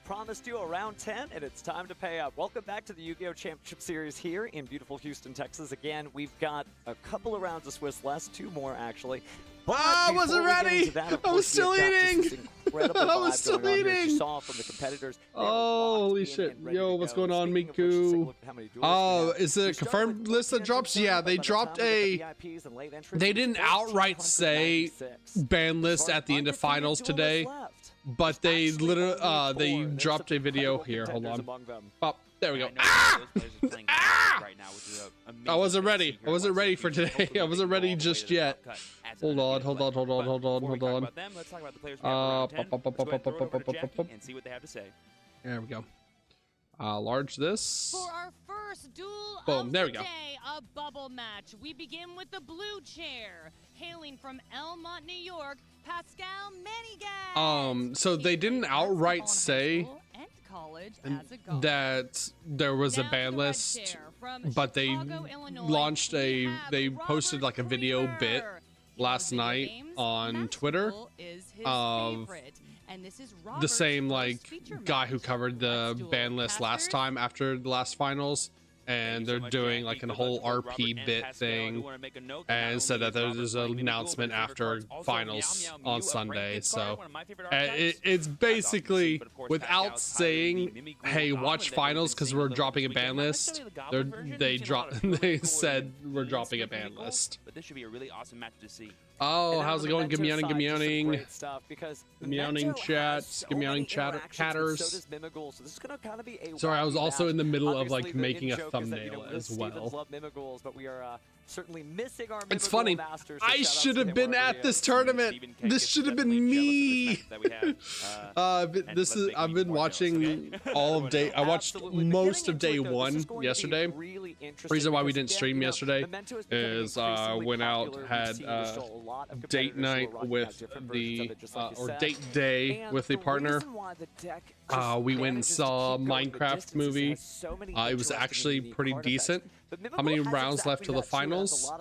promised you, around 10, and it's time to pay up. Welcome back to the Yu-Gi-Oh! Championship Series here in beautiful Houston, Texas. Again, we've got a couple of rounds of Swiss less, 2 more actually. I wasn't ready. I was still eating. I was still eating. You saw from the competitors. Holy shit. Yo, what's going on, Miku? Oh, is it a confirmed list that drops? Yeah, they dropped a... They didn't outright say ban list at the end of finals today, but they literally, they dropped a video here. Hold on. Oh, there we go. Ah! Ah! I wasn't ready. I wasn't ready for today. I wasn't ready just yet. Hold on. Let's talk about them. Let's talk about the players we have in round 10. Let's go ahead and throw it over to Jackie and see what they have to say. There we go. Large this. For our first duel Boom, of there the we go. day, a bubble match. We begin with the blue chair, hailing from Elmont, New York, Pascal Manigat. So they didn't outright say that there was a ban list, but they launched a, they posted like a video bit last night on Twitter of the same like guy who covered the ban list last time after the last finals, and they're doing like a whole RP bit thing, and said that there's an announcement after finals on Sunday. So it's basically without saying, hey, watch finals because we're dropping a ban list. They said we're dropping a ban list. But this should be a really awesome match to see. Oh, how's it going? Good meowing, good meowing. Meowing chats, good meowing chatters. Sorry, I was also in the middle of like making a thumbnail as well. It's funny. I should have been at this tournament. This should have been me. I've been watching all of day. I watched most of day 1 yesterday. Reason why we didn't stream yesterday is went out, had date night with the or date day with the partner. We went and saw Minecraft movie. It was actually pretty decent. How many rounds left to the finals?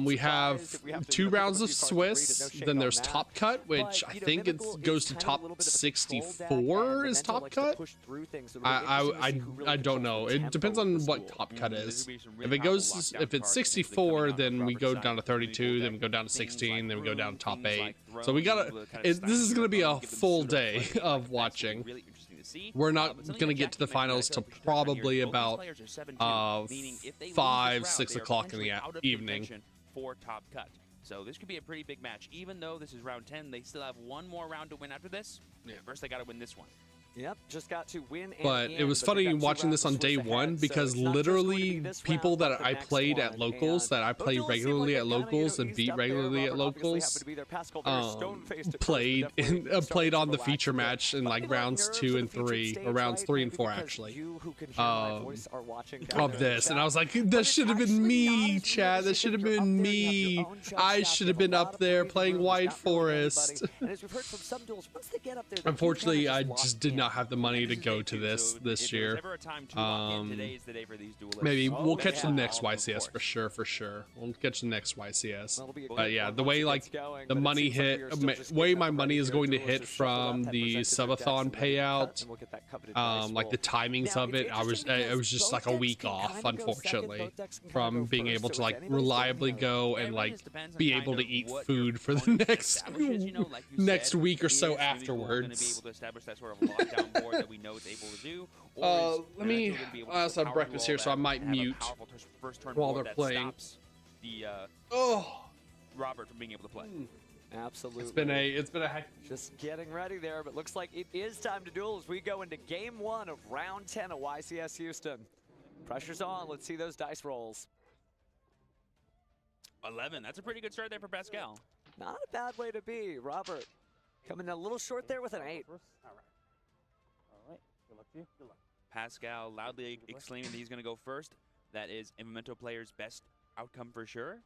We have 2 rounds of Swiss, then there's Top Cut, which I think it goes to top 64 is Top Cut. I don't know. It depends on what Top Cut is. If it's 64, then we go down to 32, then we go down to 16, then we go down to top 8. So we gotta, this is gonna be a full day of watching. We're not going to get to the finals till probably about 5, 6 o'clock in the evening. For Top Cut. So this could be a pretty big match. Even though this is round 10, they still have 1 more round to win after this. Yeah. First, they got to win this one. Yep, just got to win. But it was funny watching this on day 1 because literally people that I played at locals, that I play regularly at locals and beat regularly at locals, played on the feature match in like rounds 2 and 3, or rounds 3 and 4 actually, of this, and I was like, that should have been me, Chad. That should have been me. I should have been up there playing White Forest. Unfortunately, I just did not have the money to go to this year. Maybe we'll catch the next YCS for sure. We'll catch the next YCS. But yeah, the way like the money hit, way my money is going to hit from the subathon payout, like the timings of it, it was just like a week off, unfortunately, from being able to like reliably go and like be able to eat food for the next week or so afterwards. That we know it's able to do. Let me. I also have breakfast here, so I might mute while they're playing. Robert from being able to play. Absolutely. It's been a heck. Just getting ready there, but looks like it is time to duel as we go into game 1 of round 10 of YCS Houston. Pressure's on. Let's see those dice rolls. 11. That's a pretty good start there for Pascal. Not a bad way to be. Robert coming a little short there with an 8. Pascal loudly exclaiming that he's going to go first. That is a Memento player's best outcome for sure.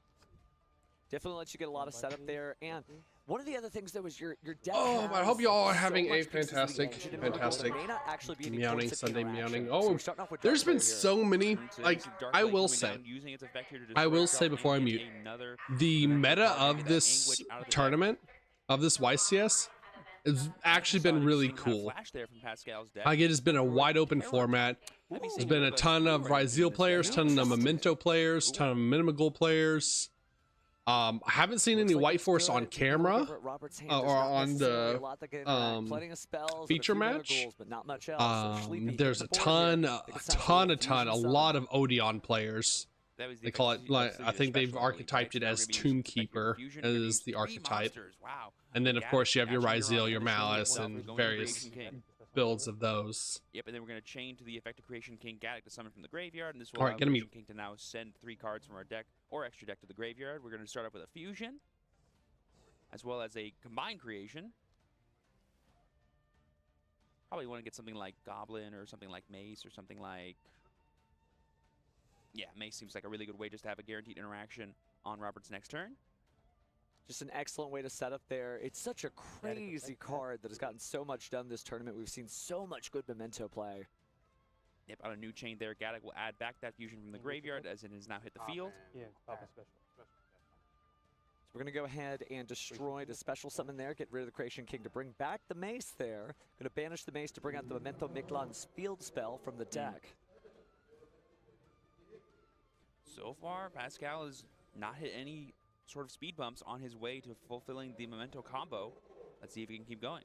Definitely lets you get a lot of setup there. And one of the other things that was your deck. Oh, I hope you all are having a fantastic meowing Sunday meowing. Oh, there's been so many. Like I will say before I mute, the meta of this tournament, of this YCS, It's actually been really cool. Like, it has been a wide open format. There's been a ton of Ryzeal players, ton of Memento players, ton of Minimal players. I haven't seen any White Force on camera or on the feature match. There's a lot of Odeon players. They call it, like, I think they've archetyped it as Tombkeeper as the archetype. And then, of course, you have your Ryzeal, your Malice, and various builds of those. Yep, and then we're going to chain to the effect of Creation King Gaddock to summon from the graveyard, and this will allow Creation King to now send 3 cards from our deck or extra deck to the graveyard. We're going to start off with a Fusion, as well as a Combined Creation. Probably want to get something like Goblin or something like Mace or something like... Yeah, Mace seems like a really good way just to have a guaranteed interaction on Robert's next turn. Just an excellent way to set up there. It's such a crazy card that has gotten so much done this tournament. We've seen so much good Memento play. Yep, on a new chain there, Gaddock will add back that Fusion from the graveyard as it has now hit the field. So we're going to go ahead and destroy the special summon there, get rid of the Creation King to bring back the Mace there. Going to banish the Mace to bring out the Memento Miklan's field spell from the deck. So far, Pascal has not hit any sort of speed bumps on his way to fulfilling the Memento combo. Let's see if he can keep going.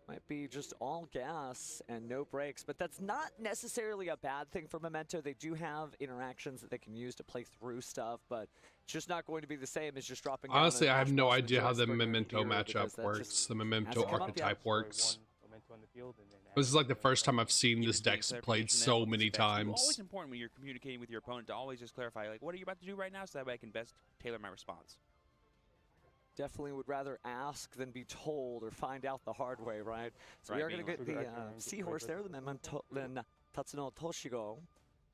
Might be just all gas and no brakes, but that's not necessarily a bad thing for Memento. They do have interactions that they can use to play through stuff, but it's just not going to be the same as just dropping. Honestly, I have no idea how the Memento matchup works, the Memento archetype works. This is like the first time I've seen this deck played so many times. It's always important when you're communicating with your opponent to always just clarify, like, what are you about to do right now, so that way I can best tailor my response. Definitely would rather ask than be told or find out the hard way, right? So we are going to get the Seahorse there, the Memento Tatsuno Toshigo.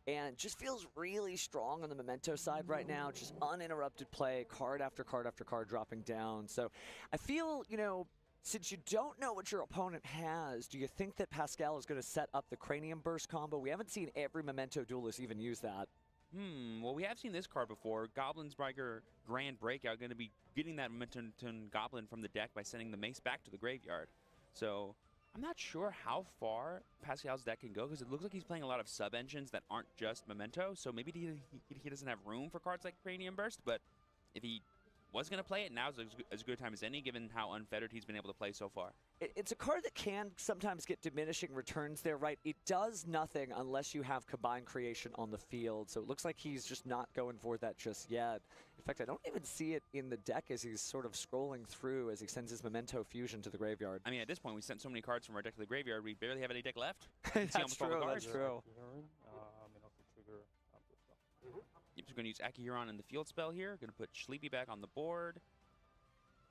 And just feels really strong on the Memento side right now. Just uninterrupted play, card after card after card dropping down. So I feel, you know, since you don't know what your opponent has, do you think that Pascal is going to set up the Cranium Burst combo? We haven't seen every Memento duelist even use that. Well, we have seen this card before. Goblin's Breaker Grand Breakout, going to be getting that Momentum Goblin from the deck by sending the Mace back to the graveyard. So I'm not sure how far Pascal's deck can go, because it looks like he's playing a lot of sub-engines that aren't just Memento, so maybe he doesn't have room for cards like Cranium Burst, but if he was going to play it, now's as good a time as any, given how unfettered he's been able to play so far. It's a card that can sometimes get diminishing returns there, right? It does nothing unless you have Combined Creation on the field, so it looks like he's just not going for that just yet. In fact, I don't even see it in the deck as he's sort of scrolling through as he sends his Memento Fusion to the graveyard. I mean, at this point, we sent so many cards from our deck to the graveyard, we barely have any deck left. That's true, that's true. Yep, so we're going to use Akihuron in the field spell here. Going to put Sleepy back on the board.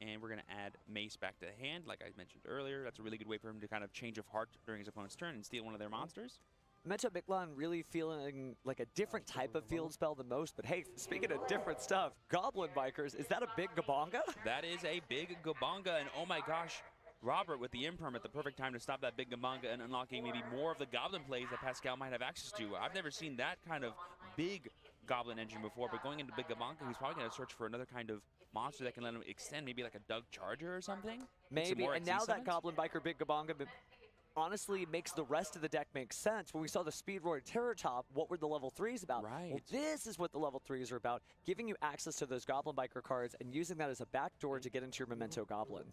And we're going to add Mace back to the hand, like I mentioned earlier. That's a really good way for him to kind of change of heart during his opponent's turn and steal one of their monsters. Memento Miklan really feeling like a different type of field spell than most. But hey, speaking of different stuff, Goblin Bikers, is that a big Gabonga? That is a big Gabonga, and oh my gosh, Robert with the imperm at the perfect time to stop that big Gabonga and unlocking maybe more of the Goblin plays that Pascal might have access to. I've never seen that kind of big Goblin engine before, but going into Big Gabonga, he's probably going to search for another kind of monster that can let him extend, maybe like a Doug Charger or something. Maybe, and now that Goblin Biker Big Gabonga honestly makes the rest of the deck make sense. When we saw the Speedroid Terror Top, what were the level 3s about? Right. Well, this is what the level 3s are about, giving you access to those Goblin Biker cards and using that as a backdoor to get into your Memento Goblin.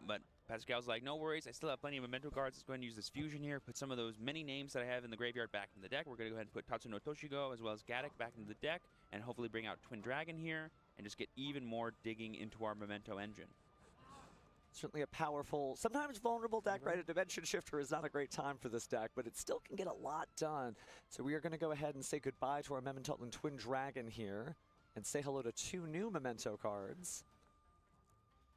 But Pascal's like, no worries, I still have plenty of Memento cards. Let's go ahead and use this Fusion here, put some of those many names that I have in the graveyard back in the deck. We're going to go ahead and put Tatsuno Toshigo as well as Gaddock back into the deck, and hopefully bring out Twin Dragon here, and just get even more digging into our Memento engine. Certainly a powerful, sometimes vulnerable deck, right? A Dimension Shifter is not a great time for this deck, but it still can get a lot done. So we are going to go ahead and say goodbye to our Memento Twin Dragon here, and say hello to 2 new Memento cards.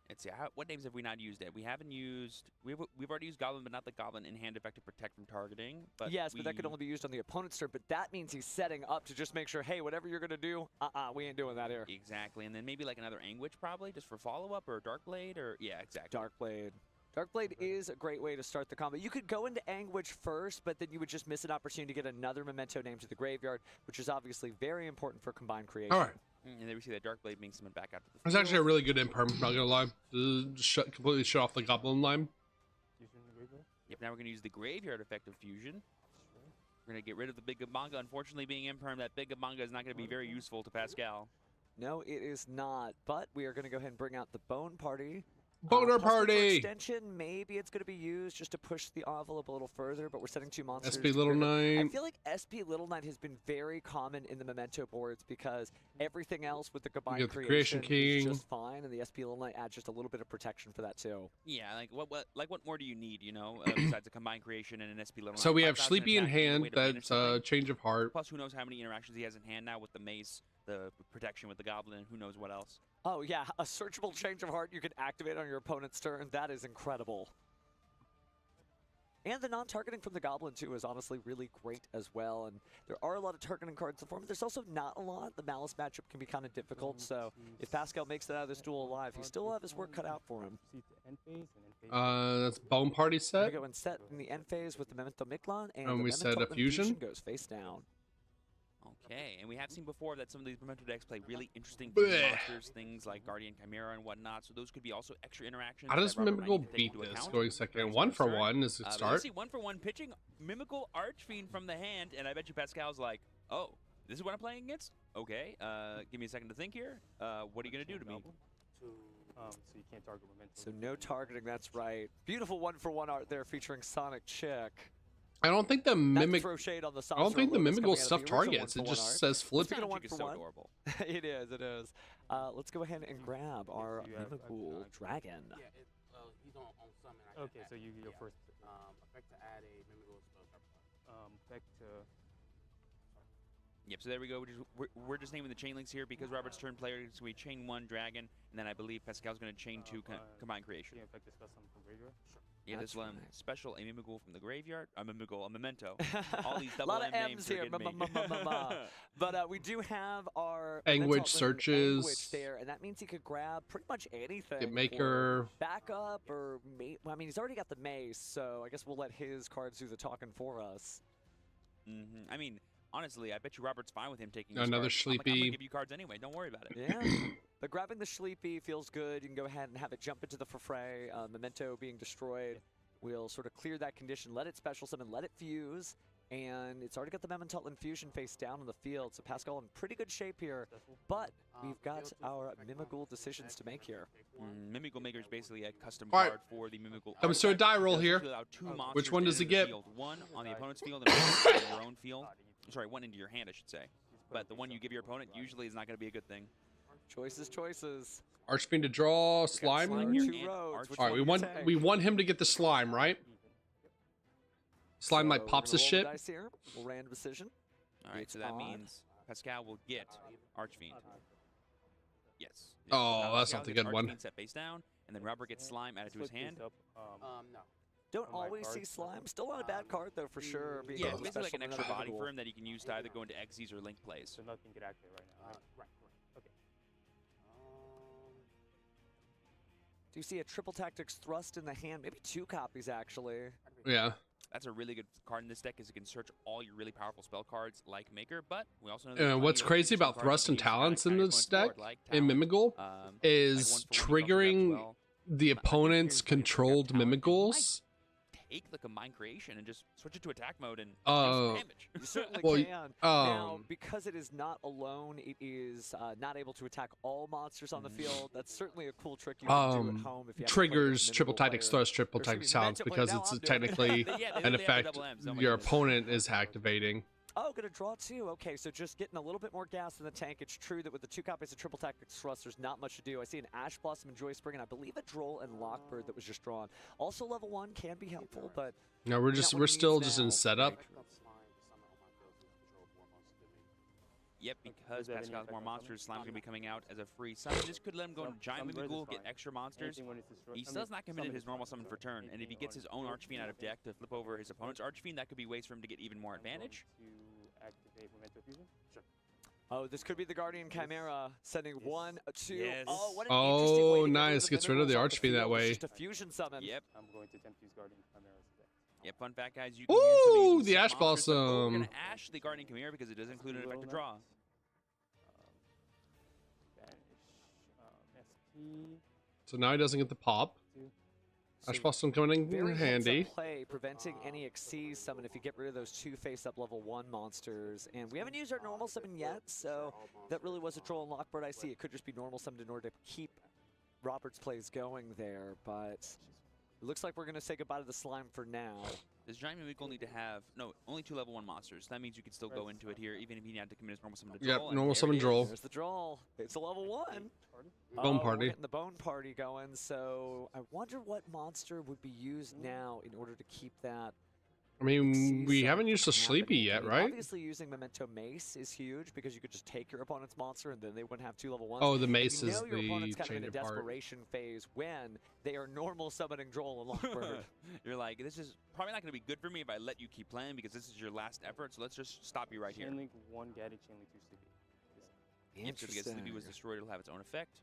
Let's see, what names have we not used yet? We haven't used, we've already used Goblin, but not the Goblin in hand effect to protect from targeting. But yes, but that could only be used on the opponent's turn, but that means he's setting up to just make sure, hey, whatever you're going to do, we ain't doing that here. Exactly, and then maybe like another Anguish probably, just for follow-up, or Darkblade, or, yeah, exactly. Darkblade. Darkblade is a great way to start the combo. You could go into Anguish first, but then you would just miss an opportunity to get another Memento name to the graveyard, which is obviously very important for Combined Creation. All right. And then we see that Dark Blade being summoned back out to the field. It's actually a really good imperm, not gonna lie. Completely shut off the Goblin line. Yep, now we're gonna use the Graveyard effect of Fusion. We're gonna get rid of the Big Manga. Unfortunately, being imperm, that Big Manga is not gonna be very useful to Pascal. No, it is not. But we are going to go ahead and bring out the Bone Party. Boner Party! Extension, maybe it's going to be used just to push the envelope a little further, but we're setting 2 monsters. SP Little Knight. I feel like SP Little Knight has been very common in the Memento boards because everything else with the combined creation King is just fine, and the SP Little Knight adds just a little bit of protection for that too. Yeah, what more do you need, you know, besides a combined creation and an SP Little Knight? So we have Sleepy in hand, that's Change of Heart. Plus, who knows how many interactions he has in hand now with the Mace, the protection with the Goblin, and who knows what else. Oh yeah, a searchable Change of Heart you can activate on your opponent's turn. That is incredible. And the non-targeting from the Goblin too is honestly really great as well. And there are a lot of targeting cards in the form, but there's also not a lot. The Malice matchup can be kind of difficult. So if Pascal makes it out of this duel alive, he still will have his work cut out for him. That's Bone Party set. We go and set in the end phase with the Memento Mictlan, and the we set Memento a Fusion goes face down. Okay, and we have seen before that some of these Memento decks play really interesting monsters, things like Guardian Chimera and whatnot, so those could be also extra interactions. How does Mimical beat this going second? 1-for-1 is it start? Let's see, 1-for-1 pitching Mimical Archfiend from the hand, and I bet you Pascal's like, oh, this is what I'm playing against? Okay, give me a second to think here. What are you going to do to me? So you can't target Memento. So no targeting, that's right. Beautiful 1-for-1 art there featuring Sonic Chick. I don't think the Mimic. I I don't think the Mimical stuff targets. It just says flip. Speaking of Sonic Chick is so adorable. It is, it is. Let's go ahead and grab our Mimical Dragon. Yeah, he's on summon. Okay, so you go first. Effect to add a Mimical spell. Back to. Yep, so there we go. We're just naming the chain links here because Robert's turn player, so we chain 1 dragon, and then I believe Pascal's going to chain 2 combined creation. Yeah, in fact, discuss something from graveyard. Sure. Yeah, That's this one right. special, a Mimical from the graveyard. A Memento. All these A double lot of M M's names here. are getting me. But we do have our Language searches. Language there, and that means he could grab pretty much anything. Get Maker. Backup or well, I mean, he's already got the Mace, so I guess we'll let his cards do the talking for us. I mean, honestly, I bet you Robert's fine with him taking Another these cards. I'm Sleepy. gonna give you cards anyway. Don't worry about it. Yeah. But grabbing the Sleepy feels good. You can go ahead and have it jump into the fray. Memento being destroyed. We'll sort of clear that condition, let it special summon, let it fuse, and it's already got the Memento Infusion face down on the field, so Pascal in pretty good shape here, but we've got our Mimical decisions to make here. Mimical Maker is basically a custom All right. card for the Mimical. Comes to a die roll Does here. allow 2 monsters Which one to does he enter the get? field. 1 on the opponent's field and 1 in your own field. Sorry, 1 into your hand, I should say. But the one you give your opponent usually is not going to be a good thing. Choices, choices. Archfiend to draw. Slime. Slime Our here 2 and roads. Which All right, one do we take? want him to get the slime, right? Slime So like pops we're his gonna roll shit. the dice here. We'll random decision. All right, It's so that odd. means Pascal will get Archfiend. Yes. Oh, Now that's Pascal not the gets good one. Archfiend set face down, and then Robert gets Slime added to his hand. No. Don't On my always see card. Slime. Still not a bad card though for sure. being Yeah, able it's to basically like an special extra summon body another for him that he can use to either go into Xyz or Link plays. So nothing can activate right now. Right? Right. Okay. Do you see a triple tactics thrust in the hand? Maybe 2 copies actually. Yeah. That's a really good card in this deck, is it can search all your really powerful spell cards like Maker, but we also know there's What's plenty of crazy additional about cards Thrust you and can use to Talents in counter this opponent's board, deck, like in Talent, Mimigal, like is 1-for-1 triggering as well. the opponent's Talent, controlled you might Mimicals. Take the combined creation and just switch it to attack mode and deal some damage. You certainly Well, can. Now, because it is not alone, it is not able to attack all monsters on the field. That's certainly a cool trick you can do at home if you have to play triggers against triple Mimical tactics players. thrust, triple Or excuse tactics me, talents Memento because play, it's now I'm doing it. technically Yeah, they an literally have the effect double Ms. Oh my your goodness. opponent is activating. Oh, gonna draw 2. Okay, so just getting a little bit more gas in the tank. It's true that with the 2 copies of triple tactics thrust, there's not much to do. I see an Ash Blossom and Joy Spring, and I believe a Droll and Lockbird that was just drawn. Also, level 1 can be helpful, but No, we're still just in setup. Yep, because Does that have any Pascal has effect more on monsters, Slime's going to be coming out as a free summon. This could let him go into Giant Mimigool, get extra monsters. He still has not committed his normal summon for turn, and if he gets his own Archfiend out of deck to flip over his opponent's Archfiend, that could be ways for him to get even more advantage. To activate Memento Fusion? Sure. oh, this could be the Guardian Chimera sending 1, 2. Yes. Oh, what an interesting way to get nice. Gets rid of the Mimigols off Archfiend that field. way. It's just a fusion summon. Yep. I'm going to attempt to use Guardian Chimera today. Yep, fun fact, guys. You can Ooh, use the Ash monsters, but We're Blossom. going to Ash the Guardian Chimera because it does include an effect to draw. So now he doesn't get the pop. Ash Blossom coming in Very handy. heads-up play, preventing any Xyz summon if you get rid of those 2 face-up level 1 monsters. And we haven't used our normal summon yet, so that really was a troll and Lockbird. I see it could just be normal summon in order to keep Robert's plays going there, but it looks like we're going to say goodbye to the slime for now. This giant mimic will need to have only 2 level 1 monsters. That means you could still go into it here, even if you had to commit his normal summon to Yep, droll. normal summon droll. There's the droll. It's a level 1. Bone We're party. getting the bone party going. So I wonder what monster would be used now in order to keep that. I mean, Xyz we summon haven't used from a Sleepy happening. yet, I mean, right? Obviously, using Memento Mace is huge because you could just take your opponent's monster and then they wouldn't have 2 level 1s. Oh, the mace you is know your the opponent's kind of in change a of heart. desperation phase when they are normal summoning Droll and Lockbird. You're like, this is probably not going to be good for me if I let you keep playing because this is your last effort. So let's just stop you right here. Chain link 1 Gaddy, chain link 2 Sleepy. Yep, so because Sleepy was destroyed, it'll have its own effect.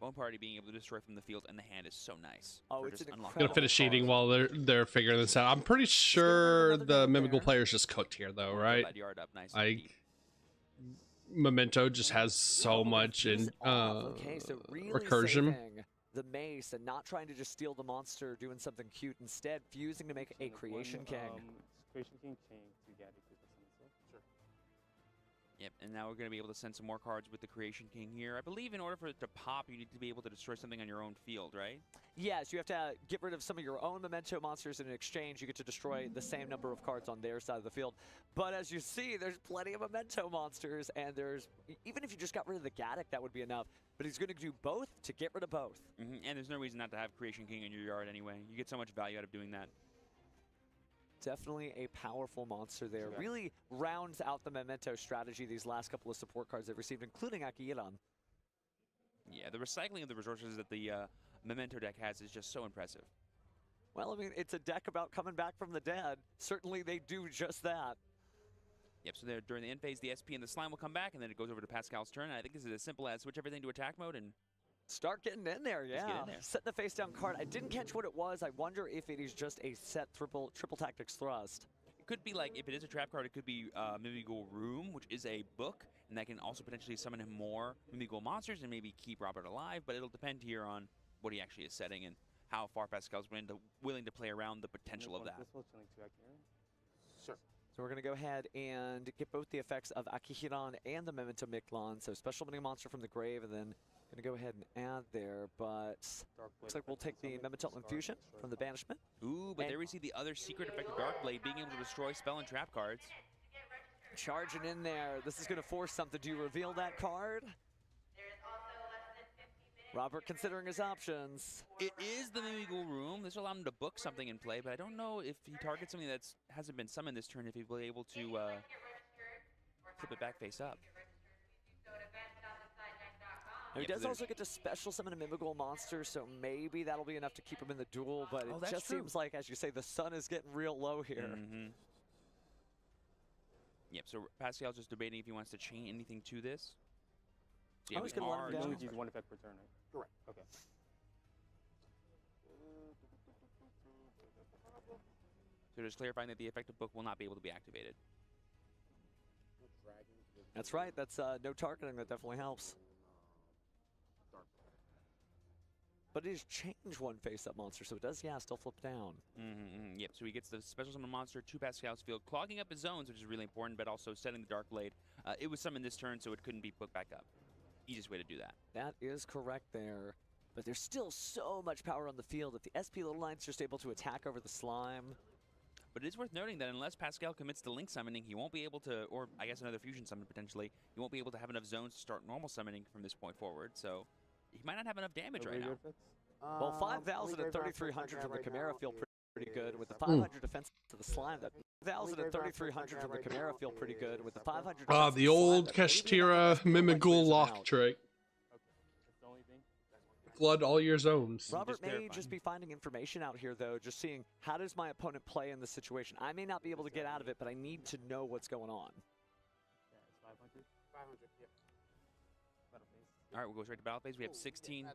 Bone Party being able to destroy from the field and the hand is so nice. Oh, for it's just an unlocking Gonna incredible finish eating card. while they're figuring this out. I'm pretty sure the Mimical player's just cooked here, though, right? that yard up nice and Like, deep. Memento just has so much in He's off. Okay, so really recursion. saving the mace and not trying to just steal the monster, doing something cute. Instead, fusing to make a Chain link Creation 1, King. Creation King, chain 2 Gaddy, 2 summon. Sure. Yep, and now we're going to be able to send some more cards with the Creation King here. I believe in order for it to pop, you need to be able to destroy something on your own field, right? Yes, you have to get rid of some of your own Memento monsters, and in exchange, you get to destroy the same number of cards on their side of the field. But as you see, there's plenty of Memento monsters, and there's, even if you just got rid of the Gaddick, that would be enough. But he's going to do both to get rid of both. And there's no reason not to have Creation King in your yard anyway. You get so much value out of doing that. Definitely a powerful monster there. Yeah. Really rounds out the Memento strategy these last couple of support cards they've received, including Akihiran. Yeah, the recycling of the resources that the Memento deck has is just so impressive. Well, I mean, it's a deck about coming back from the dead. Certainly they do just that. Yep, so there, during the end phase, the SP and the slime will come back, and then it goes over to Pascal's turn. And I think this is as simple as switch everything to attack mode and Start getting in there, yeah. get in there. Setting the face down card. I didn't catch what it was. I wonder if it is just a set triple tactics thrust. it could be like, if it is a trap card, it could be Mimigal Room, which is a book, and that can also potentially summon him more Mimigal monsters and maybe keep Robert alive, but it'll depend here on what he actually is setting and how far Pascal's willing to play around the potential of that. This will chain link 2 Akihiran. Sure. So we're going to go ahead and get both the effects of Akihiran and the Memento Miklon. So special mini monster from the grave, and then going to go ahead and add there, but looks like we'll take the Memento Infusion from the banishment. Ooh, but And- there we see the other secret effect of Darkblade, being able to destroy spell and trap cards. Charging in there. This is going to force something. Do you reveal that card? Robert considering his options. It is the Mimigal Room. This will allow him to book something in play, but I don't know if he targets something that hasn't been summoned this turn, if he'll be able to flip it back face up. Now, he Yeah, does so also get to special summon a Mimigal monster, so maybe that'll be enough to keep him in the duel, but Oh, it that's just true. seems like, as you say, the sun is getting real low here. Yep, so Pascal's just debating if he wants to chain anything to this. So Oh, he's gonna let him You go. only use 1 effect per turn, right? Correct. Okay. So just clarifying that the effective book will not be able to be activated. That's right. That's no targeting. That definitely helps. But it is change 1 face-up monster, so it does, yeah, still flip down. Yep, so he gets the special summon monster to Pascal's field, clogging up his zones, which is really important, but also setting the Darkblade. It was summoned this turn, so it couldn't be put back up. Easiest way to do that. That is correct there. But there's still so much power on the field. If the SP Little Knight's just able to attack over the slime. But it is worth noting that unless Pascal commits to Link summoning, he won't be able to, or I guess another fusion summon potentially, he won't be able to have enough zones to start normal summoning from this point forward, so he might not have enough damage right now. Well, 5,000 and 3,300 from the Chimera feel pretty good with the 500 defense to the slime. That 5,000 and 3,300 from the Chimera feel pretty good with the 500. Ah, defense the to slime. old That maybe Kashtira enough to feel like Mimigal clears him lock out. trick. Okay. That's the only thing. Flood all your zones. Robert Just may clarifying. just be finding information out here, though, just seeing how does my opponent play in this situation. I may not be able to get out of it, but I need to know what's going on. Yeah, it's 500. 500, yep. Battle phase. All right, we'll go straight to battle phase. We have 16.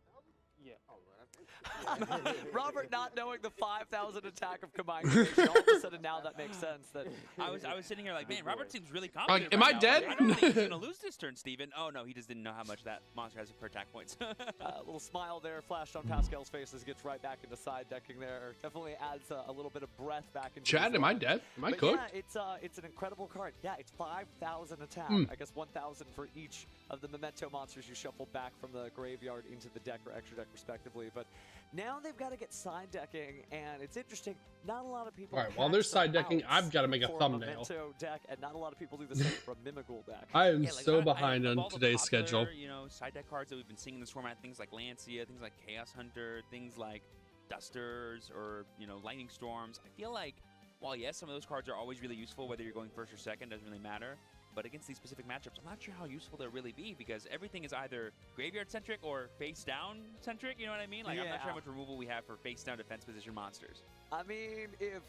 Yeah. Oh, well, that's Robert not knowing the 5,000 attack of combined creation, all of a sudden now that makes sense. That I was sitting here like, man, Good Robert boy. seems really confident. am right I now. dead? I don't think he's gonna lose this turn, Steven. Oh no, he just didn't know how much that monster has for attack points. A little smile there flashed on Pascal's face as he gets right back into side decking there. Definitely adds a little bit of breath back into Chad, his am I run. dead? Am I But cooked? yeah, it's an incredible card. Yeah, it's 5,000 attack. I guess 1,000 for each of the memento monsters you shuffle back from the graveyard into the deck or extra deck respectively. But now they've got to get side decking, and it's interesting. Not a lot of people. All right, while hatch they're some side decking, outs I've got to make a for thumbnail. memento deck, and not a lot of people do the same for a Mimigul deck. I am Yeah, like, so I- behind of on all the today's popular, schedule. You know, side deck cards that we've been seeing in this format, things like Lancia, things like Chaos Hunter, things like Dusters, or Lightning Storms. I feel like, while yes, some of those cards are always really useful, whether you're going first or second, doesn't really matter. But against these specific matchups, I'm not sure how useful they'll really be because everything is either graveyard centric or face down centric. You know what I mean? Like I'm not sure how much removal we have for face down defense position monsters. I mean, if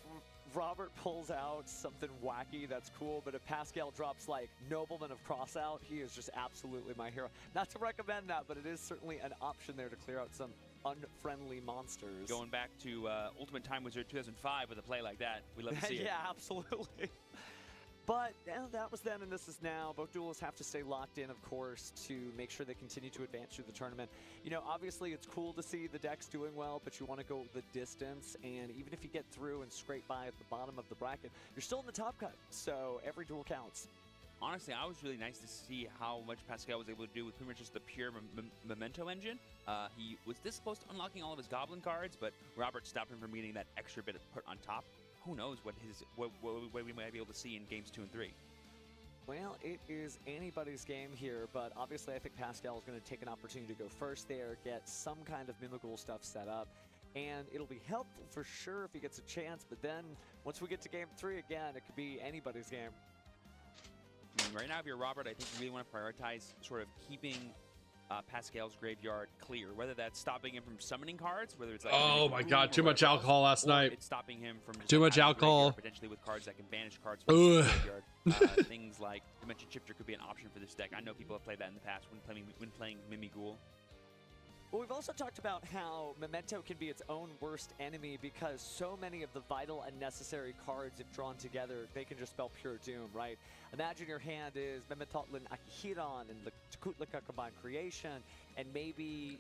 Robert pulls out something wacky, that's cool. But if Pascal drops like Nobleman of Crossout, he is just absolutely my hero. Not to recommend that, but it is certainly an option there to clear out some unfriendly monsters. Going back to Ultimate Time Wizard 2005 with a play like that, we love to see it. Yeah, absolutely. But that was then and this is now. Both duelists have to stay locked in, of course, to make sure they continue to advance through the tournament. Obviously it's cool to see the decks doing well, but you want to go the distance. And even if you get through and scrape by at the bottom of the bracket, you're still in the top cut. So every duel counts. Honestly, I was really nice to see how much Pascal was able to do with pretty much just the pure memento engine. He was this close to unlocking all of his goblin cards, but Robert stopped him from getting that extra bit of put on top. Who knows what we might be able to see in games 2 and 3. Well, it is anybody's game here, but obviously I think Pascal is going to take an opportunity to go first there, get some kind of Mimigul stuff set up, and it'll be helpful for sure if he gets a chance, but then once we get to game 3 again, it could be anybody's game. I mean, right now, if you're Robert, I think you really want to prioritize sort of keeping Pascal's graveyard clear, whether that's stopping him from summoning cards, whether it's like Oh my god, too much alcohol last night. It's stopping him from just Too like much out of the alcohol. graveyard, potentially with cards that can banish cards from the graveyard. Things like Dimension Shifter could be an option for this deck. I know people have played that in the past when playing Mimigul. Well, we've also talked about how Memento can be its own worst enemy because so many of the vital and necessary cards, if drawn together, they can just spell pure doom, right? Imagine your hand is Mementotlin Akihiron and the Tekutlika Combined Creation, and maybe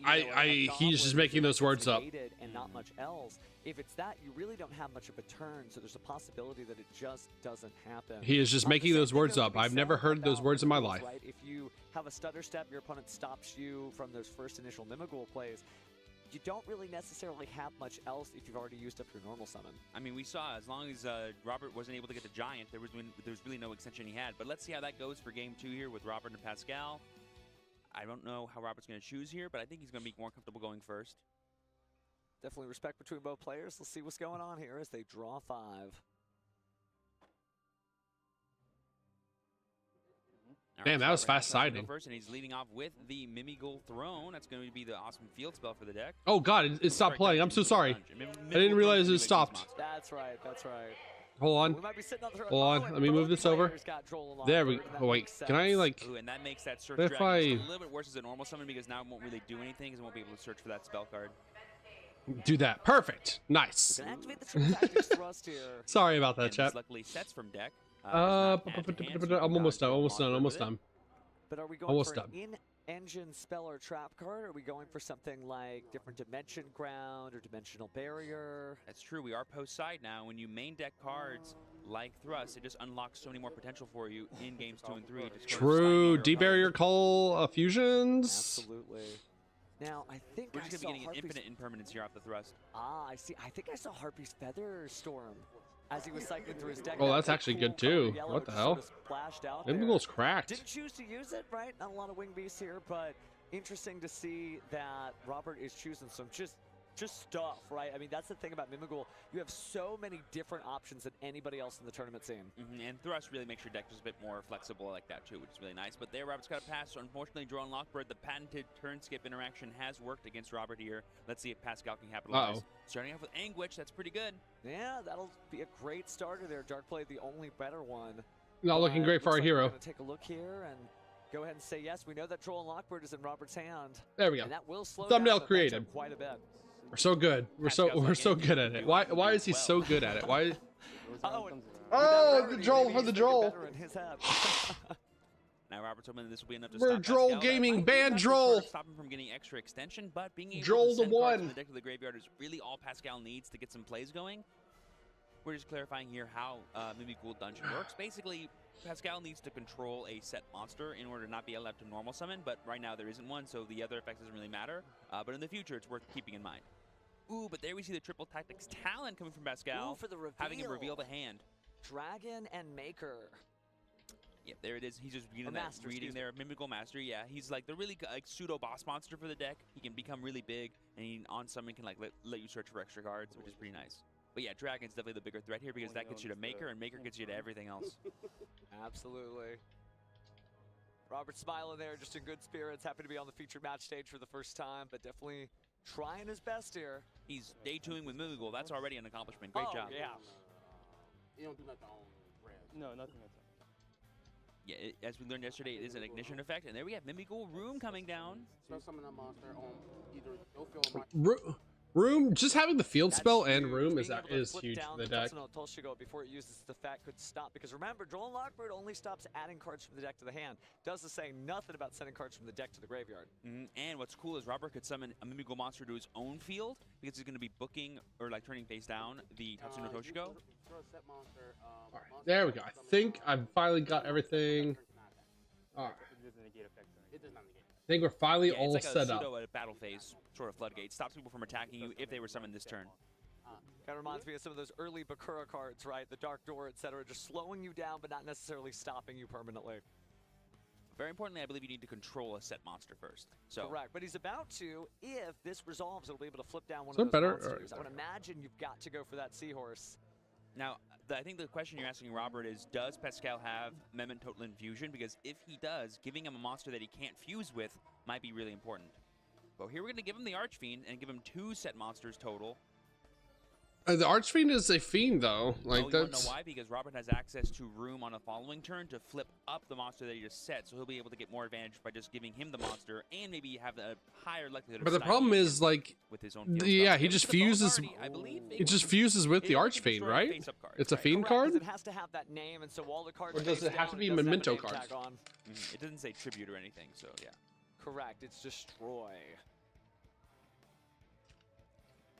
he's just making those words up. And not much else. If it's that, you really don't have much of a turn, so there's a possibility that it just doesn't happen. He is just making those words up. I've never heard those words in my life. Right? If you have a stutter step, your opponent stops you from those first initial Mimigul plays, you don't really necessarily have much else if you've already used up your normal summon. I mean, we saw as long as Robert wasn't able to get the Giant, there was really no extension he had. But let's see how that goes for game 2 here with Robert and Pascal. I don't know how Robert's going to choose here, but I think he's going to be more comfortable going first. Definitely respect between both players. Let's see what's going on here as they draw 5. Damn, that was fast-sided. First, and he's leading off with the Mimigul Throne. That's going to be the awesome field spell for the deck. Oh god, it stopped playing. I'm so sorry. I didn't realize it stopped. That's right, that's right. Hold on. We might be sitting on the throne. Hold on. Let me move this over. There we go. Oh, wait. Can I, like... Ooh, and that makes that search If dragon I- just a little bit worse as a normal summon because now it won't really do anything because it won't be able to search for that spell card. Do that. Perfect. Nice. We're gonna activate the Triple Tactics Thrust here. Sorry about that, And chat. this luckily sets from deck. I'm almost done. But are we going Almost for done. an in-engine spell or trap card? Or are we going for something like different dimension ground or dimensional barrier? That's true. We are post side now. When you main deck cards like Thrust, it just unlocks so many more potential for you in games 2 and 3. Just True. Deep barrier call fusions. Absolutely. Now, I think We're I just saw going to be getting an Harpy's... infinite impermanence here off the Thrust. Ah, I see. I think I saw Harpy's Feather Storm as he was cycling through his deck. Oh, That that's was a actually cool good too. color yellow What the just hell? sort of splashed out there. Mimigul's cracked. Didn't choose to use it, right? Not a lot of wing beasts here, but interesting to see that Robert is choosing some just stuff, right? I mean, that's the thing about Mimigul. You have so many different options than anybody else in the tournament scene. And Thrust really makes your deck just a bit more flexible like that too, which is really nice. But there, Robert's got a pass. So unfortunately, Draw and Lockbird, the patented turn skip interaction has worked against Robert here. Let's see if Pascal can capitalize. Starting off with Anguish, that's pretty good. Yeah, that'll be a great starter there. Dark Blade, the only better one. Not looking great for our Looks like hero. We're gonna take a look here and go ahead and say yes. We know that Troll and Lockbird is in Robert's hand. There we go. And that will slow Thumbnail down created. quite a bit. We're so good. We're so good at it. Why is he so good at it? Why? Oh, the Droll for the Droll. Now Robert's hoping this will be enough to We're stop Droll Pascal. Gaming, That might be ban enough to Droll. sort of stop him from getting extra extension, but being able Droll to send the cards one. from the deck to the graveyard is really all Pascal needs to get some plays going. We're just clarifying here how Mimikyu Dungeon works. Basically, Pascal needs to control a set monster in order to not be allowed to normal summon, but right now there isn't one, so the other effects doesn't really matter. But in the future, it's worth keeping in mind. Ooh, but there we see the triple tactics talent coming from Pascal. Ooh, for the reveal. Having him reveal the hand. Dragon and Maker. Yep, there it is. He's just reading their Mimical Mastery. Yeah, he's like the really like pseudo boss monster for the deck. He can become really big, and he on summon can like let you search for extra cards, which is pretty nice. But yeah, Dragon's definitely the bigger threat here because that gets you to Maker, and Maker gets you to everything else. Absolutely. Robert smiling there, just in good spirits. Happy to be on the featured match stage for the first time, but definitely trying his best here. He's day 2ing with Mimikyu. That's already an accomplishment. Great job. Yeah. You don't do nothing on red. No, nothing like that. Yeah, as we learned yesterday, it is an ignition effect, and there we have Mimikyu Room coming down. So summon a monster on either no field or Room, just having the field That's spell and huge. room Being able to is flip huge down for the deck. Tolshigo before it uses the fact could stop, because remember, Droll and Lockbird only stops adding cards from the deck to the hand. Doesn't say nothing about sending cards from the deck to the graveyard. And what's cool is Robert could summon a Mimikyu monster to his own field because he's going to be booking or like turning face down the Tatsuno Toshiko. Alright, there we go. I think I've finally got everything. Alright. It doesn't negate effects or anything. It does not negate. I think we're finally Yeah, all it's like set a up. pseudo battle phase sort of floodgate. Stops people from attacking you if they were summoned this turn. That reminds me of some of those early Bakura cards, right? The Dark Door, etc., just slowing you down, but not necessarily stopping you permanently. Very importantly, I believe you need to control a set monster first. So Correct, but he's about to. If this resolves, it'll be able to flip down one Is of that those better? monsters. I would imagine you've got to go for that Seahorse. now, I think the question you're asking, Robert, is does Pascal have Mehmet Total Infusion? Because if he does, giving him a monster that he can't fuse with might be really important. But here we're going to give him the Archfiend and give him 2 set monsters total. The Archfiend is a fiend, though. Like, You wanna that's. know why? Because Robert has access to room on a following turn to flip up the monster that he just set, so he'll be able to get more advantage by just giving him the monster and maybe have a higher likelihood of But the styling problem him is, like, with his own field yeah, spell. he If just it's a bone fuses. party, I believe It just fuses with the it can Archfiend, destroy right? face-up cards, It's a right? fiend Correct, 'cause card. it has to have that name, and so all the cards. Or does face it have to down, be doesn't have a memento name cards? tag on. It doesn't say tribute or anything, so yeah. Correct, it's destroy.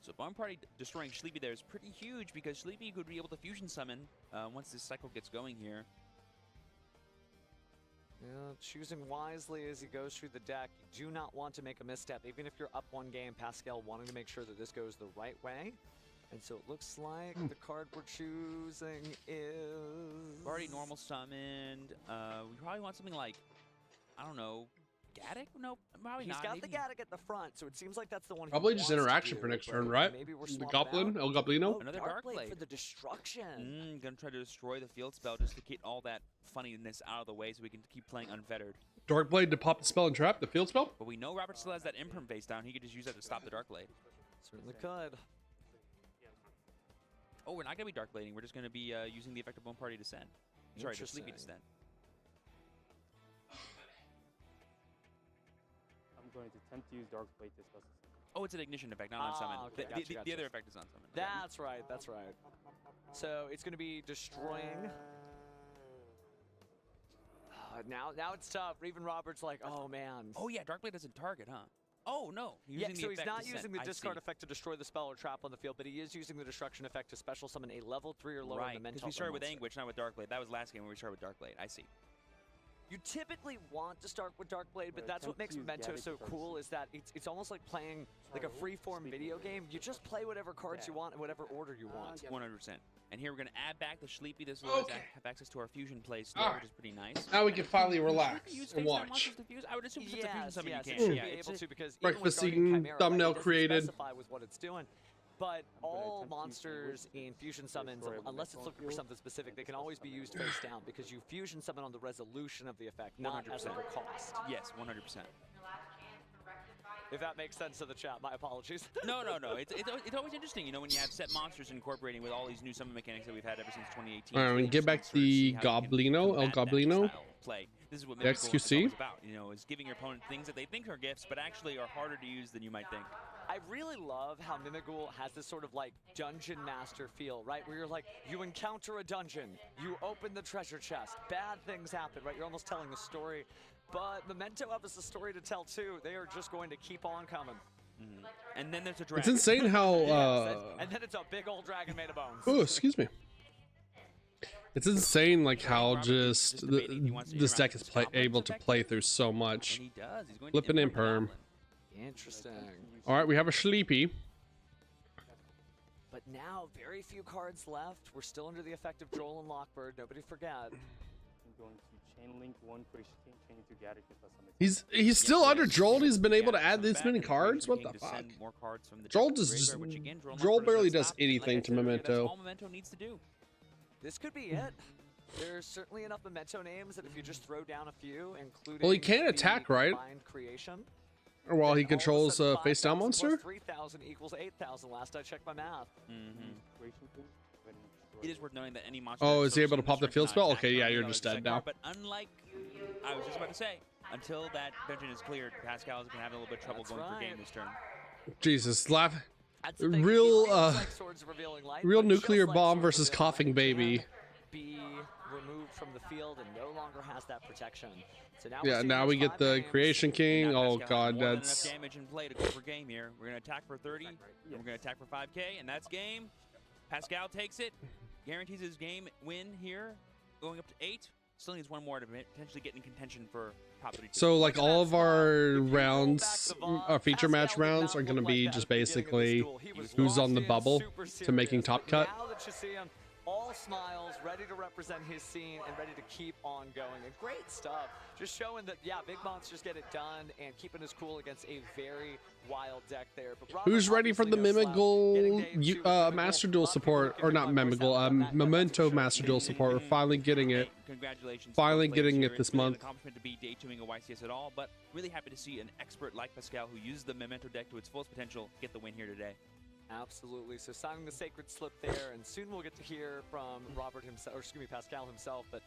So Barn Party destroying Sleepy there is pretty huge because Sleepy could be able to fusion summon once this cycle gets going here. Yeah, choosing wisely as he goes through the deck. You do not want to make a misstep, even if you're up 1 game. Pascal wanting to make sure that this goes the right way. And so it looks like the card we're choosing is... We've already normal summoned. We probably want something like, I don't know, Gaddock? No, probably He's not. got Maybe. the Gaddock at the front, so it seems like that's the one. Probably he just wants to interaction do, for next but turn, right? Maybe we're The swapping Goblin, out. El Goblino. Another Darkblade Darkblade. for the destruction. Gonna try to destroy the field spell just to get all that funniness out of the way so we can keep playing unfettered. Darkblade to pop the spell and trap the field spell. But we know Robert still has that imprint face down. He could just use that to stop the Darkblade. Certainly could. Oh, we're not gonna be Darkblading. We're just gonna be using the effect of Bone Party Descent. Sorry, the Sleepy Interesting. Descent. I'm going to attempt to use Dark Blade to spell. Oh, it's an ignition effect, not on summon. Okay, gotcha, The gotcha. other effect is on summon. That's right, that's right. So it's going to be destroying. Now it's tough. Even Robert's like, oh man. Oh yeah, Darkblade doesn't target, huh? Oh no, Yeah, using so the he's effect not Descent. using the I discard see. effect to destroy the spell or trap on the field, but he is using the destruction effect to special summon a level 3 or lower Right, memento. because we started with monster. Anguish, not with Darkblade. That was last game when we started with Darkblade. I see. You typically want to start with Darkblade, but that's what makes Memento so cool, is that it's almost like playing like a free-form video game. You just play whatever cards you want in whatever order you want. 100%. And here we're going to add back the Sleepy. This will Okay. have access to our fusion play still, Alright. which is pretty nice. Now we can finally relax Use and face down watch. monsters to fuse? I would assume since it's a fusion Yes, summon yes, you it can. should Yeah, be it's able a- to, because Breakfast even with Guardian eating, Chimera, thumbnail it doesn't created. specify with what it's doing. But all attempt to monsters in fusion summons, destroy unless it's everything looking for something specific, they can always be used face down because you fusion summon on the resolution of the effect, not as a 100%. cost. Yes, 100%. if that makes sense to the chat. My apologies. No. It's always interesting, you know, when you have set monsters incorporating with all these new summon mechanics that we've had ever since 2018. All right, we get back to the Goblino, El Goblino. Play. This is what The XQC. is about, you know, is giving your opponent things that they think are gifts, but actually are harder to use than you might think. I really love how Mimigul has this sort of like dungeon master feel, right? Where you're like, you encounter a dungeon, you open the treasure chest, bad things happen, right? You're almost telling a story. But Memento have us a story to tell too. They are just going to keep on coming. And then there's a dragon. It's insane how. And then it's a big old dragon made of bones. Oh, excuse me. It's insane, like how just this deck is able to play through so much. And he does. He's going to Flipping in import the perm. goblin. Interesting. All right, we have a Sleepy. But now, very few cards left. We're still under the effect of Joel and Lockbird. Nobody forget. I'm going to chain link one creation king, chain into Gadget plus summon. He's still under Joel. He's been able to Yeah, add come this back many and cards. What King the to fuck? send more cards from the Joel deck to the does just graveyard, which again, Joel Lockbird barely does does stop. anything Like to I said earlier, Memento. That's all Memento needs to do. This could be it. There's certainly enough Memento names that if you just throw down a few, including Well, he can the attack, right? Combined Creation, Or while then he all of a controls sudden face down 5,000 monster. plus 3,000 equals 8,000. Last I checked my math. Creation king, when It is worth noting that any monster. Oh, that is he soaks able to in pop the this field turn spell? cannot Okay, attack yeah, on you're the just other dead side. now. But unlike, I was just about to say, until that dungeon is cleared, Pascal is going to have a little bit of trouble That's going for right. game this turn. Jesus, laugh. That's the thing, it Real, feels like Swords of Revealing Light, real but just nuclear like bomb Swords of versus Revealing coughing Light baby. can be removed from the field and no longer has that protection. So now Yeah, now we get the Creation King. And now Oh Pascal has god, more than that's enough damage in play to go for game here. We're going to attack for 30, and we're going to attack for 5k, and that's game. Pascal takes it, guarantees his game win here, going up to 8. Still needs one more to potentially get in contention for top 32. so like all of our rounds, our feature match rounds are gonna be just basically who's on the bubble to making top cut. Now that you see him, all smiles, ready to represent his scene and ready to keep on going. And great stuff. Just showing that, yeah, big monsters get it done and keeping us cool against a very wild deck there. But Robert Who's ready for the obviously no slap. Getting Mimigul Dave to Master Mimigul, Duel a lot of support, people or not can do Mimigul, that, that's Memento for sure. Master Duel support. We're finally getting it. Congratulations. Finally to both players getting it here. this It's really month. an accomplishment to be day 2ing a YCS at all, but really happy to see an expert like Pascal who used the Memento deck to its fullest potential get the win here today. Absolutely. So signing the sacred slip there, and soon we'll get to hear from Robert himself, or excuse me, Pascal himself. But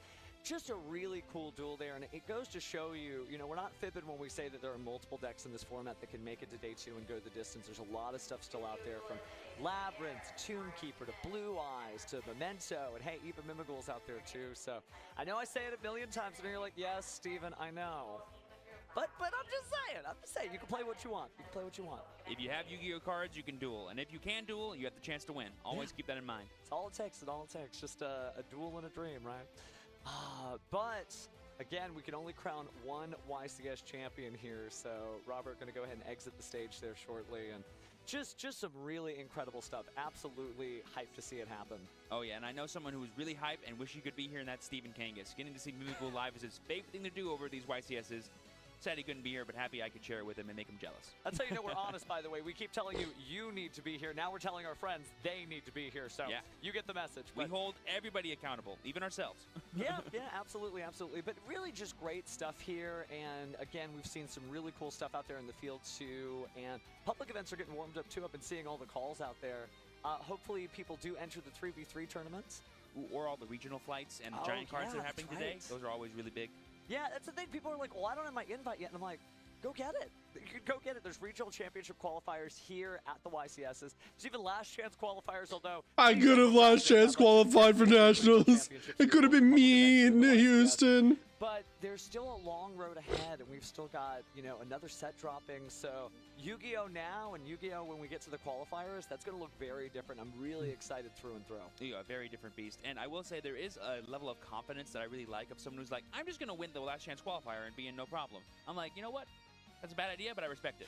just a really cool duel there, and it goes to show you, you know, we're not fibbing when we say that there are multiple decks in this format that can make it to day 2 and go the distance. There's a lot of stuff still out there, from Labyrinth, Tombkeeper, to Blue Eyes, to Memento, and hey, even Mimigul's out there too. So I know I say it a million times, and you're like, yes, Steven, I know. But I'm just saying, you can play what you want. You can play what you want. If you have Yu-Gi-Oh cards, you can duel. And if you can duel, you have the chance to win. Always keep that in mind. It's all it takes. It's all it takes. Just a duel and a dream, right? But again, we can only crown one YCS champion here. So Robert going to go ahead and exit the stage there shortly. And just some really incredible stuff. Absolutely hyped to see it happen. Oh yeah, and I know someone who was really hyped and wish he could be here, and that's Stephen Kangas. Getting to see Mimigul live is his favorite thing to do over these YCSs. Sad he couldn't be here, but happy I could share it with him and make him jealous. That's how you know we're honest, by the way. We keep telling you, you need to be here. Now we're telling our friends they need to be here. So Yeah. you get the message. We But hold everybody accountable, even ourselves. yeah, absolutely. But really just great stuff here. And again, we've seen some really cool stuff out there in the field too. And public events are getting warmed up too. I've been seeing all the calls out there. Hopefully people do enter the 3v3 tournaments. Or all the regional flights and Oh, giant cards that yeah, are happening that's today. right. Those are always really big. Yeah, that's the thing. People are like, well, I don't have my invite yet. And I'm like, go get it. You can go get it. There's regional championship qualifiers here at the YCSs. There's even last chance qualifiers, although I could have last chance qualified for nationals. It could have been me in Houston. But there's still a long road ahead, and we've still got, you know, another set dropping. So Yugioh now and Yugioh when we get to the qualifiers, that's going to look very different. I'm really excited through and through. A very different beast. And I will say there is a level of confidence that I really like of someone who's like, I'm just going to win the last chance qualifier and be in no problem. I'm like, you know what? That's a bad idea, but I respect it.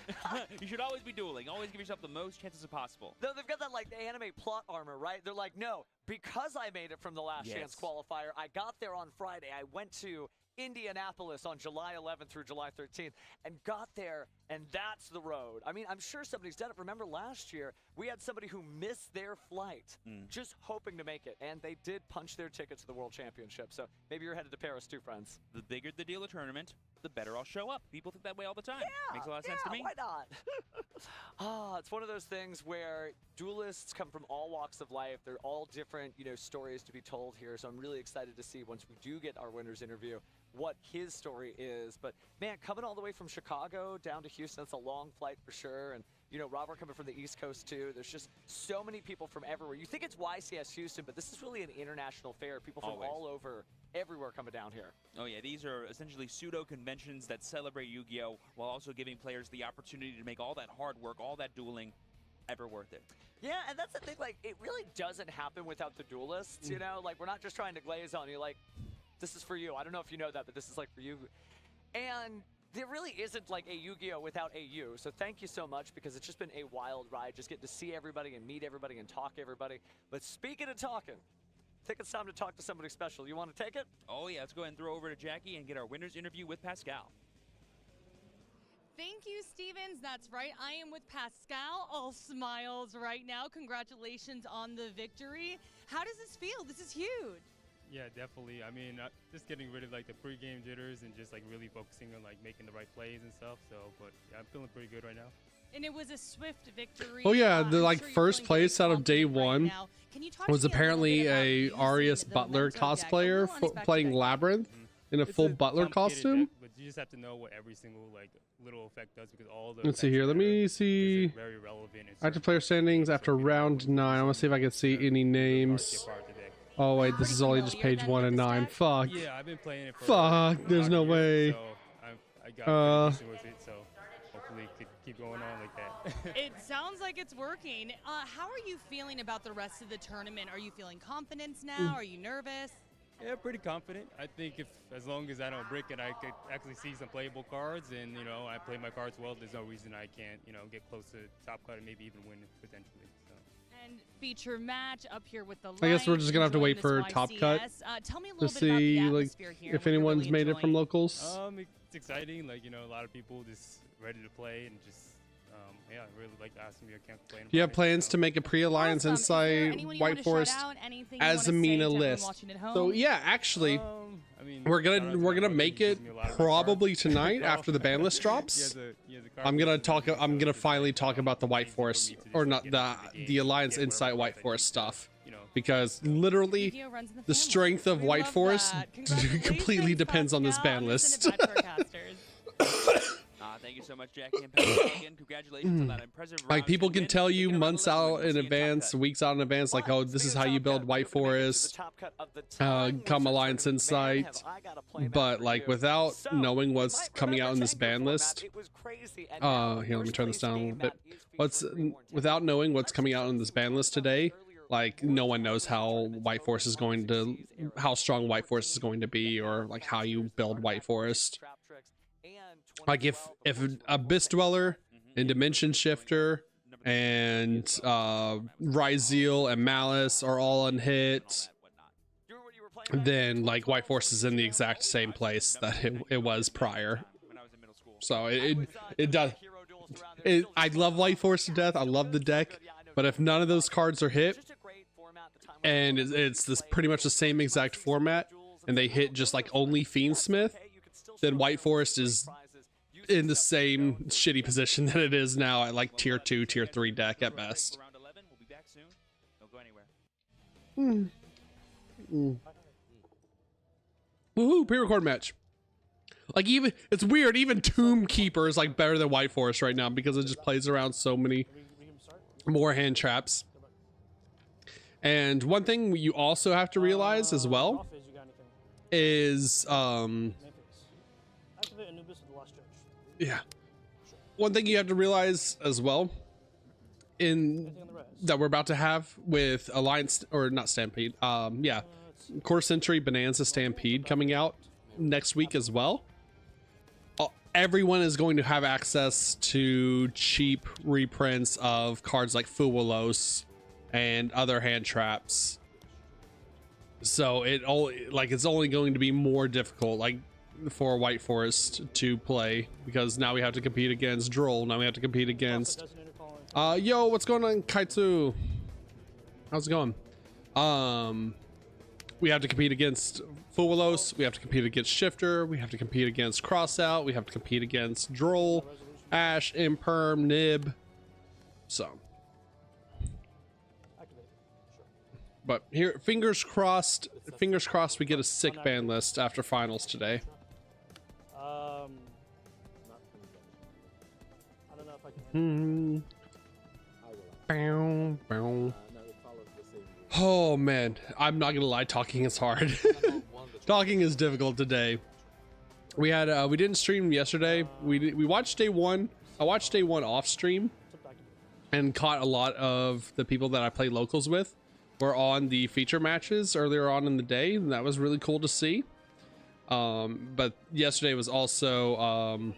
You should always be dueling. Always give yourself the most chances possible. No, they've got that like anime plot armor, right? They're like, no, because I made it from the last chance qualifier, I got there on Friday. I went to Indianapolis on July 11th through July 13th and got there, and that's the road. I mean, I'm sure somebody's done it. Remember last year, we had somebody who missed their flight just hoping to make it, and they did punch their ticket to the World Championship. So maybe you're headed to Paris too, friends. The bigger the deal of tournament, the better I'll show up. People think that way all the time. Makes a lot of sense to me. Why not? It's one of those things where duelists come from all walks of life. They're all different, stories to be told here. So I'm really excited to see once we do get our winner's interview what his story is. But man, coming all the way from Chicago down to Houston, that's a long flight for sure. And Robert coming from the East Coast too. There's just so many people from everywhere. You think it's YCS Houston, but this is really an international fair. People from all over, everywhere coming down here. Oh yeah, these are essentially pseudo conventions that celebrate Yu-Gi-Oh! While also giving players the opportunity to make all that hard work, all that dueling, ever worth it. Yeah, and that's the thing, like, it really doesn't happen without the duelists, Like, we're not just trying to glaze on you, like, this is for you. I don't know if you know that, but this is, like, for you. And there really isn't, like, a Yu-Gi-Oh! Without a you. So thank you so much, because it's just been a wild ride, just getting to see everybody and meet everybody and talk to everybody. But speaking of talking, I think it's time to talk to somebody special. You want to take it? Oh, yeah. Let's go ahead and throw over to Jackie and get our winner's interview with Pascal. Thank you, Stevens. That's right. I am with Pascal, all smiles right now. Congratulations on the victory. How does this feel? This is huge. Yeah, definitely. I mean, just getting rid of like the pre-game jitters and just like really focusing on like making the right plays and stuff. So, but yeah, I'm feeling pretty good right now. And it was a swift victory. Oh yeah, the like first place out of day one was apparently a Arias Butler cosplayer playing Labyrinth in a full Butler costume. Deck, but you just have to know what every single like little effect does because all the. Let's see here. Let me see. Very relevant. Active player standings after round 9. I want to see if I can see any names. Oh wait, this is only just page 1 and 9. Fuck. Yeah, I've been playing it for. Fuck. There's no way. So I got used to it. So hopefully it could keep going on like that. It sounds like it's working. How are you feeling about the rest of the tournament? Are you feeling confidence now? Are you nervous? Yeah, pretty confident. I think as long as I don't break it, I could actually see some playable cards, and I play my cards well. There's no reason I can't, get close to top cut and maybe even win potentially. So. And feature match up here with the. I guess we're just gonna have to wait for top cut tell me a little to bit see about the like atmosphere here, if anyone's really made it from locals. It's exciting. Like a lot of people just ready to play and just. Yeah, I really like asking me. I can't play. Do you have plans to make a pre-alliance inside White Forest as a MENA list? So yeah, actually, I mean, we're gonna make it probably tonight after the ban list drops. I'm gonna finally talk about the White Forest, or not the alliance inside White Forest stuff, because literally the strength of White Forest completely depends on this ban list. Thank you so much, Jackie and Pascal. Again, congratulations on that impressive round. Like people can tell you months out in advance, weeks out in advance, like, oh, this is how you build White Forest, come alliance insight. But like without knowing what's coming out in this ban list, here, let me turn this down a little bit. Without knowing what's coming out in this ban list today, like no one knows how White Forest is going to, how strong White Forest is going to be, or like how you build White Forest. Like if Abyss Dweller and Dimension Shifter and Ryzeal and Malice are all unhit, then like White Forest is in the exact same place that it was prior. So it does. I love White Forest to death. I love the deck, but if none of those cards are hit, and it's this pretty much the same exact format, and they hit just like only Fiendsmith, then White Forest is in the same shitty position that it is now at like tier 2, tier 3 deck at best. Woohoo, pre-record match. Like even, it's weird, even Tomb Keeper is like better than White Forest right now because it just plays around so many more hand traps. And one thing you also have to realize as well is yeah. One thing you have to realize as well in that we're about to have with Alliance, or not Stampede, yeah, Core Century Bonanza Stampede coming out next week as well. Everyone is going to have access to cheap reprints of cards like Fuwalos and other hand traps. So it's only going to be more difficult, like for White Forest to play, because now we have to compete against Droll. Now we have to compete against yo, what's going on, Kaitsu? How's it going? we have to compete against Fuwalos, we have to compete against Shifter, we have to compete against Crossout, we have to compete against Droll, Ash, Imperm, Nib. So. But here, fingers crossed we get a sick ban list after finals today. I don't know if I can. Bow, bow. Oh man, I'm not gonna lie, talking is hard. Talking is difficult today. We didn't stream yesterday. We watched day one. I watched day one off stream and caught a lot of the people that I play locals with were on the feature matches earlier on in the day, and that was really cool to see. But yesterday was also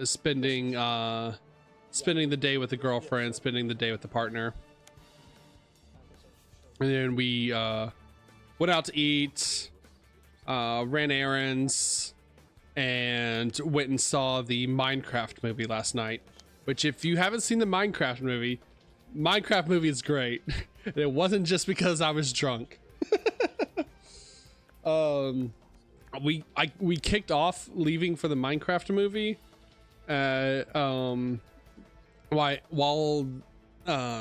spending the day with the girlfriend, spending the day with the partner, and then we went out to eat, ran errands, and went and saw the Minecraft movie last night. Which, if you haven't seen the Minecraft movie is great. And it wasn't just because I was drunk. We kicked off leaving for the Minecraft movie. While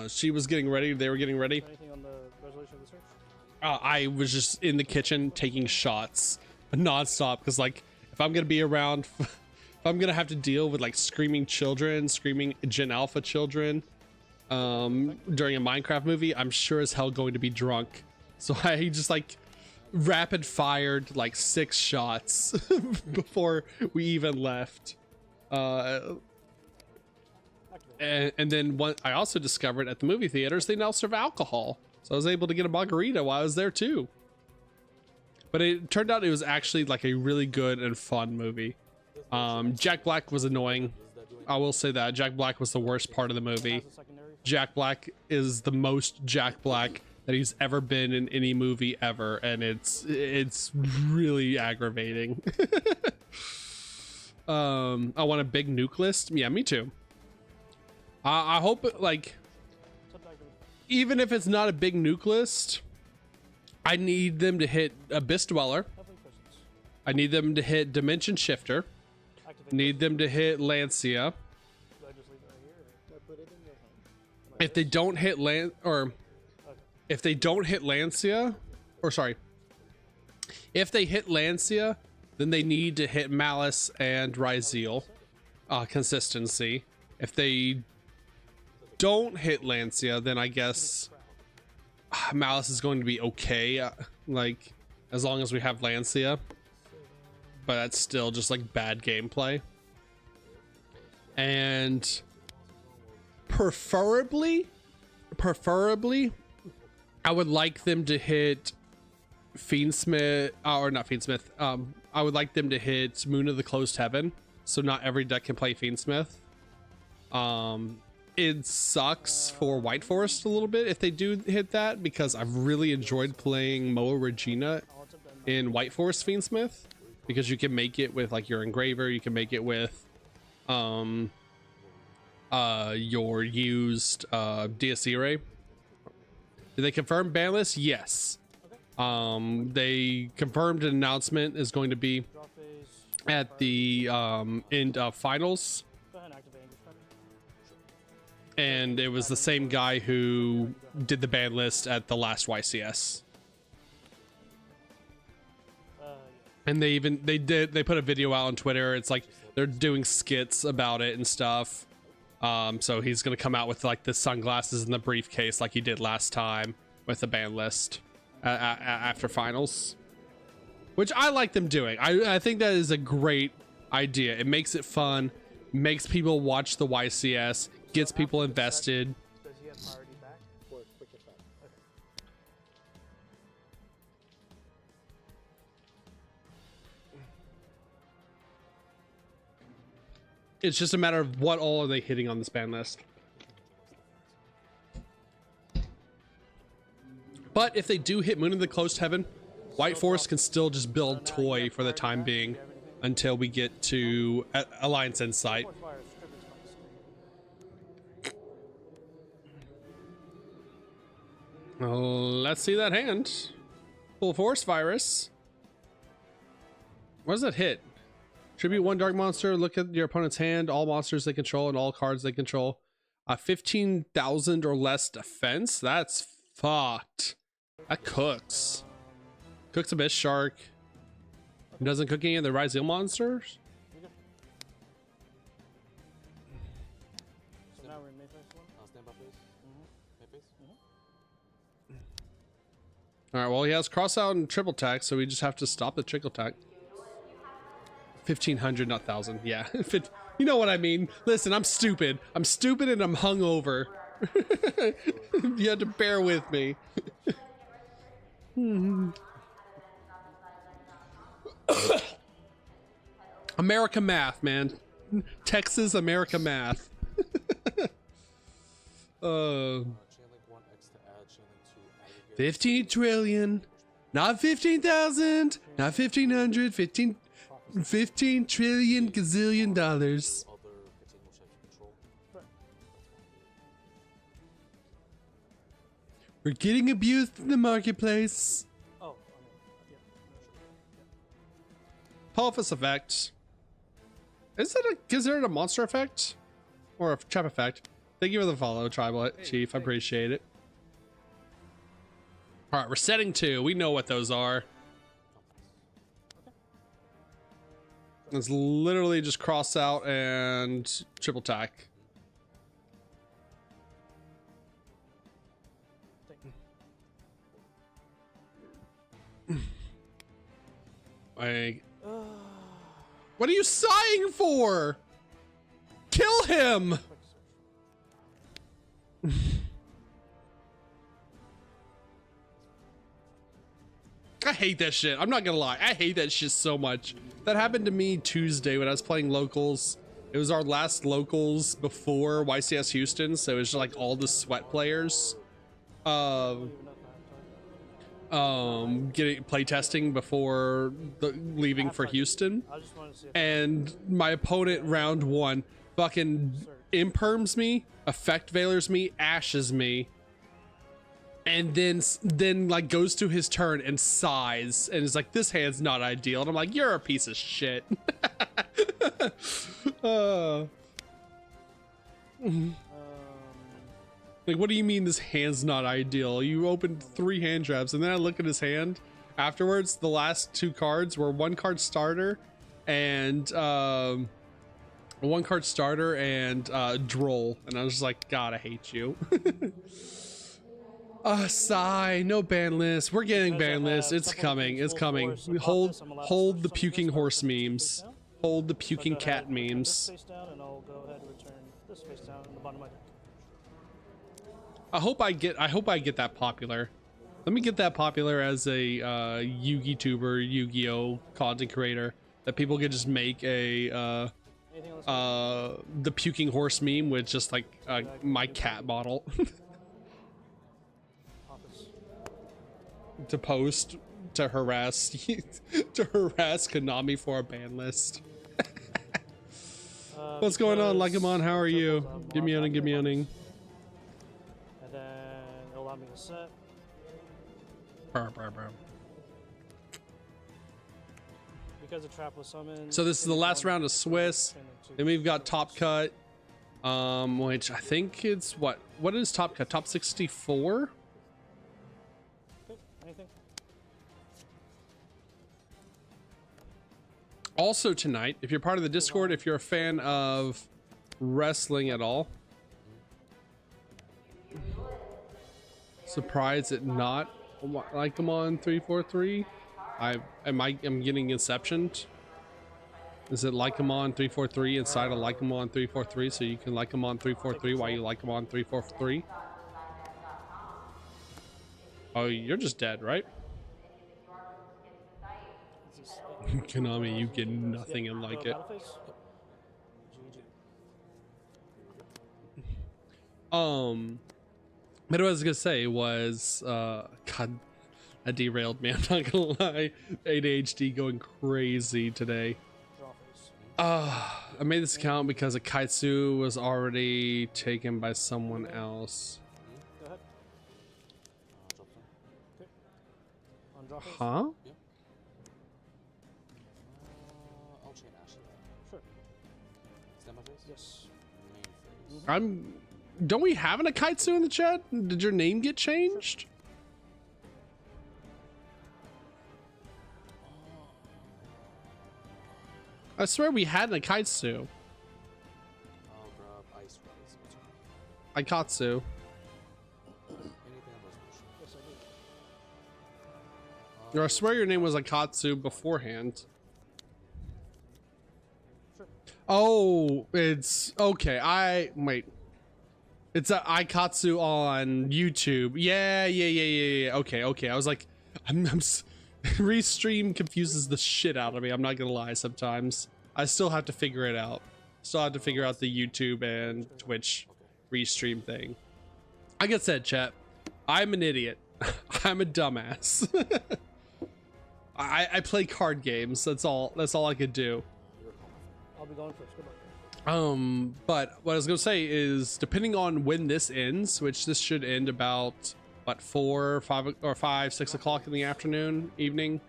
she was getting ready, they were getting ready. Anything on the resolution of the search? I was just in the kitchen taking shots nonstop because, like, if I'm gonna be around, if I'm gonna have to deal with like screaming children, screaming Gen Alpha children, during a Minecraft movie, I'm sure as hell going to be drunk. So I just like rapid fired like 6 shots before we even left. And then what I also discovered at the movie theaters, they now serve alcohol. So I was able to get a margarita while I was there too. But it turned out it was actually like a really good and fun movie. Jack Black was annoying. I will say that Jack Black was the worst part of the movie. Jack Black is the most Jack Black that he's ever been in any movie ever, and it's really aggravating. I want a big nuke list. Yeah, me too. I hope, like, even if it's not a big nuke list, I need them to hit Abyss Dweller. I need them to hit Dimension Shifter. Need them to hit Lancia. If they don't hit if they hit Lancia, then they need to hit Malice and Ryzeal. Consistency. If they don't hit Lancia, then I guess Malice is going to be okay, like, as long as we have Lancia. But that's still just like bad gameplay. And preferably, I would like them to hit Fiendsmith, or not Fiendsmith. I would like them to hit Moon of the Closed Heaven, so not every deck can play Fiendsmith. It sucks for White Forest a little bit if they do hit that, because I've really enjoyed playing Moa Regina in White Forest Fiendsmith, because you can make it with like your Engraver, you can make it with your used DSC Ray. Did they confirm ban list? Yes. They confirmed an announcement is going to be at the end of finals. And it was the same guy who did the ban list at the last YCS. And they put a video out on Twitter. It's like they're doing skits about it and stuff. So he's gonna come out with like the sunglasses and the briefcase like he did last time with the ban list after finals, which I like them doing. I think that is a great idea. It makes it fun, makes people watch the YCS, gets people invested. Does he have priority back or quick effect? Okay. It's just a matter of what all are they hitting on this ban list. But if they do hit Moon of the Closed Heaven, White Forest can still just build Toy for the time being until we get to Alliance Insight. Let's see that hand. Full force virus. What does that hit? Tribute one dark monster. Look at your opponent's hand. All monsters they control and all cards they control. 15,000 or less defense. That's fucked. That cooks. Cooks Abyss Shark. It doesn't cook any of the Rise monsters. So now we're in Mayface one. Stand by, please. Mayface. All right. Well, he has cross out and triple tack, so we just have to stop the triple tack. 1,500, not 1,000. Yeah, you know what I mean. Listen, I'm stupid. I'm stupid and I'm hungover. You have to bear with me. America math, man. Texas America math. Chain link 1x to add, chain link 2 aggregate. 15 trillion, not 15,000, not 1,500, 15 trillion gazillion dollars. Other continual types of control. We're getting abused in the marketplace. Oh, yeah. Pulphus effect. Is it a monster effect? Or a trap effect? Thank you for the follow, Tribal Chief. I appreciate it. Alright, we're setting 2. We know what those are. It's literally just cross out and triple tack. What are you sighing for? Kill him! I hate that shit. I'm not gonna lie. I hate that shit so much. That happened to me Tuesday when I was playing locals. It was our last locals before YCS Houston, so it was just like all the sweat players getting playtesting before leaving for Houston. And my opponent round 1 fucking imperms me, effect veilers me, ashes me, and then like goes to his turn and sighs and is like, this hand's not ideal. And I'm like, you're a piece of shit. Like, what do you mean this hand's not ideal? You opened 3 hand traps, and then I look at his hand afterwards. The last 2 cards were 1 card starter and 1 card starter and droll, and I was just like, God, I hate you. Sigh. No ban list. We're getting ban list. It's coming. It's coming. Hold the puking horse memes. Hold the puking cat memes. I hope I get that popular. Let me get that popular as a Yugi-tuber, Yu-Gi-Oh content creator, that people could just make a the puking horse meme with just like my cat bottle to post to harass Konami for a ban list. What's going on, Lycamon? How are you? Give me owning, give me owning. And then it'll allow me to set. Because the trap was summoned. So this is the last round of Swiss. Then we've got Top Cut, which I think it's what is Top Cut? Top 64? Okay, anything? Also tonight, if you're part of the Discord, if you're a fan of wrestling at all, surprised at not like I'm on 343. I'm getting inceptioned. Is it like I'm on 343 inside of like I'm on 343, so you can like I'm on 343 while you like I'm on 343? Oh, you're just dead, right? Konami, you get nothing and like it. But what I was gonna say was, God, I derailed me. I'm not gonna lie. ADHD going crazy today. I made this account because a Kaitsu was already taken by someone else. Go ahead. drop it? Huh? Yeah. I'll chain Ashley. Sure. Stand my face? Yes. Main phase. Don't we have an Akaitsu in the chat? Did your name get changed? I swear we had an Akaitsu. I'll grab ice rice. Aikatsu. Anything on resolution. Yes, I do. I swear your name was Aikatsu beforehand. Sure. Oh, it's okay. Wait. It's a Aikatsu on YouTube. Yeah. Okay. I was like, Restream confuses the shit out of me. I'm not gonna lie. Sometimes I still have to figure it out. Still have to figure out the YouTube and Twitch Restream thing. Like I said, chat, I'm an idiot. I'm a dumbass. I play card games. That's all I could do. I'll be going first. Goodbye. But what I was gonna say is, depending on when this ends, which this should end about what 4, 5, 6 o'clock in the evening.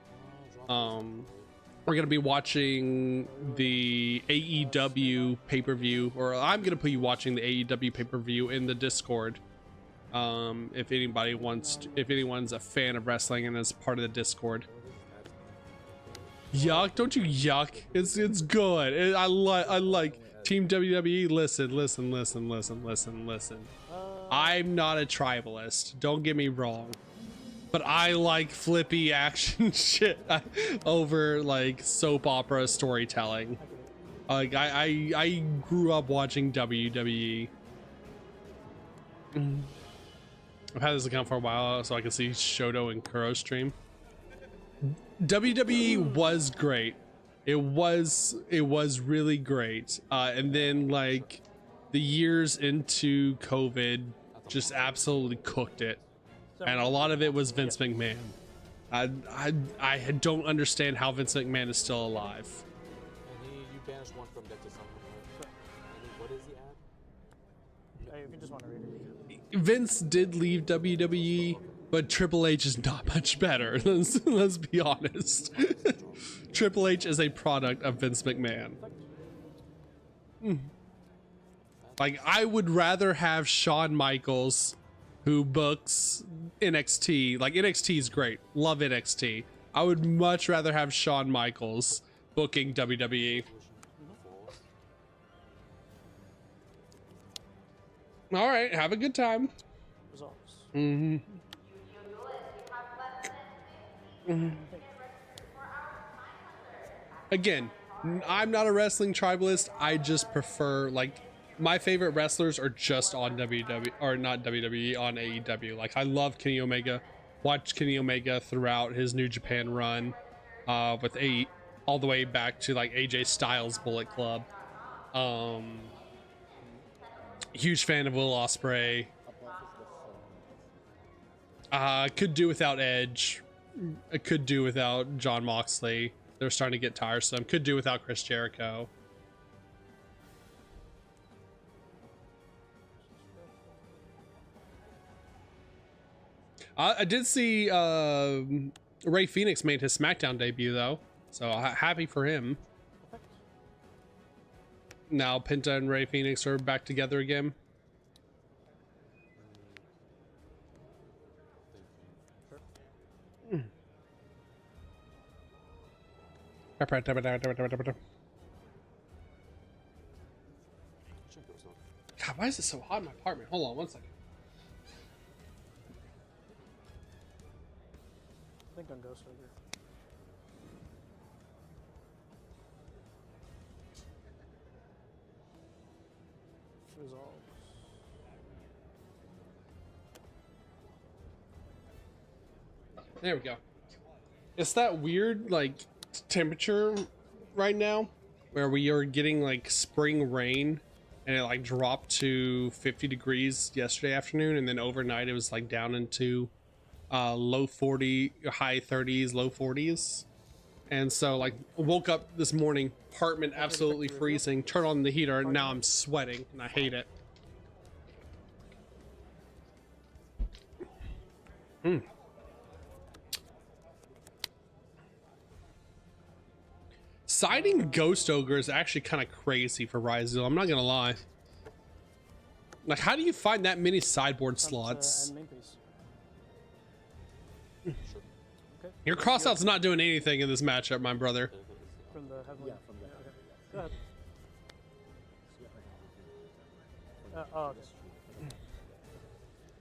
We're gonna be watching the AEW pay-per-view, or I'm gonna put you watching the AEW pay-per-view in the Discord. If anyone's a fan of wrestling and is part of the Discord. Yuck! Don't you yuck? It's good. I like Team WWE. Listen. I'm not a tribalist. Don't get me wrong, but I like flippy action shit over like soap opera storytelling. Like I grew up watching WWE. I've had this account for a while so I can see Shoto and Kuro stream. WWE was great. It was really great. And then like the years into COVID just absolutely cooked it. And a lot of it was Vince McMahon. I don't understand how Vince McMahon is still alive. And you banished one from deck to something. What is the ad? If you just want to read it. Vince did leave WWE, but Triple H is not much better. Let's be honest. Triple H is a product of Vince McMahon. Like, I would rather have Shawn Michaels, who books NXT. Like, NXT is great. Love NXT. I would much rather have Shawn Michaels booking WWE. All right, have a good time. Results. Again, I'm not a wrestling tribalist. I just prefer, like, my favorite wrestlers are just on WWE, or not WWE, on AEW. Like, I love Kenny Omega. Watched Kenny Omega throughout his New Japan run, with all the way back to like AJ Styles Bullet Club. Huge fan of Will Ospreay. Could do without Edge. I could do without John Moxley. They're starting to get tiresome. Could do without Chris Jericho. I did see Ray Phoenix made his SmackDown debut though, so happy for him. Now Penta and Ray Phoenix are back together again. God, why is it so hot in my apartment? Hold on one second. I think on Ghost Rider. Results. There we go. It's that weird like temperature right now where we are getting like spring rain, and it like dropped to 50 degrees yesterday afternoon, and then overnight it was like down into low 40, high 30s, low 40s. And so like woke up this morning, apartment absolutely freezing, turn on the heater, and now I'm sweating and I hate it. Siding Ghost Ogre is actually kind of crazy for Ryzel. I'm not gonna lie. Like, how do you find that many sideboard slots? Main piece. Okay. Your crossout's not doing anything in this matchup, my brother. From the heavenly. Yeah, from the. Okay. Go ahead. Oh, okay.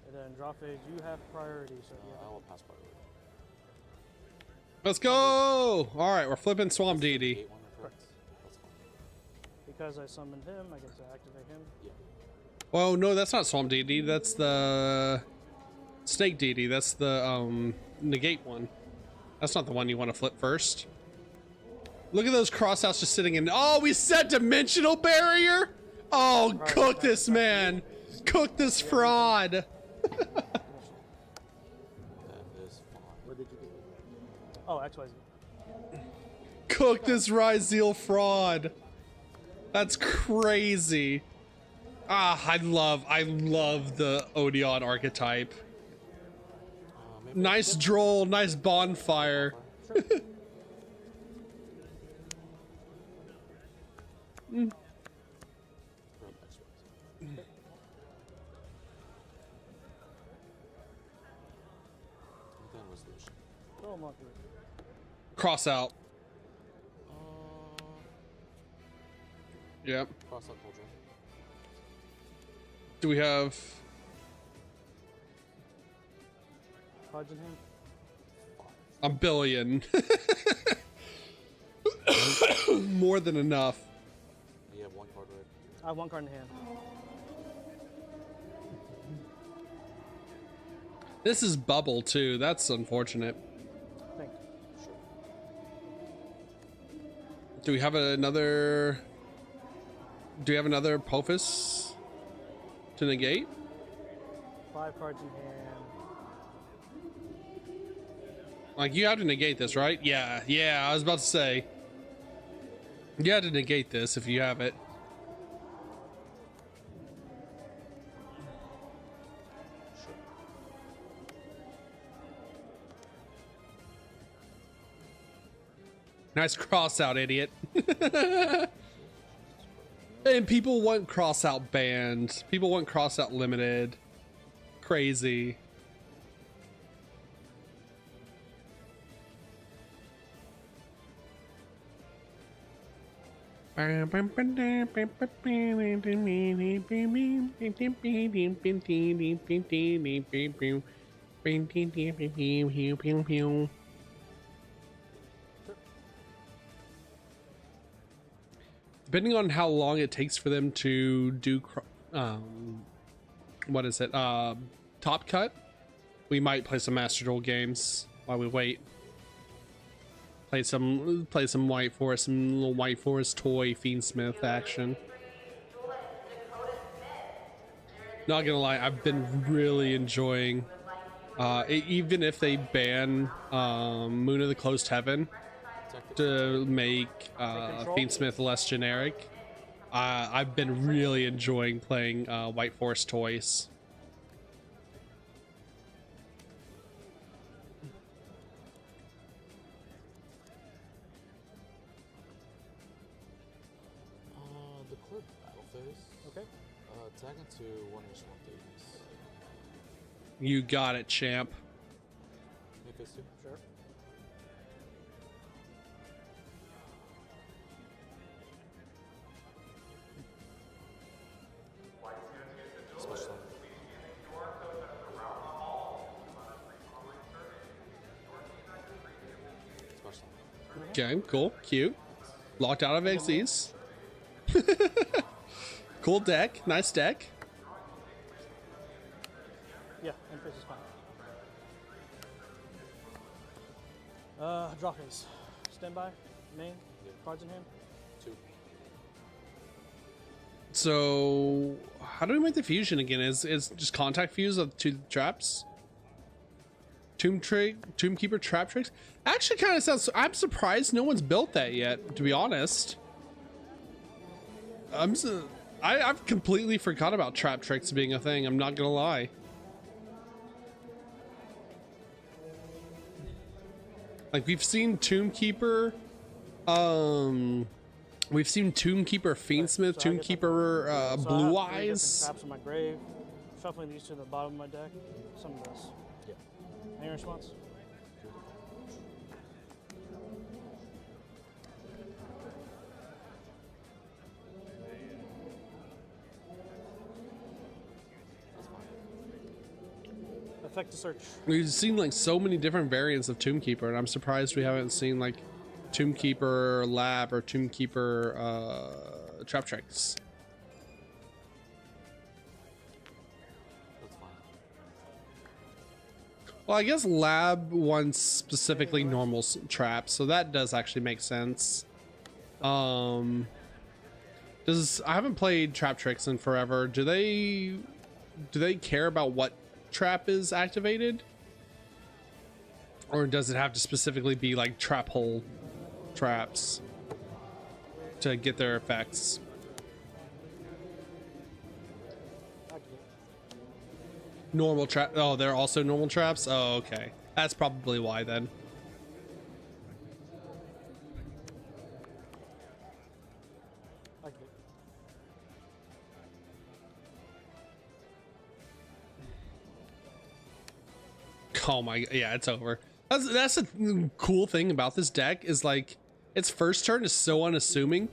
And then draw phase, you have priority, so yeah. I will pass priority. Let's go! All right, we're flipping Swamp Deity. Because I summoned him, I get to activate him. Yeah. Well, no, that's not Swamp Deity. That's the Snake Deity. That's the negate one. That's not the one you want to flip first. Look at those crossouts just sitting in. Oh, we set Dimensional Barrier. Oh, Right, cook this, man. Cook this fraud. That is fine. What did you do? Oh, XYZ. Cook this Ryzel fraud. That's crazy. Ah, I love the Odeon archetype. Nice droll, nice bonfire. Cross out. Yep. Cross out Cauldron. Do we have? Cards in hand. A billion. More than enough. You have one card red. I have one card in hand. This is bubble too. That's unfortunate. Thank you. Sure. Do we have another? Do we have another Pophis to negate? 5 cards in hand. Like, you have to negate this, right? Yeah, I was about to say. You have to negate this if you have it. Sure. Nice cross out, idiot. And people want cross out banned. People want cross out limited. Crazy. Depending on how long it takes for them to do what is it, top cut, we might play some Master Duel games while we wait. Play some White Forest, some little White Forest toy Fiendsmith action. Not gonna lie, I've been really enjoying even if they ban Moon of the Closed Heaven to make Fiendsmith less generic, I've been really enjoying playing White Forest toys. The clerk battle phase. Okay. Tag into one of your swamp deities. You got it, champ. Make phase 2. Sure. Special summon. Special summon. Okay, cool, cute. Locked out of XZs. Cool deck, nice deck. Yeah, end phase is fine. Draw phase. Standby. Main. Yeah. Cards in hand. 2. So, how do we make the fusion again? Is just contact fuse of 2 traps? Tombkeeper trap tricks? Actually, kind of sounds. I'm surprised no one's built that yet. To be honest, I've completely forgot about trap tricks being a thing. I'm not gonna lie. Like, we've seen Tombkeeper We've seen Tombkeeper Fiendsmith, Tombkeeper Blue Eyes. Traps in my grave. Shuffling these to the bottom of my deck. Some of this. Yeah. Any response? Effect to search. We've seen like so many different variants of Tombkeeper, and I'm surprised we haven't seen like Tombkeeper Lab or Tombkeeper Trap Tricks. That's fine. Well, I guess Lab wants specifically normal traps, so that does actually make sense. I haven't played Trap Tricks in forever. Do they care about what trap is activated, or does it have to specifically be like trap hole traps to get their effects? Normal trap. Oh, they're also normal traps. Oh, okay, that's probably why then. Oh my, yeah, it's over. That's a cool thing about this deck is like its first turn is so unassuming,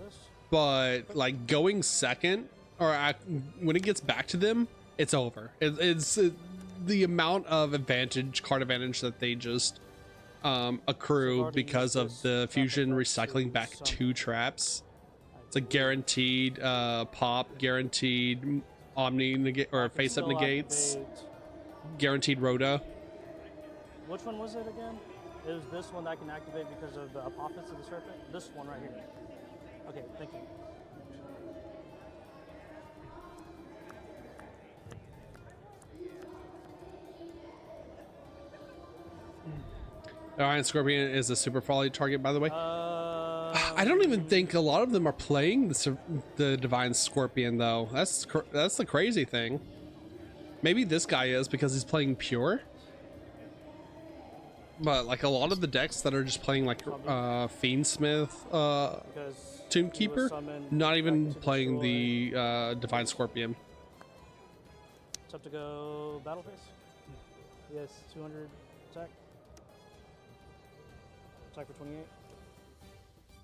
but like going second or when it gets back to them, it's over. It's the amount of card advantage that they just accrue because of the fusion recycling back 2 traps. It's a guaranteed pop, guaranteed omni negate or face up negates, guaranteed Rhoda. Which one was it again? It was this one that I can activate because of the apophis of the serpent. This one right here. Okay, thank you. Iron Scorpion is a super folly target, by the way. I don't even think a lot of them are playing the Divine Scorpion, though. That's the crazy thing. Maybe this guy is because he's playing pure. But like a lot of the decks that are just playing like Fiendsmith, Tombkeeper, not even playing the Divine Scorpion. It's up to go battle phase. Yes, 200 attack. Attack for 28.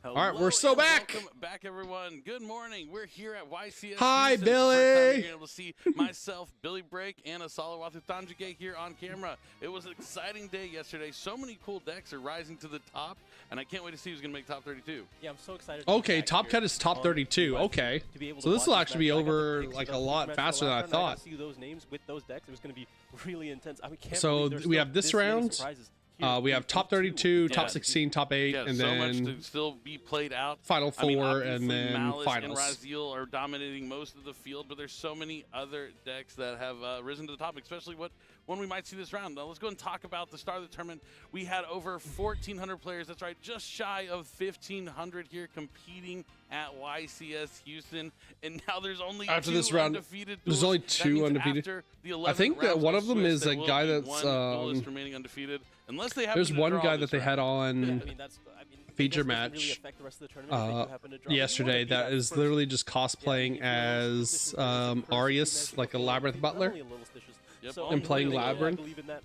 Hello, all right, we're so back. Welcome back, everyone. Good morning. We're here at YCS. Hi, Houston. Billy. First time you're able to see myself, Billy Break, and Asalawathu Tanjige here on camera. It was an exciting day yesterday. So many cool decks are rising to the top, and I can't wait to see who's going to make top 32. Yeah, I'm so excited. Okay, top cut is top 32. Okay, so this will actually be over like a lot faster than I thought. I see those names with those decks. It was going to be really intense. I mean, so we have this round. We have top 32, top 16, top 8, yeah, and so then much to still be played out. Final 4, I mean, and then Malice finals. And Raziel are dominating most of the field, but there's so many other decks that have risen to the top, especially one we might see this round. Now, let's go and talk about the start of the tournament. We had over 1,400 players. That's right, just shy of 1,500 here competing at YCS Houston, and now there's only after 2 this round. undefeated There's duels. only 2 undefeated. I think that one of them is a guy that's remaining undefeated. Unless they there's one guy that they had on feature match yesterday that is literally just cosplaying as Arius, like a Labyrinth Butler, and playing Labyrinth,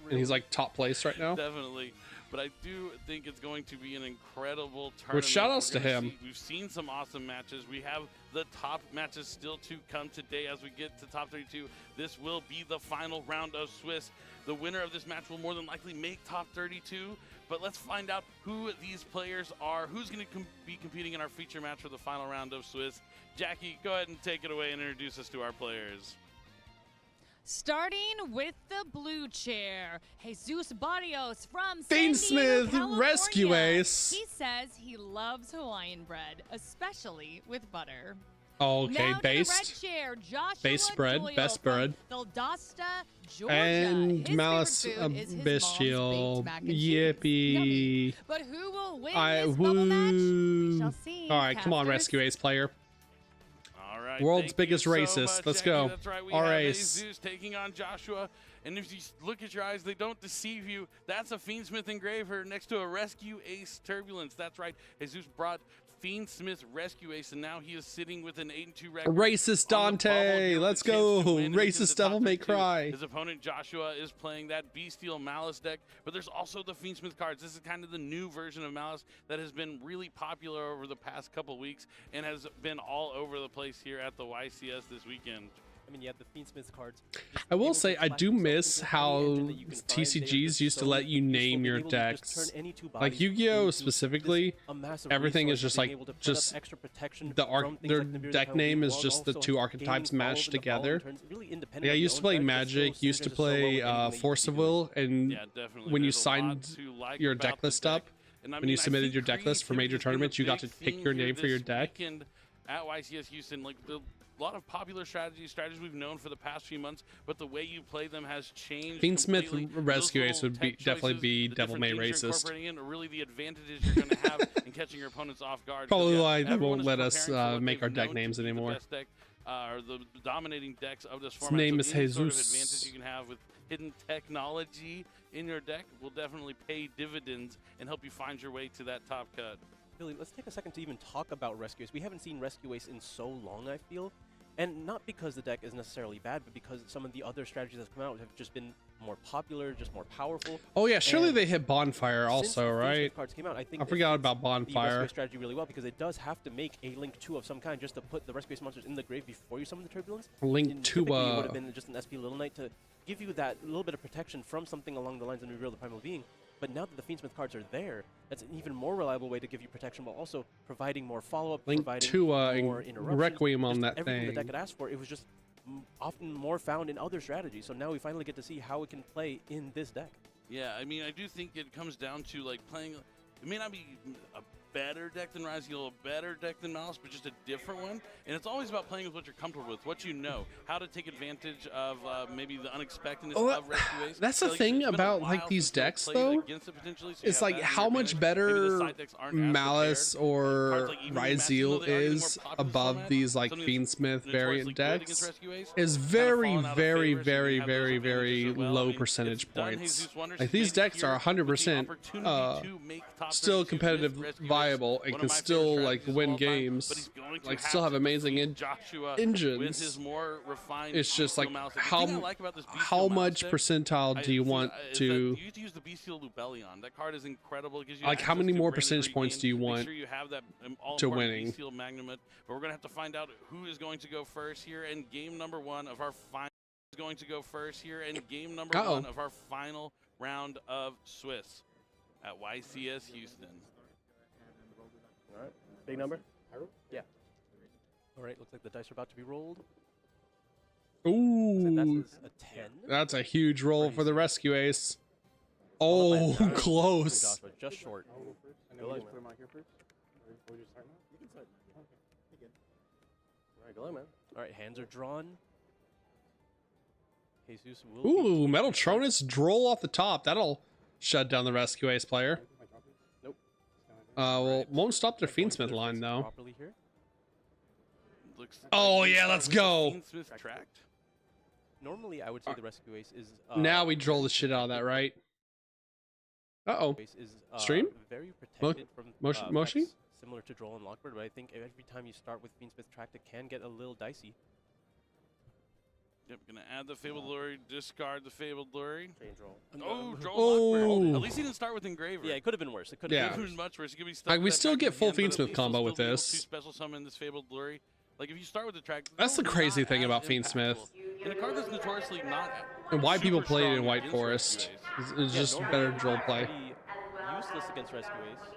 and he's like top place right now. Definitely. But I do think it's going to be an incredible tournament. Which shout outs to him. We've seen some awesome matches. We have the top matches still to come today as we get to top 32. This will be the final round of Swiss. The winner of this match will more than likely make top 32. But let's find out who these players are. Who's going to be competing in our feature match for the final round of Swiss. Jackie, go ahead and take it away and introduce us to our players. Starting with the blue chair, Jesus Barrios from Fiendsmith, California. Rescue Ace. He says he loves Hawaiian bread, especially with butter. Okay, now based. To the red chair, Joshua base bread, Doyle best bread. Valdosta, Georgia. And his Malice Bestial. Yippee. But who will win this bubble match? We shall see. All right, come on, Rescue Ace player. All right, World's biggest so racist. much, Let's Jackie. go. That's right. We Our have ace. Jesus taking on Joshua. And if you look at your eyes, they don't deceive you. That's a Fiendsmith Engraver next to a Rescue Ace Turbulence. That's right. Jesus brought Fiendsmith Rescue Ace, and now he is sitting with an 8-2 record. Racist Dante, let's go. Racist Devil May Cry. His opponent Joshua is playing that Bestial Malice deck, but there's also the Fiendsmith cards. This is kind of the new version of Malice that has been really popular over the past couple weeks and has been all over the place here at the YCS this weekend. I mean, yeah, the Fiendsmith cards. I will say, I do miss how TCGs used to let you name your decks. Like Yu-Gi-Oh specifically, everything is just like, their deck name is just the two archetypes mashed together. Yeah, I used to play Magic, used to play Force of Will, and when you signed your deck list up, when you submitted your deck list for major tournaments, you got to pick your name for your deck. At YCS Houston, like a lot of popular strategies we've known for the past few months, but the way you play them has changed. Fiendsmith Rescue Ace would definitely be Devil May Racist. Really the advantages you're going to have in catching your opponents off guard. Probably why they won't let us make our deck names anymore. Or the dominating decks of this His format. name is Sort of Jesus. advantage you can have with hidden technology in your deck will definitely pay dividends and help you find your way to that top cut. Billy, let's take a second to even talk about Rescue Ace. We haven't seen Rescue Ace in so long, I feel. And not because the deck is necessarily bad, but because some of the other strategies that come out have just been more popular, just more powerful. Oh yeah, surely they hit Bonfire also, right? Cards came out, I think I forgot about Bonfire. The strategy really well because it does have to make a Link 2 of some kind just to put the Rescue Ace monsters in the grave before you summon the Turbulence. Link 2 it would have been just an SP Little Knight to give you that little bit of protection from something along the lines of Reveal the Primal Being. But now that the Fiendsmith cards are there, that's an even more reliable way to give you protection while also providing more follow-up, Link providing 2 more interruptions. Requiem on that everything thing. the deck had asked for, it was just often more found in other strategies. So now we finally get to see how it can play in this deck. Yeah, I mean, I do think it comes down to like playing. It may not be a better deck than Rise Heal, a better deck than Malice, but just a different one. And it's always about playing with what you're comfortable with, what you know, how to take advantage of maybe the unexpectedness of Rescue Ace. That's the thing about like these decks though. It's like how much better Malice or Rise Heal is above these like Fiendsmith variant decks is very, very, very, very, very low percentage points. Like these decks are 100% still competitive, viable, and can still like win games, like still have amazing engines. It's just like how much percentile do you want to? You use the Bestial Lubellion. That card is incredible. Like how many more percentage points do you want to winning? But we're gonna have to find out who is going to go first here in game number one of our final. Going to go first here in game number one of our final round of Swiss at YCS Houston. All right, big number? Yeah. All right, looks like the dice are about to be rolled. Ooh, that is a 10. That's a huge roll for the Rescue Ace. Oh, close. Just short. Go ahead, put him out here first. Or just start now? You can start. Okay. All right, go ahead, man. All right, hands are drawn. Jesus will Ooh, Metaltronus droll off the top. That'll shut down the Rescue Ace player. Nope. Well, won't stop their Fiendsmith line though. Oh yeah, let's go. Normally, I would say the Rescue Ace is. Now we droll the shit out of that, right? Uh-oh. Stream? Very protected from motion? Similar to Droll and Lockbird, but I think every time you start with Fiendsmith Tract, it can get a little dicey. Yep, gonna add the Fabled Lure, discard the Fabled Lure. Oh, Droll. At least he didn't start with Engraver. Yeah, it could have been worse. It could have been much worse. It could be stuck like we still get full Fiendsmith combo with this. Special summon this Fabled Lure. Like if you start with the track, that's the crazy thing about Fiendsmith. And a card that's notoriously not. And why people play it in White Forest. It's just better Droll play. Useless against Rescue Ace.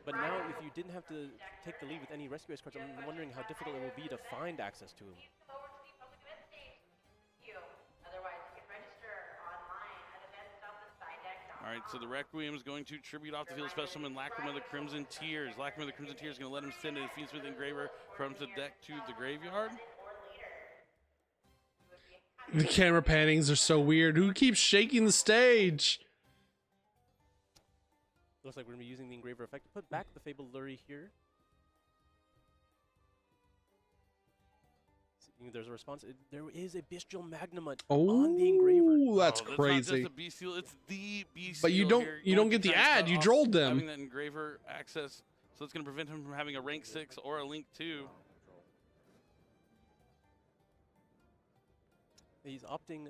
But now, if you didn't have to take the lead with any Rescue Ace cards, I'm wondering how difficult it will be to find access to him. All right, so the Requiem is going to tribute off the field special summon Lacrima of the Crimson Tears. Lacrima of the Crimson Tears is going to let him send a Fiendsmith Engraver from the deck to the graveyard. The camera pannings are so weird. Who keeps shaking the stage? Looks like we're going to be using the Engraver effect to put back the Fabled Lure here. There's a response. There is a Bestial Magnemite on the engraver. Oh, that's That's crazy. not just a bestial, it's the bestial. But you don't get the ad. You drolled them. Having that engraver access, so it's going to prevent him from having a rank 6 or a link 2. He's opting.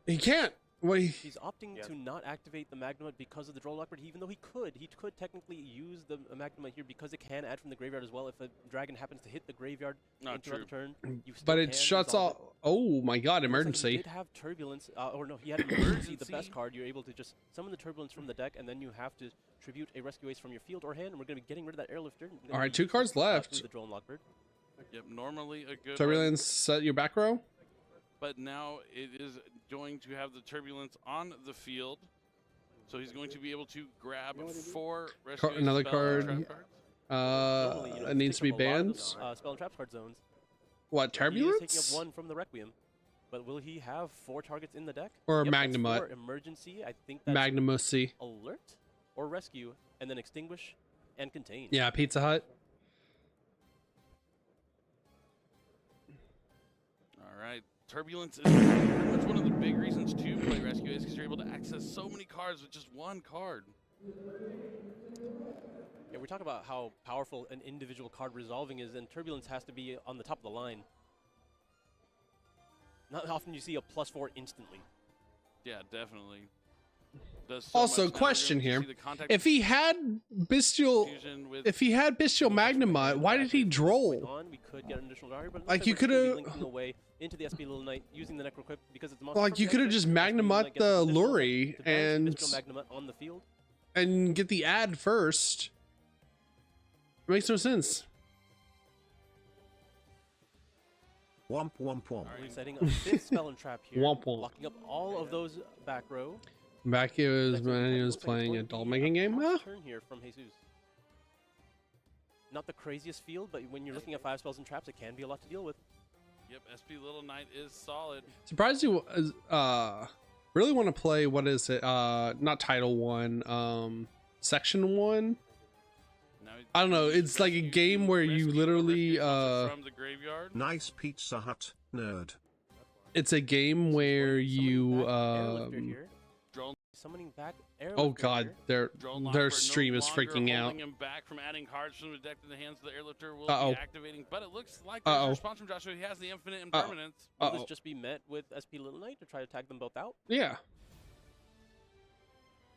He can't. Wait. He's opting to not activate the Magnemite because of the Droll Lockbird, even though he could technically use the Magnemite here because it can add from the graveyard as well. If a dragon happens to hit the graveyard throughout the turn, But it shuts off. Oh my God! Emergency. He did have Turbulence, or no, he had Emergency, the best card. You're able to just summon the Turbulence from the deck, and then you have to tribute a Rescue Ace from your field or hand, and we're going to be getting rid of that Airlifter. All right, 2 cards left. The Droll Lockbird. Yep, normally a good Turbulence set your back row. But now it is going to have the Turbulence on the field. So he's going to be able to grab 4 another card. It needs to be banned. Spell and Trap card zones. What, Turbulence? He is taking up 1 from the Requiem. But will he have 4 targets in the deck? Or yep, Magnemite. Emergency, I think that's Magnemussy. Alert or Rescue, and then Extinguish and Contain. Yeah, Pizza Hut. All right. Turbulence is pretty much one of the big reasons to play Rescue Ace because you're able to access so many cards with just 1 card. Yeah, we talk about how powerful an individual card resolving is, and Turbulence has to be on the top of the line. Not often you see a +4 instantly. Yeah, definitely. So Also, question here: if he had Bestial Magnemite, why did he droll? We could get an additional guard, but like you could have linking away into the SP Little Knight using the Necroquip because it's the most. Like you could have just Magnemite the Luri and on the field and get the ad first. It makes no sense. Womp womp womp. Right, setting a 5th Spell and Trap here, womp womp. locking up all of those back row. Back it was when he was playing a doll making game. Turn here from Jesus. Not the craziest field, but when you're looking at 5 spells and traps, it can be a lot to deal with. Yep, SP Little Knight is solid. Surprised you really want to play, what is it? Not Title 1, Section 1. I don't know. It's like a game where you literally from the graveyard. Nice Pizza Hut, nerd. It's a game where you summoning back oh god, their stream is freaking out. Him back from adding cards from the deck to the hands of the Airlifter will be activating, but it looks like there's a response from Joshua. He has the Infinite Impermanence. Will this just be met with SP Little Knight to try to tag them both out? Yeah.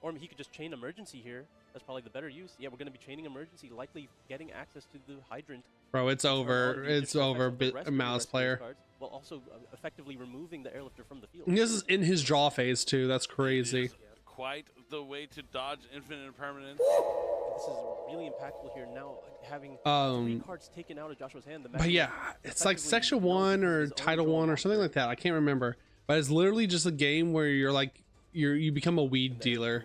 Or he could just chain Emergency here. That's probably the better use. Yeah, we're going to be chaining Emergency, likely getting access to the Hydrant. Bro, it's over. It's over. Mouse player. While also effectively removing the Airlifter from the field. And this is in his draw phase too. That's crazy. Quite the way to dodge Infinite Impermanence. This is really impactful here now, having 3 cards taken out of Joshua's hand. But yeah, it's like Section 1 or Title 1 or something like that. I can't remember. But it's literally just a game where you're like you become a weed dealer.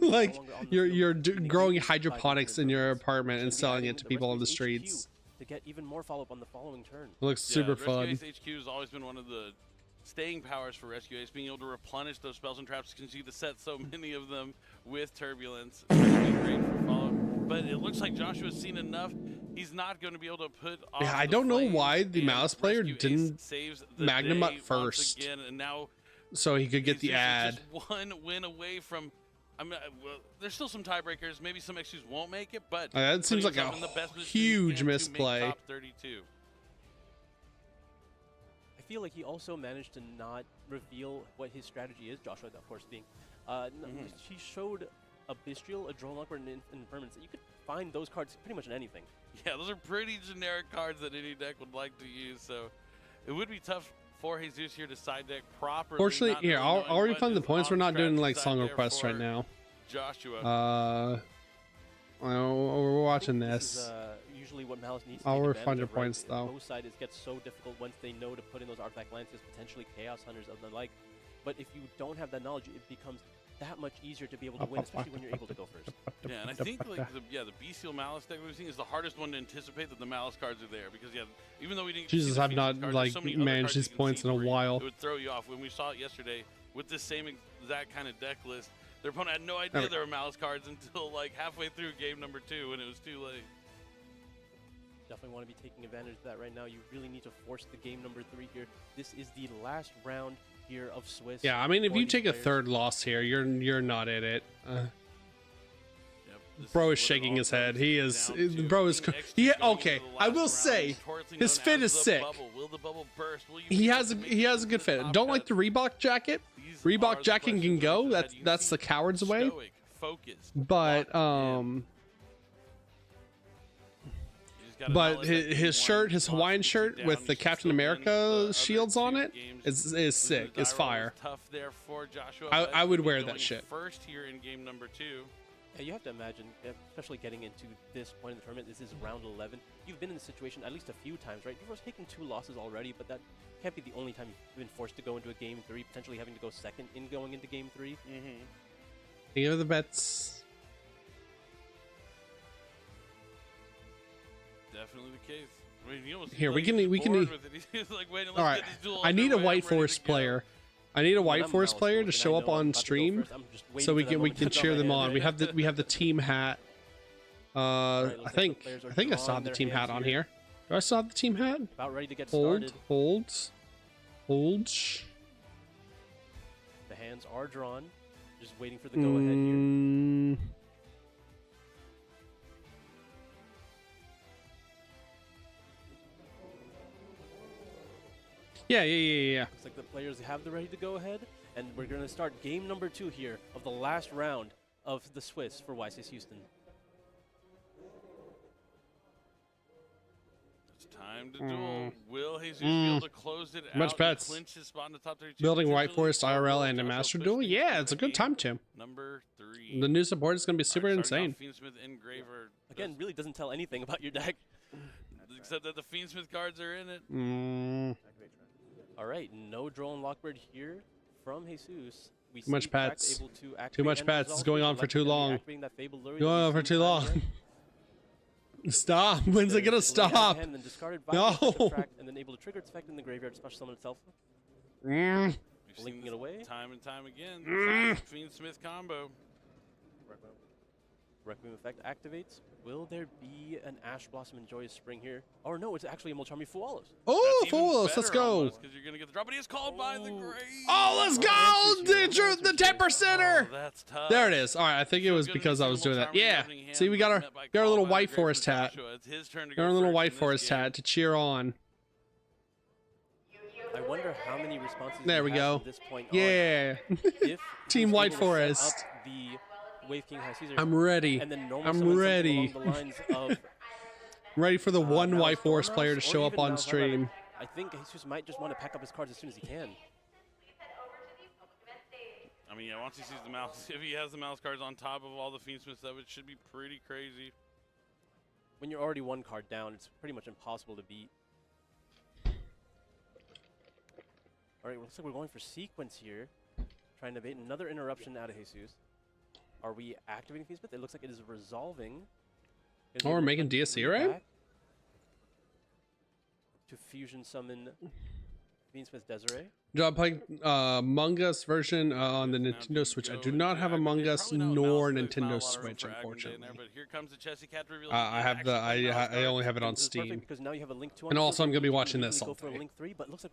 Like you're growing hydroponics in your apartment and selling it to people on the streets. To get even more follow-up on the following turn. It looks super fun. Rescue Ace HQ has always been one of the staying powers for Rescue Ace, being able to replenish those spells and traps because you set so many of them with Turbulence. It's going to be great for follow. But it looks like Joshua's seen enough. He's not going to be able to put off I don't know why the mouse player didn't Magnemite first. Again, and now so he could get the ad. Just 1 win away from. Well, there's still some tiebreakers. Maybe some XQs won't make it, but that seems like a huge misplay. Top 32. I feel like he also managed to not reveal what his strategy is. Joshua, of course, being he showed a Bestial, a Drone Locker, and Impermanence. You could find those cards pretty much in anything. Yeah, those are pretty generic cards that any deck would like to use. So it would be tough for Jesus here to side deck properly. Fortunately, here I'll refund the points. We're not doing like song requests right now. Joshua. We're watching this. Is, usually what Malice needs. I'll refund your points though. Both sides it gets so difficult once they know to put in those artifact lances, potentially Chaos Hunters and the like. But if you don't have that knowledge, it becomes that much easier to be able to win, especially when you're able to go first. Yeah, and I think like the Bestial Malice deck we've seen is the hardest one to anticipate that the Malice cards are there because even though we didn't. Jesus, I've not cards, like managed these points in a while. It would throw you off when we saw it yesterday with this same exact kind of deck list. Their opponent had no idea there were Malice cards until like halfway through game number 2 when it was too late. Definitely want to be taking advantage of that right now. You really need to force the game number 3 here. This is the last round here of Swiss. Yeah, I mean, if you take players. a third loss here, you're not in it. Bro is shaking his head. He is. Bro is. Okay. I will say, his fit is sick. He has a good fit. Don't like the Reebok jacket. Reebok jacket can go. That's the coward's way. But his shirt, his Hawaiian shirt with the Captain America shields on it is sick. It's fire. I would wear that shit. First here in game number 2. Yeah, you have to imagine, especially getting into this point in the tournament, this is round 11. You've been in this situation at least a few times, right? You've taken 2 losses already, but that can't be the only time you've been forced to go into a game 3, potentially having to go second in going into game 3. Think of the bets. Definitely the case. I mean, Here, we can. Like, all right, I need a White Forest player. I need a White Forest player to show up on stream, so we can cheer them on. We have the team hat. I think I still have the team hat on here. Do I still have the team hat? About ready to get started. Hold. The hands are drawn. Just waiting for the go ahead here. Yeah. Looks like the players have the ready to go ahead, and we're going to start game number 2 here of the last round of the Swiss for YCS Houston. It's time to duel. Will Jesus be able to close it Much out bets. and clinch his spot in the top 32? Building White Forest IRL and a Master Duel? Yeah, it's a good time, Tim. Number 3. The new support is going to be super insane. Fiendsmith Engraver. Again, really doesn't tell anything about your deck. Except that the Fiendsmith cards are in it. All right, no drone Lockbird here from Jesus. We Too much pets. Able to Too much pets. It's going on for too long. Going on for too long. Stop. When's it gonna stop? No. And then able to trigger its effect in the graveyard, special summon itself. We've Blinking it away. Time and time again. Fiendsmith combo. Requiem effect activates. Will there be an Ash Blossom and Joyous Spring here? Or no, it's actually a Molchami Fualos. Oh, Fualos, let's go. Because you're going to get the drop, but he's called by the grave. Oh, let's go. The 10%er. That's tough. There it is. All right, I think it was because I was doing that. Yeah. See, we got our little White Forest hat. Got our little White Forest hat to cheer on. I wonder how many responses there we go. At this point yeah. Team White Forest. The Wave King has Caesar, I'm ready. And then I'm ready. Along the lines of, ready for the one White Forest player to show up on stream. I think Jesus might just want to pack up his cards as soon as he can. I mean, yeah, once he sees the mouse, if he has the mouse cards on top of all the Fiendsmith stuff, it should be pretty crazy. When you're already 1 card down, it's pretty much impossible to beat. All right, looks like we're going for sequence here. Trying to bait another interruption out of Jesus. Are we activating Fiendsmith? It looks like it is resolving. Oh, we're making DSC, right? To fusion summon Fiendsmith Desiree. Do I play Among Us version on the Nintendo Switch? I do not have Among Us nor Nintendo Switch, unfortunately. I have the I only have it on Steam. Now you have a link to and also, I'm gonna be watching this all day.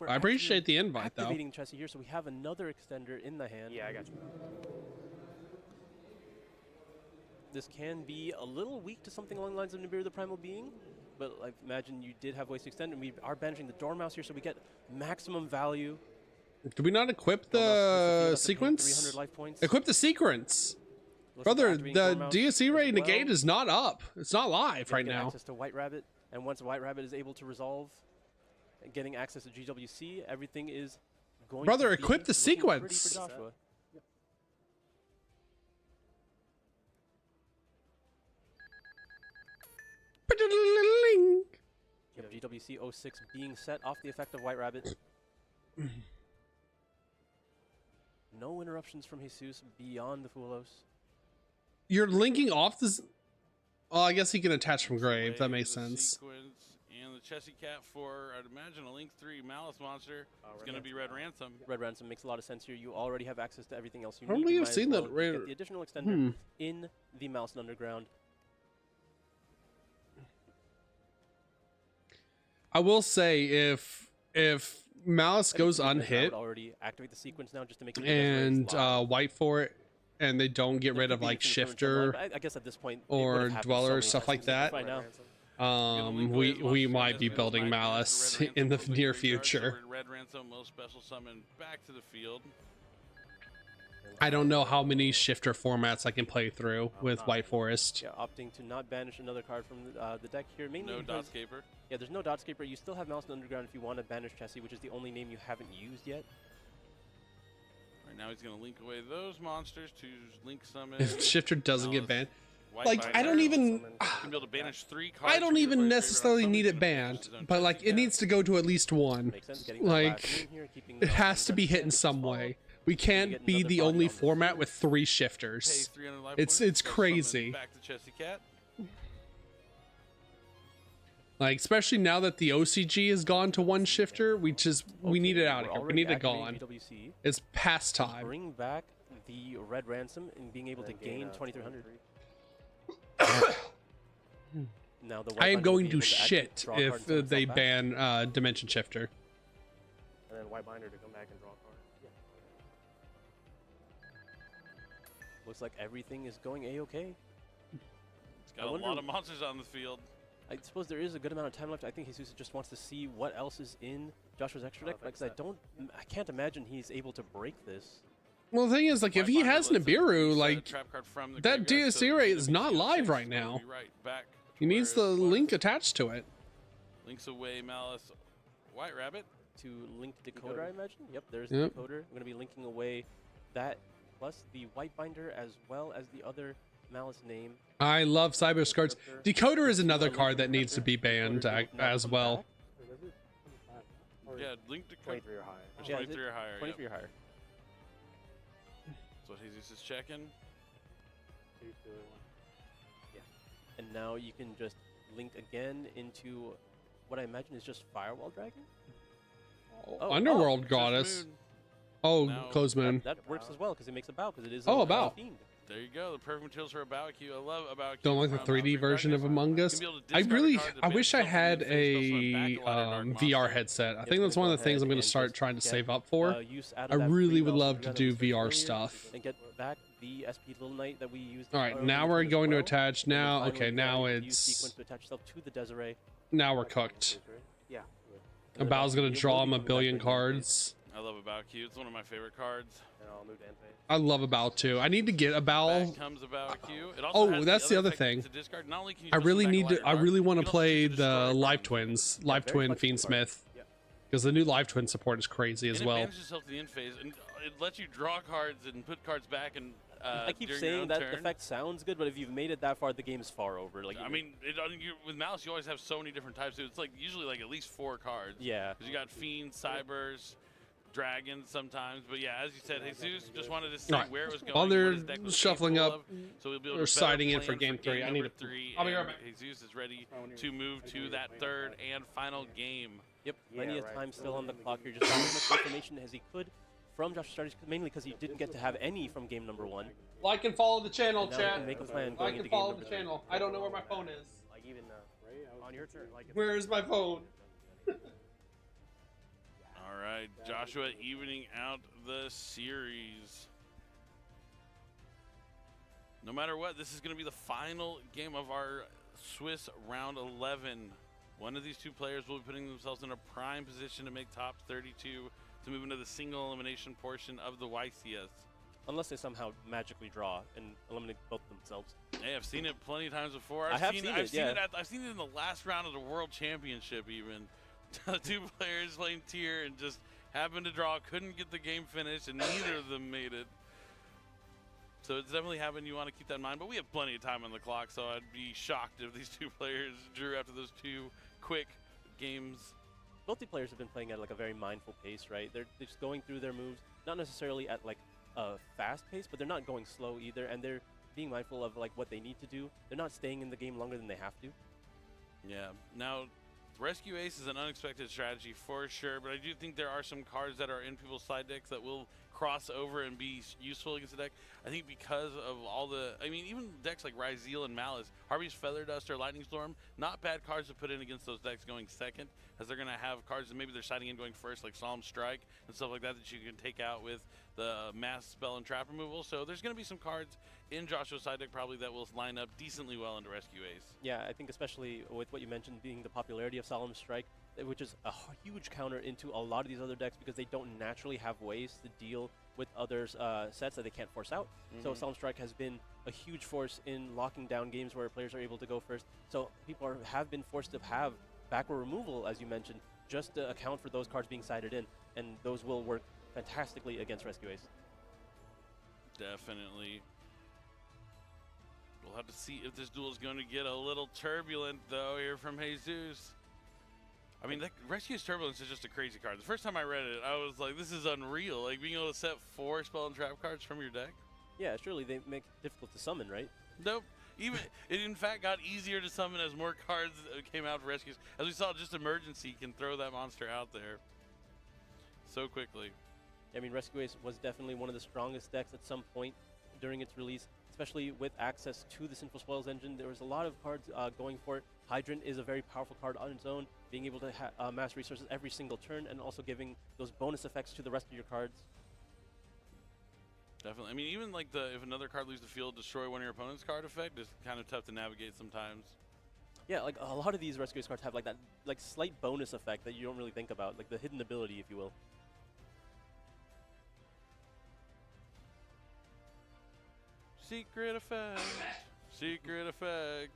I appreciate the invite, though. Activating Chessie here, so we have another extender in the hand. Yeah, I got you. This can be a little weak to something along the lines of Nibiru the Primal Being, but I imagine you did have ways to extend, and we are banishing the Dormouse here, so we get maximum value. Do we not equip the sequence? Equip the sequence! Brother, the DSC rate negate is not up. It's not live right now. Access to White Rabbit, and once White Rabbit is able to resolve, getting access to GWC, everything is going Brother, to equip the sequence! For Joshua. You have GWC 06 being set off the effect of White Rabbit. No interruptions from Jesus beyond the Fualos. You're linking off this. Oh, I guess he can attach from grave. That makes sense. And the Chessie Cat for, I'd imagine, a Link 3 Malice Monster. It's going to be Red Ransom. Red Ransom makes a lot of sense here. You already have access to everything else you need. I don't think I've seen that. Get the additional extender in the Mouse Underground. I will say if Malice goes I unhit would already activate the sequence now just to make it and white for it, and they don't get rid of like Shifter I guess at this point or Dweller, stuff like that, right now. we might be building Malice in the near future. Red Ransom will special summon back to the field. I don't know how many Shifter formats I can play through with White Forest. Yeah, opting to not banish another card from the deck here. Mainly No Dotscaper. Yeah, there's no Dotscaper. You still have Malice in Underground if you want to banish Chessie, which is the only name you haven't used yet. Right now he's going to link away those monsters to link summon. If Shifter doesn't get banned, White like I don't even. Can be able to banish 3 cards. I don't even necessarily need it banned, but like it needs to go to at least one. Like it has to be hit in some way. We can't be the only format with 3 shifters. It's crazy. Back to Chessie Cat. Like especially now that the OCG has gone to 1 shifter, we need it out of here. We need it gone. It's past time. Bring back the Red Ransom and being able to gain 2300. Now I am going to shit if they ban Dimension Shifter. And then White Binder to come back and draw a card. Yeah. Looks like everything is going a-okay. It's got a lot of monsters on the field. I suppose there is a good amount of time left. I think Jesus just wants to see what else is in Joshua's extra deck, because I can't imagine he's able to break this. Well, the thing is, like, if he has Nibiru, like, that DSC rate is not live right now. He needs the link attached to it. Links away Malice White Rabbit. To link Decoder, I imagine. Yep, there's the Decoder. I'm going to be linking away that, plus the White Binder, as well as the other Malice name. I love Cyber's cards. Decoder is another card that needs to be banned as well. Yeah, link Decoder. 23 or higher. 23 or higher. 23 or higher. That's what Jesus is checking. Yeah. And now you can just link again into what I imagine is just Firewall Dragon? Underworld Goddess. Closed Moon. That works as well because it makes a bow, because it is a bow. Fiend. There you go. The perfect materials for a Barbecue. I love about. Don't like the 3D version of Among Us. I wish I had a VR headset. I think that's one of the things I'm going to start trying to save up for. I really would love to do VR stuff. And get back the SP Little Knight that we used. All right, now we're going to attach. Now, okay, now it's. Now we're cooked. Yeah. Abow's going to draw him a billion cards. I love About Q. It's one of my favorite cards. I love About too. I need to get About. That's the other thing. I really need to. I really want to play the Live Twins, Live Twin Fiendsmith, because the new Live Twin support is crazy as well. It bans yourself to the end phase, and it lets you draw cards and put cards back. And I keep saying that effect sounds good, but if you've made it that far, the game's far over. Like I mean, with Malice, you always have so many different types. It's like usually like at least 4 cards. Yeah. Because you got Fiends, Cybers, Dragons sometimes, but yeah, as you said, Jesus just wanted to see where it was going. While they're shuffling up, so we'll be able or to siding in for game 3. I need to. I'll be right back. Jesus is ready to move to that 3rd and final game. Yep, plenty of time still on the clock here. Just got as much information as he could from Josh's strategy, mainly because he didn't get to have any from game number 1. Like and follow the channel, chat. Make a plan like and follow the channel. I don't know where my phone is. Like even on your turn. Like where is my phone? All right, Joshua evening out the series. No matter what, this is going to be the final game of our Swiss round 11. One of these 2 players will be putting themselves in a prime position to make top 32 to move into the single elimination portion of the YCS. Unless they somehow magically draw and eliminate both themselves. Hey, I've seen it plenty of times before. I've seen it in the last round of the World Championship even. 2 players playing tier and just happened to draw, couldn't get the game finished, and neither of them made it. So it's definitely happened. You want to keep that in mind, but we have plenty of time on the clock, so I'd be shocked if these 2 players drew after those 2 quick games. Both the players have been playing at like a very mindful pace, right? They're just going through their moves, not necessarily at like a fast pace, but they're not going slow either, and they're being mindful of like what they need to do. They're not staying in the game longer than they have to. Yeah. Now, Rescue Ace is an unexpected strategy for sure, but I do think there are some cards that are in people's side decks that will cross over and be useful against the deck. I think because of all the, I mean, even decks like Ryzeal and Malice, Harvey's Feather Dust or Lightning Storm, not bad cards to put in against those decks going second, as they're going to have cards that maybe they're siding in going first, like Solemn Strike and stuff like that you can take out with the Mass Spell and Trap removal. So there's going to be some cards in Joshua's side deck probably that will line up decently well into Rescue Ace. Yeah, I think especially with what you mentioned being the popularity of Solemn Strike, which is a huge counter into a lot of these other decks because they don't naturally have ways to deal with others' sets that they can't force out. So Solemn Strike has been a huge force in locking down games where players are able to go first. So people have been forced to have backward removal, as you mentioned, just to account for those cards being sided in, and those will work fantastically against Rescue Ace. Definitely. We'll have to see if this duel is going to get a little turbulent, though, here from Jesus. I mean, Rescue Ace Turbulence is just a crazy card. The first time I read it, I was like, this is unreal. Like, being able to set 4 spell and trap cards from your deck. Yeah, surely they make it difficult to summon, right? Nope. Even it, in fact, got easier to summon as more cards came out for Rescues. As we saw, just Emergency can throw that monster out there so quickly. I mean, Rescue Ace was definitely one of the strongest decks at some point during its release, especially with access to the Sinful Spoils engine. There was a lot of cards going for it. Hydrant is a very powerful card on its own, being able to amass resources every single turn and also giving those bonus effects to the rest of your cards. Definitely. I mean, even like if another card leaves the field, destroy one of your opponent's card effect is kind of tough to navigate sometimes. Yeah, like a lot of these Rescue Ace cards have like that slight bonus effect that you don't really think about, like the hidden ability, if you will. Secret effect. Secret effect.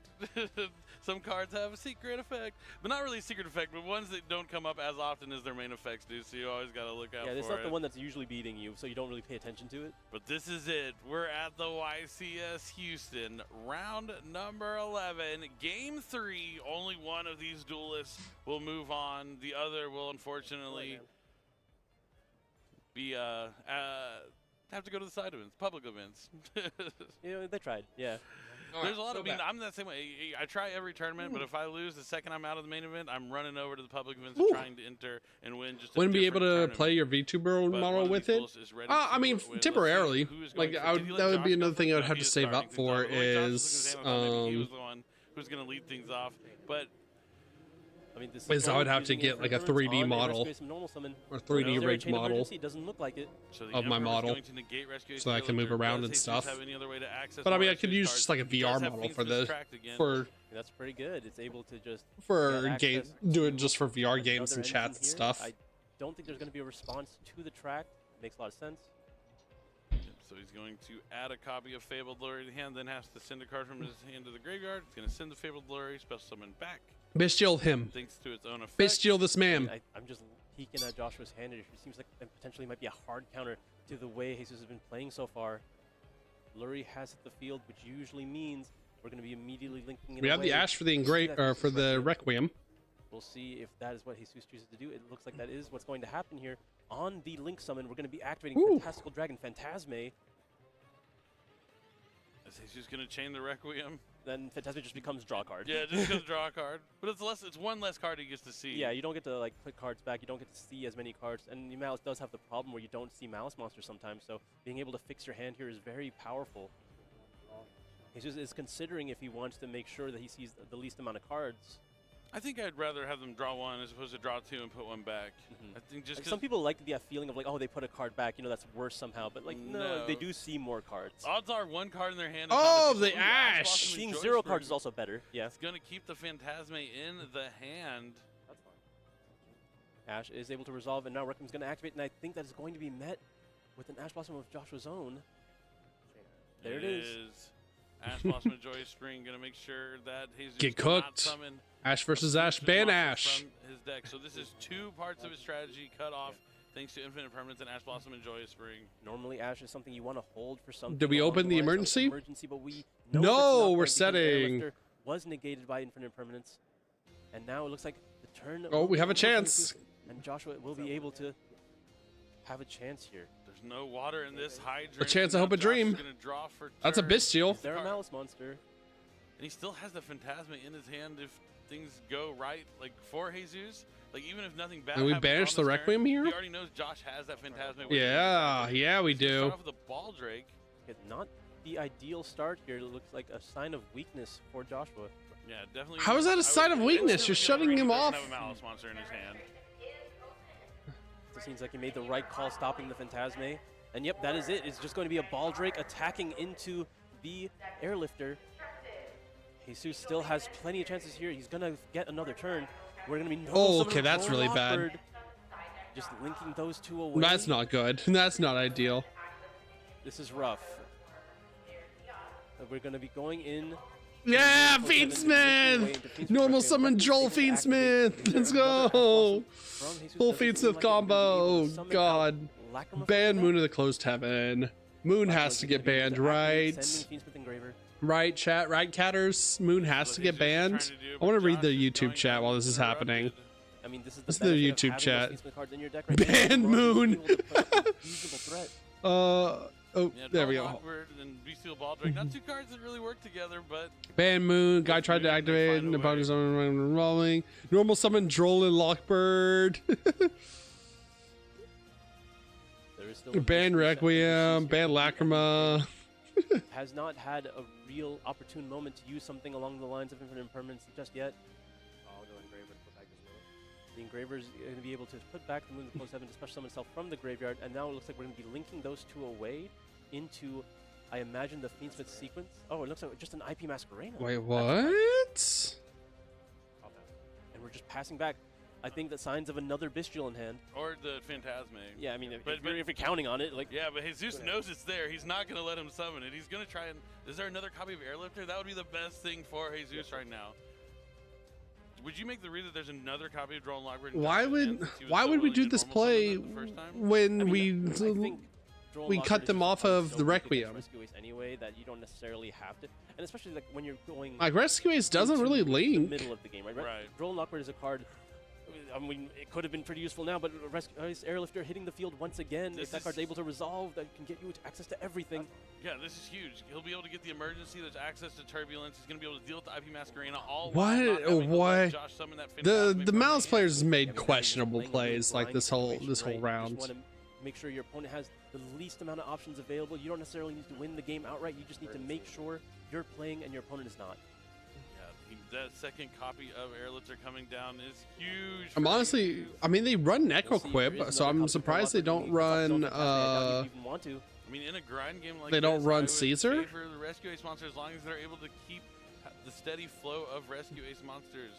Some cards have a secret effect, but not really a secret effect, but ones that don't come up as often as their main effects do, so you always got to look out for it. Yeah, it's not the one that's usually beating you, so you don't really pay attention to it. But this is it. We're at the YCS Houston, round number 11, game 3. Only one of these duelists will move on. The other will unfortunately be have to go to the side events, public events. You know, they tried, yeah. There's a lot of, I mean, I'm that same way. I try every tournament, but if I lose the second I'm out of the main event, I'm running over to the public events and trying to enter and win. Just wouldn't be able to play your Vtuber model with it. I mean, temporarily. Like, that would be another thing I would have to save up for is he was the one who's going to lead things off, but I mean, this is I would have to get like a 3D model or 3D rigged model of my model so I can move around and stuff. But I mean, I could use just like a VR model for this. That's pretty good. It's able to just do it just for VR games and chats and stuff. I don't think there's going to be a response to the track. Makes a lot of sense. So he's going to add a copy of Fabled Lure to hand, then has to send a card from his hand to the graveyard. He's going to send the Fabled Lure, special summon back. Bestial him. Thanks to its own effect. Bestial this man. I'm just peeking at Joshua's hand. It seems like it potentially might be a hard counter to the way Jesus has been playing so far. Lurie has hit the field, which usually means we're going to be immediately linking in. We have the Ash for the Requiem. We'll see if that is what Jesus chooses to do. It looks like that is what's going to happen here. On the Link summon, we're going to be activating Fantastical Dragon Phantasme. Is Jesus going to chain the Requiem? Then Phantasme just becomes draw card. Yeah, it just becomes draw a card. But it's one less card he gets to see. Yeah, you don't get to like put cards back. You don't get to see as many cards. And Malice does have the problem where you don't see Malice monsters sometimes. So being able to fix your hand here is very powerful. Jesus is considering if he wants to make sure that he sees the least amount of cards. I think I'd rather have them draw one as opposed to draw 2 and put one back. I think just like some people like the feeling of like, oh, they put a card back, you know, that's worse somehow. But like, no, they do see more cards. Odds are one card in their hand. Oh, the Ash! Seeing 0 cards is also better. Yeah, it's gonna keep the Phantasme in the hand. That's fine. Ash is able to resolve, and now Requiem's gonna activate, and I think that is going to be met with an Ash Blossom of Joshua's own. There it is. Ash Blossom of Joyous Spring gonna make sure that Jesus get cooked. Ash versus Ash, ban Ash. From his deck. So this is 2 parts of his strategy cut off thanks to Infinite Permanence and Ash Blossom and Joyous Spring. Normally Ash is something you want to hold for something. Did we open the emergency? But we no, we're setting. Was negated by Infinite Permanence, and now it looks like the turn. Oh, we have a chance. And Joshua will be able to have a chance here. There's no water in this hydrant. A chance, I hope a dream. That's a Bestial. Is there a Malice monster? And he still has the Phantasma in his hand if things go right, like for Jesus. Like, even if nothing bad And we happens banish on the this Requiem turn, here? he already knows Josh has that Phantasme. Yeah, we do. Start off with a Ball Drake. It's not the ideal start here. It looks like a sign of weakness for Joshua. Yeah, definitely. How is that a sign of weakness? You're shutting him off. Have a Malice Monster in his hand. It seems like he made the right call stopping the Phantasme. And yep, that is it. It's just going to be a Ball Drake attacking into the Airlifter. Jesus still has plenty of chances here. He's going to get another turn. We're going to be okay, that's really bad. Just linking those two away. That's not good. That's not ideal. This is rough. We're going to be going in. Yeah, Fiendsmith! Normal summon Joel Fiendsmith! Let's go! Full Fiendsmith combo! God. Ban Moon of the Closed Heaven. Moon has to get banned, right? Right, chat? Right, Catters? Moon has to get banned? I want to read the YouTube chat while this is happening. I mean, this is the YouTube chat. Ban Moon! Oh, Yeah, there we go. Lockbird and Bestial Ball Drake. Not two cards that really work together, but Ban Moon. Guy tried to activate and about his own rolling. Normal summon Droll and Lockbird. Ban Requiem. Ban Lacrima. Has not had a real opportune moment to use something along the lines of Infinite Impermanence just yet. Oh, no Engraver to put back as well. The Engraver is going to be able to put back the Moon of the Closed Heaven to special summon himself from the graveyard, and now it looks like we're going to be linking those two away into, I imagine, the Fiendsmith sequence. Oh, it looks like just an IP Masquerade. Wait, what? And we're just passing back. I think that signs of another Bestial in hand. Or the Phantasme. Yeah, I mean, if you're counting on it, like. Yeah, but Jesus knows it's there. He's not going to let him summon it. He's going to try and. Is there another copy of Airlifter? That would be the best thing for Jesus right now. Would you make the read that there's another copy of Droll and Lockbird? Why would we do this play when we cut them off of the Requiem? Anyway, that you don't necessarily have to, and especially like when you're going. Like Rescue Ace doesn't really link. The middle of the game, right? Droll and Lockbird is a card. I mean, it could have been pretty useful now, but Airlifter hitting the field once again. If that card's able to resolve, that can get you access to everything. Yeah, this is huge. He'll be able to get the emergency. There's access to Turbulence. He's going to be able to deal with the IP Masquerena all What? The Malice players made questionable plays like this whole round. You just want to make sure your opponent has the least amount of options available. You don't necessarily need to win the game outright. You just need to make sure you're playing and your opponent is not. That second copy of Airlifter coming down is huge. I'm honestly, I mean, they run Neko Quip, so I'm surprised they don't run. I mean, in a grind game like they don't run Caesar. For the Rescue Ace monster, as long as they're able to keep the steady flow of Rescue Ace monsters.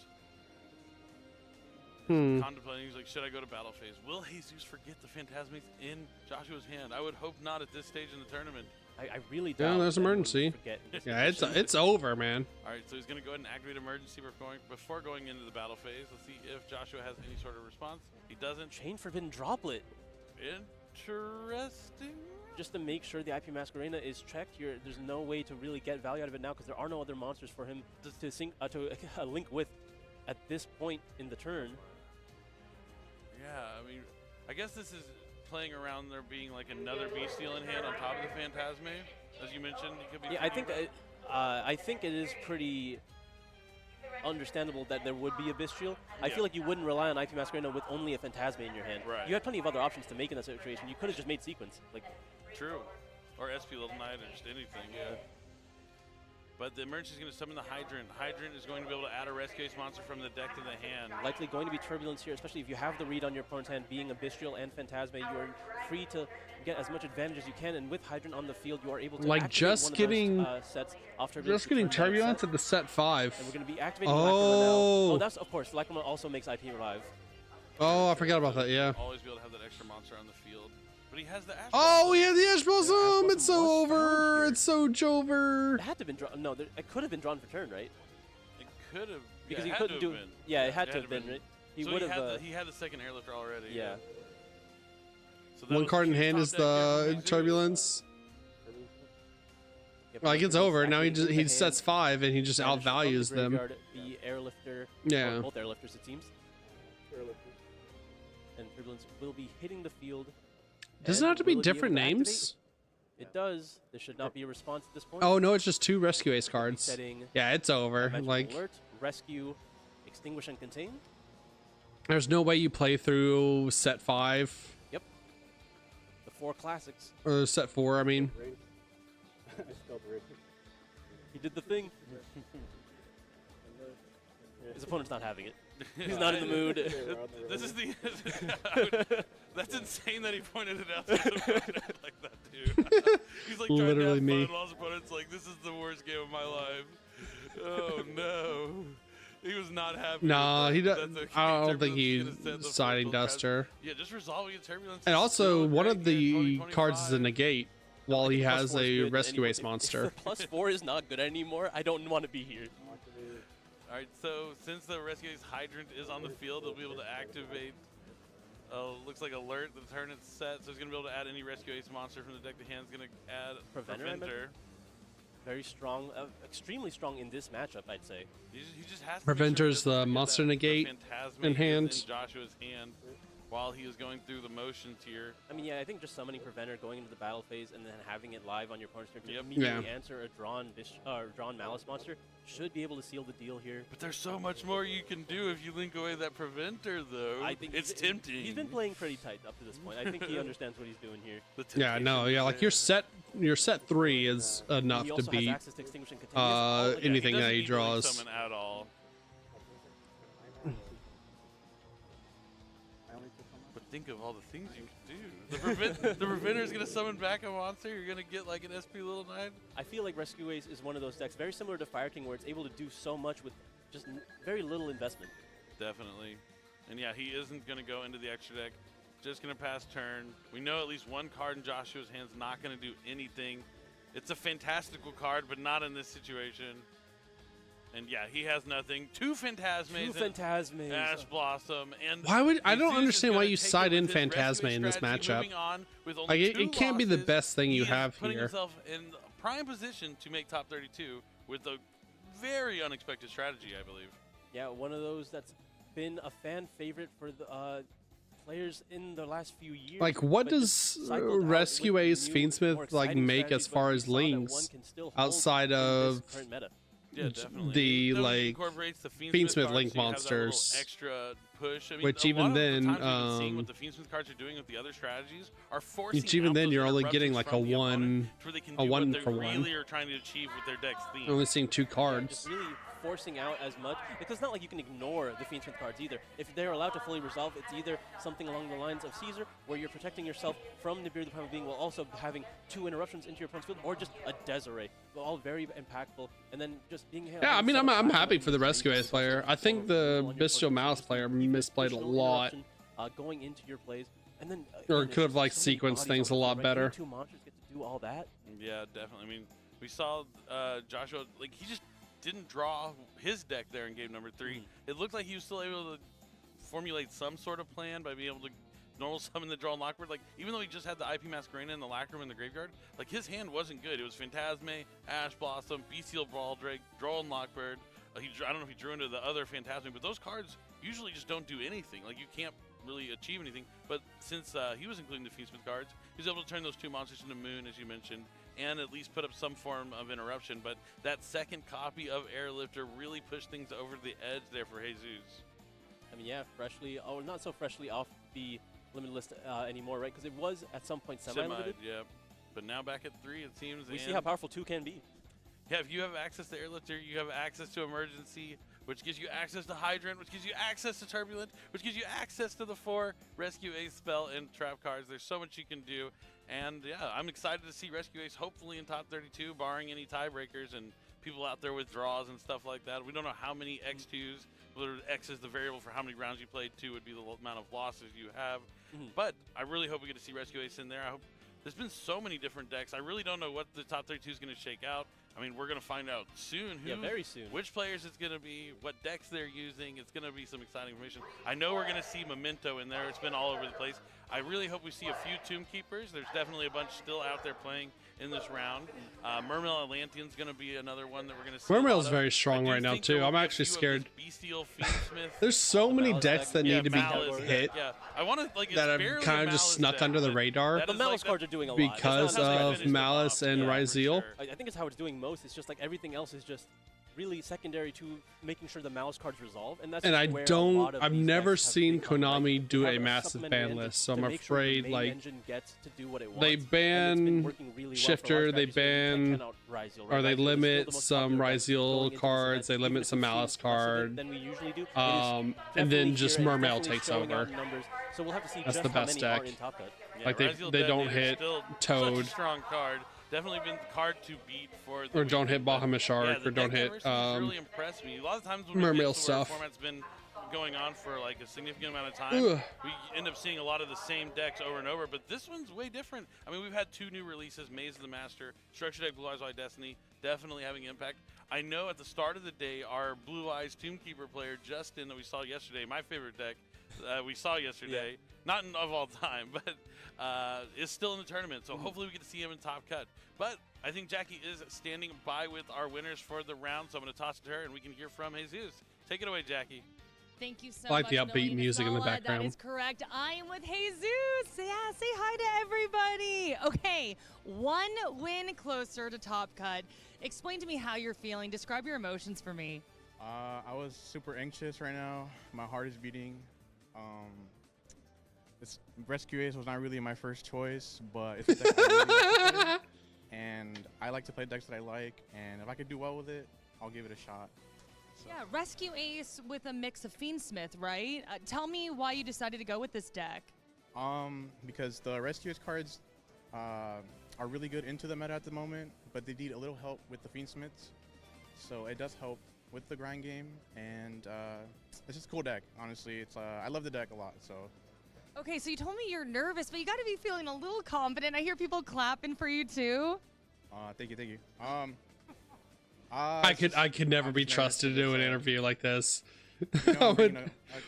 Contemplating, he's like, should I go to battle phase? Will Jesus forget the Phantasmes in Joshua's hand? I would hope not at this stage in the tournament. I really don't. Yeah, there's emergency. Yeah, it's over, man. All right, so he's going to go ahead and activate emergency before going into the battle phase. Let's see if Joshua has any sort of response. He doesn't. Chain Forbidden Droplet. Interesting. Just to make sure the IP Masquerena is checked, there's no way to really get value out of it now because there are no other monsters for him to link with at this point in the turn. Yeah, I mean, I guess this is playing around there being like another Bestial in hand on top of the Phantasme, as you mentioned. He could be. Yeah, I think it is pretty understandable that there would be a Bestial. I feel like you wouldn't rely on IP Masquerena with only a Phantasme in your hand. Right. You had plenty of other options to make in that situation. You could have just made sequence. Like. True. Or SP Little Knight or just anything, yeah. But the emergency is going to summon the Hydrant. Hydrant is going to be able to add a Rescue Ace monster from the deck to the hand. Likely going to be Turbulence here, especially if you have the read on your opponent's hand, being a Bestial and Phantasme. You are free to get as much advantage as you can, and with Hydrant on the field, you are able to like just getting sets off Turbulence. Just getting Turbulence at the set 5. And we're going to be activating Lacrima now. Oh, that's of course. Lacrima also makes IP Revive. Oh, I forgot about that. Yeah. Always be able to have that extra monster on the field. But he has the Ash Oh, he had the Ash Blossom! It's so over! It's so Jover! It had to have been drawn. No, it could have been drawn for turn, right? It could have. Because he couldn't do it. Yeah, it had to have been, right? He would have. He had the second Airlifter already. Yeah. So one card in hand is the Turbulence. Like it's over. Now he sets 5 and he just outvalues them. The Airlifter. Yeah. Both Airlifters, it seems. And Turbulence will be hitting the field. Does it have to be different names? It does. There should not be a response at this point. Oh no, it's just 2 Rescue Ace cards. Yeah, it's over. Like alert, rescue, extinguish and contain. There's no way you play through set 5. Yep. The 4 classics. Or set 4, I mean. He did the thing. His opponent's not having it. He's not in the mood. This is the. That's insane that he pointed it out to his opponent like that, too. He's like trying Literally to have me. fun, while his opponent's like, "This is the worst game of my life." Oh no. He was not happy. Nah, he does. doesn't. I don't think he's siding Duster. Yeah, just resolving turbulence. And also, one of the cards is a negate while he has a rescue ace If monster. the +4 is not good anymore, I don't want to be here. All right, so since the rescue ace hydrant is on the field, they'll be able to activate. Looks like alert. The turn is set, so he's gonna be able to add any rescue ace monster from the deck to hand. He's gonna add Preventer. Very strong, extremely strong in this matchup, I'd say. He just has to Preventer's the monster the negate Phantasme in is hand. in Joshua's hand while he is going through the motions here. I mean, yeah, I think just summoning Preventer, going into the battle phase, and then having it live on your opponent's turn to Yep. immediately answer a drawn Malice monster should be able to seal the deal here. But there's so much more you can do if you link away that Preventer, though. I think it's tempting. He's been playing pretty tight up to this point. I think he understands what he's doing here. Yeah, no, yeah, like your set 3 is enough He to also has beat access to Extinguishing Continuous. anything that he doesn't need to link draws. summon at all. But think of all the things you can do. The Preventer is going to summon back a monster. You're going to get like an SP Little Knight. I feel like Rescue Ace is one of those decks very similar to Fire King, where it's able to do so much with just very little investment. Definitely. And yeah, he isn't going to go into the extra deck. Just going to pass turn. We know at least one card in Joshua's hand's not going to do anything. It's a fantastical card, but not in this situation. And yeah, he has nothing. Two Phantasmes. Ash Blossom. And Why would I don't Zeus understand is why gonna you take side it in with his Phantasme rescue in this strategy, matchup? moving on with only Like two it can't be the losses. best thing you He have is putting here. himself in prime position to make top 32 with a very unexpected strategy, I believe. Yeah, one of those that's been a fan favorite for the players in the last few years. Like, what but does just cycled out Rescue with Ace new, more Fiendsmith like exciting make strategies, as far but we as saw that one links can still hold outside in this of current meta. Yeah, definitely. the It like incorporates the Fiendsmith cards, link so you have that little monsters? extra push. I mean, Which a even lot of the then, times we've been seeing what the Fiendsmith cards are doing with the other strategies are forcing. Which even out then those you're only interruptions getting like a from the opponent one, to where they can a do one what they for one. really are trying to achieve with their deck's theme. Only seeing 2 Yeah, cards. just really forcing out as much, because it's not like you can ignore the Fiendsmith cards either. If they're allowed to fully resolve, it's either something along the lines of Caesar, where you're protecting yourself from Nibiru the Primal Being while also having 2 interruptions into your opponent's field, or just a Desiree. All very impactful, and then just being Yeah, I mean, I'm happy for the Rescue Ace player. I think the Bestial Mouse player misplayed a lot. Going into your plays, and then Or again, could have, there's like, so many sequenced bodies things on a the lot field, right? better. Only 2 monsters get to do all that. Yeah, definitely. I mean, we saw Joshua, like, he just didn't draw his deck there in game number 3. It looked like he was still able to formulate some sort of plan by being able to normal summon the draw and lockboard. Like, even though he just had the IP Masquerena and the Lacrum in the graveyard, like, his hand wasn't good. It was Phantasme, Ash Blossom, Bestial Baldrake, draw and lockbird. I don't know if he drew into the other Phantasme, but those cards usually just don't do anything. Like, you can't really achieve anything. But since he was including the Fiendsmith cards, he was able to turn those 2 monsters into Moon, as you mentioned, and at least put up some form of interruption. But that second copy of Airlifter really pushed things over the edge there for Jesus. I mean, yeah, not so freshly off the limited list anymore, right? Because it was at some point semi-limited. Yeah. But now back at 3, it seems. We see how powerful 2 can be. Yeah, if you have access to Airlifter, you have access to Emergency, which gives you access to Hydrant, which gives you access to Turbulent, which gives you access to the 4 Rescue Ace spell and trap cards. There's so much you can do. And yeah, I'm excited to see Rescue Ace hopefully in top 32, barring any tiebreakers and people out there with draws and stuff like that. We don't know how many X2s, whether X is the variable for how many rounds you played, 2 would be the amount of losses you have. But I really hope we get to see Rescue Ace in there. I hope. There's been so many different decks. I really don't know what the top 32 is going to shake out. I mean, we're going to find out soon. Very soon. Which players it's going to be, what decks they're using. It's going to be some exciting information. I know we're going to see Memento in there. It's been all over the place. I really hope we see a few Tomb Keepers. There's definitely a bunch still out there playing in this round. Mermail Atlantean's going to be another one that we're going to see. Mermail's very strong right now, too. I'm actually scared. Bestial Fiendsmith. There's so many decks that need to be hit I want to, like, that have kind of just snuck under the radar The Malice cards are doing a lot. because of Malice and Ryzeal. I think it's how it's doing most. It's just like everything else is just really secondary to making sure the mouse cards resolve, and that's And just where a lot of I've these never decks have seen become, right? Konami do They a have massive supplementary ban engine list, so to I'm make sure the afraid main like engine gets to do what it they wants, and it's been ban working really well for Shifter, large they strategies, so you ban, can't out Ryzeal, right? or they Ryzeal is still the limit most some popular deck going Ryzeal into this cards, they event, limit even if some we've seen Malice less of it card, than we usually do. It is and definitely then just here, and Mermail definitely takes showing out over. in numbers. So we'll have to see That's just the how best many are deck. in Top Cut. Yeah, Like Ryzeal they don't Detonator hit still Toad. Such a strong card. Definitely been the card to beat for the Or don't hit weekend, but Bahamut Shark, yeah, the or don't deck hit diversity really impressed me. A lot of times when Mermail we stuff. format's been going on for like a significant amount of time, Ugh. we end up seeing a lot of the same decks over and over, but this one's way different. I mean, we've had 2 new releases, Maze of the Master, Structure Deck Blue Eyes White Destiny, definitely having impact. I know at the start of the day, our Blue Eyes Tombkeeper player, Justin, that we saw yesterday, my favorite deck, we saw yesterday, not of all time, but is still in the tournament, so hopefully we get to see him in Top Cut. But I think Jackie is standing by with our winners for the round, so I'm going to toss it to her, and we can hear from Jesus. Take it away, Jackie. Thank you so I like much, the upbeat Millie music in the Nasala. background. That is correct. I am with Jesus. Yeah, say hi to everybody. Okay, 1 win closer to Top Cut. Explain to me how you're feeling. Describe your emotions for me. I was super anxious right now. My heart is beating. Rescue Ace was not really my first choice, but it's a deck I really like to play, and I like to play decks that I like, and if I could do well with it, I'll give it a shot. So. Yeah, Rescue Ace with a mix of Fiendsmith, right? Tell me why you decided to go with this deck. Because the Rescue Ace cards are really good into the meta at the moment, but they need a little help with the Fiendsmiths, so it does help with the grind game, and it's just a cool deck, honestly. It's I love the deck a lot, so. Okay, so you told me you're nervous, but you got to be feeling a little confident. I hear people clapping for you too. Thank you. I could never be trusted to do an interview like this. You know,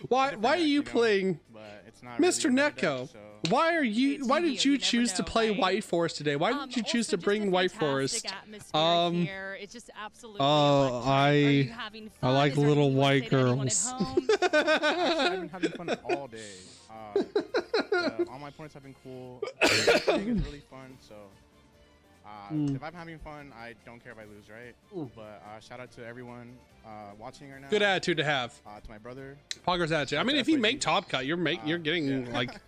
why are you playing Mr. Really Neko? deck, so. Why did you choose to play White Forest today? Why did you choose to bring White Forest? It's just absolutely I like little white girls. I've been having fun all day. All my points have been cool. Playing is really fun, so if I'm having fun, I don't care if I lose, right? But shout out to everyone watching right now. Good attitude to have. To my brother. Pogger's attitude. I mean, if you make Top Cut, you're getting like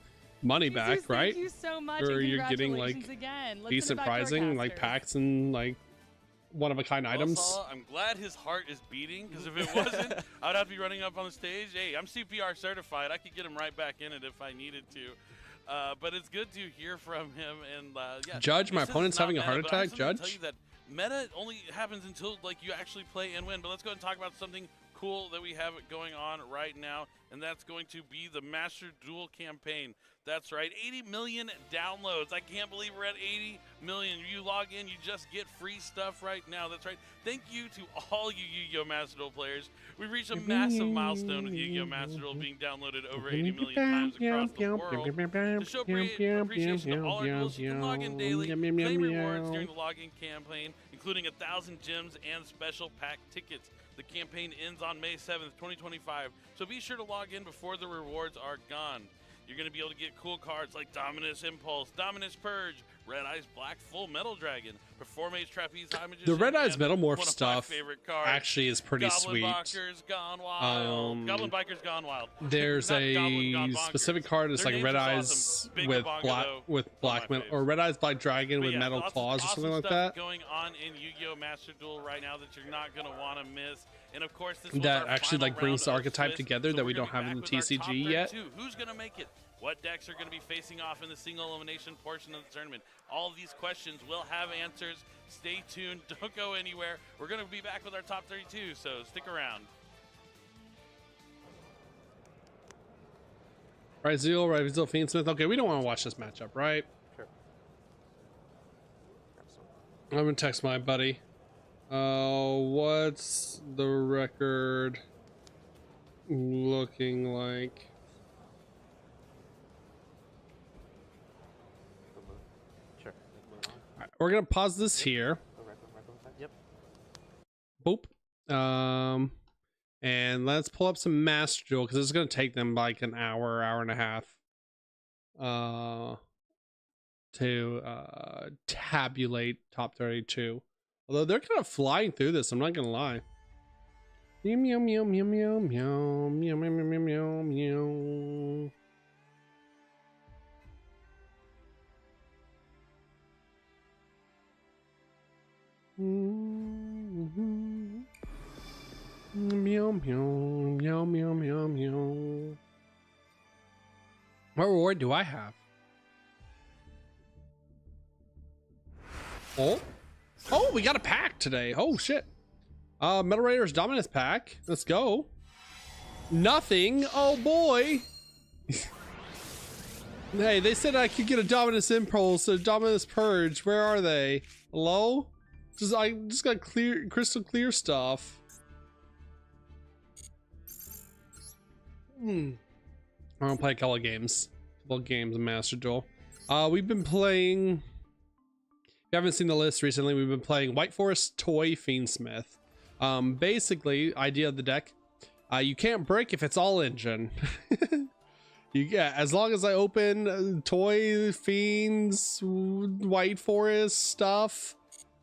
money back, Jesus, right? Thank you so much. Or and you're getting like again. decent pricing, like packs and like one-of-a-kind items. Salah, I'm glad his heart is beating, because if it wasn't, I would have to be running up on the stage. Hey, I'm CPR certified. I could get him right back in it if I needed to. But it's good to hear from him. And yeah, Judge, my opponent's having a heart attack. Judge. Tell you that meta only happens until like you actually play and win. But let's go ahead and talk about something cool that we have going on right now, and that's going to be the Master Duel campaign. That's right, 80 million downloads. I can't believe we're at 80 million. You log in, you just get free stuff right now. That's right. Thank you to all you Yu-Gi-Oh! Master Duel players. We've reached a massive milestone with Yu-Gi-Oh! Master Duel being downloaded over 80 million times across the world. To show appreciation to all our duels, you can log in daily, claim rewards during the login campaign, including 1,000 gems and special pack tickets. The campaign ends on May 7th, 2025, so be sure to log in before the rewards are gone. You're going to be able to get cool cards like Dominus Impulse, Dominus Purge, Red Eyes Black Full Metal Dragon, Performance Trapeze High Magician. The Red Eyes Metamorph stuff cards, actually is pretty sweet. Gone wild. Goblin Bikers Gone Wild. There's a specific card that's like Red Eyes awesome. with black metal, or Red Eyes Black Dragon with metal claws or something like that. Going on in Yu-Gi-Oh! Master Duel right now that you're not going to want to miss. And of course, this that actually like brings the archetype together that we don't have in the TCG yet. Who's going to make it? What decks are going to be facing off in the single elimination portion of the tournament? All of these questions will have answers. Stay tuned. Don't go anywhere. We're going to be back with our top 32, so stick around. Ryzeal, Fiendsmith. Okay, we don't want to watch this matchup, right? Sure. I'm going to text my buddy. What's the record looking like? Sure. Right, we're gonna pause this here. Yep. Boop. And let's pull up some Master Duel because it's gonna take them like an hour and a half. To tabulate top 32. Although they're kind of flying through this, I'm not gonna lie. Meow meow meow meow meow meow meow meow meow meow meow. Meow meow meow meow meow meow. What reward do I have? Oh, we got a pack today. Oh shit. Metal Raiders Dominus pack. Let's go. Nothing. Oh boy. Hey, they said I could get a Dominus Impulse, a Dominus Purge. Where are they? Hello? I just got clear, crystal clear stuff. I'm gonna play a couple of games. In Master Duel. We've been playing. If you haven't seen the list recently, we've been playing White Forest Toy Fiendsmith. Basically, idea of the deck. You can't break if it's all engine. As long as I open Toy Fiends, White Forest stuff,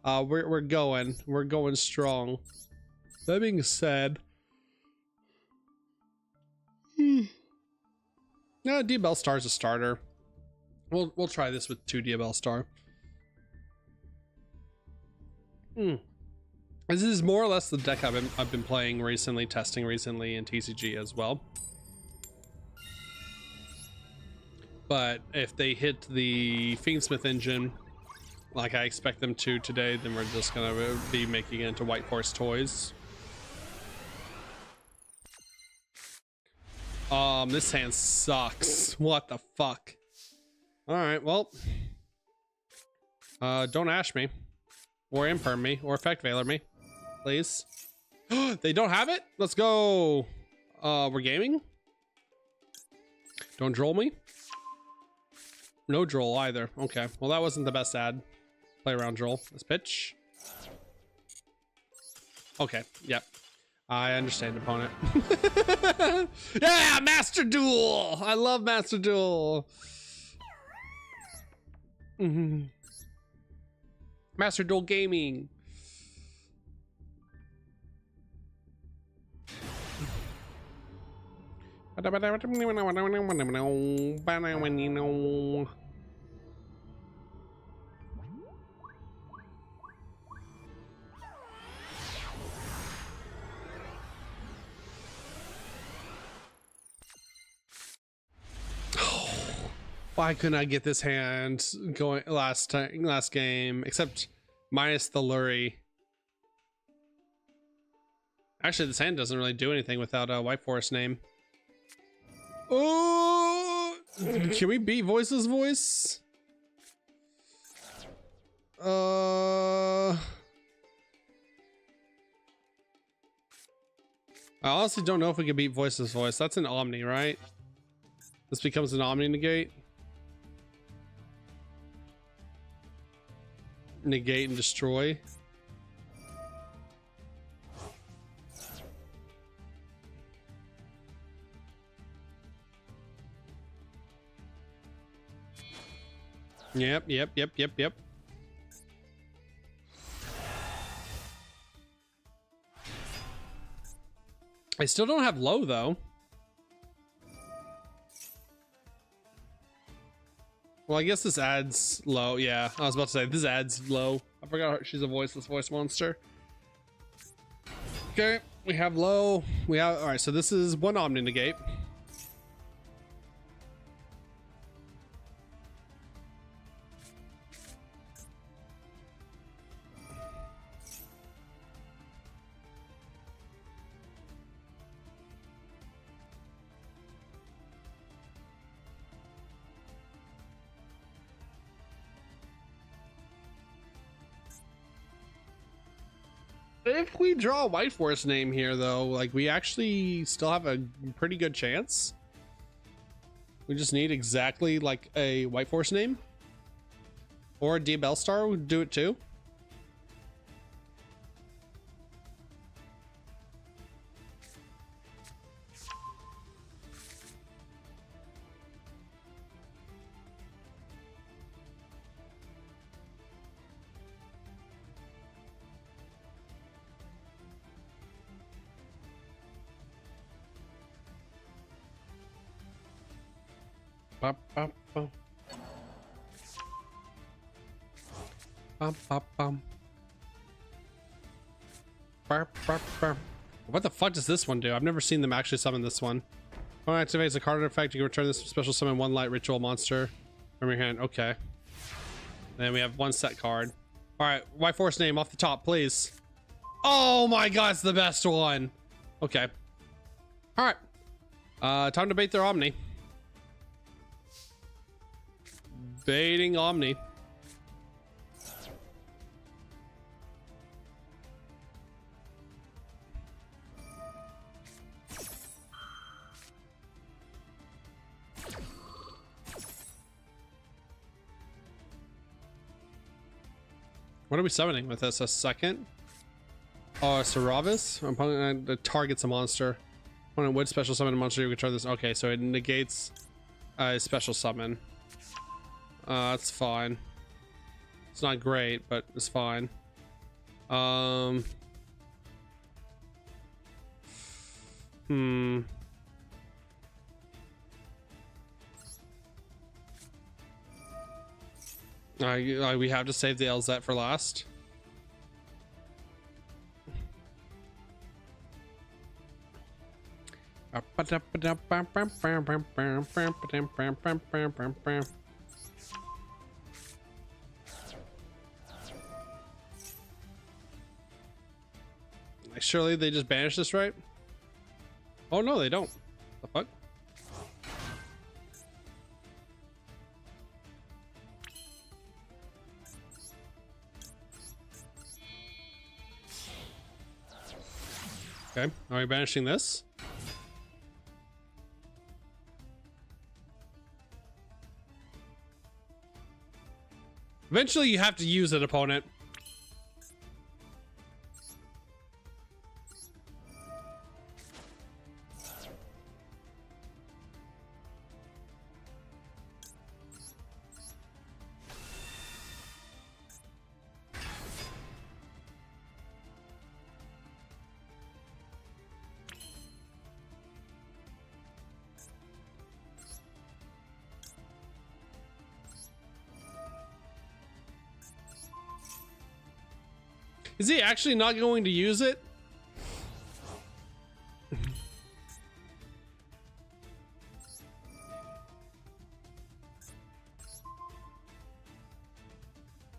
we're going strong. That being said, DBL Star's a starter. We'll try this with 2 DBL Star. This is more or less the deck I've been playing recently, testing recently in TCG as well. But if they hit the Fiendsmith engine like I expect them to today, then we're just gonna be making it into White Forest toys. This hand sucks. What the fuck? Alright, well. Don't Ash me. Or Imperm me. Or Effect Veiler me. Please. They don't have it? Let's go. We're gaming? Don't droll me? No droll either. Okay. Well, that wasn't the best ad. Play around droll. Let's pitch. Okay. Yep. I understand, opponent. Yeah! Master Duel! I love Master Duel. Master Duel Gaming. Why couldn't I get this hand going last game, except minus the Lurie? Actually, this hand doesn't really do anything without a White Forest name. Oh, can we beat Voice's voice? I honestly don't know if we can beat Voice's voice. That's an Omni, right? This becomes an Omni negate. Negate and destroy. Yep. I still don't have low though. Well, I guess this adds low. Yeah, I was about to say this adds low. I forgot she's a voiceless voice monster. Okay, we have low. We have, all right, so this is one Omni negate. If we draw a White Forest name here, though, like we actually still have a pretty good chance. We just need exactly like a White Forest name, or a DBL Star would do it too. Bum, bum, bum. Bum, bum, bum. Burp, burp, burp. What the fuck does this one do? I've never seen them actually summon this one. When it activates a card effect, you can return this special summon one light ritual monster from your hand. Okay. Then we have one set card. All right, Y-Force name off the top, please. Oh my god, it's the best one. Okay. All right. Time to bait their Omni. Baiting Omni. What are we summoning with this? A second? Oh, a Saravis? Opponent targets a monster. Opponent would special summon a monster. You control this. Okay, so it negates a special summon. That's fine. It's not great, but it's fine. We have to save the LZ for last. Surely they just banish this, right? Oh no, they don't. The fuck? Okay, are we banishing this? Eventually you have to use it, opponent. Is he actually not going to use it?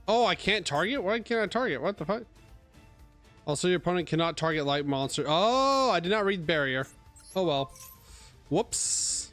Oh, I can't target? Why can't I target? What the fuck? Also, your opponent cannot target light monster. Oh, I did not read barrier. Oh well. Whoops.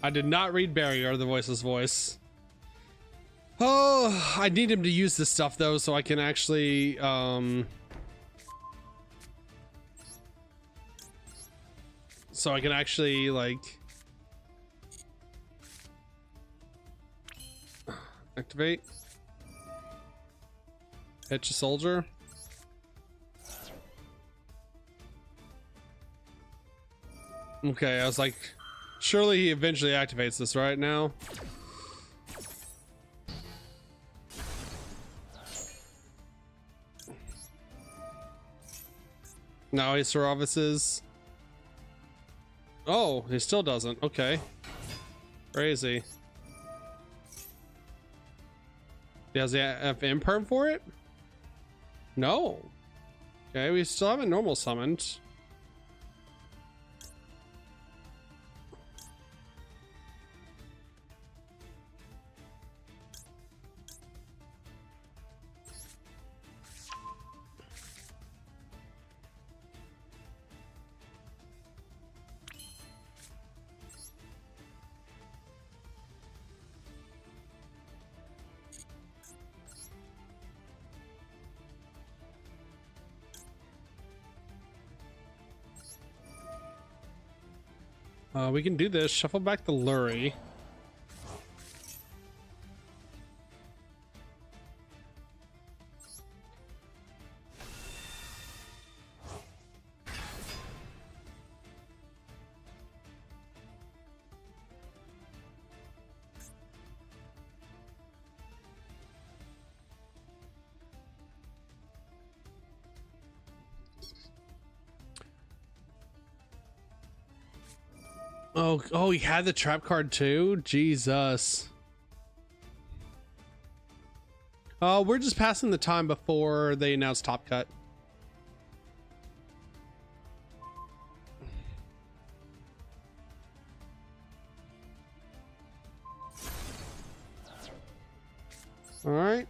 I did not read barrier, the voiceless voice. Oh, I need him to use this stuff though, so I can actually like activate. Hit your soldier. Okay, I was like, surely he eventually activates this right now. Now he services. Oh, he still doesn't. Okay. Crazy. Does he have imperm for it? No. Okay, we still haven't normal summoned. We can do this. Shuffle back the Lurie. Oh, he had the trap card too? Jesus. Oh, we're just passing the time before they announce Top Cut. All right.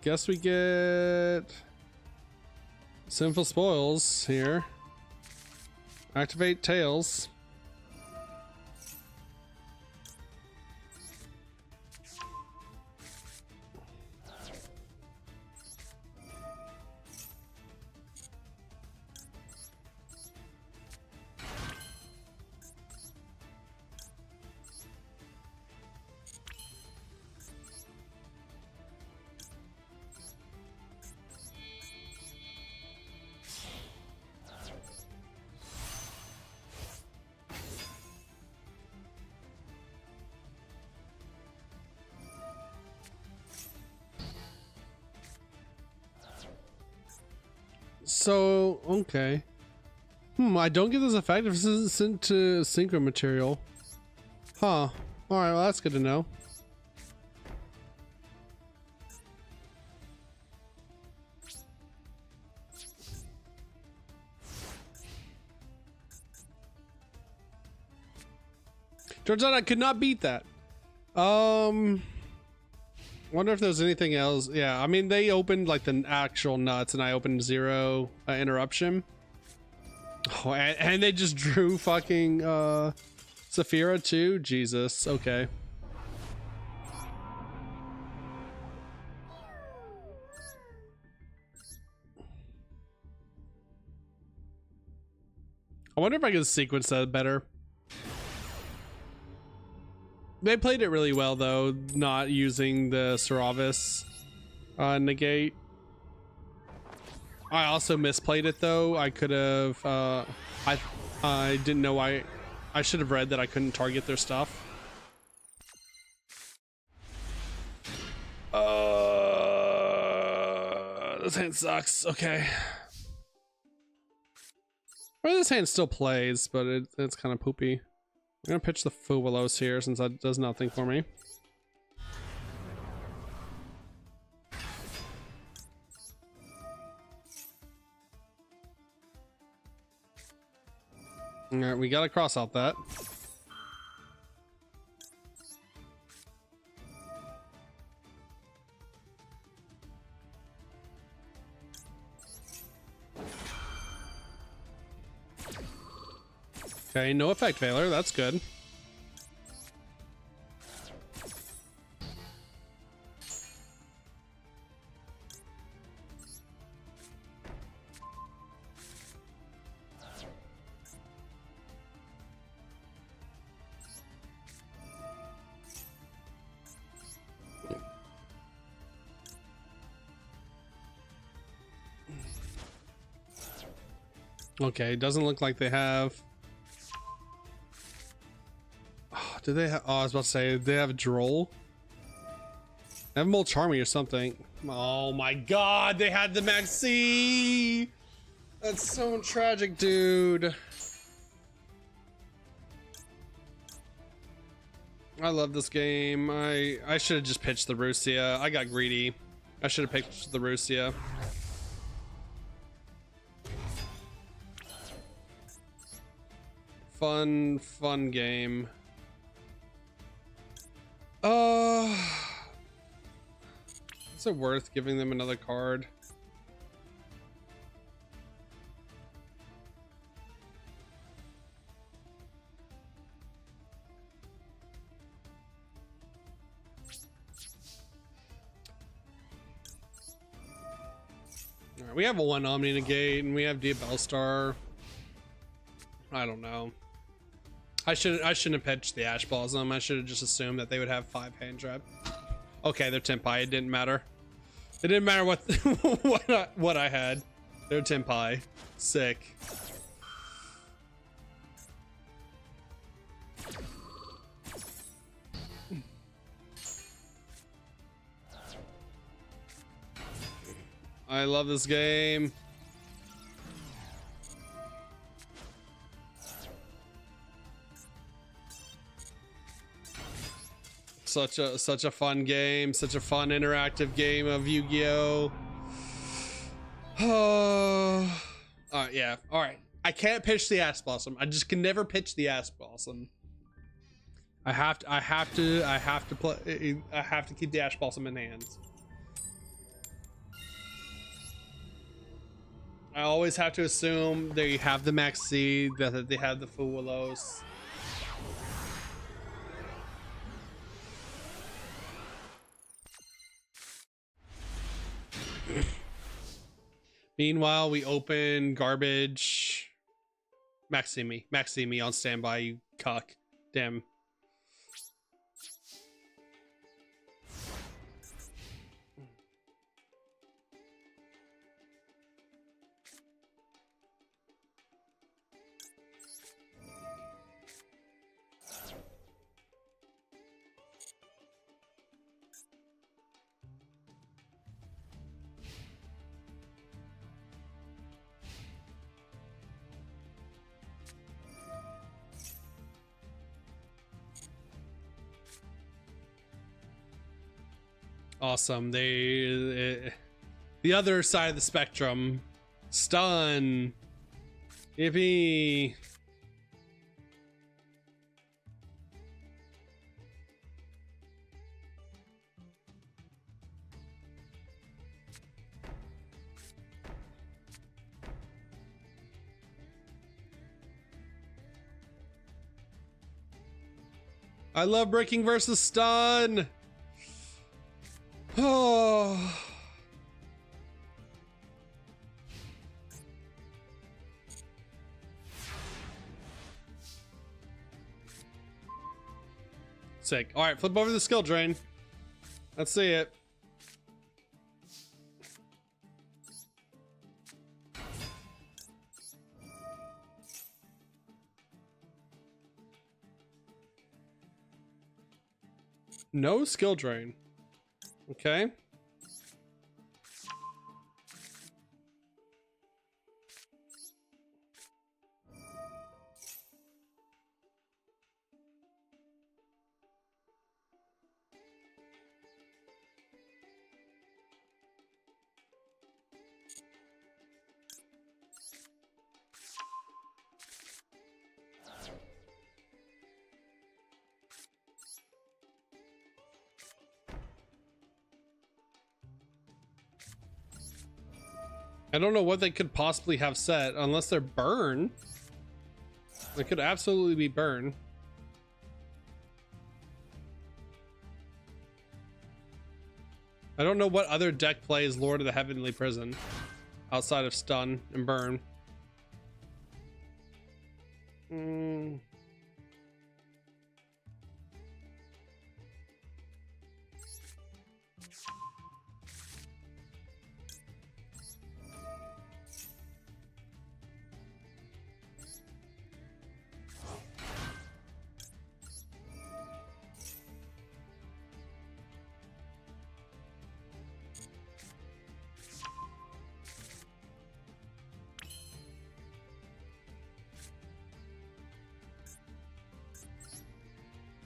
Guess we get Sinful Spoils here. Activate Tails. So, okay. I don't get this effect if this isn't sent to synchro material. Huh. Alright, well that's good to know. Turns out I could not beat that. Wonder if there's anything else. Yeah, I mean, they opened like the actual nuts and I opened 0 interruption. Oh, and they just drew fucking Saphira too? Jesus, okay. I wonder if I could sequence that better. They played it really well though, not using the Saravis negate. I also misplayed it though. I could have I didn't know I should have read that I couldn't target their stuff. This hand sucks. Okay. Well, this hand still plays, but it's kind of poopy. I'm gonna pitch the Fuwalos here since that does nothing for me. Alright, we gotta cross out that. Okay, no effect failure, that's good. Okay, doesn't look like they have. Oh, do they have? Oh, I was about to say, they have a Droll. They have Molcharmy or something. Oh my god, they had the Maxi! That's so tragic, dude. I love this game. I should have just pitched the Russia. I got greedy. I should have picked the Russia. Fun game. Is it worth giving them another card? All right, we have a 1 Omni Negate and we have Diabellstar. I don't know. I shouldn't have pitched the Ash Blossom. I should have just assumed that they would have 5 hand trap. Okay, they're Tempai. It didn't matter. It didn't matter what what I had. They're Tempai. Sick. I love this game. Such a fun game, such a fun interactive game of Yu-Gi-Oh. Yeah. All right. I can't pitch the Ass Blossom. I just can never pitch the Ass Blossom. I have to keep the Ash Blossom in hand. I always have to assume they have the Maxi, that they have the Fuwalos. Meanwhile, we open garbage. Maximi on standby, you cuck. Damn. Awesome. The other side of the spectrum. Stun. Yippee. I love breaking versus stun. Oh. Sick. All right, flip over the skill drain. Let's see it. No skill drain. Okay. I don't know what they could possibly have set unless they're burn. They could absolutely be burn. I don't know what other deck plays Lord of the Heavenly Prison outside of stun and burn.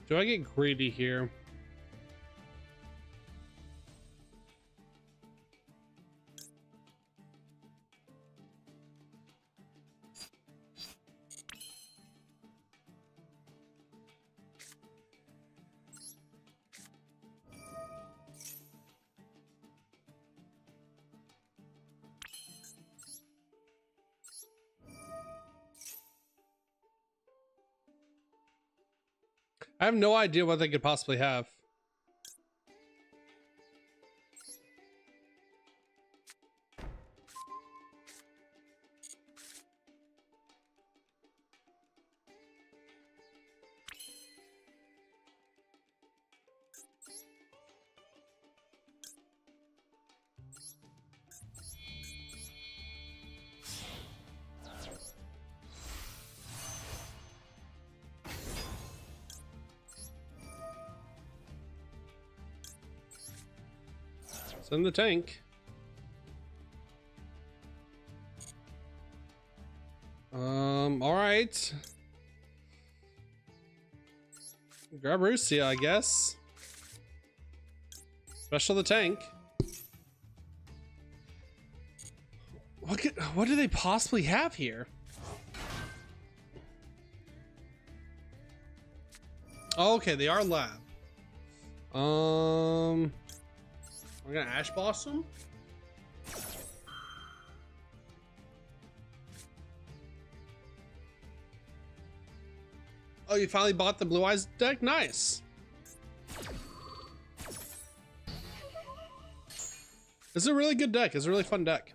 Do I get greedy here? I have no idea what they could possibly have. In the tank. right. Grab Russia, I guess. Special the tank. What do they possibly have here? Oh, okay, they are lab. We're gonna Ash Blossom. Oh, you finally bought the Blue Eyes deck? Nice. It's a really good deck. It's a really fun deck.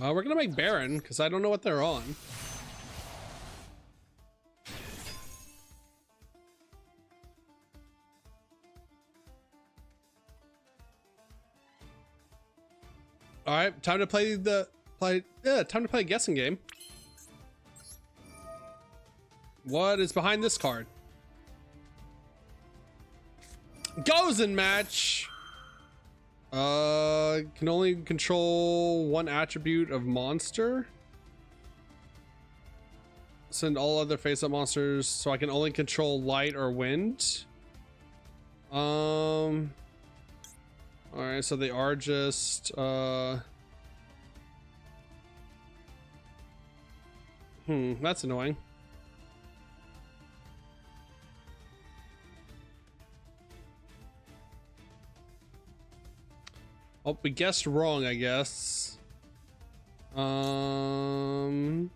We're gonna make Baron because I don't know what they're on. All right, time to play time to play a guessing game. What is behind this card? Goes in match. Can only control one attribute of monster. Send all other face-up monsters, so I can only control light or wind. All right, so they are just that's annoying. Oh, we guessed wrong, I guess. Do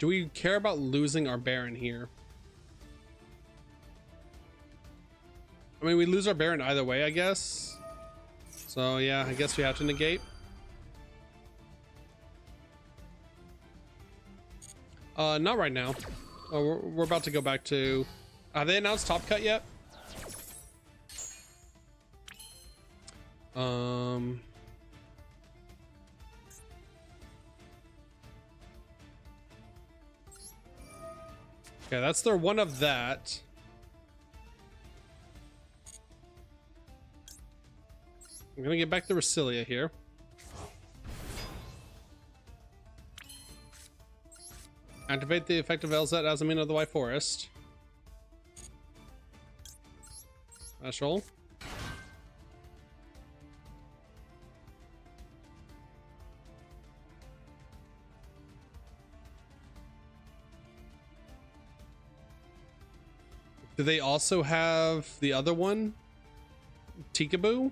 we care about losing our Baron here? I mean, we lose our Baron either way, I guess. So yeah, I guess we have to negate. Not right now. Oh, we're about to go back to... Have they announced Top Cut yet? Okay, that's their one of that. I'm gonna get back to Resilia here. Activate the effect of LZ as a mean of the White Forest. Special. Do they also have the other one? Tikaboo?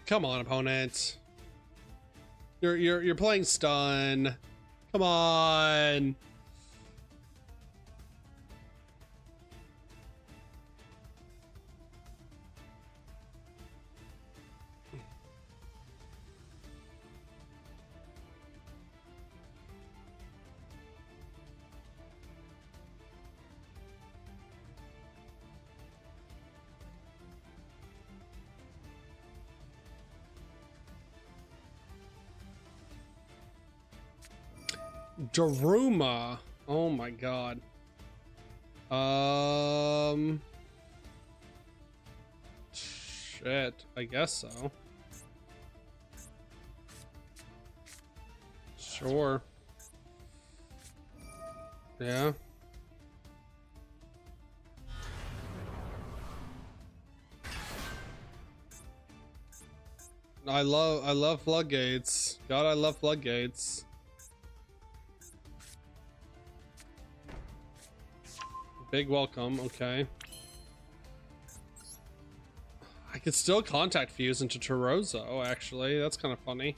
Come on, opponent. You're playing stun. Come on. Daruma. Oh my god. Shit. I guess so. Sure. Yeah. I love floodgates. God, I love floodgates. Big welcome, okay. I could still contact Fuse into Torozo, actually. That's kind of funny.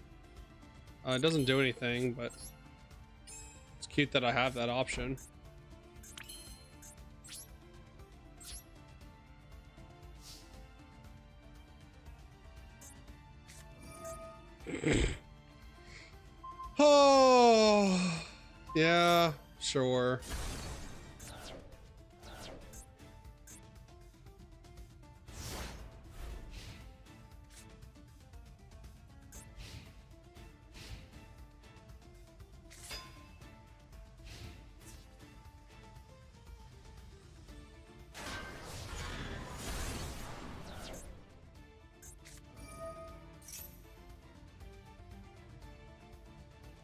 It doesn't do anything, but it's cute that I have that option. Oh. Yeah, sure.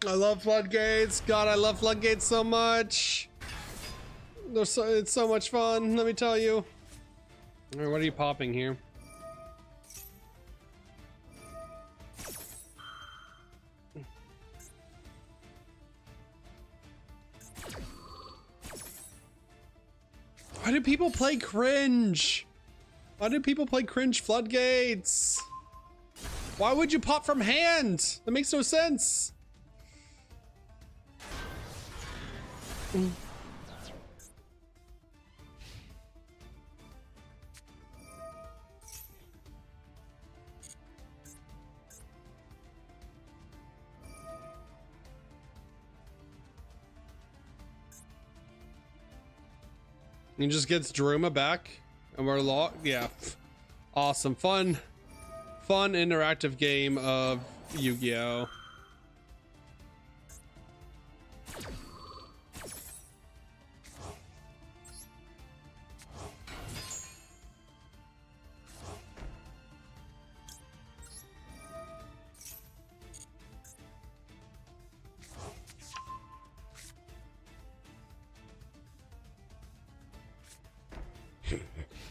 I love floodgates. God, I love floodgates so much. It's so much fun, let me tell you. All right, what are you popping here? Why do people play cringe? Why do people play cringe floodgates? Why would you pop from hand? That makes no sense. He just gets Daruma back and we're locked. Yeah. Awesome. Fun interactive game of Yu-Gi-Oh!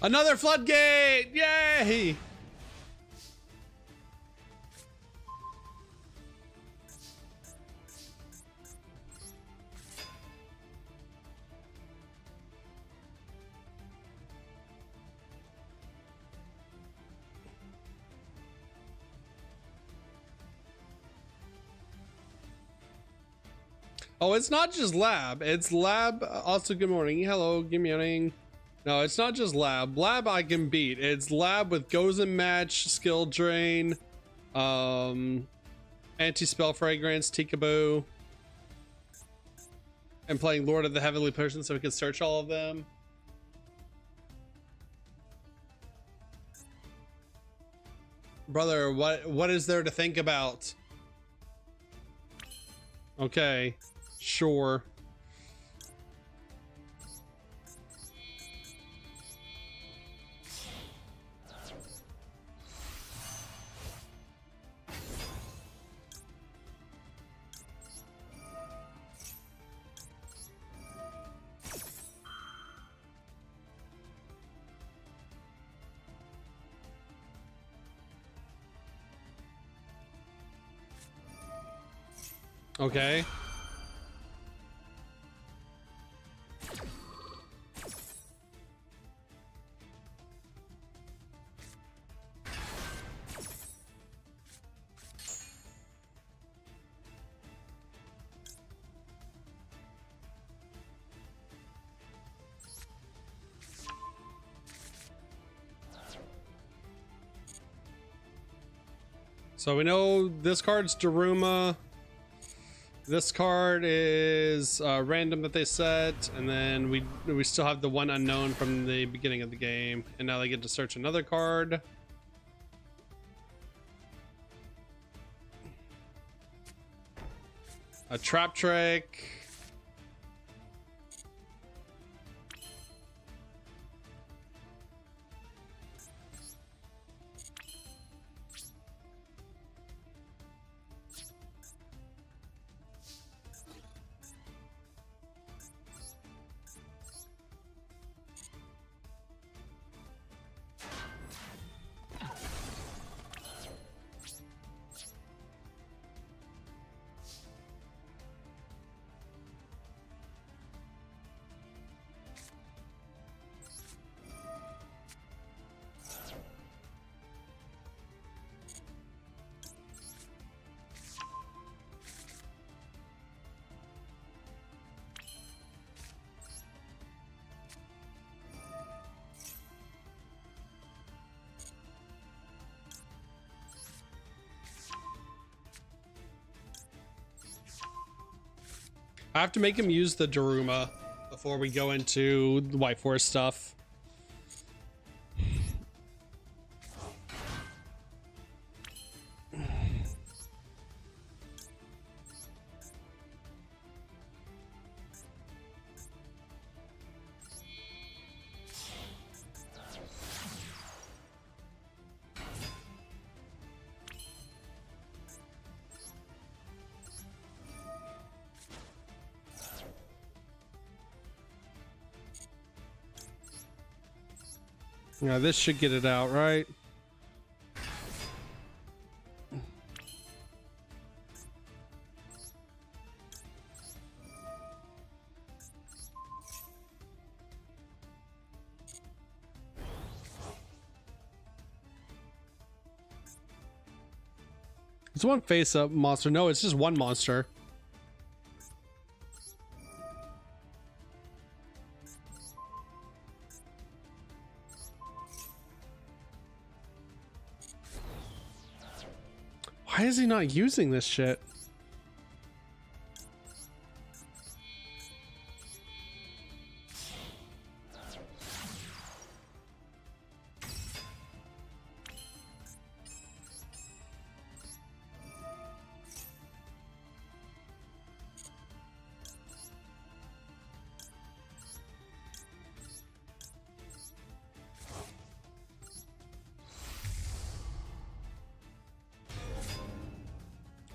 Another floodgate! Yay! Oh, it's not just lab. It's lab. Also, good morning. Hello, good morning. No, it's not just lab. Lab I can beat. It's lab with goes and match, skill drain, anti-spell fragrance, Tikaboo, and playing Lord of the Heavenly Person so we can search all of them. Brother, what is there to think about? Okay, sure. Okay. So we know this card's Daruma. This card is random that they set, and then we still have the one unknown from the beginning of the game, and now they get to search another card. A trap trick. I have to make him use the Daruma before we go into the White Forest stuff. Yeah, this should get it out, right? It's one face-up monster. No, it's just one monster. Why is he not using this shit?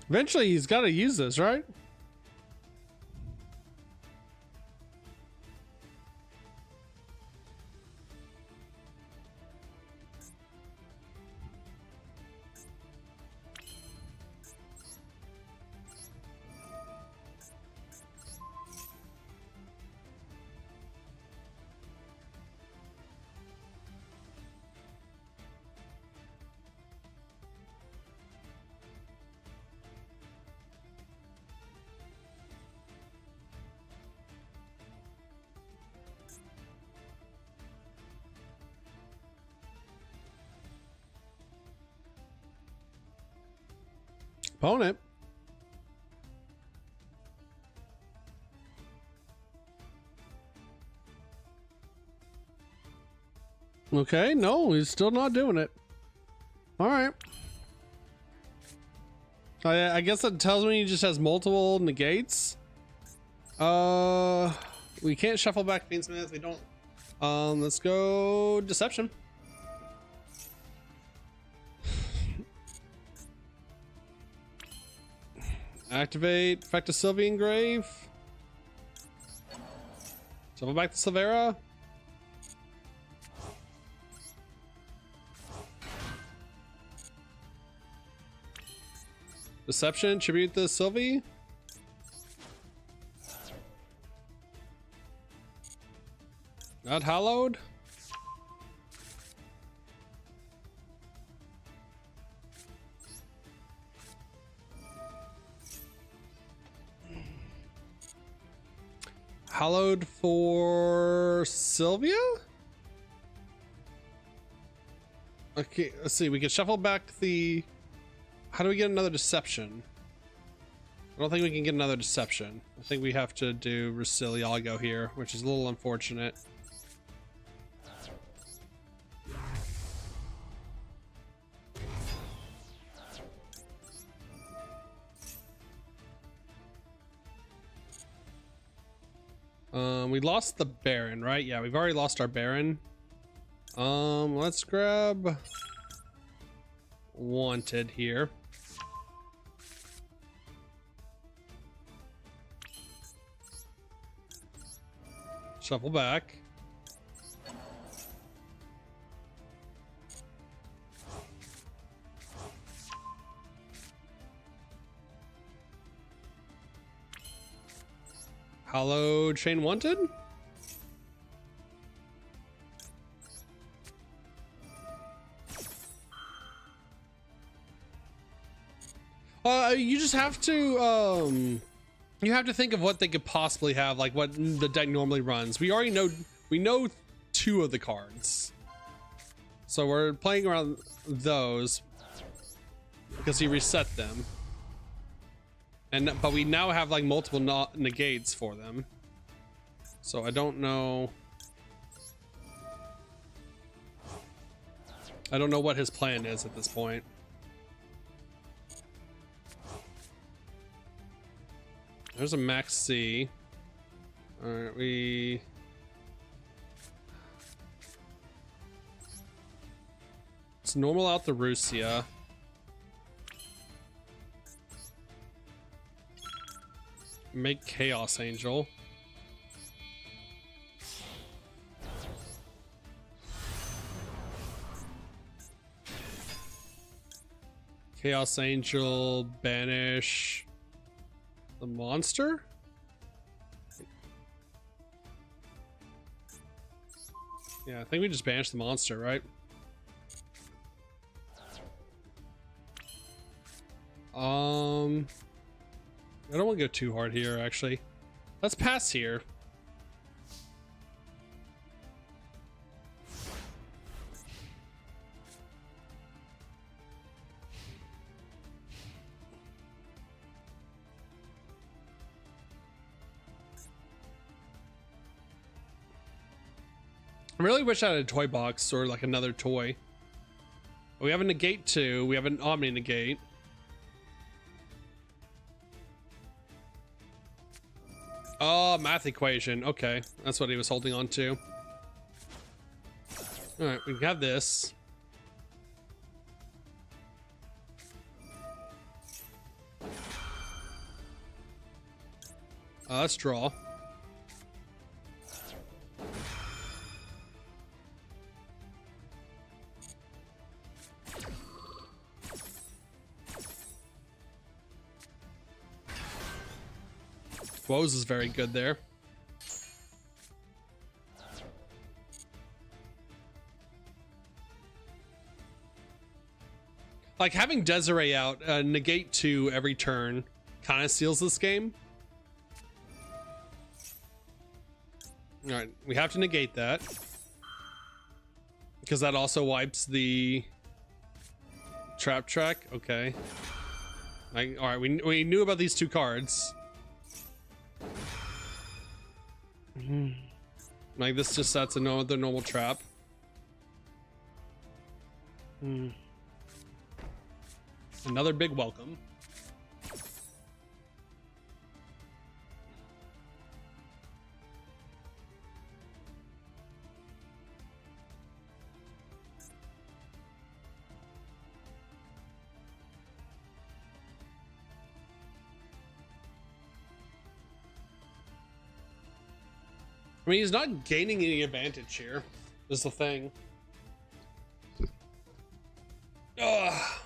Eventually, he's got to use this, right? Opponent. Okay, no, he's still not doing it. All right. I guess that tells me he just has multiple negates. We can't shuffle back Fiendsmith. We don't. Let's go Deception. Activate effective Sylvian Grave. Shuffle back to Silvera. Deception, tribute the Sylvie. Not hallowed. Hallowed for Sylvia? Okay, let's see. We can shuffle back the... How do we get another Deception? I don't think we can get another Deception. I think we have to do Rusiliago here, which is a little unfortunate. We lost the Baron, right? Yeah, we've already lost our Baron. Let's grab Wanted here. Shuffle back. Hallowed Chain Wanted? You just have to you have to think of what they could possibly have, like what the deck normally runs. We know 2 of the cards. So we're playing around those because he reset them. But we now have like multiple negates for them. So I don't know. I don't know what his plan is at this point. There's a max C. All right, it's normal out the Russia. Make Chaos Angel. Chaos Angel, banish the monster? Yeah, I think we just banished the monster, right? I don't want to go too hard here, actually. Let's pass here. I really wish I had a toy box or like another toy. We have a negate 2. We have an Omni negate. Oh, math equation. Okay, that's what he was holding on to. All right, we have this. Let's draw. Woes is very good there. Like having Desiree out, negate 2 every turn kind of seals this game. All right, we have to negate that because that also wipes the trap track. Okay. All right, we knew about these 2 cards. Like this just sets another normal trap. Another big welcome. I mean, he's not gaining any advantage here, is the thing. Ugh.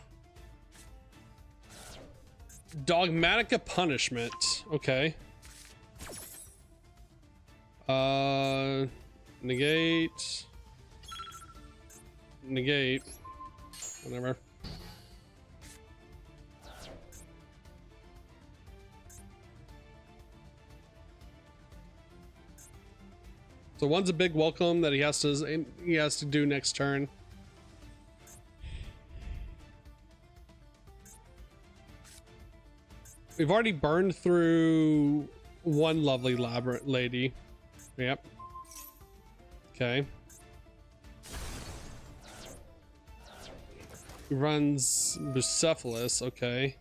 Dogmatica Punishment. Okay. Negate. Negate. Whatever. So one's a big welcome that he has to do next turn. We've already burned through one lovely labyrinth lady. Yep. Okay. He runs Bucephalus. Okay.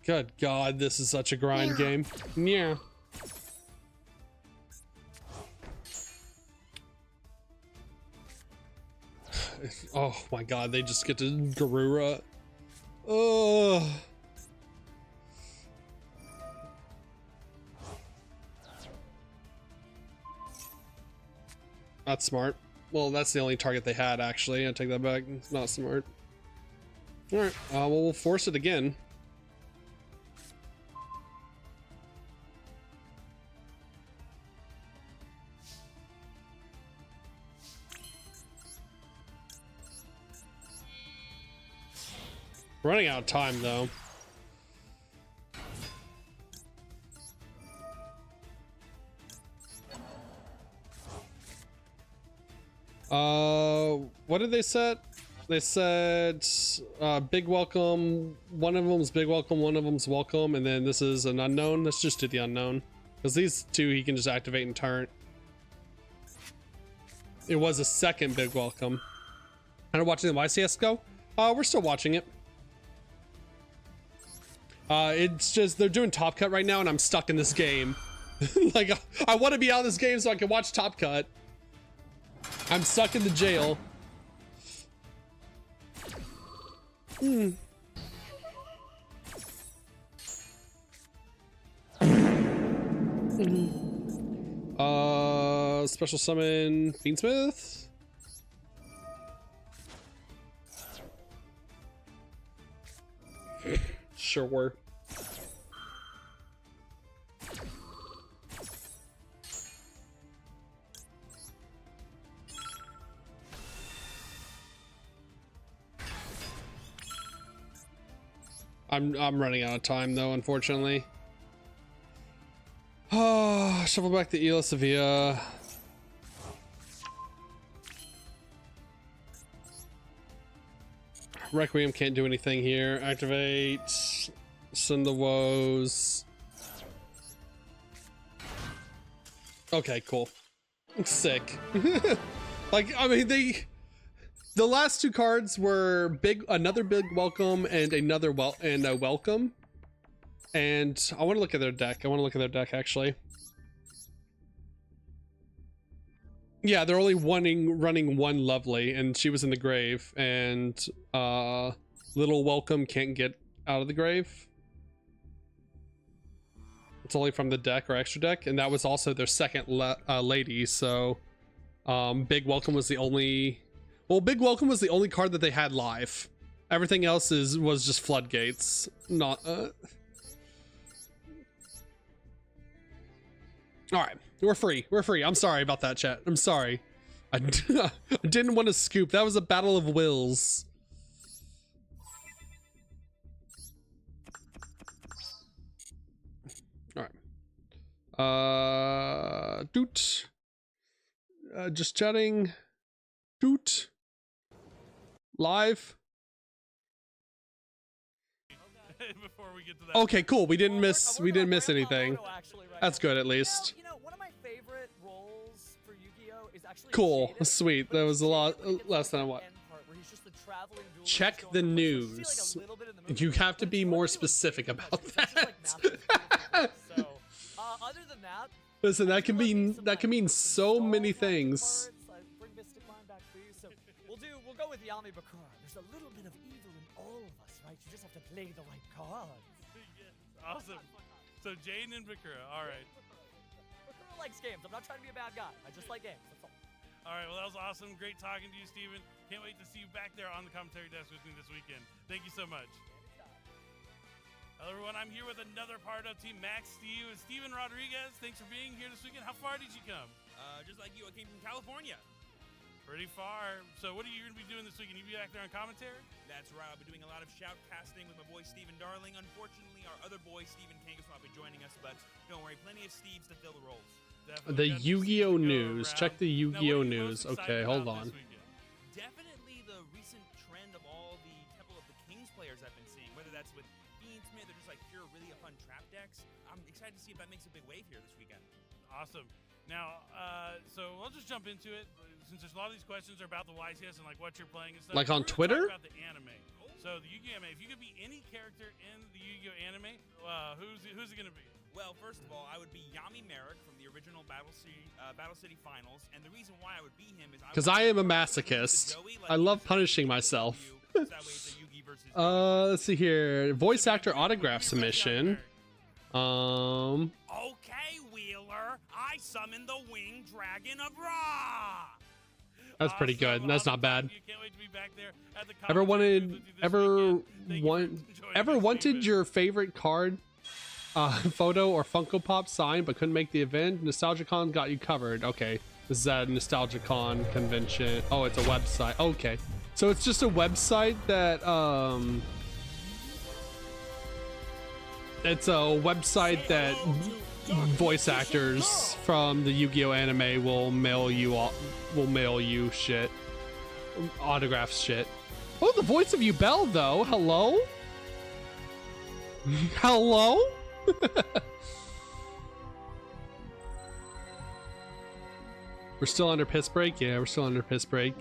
Good God, this is such a grind game. Yeah. Oh my God, they just get to Garura. Oh. That's smart. Well, that's the only target they had, actually. I take that back. It's not smart. All right. Well, we'll force it again. Running out of time, though. What did they set? They said big welcome. One of them's big welcome, one of them's welcome, and then this is an unknown. Let's just do the unknown. Because these two he can just activate and turn. It was a second big welcome. And watching the YCS go? We're still watching it. It's just they're doing Top Cut right now, and I'm stuck in this game. Like I want to be out of this game so I can watch Top Cut. I'm stuck in the jail. Special summon Fiendsmith. Sure. I'm running out of time though, unfortunately. Oh, shuffle back the Ela Sevilla. Requiem can't do anything here. Activate. Send the woes. Okay, cool. Sick. Like, I mean, the last two cards were another big welcome and another welcome. And I want to look at their deck. Actually. Yeah, they're only running one Lovely, and she was in the grave, and little welcome can't get out of the grave. It's only from the deck or extra deck, and that was also their second lady. So big welcome was the only. Well, big welcome was the only card that they had live. Everything else was just floodgates. Not. All right. We're free. I'm sorry about that, chat. I'm sorry. I didn't want to scoop. That was a battle of wills. All right. Doot. Just chatting. Doot. Live. Before we get to that. Okay, cool. We didn't miss anything. That's good, at least. Cool, sweet. That was a lot less than I want. Check the news. You have to be more specific about that. Listen, that can mean so many things. We'll go with Yami Bakura. There's a little bit of evil in all of us, right? You just have to play the right cards. Yes, awesome. So Jane and Bakura, all right. Bakura likes games. I'm not trying to be a bad guy. I just like games. That's all. All right, well, that was awesome. Great talking to you, Steven. Can't wait to see you back there on the commentary desk with me this weekend. Thank you so much. Hello, everyone. I'm here with another part of Team Max Steve. Steven Rodriguez, thanks for being here this weekend. How far did you come? Just like you, I came from California. Pretty far. So what are you going to be doing this weekend? You be back there on commentary? That's right. I'll be doing a lot of shoutcasting with my boy Steven Darling. Unfortunately, our other boy Steven Kangas will not be joining us, but don't worry, plenty of Steves to fill the roles. The Yu-Gi-Oh news. Check the Yu-Gi-Oh news. Okay, hold on. Definitely the recent trend of all the Temple of the Kings players I've been seeing, whether that's with Fiendsmith or just like pure really fun trap decks. I'm excited to see if that makes a big wave here this weekend. Awesome. Now, so we'll just jump into it. Since there's a lot of these questions are about the YCS and like what you're playing and stuff. Like on Twitter? Twitter? About the anime. So the Yu-Gi-Oh anime. If you could be any character in the Yu-Gi-Oh anime, who's it gonna be? Well, first of all, I would be Yami Merrick from the original Battle City Finals, and the reason why I would be him is because I am a masochist. I love punishing myself. Let's see here. Voice actor autograph submission. Okay, Wheeler, I summon the Winged Dragon of Ra. That's pretty good. That's not bad. Can't wait to be back there at the ever wanted your favorite card photo or Funko Pop signed but couldn't make the event? NostalgiaCon got you covered. Okay, this is a NostalgiaCon convention. Oh, it's a website. Okay, so it's just a website that it's a website that voice actors from the Yu-Gi-Oh anime will mail you shit, autograph shit. Oh, the voice of Yugioh, though. Hello? Hello? We're still under piss break? Yeah, we're still under piss break.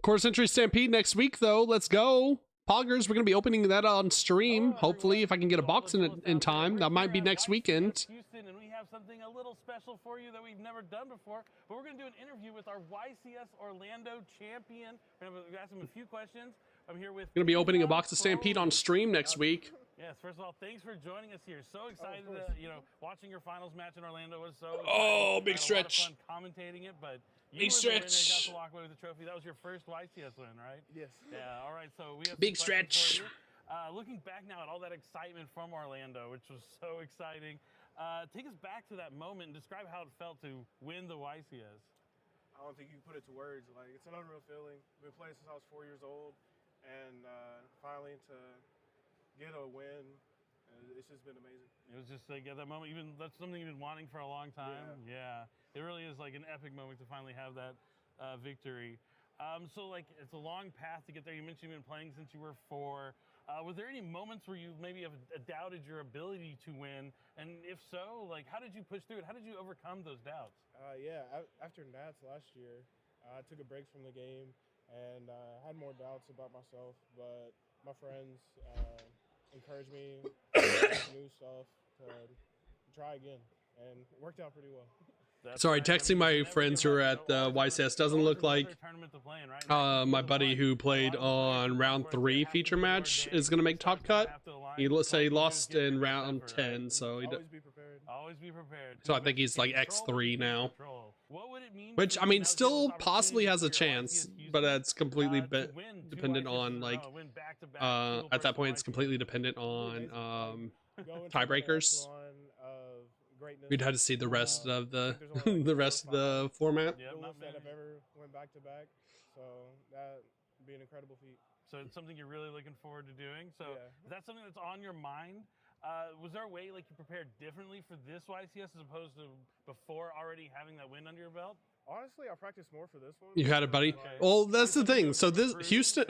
Course Entry Stampede next week, though. Let's go. Poggers, we're going to be opening that on stream. Hopefully, if I can get a box in time. That might be next weekend. Houston, and we have something a little special for you that we've never done before. But we're going to do an interview with our YCS Orlando champion. We're going to ask him a few questions. I'm here with... Going to be opening a box of Stampede on stream next week. Yes, first of all, thanks for joining us here. So excited watching your finals match in Orlando was so exciting. Big stretch. A lot of fun commentating it, but big stretch. Got to walk away with the trophy. That was your first YCS win, right? Yes. Yeah. All right. So we have big stretch. Looking back now at all that excitement from Orlando, which was so exciting, take us back to that moment and describe how it felt to win the YCS. I don't think you can put it to words. Like, it's an unreal feeling. I've been playing since I was 4 years old, and finally to get a win, it's just been amazing. It was just like at that moment, even that's something you've been wanting for a long time. Yeah. It really is like an epic moment to finally have that victory. So like it's a long path to get there. You mentioned you've been playing since you were 4. Was there any moments where you maybe have doubted your ability to win? And if so, like how did you push through it? How did you overcome those doubts? Yeah, after Nats last year, I took a break from the game and had more doubts about myself, but my friends encouraged me to new stuff to try again, and it worked out pretty well. Sorry, texting my friends who are at the YCS. Doesn't look like my buddy who played on round 3 feature match is gonna make top cut. He lost in round 10, so he always be prepared. So I think he's like X3 now, which I mean still possibly has a chance, but that's completely dependent on like at that point it's completely dependent on tiebreakers. We'd have to see the rest of the the format. Yeah, that have ever went back to back, so that would be an incredible feat. So it's something you're really looking forward to doing. So is that something that's on your mind? Was there a way like you prepared differently for this YCS as opposed to before already having that win under your belt? Honestly, I practiced more for this one. You had a buddy? Well, that's the thing. So this Houston,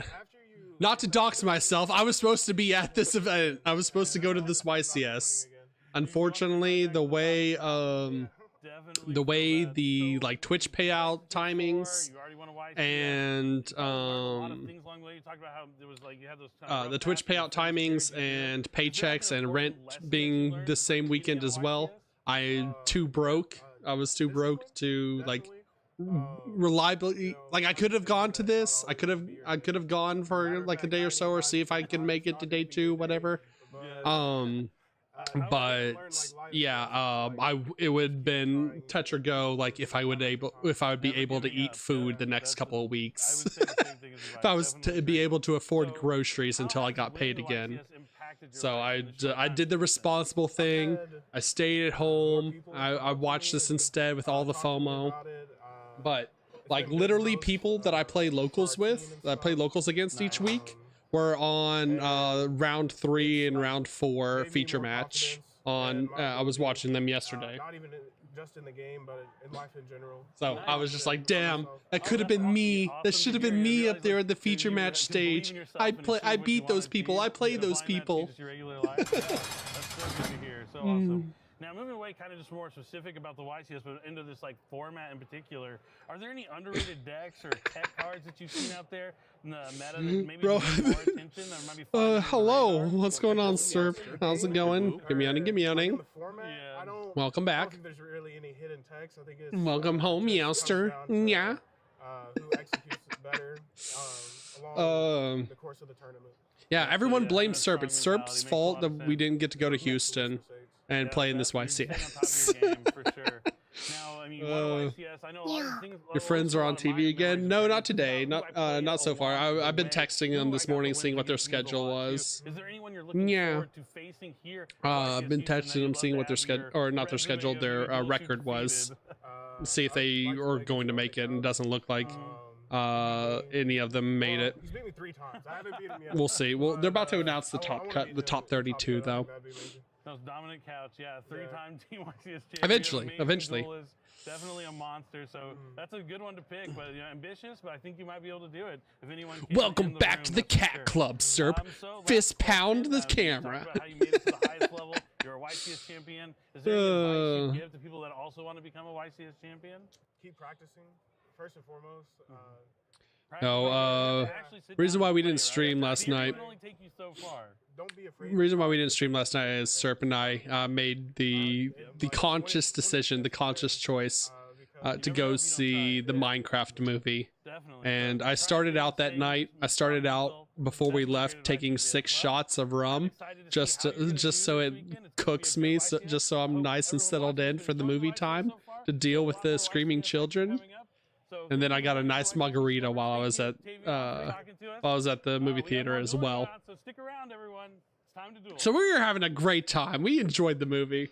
not to dox myself, I was supposed to be at this event. I was supposed to go to this YCS. Unfortunately, the way the like Twitch payout timings and the Twitch payout timings and paychecks and rent being the same weekend as well, I was too broke to like reliably, like I could have gone to this. I could have gone for like a day or so or see if I can make it to day 2, whatever. But yeah, it would have been touch or go, like if I would be able to eat food the next couple of weeks. If I was to be able to afford groceries until I got paid again. So I did the responsible thing. I stayed at home. I watched this instead with all the FOMO. But like literally people that I play locals with, that I play locals against each week, we're on round 3 and round 4 feature match. I was watching them yesterday. Not even just in the game, but in life in general. So I was just like, damn, that could have been me. That should have been me up there at the feature match stage. I beat those people. I play those people. That's so good to hear. So awesome. Now, moving away kind of just more specific about the YCS, but into this like format in particular, are there any underrated decks or tech cards that you've seen out there in the meta that maybe need more attention that might be hello, what's going on, Sir? How's it going? Give me outing. Welcome back. I don't think there's really any hidden techs. I think it's welcome home, Meowster. Yeah. Who executes better along the course of the tournament. Yeah, everyone blames Serp. It's Serp's fault that we didn't get to go to Houston and play in this YCS. Your friends are on TV again? No, not today. Not so far. I've been texting them this morning, seeing what their schedule was. Yeah. I've been texting them, seeing what their schedule, or not their schedule, their record was. See if they are going to make it. And it doesn't look like any of them made it. He's beat me 3 times. I haven't beat him yet. We'll see. Well, they're about to announce the top 32 though. Those dominant couch, yeah, three-time Team YCS champion. Eventually. Duel is definitely a monster, so that's a good one to pick. But ambitious, but I think you might be able to do it. If anyone can Welcome back to the Cat Club, Serp. Fist pound the camera. Talk about how you made it to the highest level. You're a YCS champion. Is there any advice you give to people that also want to become a YCS champion? Keep practicing, first and foremost. No, reason why we didn't stream last night. Reason why we didn't stream last night is Serp and I made the conscious decision, the conscious choice to go see the Minecraft movie. And I started out that night. I started out before we left taking 6 shots of rum, just so it cooks me, just so I'm nice and settled in for the movie time to deal with the screaming children. And then I got a nice margarita while I was at the movie theater as well. So stick around, everyone. It's time to duel. So we were having a great time. We enjoyed the movie.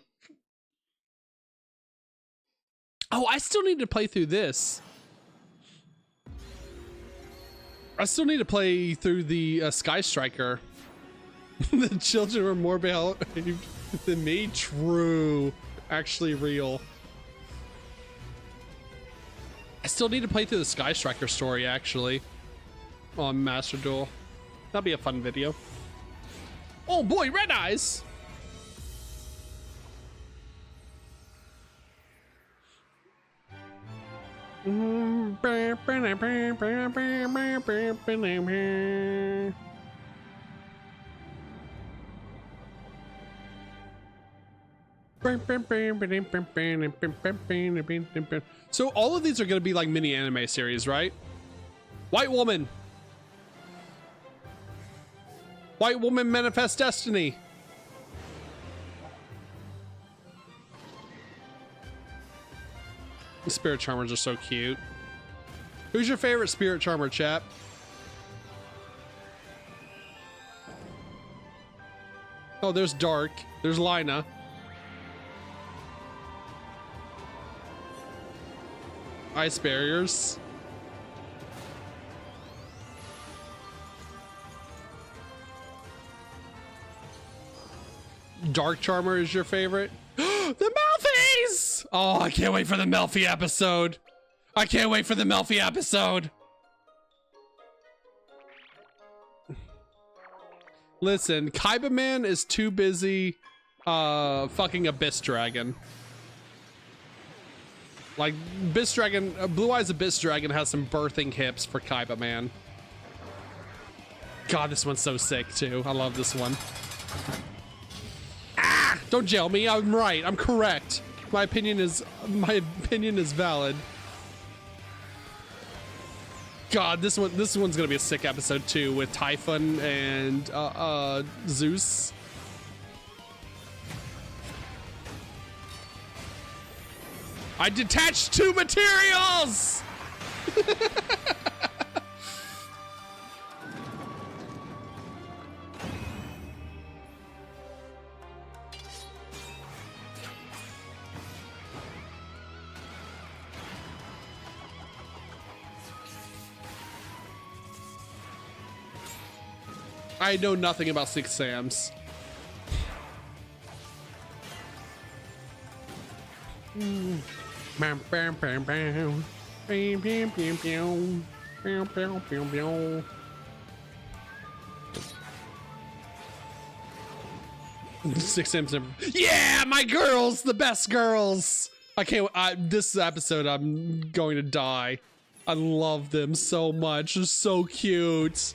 Oh, I still need to play through this. I still need to play through the Sky Striker. The children were more behaved than me. True. Actually real. I still need to play through the Sky Striker story, actually, on Master Duel. That'll be a fun video. Oh boy, red eyes! So all of these are going to be like mini anime series, right? White Woman. White Woman Manifest Destiny. The Spirit Charmers are so cute. Who's your favorite Spirit Charmer, chap? Oh, there's Dark. There's Lina. Ice barriers. Dark Charmer is your favorite? The Melfies! Oh, I can't wait for the Melfi episode. I can't wait for the Melfi episode. Listen, Kaiba Man is too busy fucking Abyss Dragon. Like, Abyss Dragon, Blue Eyes Abyss Dragon has some birthing hips for Kaiba Man. God, this one's so sick too. I love this one. Ah! Don't jail me. I'm right. I'm correct. My opinion is valid. God, this one's gonna be a sick episode too, with Typhon and Zeus. I detached 2 materials! I know nothing about 6 Sams. Six M's. Yeah, my girls, the best girls. I can't. This episode, I'm going to die. I love them so much. They're so cute.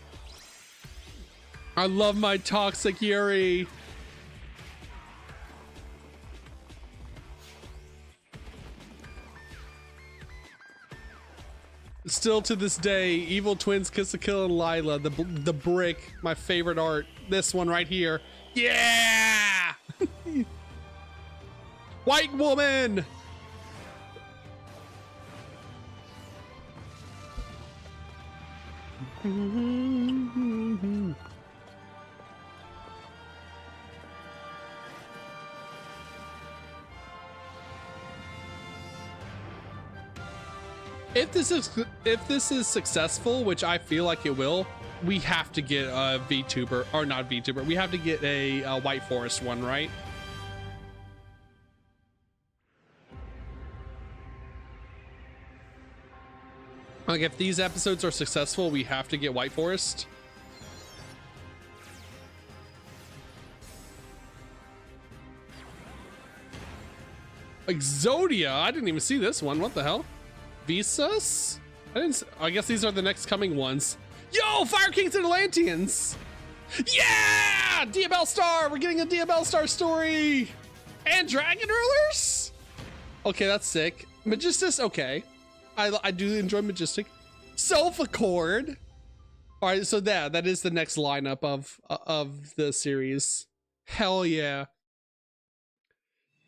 I love my toxic Yuri. Still to this day, Evil Twins, Kiss a Kill, and Lila, the brick, my favorite art. This one right here. Yeah! White Woman! If this is successful, which I feel like it will, we have to get a Vtuber, or not Vtuber. We have to get a White Forest one, right? Like, if these episodes are successful, we have to get White Forest. Exodia, I didn't even see this one. What the hell? Visas? I guess these are the next coming ones. Yo, Fire Kings and Atlanteans! Yeah! Diabell Star! We're getting a Diabell Star story! And Dragon Rulers? Okay, that's sick. Magistus, okay. I do enjoy Magistic. Self Accord. All right, so that is the next lineup of the series. Hell yeah.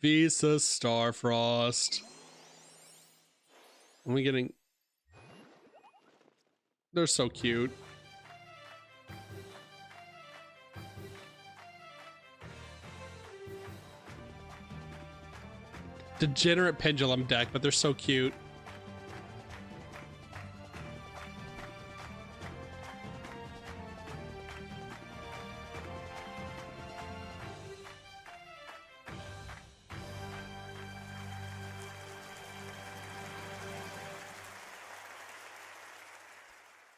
Visa Starfrost. Are we getting... They're so cute. Degenerate Pendulum deck, but they're so cute.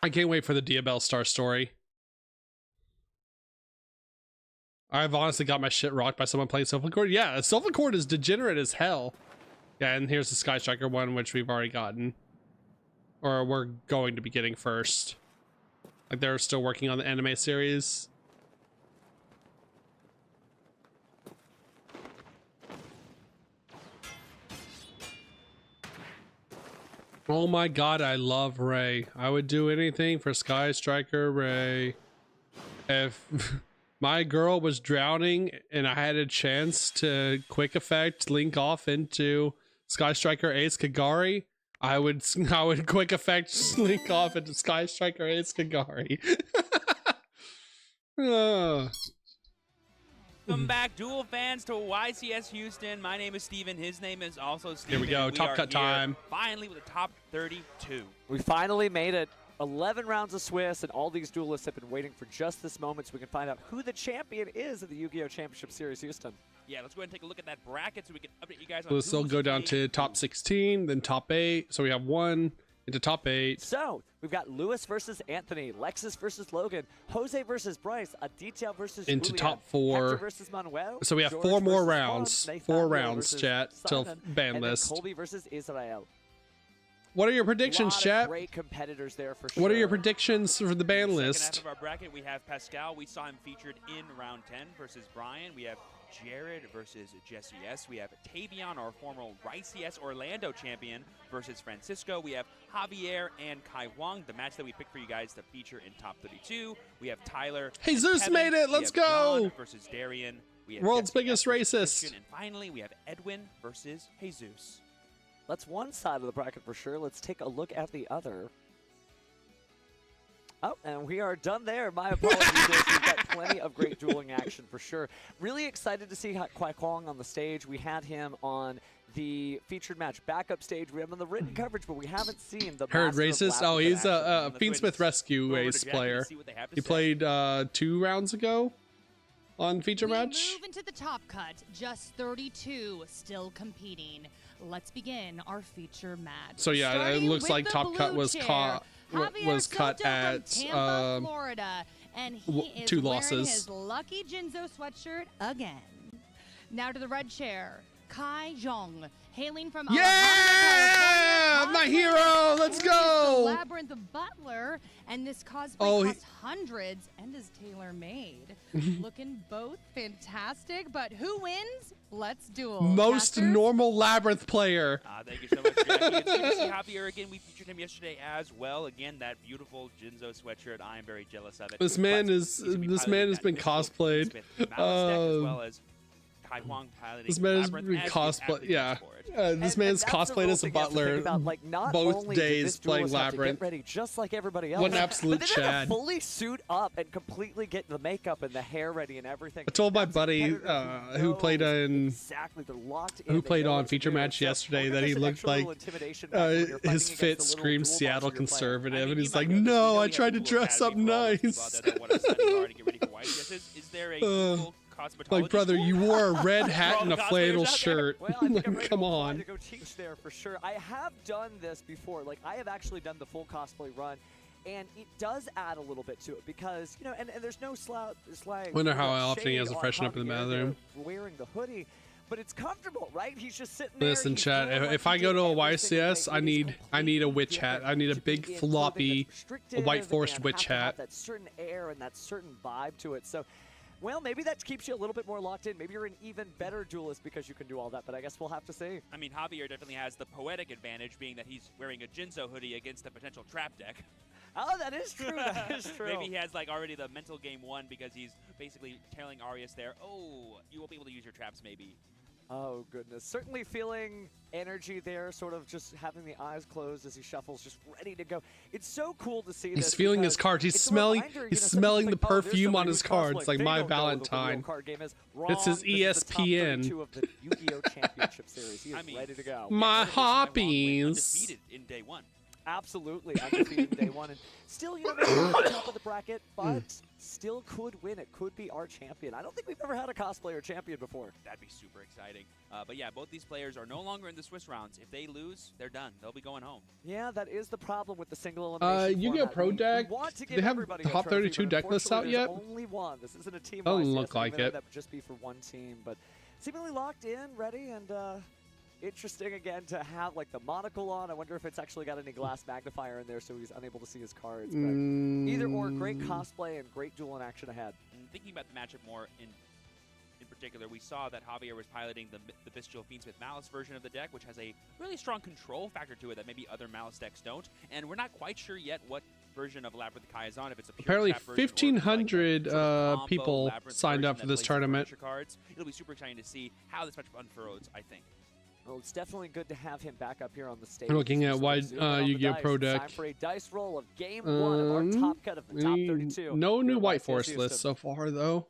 I can't wait for the Diabell Star story. I've honestly got my shit rocked by someone playing Self Accord. Yeah, Self Accord is degenerate as hell. Yeah, and here's the Sky Striker one, which we've already gotten. Or we're going to be getting first. Like, they're still working on the anime series. Oh my god, I love Ray. I would do anything for Sky Striker Ray. If my girl was drowning and I had a chance to quick effect link off into Sky Striker Ace Kagari, I would quick effect link off into Sky Striker Ace Kagari. Welcome back, Duel fans, to YCS Houston. My name is Steven. His name is also Steven. Here we go. Top cut time. Finally with the top 32. We finally made it. 11 rounds of Swiss, and all these duelists have been waiting for just this moment so we can find out who the champion is of the Yu-Gi-Oh! Championship Series Houston. Yeah, let's go ahead and take a look at that bracket so we can update you guys on We'll still go down to top 16, then top 8. So we have 1 into top 8. So we've got Lewis versus Anthony, Lexus versus Logan, Jose versus Bryce, Aditya versus into Julian, top 4. Hector versus Manuel, So we have George 4 more versus rounds. Juan, 4 Nathaniel rounds, versus chat, till Simon, ban and then list. Colby versus Israel. What are your predictions, chat? Great competitors there for sure. What are your predictions for the ban Second list? half of our bracket, we have Pascal. We saw him featured in round 10 versus Brian. We have Jared versus Jesse S. We have Tavion, our former YCS Orlando champion, versus Francisco. We have Javier and Kai Wang, the match that we picked for you guys to feature in top 32. We have Tyler. Jesus Kevin. made it. We Let's have go. John versus Darian. We have World's Jesse biggest S versus racist. Christian. And finally, we have Edwin versus Jesus. That's one side of the bracket for sure. Let's take a look at the other. Oh, and we are done there. My apologies. We've got plenty of great dueling action for sure. Really excited to see Kwai Kwong on the stage. We had him on the featured match backup stage. We have him on the written coverage, but we haven't seen the Heard Master of racist? Oh, Labyrinth he's in a action. Fiendsmith Rescue Ace player. He played 2 rounds ago on feature match. Move into the top cut. Just 32 still competing. Let's begin our feature match. So yeah, Starting it looks with like the top blue cut was chair, caught Javier cut Soto at from Tampa, Florida, and he is 2 wearing losses. his lucky Jinzo sweatshirt again. Now to the red chair, Kai Zhong, hailing from Yeah, my hero. Let's go. Labyrinth Butler, and this cosplay costs hundreds and is tailor-made. Looking both fantastic, but who wins? Let's duel. Most Caster? normal Labyrinth player. Thank you so much, Jackie. It's good to see Javier again. We featured him yesterday as well. Again, that beautiful Jinzo sweatshirt. I am very jealous of it. This man But is he's gonna be this man piloting has that been mystical cosplayed. Smith Malice deck, as well as Kai Huang piloting This man has Labyrinth been as he is cosplay. actually Yeah, for it. this man's that's the cosplayed real as a thing you have to think butler about. Like, not both only did days this playing duelist have to Labyrinth. get ready just like everybody else. What an absolute but then they had Chad. to fully suit up and completely get the makeup and the hair ready and everything. I told my That's a buddy competitor who played in exactly, they're locked in, who they played know on what to feature do. match So yesterday we'll that get he this looked extra like little intimidation back when you're fighting his against fit the little screams duel Seattle box you're playing. conservative, and he's you like, might know no, this. I We tried to have Google dress up Academy for all those people out nice. there that want to study hard and get ready for YCS. Is there a Google cosmetologist. Like, brother, you wore a red hat all and the a flannel cosplayers out there. shirt. Well, I think I'm ready Come to apply on. to go teach there for sure. I have done this before. Like, I have actually done the full cosplay run, and it does add a little bit to it because, you know, and there's no slang. Wonder how often he has to freshen up in the Javier bathroom. there wearing the hoodie, but it's comfortable, right? He's just sitting there. Listen, he's chat. doing If what I he go did to a every single YCS, day. I It is need a completely witch hat. different I need a to big be in floppy clothing that's restrictive white forest and witch have to have hat. that certain air and that certain vibe to it. So, well, maybe that keeps you a little bit more locked in. Maybe you're an even better duelist because you can do all that, but I guess we'll have to see. I mean, Javier definitely has the poetic advantage, being that he's wearing a Jinzo hoodie against a potential trap deck. Oh, that is true. That is true. Maybe he has like already the mental game won because he's basically telling Arias there, oh, you won't be able to use your traps maybe. Oh, goodness. Certainly feeling energy there, sort of just having the eyes closed as he shuffles, just ready to go. It's so cool to see He's this feeling his because cards. He's it's a smelling. reminder, He's you know, smelling the sometimes like, oh, there's perfume on somebody his who's cards, cosplaying. like They My don't know what the real Valentine. card game is. It's his Wrong. This is the top ESPN. 32 of the Yu-Gi-Oh! Championship Series. He is ready to go. My hobbies. Undefeated in day one. Absolutely undefeated day one, and still, you know, maybe not on top of the bracket, but still could win. It could be our champion. I don't think we've ever had a cosplayer champion before. That'd be super exciting. But yeah, both these players are no longer in the Swiss rounds. If they lose, they're done. They'll be going home. Yeah, that is the problem with the single elimination Yu-Gi-Oh! format. Pro We Deck. want to Do they give have everybody top a trophy, 32 but deck lists out unfortunately, yet? there's only one. This isn't a team. Doesn't YCS, look like even though it. That would just be for one team, but seemingly locked in, ready, and interesting again to have like the monocle on. I wonder if it's actually got any glass magnifier in there so he's unable to see his cards. But either or, great cosplay and great duel in action ahead. And thinking about the matchup more in particular, we saw that Javier was piloting the Bestial Fiendsmith Malice version of the deck, which has a really strong control factor to it that maybe other Malice decks don't. And we're not quite sure yet what version of Labyrinth Kai is on. If it's a pure Apparently, trap version or 1,500 like a people Labyrinth signed up version for that this plays tournament. furniture cards. It'll be super exciting to see how this matchup unfurls, I think. Well, it's definitely good to have him back up here on the stage. I'm looking at Why Yu-Gi-Oh! Pro It's time Deck. for a dice roll of game one of our top cut of the top 32. No new here at White YCS Forest Houston. list so far, though,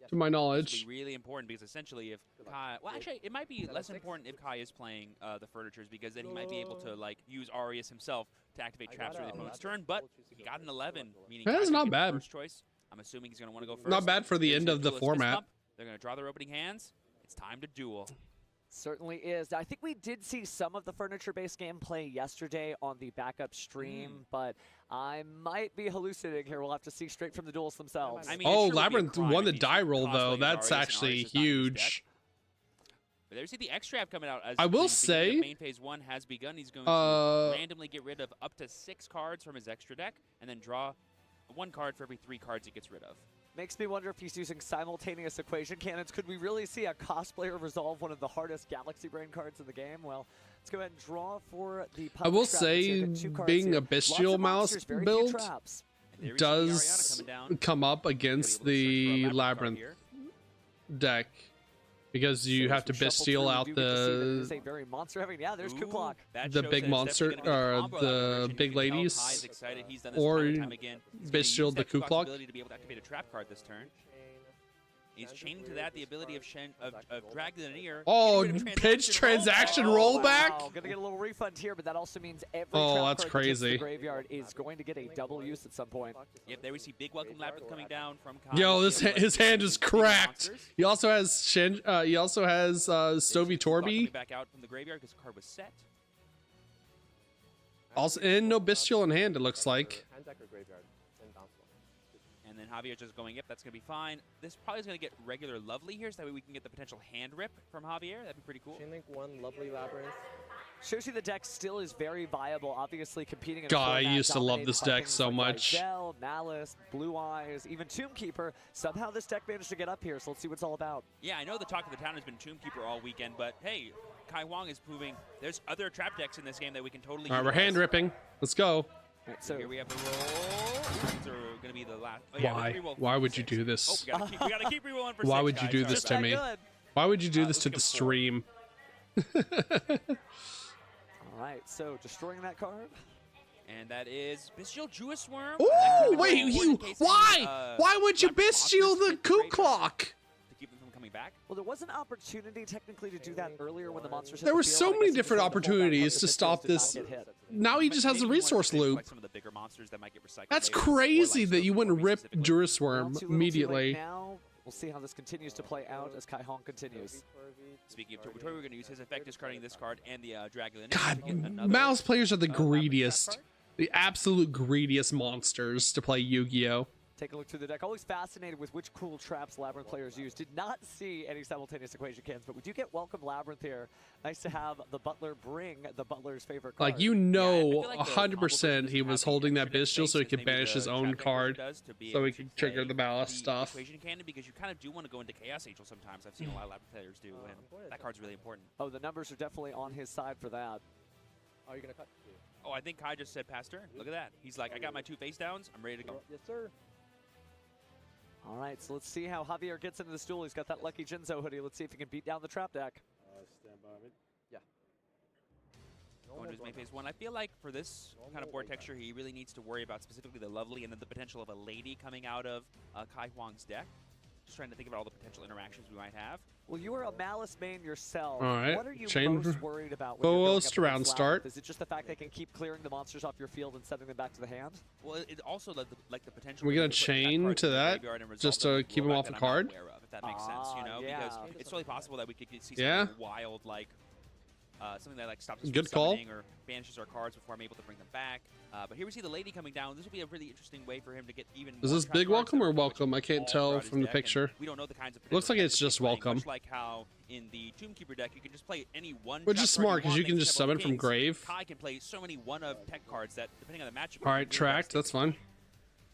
to my This knowledge. will be really important because essentially if Kai, well actually it might be less important if Kai is playing the furnitures because then he might be able to like use Arias himself to activate traps for the opponent's turn, but he got an 11, meaning That's Kai's not gonna get bad. the first choice. I'm assuming he's going to want to go first. Not bad for the There's end your of the duelist fist format. bump. They're going to draw their opening hands. It's time to duel. Certainly is. I think we did see some of the furniture-based gameplay yesterday on the backup stream, but I might be hallucinating here. We'll have to see straight from the duels themselves. I mean, Oh, Labyrinth won the die roll, though. That's actually huge. But there we see the extract coming out. As I will the beginning say, of main phase 1 has begun. He's going to randomly get rid of up to 6 cards from his extra deck and then draw 1 card for every 3 cards he gets rid of. Makes me wonder if he's using simultaneous equation cannons. Could we really see a cosplayer resolve one of the hardest Galaxy Brain cards in the game? Well, let's go ahead and draw for the I will puppet trap. say, Let's get 2 cards being here. a Bestial Lots of Mouse monsters, very few build traps. does come up against the Labyrinth deck because you have to Bestial out This is the a very monster heavy. Yeah, there's Kuklok. big monster or the big ladies, or Bestial the Kuklok. Ability to be able to activate a trap card this turn. He's chaining to that the ability of Dragoneer. Oh, pitch transaction rollback? Wow, gonna get a little refund here, but that also means every Oh, trap that's card that gets to crazy. the graveyard is going to get a double use at some point. Yep, there we see big welcome Labyrinth coming down from Kai. Yo, his hand is cracked. He also has Stovey Torby. Back out from the graveyard because the card was set. Also, and no Bestial in hand, it looks like. And then Javier just going, yep, that's going to be fine. This probably is going to get regular Lovely here, so that way we can get the potential hand rip from Javier. That'd be pretty cool. Chain Link 1, Lovely Labyrinth. Shows you the deck still is very viable, obviously competing in a God, I format used to love dominated this by deck things so like much. Rizal, Malice, Blue Eyes, even Tombkeeper. Somehow this deck managed to get up here, so let's see what it's all about. Yeah, I know the talk of the town has been Tombkeeper all weekend, but hey, Kai Wong is proving there's other trap decks in this game that we can totally All right, we're utilize. hand ripping. Let's go. Right, so here we have the roll. These are going to be the last. Oh, yeah, Why? re-roll Why would you 6. do this? Oh, we got to keep re-rolling for 6, Why would you guys. do Sorry this about to me? that. Why would you do this to the stream? All right, so destroying that card. And that is Bestial Jewess Worm. Oh, wait, why? Why would you Bestial the Kuklok? To keep them from coming back? Well, there was an opportunity technically to do that earlier when the monsters hit There the were field, so but I many guess different it's just the fullback opportunities card to that stop did not this. get hit. Now he just has a resource loop. Some of the bigger monsters that might get recycled That's later, or, like, crazy some that of you the wouldn't more rip specific ones. Jewess Worm Too little, too late immediately. now. We'll see how this continues to play out as Kai Hong continues. Speaking of Torby, we're going to use his effect, discarding this card and the Dragon. God, Mouse players are the greediest. The absolute greediest monsters to play Yu-Gi-Oh! Take a look through the deck. Always fascinated with which cool traps Labyrinth players use. Did not see any simultaneous equation cans, but we do get Welcome Labyrinth here. Nice to have the Butler bring the Butler's favorite card. Like, you know, 100% he was holding that Bestial so he could banish his own card, so he could trigger the BANLIST stuff. Equation cannon, because you kind of do want to go into Chaos Angel sometimes. I've seen a lot of Labyrinth players do, and that card's really important. Oh, the numbers are definitely on his side for that. Oh, you're gonna cut? Oh, I think Kai just said pass turn. Look at that. He's like, I got my 2 face downs. I'm ready to go. Yes, sir. All right, so let's see how Javier gets into this duel. He's got that lucky Jinzo hoodie. Let's see if he can beat down the trap deck. Stand by me. Yeah. Going to his main phase 1. I feel like for this kind of board texture, he really needs to worry about specifically the Lovely and then the potential of a Lady coming out of Kai Huang's deck. Just trying to think about all the potential interactions we might have. Well, you are a Malice main yourself. All right. What are you Chain most worried about when you're building up round against start. Labyrinth? Is it just the fact they can keep clearing the monsters off your field and sending them back to the hand? Well, it also like the potential. We're gonna chain to that just to keep him off the card. If that makes sense, you know, because it's really possible that we could see something wild like something that like stops us from summoning or banishes our cards before I'm able to bring them back. But here we see the Lady coming down. This will be a really interesting way for him to get even. Is this big welcome or welcome? I can't tell from the picture. We don't know the kinds of. Looks like it's just welcome. Much like how in the Tombkeeper deck you can just play any one. Which is smart because you can just summon from grave. Kai can play so many one-of tech cards that depending on the matchup. All right, tracked. That's fine.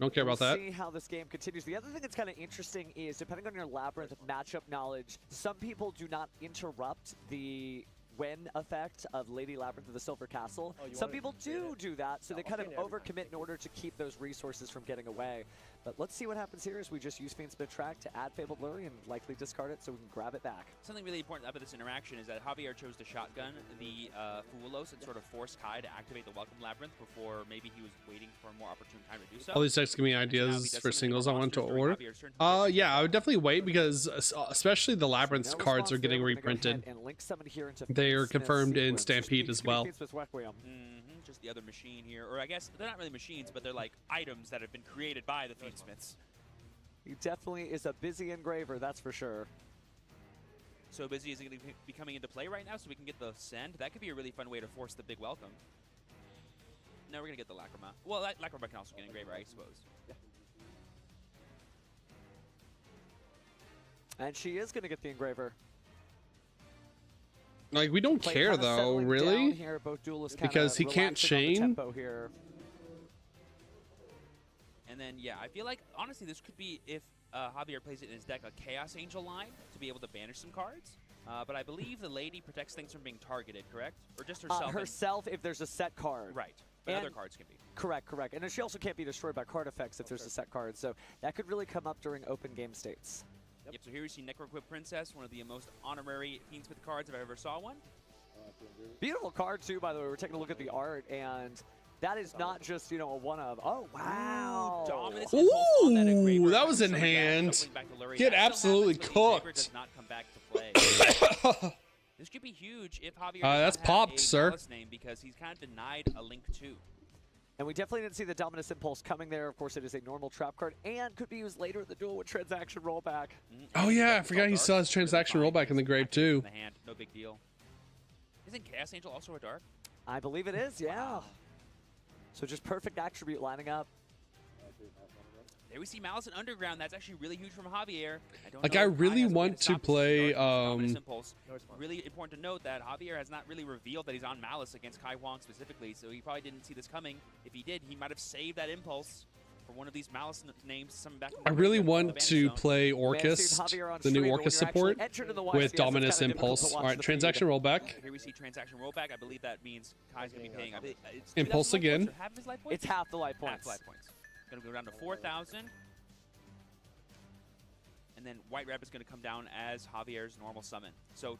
Don't care about that. See how this game continues. The other thing that's kind of interesting is depending on your Labyrinth matchup knowledge, some people do not interrupt the when effect of Lady Labyrinth of the Silver Castle. Some people do that, so they kind of overcommit in order to keep those resources from getting away. But let's see what happens here as we just use Fiend's Bit Track to add Fabled Lure and likely discard it so we can grab it back. Something really important about this interaction is that Javier chose to shotgun the Fuelos and sort of force Kai to activate the Welcome Labyrinth before maybe he was waiting for a more opportune time to do so. All these decks give me ideas for singles I want to order. Yeah, I would definitely wait because especially the Labyrinth's cards are getting reprinted. They are confirmed in Stampede as well. Just the other machine here, or I guess they're not really machines, but they're like items that have been created by the Fiendsmiths. He definitely is a busy engraver, that's for sure. So busy is he going to be coming into play right now so we can get the send? That could be a really fun way to force the big welcome. No, we're going to get the Lacrima. Well, Lacrima can also get engraver, I suppose. Yeah. And she is going to get the engraver. Like, we don't care though, really, here, because he can't chain. Here. And then, yeah, I feel like, honestly, this could be, if Javier plays it in his deck, a Chaos Angel line to be able to banish some cards. But I believe the Lady protects things from being targeted, correct? Or just herself? Herself if there's a set card. Right. But other cards can be. Correct. And then she also can't be destroyed by card effects if there's a set card. So that could really come up during open game states. Yep, so here we see Necroquip Princess, one of the most honorary Fiendsmith cards if I ever saw one. Beautiful card, too, by the way. We're taking a look at the art, and that is not just, you know, a one-of. Oh, wow. Ooh, that was in hand. Get absolutely cooked. This could be huge if Javier that's popped, sir. Name because he's kind of denied a Link 2. And we definitely didn't see the Dominus Impulse coming there. Of course, it is a normal trap card and could be used later in the duel with Transaction Rollback. Oh, yeah, I forgot he still has Transaction Rollback in the grave, too. No big deal. Isn't Chaos Angel also a dark? I believe it is, yeah. So just perfect attribute lining up. There we see Malice and Underground. That's actually really huge from Javier. I really want to play. Really important to note that Javier has not really revealed that he's on Malice against Kai Huang specifically, so he probably didn't see this coming. If he did, he might have saved that impulse for one of these Malice names. I really want to play Orcust, the new Orcust support, with Dominus Impulse. All right, Transaction Rollback. Here we see Transaction Rollback. I believe that means Kai's going to be paying. Impulse again. It's half the life points. Half the life points. Going to go down to 4,000. And then White Rabbit's going to come down as Javier's normal summon. So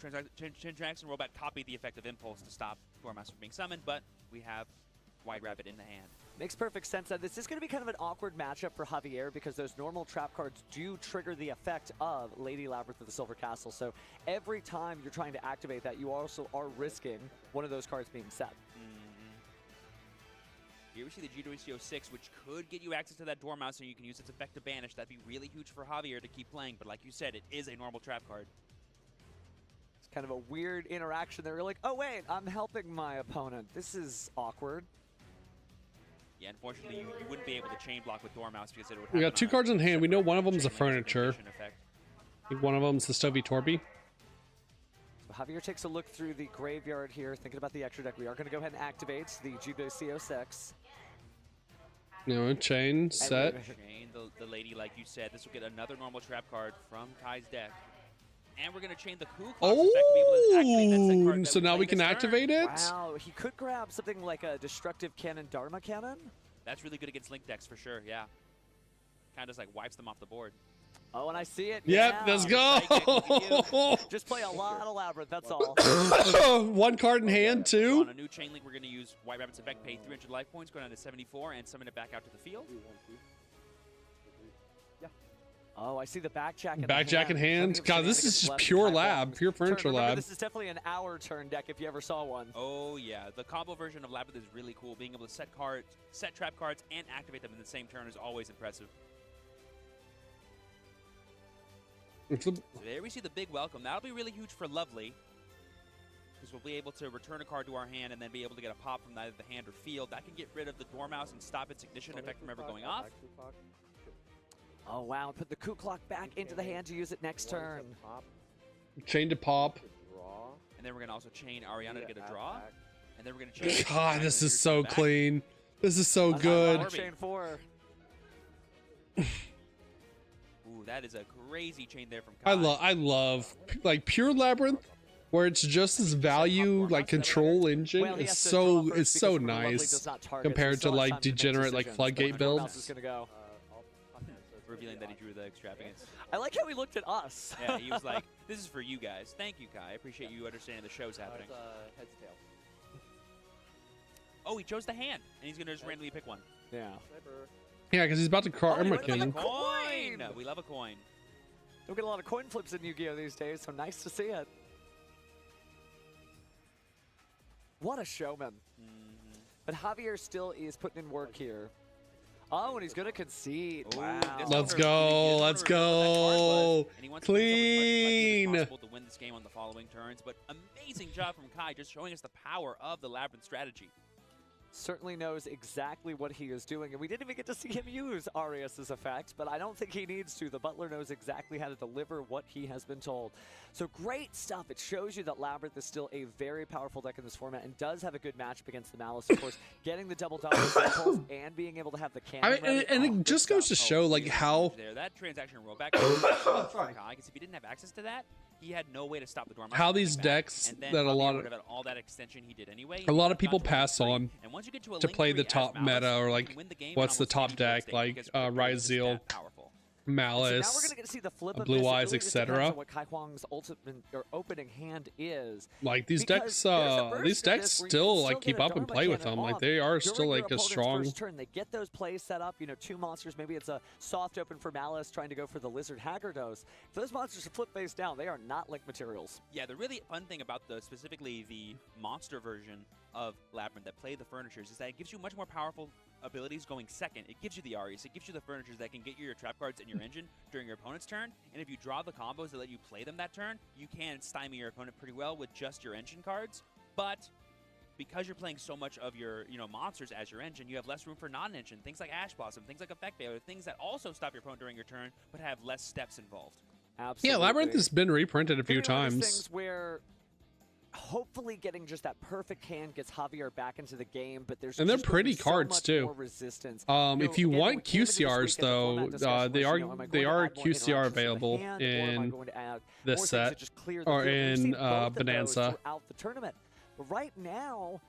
Transaction Rollback copied the effect of Impulse to stop Goremaster from being summoned, but we have White Rabbit in the hand. Makes perfect sense. This is going to be kind of an awkward matchup for Javier because those normal trap cards do trigger the effect of Lady Labyrinth of the Silver Castle. So every time you're trying to activate that, you also are risking one of those cards being set. Here we see the Yugioh 6, which could get you access to that Dormouse, so you can use its effect to banish. That'd be really huge for Javier to keep playing, but like you said, it is a normal trap card. It's kind of a weird interaction there. You're like, oh wait, I'm helping my opponent. This is awkward. Yeah, unfortunately, you wouldn't be able to chain block with Dormouse because it would. We got 2 cards in hand. We know one of them is a furniture. I think one of them is the Stovey Torby. So Javier takes a look through the graveyard here, thinking about the extra deck. We are going to go ahead and activate the Yugioh 6. No, chain, set. Chain the lady, like you said. This will get another normal trap card from Kai's deck. And we're going to chain the Coup Clock effect to be able to activate that set card that So now we can activate it? Wow, he could grab something like a Destructive Cannon, Dharma Cannon. That's really good against Link decks for sure, yeah. Kind of just like wipes them off the board. Oh, and I see it. Yep, yeah. let's go. Just play a lot of Labyrinth, that's all. 1 card in hand, too. On a new chain link, we're going to use White Rabbit's effect, pay 300 life points, go down to 74, and summon it back out to the field. Oh, I see the backjack in Backjack in hand. God, this is just pure lab, pure furniture lab. This is definitely an hour turn deck if you ever saw one. Oh yeah, the combo version of Labyrinth is really cool. Being able to set trap cards, and activate them in the same turn is always impressive. So there we see the big welcome. That'll be really huge for Lovely, because we'll be able to return a card to our hand and then be able to get a pop from either the hand or field. That can get rid of the Dormouse and stop its ignition effect from ever going off. Oh, wow. Put the Coup Clock back into the hand to use it next turn. Chain to pop. And then we're going to also chain Ariana to get a draw. And then we're going to chain... God, this is so clean. This is so good. Chain 4. Ooh, that is a crazy chain there from Kai. I love like pure Labyrinth, where it's just this value like control engine. It's so nice compared to like degenerate like Floodgate builds. Revealing that he drew the Extravagance. I like how he looked at us. Yeah, he was like, this is for you guys. Thank you, Kai. I appreciate you understanding the show's happening. Heads, tails. Oh, he chose the hand, and he's going to just randomly pick one. Yeah. Yeah, because he's about to card Karma King. Coin! We love a coin. Don't get a lot of coin flips in Yu-Gi-Oh these days, so nice to see it. What a showman. But Javier still is putting in work here. Oh, and he's going to concede. Wow. Let's go. Let's go. Clean. To win this game on the following turns, but amazing job from Kai, just showing us the power of the Labyrinth strategy. Certainly knows exactly what he is doing, and we didn't even get to see him use Arias's effects, but I don't think he needs to. The Butler knows exactly how to deliver what he has been told. So great stuff. It shows you that Labyrinth is still a very powerful deck in this format and does have a good matchup against the Malice. Of course, getting the double samples and being able to have the cannon. And it just goes to show like how that transaction rollback for Kai, because if he didn't have access to that, he had no way to stop the Dormouse. How these decks that a lot of all that extension he did anyway. A lot of people pass on to play the top meta or like what's the top deck like Rise Zeal, Malice, so now we're gonna get to see the flip of Blue this. Eyes, etc. What Kai Huang's ultimate or opening hand is. Like these decks still like keep up and play with them. Like they are still like a strong. First turn, they get those plays set up. You know, 2 monsters. Maybe it's a soft open for Malice trying to go for the Lizard Haggardos. If those monsters are flip face down, they are not Link materials. Yeah, the really fun thing about specifically the monster version of Labyrinth that play the furnitures is that it gives you much more powerful abilities going second. It gives you the Arias, it gives you the furnitures that can get you your trap cards and your engine during your opponent's turn, and if you draw the combos that let you play them that turn, you can stymie your opponent pretty well with just your engine cards. But because you're playing so much of your monsters as your engine, you have less room for non-engine, things like Ash Blossom, things like Effect Veiler, things that also stop your opponent during your turn but have less steps involved. Absolutely. Yeah, Labyrinth has been reprinted a few times. Things where hopefully getting just that perfect hand gets Javier back into the game, but there's and they're pretty cards too. Resistance. If you want QCRs though, they are QCR available in this set or in Bonanza. Throughout the tournament, but right now,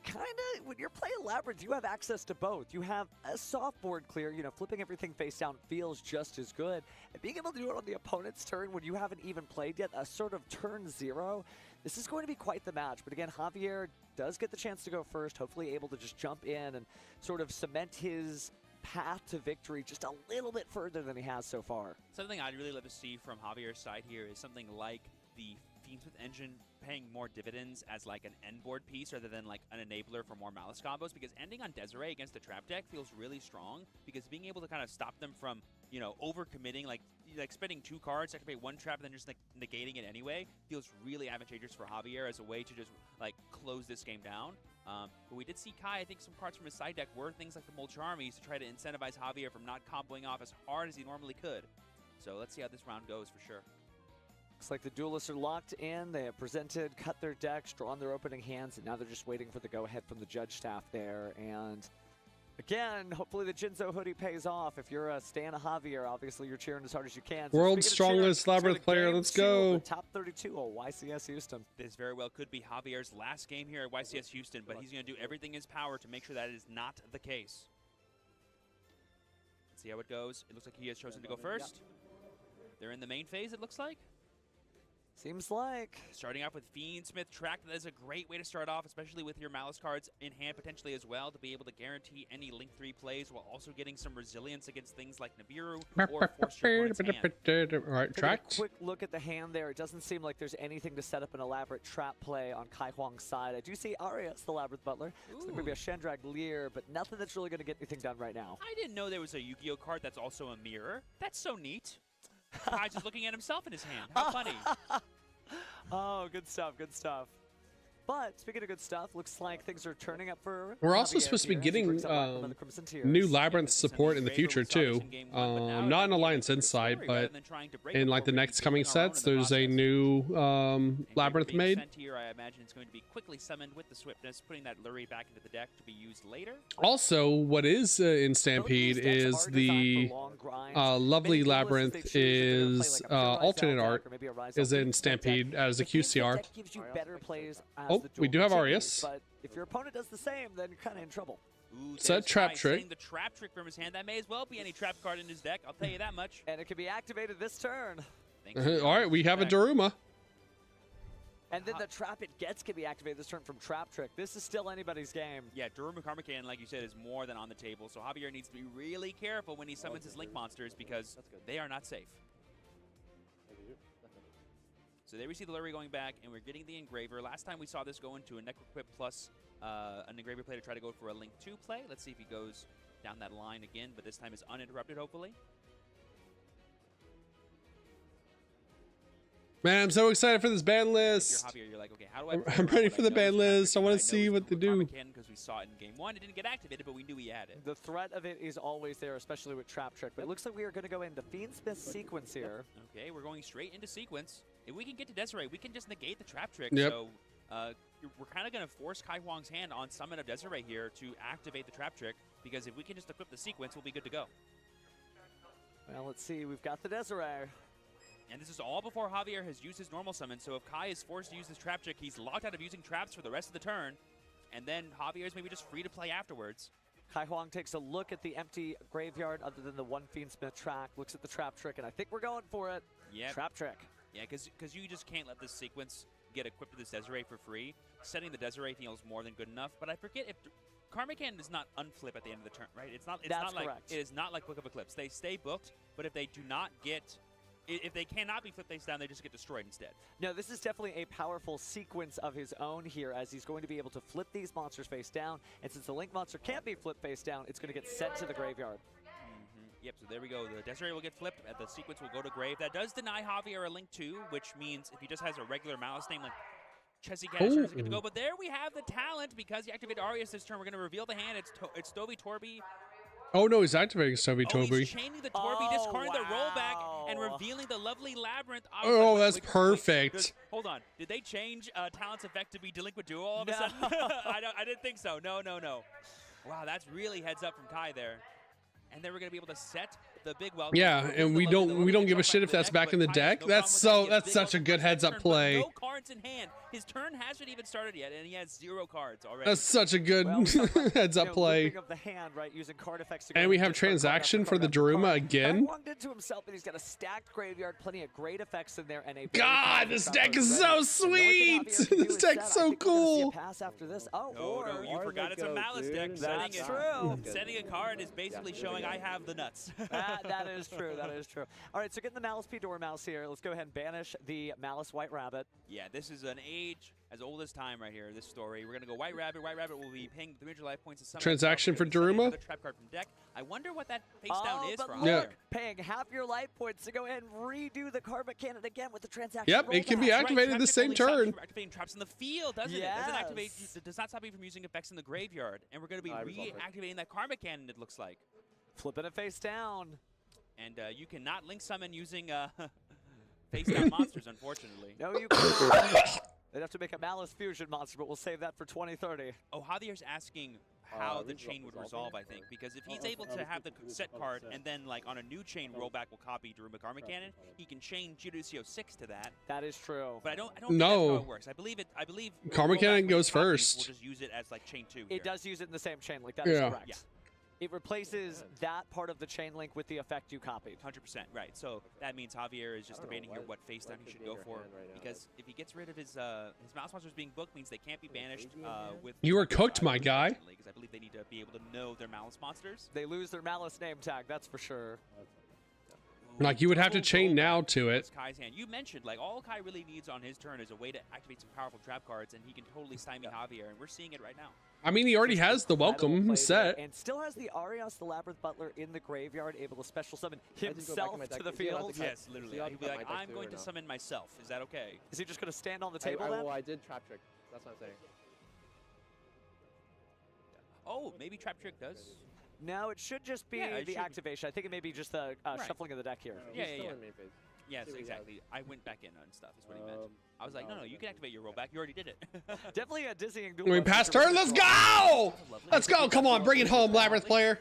kind of when you're playing Labyrinth, you have access to both. You have a soft board clear. Flipping everything face down feels just as good, and being able to do it on the opponent's turn when you haven't even played yet, a sort of turn 0. This is going to be quite the match, but again, Javier does get the chance to go first, hopefully able to just jump in and sort of cement his path to victory just a little bit further than he has so far. Something I'd really love to see from Javier's side here is something like the Fiendsmith engine paying more dividends as like an end board piece rather than like an enabler for more Malice combos, because ending on Desiree against the trap deck feels really strong, because being able to kind of stop them from, you know, overcommitting, like spending 2 cards, activate 1 trap, and then just like negating it anyway, feels really advantageous for Javier as a way to just like close this game down. But we did see Kai, I think some cards from his side deck were things like the Molcharmies to try to incentivize Javier from not comboing off as hard as he normally could. So let's see how this round goes for sure. Looks like the duelists are locked in. They have presented, cut their decks, drawn their opening hands, and now they're just waiting for the go-ahead from the judge staff there. And again, hopefully the Jinzo hoodie pays off. If you're a stan of Javier, obviously you're cheering as hard as you can. So World's strongest Labyrinth player, let's go. Top 32 of YCS Houston. This very well could be Javier's last game here at YCS Houston, but he's going to do everything in his power to make sure that is not the case. Let's see how it goes. It looks like he has chosen to go first. They're in the main phase, it looks like. Seems like. Starting off with Fiendsmith Track, that is a great way to start off, especially with your Malice cards in hand potentially as well, to be able to guarantee any Link 3 plays while also getting some resilience against things like Nibiru or force your opponent's hand. Alright, tracked. Quick look at the hand there. It doesn't seem like there's anything to set up an elaborate trap play on Kai Huang's side. I do see Arias, the Labyrinth Butler. Looks like maybe a Shandrag Lear, but nothing that's really going to get anything done right now. I didn't know there was a Yugioh card that's also a mirror. That's so neat. Kai's just looking at himself in his hand. How funny. Oh, good stuff, good stuff. But speaking of good stuff, looks like things are turning up for We're also supposed to be getting new Labyrinth support in the future too. Not in Alliance Inside, but in like the next coming sets, there's a new Labyrinth made. Here, I imagine it's going to be quickly summoned with the swiftness, putting that Lurie back into the deck to be used later. Also, what is in Stampede is the lovely Labyrinth is alternate art is in Stampede as a QCR. Oh, we do have Arias. But if your opponent does the same, then you're kind of in trouble. Ooh, Set trap trick. The trap trick from his hand. That may as well be any trap card in his deck. I'll tell you that much. And it can be activated this turn. All right, we have a Daruma. And then the trap it gets can be activated this turn from trap trick. This is still anybody's game. Yeah, Daruma Karmakan, like you said, is more than on the table. So Javier needs to be really careful when he summons his Link monsters because they are not safe. So there we see the Lurie going back, and we're getting the Engraver. Last time we saw this go into a Neko equip plus an Engraver play to try to go for a Link 2 play. Let's see if he goes down that line again, but this time is uninterrupted, hopefully. Man, I'm so excited for this ban list. If you're Javier, you're like, okay, how do I I'm ready for the ban list. I want to see what they do. Because we saw it in game 1, it didn't get activated, but we knew he had it. The threat of it is always there, especially with trap trick. But it looks like we are going to go into Fiendsmith sequence here. Okay, we're going straight into sequence. If we can get to Desiree, we can just negate the trap trick. Yep. So we're kind of going to force Kai Huang's hand on summon of Desiree here to activate the trap trick, because if we can just equip the sequence, we'll be good to go. Well, let's see. We've got the Desiree. And this is all before Javier has used his normal summon, so if Kai is forced to use his trap trick, he's locked out of using traps for the rest of the turn, and then Javier is maybe just free to play afterwards. Kai Huang takes a look at the empty graveyard other than the one Fiendsmith track, looks at the trap trick, and I think we're going for it. Yeah. Trap trick. Yeah, because you just can't let this sequence get equipped with this Desiree for free. Setting the Desiree feels more than good enough, but I forget if Karmakan does not unflip at the end of the turn, right? It's not like correct. It is not like Book of Eclipse. They stay booked, but if they do not get if they cannot be flipped face down, they just get destroyed instead. No, this is definitely a powerful sequence of his own here, as he's going to be able to flip these monsters face down. And since the Link monster can't be flipped face down, it's going to get sent to the graveyard. Yep, so there we go. The Desiree will get flipped, and the sequence will go to grave. That does deny Javier a Link 2, which means if he just has a regular Malice name like Chessie Cash is good to go. But there we have the talent, because he activated Arias this turn. We're going to reveal the hand. It's Stovey Torby. Oh no, he's activating Stovey Torby. He's chaining the Torby, discarding the rollback, and revealing the lovely Labyrinth. Oh, like, that's perfect. Hold on. Did they change Talent's effect to be Delinquent Duo all of a sudden? I didn't think so. No. Wow, that's really heads up from Kai there. And then we're gonna be able to set the big well. Yeah, and we don't give a shit if that's back in the deck. That's such a good heads up play. No cards in hand. His turn hasn't even started yet, and he has 0 cards already. That's such a good heads up play. Of the hand, right, using card effects to And we have transaction for the Daruma again. Walked into himself, and he's got a stacked graveyard, plenty of great effects in there, and a God, this deck is so sweet. This deck's so cool. Pass after this. Oh, no, you forgot it's a Malice deck. That's true. Setting a card is basically showing I have the nuts. That is true. That is true. All right, so getting the Malice P Dormouse here. Let's go ahead and banish the Malice White Rabbit. Yeah, this is an age as old as time right here, this story. We're going to go White Rabbit. White Rabbit will be paying 300 life points. To transaction for Daruma. Trap card from deck. I wonder what that face down is for look, paying half your life points to go ahead and redo the card mechanic again with the transaction. Yep, it can be activated the same turn. Activating traps in the field, doesn't it? Doesn't activate. It does not stop you from using effects in the graveyard. And we're going to be reactivating that card mechanic, it looks like. Flipping it face down. And you cannot link summon using face down monsters, unfortunately. No, you cannot. They'd have to make a Malice Fusion monster, but we'll save that for 2030. Oh, Javier's asking how the chain would resolve, I think, because if he's able to have the set card and then, like, on a new chain, rollback will copy Daruma Karma Cannon, he can chain Yugioh 6 to that. That is true. But I don't think that's how it works. I believe Karma Cannon goes first. We'll just use it as, like, chain 2 here. It does use it in the same chain link. That is correct. Yeah. It replaces that part of the chain link with the effect you copied. 100%, right. So that means Javier is just debating here what face down he should go for, because if he gets rid of his mouse monsters being booked, means they can't be banished with. You were cooked, my guy. Because I believe they need to be able to know their Malice monsters. They lose their Malice name tag, that's for sure. Like, you would have to chain now to it. Kai's hand. You mentioned, like, all Kai really needs on his turn is a way to activate some powerful trap cards, and he can totally stymie Javier, and we're seeing it right now. I mean, he already has the welcome set. And still has the Arias, the Labyrinth Butler, in the graveyard, able to special summon himself to the field. Yes, literally. He'd be like, I'm going to summon myself. Is that okay? Is he just going to stand on the table then? Well, I did Trap Trick. That's what I'm saying. Oh, maybe Trap Trick does. No, it should just be the activation. I think it may be just the shuffling of the deck here. Yeah. Yes, exactly. I went back in on stuff, is what he meant. I was like, no, you can activate your rollback. You already did it. Definitely a dizzying duel. We passed turn. Let's go! Let's go. Come on, bring it home, Labyrinth player.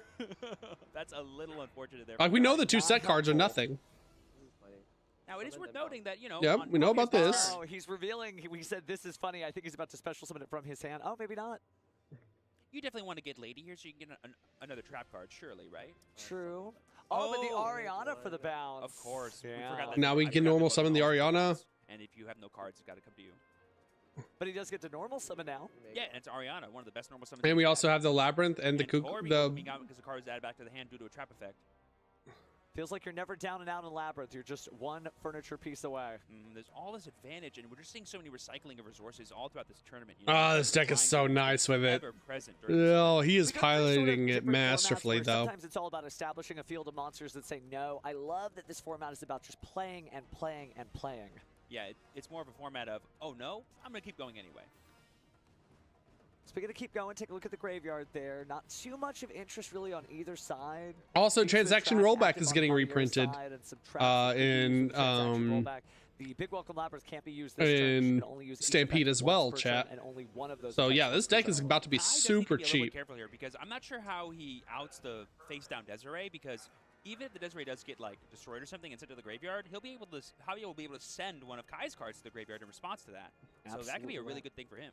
That's a little unfortunate there. Like, we know the 2 set cards are nothing. Now, it is worth noting that, you know. Yep, we know about this. Oh, he's revealing. We said this is funny. I think he's about to special summon it from his hand. Oh, maybe not. You definitely want to get Lady here so you can get another trap card, surely, right? True. Oh, but the Ariana for the bounce. Of course. Yeah. We forgot that. Now we can normal summon the Ariana. And if you have no cards, it's got to come to you. But he does get to normal summon now. Yeah, and it's Ariana, one of the best normal summons. And we also have the Labyrinth and the because the card is added back to the hand due to a trap effect. Feels like you're never down and out in Labyrinth. You're just one furniture piece away. There's all this advantage, and we're just seeing so many recycling of resources all throughout this tournament. You know, this deck is so nice with it. Oh, he is piloting it masterfully, though. Sometimes it's all about establishing a field of monsters that say no. I love that this format is about just playing and playing and playing. Yeah, it's more of a format of, oh no, I'm going to keep going anyway. So we're going to keep going. Take a look at the graveyard there. Not too much of interest really on either side. Also, transaction rollback is getting reprinted in the Big Welcome Labyrinth can't be used this in Stampede as well, chat. And only one of those so yeah, this deck is about to be super cheap. Careful here because I'm not sure how he outs the face down Desiree, because even if the Desiree does get like destroyed or something and sent to the graveyard, Javier will be able to send one of Kai's cards to the graveyard in response to that. Absolutely. So that could be a really good thing for him.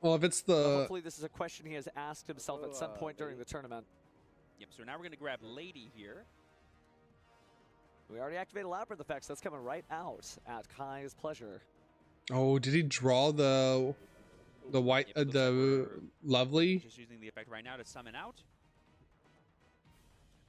Well, if it's the... hopefully this is a question he has asked himself at some point during the tournament. Yep, so now we're going to grab Lady here. We already activated Labyrinth effects. That's coming right out at Kai's pleasure. Oh, did he draw the white, the lovely? Just using the effect right now to summon out.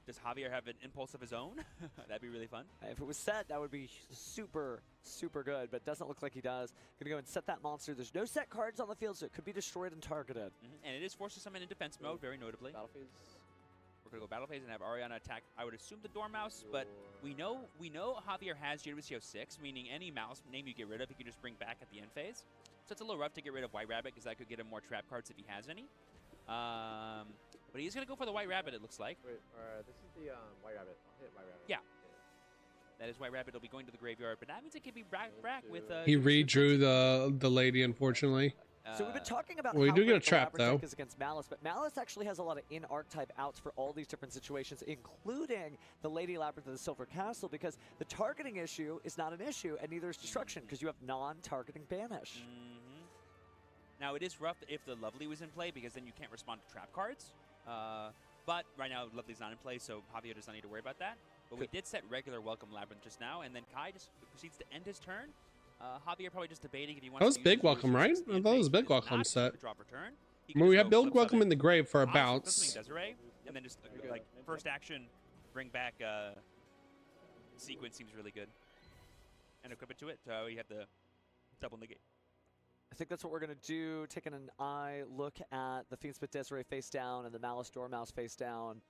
Does Javier have an impulse of his own? That'd be really fun. If it was set, that would be super, super good, but doesn't look like he does. Gonna go and set that monster. There's no set cards on the field, so it could be destroyed and targeted. And it is forced to summon in defense mode, very notably. We're gonna go battle phase and have Ariana attack. I would assume the Dormouse, but we know Javier has Yugioh 6, meaning any mouse name you get rid of, he can just bring back at the end phase. So it's a little rough to get rid of White Rabbit because that could get him more trap cards if he has any. But he's going to go for the White Rabbit, it looks like. Wait, this is the White Rabbit. I'll hit White Rabbit. Yeah. That is White Rabbit. He'll be going to the graveyard, but that means it can be back with... he redrew the lady, unfortunately. So we've been talking about we how do get a great the trap, Labyrinth though. deck is against Malice, but Malice actually has a lot of in-archetype outs for all these different situations, including the Lady Labyrinth of the Silver Castle, because the targeting issue is not an issue, and neither is Destruction, because you have non-targeting Banish. Now, it is rough if the Lovely was in play, because then you can't respond to trap cards. But right now, Lovely's not in play, so Javier does not need to worry about that. But we did set regular Welcome Labyrinth just now, and then Kai just proceeds to end his turn. Javier probably just debating if he wants That was to use big his welcome, right? Swords I thought it was big welcome not set. drop return. He I can mean, we just have go build flip welcome summon in the grave for a Awesome, flip bounce. summon Desiree, and then just like first action, bring back sequence seems really good. And equip it to it, so you have the double negate. I think that's what we're going to do, taking an eye look at the Fiendsmith Desiree face down and the Malice Dormouse face down.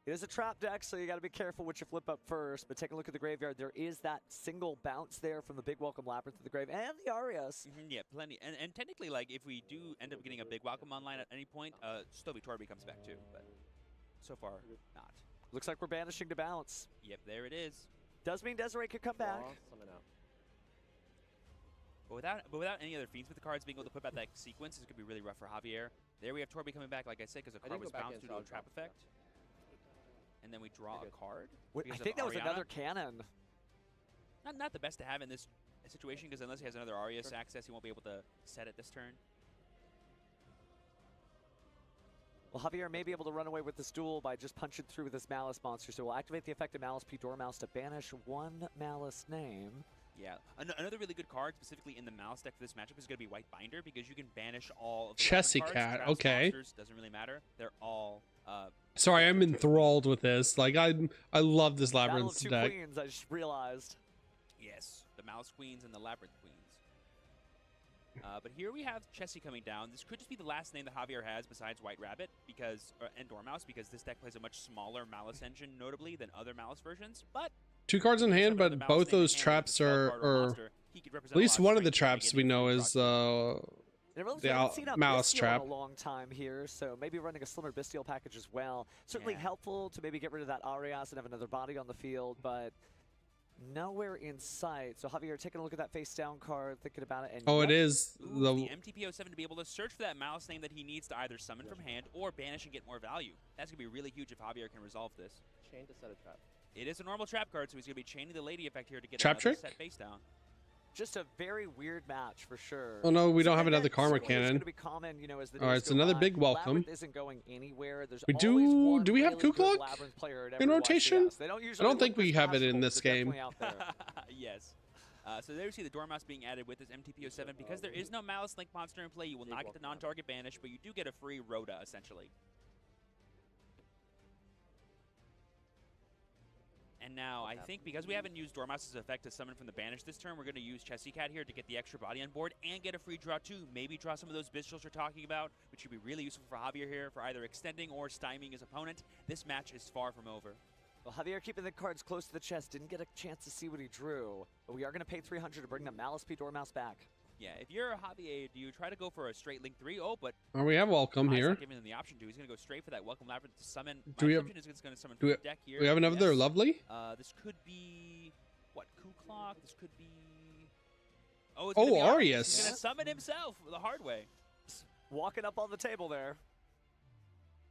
It is a trap deck, so you got to be careful what you flip up first, but take a look at the graveyard. There is that single bounce there from the Big Welcome Labyrinth to the grave and the Arias. Yeah, plenty. And technically, like, if we do end up getting a Big Welcome online at any point, still Vtuber comes back too, but so far, not. Looks like we're banishing to bounce. Yep, there it is. Does mean Desiree could come back. But without any other Fiends with the cards being able to put back that sequence, this could be really rough for Javier. There we have Torby coming back, like I said, because a card was bounced due to a trap effect. And then we draw a card. I think that was another cannon. Not the best to have in this situation, because unless he has another Arias access, he won't be able to set it this turn. Well, Javier may be able to run away with this duel by just punching through this Malice monster. So we'll activate the effect of Malice P. Dormouse to banish one Malice name. Yeah, another really good card, specifically in the Malice deck for this matchup, is going to be White Binder, because you can banish all of the Chessy cards, Cat, traps, okay. monsters, doesn't really matter. They're all... Sorry, I'm enthralled with this. Like, I love this Battle of Labyrinth two deck. Queens, I just realized. Yes, the Malice Queens and the Labyrinth Queens. But here we have Chessy coming down. This could just be the last name that Javier has besides White Rabbit and Dormouse, because this deck plays a much smaller Malice engine, notably, than other Malice versions. But 2 cards in hand, but both those traps are at least one of the traps we know is the Malice trap. A long time here, so maybe running a Slimmer Bestial package as well. Certainly helpful to maybe get rid of that Arias and have another body on the field, but nowhere in sight. So Javier, taking a look at that face down card, thinking about it. And it is the MTP-07 to be able to search for that Malice name that he needs to either summon from hand or banish and get more value. That's going to be really huge if Javier can resolve this. Chain to set a trap. It is a normal trap card, so he's going to be chaining the Lady effect here to get trap another trick? set face down. Just a very weird match for sure. Oh no, we don't have another Karma Cannon. Common, you know, as the All right, it's another big welcome. Labyrinth isn't going anywhere. There's we do we have Kukluk in rotation? I don't think we have it in this game. Yes. So there you see the Dormouse being added with this MTP-07. Because there is no Malice Link monster in play, you will not get the non-target banish, but you do get a free Rhoda, essentially. And now, I think because we haven't used Dormouse's effect to summon from the banish this turn, we're going to use Chessy Cat here to get the extra body on board and get a free draw too. Maybe draw some of those Bistils you're talking about, which would be really useful for Javier here for either extending or stymieing his opponent. This match is far from over. Well, Javier keeping the cards close to the chest, didn't get a chance to see what he drew. But we are going to pay 300 to bring the Malice P. Dormouse back. Yeah, if you're a Javier, do you try to go for a straight Link 3? Oh, but we have welcome here. Not giving him the option to. He's going to go straight for that Welcome Labyrinth to summon. Do we have? Is going to summon from the deck here. We have another Lovely. This could be what? Kukluk. This could be. Oh, it's Arias. He's going to summon himself the hard way. Walking up on the table there.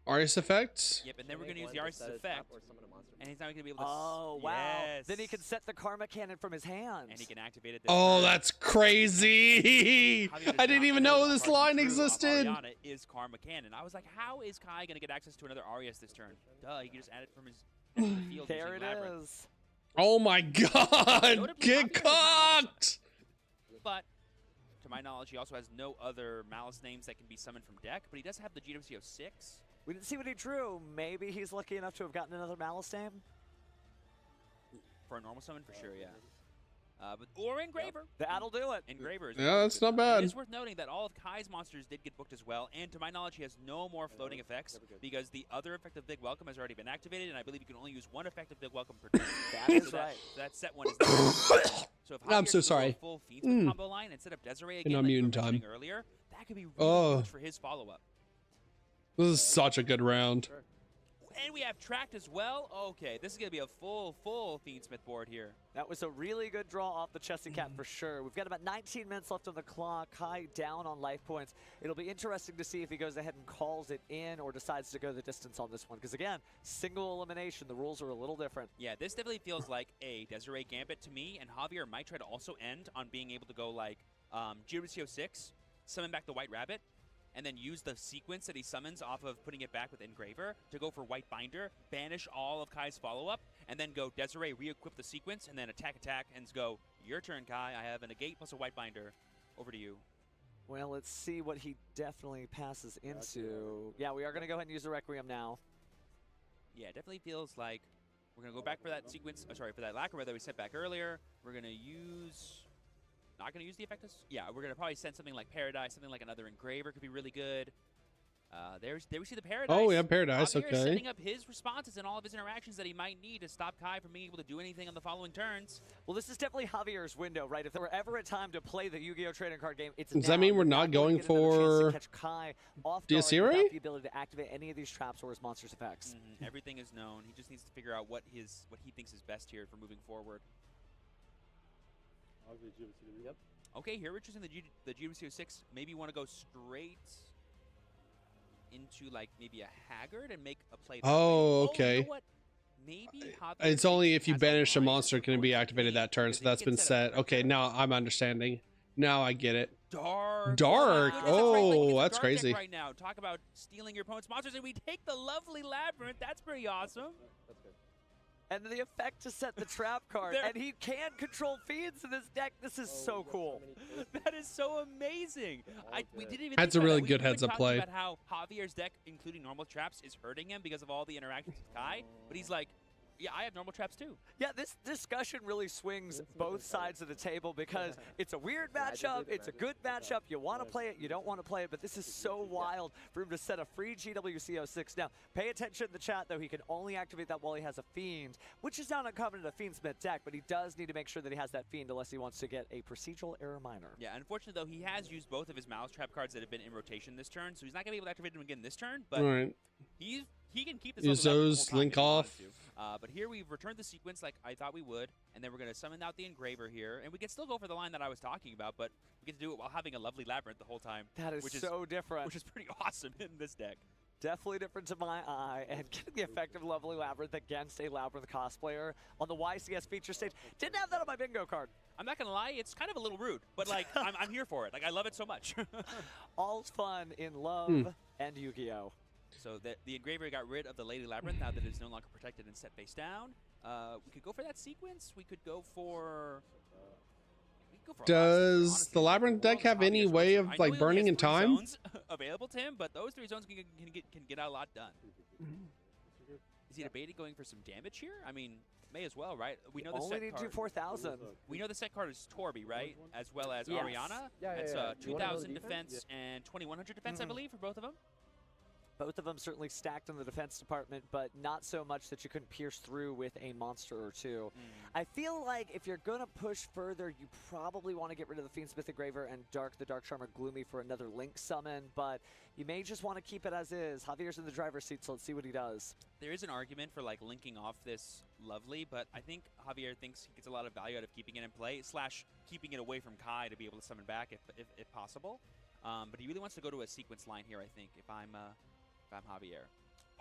Arias effect. Yep, and then we're going to use the Arias effect. And he's not going to be able to... Oh, wow. Yes. Then he can set the Karma Cannon from his hand. And he can activate it. Oh, that's crazy. I didn't even know this line existed. Ariana is Karma Cannon. I was like, how is Kai going to get access to another Arias this turn? Duh, he can just add it from his field. There it is. Oh, my God. Get cocked. But... to my knowledge, he also has no other Malice names that can be summoned from deck, but he does have the GWC-06. We didn't see what he drew. Maybe he's lucky enough to have gotten another Malice name? For a normal summon, for sure, yeah. Or Engraver. That'll do it. Engraver is yeah, that's not bad. It is worth noting that all of Kai's monsters did get booked as well, and to my knowledge, he has no more floating effects because the other effect of Big Welcome has already been activated, and I believe you can only use one effect of Big Welcome per turn. That is right. That set one is not. So if I'm so sorry. A full Fiends combo line instead of Desiree again, like you were mentioning earlier, that could be really huge for his follow-up. This is such a good round. And we have tracked as well. Okay, this is going to be a full Fiendsmith board here. That was a really good draw off the Chesty Cat for sure. We've got about 19 minutes left on the clock. Kai down on life points. It'll be interesting to see if he goes ahead and calls it in or decides to go the distance on this one. Because again, single elimination, the rules are a little different. Yeah, this definitely feels like a Desiree Gambit to me, and Javier might try to also end on being able to go like Yugioh 6, summon back the White Rabbit, and then use the sequence that he summons off of putting it back with Engraver to go for White Binder, banish all of Kai's follow-up, and then go Desiree, re-equip the sequence, and then attack, and go, your turn, Kai. I have a negate plus a White Binder. Over to you. Well, let's see what he definitely passes into. Yeah, we are going to go ahead and use the Requiem now. Yeah, it definitely feels like we're going to go back for that sequence, for that Lacquer that we sent back earlier. We're going to use... Not going to use the Effectus? Yeah, we're going to probably send something like Paradise, something like another Engraver could be really good. There we see the Paradise. Oh, yeah, Paradise, Javier okay. Is setting up his responses and all of his interactions that he might need to stop Kai from being able to do anything on the following turns. Well, this is definitely Javier's window, right? If there were ever a time to play the Yu-Gi-Oh! Trading card game, it's Does now. that mean we're not going for catch Kai off guard Desiree? without the ability to activate any of these traps or his monster's effects. Everything is known. He just needs to figure out what he thinks is best here for moving forward. Yep. Okay, here we're choosing the Yugioh 6. Maybe you want to go straight into like maybe a Haggard and make a play. Oh, okay. You know what? Maybe It's only if you banish a monster can it be activated that turn, so that's been set. Okay, now I'm understanding. Now I get it. Dark. Dark. Oh, that's Dark crazy. Right now, talk about stealing your opponent's monsters, and we take the lovely Labyrinth. That's pretty awesome. That's good. And the effect to set the trap card, and he can control fiends in this deck. This is so cool. That is so amazing. We didn't even. That's think a about really that. good We've heads been up talking play. About how Javier's deck, including normal traps, is hurting him because of all the interactions with Kai. But he's like, yeah, I have normal traps too. Yeah, this discussion really swings both sides of the table because it's a weird matchup, it's a good matchup, you want to play it, you don't want to play it, but this is so wild for him to set a free GWCO6. Now, pay attention in the chat, though, he can only activate that while he has a Fiend, which is not uncommon in a Fiendsmith deck, but he does need to make sure that he has that Fiend unless he wants to get a procedural error minor. Yeah, unfortunately, though, he has used both of his Malice Trap cards that have been in rotation this turn, so he's not going to be able to activate them again this turn, but he can keep this Use those, link off. But here we've returned the sequence like I thought we would, and then we're going to summon out the Engraver here, and we can still go for the line that I was talking about, but we get to do it while having a lovely Labyrinth the whole time. That is so different. Which is pretty awesome in this deck. Definitely different to my eye, and getting the effective lovely Labyrinth against a Labyrinth cosplayer on the YCS feature stage. Didn't have that on my bingo card. I'm not going to lie, it's kind of a little rude, but like I'm here for it. Like I love it so much. All's fun in love and Yu-Gi-Oh! So the Engraver got rid of the Lady Labyrinth now that it's no longer protected and set face down. We could go for that sequence. We could go for... Does the Labyrinth deck have any way of like burning in time? Zones available to him, but those 3 zones can get a lot done. Is he debating going for some damage here? I mean, may as well, right? We know the only set need card. to do 4,000. We know the set card is Torby, right? As well as Yes. Ariana. It's 2,000 defense and 2,100 defense, I believe, for both of them. Both of them certainly stacked in the defense department, but not so much that you couldn't pierce through with a monster or two. I feel like if you're going to push further, you probably want to get rid of the Fiendsmith Engraver and Dark the Dark Charmer Gloomy for another Link summon, but you may just want to keep it as is. Javier's in the driver's seat, so let's see what he does. There is an argument for like linking off this lovely, but I think Javier thinks he gets a lot of value out of keeping it in play, / keeping it away from Kai to be able to summon back if possible. But he really wants to go to a sequence line here, I think, if I'm Javier.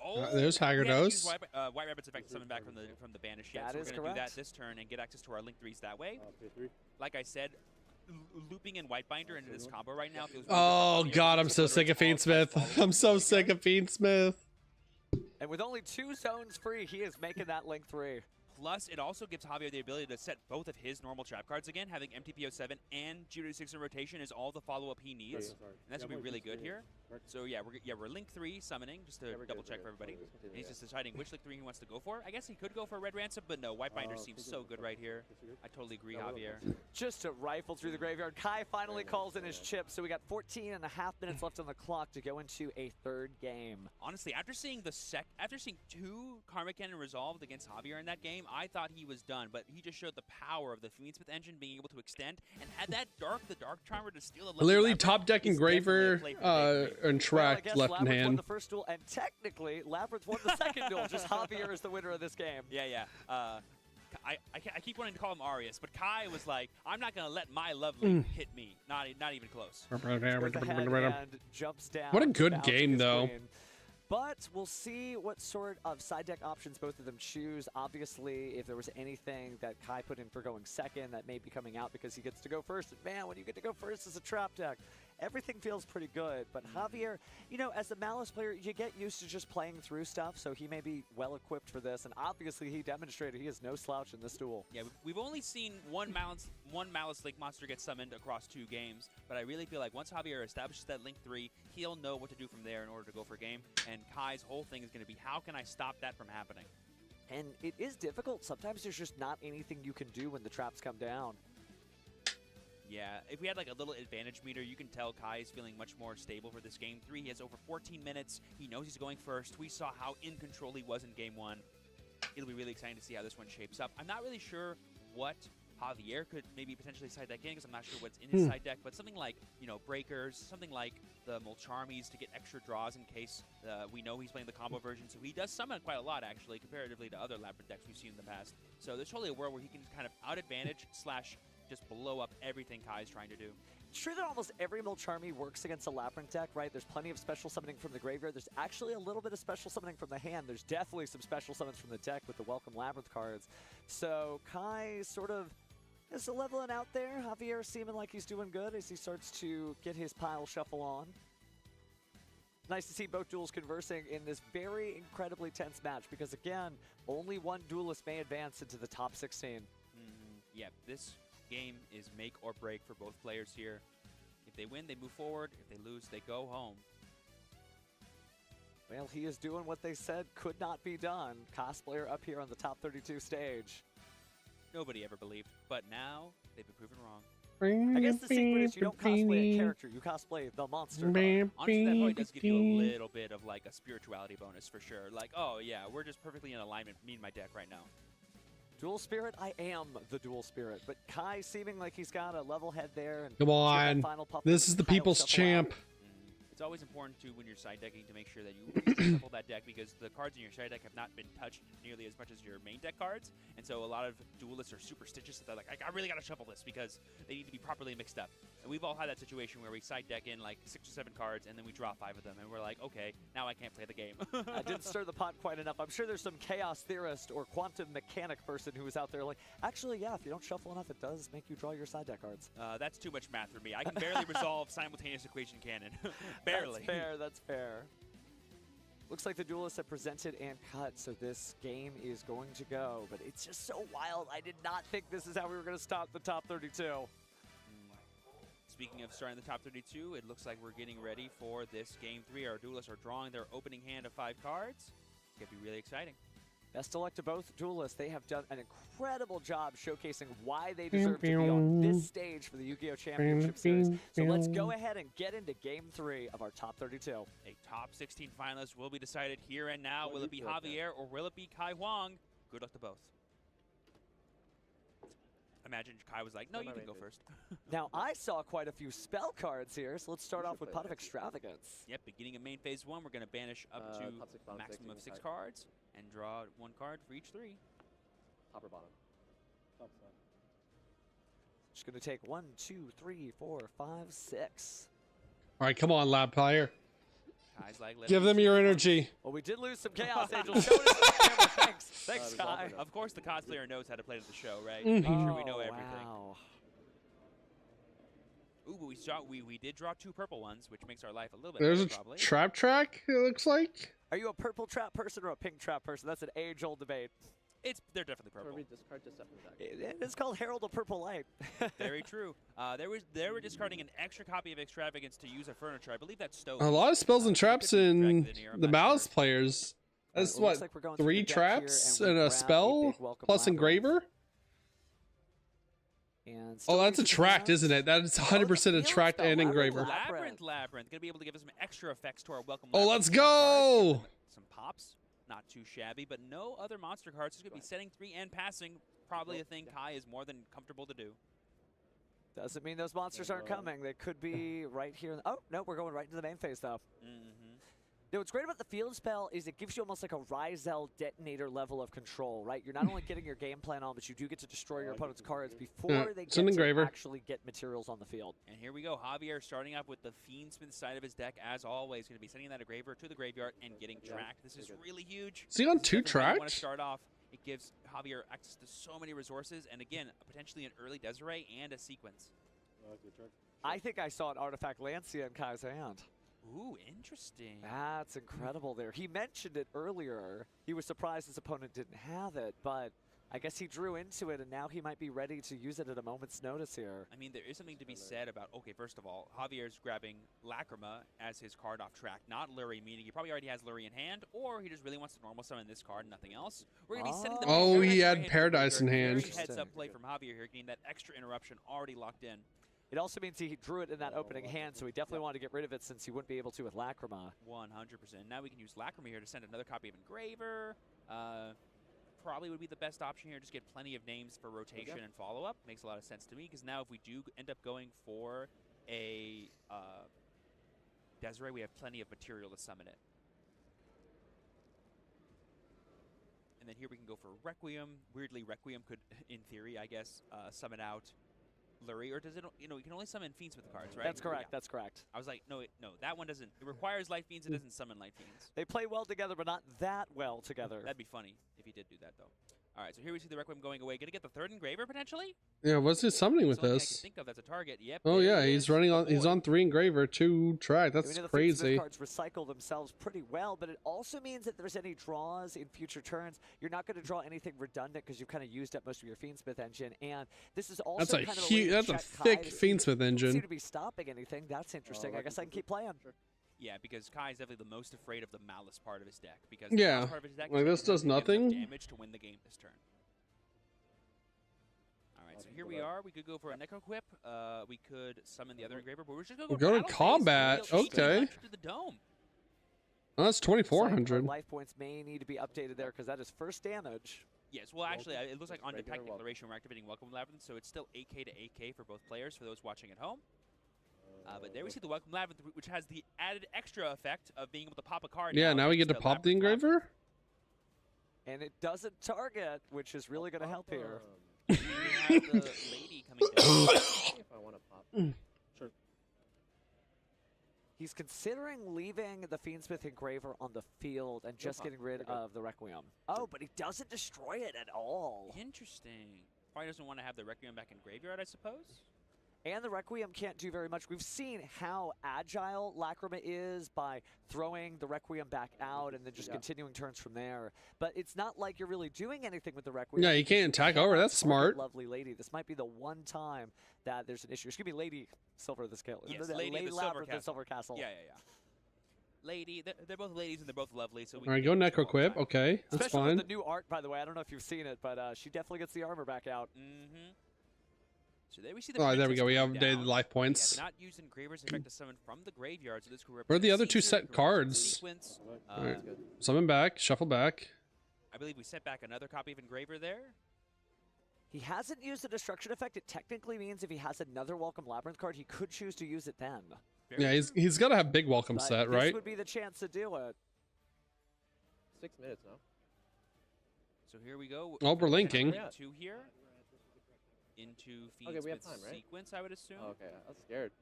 Oh, there's Haggardos. White Rabbit's effect to summon back from the banish yet. That so is we're going to do correct. that this turn and get access to our Link 3s that way. Like I said, looping in White Binder into this combo right now feels really Oh good for Javier. god, I'm so sick of Fiendsmith. I'm so sick of Fiendsmith. And with only 2 zones free, he is making that Link 3. Plus, it also gives Javier the ability to set both of his normal trap cards again. Having MTPO7 and Yugioh 6 in rotation is all the follow-up he needs. And that's going to be really good here. So yeah, we're Link 3 summoning, just to double-check for everybody. And he's just deciding which Link 3 he wants to go for. I guess he could go for Red Ransom, but no, White Binder seems so good right here. I totally agree, Javier. Just to rifle through the graveyard. Kai finally calls in his chip, so we got 14 and a half minutes left on the clock to go into a 3rd game. Honestly, after seeing 2 Karmic Cannon resolved against Javier in that game, game, I thought he was done, but he just showed the power of the Fiendsmith engine being able to extend and had that the Dark Charmer to steal a literally top deck Engraver and Track left in hand. Won the first duel, and technically Labyrinth won the second duel. Just Javier is the winner of this game. Yeah. I keep wanting to call him Arius, but Kai was like, I'm not going to let my lovely hit me. Not even close. Jumps down. What a good game, though. But we'll see what sort of side deck options both of them choose. Obviously, if there was anything that Kai put in for going second, that may be coming out because he gets to go first. And man, when you get to go first as a trap deck, everything feels pretty good. But Javier, you know, as a Malice player, you get used to just playing through stuff, so he may be well equipped for this. And obviously, he demonstrated he is no slouch in this duel. Yeah, we've only seen one Malice Link monster get summoned across 2 games, but I really feel like once Javier establishes that Link 3, he'll know what to do from there in order to go for game. And Kai's whole thing is going to be, how can I stop that from happening? And it is difficult. Sometimes there's just not anything you can do when the traps come down. Yeah, if we had like a little advantage meter, you can tell Kai is feeling much more stable for this game 3. He has over 14 minutes. He knows he's going first. We saw how in control he was in game 1. It'll be really exciting to see how this one shapes up. I'm not really sure what Javier could maybe potentially side deck in, because I'm not sure what's in his side deck, but something like, you know, Breakers, something like the Molcharmies to get extra draws in case we know he's playing the combo version. So he does summon quite a lot, actually, comparatively to other Labyrinth decks we've seen in the past. So there's totally a world where he can kind of out-advantage slash just blow up everything Kai's trying to do. It's true that almost every Molcharmy works against a Labyrinth deck, right? There's plenty of special summoning from the graveyard. There's actually a little bit of special summoning from the hand. There's definitely some special summons from the deck with the Welcome Labyrinth cards. So Kai sort of is leveling out there. Javier seeming like he's doing good as he starts to get his pile shuffle on. Nice to see both duels conversing in this very incredibly tense match because, again, only one duelist may advance into the top 16. Yeah, this game is make or break for both players here. If they win, they move forward. If they lose, they go home. Well, he is doing what they said could not be done. Cosplayer up here on the top 32 stage. Nobody ever believed, but now they've been proven wrong. I guess the secret is you don't cosplay a character, you cosplay the monster. Honestly, that probably does give you a little bit of like a spirituality bonus for sure. Like, oh yeah, we're just perfectly in alignment, me and my deck right now. Dual Spirit, I am the Dual Spirit, but Kai seeming like he's got a level head there. And come on, this is the people's champ. It's always important to, when you're side decking, to make sure that you shuffle that deck, because the cards in your side deck have not been touched nearly as much as your main deck cards, and so a lot of duelists are superstitious that they're like, I really got to shuffle this because they need to be properly mixed up. And we've all had that situation where we side deck in like 6 or 7 cards, and then we draw 5 of them, and we're like, okay, now I can't play the game. I didn't stir the pot quite enough. I'm sure there's some chaos theorist or quantum mechanic person who is out there like, actually, yeah, if you don't shuffle enough, it does make you draw your side deck cards. That's too much math for me. I can barely resolve simultaneous equation canon. Barely. That's fair, that's fair. Looks like the duelists have presented and cut, so this game is going to go. But it's just so wild. I did not think this is how we were going to stop the top 32. Speaking of starting the top 32, it looks like we're getting ready for this game 3. Our duelists are drawing their opening hand of 5 cards. It's going to be really exciting. Best of luck to both duelists. They have done an incredible job showcasing why they deserve to be on this stage for the Yu-Gi-Oh! Championship Series. So let's go ahead and get into Game 3 of our top 32. A top 16 finalist will be decided here and now. Will it be Javier or will it be Kai Huang? Good luck to both. Imagine Kai was like, no, you can go first. Now, I saw quite a few spell cards here, so let's start off with Pot of Extravagance. Yep, beginning of main phase 1, we're going to banish up to a maximum of 6 cards and draw 1 card for each 3. Top or bottom? Top side. Just going to take 1, 2, 3, 4, 5, 6. All right, come on, lab player. Kai's like, give them your energy. Well, we did lose some Chaos Angels. Showing us the camera. Thanks. Thanks, Kai. Of course, the cosplayer knows how to play to the show, right? Make sure we know everything. Wow. Ooh, but we did draw 2 purple ones, which makes our life a little bit There's better, a probably. trap track, it looks like. Are you a purple trap person or a pink trap person? That's an age-old debate. They're definitely purple. It is called Herald of Purple Light. Very true. They were discarding an extra copy of Extravagance to use a furniture. I believe that's Stove. A lot of spells and traps in the Malice players. That's what, like 3 traps and a spell plus Engraver? And oh, that's a tract, isn't it? That is 100% a tract and Engraver. Labyrinth. Gonna be able to give us some extra effects to our welcome. Oh, let's go! Some pops. Not too shabby, but no other monster cards. He's going to be setting 3 and passing. Probably a thing Kai is more than comfortable to do. Doesn't mean those monsters aren't coming. They could be right here. Oh, no, we're going right into the main phase, though. Now, what's great about the field spell is it gives you almost like a Ryzel detonator level of control, right? You're not only getting your game plan on, but you do get to destroy your opponent's cards before they get to actually get materials on the field. And here we go. Javier starting up with the Fiendsmith side of his deck, as always. Going to be sending that Engraver to the graveyard and getting tracked. This is really huge. Is he on 2 tracks? Want to start off. It gives Javier access to so many resources, and again, potentially an early Desiree and a sequence. I think I saw an Artifact Lancia in Kai's hand. Ooh, interesting. That's incredible there. He mentioned it earlier. He was surprised his opponent didn't have it, but I guess he drew into it, and now he might be ready to use it at a moment's notice here. I mean, there is something to be said about, okay, first of all, Javier's grabbing Lacrima as his card off track, not Lurie, meaning he probably already has Lurie in hand, or he just really wants to normal summon this card and nothing else. We're going to be setting the he had Paradise in hand. Heads up play from Javier here, getting that extra interruption already locked in. It also means he drew it in that opening hand, so he definitely wanted to get rid of it since he wouldn't be able to with Lacrima. 100%. Now we can use Lacrima here to send another copy of Engraver. Probably would be the best option here. Just get plenty of names for rotation and follow-up. Makes a lot of sense to me, because now if we do end up going for a Desiree, we have plenty of material to summon it. And then here we can go for Requiem. Weirdly, Requiem could, in theory, I guess, summon out Lurie, or does it? You know, you can only summon Fiendsmith cards, right? That's correct. That's correct. I was like, no, no, that one doesn't. It requires Light Fiends. It doesn't summon Light Fiends. They play well together, but not that well together. That'd be funny if he did do that, though. All right, so here we see the Requiem going away. Gonna get the 3rd Engraver potentially. Yeah, what's he summoning with I can this? think of that's a target. Yep. Oh yeah, he's running on. He's on 3 Engraver, 2 track. That's crazy. The cards recycle themselves pretty well, but it also means that if there's any draws in future turns, you're not going to draw anything redundant because you've kind of used up most of your Fiendsmith engine. And this is also that's a kind of huge. That's a thick Fiendsmith engine. Seem to be stopping anything. That's interesting. I guess I can keep playing. Yeah, because Kai is definitely the most afraid of the Malice part of his deck. Because yeah, part of his deck like this does nothing. Damage to win the game this turn. So here we are. We could go for a Neko Quip. We could summon the other Engraver, but we're just going to go to combat. Okay. To the dome. Oh, that's 2,400. Life points may need to be updated there because that is first damage. Yes, well, actually, it looks like on Detect Declaration we're activating Welcome Labyrinth, so it's still 8K to 8K for both players for those watching at home. But there we see the Welcome Labyrinth, which has the added extra effect of being able to pop a card. Yeah, now we get to pop the Engraver. And it doesn't target, which is really going to help here. We have the lady coming down. If I want to pop. Sure. He's considering leaving the Fiendsmith Engraver on the field and just getting rid of the Requiem. Oh, but he doesn't destroy it at all. Interesting. Probably doesn't want to have the Requiem back in graveyard, I suppose. And the Requiem can't do very much. We've seen how agile Lacrima is by throwing the Requiem back out and then just continuing turns from there. But it's not like you're really doing anything with the Requiem. Yeah, you can't attack over. That's smart. Lovely lady. This might be the one time that there's an issue. Excuse me, Lady Silver of the Scale. Yes, Lady Labyrinth of the Silver Castle. Yeah. Lady, they're both ladies and they're both lovely. So we all right, go Neko Quip. Okay, that's especially fine. with the new art, by the way. I don't know if you've seen it, but she definitely gets the armor back out. So there we see the there we go. We have updated life points. Not used Engraver's effect to summon from the graveyard, so this could where are the other 2 set cards? Right. Summon back, shuffle back. I believe we set back another copy of Engraver there. He hasn't used the destruction effect. It technically means if he has another Welcome Labyrinth card, he could choose to use it then. Yeah, he's got to have big welcome set, right? This would be the chance to do it. 6 minutes now. So here we go. Oh, we're linking. 2 here. Into we have time, right? sequence, I would assume. Oh, okay, I was scared.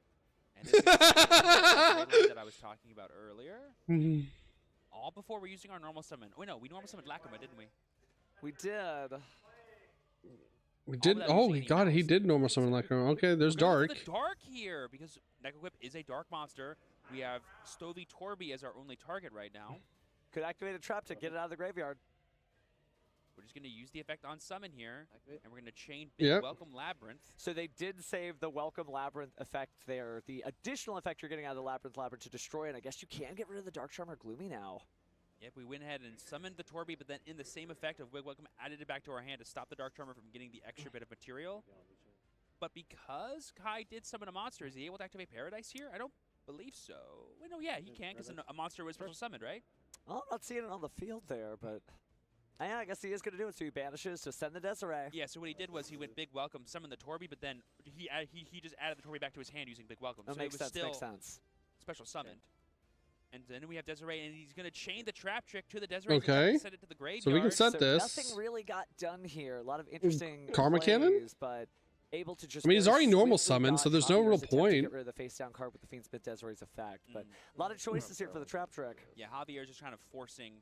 And this is the that I was talking about earlier. All before we're using our normal summon. Oh no, we normal summoned Lacrima, didn't we? We did. We did. Oh, he got it. He did normal summon Lacrima. Okay, there's dark. The dark here because Neko Quip is a dark monster. We have Stovey Torby as our only target right now. Could activate a trap to get it out of the graveyard. We're just going to use the effect on summon here, and we're going to chain Welcome Labyrinth. So they did save the Welcome Labyrinth effect there. The additional effect you're getting out of the Labyrinth to destroy it. I guess you can get rid of the Dark Charmer Gloomy now. Yep, we went ahead and summoned the Torby, but then in the same effect of Welcome, added it back to our hand to stop the Dark Charmer from getting the extra bit of material. But because Kai did summon a monster, is he able to activate Paradise here? I don't believe so. Well, no, yeah, he can, because a monster was special summoned, right? Well, I'm not seeing it on the field there, but yeah, I guess he is going to do it. So he banishes to send the Desiree. Yeah, so what he did was he went Big Welcome, summoned the Torby, but then he just added the Torby back to his hand using Big Welcome. That so makes it was sense, still makes sense. special summoned. And then we have Desiree, and he's going to chain the trap trick to the Desiree. Okay. Send it to the graveyard. So we can set so this. Nothing really got done here. A lot of interesting Karma plays, Cannon? but able to just. I mean, he's already normal swiftly summoned, so dodge there's no Javier's real attempt to point. Get rid of the face down card with the Fiend Spit Desiree's effect, but a lot of choices here for the trap trick. Yeah, Javier's just kind of forcing.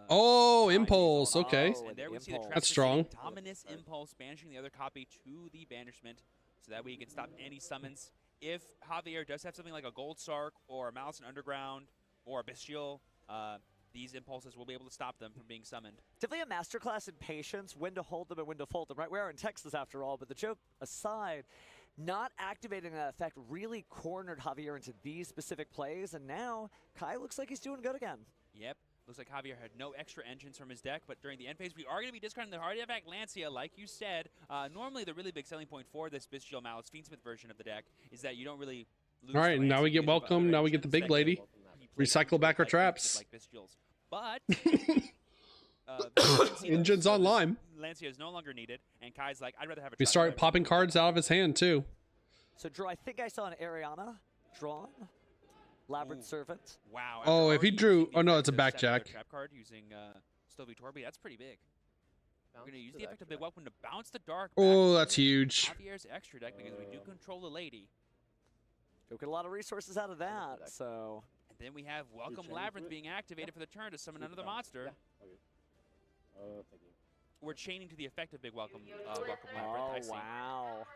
Oh, impulse. Okay. And there we see the trap That's trick strong. hitting Dominus Impulse, banishing the other copy to the banishment, so that way he can stop any summons. If Javier does have something like a Gold Sark or a Malice in Underground or a Bestial, these impulses will be able to stop them from being summoned. Definitely a masterclass in patience, when to hold them and when to fold them, right? We are in Texas after all, but the joke aside, not activating that effect really cornered Javier into these specific plays, and now Kai looks like he's doing good again. Yep. Looks like Javier had no extra engines from his deck, but during the end phase, we are going to be discarding the Artifact Lancia, like you said. Normally, the really big selling point for this Bestial Malice Fiendsmith version of the deck is that you don't really lose. All right, the now we get Lancia because of welcome. other Now we get the big engines lady. that can Recycle back our like traps. Like Bestials. But Engines on Lime. Lancia is no longer needed, and Kai's like, I'd rather have a We trap start card. popping cards out of his hand too. So, Drew, I think I saw an Ariana drawn. Labyrinth Servant. Wow. Oh, if he drew, oh no, it's a backjack backjack. Trap card using still Vtuber, that's pretty big. We're going to use the effect of Big Welcome to bounce the dark. Oh, that's huge. Javier's extra deck because we do control the lady. You'll get a lot of resources out of that, so. And then we have Welcome Labyrinth being activated for the turn to summon another monster. We're chaining to the effect of Big Welcome, Welcome Labyrinth. I see. Wow.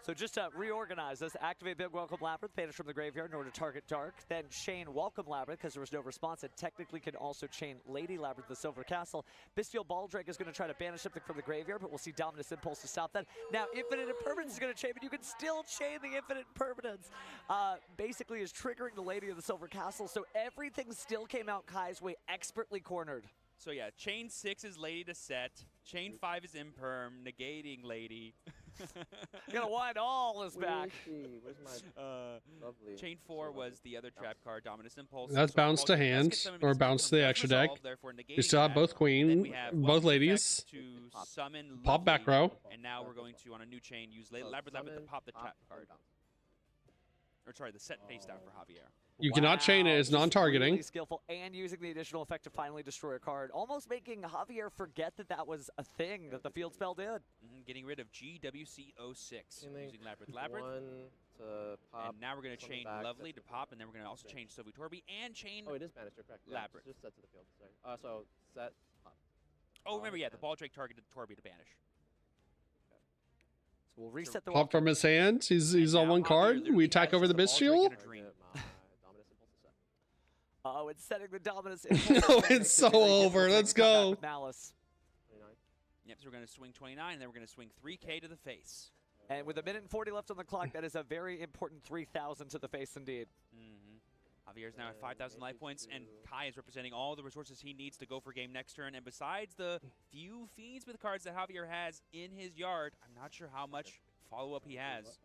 So just to reorganize this, activate Big Welcome Labyrinth, banish from the graveyard in order to target Dark, then chain Welcome Labyrinth because there was no response, and technically can also chain Lady Labyrinth, the Silver Castle. Bestial Baldrake is going to try to banish something from the graveyard, but we'll see Dominus Impulse to stop that. Now, Infinite Impermanence is going to chain, but you can still chain the Infinite Impermanence. Basically is triggering the Lady of the Silver Castle, so everything still came out Kai's way, expertly cornered. So yeah, chain 6 is Lady to set, chain 5 is Imperm, negating Lady. You're gonna wind all this back. Where's my lovely Chain 4 was the other trap card, Dominus Impulse. That's bounced to hand or bounced to the extra deck. You still have both queen, both ladies. To summon Pop back row. And now we're going to, on a new chain, use Labyrinth to pop the trap card. Or sorry, the set face down for Javier. You cannot chain it, it's non-targeting. Really skillful, and using the additional effect to finally destroy a card, almost making Javier forget that that was a thing that the field spell did. Getting rid of GWC06 using Labyrinth. One to pop. And now we're going to chain back, Lovely to pop, and then we're going to also chain Sylvie Torby and chain. Oh, it is banished, correct. Labyrinth. Just set to the field. Sorry. So set pop. Oh, remember, yeah, the Baldrake targeted Torby to banish. So we'll reset the Pop from his hand. He's on one card. We attack over the Bestial. Oh, it's setting the Dominus. No, it's so over. Let's go. Malice. Yep, so we're going to swing 29, and then we're going to swing 3K to the face. And with 1:40 left on the clock, that is a very important 3,000 to the face indeed. Javier's now at 5,000 life points, and Kai is representing all the resources he needs to go for game next turn. And besides the few Fiends with cards that Javier has in his yard, I'm not sure how much follow-up he has.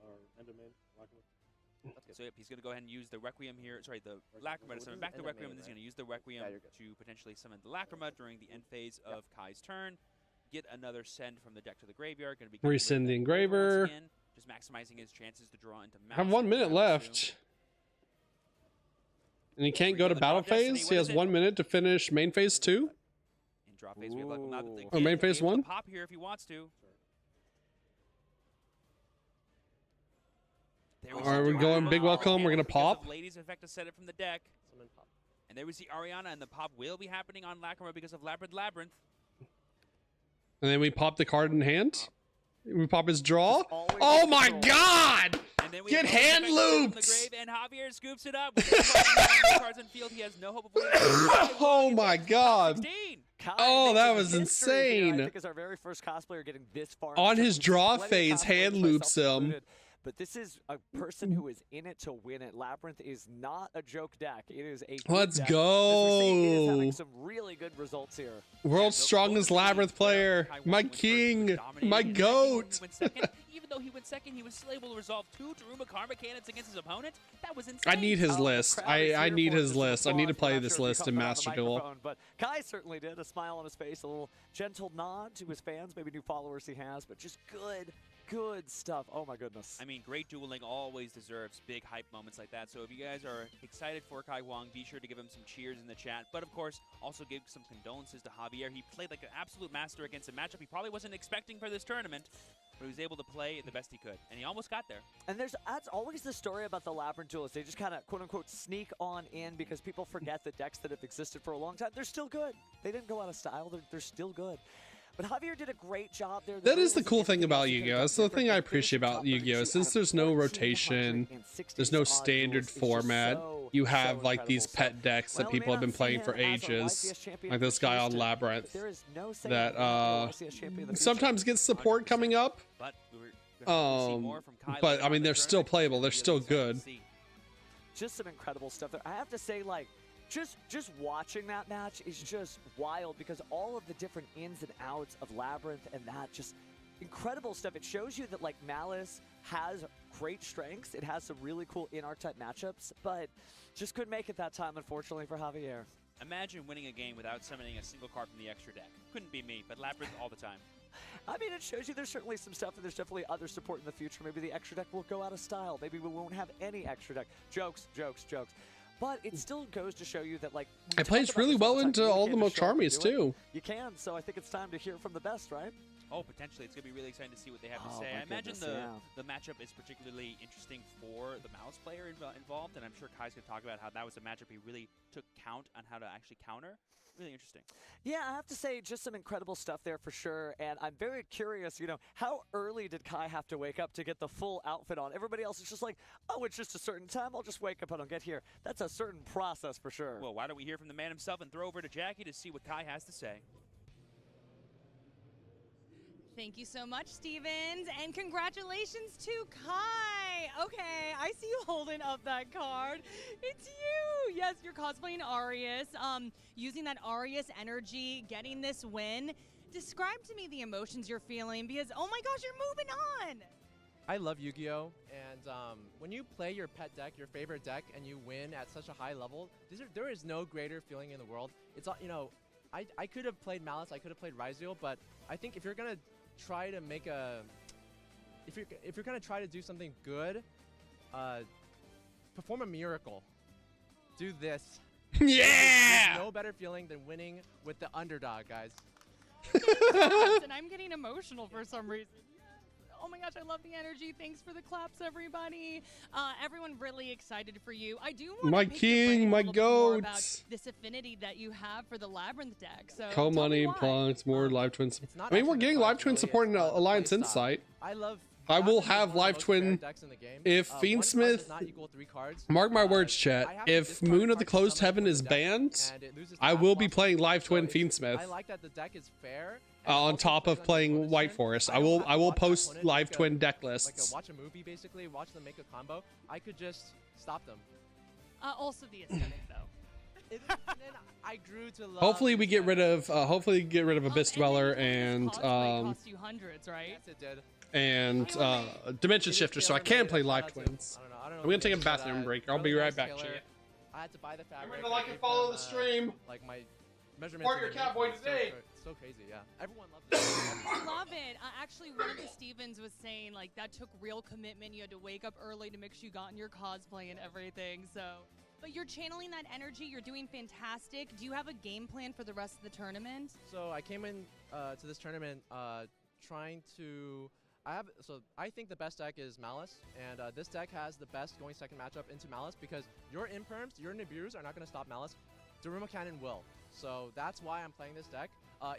So yep, he's going to go ahead and use the Requiem here. Sorry, the Lacrima to summon back the Requiem, and he's going to use the Requiem to potentially summon the Lacrima during the end phase of Kai's turn. Get another send from the deck to the graveyard. Going to be Resend the Engraver. again, just maximizing his chances to draw into I have 1 minute left. And he can't go to battle phase. He has 1 minute to finish main phase 2. In draw phase, we have Welcome Labyrinth. Or main phase 1. Pop here if he wants to. Are we going big welcome? We're gonna pop. Ladies effect to set it from the deck. And there we see Ariana, and the pop will be happening on Lacrima because of Labyrinth. And then we pop the card in hand. We pop his draw. Oh my god! Get hand looped! And Javier scoops it up. With the cards in field, he has no hope of winning. Oh my god! Oh, that was insane. I think it's our very first cosplayer getting this far. On his draw phase, hand loops him. But this is a person who is in it to win it. Labyrinth is not a joke deck. It is a Let's deck. go. He is having some really good results here. World's strongest Labyrinth player. My king. My goat. though he went second, he was still able to resolve 2 Daruma Karma Cannons against his opponent. That was insane. I need his list. I need his list. I need to play this list in Master Duel. But Kai certainly did. A smile on his face, a little gentle nod to his fans, maybe new followers he has, but just good stuff. Oh my goodness. I mean, great dueling always deserves big hype moments like that. So if you guys are excited for Kai Wang, be sure to give him some cheers in the chat. But of course, also give some condolences to Javier. He played like an absolute master against a matchup he probably wasn't expecting for this tournament, but he was able to play the best he could, and he almost got there. And that's always the story about the Labyrinth duelists. They just kind of, quote-unquote, sneak on in because people forget the decks that have existed for a long time. They're still good. They didn't go out of style. They're still good. But Javier did a great job there. That is the cool thing about Yugioh. That's the thing I appreciate about Yugioh. Since there's no rotation, there's no standard format, you have like these pet decks that people have been playing for ages. Like this guy on Labyrinth that sometimes gets support coming up. But I mean, they're still playable. They're still good. Just some incredible stuff there. I have to say, like, just watching that match is just wild because all of the different ins and outs of Labyrinth and that just incredible stuff. It shows you that like Malice has great strengths. It has some really cool in-archetype matchups, but just couldn't make it that time, unfortunately, for Javier. Imagine winning a game without summoning a single card from the extra deck. Couldn't be me, but Labyrinth all the time. I mean, it shows you there's certainly some stuff, and there's definitely other support in the future. Maybe the extra deck will go out of style. Maybe we won't have any extra deck. Jokes. But it still goes to show you that, like, it plays really well into all the Mocharmies, too. You can, so I think it's time to hear from the best, right? Oh, potentially. It's going to be really exciting to see what they have to say. I imagine the matchup is particularly interesting for the Malice player involved, and I'm sure Kai's going to talk about how that was a matchup he really took count on how to actually counter. Really interesting. Yeah, I have to say, just some incredible stuff there for sure. And I'm very curious, you know, how early did Kai have to wake up to get the full outfit on? Everybody else is just like, oh, it's just a certain time. I'll just wake up and I'll get here. That's a certain process for sure. Well, why don't we hear from the man himself and throw over to Jackie to see what Kai has to say. Thank you so much, Stevens, and congratulations to Kai. Okay, I see you holding up that card. It's you. Yes, you're cosplaying Arius, using that Arius energy, getting this win. Describe to me the emotions you're feeling because, oh my gosh, you're moving on. I love Yu-Gi-Oh! And when you play your pet deck, your favorite deck, and you win at such a high level, there is no greater feeling in the world. It's, you know, I could have played Malice, I could have played Ryzeo, but I think if you're going to try to make if you're gonna try to do something good, perform a miracle. Do this. Yeah. There's no better feeling than winning with the underdog, guys. And I'm getting emotional for some reason. Oh my gosh, I love the energy. Thanks for the claps, everybody. Everyone really excited for you. I do want my king, my goats. About this affinity that you have for the Labyrinth deck. So Co-money, Plunks, more live twins. I mean, we're getting live twin support in Alliance Insight. I will have live twin if Fiendsmith, mark my words, chat, if Moon of the Closed Heaven is banned, I will be playing live twin Fiendsmith. I like that the deck is fair. On top of playing White Forest. I will post live twin deck lists. Like watch a movie, basically, watch them make a combo. I could just stop them. Also the aesthetic, though. And then I grew to love. Hopefully we get rid of Abyss Dweller and cost you hundreds, right? Yes, it did. And Dimension Shifter, so I can play live twins. I'm gonna take a bathroom break. I'll be right back, chat. I had to buy the fabric. Remember to like and follow the stream. Like my measurements. Part your cowboy today. So crazy, yeah. Everyone loved it. I love it. Actually, one of the Stevens was saying like that took real commitment. You had to wake up early to make sure you got in your cosplay and everything. So, but you're channeling that energy. You're doing fantastic. Do you have a game plan for the rest of the tournament? So I came in to this tournament trying to. I think the best deck is Malice, and this deck has the best going second matchup into Malice because your imperms, your Nibiru's are not going to stop Malice. Daruma Cannon will. So that's why I'm playing this deck.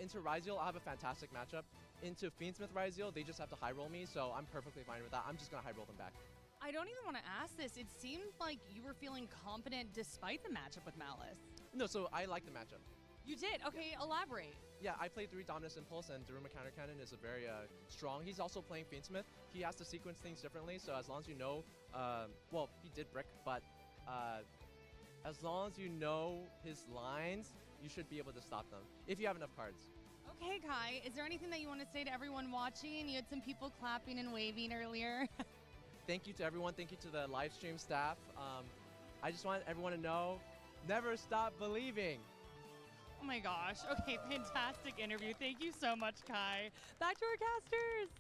Into Ryzeo, I have a fantastic matchup. Into Fiendsmith Ryzeo, they just have to high roll me, so I'm perfectly fine with that. I'm just going to high roll them back. I don't even want to ask this. It seemed like you were feeling confident despite the matchup with Malice. No, so I like the matchup. You did? Okay, elaborate. Yeah, I played 3 Dominus Impulse, and Daruma Counter Cannon is a very strong. He's also playing Fiendsmith. He has to sequence things differently, so as long as you know, well, he did brick, but as long as you know his lines, you should be able to stop them, if you have enough cards. Okay, Kai, is there anything that you want to say to everyone watching? You had some people clapping and waving earlier. Thank you to everyone. Thank you to the live stream staff. I just want everyone to know, never stop believing. Oh my gosh. Okay, fantastic interview. Thank you so much, Kai. Back to our casters.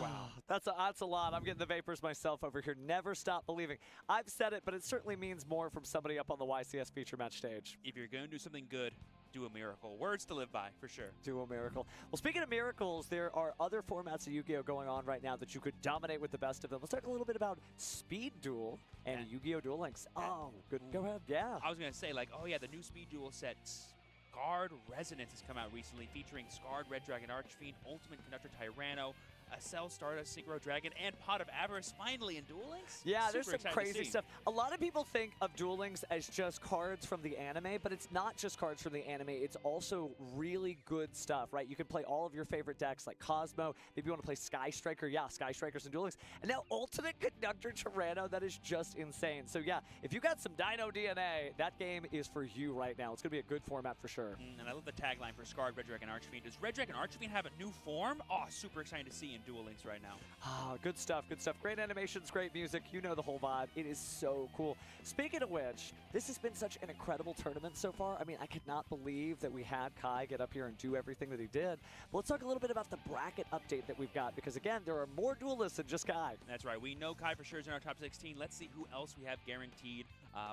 Wow, that's a lot. I'm getting the vapors myself over here. Never stop believing. I've said it, but it certainly means more from somebody up on the YCS feature match stage. If you're going to do something good, do a miracle. Words to live by, for sure. Do a miracle. Well, speaking of miracles, there are other formats of Yu-Gi-Oh going on right now that you could dominate with the best of them. Let's talk a little bit about Speed Duel and Yu-Gi-Oh! Duel Links. Oh, good. Go ahead. Yeah. I was going to say, like, oh yeah, the new Speed Duel set, Scarred Resonance, has come out recently, featuring Scarred Red Dragon Archfiend, Ultimate Conductor Tyranno, Accel Stardust Synchro Dragon, and Pot of Avarice finally in Duel Links. Yeah, there's Super some crazy stuff. A lot of people think of Duel Links as just cards from the anime, but it's not just cards from the anime. It's also really good stuff, right? You can play all of your favorite decks like Cosmo. Maybe you want to play Sky Striker. Yeah, Sky Strikers and Duel Links. And now Ultimate Conductor Tyranno. That is just insane. So yeah, if you got some Dino DNA, that game is for you right now. It's going to be a good format for sure. And I love the tagline for Scarred Red Dragon Archfiend. Does Red Dragon Archfiend have a new form? Oh, super exciting to see in Duel Links right now. Ah, good stuff, good stuff. Great animations, great music. You know the whole vibe. It is so cool. Speaking of which, this has been such an incredible tournament so far. I mean, I could not believe that we had Kai get up here and do everything that he did. But let's talk a little bit about the bracket update that we've got, because again, there are more duelists than just Kai. That's right. We know Kai for sure is in our top 16. Let's see who else we have guaranteed.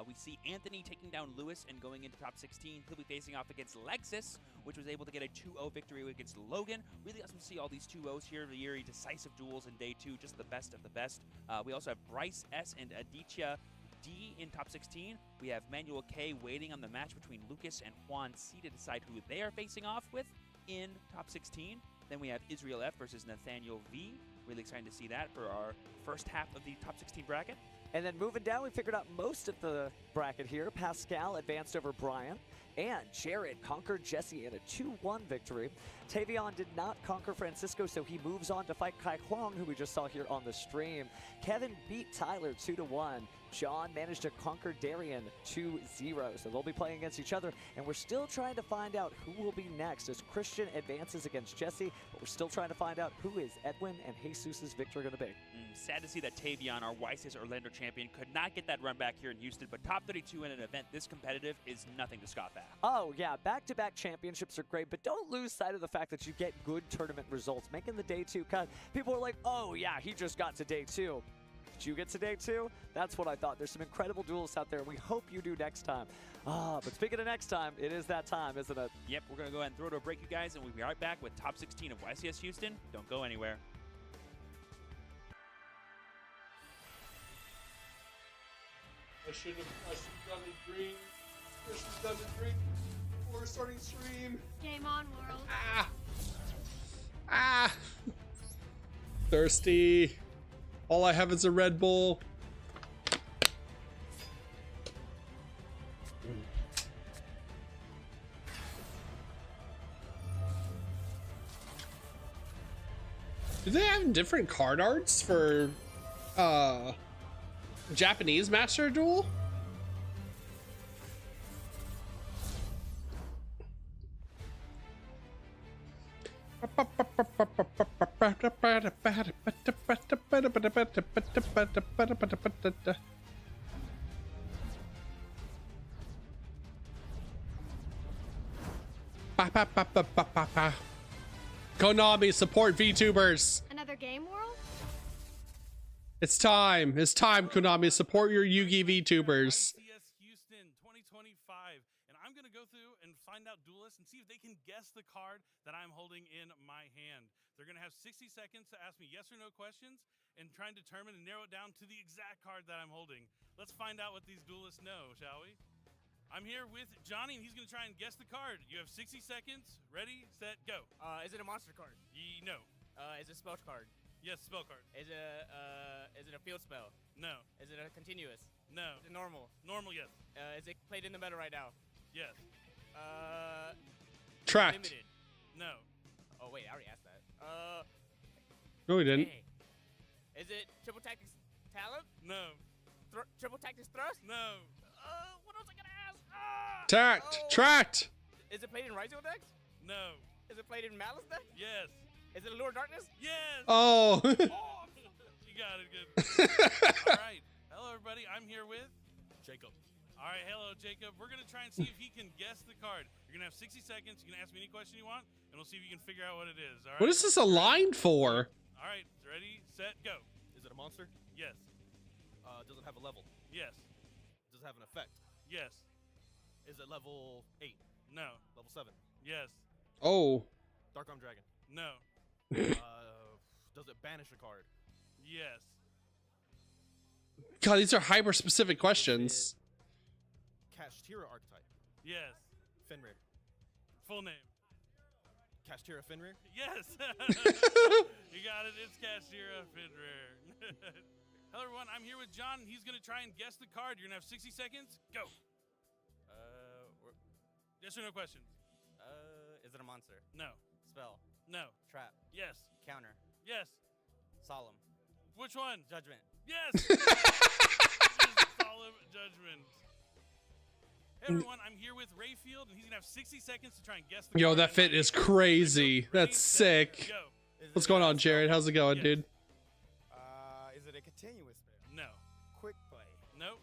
We see Anthony taking down Lewis and going into top 16. He'll be facing off against Lexus, which was able to get a 2-0 victory against Logan. Really awesome to see all these 2-0s here. Very decisive duels in day 2, just the best of the best. We also have Bryce S and Aditya D in top 16. We have Manuel K waiting on the match between Lucas and Juan C to decide who they are facing off with in top 16. Then we have Israel F versus Nathaniel V. Really excited to see that for our first half of the top 16 bracket. And then moving down, we figured out most of the bracket here. Pascal advanced over Brian, and Jared conquered Jesse in a 2-1 victory. Tavion did not conquer Francisco, so he moves on to fight Kai Huang, who we just saw here on the stream. Kevin beat Tyler 2-1. John managed to conquer Darian 2-0. So they'll be playing against each other, and we're still trying to find out who will be next as Christian advances against Jesse, but we're still trying to find out who is Edwin and Jesus' victor going to be. Sad to see that Tavion, our YCS Orlando champion, could not get that run back here in Houston, but top 32 in an event this competitive is nothing to scoff at. Oh, yeah, back-to-back championships are great, but don't lose sight of the fact that you get good tournament results. Making the day 2 cut, people are like, oh, yeah, he just got to day 2. Did you get to day 2? That's what I thought. There's some incredible duels out there, and we hope you do next time. But speaking of next time, it is that time, isn't it? Yep, we're going to go ahead and throw to a break, you guys, and we'll be right back with top 16 of YCS Houston. Don't go anywhere. I should have done it green. I should have done it green before starting stream. Game on, world. Ah! Thirsty. All I have is a Red Bull. Do they have different card arts for Japanese Master Duel? Konami, support VTubers. Another game, world? It's time. It's time, Konami. Support your Yugi VTubers. YCS Houston 2025. And I'm going to go through and find out duelists and see if they can guess the card that I'm holding in my hand. They're going to have 60 seconds to ask me yes or no questions and try and determine and narrow it down to the exact card that I'm holding. Let's find out what these duelists know, shall we? I'm here with Johnny, and he's going to try and guess the card. You have 60 seconds. Ready, set, go. Is it a monster card? No. Is it a spell card? Yes, spell card. Is it a field spell? No. Is it a continuous? No. Is it normal? Normal, yes. Is it played in the meta right now? Yes. Tracked. Limited? No. Oh, wait, I already asked that. No, we didn't. Dang. Is it triple tactics talent? No. Triple tactics thrust? No. What else I gonna ask? Tracked. Tracked. Is it played in Rhizio decks? No. Is it played in Malice deck? Yes. Is it Allure of Darkness? Yes. Oh. You got it good. All right. Hello, everybody. I'm here with Jacob. All right. Hello, Jacob. We're going to try and see if he can guess the card. You're going to have 60 seconds. You can ask me any question you want, and we'll see if you can figure out what it is. All right. What is this a line for? All right. Ready, set, go. Is it a monster? Yes. Does it have a level? Yes. Does it have an effect? Yes. Is it level 8? No. Level 7? Oh. Yes. Dark Arm Dragon? No. Does it banish a card? Yes. God, these are hyper specific questions. Kashtira archetype? Yes. Fenrir? Full name. Kashtira Fenrir? Yes. You got it. It's Kashtira Fenrir. Hello, everyone. I'm here with John. He's going to try and guess the card. You're going to have 60 seconds. Go. Yes or no questions? Is it a monster? No. Spell? No. Trap? Yes. Counter? Yes. Solemn? Which one? Judgment? Yes. Solemn Judgment. Hey, everyone. I'm here with Rayfield, and he's going to have 60 seconds to try and guess the Yo, card. that fit is crazy. That's sick. What's going on, Jared? How's it going, dude? Is it a continuous spell? No. Quick play? Nope.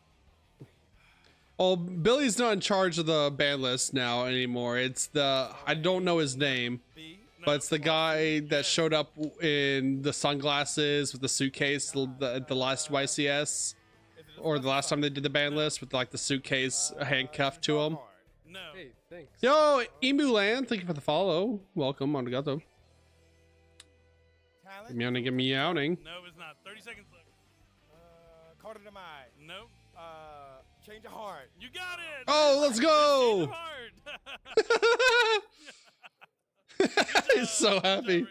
Oh, Billy's not in charge of the ban list now anymore. It's the, I don't know his name, but it's the guy that showed up in the sunglasses with the suitcase the last YCS, or the last time they did the ban list with like the suitcase handcuffed to him. No. Hey, thanks. Yo, Emu Land, thank you for the follow. Welcome, Arigato. Give me outing. No, it's not. 30 seconds left. Card of the Mind? Nope. Change of Heart? You got it. Oh, let's go. Change of Heart. He's so happy.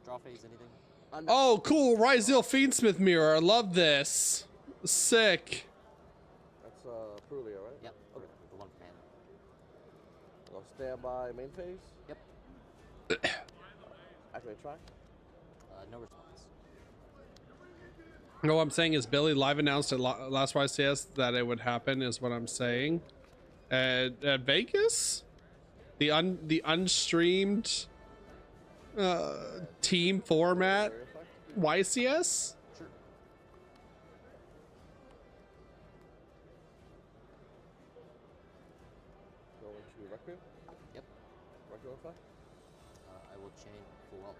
Draw phase, anything? Oh, cool. Ryzeal Fiendsmith mirror. I love this. Sick. That's Prulia, right? Yep. Okay. The one from hand. I'll stand by main phase. Yep. Activate track. No response. No, what I'm saying is Billy live announced at last YCS that it would happen, is what I'm saying. At Vegas, the unstreamed team format YCS. Sure. Go into Requiem. Yep. Requiem effect. I will chain full helps.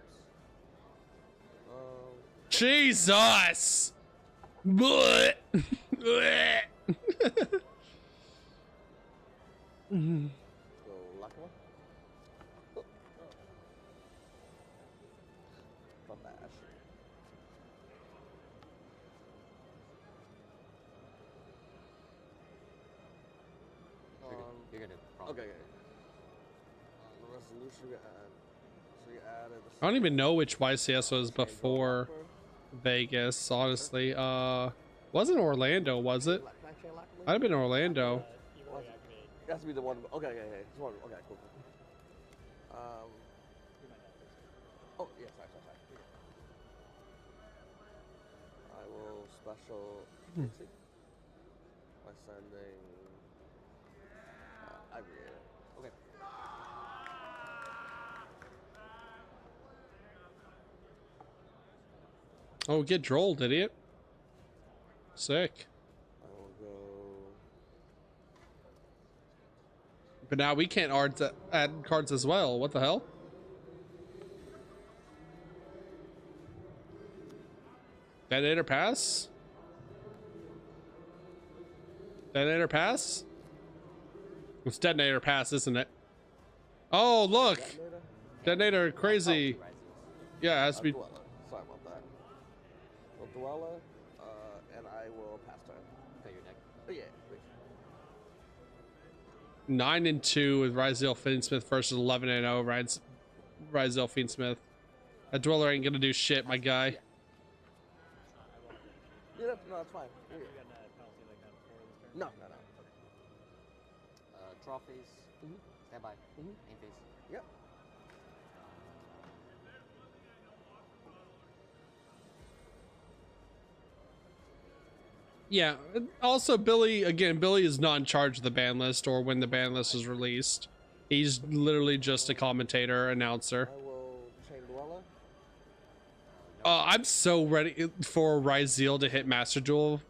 Jesus! Blech. Blech. Go Lakuma. From Bash. You're gonna Okay. The resolution we add. So you added. I don't even know which YCS was before Vegas, honestly. Wasn't Orlando, was it? Might have been Orlando. It has to be the one. Okay. It's one. Okay, cool. Oh, yeah, sorry. I will special Pixie by sending Aggregator. Okay. Oh, get drolled, idiot. Sick. I will go. But now we can't add cards as well. What the hell? Detonator pass? Detonator pass? It's detonator pass, isn't it? Oh, look! Detonator crazy. Yeah, it has to be. Sorry about that. Well, Dweller, and I will pass turn. Okay, your deck. Oh, yeah, please. 9-2 with Ryzeal Fiendsmith versus 11-0 Ryzeal Fiendsmith. That Dweller ain't gonna do shit, my guy. Yeah, no, that's fine. No. Draw phase. Stand by. Main phase. Yep. Yeah. Also, Billy is not in charge of the ban list or when the ban list is released. He's literally just a commentator, announcer. I will chain Dweller. I'm so ready for Ryzeal to hit Master Duel.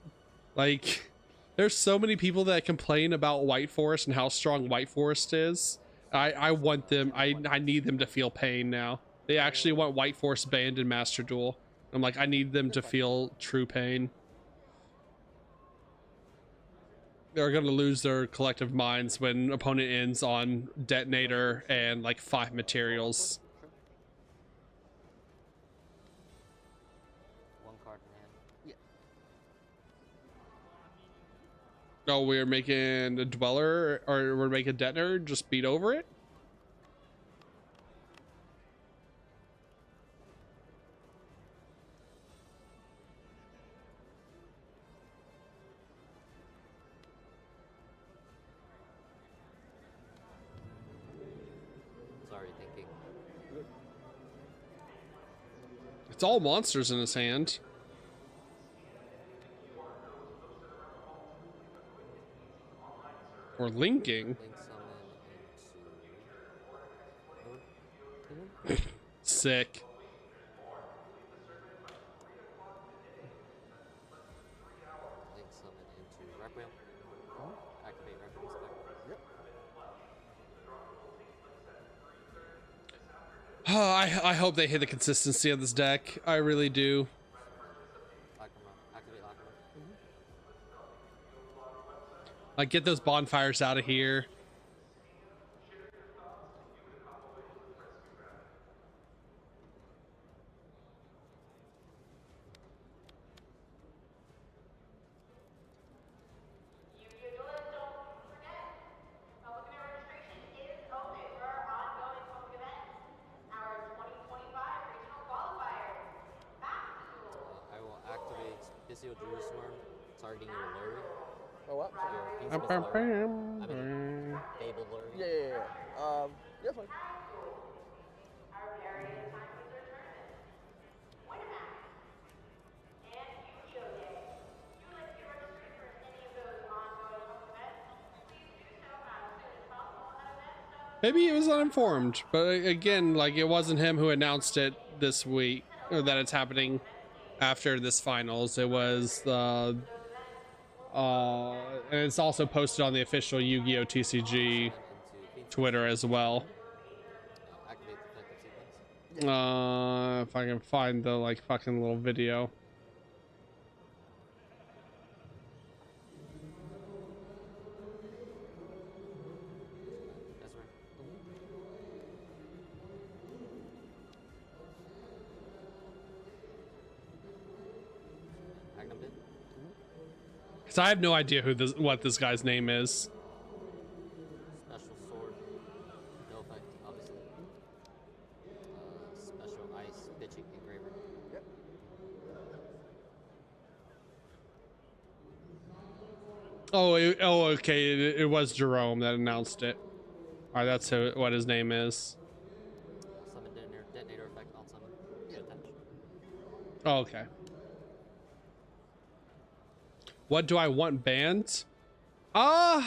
Like, there's so many people that complain about White Forest and how strong White Forest is. I want them, I need them to feel pain now. They actually want White Forest banned in Master Duel. I'm like, I need them to feel true pain. They're going to lose their collective minds when opponent ends on Detonator and like 5 materials. One card in hand. Yeah. Oh, we're making a Dweller, or we're making Detonator just beat over it? It's all monsters in his hand. Or linking. Sick. Link summon into Requiem. Activate Requiem spec. Yep. I hope they hit the consistency of this deck. I really do. Activate Lacrima. Like, get those bonfires out of here. Targeting your Lurry. Oh, what? Your Beastman's Lurry. I mean, Fable Lurry. Yeah. Yeah, fine. Maybe he was uninformed, but again, like, it wasn't him who announced it this week, or that it's happening after this finals. It was the and it's also posted on the official Yu-Gi-Oh TCG Twitter as well. If I can find the like fucking little video. Because I have no idea who this, what this guy's name is. Special sword. No effect, obviously. Special ice pitching engraver. Yep. Oh, okay. It was Jerome that announced it. All right, that's who, what his name is. Summon detonator effect on summon. Attention. Oh, okay. What do I want banned? What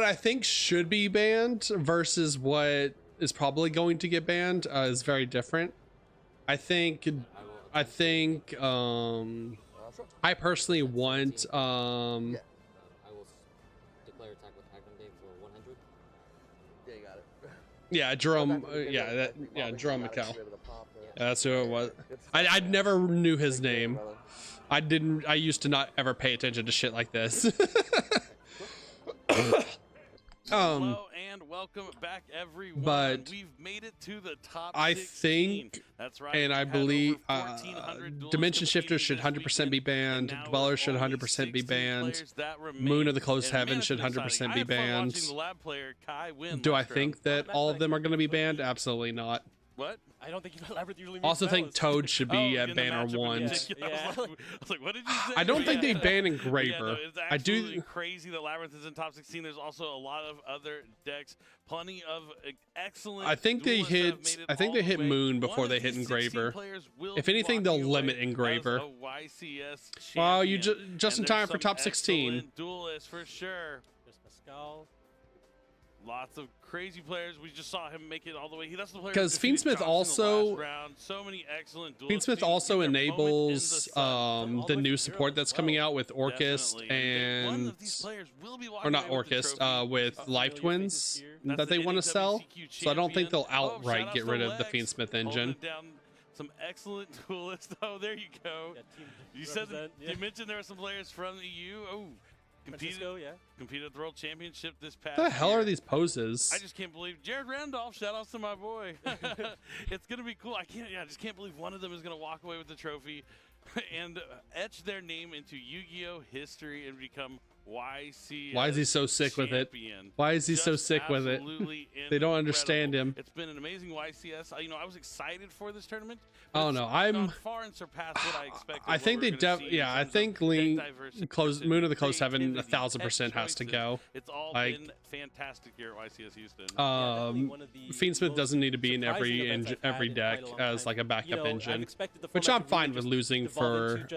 I think should be banned versus what is probably going to get banned is very different. I I personally want I will declare attack with Magnum Day for 100. Yeah, you got it. Yeah, Jerome. Jerome McCall. Yeah, that's who it was. I never knew his name. I used to not ever pay attention to shit like this. Hello and welcome back, everyone. But we've made it to the top 16. I think, that's right, and I believe Dimension Shifters should 100% be banned. Dweller should 100% be banned. Moon of the Closed Heaven should 100% be banned. Do I think that all of them are going to be banned? Absolutely not. What? I don't think Labyrinth usually means Also think Malice. Toad should be Oh, at in the banner matchup 1. against- I was like, what did you say? I don't think they ban Yeah, Engraver. no, it's I do. absolutely crazy that Labyrinth is in top 16. There's also a lot of other decks, plenty of excellent. I think they duelists that have hit. made it I think all they the hit way. Moon One before of they hit these 16 Engraver. players will If be anything, they'll walking limit away Engraver. as a YCS Wow, you champion. just in And time there's for some top 16. excellent duelists for sure. There's Pascal. Lots of crazy players. We just saw him make it all the way. That's the player. Because who defeated Fiendsmith Johnson in the also- last round. So many excellent duelists. Fiendsmith also Get their moment in the enables sun. the new support that's coming out with Orchest Definitely. One and of these players will be or walking not away with the Orchest trophy. with Life Twins That's that they the want to sell. NWCQ So I don't think they'll champion. outright shout-outs get to rid of the Lex, Fiendsmith holding engine. down some excellent duelists. Oh, there you go. You said that, you mentioned there were some players from the EU. Oh, competed at the World Championship this past What the hell year. are these poses? I just can't believe Jared Randolph. Shout outs to my boy. It's gonna be cool. I just can't believe one of them is gonna walk away with the trophy and etch their name into Yu-Gi-Oh history and become YCS. Why is he so sick with it? champion. Why is he so Just sick with it? absolutely They don't understand him. It's been an amazing YCS. I was excited for this tournament. Oh It's no, gone I'm. far and surpassed what I expected. I think they yeah, I think Moon of the Close Heaven 1000% has to go. It's all Like, been fantastic here at YCS Houston. Fiendsmith doesn't need to be in every deck as like a backup engine, which I'm fine with losing for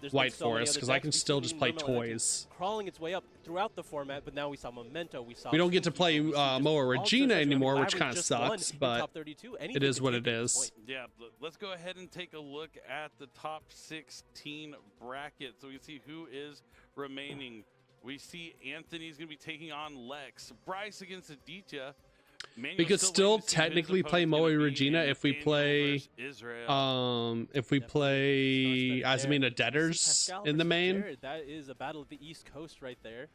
White Forest because I can still just play toys. Crawling its way up throughout the format, but now we saw Memento. We don't get to play Moa Regina anymore, which kind of sucks, but it is what it is. Yeah, let's go ahead and take a look at the top 16 bracket so we can see who is remaining. We see Anthony's going to be taking on Lex. Bryce against Aditya. We could still technically play Moa Regina if we play Azamina Debtors in the main. Jared, that is a battle of the East Coast right there.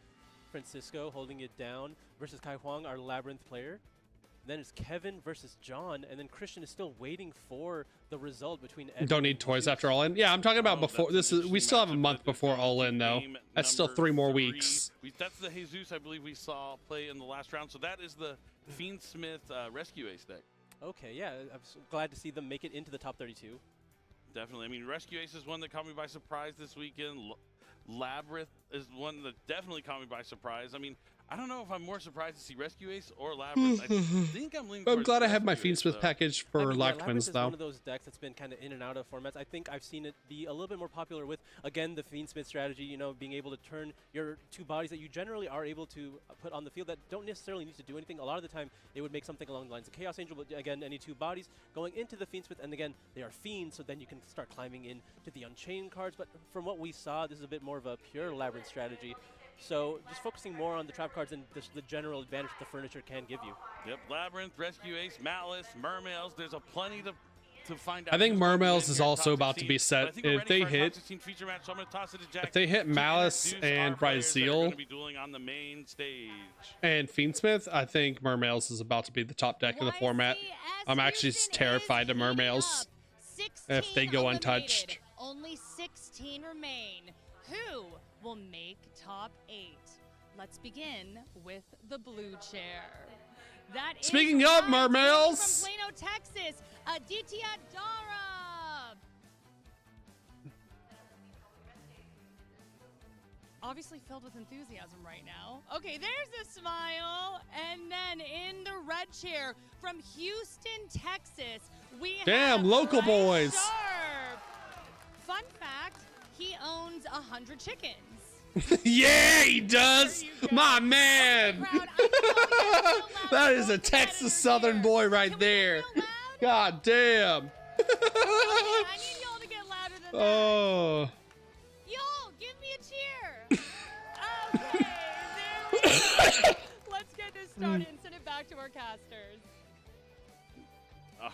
Francisco holding it down versus Kai Huang, our Labyrinth player. Then it's Kevin versus John, and then Christian is still waiting for the result between. Don't need toys after All In. Yeah, I'm talking about before. We still have a month before All In though. That's still 3 more weeks. That's the Jesus I believe we saw play in the last round. So that is the Fiendsmith Rescue Ace deck. Okay, yeah, I'm glad to see them make it into the top 32. Definitely. I mean, Rescue Ace is one that caught me by surprise this weekend. Labyrinth is one that definitely caught me by surprise. I mean, I don't know if I'm more surprised to see Rescue Ace or Labyrinth. I think I'm leaning I'm towards glad I have my Rescue Ace, Fiendsmith though. package for Life Labyrinth Twins is though. one of those decks that's been kind of in and out of formats. I think I've seen it be a little bit more popular with, again, the Fiendsmith strategy, being able to turn your 2 bodies that you generally are able to put on the field that don't necessarily need to do anything. A lot of the time, it would make something along the lines of Chaos Angel, but again, any 2 bodies going into the Fiendsmith, and again, they are Fiends, so then you can start climbing in to the Unchained cards, but from what we saw, this is a bit more of a pure Labyrinth strategy. So just focusing more on the trap cards and the general advantage the furniture can give you. Yep, Labyrinth, Rescue Ace, Malice, Mermails. There's a plenty to find out. I think who's gonna Mermails win is here in also top about to 16. be But I set. think we're If ready they for our top hit, 16 feature match, so I'm going to toss it to Jack if they hit to Malice introduce and our players that are Bryzeal gonna be dueling on the main stage. and Fiendsmith, I think Mermails is about to be the top deck in the format. I'm actually terrified of Mermails if they go untouched. Only 16 remain. Who will make top 8? Let's begin with the blue chair. That is Speaking of Mermails, from Plano, Texas, Aditya Dara. Obviously filled with enthusiasm right now. Okay, there's a smile. And then in the red chair from Houston, Texas, we have local Bryce boys. Sharp. Fun fact, he owns 100 chickens. Yeah, he does. My man. That is a Texas Southern boy right there. God damn. I need y'all to get louder than Oh. Y'all, give me a cheer. Okay, there we go. Let's get this started and send it back to our casters.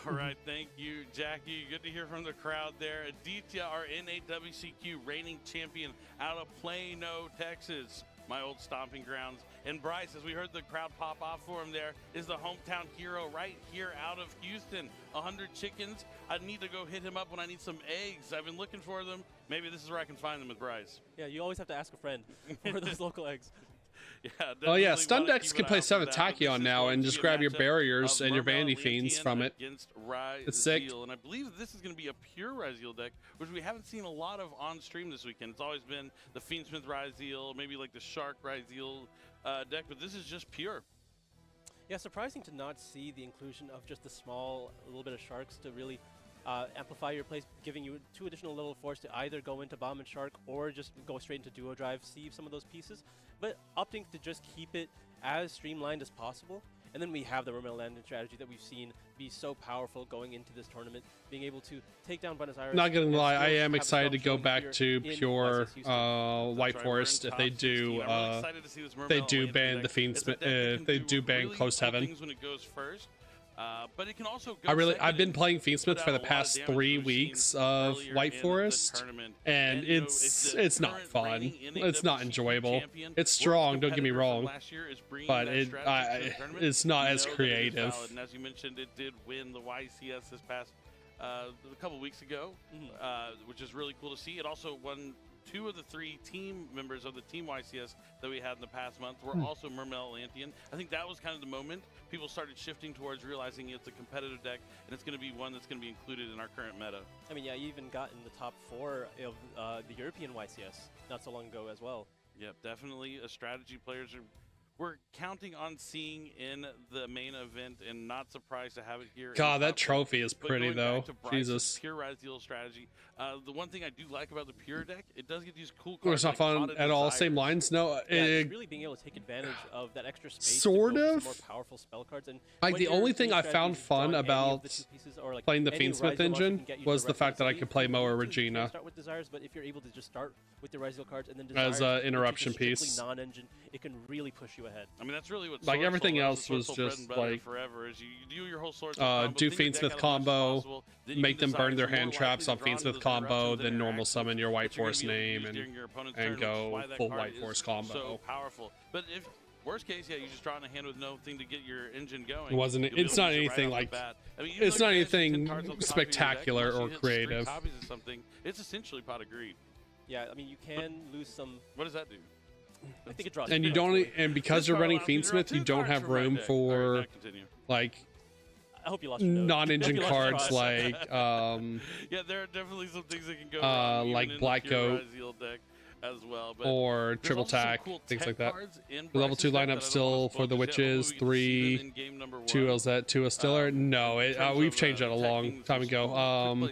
All right, thank you, Jackie. Good to hear from the crowd there. Aditya, our NAWCQ reigning champion out of Plano, Texas, my old stomping grounds. And Bryce, as we heard the crowd pop off for him there, is the hometown hero right here out of Houston. 100 chickens. I need to go hit him up when I need some eggs. I've been looking for them. Maybe this is where I can find them with Bryce. Yeah, you always have to ask a friend for those local eggs. Oh yeah, Stun decks can play 7th Tachyon now and just grab your barriers and your Vanity Fiends from it. It's sick. And I believe this is going to be a pure Ryzeal deck, which we haven't seen a lot of on stream this weekend. It's always been the Fiendsmith Ryzeal, maybe like the Shark Ryzeal deck, but this is just pure. Yeah, surprising to not see the inclusion of just the small little bit of Sharks to really amplify your plays, giving you 2 additional level 4s to either go into Bomb and Shark or just go straight into Duo Drive, save some of those pieces, but opting to just keep it as streamlined as possible. And then we have the Mermail Landing strategy that we've seen be so powerful going into this tournament, being able to take down Buenos Aires. Not gonna lie, I am excited to go back to pure White Forest if they do ban the Fiends, if they do ban Closed Heaven. When it goes first. But it can also go I've been playing Fiendsmith for the past 3 weeks of White Forest, and it's not fun. It's not enjoyable. It's strong, don't get me wrong, but it's not as creative. And as you mentioned, it did win the YCS this past a couple weeks ago, which is really cool to see. It also won 2 of the 3 team members of the Team YCS that we had in the past month were also Mermail Atlantean. I think that was kind of the moment people started shifting towards realizing it's a competitive deck and it's going to be one that's going to be included in our current meta. I mean, yeah, you even got in the top 4 of the European YCS not so long ago as well. Yep, definitely a strategy players we're counting on seeing in the main event, and not surprised to have it here. God, that trophy is pretty though. Jesus. Pure Ryzeal strategy. The one thing I do like about the pure deck, it does get these cool cards. It's not fun at all. Same lines. No, it's really being able to take advantage of that extra space. Sort to of. More powerful spell cards. And like the only thing I found fun about playing the Fiendsmith engine was the fact that I could play Moa Regina start with Desires, but if you're able to just start with the Ryzeal cards and then as an interruption piece, non-engine, it can really push you ahead. I mean, that's really what like everything else was just like forever is you do your whole do Fiendsmith combo, make them burn their hand traps on Fiendsmith combo, then normal summon your White Force name and go full White Force combo. So powerful. But if worst case, yeah, you just draw in a hand with no thing to get your engine going. It's not anything like it's not anything spectacular or creative. Copies of something, it's essentially pot of greed. Yeah, I mean you can lose some. What does that do? I think it draws. And you don't, and because you're running Fiendsmith, you don't have room for like I hope you lost non-engine cards like yeah, there are definitely some things that can go wrong, like Black Goat deck as well, but or Triple Tack, things like that. The level 2 lineup still for the Witches, 3, 2 LZ, 2 Astiller. No, we've changed that a long time ago.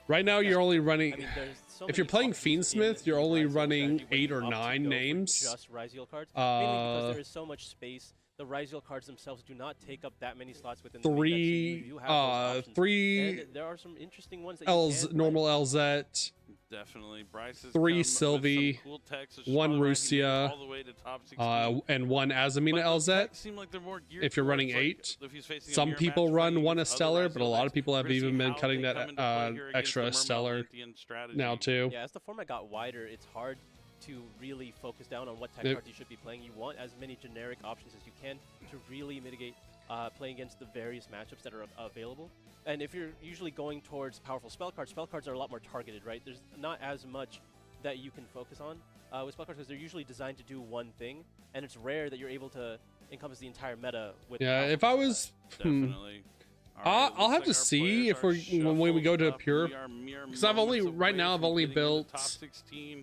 Right now you're only running. If you're playing Fiendsmith, you're only running 8 or 9 names. Just Ryzeal cards, mainly because there is so much space. The Ryzeal cards themselves do not take up that many slots within the main deck, so three. And there are some interesting ones that normal LZ. Definitely, Bryce has 3 Sylvie, cool 1 Rusia, and 1 Azamina LZ. Like if you're running 8, some people run 1 Stellar, but a lot of people have even been cutting that extra Stellar now too. Yeah, as the format got wider, it's hard to really focus down on what tech cards you should be playing. You want as many generic options as you can to really mitigate playing against the various matchups that are available. And if you're usually going towards powerful spell cards are a lot more targeted, right? There's not as much that you can focus on with spell cards because they're usually designed to do one thing, and it's rare that you're able to encompass the entire meta with. Yeah, if I was definitely. I'll have to see if when we go to pure, because I've only built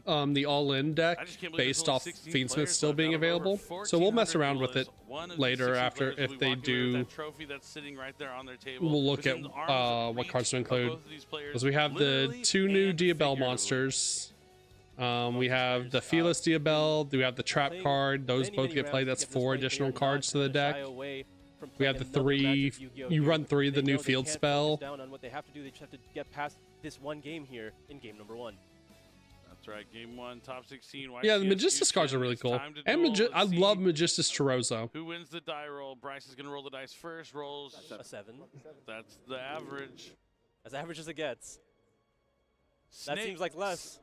the all-in deck based off Fiendsmith still being available, so we'll mess around with it later after if they do. We'll look at what cards to include, because we have the 2 new Diabell monsters. We have the Fearless Diabell, we have the Trap card, those both get played. That's 4 additional cards to the deck. We have the 3. You run 3 of the new field spell. Down on what they have to do, they just have to get past this one game here in game number 1. That's right, game 1, top 16. Yeah, the Magistus cards are really cool, and I love Magistus Chorozo. Who wins the die roll? Bryce is gonna roll the dice first. Rolls a 7. That's the average. As average as it gets. That seems like less.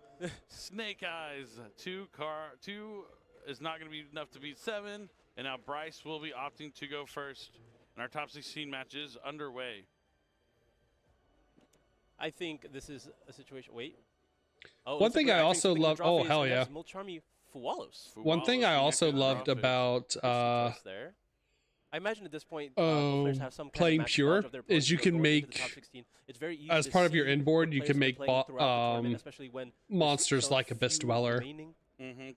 Snake Eyes. 2 is not gonna be enough to beat 7. And now Bryce will be opting to go first. And our top 16 match is underway. I think this is a situation. Wait. One thing I also love. Oh, hell yeah. Molcharmi Fuwalos. One thing I also loved about there. I imagine at this point, players have some kind playing of match pure knowledge of their opponent, is you so can going into make the top 16, it's very easy as to part of your see inboard what you players can are make playing throughout the tournament, especially when there's monsters so like Abyss few Dweller remaining.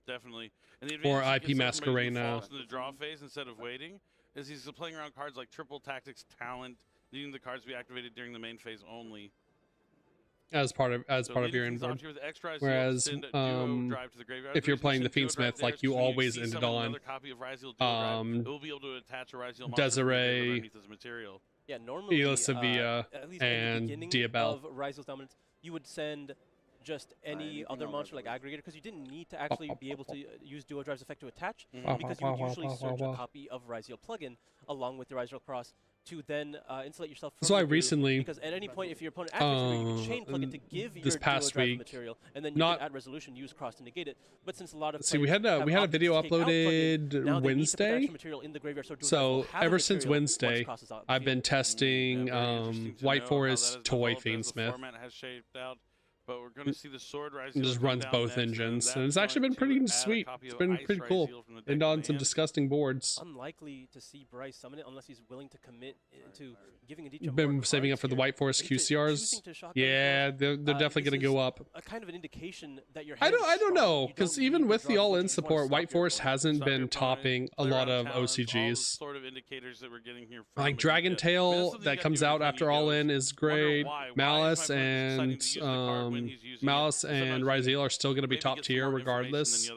Definitely. And the or advantage IP he gets to somebody who Masquerena. falls in the draw phase instead of waiting is he's playing around cards like Triple Tactics Talent, needing the cards to be activated during the main phase only. as part of your inboard. Whereas if you're playing the Fiendsmith, like you always ended on Desiree, Yeah, normally Elisavia, at least in the and beginning Diabel. of Ryzel's dominance, you would send just any other monster like Aggregator because you didn't need to actually be able to use Duo Drive's effect to attach because you would usually search a copy of Ryzel plugin along with the Ryzel Cross to then insulate yourself from So I the Duo, recently, because at any point if your opponent activates you can chain plug it to give this your past Duo Drive week, material and then you can add resolution, use Cross to negate it. But since a lot of we had a video uploaded Wednesday. So ever since Wednesday, I've been testing White Forest Toy Fiendsmith. Format has shaped out. But we're going to see the Sword Rise. It just runs both engines, and it's actually been pretty sweet. It's been pretty cool, and on some disgusting boards. Unlikely to see Bryce summon it unless he's willing to commit to giving Aditya Been saving up for the White Forest QCRs. Yeah, they're definitely going to go up. A kind of an indication that you're. I don't know, because even with the all-in support, White Forest hasn't been topping a lot of OCGs. Sort of indicators that we're getting here Like Dragon Tail that comes out after all-in is great. Malice and Malice and Ryzel are still going to be top tier regardless.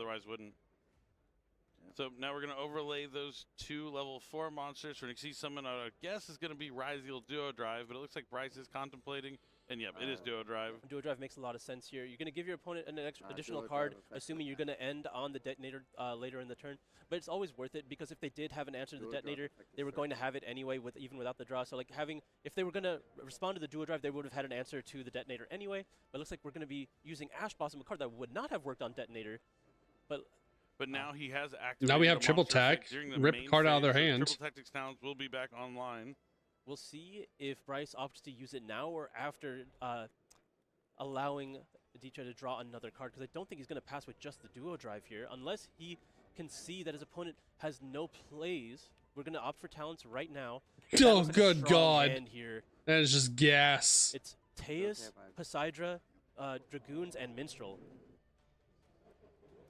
So now we're going to overlay those two level 4 monsters. We're going to see someone I guess is going to be Ryzel Duo Drive, but it looks like Bryce is contemplating. And yep, it is Duo Drive. Duo Drive makes a lot of sense here. You're going to give your opponent an additional card, assuming you're going to end on the detonator later in the turn. But it's always worth it because if they did have an answer to the detonator, they were going to have it anyway, even without the draw. So like if they were going to respond to the Duo Drive, they would have had an answer to the detonator anyway. But it looks like we're going to be using Ash Blossom, a card that would not have worked on detonator. But now he has activated. Now we have triple tack. Rip a card out of their hand. Triple Tactics Talents will be back online. We'll see if Bryce opts to use it now or after allowing Aditya to draw another card, because I don't think he's going to pass with just the Duo Drive here, unless he can see that his opponent has no plays. We're going to opt for talents right now. Oh, good God. Here. That is just gas. It's Teus, Poseidra, Dragoons, and Minstrel.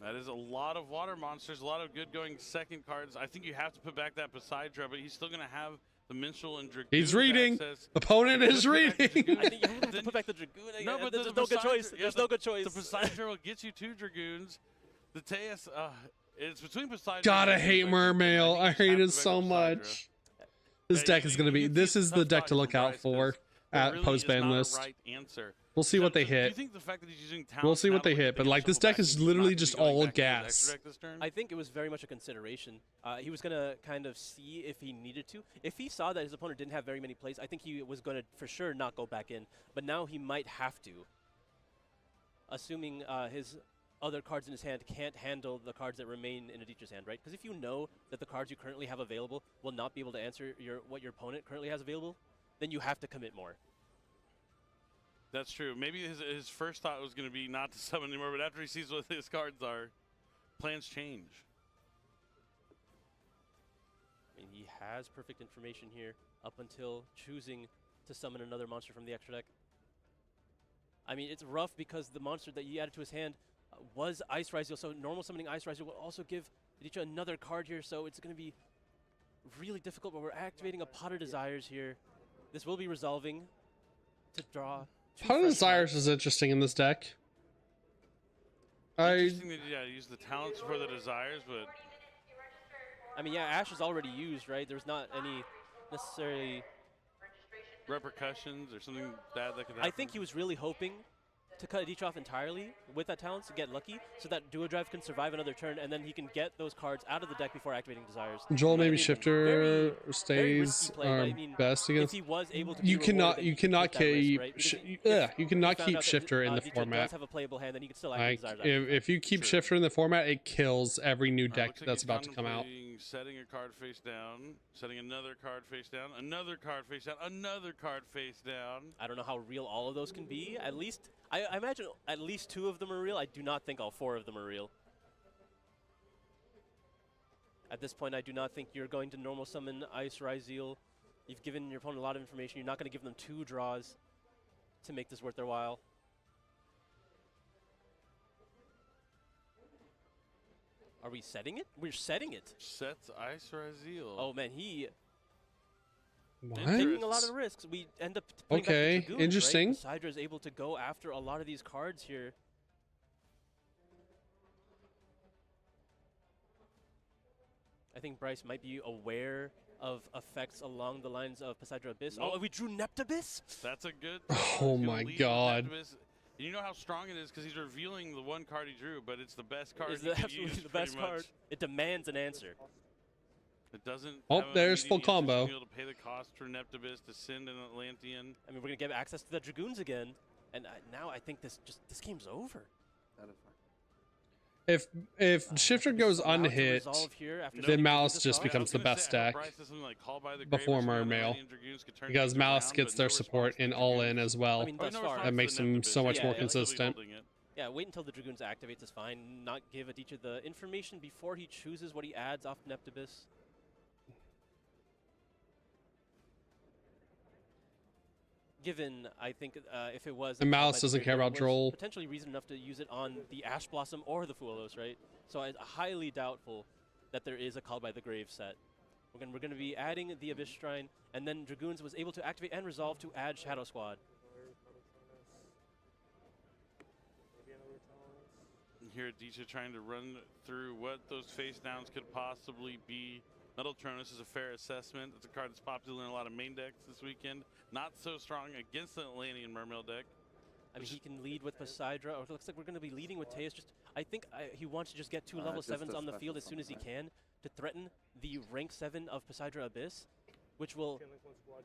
That is a lot of water monsters, a lot of good going second cards. I think you have to put back that Poseidra, but he's still going to have the Minstrel and Dragoon. He's reading. Access. Opponent is reading. I think you have to put back the Dragoon. No, but there's no good choice. There's no good choice. The Poseidra will get you 2 Dragoons. The Teus, it's between Poseidra. God, I hate Mermail. I hate it so much. This deck is going to be. This is the deck to look out for at post-ban list. We'll see what they hit. We'll see what they hit, but like this deck is literally just all gas. I think it was very much a consideration. He was going to kind of see if he needed to. If he saw that his opponent didn't have very many plays, I think he was going to for sure not go back in. But now he might have to, assuming his other cards in his hand can't handle the cards that remain in Aditya's hand, right? Because if you know that the cards you currently have available will not be able to answer what your opponent currently has available, then you have to commit more. That's true. Maybe his first thought was going to be not to summon anymore, but after he sees what his cards are, plans change. I mean, he has perfect information here up until choosing to summon another monster from the extra deck. I mean, it's rough because the monster that he added to his hand was Ice Ryzel, so normal summoning Ice Ryzel will also give Aditya another card here, so it's going to be really difficult, but we're activating a Pot of Desires here. This will be resolving to draw. Pot of Desires is interesting in this deck. Interesting that use the talents for the desires, but I mean, yeah, Ash is already used, right? There's not any necessarily repercussions or something bad that could happen. I think he was really hoping to cut Aditya off entirely with that talent to get lucky, so that Duo Drive can survive another turn, and then he can get those cards out of the deck before activating Desires. Joel, maybe Shifter stays best against. If he was able to you cannot keep keep Shifter in the format. Does have a playable hand, then he can still activate Desires. If you keep Shifter in the format, it kills every new deck that's about to come out. Setting a card face down, setting another card face down, another card face down, another card face down. I don't know how real all of those can be. At least I imagine at least 2 of them are real. I do not think all 4 of them are real. At this point, I do not think you're going to normal summon Ice Ryzeal. You've given your opponent a lot of information. You're not going to give them 2 draws to make this worth their while. Are we setting it? We're setting it. Sets Ice Ryzeal. Oh man, he What? taking a lot of risks. We end up putting back the Dragoons, interesting. Right? Poseidra is able to go after a lot of these cards here. I think Bryce might be aware of effects along the lines of Poseidra Abyss. Nope. Oh, we drew Neptabyss? That's a good. Oh my god. You know how strong it is because he's revealing the one card he drew, but it's the best card. It's he could absolutely use, the best pretty card. much. It demands an answer. It doesn't. Oh, have an there's full immediate interest combo. in being able to pay the cost for Neptabyss to send an Atlantean. I mean, we're gonna get access to the Dragoons again, and now I think this game's over. If Shifter goes allowed to unhit, resolve here after then sending Malice Dragoons just across. becomes the best deck before Mermail, because Malice gets their support in all in as well. I mean, thus far. That makes them so much more consistent. Yeah, wait until the Dragoons activates is fine. Not give Aditya the information before he chooses what he adds off Neptabyss. Given, I think, if it was... And Malice doesn't care about Droll. Potentially reason enough to use it on the Ash Blossom or the Fuelos, right? So it's highly doubtful that there is a Call by the Grave set. We're going to be adding the Abyss Shrine, and then Dragoons was able to activate and resolve to add Shadow Squad. Here, Aditya trying to run through what those face downs could possibly be. Metal Tronus is a fair assessment. It's a card that's popular in a lot of main decks this weekend. Not so strong against the Atlantean Mermail deck. I mean, he can lead with Poseidra, or it looks like we're going to be leading with Teus. I think he wants to just get 2 level 7s on the field as soon as he can to threaten the rank 7 of Poseidra Abyss, which will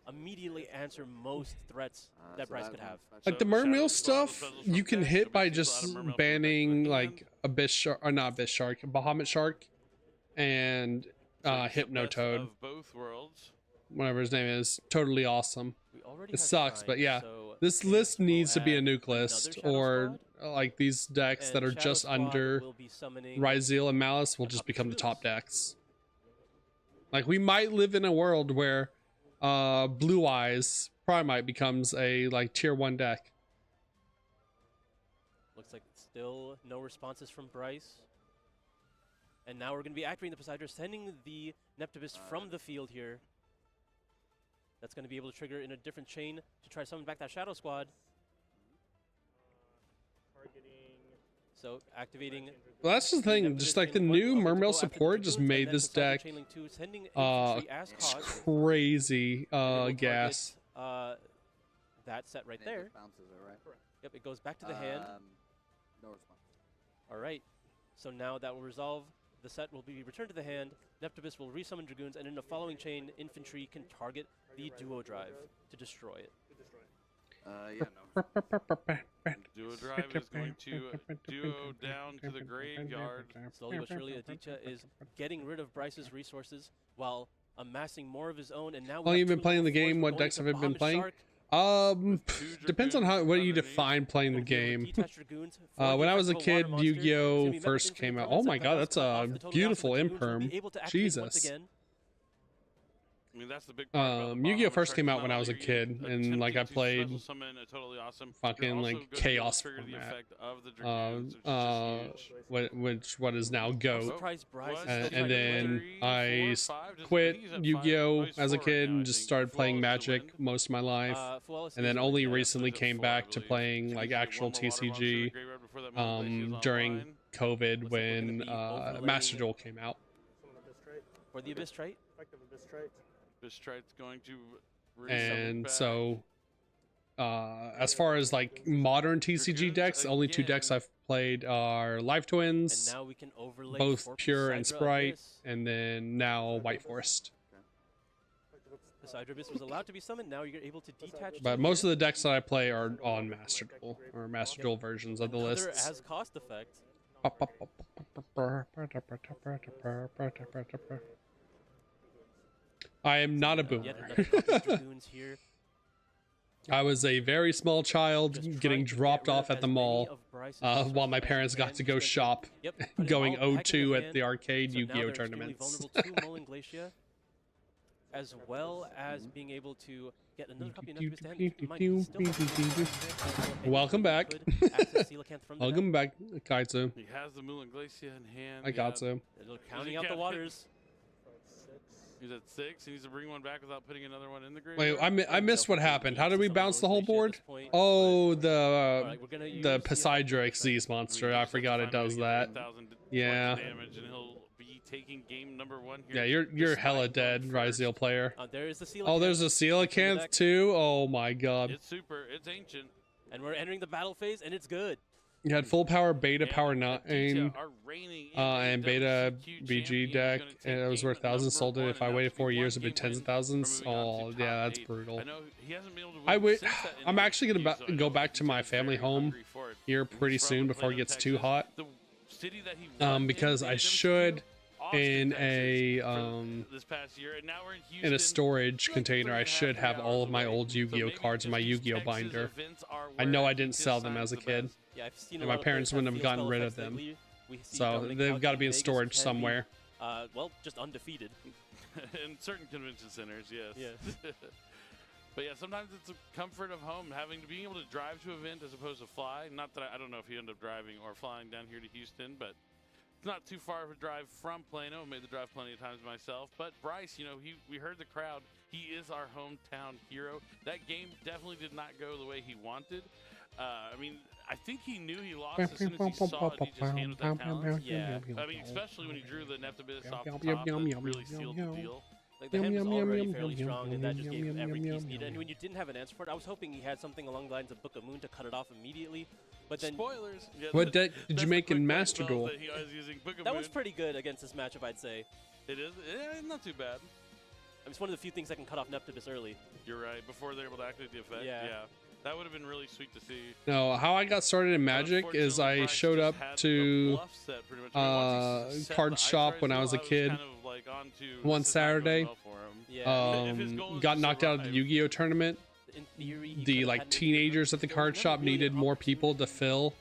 immediately answer most threats that Bryce could have. Like the Mermail stuff, you can hit by just banning like Abyss Shark, or not Abyss Shark, Bahamut Shark, and Hypnotoad. Of both worlds. Whatever his name is. Totally awesome. It sucks, but yeah. This list needs to be a nuke list, or like these decks that are just under Ryzeal and Malice will just become the top decks. Like we might live in a world where Blue Eyes Primite becomes a like tier 1 deck. Looks like still no responses from Bryce. And now we're going to be activating the Poseidra, sending the Neptabyss from the field here. That's going to be able to trigger in a different chain to try to summon back that Shadow Squad. So activating. Well, that's the thing. Just like the new Mermail support just made this deck crazy gas. That set right there. Yep, it goes back to the hand. No response. All right. So now that will resolve. The set will be returned to the hand. Neptabyss will resummon Dragoons, and in the following chain, infantry can target the Duo Drive to destroy it. Yeah, no. Duo Drive is going to duo down to the graveyard. Slowly but surely, Aditya is getting rid of Bryce's resources while amassing more of his own, and now Well, you've been playing the game. What decks have you been playing? Depends on what you define playing the game. When I was a kid, Yugioh first came out. Oh my god, that's a beautiful imperm. Jesus. I mean, that's the big part Yu-Gi-Oh first came out when I was a kid, and like I played totally awesome. fucking like chaos format, what is now Go, and then I quit Yu-Gi-Oh as a kid and just started playing Magic most of my life, and then only recently came back to playing like actual TCG during COVID when Master Duel came out. For the Abyss trait? Abyss trait's going to and so as far as like modern TCG decks, the only 2 decks I've played are Live Twins, and now we can overlay both Pure and Poseidra Sprite, Abyss. and then now White Forest. Poseidra Abyss was allowed to be summoned. Now you're able to detach. But most of the decks that I play are on Master Duel, or Master Duel versions of the Another lists. has cost effect. I am not a boomer. Yet another copy of Dragoons here. I was a very small child getting dropped off at the mall while my parents got to go shop, going 0-2 at the arcade Yu-Gi-Oh tournaments. As well as being able to get another copy of Welcome back. Welcome back, Kaitsu. He has the Mulan Glacia in hand. I got so. Counting out the waters. He's at 6. He needs to bring one back without putting another one in the grave. Wait, I missed what happened. How did we bounce the whole board? Oh, the Poseidrix Z's monster. I forgot it does that. Yeah. Damage, and he'll be taking game number 1 here. Yeah, you're hella dead, Ryzeal player. There is the oh, there's a Coelacanth too? Oh my god. It's super. It's ancient. And we're entering the battle phase, and it's good. You had full power beta power 9 and beta BG deck, and it was worth thousands. Sold it. If I waited 4 years, it'd be tens of thousands. Oh yeah, that's brutal. I'm actually gonna go back to my family home here pretty soon before it gets too hot. Because I should in a storage container, I should have all of my old Yu-Gi-Oh cards in my Yu-Gi-Oh binder. I know I didn't sell them as a kid. Yeah, I've seen and my parents wouldn't have gotten rid of them. So they've got to be in storage somewhere. Well, just undefeated. In certain convention centers, yes. Yeah. But yeah, sometimes it's a comfort of home, being able to drive to an event as opposed to fly. Not that I don't know if you end up driving or flying down here to Houston, but it's not too far of a drive from Plano. I made the drive plenty of times myself. But Bryce, we heard the crowd. He is our hometown hero. That game definitely did not go the way he wanted. I think he knew he lost as soon as he saw Aditya's hand with that talent. Yeah. Especially when he drew the Neptibus off the top, that really sealed the deal. Like, the hand was already fairly strong, and that just gave him every piece needed. And when you didn't have an answer for it, I was hoping he had something along the lines of Book of Moon to cut it off immediately. But then spoilers. Yeah, what deck did you make in Master Duel? That one's pretty good against this matchup, I'd say. It is? Yeah, not too bad. It's one of the few things that can cut off Neptibus early. You're right. Before they're able to activate the effect. Yeah. That would have been really sweet to see. No, how I got started in Magic is I showed up to card shop when I was a kid one Saturday. Got knocked out of the Yu-Gi-Oh tournament. The teenagers at the card shop needed more people to fill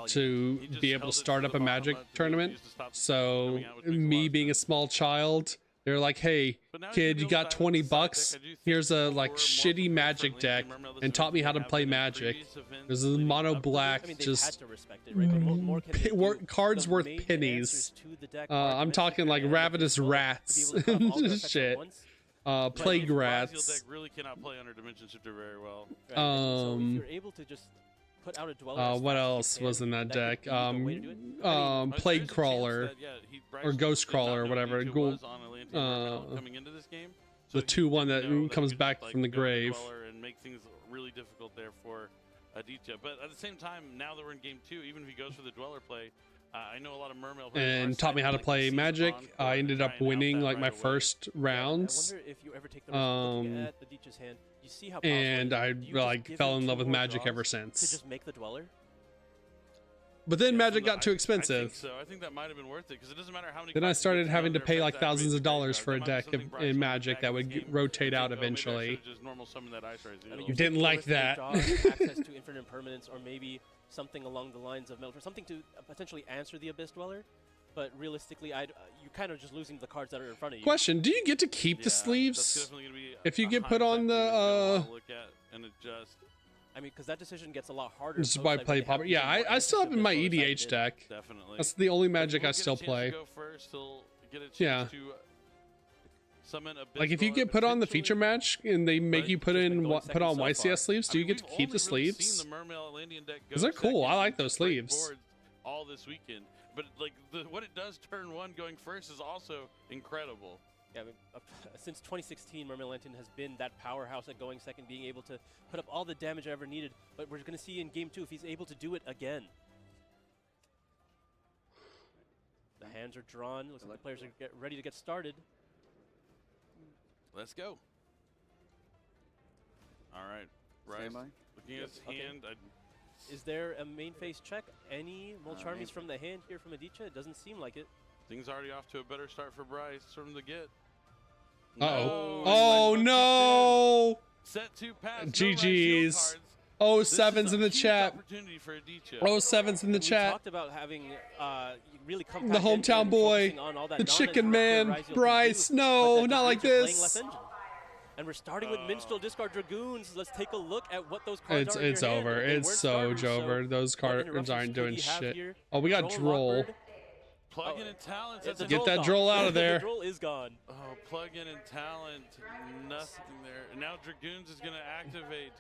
to be able to start up a Magic tournament. So me being a small child, they're like, hey, kid, you got 20 bucks? Here's a shitty Magic deck, and taught me how to play Magic. There's a mono black, just cards worth pennies. I'm talking like ravenous rats, shit. Plague rats. Really cannot play under Dimension Shifter very well. So if you're able to just put out a dweller. What else was in that deck? Plague Crawler or Ghost Crawler or whatever. Coming into this game, the 2/1 that comes back from the grave. And make things really difficult there for Aditya. But at the same time, now that we're in game 2, even if he goes for the dweller play, I know a lot of Mermail players and taught me how to play Magic. I ended up winning my first rounds. I wonder if you ever take the risk of looking at Aditya's hand. You see how and I fell in love with Magic ever since. To just make the dweller. But then Magic got too expensive. I think that might have been worth it because it doesn't matter how many. Then I started having to pay thousands of dollars for a deck in Magic that would rotate out eventually. You didn't like that. Access to infinite impermanence, or maybe something along the lines of Meltor, something to potentially answer the Abyss Dweller. But realistically, you're kind of just losing the cards that are in front of you. Question: do you get to keep the sleeves if you get put on the? Because that decision gets a lot harder. This is why I play Popper. Yeah, I still have in my EDH deck. Definitely. That's the only Magic I still play. Yeah. Like if you get put on the feature match and they make you put on YCS sleeves, do you get to keep the sleeves? Because they're cool. I like those sleeves. All this weekend, but what it does turn 1 going first is also incredible. Yeah, since 2016, Mermail Lantern has been that powerhouse at going second, being able to put up all the damage I ever needed. But we're going to see in game 2 if he's able to do it again. The hands are drawn. Looks like the players are ready to get started. Let's go. All right. Right. Looking at his hand. Is there a main phase check? Any Molcharmies from the hand here from Aditya? It doesn't seem like it. Things already off to a better start for Bryce from the get. Uh-oh. Oh, no! Set 2 pass. GG's. 07's in the chat. 07's in the chat. We talked about having really come The hometown boy, the chicken man, Bryce. No, not like this. And we're starting with Minstrel Discard Dragoons. Let's take a look at what those cards are. It's over. It's so over. Those cards aren't doing shit. Oh, we got Droll. Plug-in and talent. Get that Droll out of there. The Droll is gone. Oh, plug-in and talent. Nothing there. And now Dragoons is going to activate.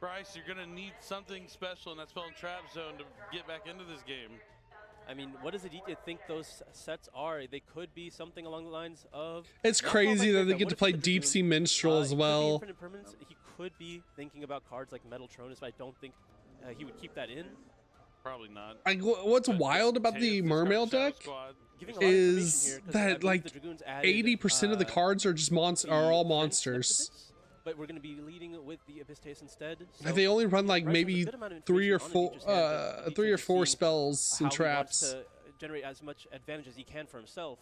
Bryce, you're going to need something special in that spell and trap zone to get back into this game. I mean, what does Aditya think those sets are? They could be something along the lines of... It's crazy that they get to play Deep Sea Minstrel as well. He could be thinking about cards like Metal Tronus, but I don't think he would keep that in. Probably not. What's wild about the Mermail deck is that like 80% of the cards are just are all monsters. But we're going to be leading with the Abyss instead. So they only run like maybe 3 or 4 spells and traps. To generate as much advantage as he can for himself.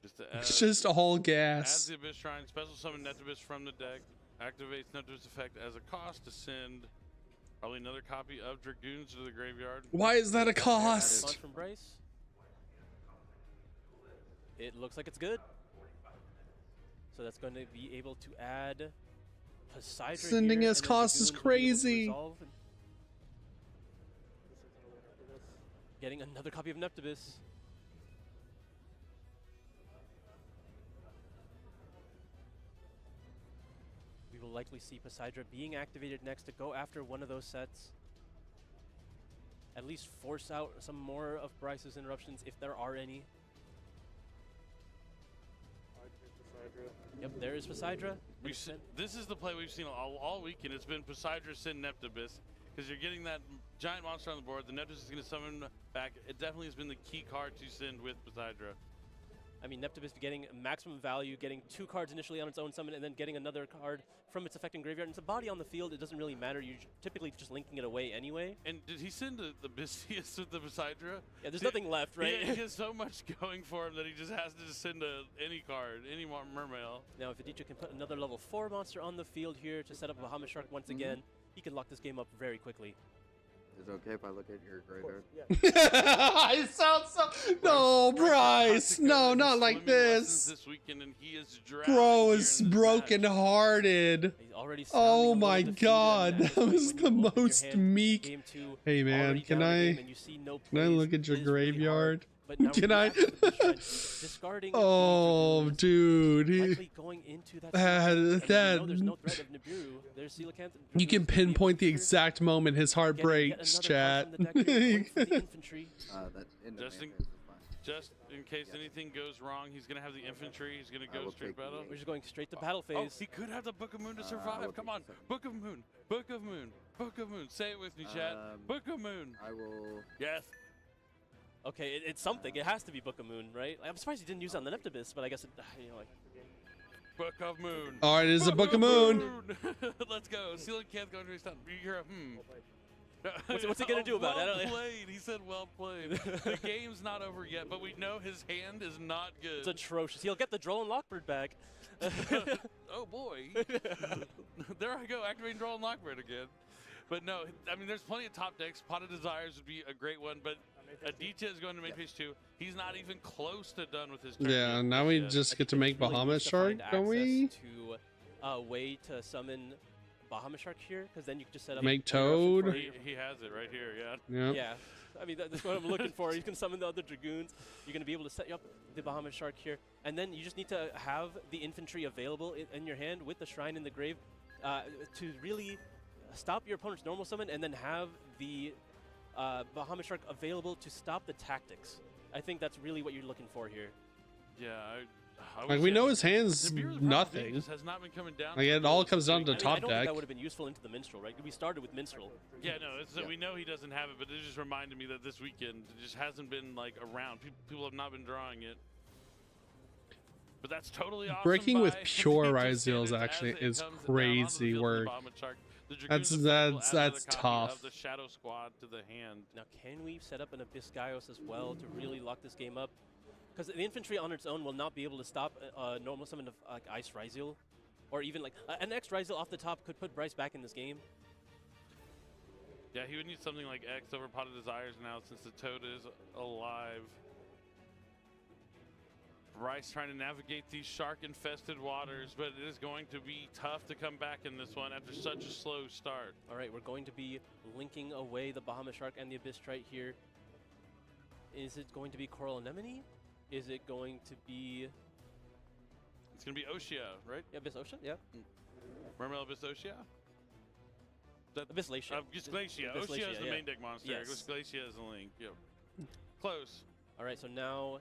It's just all gas. Adds the Abyss Shrine, special summon Netabis from the deck, activates Netabis effect as a cost to send probably another copy of Dragoons to the graveyard. Why is that a cost? From Bryce. It looks like it's good. So that's going to be able to add Poseidon. Sending us cost is crazy. Getting another copy of Neptibus. We will likely see Poseidon being activated next to go after one of those sets. At least force out some more of Bryce's interruptions if there are any. Yep, there is Poseidon. This is the play we've seen all weekend. It's been Poseidon, send Neptibus, because you're getting that giant monster on the board. The Neptibus is going to summon back. It definitely has been the key card to send with Poseidon. I mean, Neptibus getting maximum value, getting 2 cards initially on its own summon, and then getting another card from its effect in graveyard. And it's a body on the field. It doesn't really matter. You're typically just linking it away anyway. And did he send the Bystius with the Poseidon? Yeah, there's nothing left, right? Yeah, he has so much going for him that he just has to just send any card, any Mermail. Now, if Aditya can put another level 4 monster on the field here to set up a Bahamut Shark once again, he can lock this game up very quickly. Is it okay if I look at your graveyard? I sound so... No, Bryce. No, not like this. Bro is broken-hearted. Oh my god. That was the most meek. Hey man, can I look at your graveyard? Can I? Oh, dude. You can pinpoint the exact moment his heart breaks, chat. Just in case anything goes wrong, he's going to have the infantry. He's going to go straight battle. We're just going straight to battle phase. Oh, he could have the Book of Moon to survive. Come on. Book of Moon. Book of Moon. Book of Moon. Say it with me, chat. Book of Moon. I will. Yes. Okay, it's something. It has to be Book of Moon, right? I'm surprised he didn't use it on the Neptibus, but I guess it, like. Book of Moon. All right, it is a Book of Moon. Let's go. Seal and Keth going to his town. You hear a What's he gonna do about it? Well played. He said well played. The game's not over yet, but we know his hand is not good. It's atrocious. He'll get the Droll and Lockbird back. Oh boy. There I go, activating Droll and Lockbird again. But no, I mean, there's plenty of top decks. Pot of Desires would be a great one, but Aditya is going to make phase 2. He's not even close to done with his turn. Yeah, now we just get to make Bahamut Shark, don't we? To a way to summon Bahamut Shark here, because then you can just set up. Make Toad. He has it right here, yeah. Yep. Yeah. I mean, that's what I'm looking for. He's going to summon the other Dragoons. You're going to be able to set up the Bahamut Shark here. And then you just need to have the infantry available in your hand with the Shrine in the Grave to really stop your opponent's normal summon and then have the Bahamut Shark available to stop the tactics. I think that's really what you're looking for here. Yeah, like we know his hand's nothing. Has not been coming down. Like it all comes down to I top don't deck. think that would have been useful into the Minstrel, right? We started with Minstrel. Yeah, no, we know he doesn't have it, but it just reminded me that this weekend it just hasn't been like around. People have not been drawing it. But that's totally awesome. Breaking with pure Ryzeals actually is crazy work. That's tough. Of the Shadow Squad to the hand. Now, can we set up an Abyss Gaios as well to really lock this game up? Because the infantry on its own will not be able to stop a normal summon of Ice Ryzeal. or even like an X Ryzel off the top could put Bryce back in this game. Yeah, he would need something like X over Pot of Desires now since the Toad is alive. Bryce trying to navigate these shark-infested waters, but it is going to be tough to come back in this one after such a slow start. All right, we're going to be linking away the Bahamut Shark and the Abyss Trite here. Is it going to be Coral Anemone? Is it going to be... It's going to be Oshia, right? Yeah, Abyss Ocean, yeah. Mermail Abyss Oshia? Abyss Glacia. Abyss Glacia. Oshia is the main deck monster. Yes. Abyss Glacia is the link. Yep. Close. All right, so now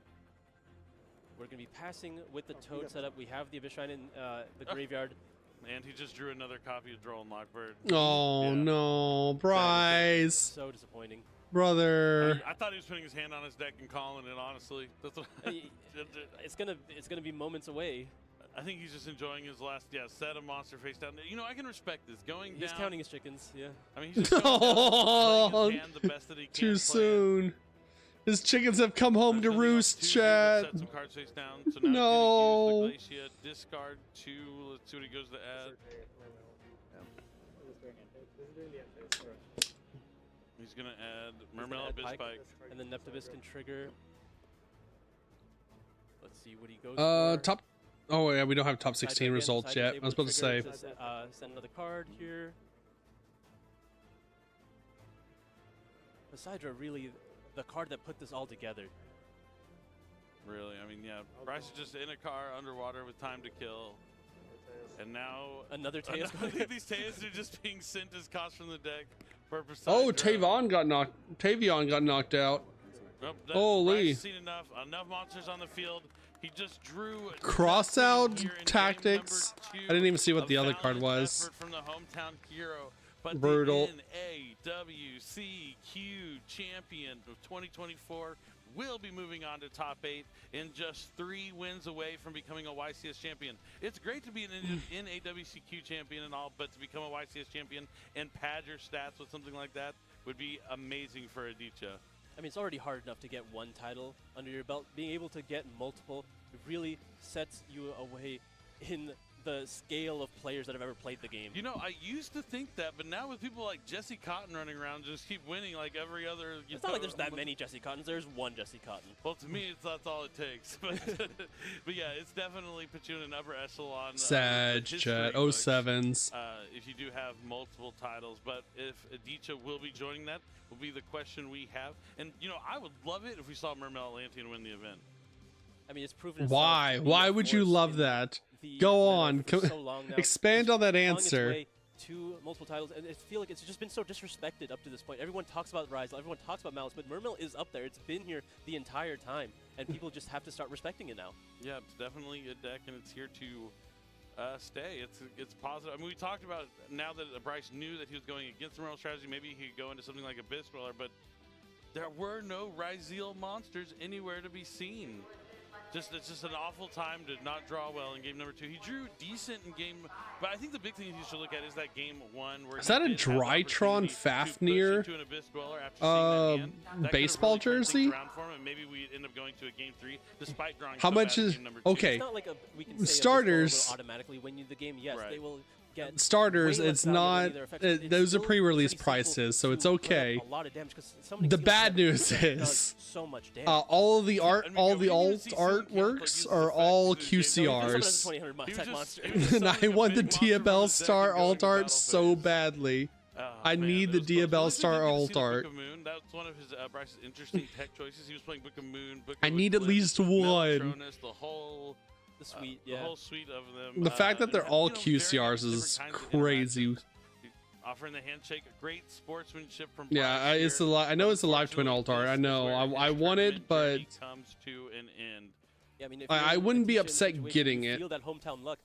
we're going to be passing with the Toad setup. We have the Abyss Shrine in the graveyard. And he just drew another copy of Droll and Lockbird. Oh no, Bryce. So disappointing. Brother. I thought he was putting his hand on his deck and calling it, honestly. That's what it's gonna be moments away. I think he's just enjoying his last set of monster face down. You know, I can respect this. He's counting his chickens, yeah. I mean, he's just going down, playing his hand the best that he can. Too soon. His chickens have come home to roost, chat. Set some cards face down. So now no. he's gonna use the Glacia, discard 2. Let's see what he goes to add. He's gonna add Mermail Abyss Spike. And then Neptibus can trigger. Let's see what he goes for. Top. Oh yeah, we don't have top 16 results yet. I was about to say. Send another card here. Poseidra really the card that put this all together. Really, I mean, yeah. Bryce is just in a car underwater with time to kill. And now another Teos. These Teos are just being sent as cost from the deck. Oh, Tavion got knocked out. Nope, holy! Seen enough monsters on the field. He just drew cross out tactics. I didn't even see what the other card was. From the hometown hero, but brutal. The NAWCQ champion of 2024 will be moving on to top 8 in just 3 wins away from becoming a YCS champion. It's great to be an NAWCQ champion and all, but to become a YCS champion and pad your stats with something like that would be amazing for Aditya. I mean, it's already hard enough to get one title under your belt. Being able to get multiple really sets you away in the scale of players that have ever played the game. You know, I used to think that, but now with people like Jesse Cotton running around, just keep winning like every other. It's not like there's that many Jesse Cottons. There's one Jesse Cotton. Well, to me, that's all it takes. But yeah, it's definitely put you in an upper echelon. Sag chat 07s. If you do have multiple titles, but if Aditya will be joining that, will be the question we have. And you know, I would love it if we saw Mermail Atlantean win the event. I mean, it's proven. Why? Why would you love that? Go on. Expand on that answer. To multiple titles, and I feel like it's just been so disrespected up to this point. Everyone talks about Rise, everyone talks about Malice, but Mermail is up there. It's been here the entire time, and people just have to start respecting it now. Yeah, it's definitely a deck, and it's here to stay. It's positive. I mean, we talked about now that Bryce knew that he was going against the Mermail strategy, maybe he could go into something like Abyss Dweller, but there were no Ryzeal monsters anywhere to be seen. It's just an awful time to not draw well in game number 2. He drew decent in game, but I think the big thing you should look at is that game 1 where is that a Drytron Fafnir baseball jersey? Maybe we end up going to a game 3 despite drawing. How much is okay? It's not like we can say starters will automatically win you the game. Yes, they will. Starters, it's not. Those are pre-release prices, so it's okay. A lot of damage the bad news is so much damage. all of the art, all the alt artworks are all QCRs. And I want the Diabell Star alt art so badly. I need the Diabell Star alt art. That's one of his Bryce's interesting tech choices. He was playing Book of Moon. I need at least one. The whole. The suite, yeah. The whole suite of them. The fact that they're all QCRs is crazy. Offering the handshake, great sportsmanship from. Yeah, it's a I know it's a live twin alt art. I know. I want it, but comes to an end. Yeah, I mean, if I wouldn't be upset getting it. Feel that hometown luck.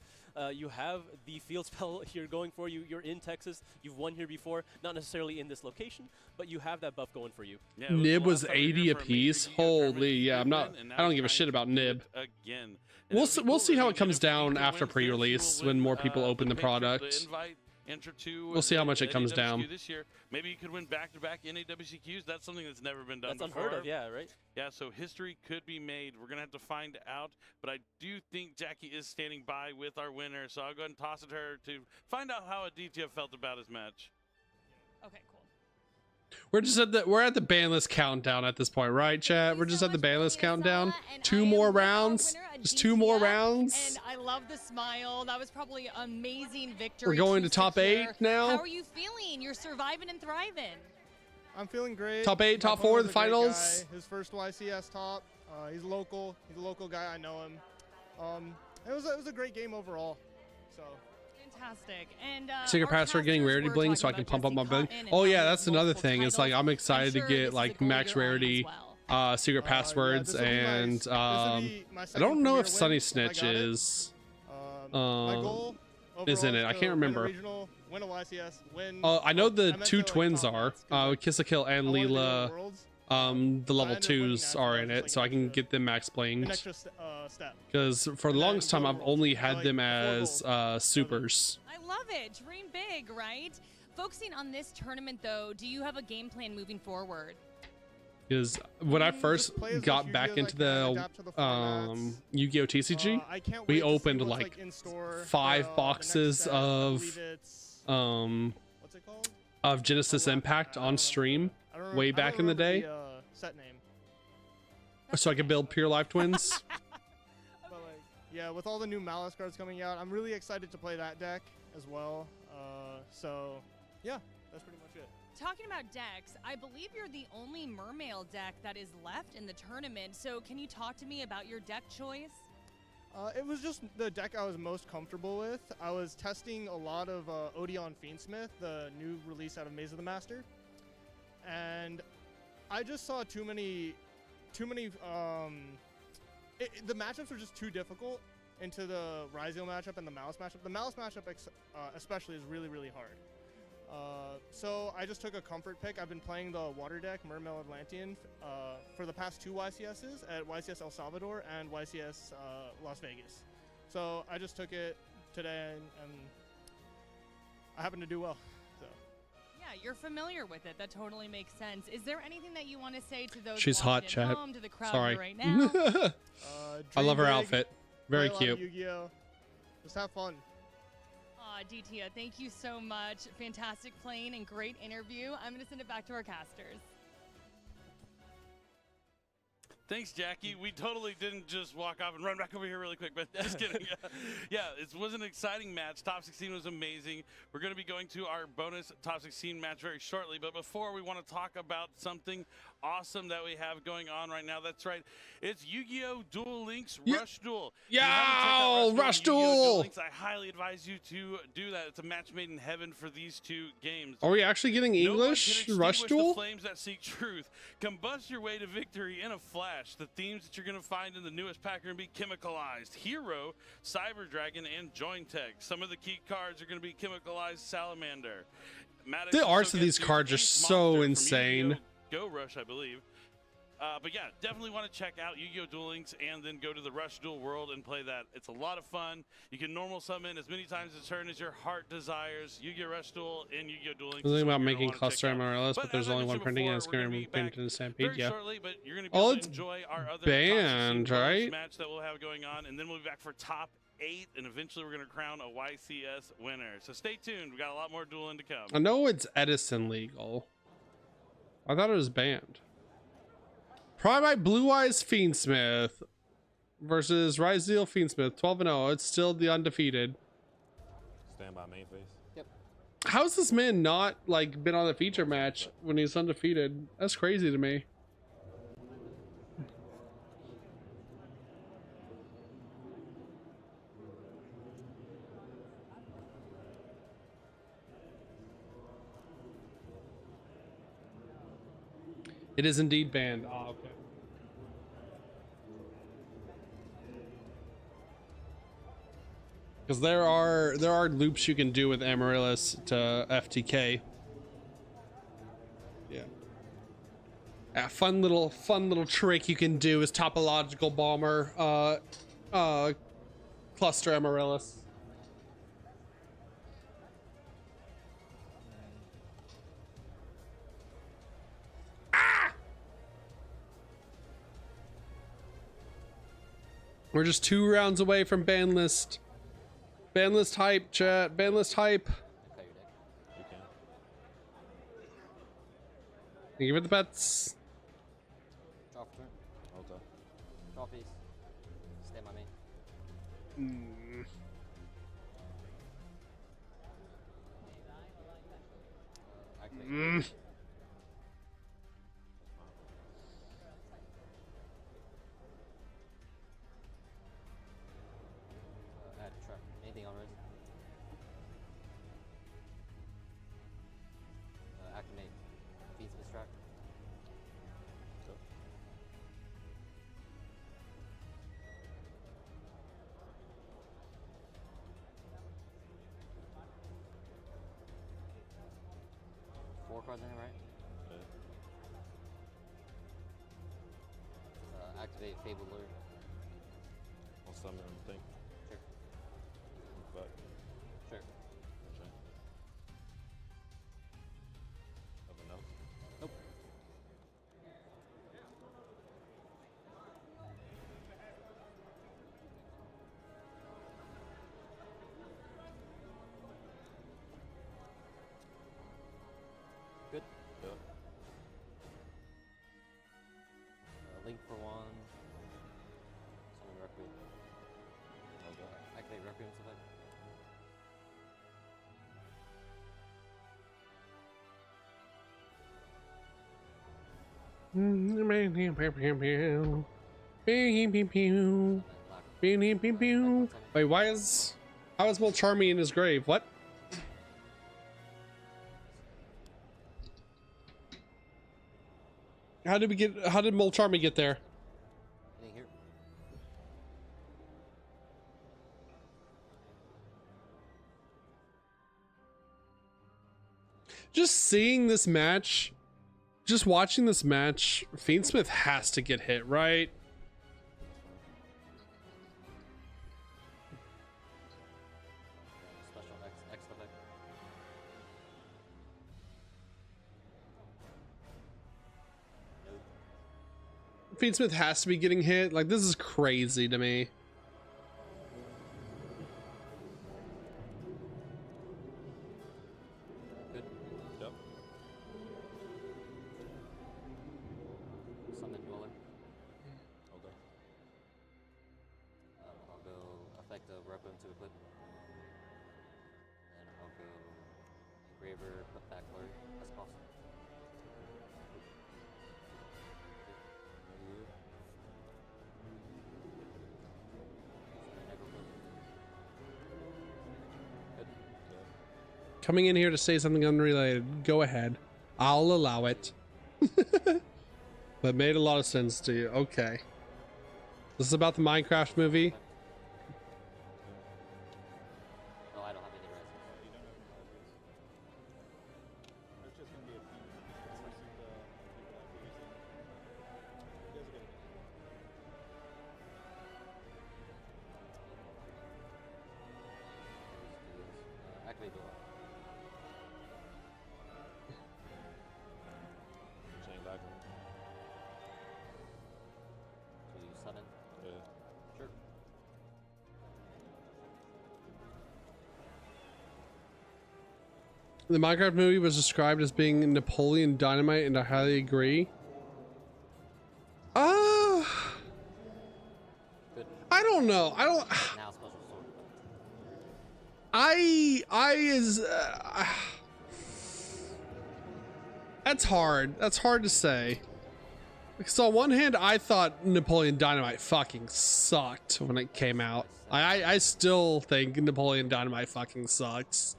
You have the field spell here going for you. You're in Texas. You've won here before. Not necessarily in this location, but you have that buff going for you. Yeah, Nib was 80 apiece. Holy, yeah. I don't give a shit about Nib. Again. We'll see how it comes down after pre-release when more people open the product. enter to We'll see how much it comes NAWCQ down. this year. Maybe you could win back-to-back NAWCQs. That's something that's never been done That's before. unheard of, yeah, right? Yeah, so history could be made. We're going to have to find out, but I do think Jackie is standing by with our winner, so I'll go ahead and toss it to her to find out how Aditya felt about his match. Okay, cool. We're at the ban list countdown at this point, right, chat? We're just at the ban list countdown. 2 more rounds. Just 2 more rounds. And I love the smile. That was probably an amazing victory. We're going to top 8 now. How are you feeling? You're surviving and thriving. I'm feeling great. Top 8, top 4, the finals. His first YCS top. He's local. He's a local guy. I know him. It was a great game overall. So. Fantastic. And Secret password getting rarity bling so I can pump up my building. Oh yeah, that's another thing. It's like I'm excited to get like max rarity secret passwords, and I don't know if Sunny Snitch is in it. I can't remember. Win a YCS, I know the 2 twins are Kiss a Kill and Leela. The level 2s are in it, so I can get them max blinged. Because for the longest time, I've only had them as supers. I love it. Dream big, right? Focusing on this tournament, though, do you have a game plan moving forward? Because when I first got back into the Yu-Gi-Oh! TCG, we opened like 5 boxes of Genesis Impact on stream way back in the day. Set name. So I could build pure life twins. But like, yeah, with all the new Malice cards coming out, I'm really excited to play that deck as well. So yeah, that's pretty much it. Talking about decks, I believe you're the only Mermail deck that is left in the tournament. So can you talk to me about your deck choice? It was just the deck I was most comfortable with. I was testing a lot of Odeon Fiendsmith, the new release out of Maze of the Master, and I just saw too many. The matchups were just too difficult into the Ryzeal matchup and the Malice matchup. The Malice matchup especially is really, really hard. So I just took a comfort pick. I've been playing the water deck, Mermail Atlantean, for the past 2 YCSs at YCS El Salvador and YCS Las Vegas. So I just took it today, and I happen to do well. So. Yeah, you're familiar with it. That totally makes sense. Is there anything that you want to say to those She's hot, watching at chat. home, to the crowd Sorry. right now? I love her outfit. Very play a lot cute. of Yu-Gi-Oh! Just have fun. Aditya, thank you so much. Fantastic playing and great interview. I'm going to send it back to our casters. Thanks, Jackie. We totally didn't just walk off and run back over here really quick, but just kidding. Yeah, it was an exciting match. Top 16 was amazing. We're going to be going to our bonus Top 16 match very shortly, but before we want to talk about something awesome that we have going on right now. That's right. It's Yu-Gi-Oh! Duel Links Rush Duel. Yo, Rush Duel! I highly advise you to do that. It's a match made in heaven for these 2 games. Are we actually getting English Rush Duel? The flames that seek truth. Combust your way to victory in a flash. The themes that you're going to find in the newest pack are going to be Chemicalized, Hero, Cyber Dragon, and Join Tech. Some of the key cards are going to be Chemicalized Salamander. Maddox The arts of these cards are so insane. Go Rush, I believe. But yeah, definitely want to check out Yu-Gi-Oh! Duel Links and then go to the Rush Duel world and play that. It's a lot of fun. You can normal summon as many times a turn as your heart desires. Yu-Gi-Oh! Rush Duel and Yu-Gi-Oh! Duel Links. Something about making cluster MRLs, but there's only one printing and it's going to be painted in the stampede. Yeah. Shortly, but you're going to be able to enjoy our other banned, right? Match that we'll have going on, and then we'll be back for top 8, and eventually we're going to crown a YCS winner. So stay tuned. We got a lot more dueling to come. I know it's Edison legal. I thought it was banned. Primite Blue Eyes Fiendsmith versus Ryzeal Fiendsmith, 12-0. It's still the undefeated. Stand by main face. Yep. How's this man not like been on the feature match when he's undefeated? That's crazy to me. It is indeed banned. Oh, okay. Because there are loops you can do with Amaryllis to FTK. Yeah. A fun little trick you can do is Topological Bomber cluster Amaryllis. We're just 2 rounds away from BANLIST. BANLIST hype, chat. BANLIST hype. Give it the bets. Draw for turn. Okay. Draw piece. Stay my main. Mm. Add track. Anything on res? Activate. Feeds this track. Go. Four cards in it, right? Activate Fable Lure. I'll summon everything. Sure. Back. Sure. Okay. Nothing else? Nope. Good. Yep. Link for 1. Summon Requiem. Okay. Activate Requiem's effect. Wait, how is Molcharmy in his grave? What? How did Molcharmy get there? Anything here? Just seeing this match, just watching this match, Fiendsmith has to get hit, right? Special X effect. Fiendsmith has to be getting hit. Like, this is crazy to me. Good. Yep. Summon Dweller. Okay. I'll go effect of Requiem to equip. And I'll go Engraver, put back Lure as cost. Coming in here to say something unrelated. Go ahead. I'll allow it. But made a lot of sense to you. Okay. This is about the Minecraft movie. No, I don't have any res. It's just gonna be a few. Especially the people that we're using. You guys are gonna Activate Dweller. Chain back. So you summon? Yeah. Sure. The Minecraft movie was described as being Napoleon Dynamite, and I highly agree. I don't know. Now special sword. That's hard. That's hard to say. Because on one hand, I thought Napoleon Dynamite fucking sucked when it came out. I still think Napoleon Dynamite fucking sucks.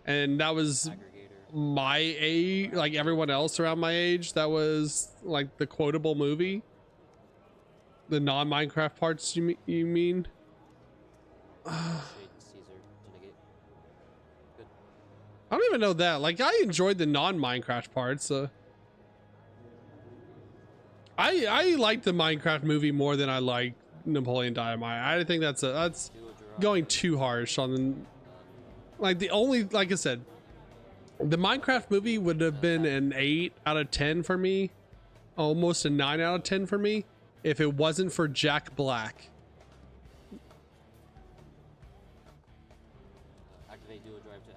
And that was my age, like everyone else around my age, that was like the quotable movie. The non-Minecraft parts, you mean? I don't even know that. Like, I enjoyed the non-Minecraft parts. I like the Minecraft movie more than I like Napoleon Dynamite. I think that's going too harsh on the, like, the only, like I said, the Minecraft movie would have been an 8 out of 10 for me, almost a 9 out of 10 for me, if it wasn't for Jack Black.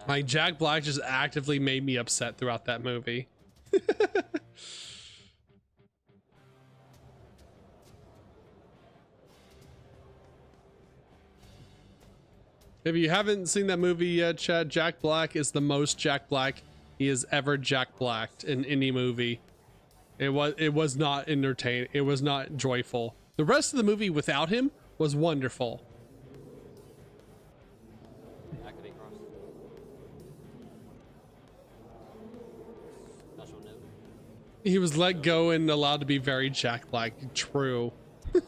Like Jack Black just actively made me upset throughout that movie. If you haven't seen that movie yet, Chad, Jack Black is the most Jack Black he has ever Jack Blacked in any movie. It was not entertaining. It was not joyful. The rest of the movie without him was wonderful. Activate cross. Special note. He was let go and allowed to be very Jack Black. True.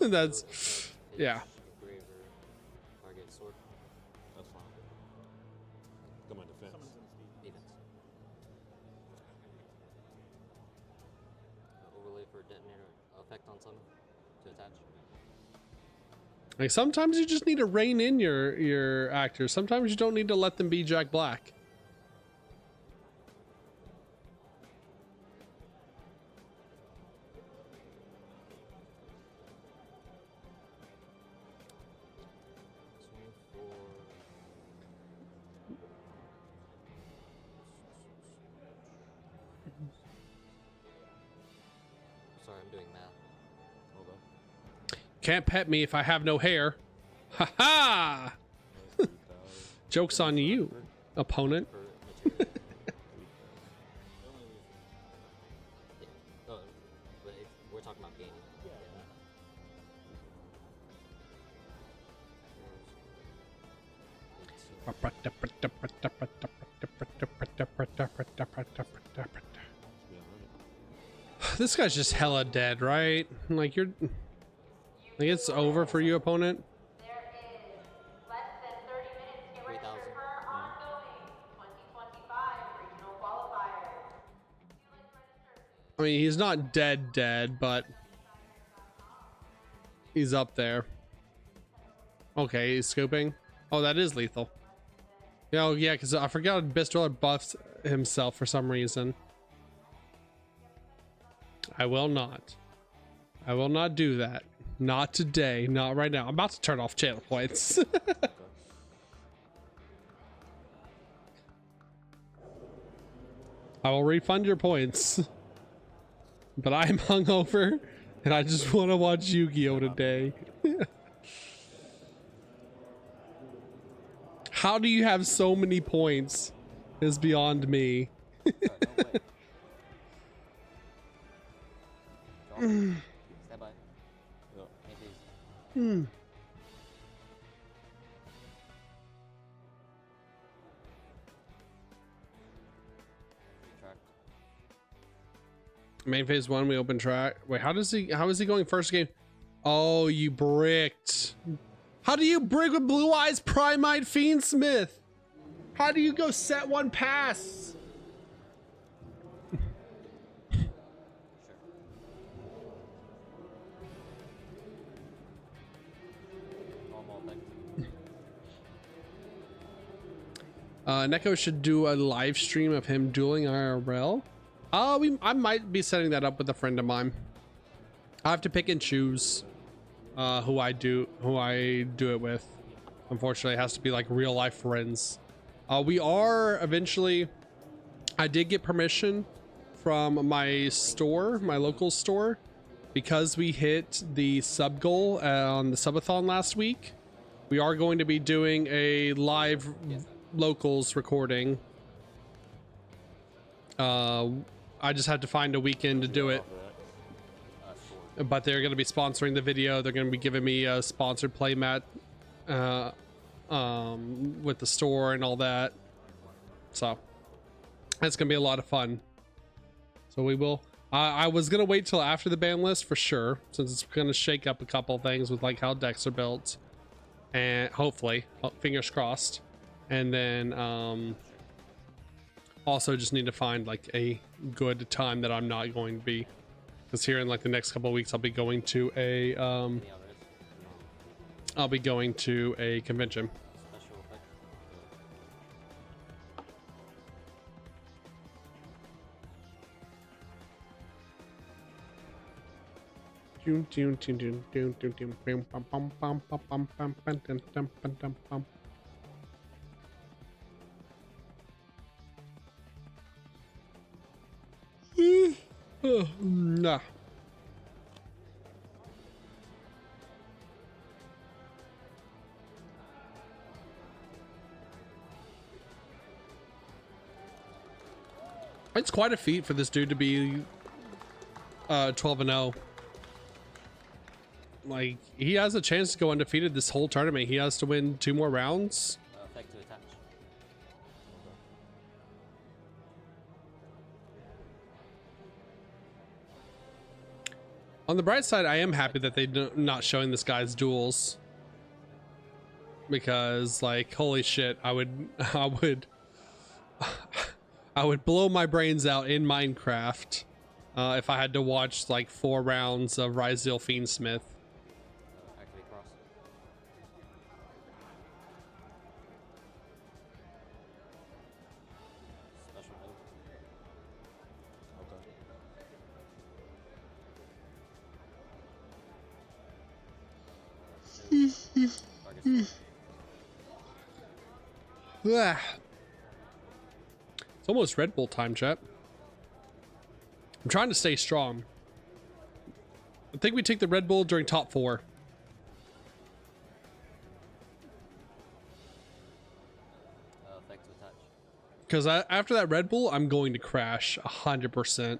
That's, yeah. Target sword. That's fine. Come on, defense. Defense. Overlay for detonator effect on summon to attach. Like sometimes you just need to rein in your actors. Sometimes you don't need to let them be Jack Black. Sorry, I'm doing math. Can't pet me if I have no hair. Ha ha! Joke's on you, opponent. Oh, but we're talking about gaining. This guy's just hella dead, right? Like you're, like it's over for you, opponent. I mean, he's not dead, but he's up there. Okay, he's scooping. Oh, that is lethal. Oh, yeah, because I forgot Bistler buffed himself for some reason. I will not. I will not do that. Not today. Not right now. I'm about to turn off channel points. I will refund your points. But I'm hungover and I just want to watch Yu-Gi-Oh today. How do you have so many points is beyond me. Stand by. Hmm. Main phase 1, we open track. Wait, how is he going first game? Oh, you bricked. How do you brick with Blue Eyes Primite Fiendsmith? How do you go set 1 pass? Neko should do a live stream of him dueling IRL. I might be setting that up with a friend of mine. I have to pick and choose who I do it with. Unfortunately, it has to be like real life friends. We are eventually. I did get permission from my store, my local store, because we hit the sub goal on the subathon last week. We are going to be doing a live locals recording. I just had to find a weekend to do it, but they're going to be sponsoring the video. They're going to be giving me a sponsored playmat with the store and all that, so it's going to be a lot of fun. So we will I was going to wait till after the ban list for sure, since it's going to shake up a couple things with like how decks are built, and hopefully, fingers crossed. And then also just need to find like a good time that I'm not going to be, because here in like the next couple of weeks I'll be going to a convention. Nah. It's quite a feat for this dude to be 12-0. Like, he has a chance to go undefeated this whole tournament. He has to win 2 more rounds. Effect to attach. On the bright side, I am happy that they're not showing this guy's duels. Because, like, holy shit, I would blow my brains out in Minecraft if I had to watch like 4 rounds of Ryzeal Fiendsmith. Activate cross. Special move. It's almost Red Bull time, chat. I'm trying to stay strong. I think we take the Red Bull during top 4. Effect to attach. Because after that Red Bull, I'm going to crash 100%.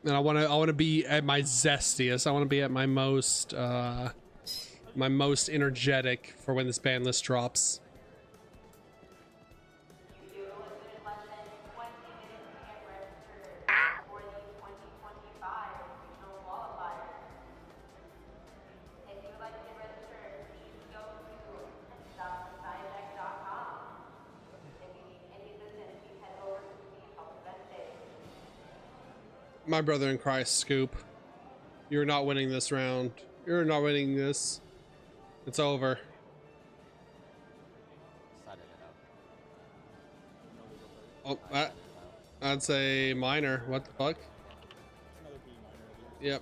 And I want to be at my zestiest. I want to be at my most energetic for when this ban list drops. My brother in Christ, Scoop. You're not winning this round. You're not winning this. It's over. Oh, I'd say minor. What the fuck? Yep.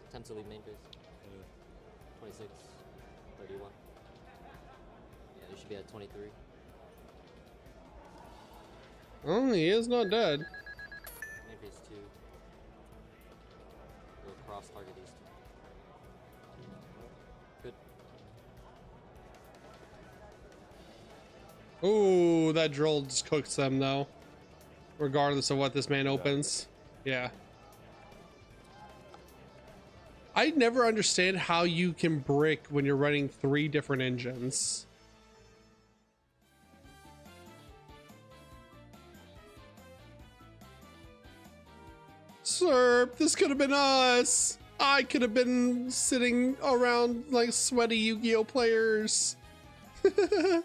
Attempt to leave main base. 26, 31. Yeah, you should be at 23. Oh, he is not dead. Main base 2. We'll cross target these 2. Good. Ooh, that drill just cooks them though. Regardless of what this man opens. Yeah. I never understand how you can brick when you're running 3 different engines. Sir, this could have been us. I could have been sitting around like sweaty Yu-Gi-Oh players. It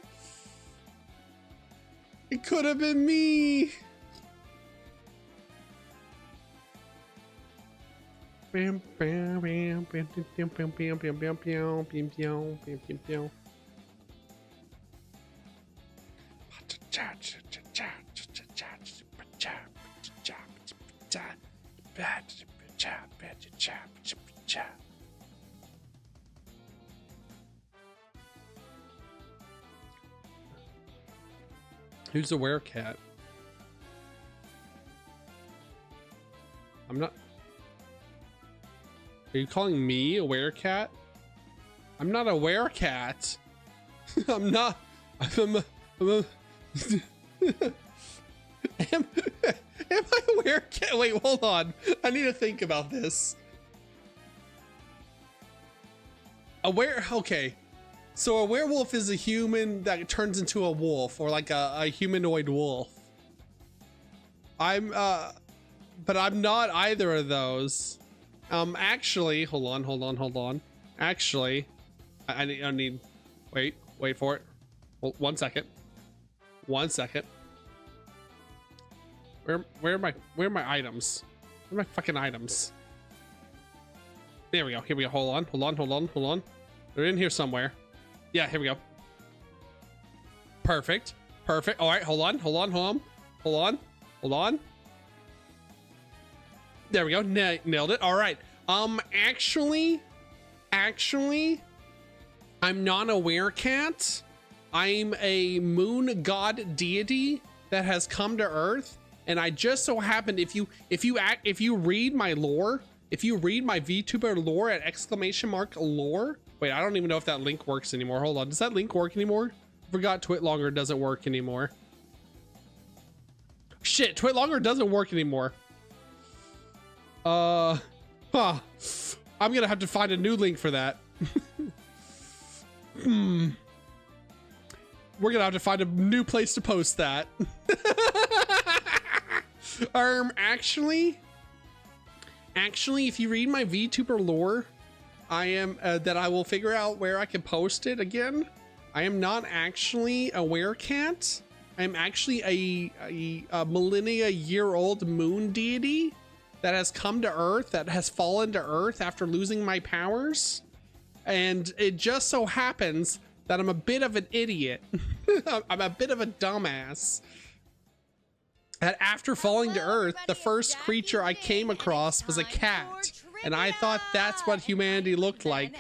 could have been me. Bam, bam, bam, bam, bam, bam, bam, bam, bam, bam, bam, bam, bam, bam. Who's the werecat? I'm not. Are you calling me a werecat? I'm not a werecat. I'm not. Am I a werecat? Wait, hold on. I need to think about this. Okay. So a werewolf is a human that turns into a wolf, or like a humanoid wolf. But I'm not either of those. Actually, hold on. Actually, I need, wait for it. Hold, 1 second. 1 second. Where are my items? Where are my fucking items? There we go. Here we go. Hold on. They're in here somewhere. Yeah, here we go. Perfect. All right, hold on. There we go. Nailed it. All right. Actually, Actually, I'm not a werecat. I'm a moon god deity that has come to Earth, and I just so happened, if you read my lore, if you read my VTuber lore at !lore. Wait, I don't even know if that link works anymore. Hold on, does that link work anymore? I forgot Twitlonger doesn't work anymore. Shit, Twitlonger doesn't work anymore. I'm gonna have to find a new link for that. We're gonna have to find a new place to post that. Actually, if you read my VTuber lore, I am that I will figure out where I can post it again. I am not actually a werecat. I am actually a millennia-year-old moon deity that has come to Earth, that has fallen to Earth after losing my powers. And it just so happens that I'm a bit of an idiot. I'm a bit of a dumbass. That after falling to Earth, the first creature I came across was a cat. And I thought that's what humanity looked like.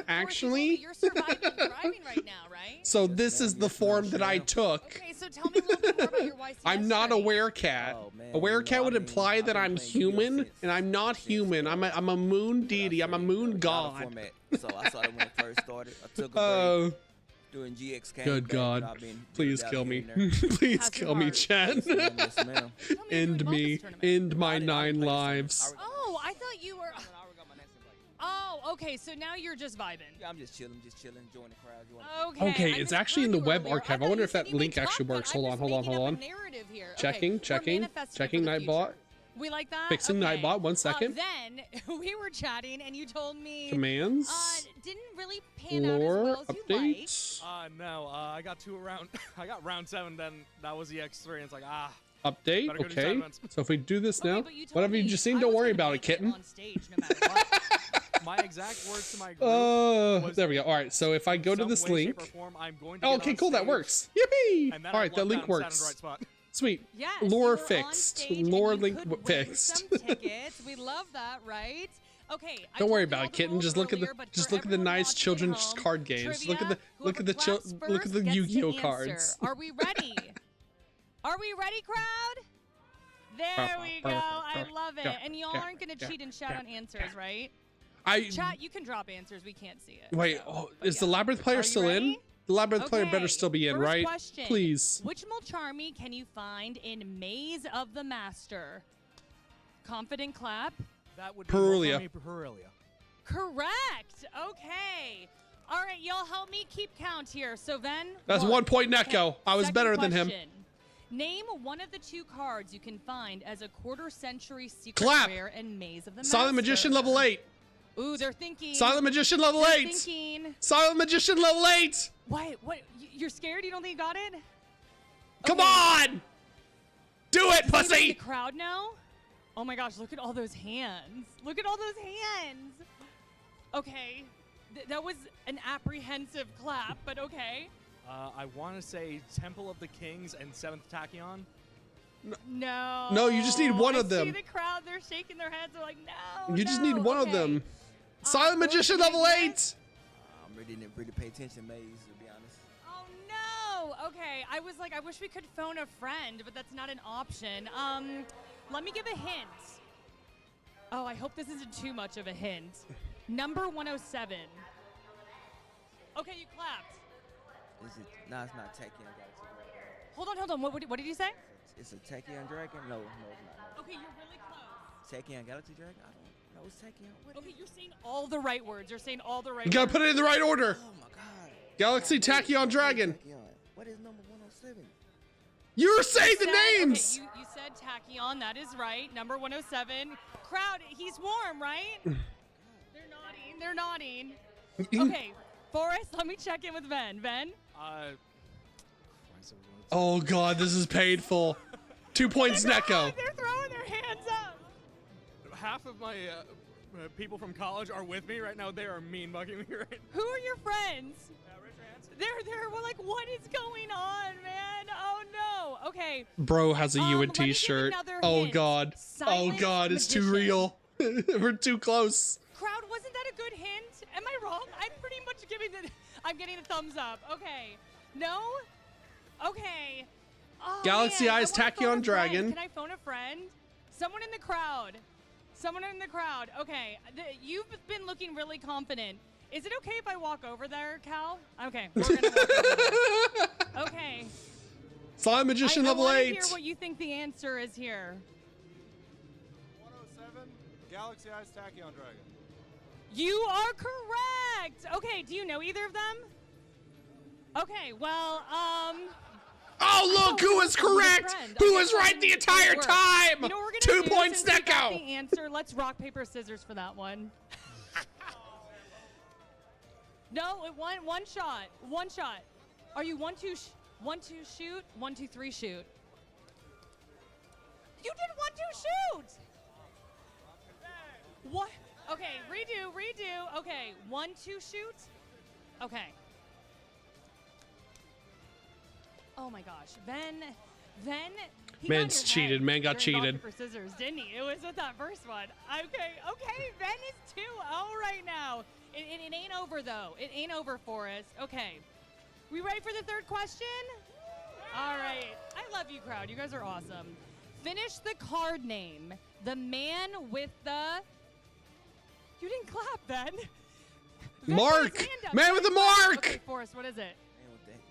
Actually? You're surviving driving right now, right? So this is the form that I took. Okay, so tell me a little bit more about your YCS. I'm not a werecat. A werecat would imply that I'm human, and I'm not human. I'm a moon deity. I'm a moon god. So I saw that when it first started. I took a break. Doing GX came Good back, God. Please kill me. Please kill me, Chad. End me. End my 9 lives. Oh, I thought you were... Oh, okay, so now you're just vibing. Yeah, I'm just chilling, enjoying the crowd. Okay, it's actually in the web archive. I wonder if that link actually works. Hold on. Checking Nightbot. We like that? Fixing Nightbot, 1 second. Then we were chatting and you told me commands didn't really pan out as well as you liked. No, I got I got round 7, then that was the X3, and it's like, update, okay. So if we do this now, whatever you just seen, don't worry about it, kitten. On stage, no matter what. My exact words to my group there we go. All right, so if I go to this link. Okay, cool, that works. Yippee! All right, that link works. Sweet. Yes, lore fixed. Lore link fixed. Some tickets. We love that, right? Okay. Don't worry about it, kitten. Just look at the nice children's card games. Look at the Yugioh cards. Are we ready? Are we ready, crowd? There we go. I love it. And y'all aren't gonna cheat and shout on answers, right? Chat, you can drop answers. We can't see it. Wait, is the Labyrinth player still in? The Labyrinth player better still be in, right? Question. Please. Which Mulcharmy can you find in Maze of the Master? Confident clap. That would be Perulia. Correct. Okay. All right, y'all help me keep count here. So then. That's 1 point Neko. I was better than him. Name one of the 2 cards you can find as a quarter-century secret rare in Maze of the Master. Silent Magician level 8. Ooh, they're thinking. Silent Magician level 8. Silent Magician level 8. What? You're scared? You don't think you got it? Come on! Do it, pussy! The crowd now? Oh my gosh, look at all those hands. Look at all those hands. Okay. That was an apprehensive clap, but okay. I want to say Temple of the Kings and 7th Tachyon. No. No, you just need one of them. I see the crowd. They're shaking their heads. They're like, no. You just need one of them. Silent Magician level 8. I really didn't really pay attention, Maze, to be honest. Oh, no. Okay. I was like, I wish we could phone a friend, but that's not an option. Let me give a hint. Oh, I hope this isn't too much of a hint. Number 107. Okay, you clapped. No, it's not Tachyon Galaxy. Hold on. What did you say? It's a Tachyon Dragon? No, it's not. Okay, you're really close. Tachyon Galaxy Dragon? I don't know. It's Tachyon. Okay, you're saying all the right words. You're saying all the right words. You gotta put it in the right order. Oh my god. Galaxy Tachyon Dragon. What is number 107? You're saying the names. Okay, you said Tachyon. That is right. Number 107. Crowd, he's warm, right? They're nodding. Okay, Forrest, let me check in with Ben. Ben? Oh god, this is painful. 2 points, Neko. They're throwing their hands up. Half of my people from college are with me right now. They are mean bugging me right now. Who are your friends? We're like, what is going on, man? Oh no. Okay. Bro has a UNT shirt. Oh god. Oh god, it's too real. We're too close. Crowd, wasn't getting a thumbs up. Okay. No? Okay. Oh, Galaxy man. Eyes Tachyon Dragon. Can I phone a friend? Someone in the crowd. Someone in the crowd. Okay. You've been looking really confident. Is it okay if I walk over there, Cal? Okay. We're going to walk over there. Okay. Slime Magician level 8. I want to hear what you think the answer is here. 107, Galaxy Eyes Tachyon Dragon. You are correct. Okay, do you know either of them? Okay, well, Oh, look, who was correct? Who was right the entire time? You know what we're 2 gonna do, points, since we got Neko. the answer, let's rock, paper, scissors for that one. No, one shot. One shot. Are you 1, 2, 1, 2 shoot? 1, 2, 3 shoot. You did 1, 2 shoot. What? Okay, redo. Okay, 1, 2 shoot. Okay. Oh my gosh, then he got Man's your cheated. head Man got during cheated. rock, paper, scissors, didn't he? It was with that first one. Okay, Ben is 2-0 right now. It ain't over though. It ain't over for us. Okay, we ready for the third question? All right. I love you, crowd. You guys are awesome. Finish the card name. The man with the. You didn't clap, Ben. Mark. Man with the mark. Okay, Forrest, what is it?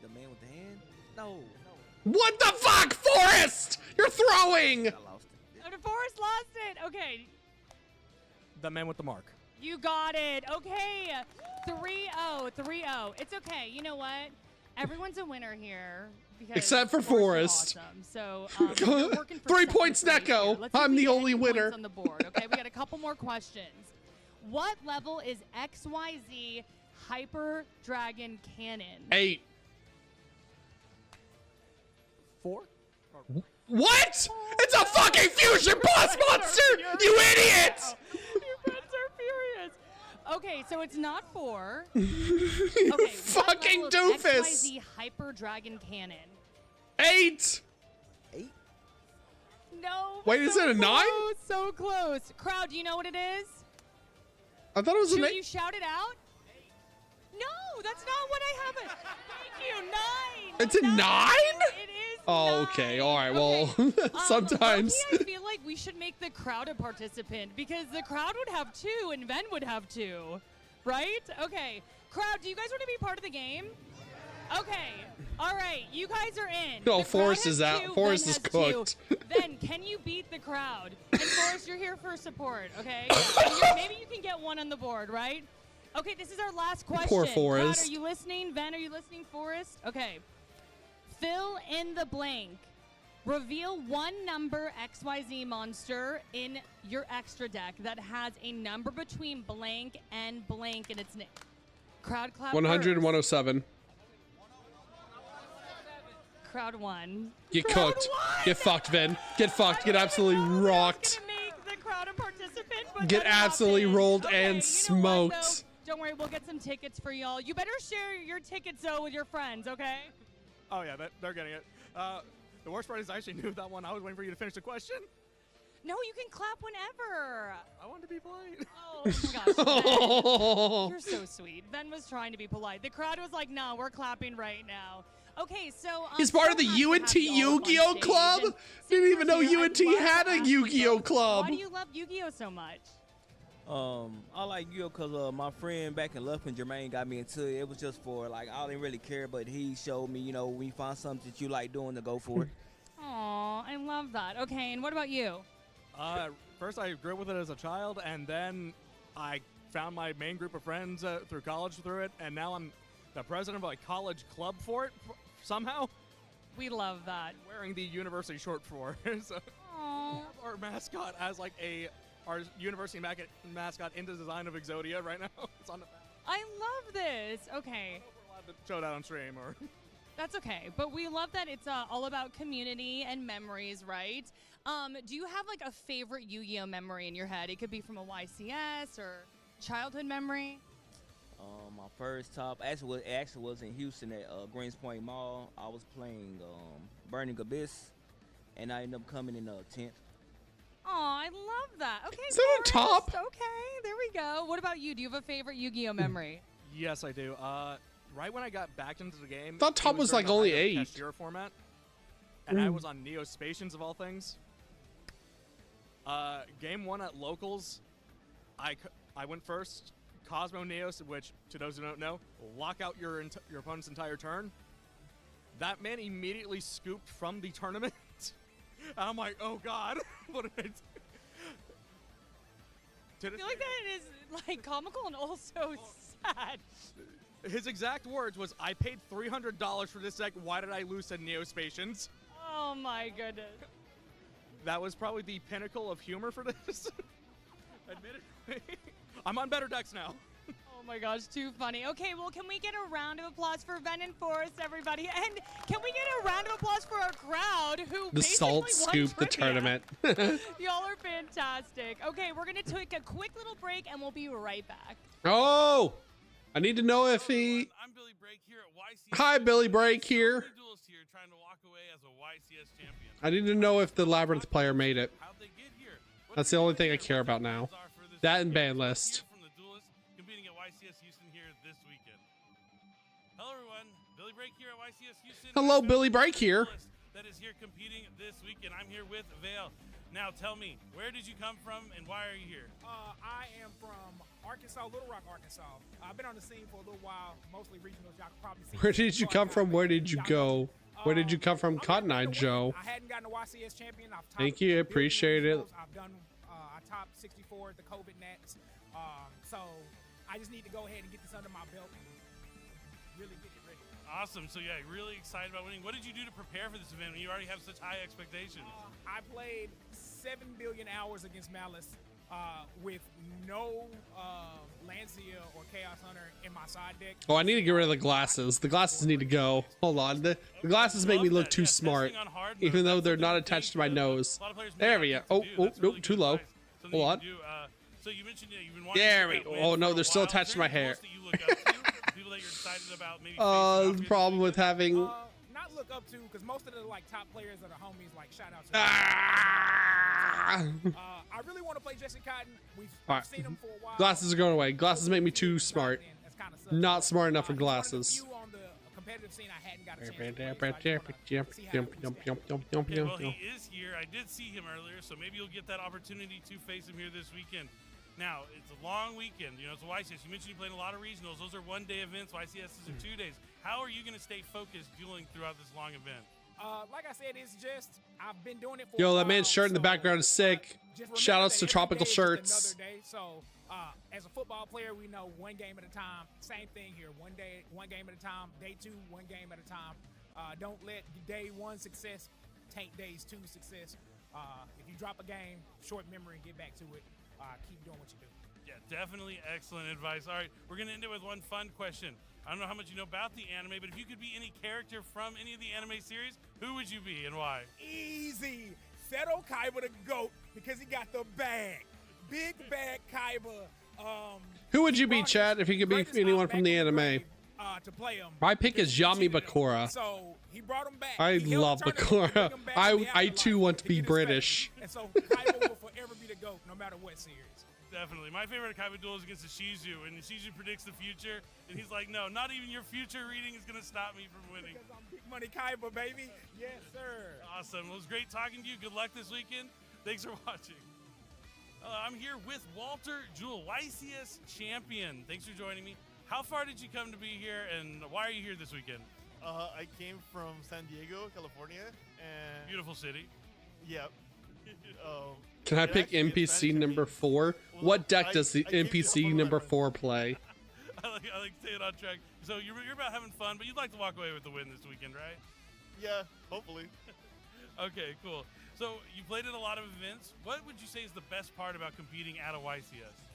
The man with the hand? No. What the fuck, Forrest? You're throwing. Oh, Forrest lost it. Okay, The man with the mark. you got it. Okay, 3-0, 3-0. It's okay. You know what? Everyone's a winner here. Because Except for Forrest is Forrest. awesome. So, we're working for 3 second points, place here. Neko. Let's see if I'm we the get only any points winner. on the board. Okay, we got a couple more questions. What level is XYZ Hyper Dragon Cannon? 8. 4? What? It's a fucking fusion boss monster, you idiot! Your friends are furious. Okay, so it's not 4. You Okay, fucking what level of doofus. XYZ Hyper Dragon Cannon. 8. No. Wait, is it a 9? close, So close. Crowd, do you know what it is? I thought it was an Should 8. you shout it out? No, that's not what I have. Thank you. 9. It's a 9? It is. Oh, okay. All right. Well, sometimes. low-key, I feel like we should make the crowd a participant because the crowd would have 2 and Ben would have 2, right? Okay. Crowd, do you guys want to be part of the game? Okay. All right. You guys are in. No, The crowd Forrest has is out. 2, Forrest Ben is has cooked. 2. Ben, can you beat the crowd? And Forrest, you're here for support, okay? Yeah. Maybe you can get 1 on the board, right? Okay, this is our last question. Poor Crowd, Forrest. are you listening? Ben, are you listening? Forrest? Okay. Fill in the blank. Reveal one number XYZ monster in your extra deck that has a number between blank and blank in its name. Crowd clap 100 and first. 107. Crowd 1. Get Crowd cooked. 1! Get fucked, Ben. Get fucked. Get absolutely rocked. Make the crowd a participant, but Get that absolutely happened. rolled Okay, and you know smoked. what, though? Don't worry, we'll get some tickets for y'all. You better share your tickets, though, with your friends, okay? Oh, yeah, they're getting it. The worst part is I actually knew that one. I was waiting for you to finish the question. No, you can clap whenever. I wanted to be polite. Oh my gosh, Ben, you're so sweet. Ben was trying to be polite. The crowd was like, "No, we're clapping right now." Okay, so He's part of the UNT Yu-Gi-Oh club. Didn't even know UNT had a Yu-Gi-Oh club. Why do you love Yu-Gi-Oh so much? I like Yu-Gi-Oh because my friend back in Lufkin, Jermaine, got me into it. It was just for, like, I didn't really care, but he showed me, you know, when you find something that you like doing, to go for it. Aw, I love that. Okay, and what about you? First, I grew up with it as a child, and then I found my main group of friends through college through it, and now I'm the president of a college club for it somehow. We love that. Wearing the university short for so our mascot as like our university mascot in the design of Exodia right now. It's on the back. I love this. Okay. We're allowed to show that on stream or. That's okay, but we love that it's all about community and memories, right? Do you have like a favorite Yu-Gi-Oh memory in your head? It could be from a YCS or childhood memory. My first top actually was in Houston at Greens Point Mall. I was playing Burning Abyss, and I ended up coming in 10th. Oh, I love that. Okay, Is that a top? Okay, there we go. What about you? Do you have a favorite Yu-Gi-Oh memory? Yes, I do. right when I got back into the game. Thought top was like only 8. Cashier format, and I was on Neospations of all things. Game 1 at locals, I went first. Cosmo Neos, which to those who don't know, lock out your opponent's entire turn. That man immediately scooped from the tournament. And I'm like, oh god, what did I do? I feel like that is like comical and also sad. His exact words was, I paid $300 for this deck, why did I lose to Neospations? Oh my goodness. That was probably the pinnacle of humor for this. Admittedly. I'm on better decks now. Oh my gosh, too funny. Okay, well, can we get a round of applause for Ven and Forrest, everybody? And can we get a round of applause for our crowd who The salt scooped the tournament. Y'all are fantastic. Okay, we're going to take a quick little break and we'll be right back. Oh, I need to know if he. I'm Billy Break here at YCS. Hi, Billy Break here. Duelist here trying to walk away as a YCS champion. I need to know if the Labyrinth player made it. How'd they get here? That's the only thing I care about now. That and BANLIST. From the Duelist competing at YCS Houston here this weekend. Hello everyone, Billy Break here at YCS Houston. Hello, Billy Break here. That is here competing this weekend. I'm here with Vale. Now tell me, where did you come from and why are you here? I am from Arkansas, Little Rock, Arkansas. I've been on the scene for a little while, mostly regionals. Y'all can probably see. Where did you come from? Where did you go? Where did you come from, Cotton Eye Joe? I hadn't gotten a YCS champion. Thank you, appreciate it. I've done I top 64 at the COVID Nets. So I just need to go ahead and get this under my belt and really get it ready. Awesome. So yeah, really excited about winning. What did you do to prepare for this event when you already have such high expectations? I played 7 billion hours against Malice with no Lancia or Chaos Hunter in my side deck. Oh, I need to get rid of the glasses. The glasses need to go. Hold on. The glasses make me look too smart, even though they're not attached to my nose. There we go. Oh, nope, too low. Hold on. So you mentioned you've been wanting There we go. Oh, no, they're still attached to my hair. The problem with having... Not look up to, because most of the top players are the homies, shout out to I really want to play Jesse Cotton. We've seen him for a while. Glasses are going away. Glasses make me too smart. Not smart enough for glasses. On the competitive scene, I hadn't got a well, he is here. I did see him earlier, so maybe you'll get that opportunity to face him here this weekend. Now, it's a long weekend. It's a YCS. You mentioned you played a lot of regionals. Those are one-day events. YCS is 2 days. How are you going to stay focused dueling throughout this long event? Like I said, it's just I've been doing it for Yo, that man's shirt in the background is sick. Shout outs to Tropical Shirts. So, as a football player, we know one game at a time. Same thing here. One day, one game at a time. Day 2, one game at a time. Don't let day 1 success taint days 2 success. If you drop a game, short memory and get back to it. Keep doing what you do. Yeah, definitely excellent advice. All right, we're going to end it with one fun question. I don't know how much you know about the anime, but if you could be any character from any of the anime series, who would you be and why? Easy. Seto Kaiba the GOAT because he got the bag. Big bag Kaiba. Who would you be, Chad, if you could be anyone from the anime? To play him. My pick is Yami Bakura. So he brought him back. I love Bakura. I too want to be British. And so Kaiba will forever be the GOAT no matter what series. Definitely. My favorite Kaiba duel is against the Shizu, and the Shizu predicts the future, and he's like, no, not even your future reading is going to stop me from winning. Because I'm Big Money Kaiba, baby. Yes, sir. Awesome. Well, it was great talking to you. Good luck this weekend. Thanks for watching. I'm here with Walter Jewell, YCS champion. Thanks for joining me. How far did you come to be here, and why are you here this weekend? I came from San Diego, California, and beautiful city. Yep. Can I pick NPC number 4? What deck does the NPC number 4 play? I like staying on track. So you're about having fun, but you'd like to walk away with the win this weekend, right? Yeah, hopefully. Okay, cool. So you played at a lot of events. What would you say is the best part about competing at a YCS?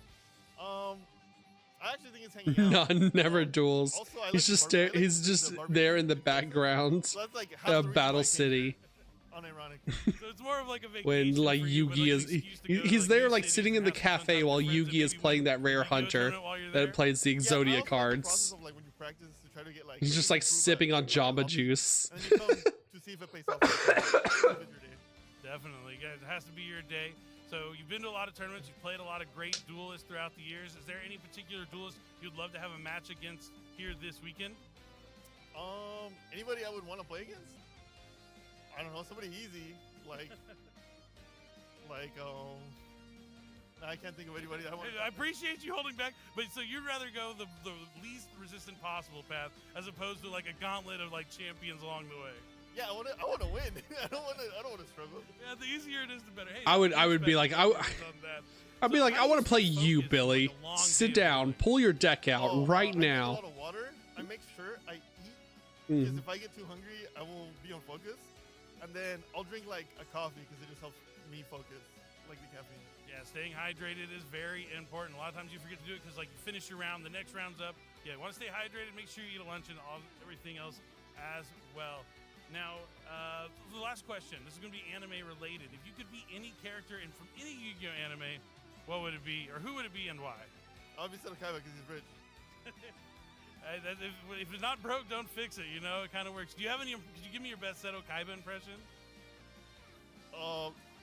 I actually think it's hanging out. No, never duels. Also, he's just there. He's just there in the background So that's like of Battle City. Unironic. So it's more of like a vacation When like for you, Yugi is, he's there like sitting in the cafe while Yugi is playing that rare hunter that plays the Exodia cards. Like when you practice to try to get like. He's just like sipping on Jamba Juice. And then you come to see if it pays off. Definitely, guys. It has to be your day. So you've been to a lot of tournaments. You've played a lot of great duelists throughout the years. Is there any particular duelist you'd love to have a match against here this weekend? Anybody I would want to play against? I don't know, somebody easy, like, I can't think of anybody I want. I appreciate you holding back, but so you'd rather go the least resistant possible path as opposed to like a gauntlet of like champions along the way. Yeah, I want to win. I don't want to struggle. Yeah, the easier it is, the better. Hey, I would be like, I'd be like, I want to play you, Billy. Sit down, pull your deck out right I now. drink a lot of water. I make sure I eat Mm. because if I get too hungry, I will be on focus. And then I'll drink like a coffee because it just helps me focus, like the caffeine. Yeah, staying hydrated is very important. A lot of times you forget to do it because like you finish your round, the next round's up. Yeah, want to stay hydrated, make sure you eat a lunch and everything else as well. Now, the last question. This is going to be anime related. If you could be any character from any Yu-Gi-Oh anime, what would it be, or who would it be, and why? I'll be Kaiba because he's rich. If it's not broke, don't fix it. You know, it kind of works. Do you have any? Could you give me your best Seto Kaiba impression?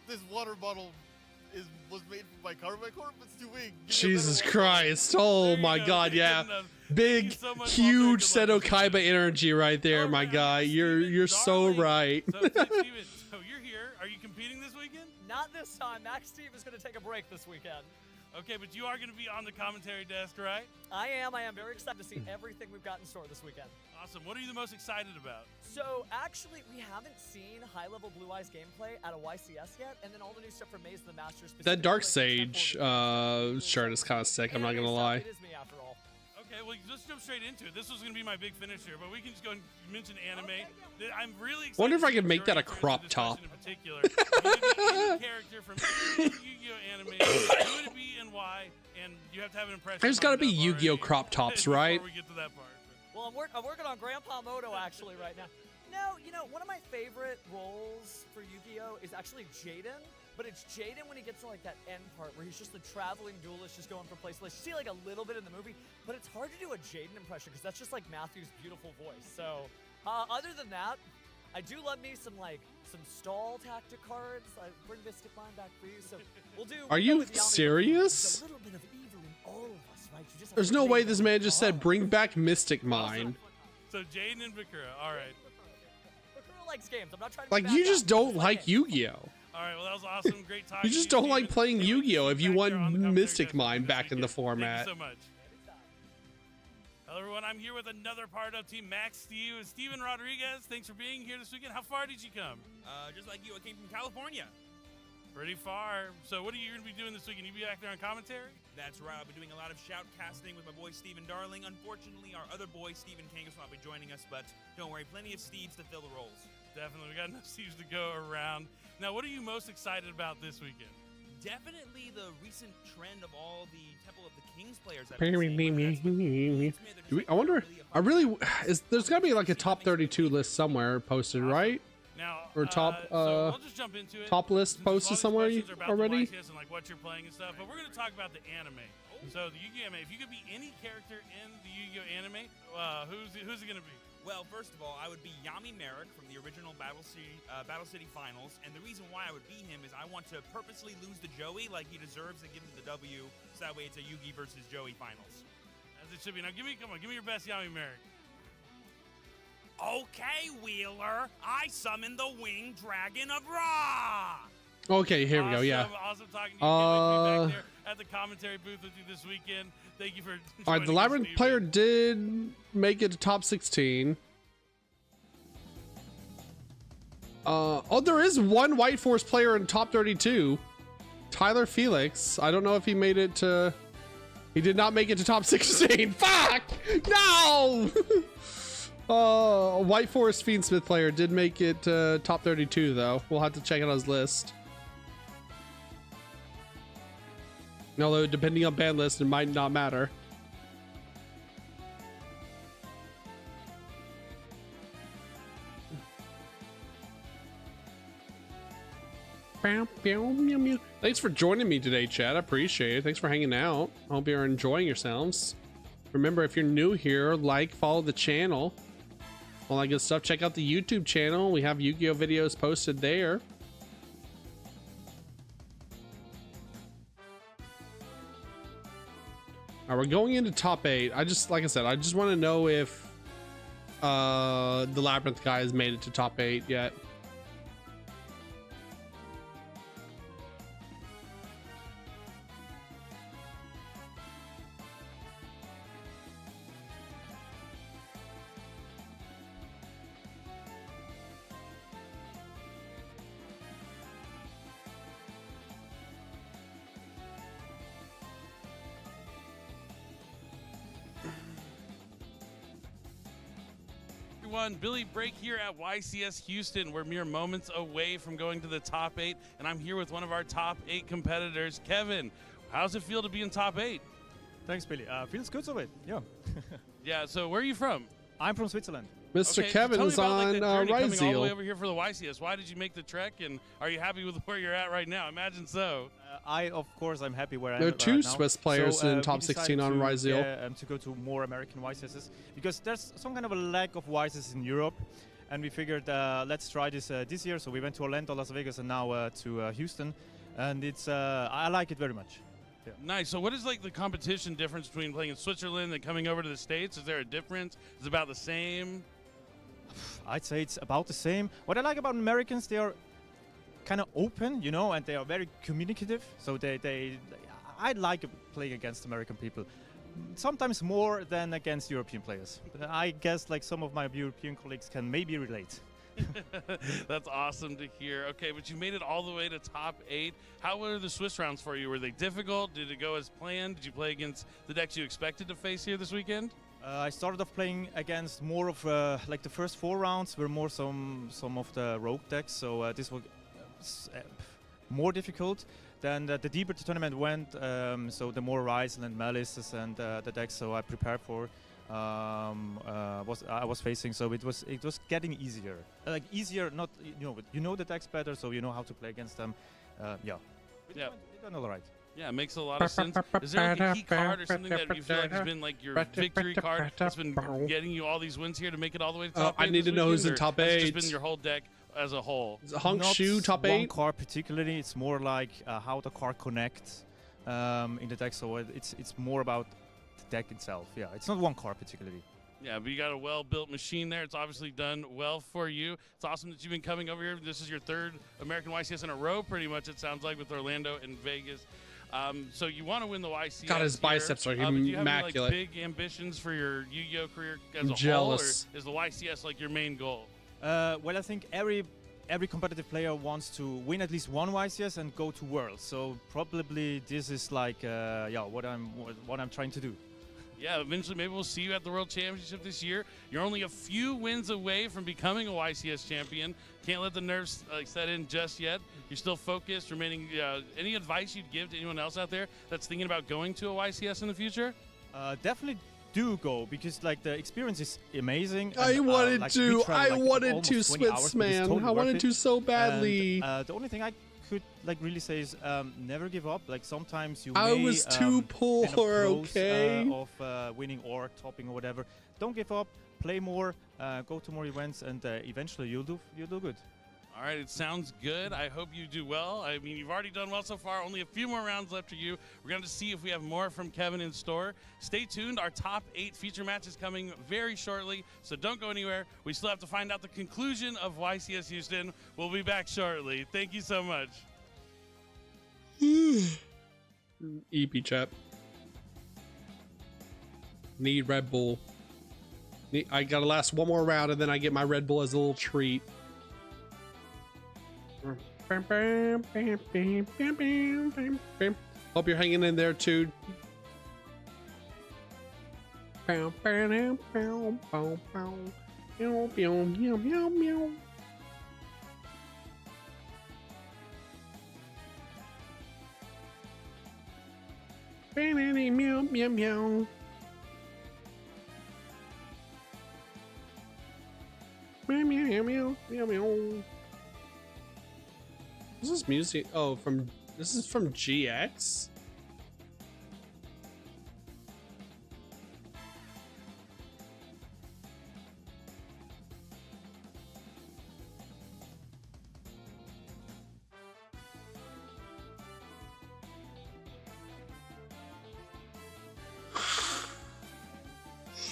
This water bottle was made by Carbide Corp. It's too big. Jesus Christ. Oh my God, yeah. Big, huge Seto Kaiba energy right there, my guy. You're so right. So, Steven, so you're here. Are you competing this weekend? Not this time. Max Steve is going to take a break this weekend. Okay, but you are going to be on the commentary desk, right? I am very excited to see everything we've got in store this weekend. Awesome. What are you the most excited about? So, actually, we haven't seen high-level Blue Eyes gameplay at a YCS yet, and then all the new stuff from Maze of the Masters. That Dark Sage shirt is kind of sick, I'm not going to lie. It is me after all. Okay, well, let's jump straight into it. This was going to be my big finisher, but we can just go and mention anime. I'm really excited. Wonder if I could make that a crop top. In particular, if you could be any character from any Yu-Gi-Oh anime, who would it be and why? And you have to have an impression. There's got to be Yu-Gi-Oh crop tops, right? Before we get to that part. Well, I'm working on Grandpa Moto actually right now. No, you know, one of my favorite roles for Yu-Gi-Oh is actually Jaden. But it's Jaden when he gets to like that end part where he's just the traveling duelist just going from place to place. You see like a little bit in the movie, but it's hard to do a Jaden impression because that's just like Matthew's beautiful voice. So other than that, I do love me some stall tactic cards. I bring Mystic Mind back for you. So we'll do. Are you serious? There's a little bit of evil in all of us, right? You just There's no way this man just said bring back Mystic Mind. So Jaden and Bakura, all right. Bakura likes games. I'm not trying to Like you just don't like Yu-Gi-Oh. All right, well, that was awesome. Great talking. You just don't like playing Yu-Gi-Oh if you want Mystic Mind back in the format. Thank you so much. Hello, everyone. I'm here with another part of Team Max Steve and Steven Rodriguez. Thanks for being here this weekend. How far did you come? Just like you, I came from California. Pretty far. So what are you going to be doing this weekend? You be back there on commentary? That's right. I'll be doing a lot of shoutcasting with my boy Steven Darling. Unfortunately, our other boy Steven Kangas will not be joining us, but don't worry, plenty of Steves to fill the roles. Definitely. We got enough Steves to go around. Now, what are you most excited about this weekend? Definitely the recent trend of all the Temple of the Kings players. I wonder. There's got to be like a top 32 list somewhere posted, right? Now, or top so we'll just jump into it. top list posted somewhere already. And like what you're playing and stuff, but we're going to talk about the anime. So the Yu-Gi-Oh anime. If you could be any character in the Yu-Gi-Oh anime, who's it going to be? Well, first of all, I would be Yami Merrick from the original Battle City Finals, and the reason why I would be him is I want to purposely lose to Joey like he deserves and give him the W, so that way it's a Yugi versus Joey Finals. As it should be. Now, give me your best Yami Merrick. Okay, Wheeler, I summon the Winged Dragon of Ra! Okay, here we go. Yeah. Awesome talking to you. Can't wait to be back there at the commentary booth with you this weekend. Thank you for all right, the Labyrinth player did make it to top 16. There is one White Force player in top 32. Tyler Felix. I don't know if he made it to... He did not make it to top 16. Fuck! No! White Forest Fiendsmith player did make it to top 32 though. We'll have to check out his list. Although depending on BANLIST, it might not matter. Thanks for joining me today, Chad. I appreciate it. Thanks for hanging out. I hope you're enjoying yourselves. Remember, if you're new here, follow the channel. All that good stuff. Check out the YouTube channel. We have Yu-Gi-Oh videos posted there. All right, we're going into top 8. Like I said, I just want to know if the Labyrinth guy has made it to top 8 yet. Billy Break here at YCS Houston. We're mere moments away from going to the top 8, and I'm here with one of our top 8 competitors, Kevin. How's it feel to be in top 8? Thanks, Billy. Feels good so it. Yeah. Yeah. So where are you from? I'm from Switzerland. Mr. Kevin is on coming all the Ryzeal. way over here for the YCS. Why did you make the trek, and are you happy with where you're at right now? Imagine so. Of course, I'm happy where I am. There are right 2 now. Swiss players in top 16 on Ryzeal. To go to more American YCSs because there's some kind of a lack of YCS in Europe, and we figured let's try this this year. So we went to Orlando, Las Vegas, and now to Houston, and it's I like it very much. Yeah. Nice. So what is like the competition difference between playing in Switzerland and coming over to the States? Is there a difference? Is it about the same? I'd say it's about the same. What I like about Americans, they are kind of open, you know, and they are very communicative. So I like playing against American people, sometimes more than against European players. I guess like some of my European colleagues can maybe relate. That's awesome to hear. Okay, but you made it all the way to top 8. How were the Swiss rounds for you? Were they difficult? Did it go as planned? Did you play against the decks you expected to face here this weekend? I started off playing against more of like the first 4 rounds were more some of the rogue decks, so this was more difficult. Then the deeper the tournament went, so the more Ryzeal and Malices and the decks, so I prepared for I was facing. So it was getting easier, like easier. Not you know the decks better, so you know how to play against them. Yeah. It went all right. Yeah, it makes a lot of sense. Is there like a key card or something that you feel like has been like your victory card that's been getting you all these wins here to make it all the way to top 8? I need to know who's in top 8. Has it just been your whole deck as a whole? Is Hunk Shu top 8? One card particularly. It's more like how the card connects in the deck. So it's more about the deck itself. Yeah, it's not one card particularly. Yeah, but you got a well-built machine there. It's obviously done well for you. It's awesome that you've been coming over here. This is your 3rd American YCS in a row, pretty much, it sounds like, with Orlando and Vegas. So you want to win the YCS. God, his biceps are immaculate. Do you have any, like, big ambitions for your Yu-Gi-Oh career as a jealous. whole, or is the YCS like your main goal? Well, I think every competitive player wants to win at least one YCS and go to Worlds. So probably this is like what I'm trying to do. Yeah, eventually maybe we'll see you at the World Championship this year. You're only a few wins away from becoming a YCS champion. Can't let the nerves set in just yet. You're still focused, remaining. Any advice you'd give to anyone else out there that's thinking about going to a YCS in the future? Definitely do go, because like the experience is amazing. I and, wanted like, to. I wanted to, Swiss man. Totally I wanted to so badly. And, the only thing I could like really say is never give up. Like sometimes you I may, was too poor, end up close, okay? Of winning or topping or whatever. Don't give up. Play more. Go to more events, and eventually you'll do good. All right, it sounds good. I hope you do well. I mean, you've already done well so far. Only a few more rounds left for you. We're going to see if we have more from Kevin in store. Stay tuned. Our top 8 feature match is coming very shortly, so don't go anywhere. We still have to find out the conclusion of YCS Houston. We'll be back shortly. Thank you so much. EP chat. Need Red Bull. I gotta last one more round and then I get my Red Bull as a little treat. Hope you're hanging in there too. Meow meow meow. Meow meow meow meow meow. This is music. Oh, this is from GX.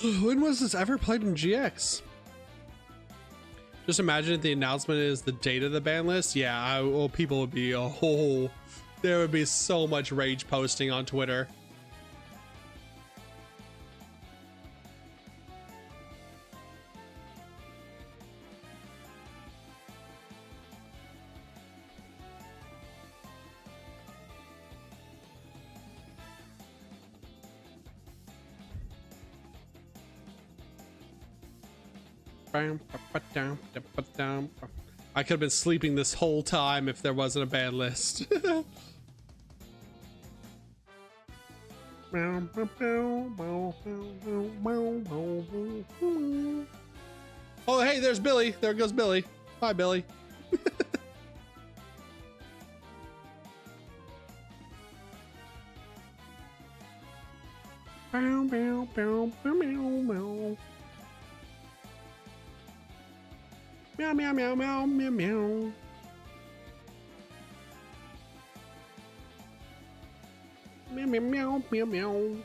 When was this ever played in GX? Just imagine if the announcement is the date of the ban list. Yeah, well, people would be there would be so much rage posting on Twitter. I could have been sleeping this whole time if there wasn't a ban list. Oh, hey, there's Billy. There goes Billy. Hi, Billy. Meow, meow, meow, meow, meow, meow. Meow, meow, meow, meow, meow.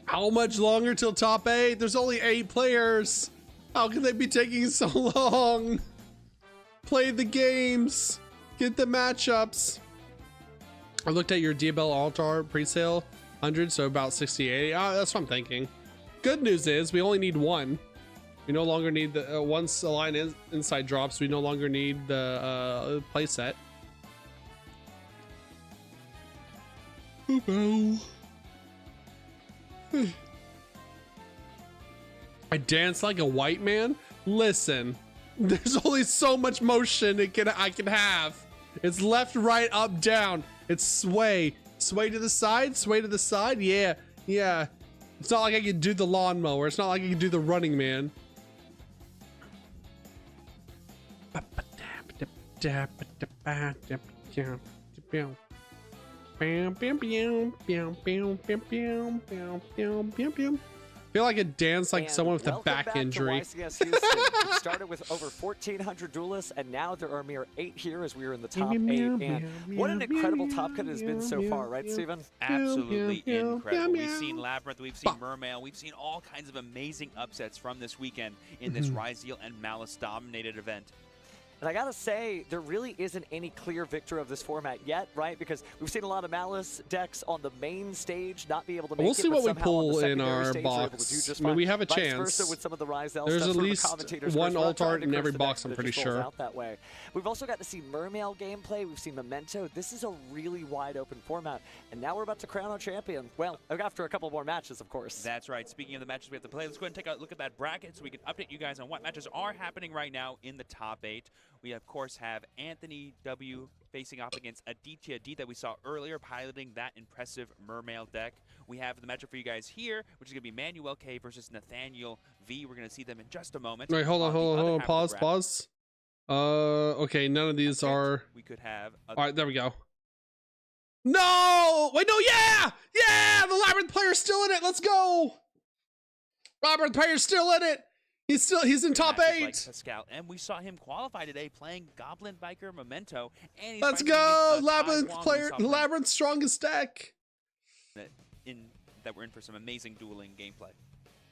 How much longer till top 8? There's only 8 players. How can they be taking so long? Play the games. Get the matchups. I looked at your Diabell Altar pre-sale 100, so about 68. That's what I'm thinking. Good news is we only need 1. We no longer need the once a line inside drops. We no longer need the play set. I dance like a white man. Listen, there's only so much motion I can have. It's left, right, up, down. It's sway to the side, sway to the side. Yeah. It's not like I can do the lawnmower. It's not like I can do the Running Man. Feel like it danced like someone with a back injury. YCS Houston. It started with over 1,400 duelists, and now there are a mere 8 here as we are in the top 8. And what an incredible top cut it has been so far, right, Steven? Absolutely incredible. We've seen Labyrinth, we've seen Mermail, we've seen all kinds of amazing upsets from this weekend in this Ryzeal and Malice dominated event. And I gotta say, there really isn't any clear victor of this format yet, right? Because we've seen a lot of Malice decks on the main stage not be able to make we'll it. see what we pull in our box. I mean, we have a chance. With some of the Ryzeal There's stuff at least one alt art in every box, I'm pretty sure. Out that way. We've also got to see Mermail gameplay. We've seen Memento. This is a really wide open format. And now we're about to crown our champion. Well, after a couple more matches, of course. That's right. Speaking of the matches we have to play, let's go ahead and take a look at that bracket so we can update you guys on what matches are happening right now in the top 8. We, of course, have Anthony W. facing off against Aditya D that we saw earlier, piloting that impressive Mermail deck. We have the matchup for you guys here, which is going to be Manuel K versus Nathaniel V. We're going to see them in just a moment. Wait, hold on. Pause. Okay, none of these are... We could have... All right, there we go. No! Wait, no, yeah! Yeah! The Labyrinth player's still in it! Let's go! Labyrinth player's still in it! He's in top 8. Like Pascal, and we saw him qualify today playing Goblin Biker Memento. And he's let's go, Labyrinth player, Labyrinth's strongest deck. That we're in for some amazing dueling gameplay.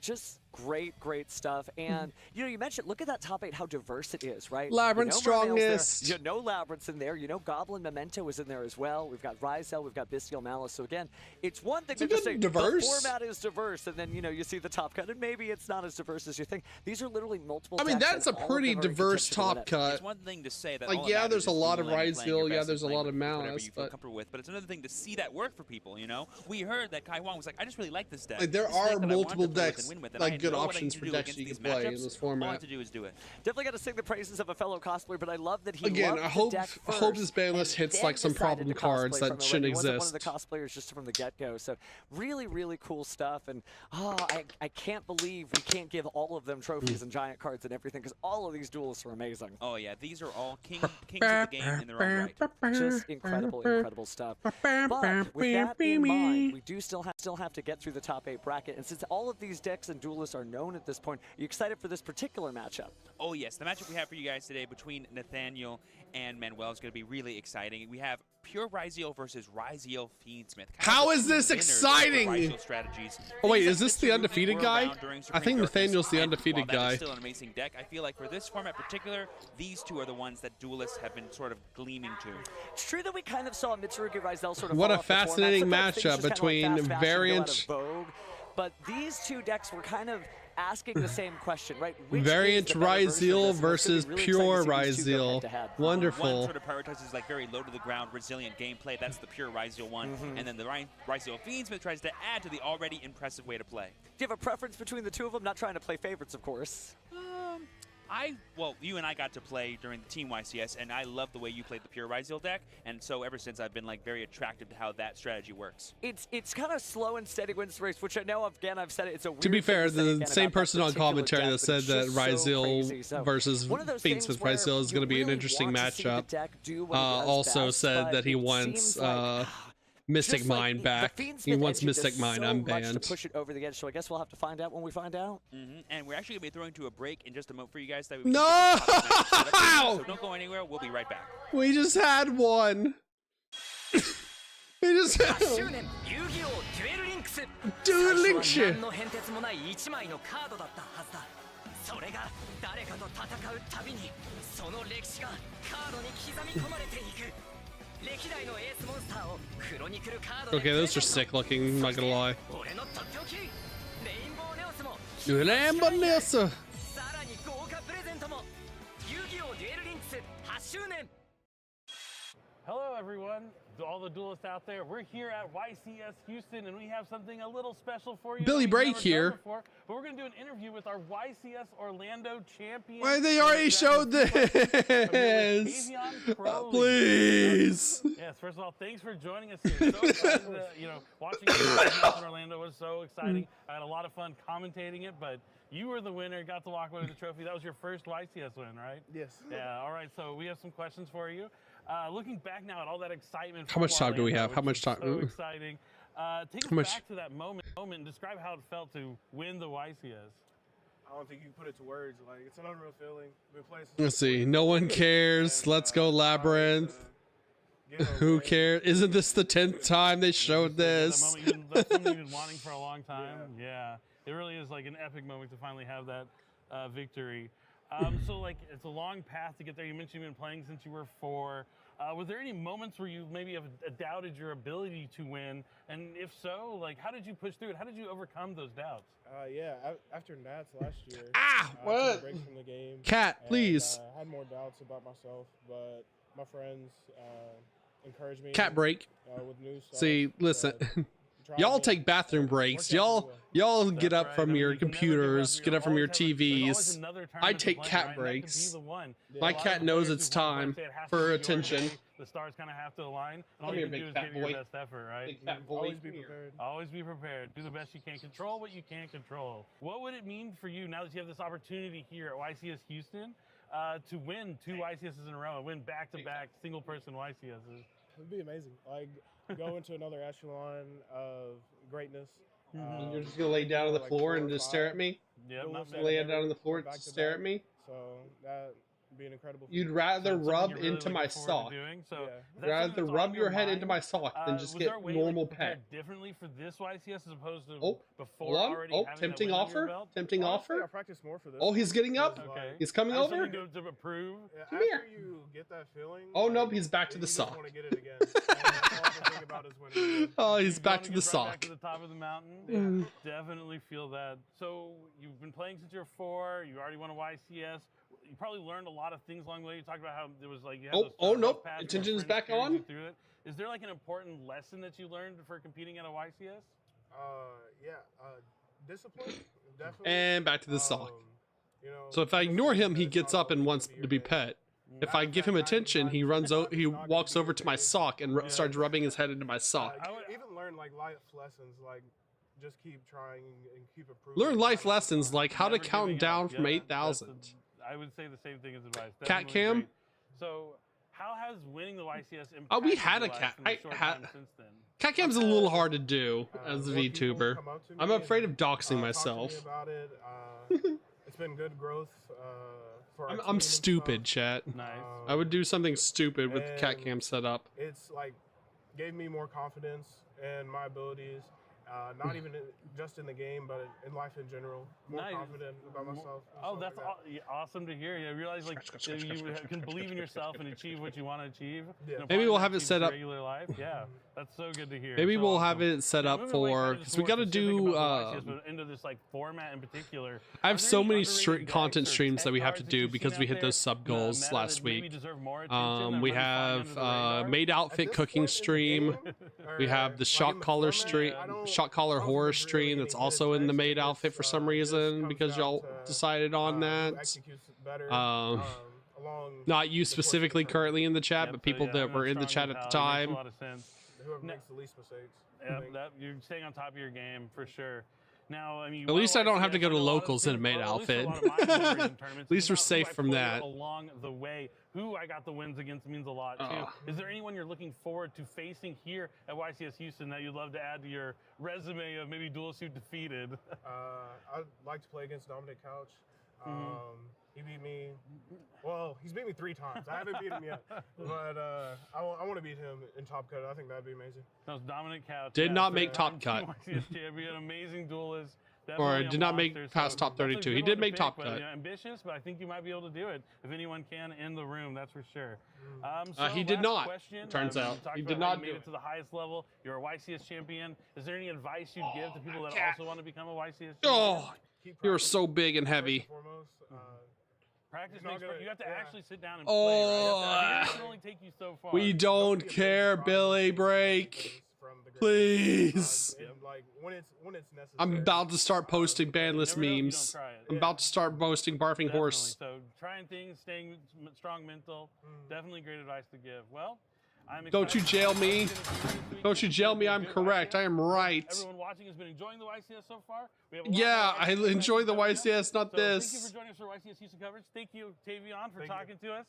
Just great stuff. And you mentioned, look at that top 8, how diverse it is, right? Labyrinth strongest. You know Labyrinth's in there. You know Goblin Memento is in there as well. We've got Ryzeal, we've got Bestial Malice. So again, it's one thing to just say diverse. The format is diverse, and then you see the top cut, and maybe it's not as diverse as you think. These are literally multiple. I mean, that's a pretty diverse top cut. It's one thing to say that. Like, yeah, there's a lot of Ryzeal. Yeah, there's a lot of Malice. You feel comfortable with, but it's another thing to see that work for people. We heard that Kai Wong was like, I just really like this deck. Like, there are multiple decks, like good options for decks you can play in this format. All I have to do is do it. Definitely got to sing the praises of a fellow cosplayer, but I love that he again. I hope this ban list hits like some problem cards that shouldn't exist. One of the cosplayers just from the get-go. So really cool stuff. And I can't believe we can't give all of them trophies and giant cards and everything because all of these duelists are amazing. Oh yeah, these are all kings of the game in their own right. Just incredible stuff. But with that in mind, we do still have to get through the top 8 bracket. And since all of these decks and duelists are known at this point. Are you excited for this particular matchup? Oh yes, the matchup we have for you guys today between Nathaniel and Manuel is going to be really exciting. We have Pure Ryziel versus Ryziel Fiendsmith. How is this exciting? Oh wait, is this the undefeated guy? I think Nathaniel's the undefeated guy. Still an amazing deck. I feel like for this format in particular, these two are the ones that duelists have been sort of gleaming to. It's true that we kind of saw Mitsurugi Ryziel sort of What fall a off the format. fascinating Sometimes things matchup just between kinda like fast fashion go out of Variant. vogue. But these two decks were kind of asking the same question, right? Which Variant is the better version of Ryziel this? And it's gonna versus be really Pure exciting to see these two go Ryziel. head-to-head. Wonderful. One sort of prioritizes like very low to the ground, resilient gameplay. That's the Pure Ryziel one. And then the Ryziel Fiendsmith tries to add to the already impressive way to play. Do you have a preference between the two of them? Not trying to play favorites, of course. Well, you and I got to play during the Team YCS, and I love the way you played the Pure Ryziel deck, and so ever since I've been like very attracted to how that strategy works. It's kind of slow and steady wins race, which I know, again, I've said it, it's a weird To be thing fair, to say the again same about that person on particular commentary deck, that but said it's that just so crazy. Ryziel So versus one of those Fiendsmith things where Ryziel is going to be an you interesting want to see the matchup. deck do what it does Also best, said but that he it wants seems like, Mystic just like Mind the back. Fiendsmith He wants engine does Mystic Mind so much to unbanned. push it over the edge, so I guess we'll have to find out when we find out. And we're actually going to be throwing to a break in just a moment for you guys. That we No! So don't go anywhere. We'll be right back. We just had one. We just had Duel Links. それが誰かと戦うたびにその歴史がカードに刻み込まれていく歴代のエースモンスターをクロニクルカード Okay, those are sick looking, I'm not gonna lie. 俺のとっておきレインボーネオスも Lambanessa. さらに豪華プレゼントも遊戯王デュエルリンクス8周年 Hello, everyone, to all the duelists out there. We're here at YCS Houston, and we have something a little special for you. Billy that we've Brake never done here. Before, but we're going to do an interview with our YCS Orlando champion. Why they already showed this? Please. Yes, first of all, thanks for joining us here. So excited to, watching YCS in Orlando was so exciting. I had a lot of fun commentating it, but you were the winner, got to walk away with the trophy. That was your first YCS win, right? Yes. Yeah, all right, so we have some questions for you. Looking back now at all that excitement. How much time do we have? How much time? So exciting. Take us back to that moment and describe how it felt to win the YCS. I don't think you can put it to words. Like, it's an unreal feeling. We've been playing since Let's see. No one cares. Let's go Labyrinth. Who cares? Isn't this the 10th time they showed this? That's something you've been wanting for a long time. Yeah. It really is like an epic moment to finally have that victory. So like it's a long path to get there. You mentioned you've been playing since you were 4. Was there any moments where you maybe have doubted your ability to win? And if so, like how did you push through it? How did you overcome those doubts? Yeah, after Nats last year, what? took a break from the game. Cat, and, please. had more doubts about myself, but my friends encouraged me. Cat break. With new stuff. See, listen. Y'all take bathroom breaks. Y'all get up from your computers, get up from your TVs. I take cat breaks. My cat knows it's time for attention. The stars kind of have to align. And all Come you here, can do is big give fat your boy. best effort, right? Big fat boy. Always be prepared. Always be prepared. Do the best you can. Control what you can't control. What would it mean for you now that you have this opportunity here at YCS Houston to win 2 YCSs in a row and win back-to-back single-person YCSs? It'd be amazing. Like go into another echelon of greatness. You're just gonna lay down on the floor and just stare at me? Yeah, lay down on the floor and just stare at me? So that would be an incredible. You'd rather rub into my sock. Rather rub your head into my sock than just get normal pet. Differently for this YCS as opposed to before hold on. already having Tempting that win under your offer. belt? Tempting Honestly, offer. I practice more for this. Oh, he's getting up. Okay. He's coming That's over. something to approve. Yeah, Come after here. you get that feeling. Oh nope, he's back to the you just sock. want to get it again. And that's all I can think about is winning. Oh, he's You back wanna to get the right Back sock. to the top of the mountain. Definitely feel that. So you've been playing since you're 4. You already won a YCS. You probably learned a lot of things along the way. You talked about how there was like you had those nope. paths where Attention's friends back carried on. you through it. Is there like an important lesson that you learned for competing at a YCS? Discipline. Definitely. And back to the sock. You know, So if I ignore him, he gets up and wants to be pet. If I give him attention, he he walks over to my sock and starts rubbing his head into my sock. I would even learn like life lessons, like just keep trying and keep improving. Learn life lessons like how to Never count giving down up. from Yeah, 8,000. I would say the same thing as advice. Cat Definitely cam? great. So how has winning the YCS impacted We had your a life cat. in the short time since then? Catcam's a little hard to do as a VTuber. I'm afraid of doxing myself. About it. It's been good growth. For our I'm team stupid, and chat. stuff. I would do something stupid with the and Catcam setup. It's like gave me more confidence in my abilities. Not even just in the game, but in life in general. More confident about myself. Oh, that's awesome to hear. You realize like you can believe in yourself and achieve what you want to achieve. Yeah. Maybe we'll have it set up. Regular life. Yeah, that's so good to hear. Maybe so we'll awesome. have it set up for because we got to do. Into this like format in particular. I have so many content streams that we have to do because we hit those sub goals last week. We have made outfit cooking stream. We have the shot caller stream, shot caller horror stream that's also in the maid outfit for some reason because y'all decided on that. Not you specifically currently in the chat, but people that were in the chat at the time. Whoever makes the least mistakes. Yeah, you're staying on top of your game for sure. Now, I mean, at least I don't have to go to locals in a maid outfit. At least we're safe from that. Along the way, who I got the wins against means a lot too. Is there anyone you're looking forward to facing here at YCS Houston that you'd love to add to your resume of maybe duels you defeated? I'd like to play against Dominic Couch. He beat me. Well, he's beat me 3 times. I haven't beat him yet, but I want to beat him in Top Cut. I think that'd be amazing. That was Dominic Couch. Did not make Top Cut. Champion, amazing duelist. Or did not make past top 32. He did make top cut. You know, ambitious, but I think you might be able to do it if anyone can in the room. That's for sure. He did not. Turns out he did not made it to the highest level. You're a YCS champion. Is there any advice you'd give to people that also want to become a YCS champion? Oh, you're so big and heavy. Practice makes you have to actually sit down and play. Right? It can only take you so far. We don't care, Billy. Break. Please. I'm about to start posting BANLIST memes. I'm about to start posting barfing horse. So trying things, staying strong mental, definitely great advice to give. Well, don't you jail me. Don't you jail me. I'm correct. I am right. Everyone watching has been enjoying the YCS so far. Yeah, I enjoy the YCS, not this. Thank you for joining us for YCS Houston coverage. Thank you, Tavion, for talking to us.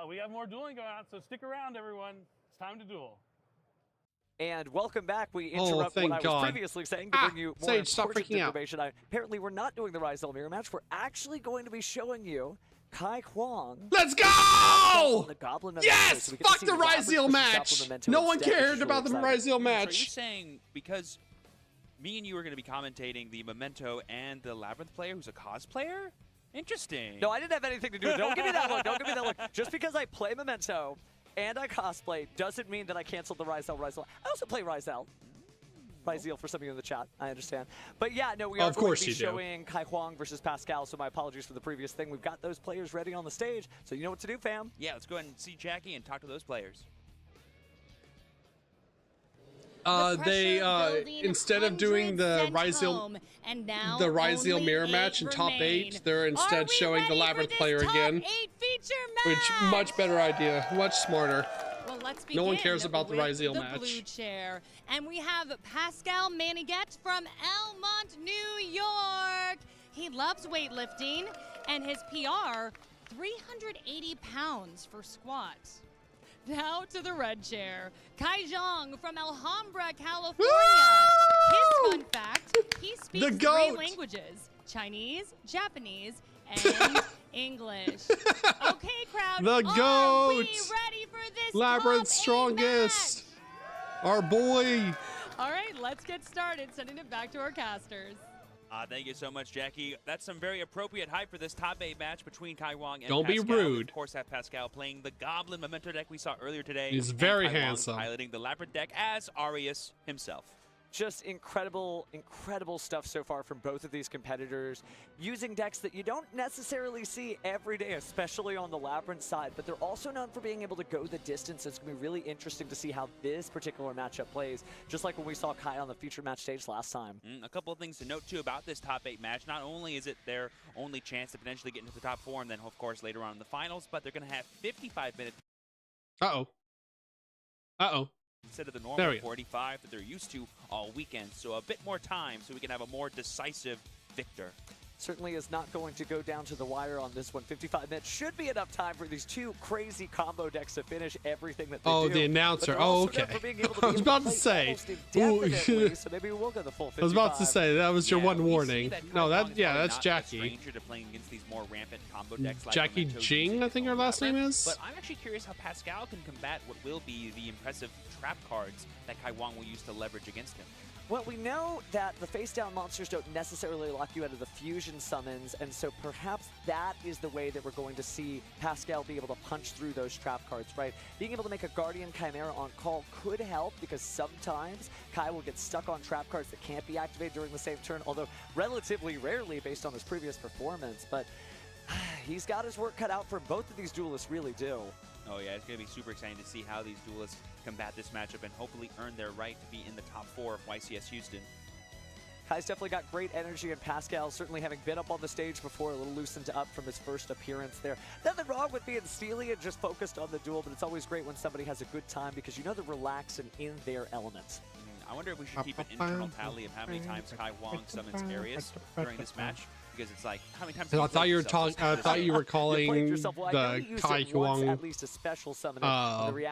We have more dueling going on, so stick around, everyone. It's time to duel. And welcome back. We interrupt what I was previously saying to bring you more important information. Apparently, we're not doing the Rizal mirror match. We're actually going to be showing you Kai Huang. Let's go! Yes! So fuck the Rizal match! No one cared about the Rizal match. So you're saying because me and you are going to be commentating the Memento and the Labyrinth player who's a cosplayer? Interesting. No, I didn't have anything to do. Don't give me that look. Don't give me that look. Just because I play Memento and I cosplay doesn't mean that I canceled the Rizal. I also play Rizal. Rizal for some of you in the chat, I understand. But yeah, no, we are going to be showing Kai Huang versus Pascal, so my apologies for the previous thing. We've got those players ready on the stage, so you know what to do, fam. Yeah, let's go ahead and see Jackie and talk to those players. Instead of doing the Rizal mirror match in top 8, they're instead showing the Labyrinth player again. Which much better idea, much smarter. Well, let's begin. No one cares about the Rizal match. Blue chair. And we have Pascal Maniguet from Elmont, New York. He loves weightlifting, and his PR, 380 pounds for squats. Now to the red chair, Kai Zhang from Alhambra, California. His fun fact, he speaks 3 languages, Chinese, Japanese, and English. Okay, crowd, the are we GOAT! ready for this Labyrinth's strongest! Our boy! All right, let's get started, sending it back to our casters. Thank you so much, Jackie. That's some very appropriate hype for this top 8 match between Kai Huang and Don't Pascal. be rude. Of course, that Pascal playing the Goblin Memento deck we saw earlier today. He's very Kai Huang handsome. piloting the Labyrinth deck as Arius himself. Just incredible, incredible stuff so far from both of these competitors, using decks that you don't necessarily see every day, especially on the Labyrinth side, but they're also known for being able to go the distance. It's going to be really interesting to see how this particular matchup plays, just like when we saw Kai on the feature match stage last time. A couple of things to note, too, about this top 8 match. Not only is it their only chance to potentially get into the top 4 and then, of course, later on in the finals, but they're going to have 55 minutes. Uh-oh. Uh-oh. Instead of the normal 45 that they're used to all weekend. So a bit more time so we can have a more decisive victor. certainly is not going to go down to the wire on this one. 55 minutes should be enough time for these two crazy combo decks to finish everything that they do. Oh, the announcer. Oh, okay. I was about to say. Ooh. So maybe we'll go the full 55. I was about to say that was your one warning. No, that's Jackie. Stranger to playing against these more rampant combo decks like Jackie Memento Jing, I think her last name is. But I'm actually curious how Pascal can combat what will be the impressive trap cards that Kai Wang will use to leverage against him. Well, we know that the face-down monsters don't necessarily lock you out of the fusion summons, and so perhaps that is the way that we're going to see Pascal be able to punch through those trap cards, right? Being able to make a Guardian Chimera on call could help, because sometimes Kai will get stuck on trap cards that can't be activated during the same turn, although relatively rarely based on his previous performance. But he's got his work cut out for both of these duelists, really do. Oh yeah, it's going to be super exciting to see how these duelists combat this matchup and hopefully earn their right to be in the top 4 of YCS Houston. Kai's definitely got great energy, and Pascal, certainly having been up on the stage before, a little loosened up from his first appearance there. Nothing wrong with being steely and just focused on the duel, but it's always great when somebody has a good time because you know they're relaxed and in their element. I wonder if we should keep an internal tally of how many times Kai Wang summons Arius during this match. Because it's like, how many times? I thought you were talking. I thought you were calling the Kai Wang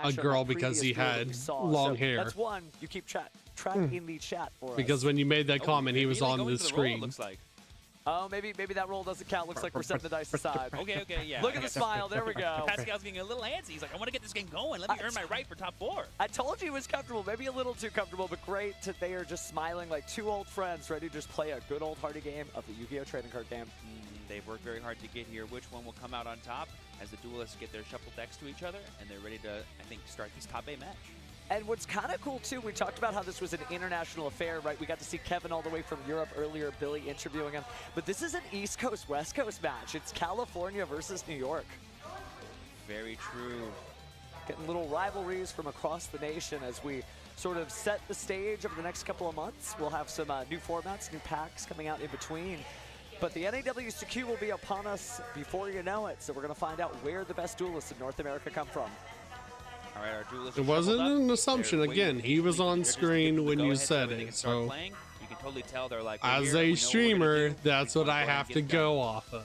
a girl because he had long hair. That's one. You keep track in the chat for us. Because when you made that comment, he was on the screen. Looks like. Oh, maybe that roll doesn't count. Looks like we're setting the dice aside. Okay, yeah. Look at the smile. There we go. Pascal's getting a little antsy. He's like, I want to get this game going. Let me earn my right for top 4. I told you he was comfortable. Maybe a little too comfortable, but great. They are just smiling like two old friends, ready to just play a good old hearty game of the Yu-Gi-Oh! Trading card game. They've worked very hard to get here. Which one will come out on top as the duelists get their shuffle decks to each other, and they're ready to, I think, start this top 8 match. And what's kind of cool, too, we talked about how this was an international affair, right? We got to see Kevin all the way from Europe earlier, Billy interviewing him. But this is an East Coast, West Coast match. It's California versus New York. Very true. Getting little rivalries from across the nation as we sort of set the stage over the next couple of months. We'll have some new formats, new packs coming out in between. But the NAWCQ will be upon us before you know it. So we're going to find out where the best duelists in North America come from. All right, our duelists it wasn't an assumption. Again, he was on screen when you said it. So you can totally tell they're like, as a streamer, that's what I have to go off of.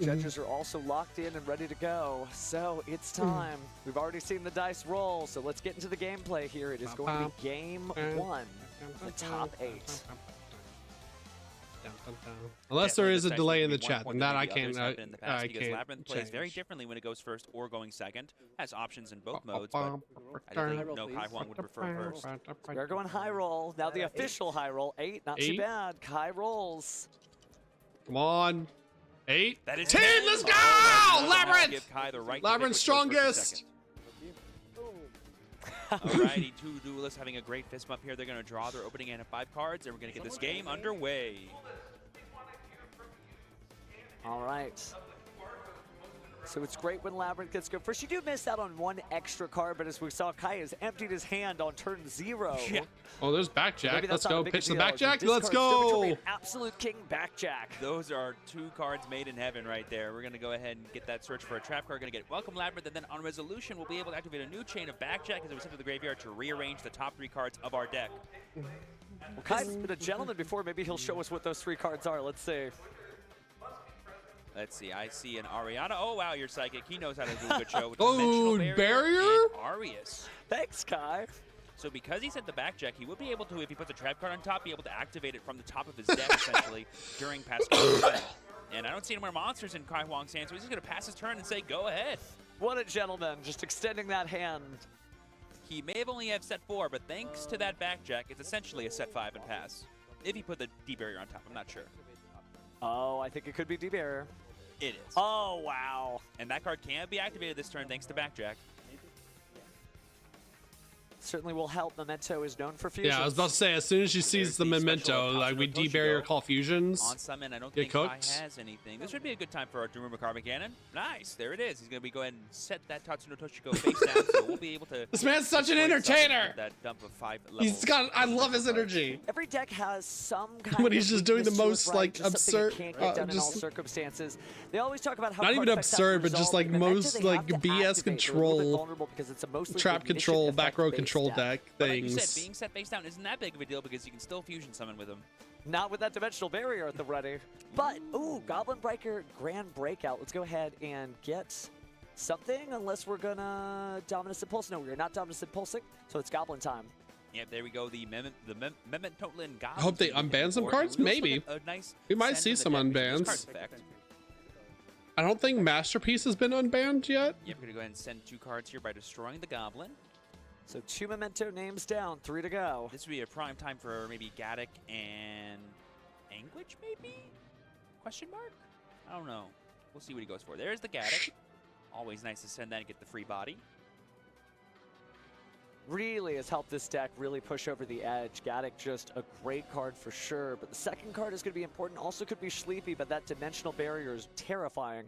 Judges are also locked in and ready to go. So it's time. We've already seen the dice roll. So let's get into the gameplay here. It is going to be game 1, the top 8. Unless there is a delay in the chat, and that I can't. I can't. Labyrinth plays very differently when it goes first or going second. Has options in both modes, but I don't think Kai Wang would prefer first. We're going high roll. Now the official high roll. 8, not too bad. Kai rolls. Come on. 8. That is 10. Let's go! Labyrinth. Labyrinth strongest. Alrighty, two duelists having a great fist bump here. They're going to draw their opening hand of 5 cards, and we're going to get this game underway. All right. So it's great when Labyrinth gets good. First, you do miss out on 1 extra card, but as we saw, Kai has emptied his hand on turn 0. Yeah. Oh, there's Backjack. Let's go. Pitch the Backjack. Let's go. Absolute King Backjack. Those are 2 cards made in heaven right there. We're going to go ahead and get that search for a trap card. We're going to get Welcome Labyrinth, and then on resolution, we'll be able to activate a new chain of Backjack as it was sent to the graveyard to rearrange the top 3 cards of our deck. Well, Kai's been a gentleman before. Maybe he'll show us what those 3 cards are. Let's see. Let's see. I see an Ariana. Oh, wow, you're psychic. He knows how to do a good show. With oh, barrier? And Arius. Thanks, Kai. So because he sent the Backjack, he would be able to, if he puts a trap card on top, be able to activate it from the top of his deck, essentially, during Pascal's turn. And I don't see any more monsters in Kai Wang's hand, so he's just going to pass his turn and say, go ahead. What a gentleman, just extending that hand. He may have only have set 4, but thanks to that Backjack, it's essentially a set 5 and pass. If he put the D-Barrier on top, I'm not sure. Oh, I think it could be D-Barrier. It is. Oh, wow. And that card can be activated this turn thanks to Backjack. Certainly will help. Memento is known for fusions. Yeah, I was about to say, as soon as she sees the Memento, like we D-Barrier call fusions, on summon, I don't think Kai has anything. This would be a good time for our Daruma Carmageddon. Nice, there it is. He's going to be going and set that Tatsuno Toshiko face down, so we'll be able to... This man's such an entertainer! That dump of 5 levels. He's got, I love his energy. Every deck has some kind when he's just doing the most, like, absurd... Can't get done in all circumstances. They always talk about how... Not even absurd, but just, like, most, like, BS control, trap control, back row control control deck But like you things. said, being set face down isn't that big of a deal because you can still fusion summon with them. Not with that dimensional barrier at the ready. But, ooh, Goblin Breaker Grand Breakout. Let's go ahead and get something, unless we're gonna Dominus Impulse. No, we're not Dominus Impulsing, so it's Goblin time. Yep, there we go. The Mementolan Goblin. I hope they unban some cards. Maybe we might see some unbans. I don't think Masterpiece has been unbanned yet. Yep, we're gonna go ahead and send 2 cards here by destroying the Goblin. So 2 Memento names down, 3 to go. This would be a prime time for maybe Gaddock and Anguish, maybe? Question mark? I don't know. We'll see what he goes for. There's the Gaddock. Always nice to send that and get the free body. Really has helped this deck really push over the edge. Gaddock just a great card for sure, but the second card is going to be important. Also could be sleepy, but that dimensional barrier is terrifying.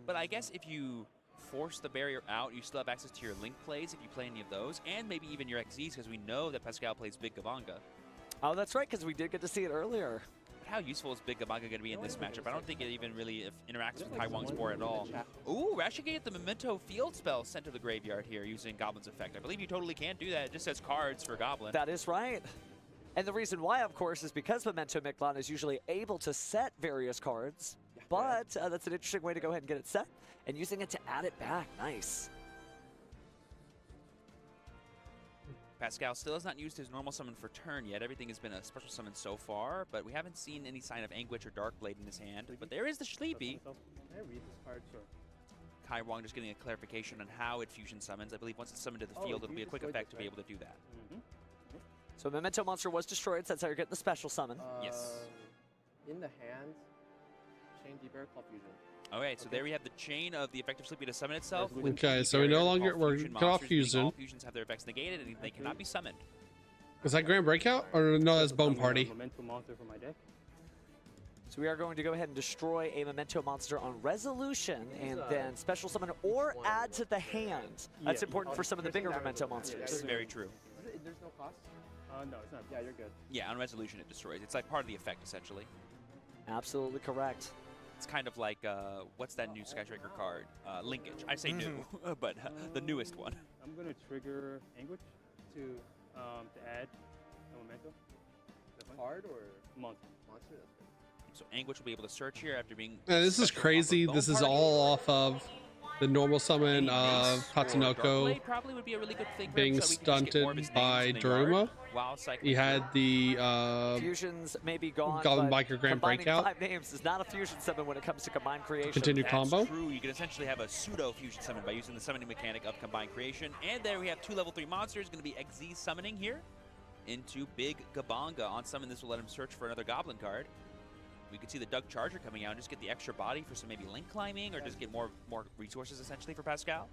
But I guess if you force the barrier out, you still have access to your Link plays if you play any of those, and maybe even your XZs, because we know that Pascal plays Big Gabanga. Oh, that's right, because we did get to see it earlier. But how useful is Big Gabanga going to be in this matchup? I don't think it even really interacts with Kai Wong's board at all. Ooh, we're actually going to get the Memento Field spell sent to the graveyard here using Goblin's effect. I believe you totally can do that. It just says cards for Goblin. That is right. And the reason why, of course, is because Memento Mictlan is usually able to set various cards, but that's an interesting way to go ahead and get it set, and using it to add it back. Nice. Pascal still has not used his normal summon for turn yet. Everything has been a special summon so far, but we haven't seen any sign of Anguish or Darkblade in his hand. But there is the Sleepy. Can I read this card? Sure. Kai Wong just getting a clarification on how it fusion summons. I believe once it's summoned to the field, it'll be a quick effect to be able to do that. So Memento Monster was destroyed, so that's how you're getting the special summon. Yes. In the hand, Chain Deeper, Call Fusion. Okay, so there we have the chain of the effective Sleepy to summon itself. Okay, so we no longer we're cut off fusion. All fusions have their effects negated, and they cannot be summoned. Is that Grand Breakout or no? That's Bone Party. Memento Monster for my deck. So we are going to go ahead and destroy a Memento Monster on Resolution, and then special summon or add to the hand. That's important for some of the bigger Memento Monsters. This is very true. There's no cost? No, it's not. Yeah, you're good. Yeah, on Resolution it destroys. It's like part of the effect, essentially. Absolutely correct. It's kind of like, what's that new Skystriker card? Linkage. I say new, but the newest one. I'm going to trigger Anguish to add a Memento. Card or monster? Monster, that's good. So Anguish will be able to search here after being... This is crazy. This is all off of the normal summon of Tatsunoko probably would be a really good thing being stunted by Daruma. He had the fusions may be gone, Goblin but Biker Grand combining Breakout. 5 names is not a fusion summon when it comes to combined creation. Continue combo. True, you can essentially have a pseudo fusion summon by using the summoning mechanic of combined creation. And there we have 2 level 3 monsters. Going to be XZ summoning here into Big Gabanga. On summon, this will let him search for another Goblin card. We could see the Doug Charger coming out and just get the extra body for some maybe link climbing, or just get more resources essentially for Pascal.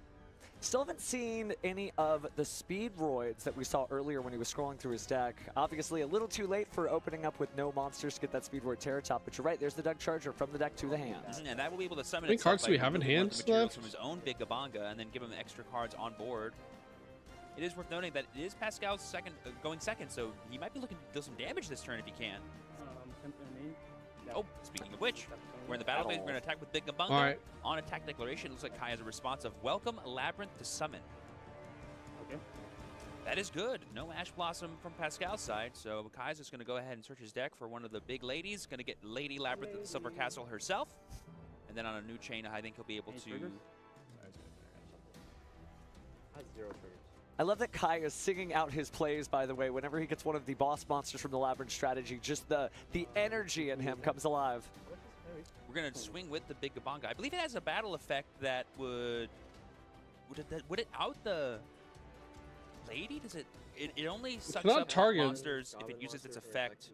Still haven't seen any of the speed roids that we saw earlier when he was scrolling through his deck. Obviously a little too late for opening up with no monsters to get that speed roid Terra Top, but you're right, there's the Doug Charger from the deck to the hand. And that will be able to summon How many cards do we have in hand left? From his own Big Gabanga, and then give him extra cards on board. It is worth noting that it is Pascal's going second, so he might be looking to deal some damage this turn if he can. Oh, speaking of which, we're in the battle phase. We're going to attack with Big Gabanga. All right. On attack declaration, looks like Kai has a response of Welcome Labyrinth to Summon. Okay. That is good. No Ash Blossom from Pascal's side, so Kai's just going to go ahead and search his deck for one of the big ladies. Going to get Lady Labyrinth at the Silver Castle herself. And then on a new chain, I think he'll be able to... That's 0 triggers. I love that Kai is singing out his plays, by the way, whenever he gets one of the boss monsters from the Labyrinth strategy. Just the energy in him comes alive. We're going to swing with the Big Gabanga. I believe it has a battle effect that would it out the lady? Does it only sucks up monsters if it uses its effect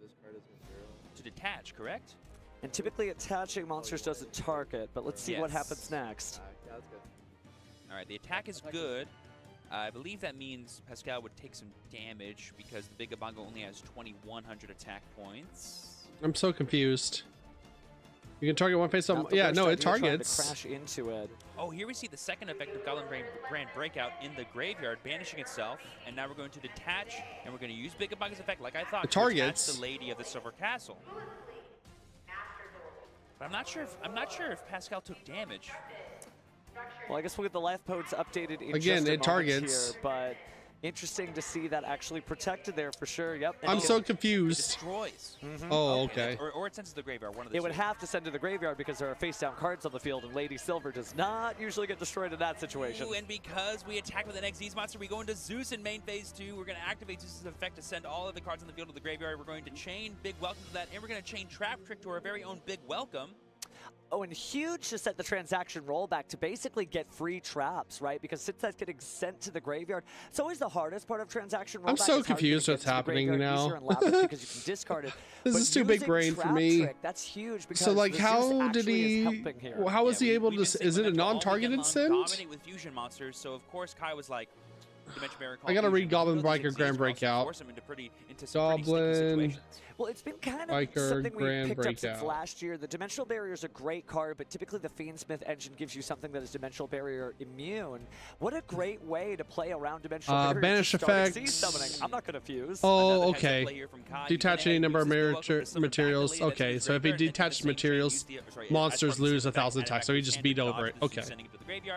to detach, correct? And typically attaching monsters doesn't target, but let's see what happens next. Yeah, that's good. All right, the attack is good. I believe that means Pascal would take some damage because the Big Gabanga only has 2,100 attack points. I'm so confused. You can target one face up. Yeah, no, it targets. Crash into it. Oh, here we see the second effect of Goblin Grand Breakout in the graveyard, banishing itself. And now we're going to detach, and we're going to use Big Gabanga's effect, like I thought, it targets to attach the Lady of the Silver Castle. But I'm not sure if Pascal took damage. Well, I guess we'll get the life pods updated in again. just a It targets here, but interesting to see that actually protected there for sure. Yep. I'm so confused. Destroys. Oh, okay. Or it sends to the graveyard. One of the It would have to send to the graveyard because there are face-down cards on the field, and Lady Silver does not usually get destroyed in that situation. Ooh, and because we attack with an Xyz monster, we go into Zeus in main phase 2. We're going to activate Zeus's effect to send all of the cards on the field to the graveyard. We're going to chain Big Welcome to that, and we're going to chain Trap Trick to our very own Big Welcome. Oh, and huge to set the transaction rollback to basically get free traps, right? Because since that's getting sent to the graveyard, it's always the hardest part of transaction rollback. I'm so confused what's happening now. Because you can discard it. This is too big brain for me. Trick, that's huge. Because So like, how did he? How was he able to? Is it a non-targeted send? Dominate with fusion monsters. So of course Kai was like, Dimension Barrier. I gotta read Goblin Biker Grand Breakout. Goblin. Well, it's been kind of Biker something we Grand picked up since Breakout. last year. The Dimensional Barrier is a great card, but typically the Fiendsmith engine gives you something that is Dimensional Barrier immune. What a great way to play around Dimensional Barrier. Banish to start effects. summoning. I'm not going to fuse. Oh, okay. Detach any number of materials. Okay, so if he detaches materials, monsters lose 1,000 attacks, so he just beat over it. Okay.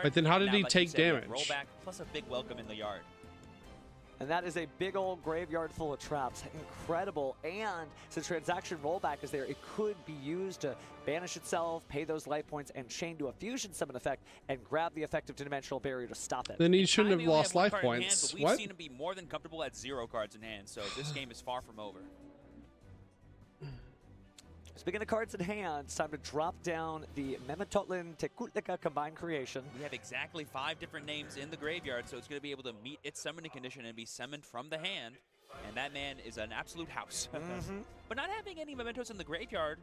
But then how did he take damage? Rollback plus a Big Welcome in the yard. And that is a big old graveyard full of traps. Incredible. And since transaction rollback is there, it could be used to banish itself, pay those life points, and chain to a fusion summon effect and grab the effective Dimensional Barrier to stop it. Then he shouldn't have I may only lost one life card in hand, points. but we've What? seen him be more than comfortable at 0 cards in hand, so this game is far from over. Speaking of cards in hand, it's time to drop down the Memetotlin Tekutlika combined creation. We have exactly 5 different names in the graveyard, so it's going to be able to meet its summoning condition and be summoned from the hand. And that man is an absolute house. But not having any mementos in the graveyard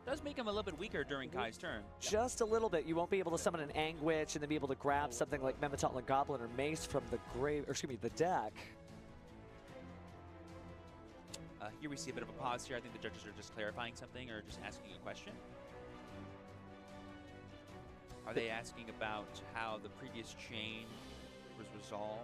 does make him a little bit weaker during Kai's turn. Just a little bit. You won't be able to summon an Anguish and then be able to grab something like Memetotlin Goblin or Mace from the the deck. Here we see a bit of a pause here. I think the judges are just clarifying something or just asking a question. Are they asking about how the previous chain was resolved?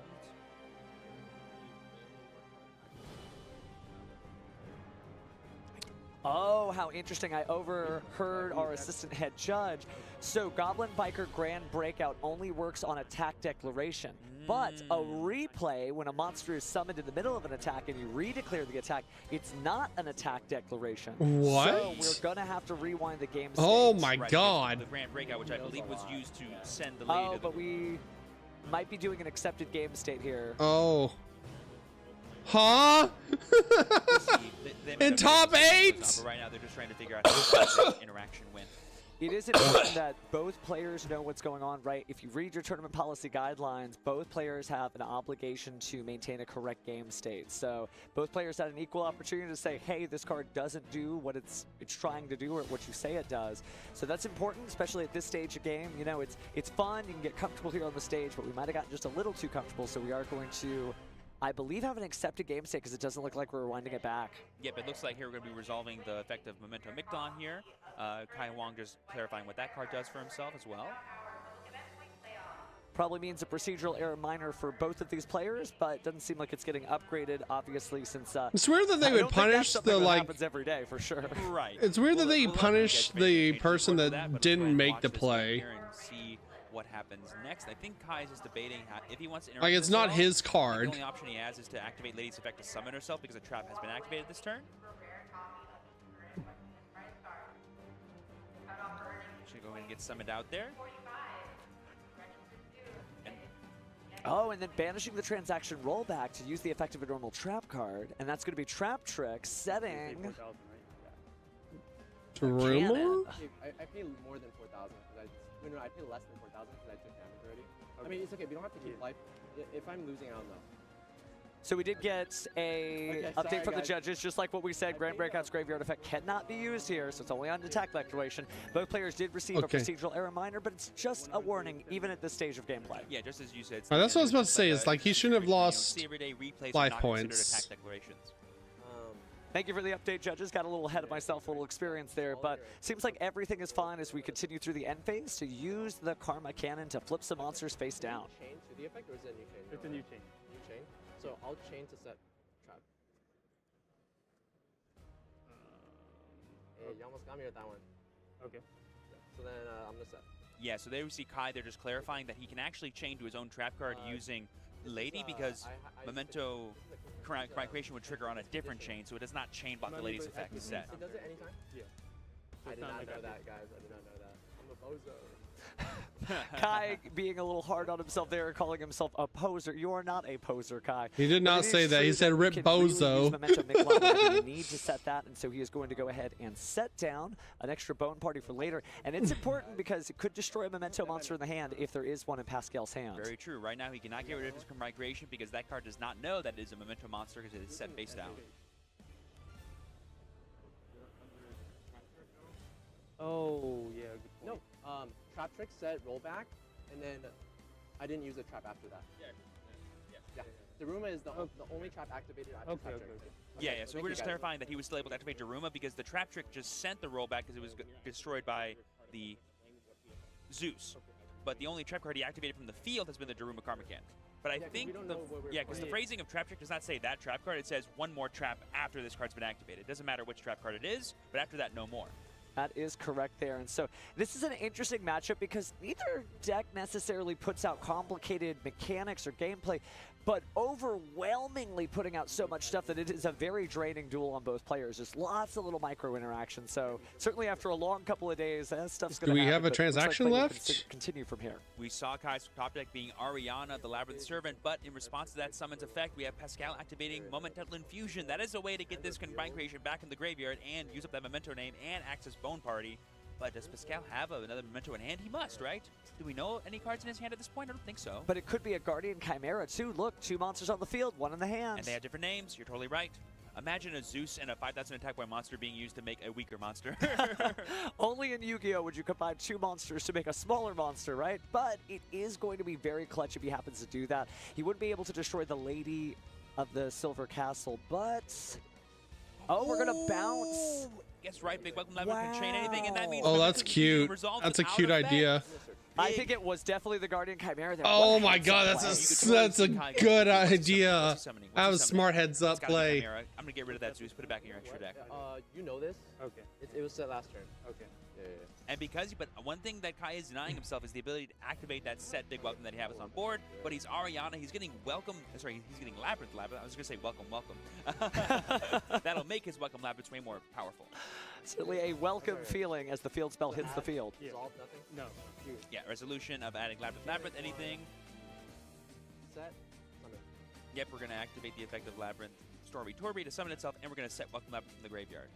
Oh, how interesting. I overheard our assistant head judge. So Goblin Biker Grand Breakout only works on attack declaration. But a replay, when a monster is summoned in the middle of an attack and you redeclare the attack, it's not an attack declaration. What? So we're going to have to rewind the game. Oh my god. The Grand Breakout, which I believe was used to send the lady to the... but we might be doing an accepted game state here. Oh. Huh? In top 8? But right now they're just trying to figure out how to interaction win. It is important that both players know what's going on, right? If you read your tournament policy guidelines, both players have an obligation to maintain a correct game state. So both players had an equal opportunity to say, hey, this card doesn't do what it's trying to do or what you say it does. So that's important, especially at this stage of game. You know, it's fun, you can get comfortable here on the stage, but we might have gotten just a little too comfortable, so we are going to, I believe, have an accepted game state because it doesn't look like we're winding it back. Yep, it looks like here we're going to be resolving the effect of Memento Micton here. Kai Wong just clarifying what that card does for himself as well. Probably means a procedural error minor for both of these players, but it doesn't seem like it's getting upgraded, obviously, since... It's weird that they would punish the, like... happens every day, for sure. Right. It's weird that they punish the person that didn't make the play. See what happens next. I think Kai's is debating if he wants to interact. Like, it's not his card. The only option he has is to activate Lady's effect to summon herself because a trap has been activated this turn. Should go ahead and get summoned out there. Oh, and then banishing the transaction rollback to use the effect of a normal trap card, and that's going to be Trap Trick, setting... Truma? I pay more than 4,000 because I pay less than 4,000 because I took damage already. I mean, it's okay. We don't have to keep life. If I'm losing, I don't know. So we did get a update from the judges, just like what we said. Grand Breakout's Graveyard Effect cannot be used here, so it's only on attack declaration. Both players did receive a procedural error minor, but it's just a warning, even at this stage of gameplay. Yeah, just as you said. That's what I was about to say. Is like he shouldn't have lost replays life not points. Attack declarations. Thank you for the update, judges. Got a little ahead of myself, a little experience there, but seems like everything is fine as we continue through the end phase to use the Karma Cannon to flip some monsters face down. Chain to the effect, or is it a new chain? It's a new chain. New chain. So I'll chain to set trap. Hey, you almost got me with that one. Okay. Yeah. So then I'm gonna set. Yeah, so there we see Kai. They're just clarifying that he can actually chain to his own trap card using Lady because Memento Combined Creation would trigger on a different chain, so it does not chain block the Lady's effect set. It does it anytime? Yeah. I did not know that, guys. I did not know that. I'm a bozo. Kai being a little hard on himself there, calling himself a poser. You are not a poser, Kai. He did not say that. He said rip bozo. You need to set that, and so he is going to go ahead and set down an extra bone party for later. And it's important because it could destroy a memento monster in the hand if there is one in Pascal's hand. Very true. Right now, he cannot get rid of his Combined Creation because that card does not know that it is a memento monster because it is set face down. Oh, yeah, good point. No, trap trick set rollback, and then I didn't use a trap after that. Yeah. Daruma is the only trap activated after trap trick. Yeah, so we're just clarifying that he was still able to activate Daruma because the trap trick just sent the rollback because it was destroyed by the Zeus. But the only trap card he activated from the field has been the Daruma card mechanic. But I think, because the phrasing of trap trick does not say that trap card, it says one more trap after this card's been activated. It doesn't matter which trap card it is, but after that, no more. That is correct there. And so this is an interesting matchup because neither deck necessarily puts out complicated mechanics or gameplay, but overwhelmingly putting out so much stuff that it is a very draining duel on both players. There's lots of little micro interactions. So certainly after a long couple of days, that stuff's going to happen. Do we have a transaction left? Continue from here. We saw Kai's top deck being Ariana, the Labyrinth Servant, but in response to that summon's effect, we have Pascal activating Momental Infusion. That is a way to get this Combined Creation back in the graveyard and use up that Memento name and access Bone Party. But does Pascal have another Memento in hand? He must, right? Do we know any cards in his hand at this point? I don't think so. But it could be a Guardian Chimera too. Look, 2 monsters on the field, 1 in the hand. And they have different names. You're totally right. Imagine a Zeus and a 5,000 attack by monster being used to make a weaker monster. Only in Yu-Gi-Oh! Would you combine 2 monsters to make a smaller monster, right? But it is going to be very clutch if he happens to do that. He wouldn't be able to destroy the Lady of the Silver Castle, but... Oh, we're going to bounce. Guess right, Big Welcome Labyrinth can chain anything, and that means... Oh, that's cute. That's a cute idea. I think it was definitely the Guardian Chimera there. Oh my god, that's a good idea. That was smart heads up play. I'm gonna get rid of that Zeus, put it back in your extra deck. You know this? Okay. It was set last turn. Okay. And but one thing that Kai is denying himself is the ability to activate that set Big Welcome that he has on board. But he's Ariana, he's getting Welcome, sorry, he's getting Labyrinth. I was gonna say Welcome. That'll make his Welcome Labyrinth way more powerful. Certainly a welcome feeling as the field spell hits the field. Resolve nothing? No. Yeah, resolution of adding Labyrinth, anything. Set. Summon. Yep, we're gonna activate the effect of Labyrinth Stormy Torby to summon itself, and we're gonna set Welcome Labyrinth from the graveyard.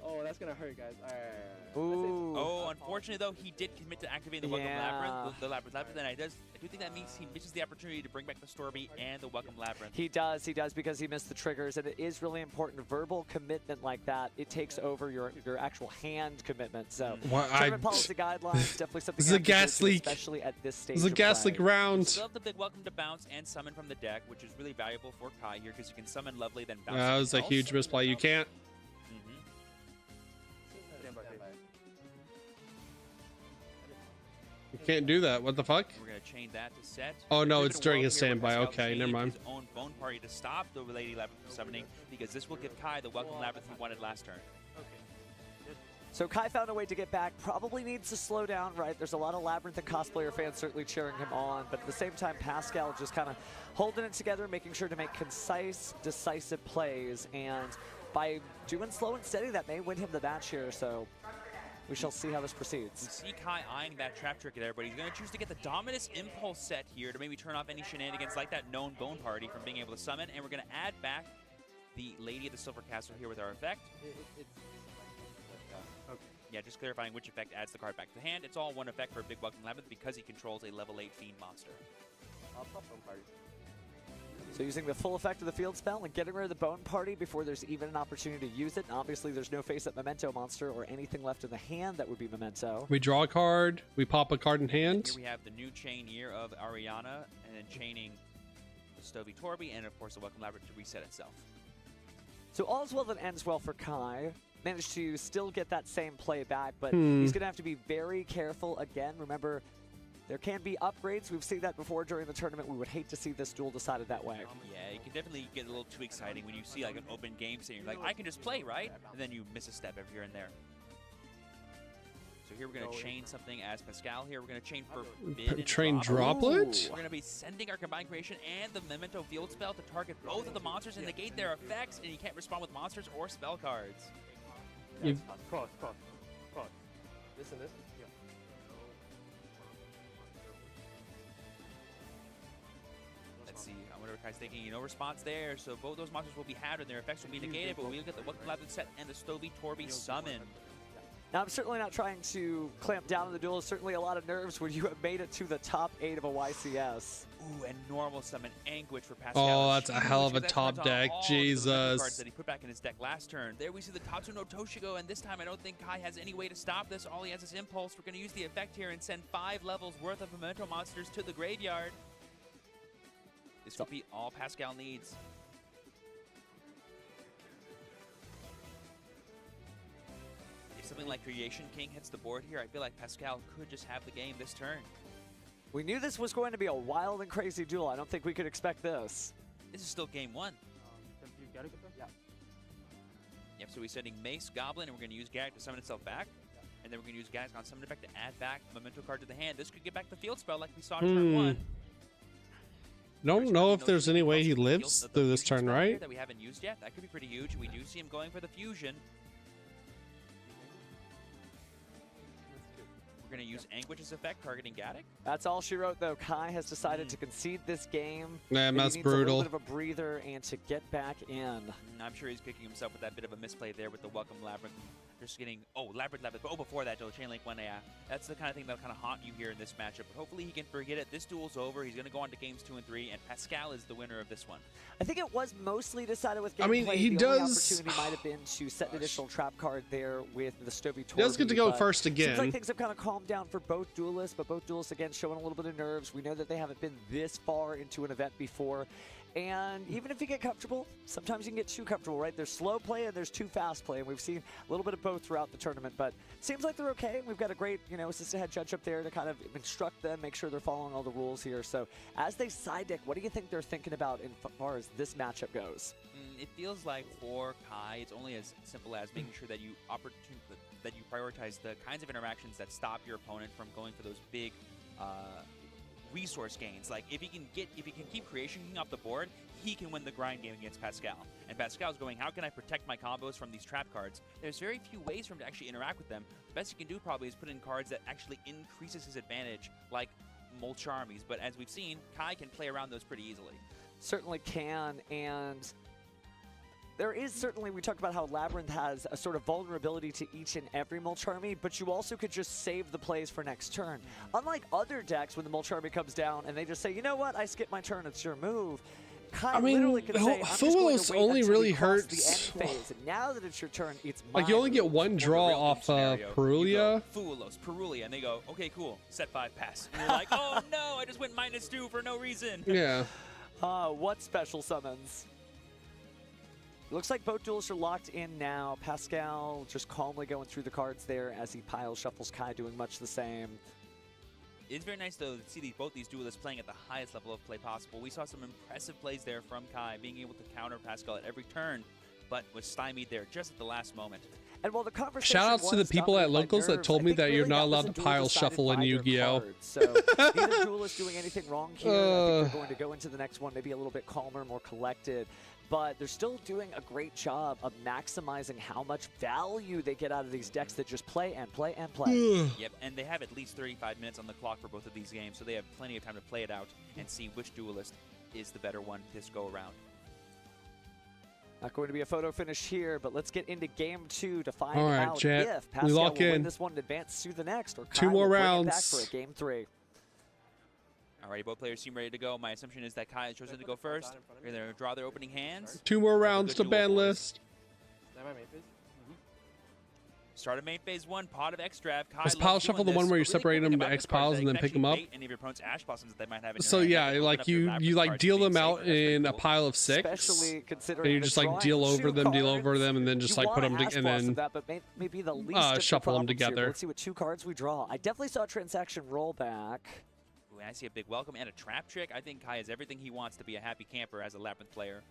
Oh, that's gonna hurt, guys. All right. Ooh. Oh, unfortunately though, he did commit to activating the Welcome Labyrinth, the Labyrinth, and I do think that means he misses the opportunity to bring back the Storby and the Welcome Labyrinth. He does because he missed the triggers, and it is really important. Verbal commitment like that, it takes over your actual hand commitment. So, tournament policy guidelines definitely something. This is a gas leak, especially at this stage. This is a gas leak round. Still have the Big Welcome to bounce and summon from the deck, which is really valuable for Kai here because you can summon Lovely, then bounce. That was a huge misplay. You can't. You can't do that. What the fuck? We're gonna chain that to set. Oh no, it's during his standby. Okay, never mind. His own Bone Party to stop the Lady Labyrinth from summoning because this will give Kai the Welcome Labyrinth he wanted last turn. So Kai found a way to get back. Probably needs to slow down, right? There's a lot of Labyrinth and cosplayer fans certainly cheering him on, but at the same time, Pascal just kind of holding it together, making sure to make concise, decisive plays, and by doing slow and steady, that may win him the match here. So we shall see how this proceeds. We see Kai eyeing that trap trick there, but he's going to choose to get the Dominus Impulse set here to maybe turn off any shenanigans like that known Bone Party from being able to summon, and we're going to add back the Lady of the Silver Castle here with our effect. Yeah, just clarifying which effect adds the card back to the hand. It's all one effect for Big Welcome Labyrinth because he controls a level 8 Fiend monster. I'll pop Bone Party. So using the full effect of the field spell and getting rid of the Bone Party before there's even an opportunity to use it. And obviously, there's no face-up Memento monster or anything left in the hand that would be Memento. We draw a card. We pop a card in hand. Here we have the new chain here of Ariana, and then chaining the Stovey Torby, and of course the Welcome Labyrinth to reset itself. So all's well that ends well for Kai. Managed to still get that same play back, but he's going to have to be very careful again. Remember, there can be upgrades. We've seen that before during the tournament. We would hate to see this duel decided that way. Yeah, it can definitely get a little too exciting when you see like an open game saying you're like, I can just play, right? And then you miss a step every here and there. So So here we're going to chain something as Pascal here. We're going to chain Forbidden Train Droplet. Droplet? We're going to be sending our Combined Creation and the Memento Field Spell to target both of the monsters and negate their effects, and you can't respond with monsters or spell cards. Cross. This and this? Yeah. Let's see. I wonder what Kai's thinking. No response there, so both those monsters will be had and their effects will be negated, but we'll get the Welcome Labyrinth set and the Stovey Torby summon. Now, I'm certainly not trying to clamp down on the duel. Certainly a lot of nerves when you have made it to the top 8 of a YCS. Ooh, and normal summon Anguish for Pascal. Oh, that's a hell of a top deck. Jesus. Cards that he put back in his deck last turn. There we see the Tatsu no Toshigo, and this time I don't think Kai has any way to stop this. All he has is Impulse. We're going to use the effect here and send 5 levels worth of Memento monsters to the graveyard. This will be all Pascal needs. If something like Creation King hits the board here, I feel like Pascal could just have the game this turn. We knew this was going to be a wild and crazy duel. I don't think we could expect this. This is still game 1. Yeah. Yep, so we're sending Mace, Goblin, and we're going to use Garrick to summon itself back. And then we're going to use Garrick on summon effect to add back Memento card to the hand. This could get back the field spell like we saw in turn 1. Don't know if there's any way he lives through this turn, right? That we haven't used yet. That could be pretty huge. We do see him going for the fusion. We're going to use Anguish's effect targeting Gaddock. That's all she wrote, though. Kai has decided to concede this game. Nah, that's brutal. A little bit of a breather and to get back in. I'm sure he's kicking himself with that bit of a misplay there with the Welcome Labyrinth. Just getting, Labyrinth. Oh, before that, Chain Link 1, yeah. That's the kind of thing that'll kind of haunt you here in this matchup. But hopefully he can forget it. This duel's over. He's going to go on to games 2 and 3, and Pascal is the winner of this one. I think it was mostly decided with gameplay. I mean, he the does. Only opportunity might have been to set an additional trap card there with the Stovey Torby. He does get to go first again. Seems like things have kind of calmed down for both duelists, but both duelists again showing a little bit of nerves. We know that they haven't been this far into an event before. And even if you get comfortable, sometimes you can get too comfortable, right? There's slow play and there's too fast play, and we've seen a little bit of both throughout the tournament, but it seems like they're okay. We've got a great, assistant head judge up there to kind of instruct them, make sure they're following all the rules here. So as they side deck, what do you think they're thinking about as far as this matchup goes? It feels like for Kai, it's only as simple as making sure that you prioritize the kinds of interactions that stop your opponent from going for those big resource gains. Like if he can keep Creation King off the board, he can win the grind game against Pascal. And Pascal's going, how can I protect my combos from these trap cards? There's very few ways for him to actually interact with them. The best he can do probably is put in cards that actually increases his advantage, like Mulch Armies. But as we've seen, Kai can play around those pretty easily. Certainly can, and there is certainly, we talked about how Labyrinth has a sort of vulnerability to each and every Mulch Army, but you also could just save the plays for next turn. Unlike other decks when the Mulch Army comes down and they just say, you know what, I skipped my turn, it's your move. Kai literally could say, Fulos only really hurts. The end phase. And now that it's your turn, it's like you only get one draw off Perulia. Fulos, Perulia, and they go, okay, cool, set 5 pass. And you're like, oh no, I just went -2 for no reason. Yeah. What special summons? Looks like both duelists are locked in now. Pascal just calmly going through the cards there as he pile shuffles. Kai doing much the same. It's very nice, though, to see both these duelists playing at the highest level of play possible. We saw some impressive plays there from Kai, being able to counter Pascal at every turn, but was stymied there just at the last moment. And while the conversation shout-outs to the people at Locals that told me that you're not allowed to pile shuffle in Yu-Gi-Oh! So neither duelist doing anything wrong here. I think they're going to go into the next one maybe a little bit calmer, more collected. But they're still doing a great job of maximizing how much value they get out of these decks that just play and play and play. Yep, and they have at least 35 minutes on the clock for both of these games, so they have plenty of time to play it out and see which duelist is the better one this go around. Not going to be a photo finish here, but let's get into game 2 to find out chat. if Pascal will win this one and advance to the next, or Kai 2 more will rounds bring it back for a game 3. Alrighty, both players seem ready to go. My assumption is that Kai has chosen to go first. They're going to draw their opening hands. 2 more rounds to BANLIST. Start of main phase 1, Pot of Extrav. Is pile shuffle the one where you separate them into X piles and then pick them up? Any of your opponent's ash blossoms that they might have in So yeah, like you like deal them out in a pile of 6, and you just like deal over them, and then just like put them and then maybe the least shuffle them together. Let's see what 2 cards we draw. I definitely saw a transaction rollback. Ooh, I see a big welcome and a trap trick. I think Kai has everything he wants to be a happy camper as a Labyrinth player.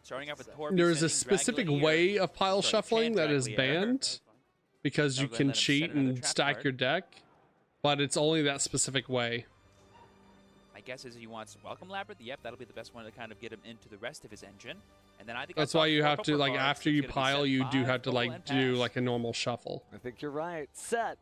Starting off with Torby. There is a specific way of pile shuffling that is banned. because you Go ahead can and let him cheat set another and trap stack card. your deck, but it's only that specific way. My guess is he wants Welcome Labyrinth. Yep, that'll be the best one to kind of get him into the rest of his engine. And then I think That's I saw why you 4 have to, purple like, cards, after so it's you gonna be pile, set you do 5, have to, pull, like, and do, pass. like, a normal shuffle. I think you're right. Set.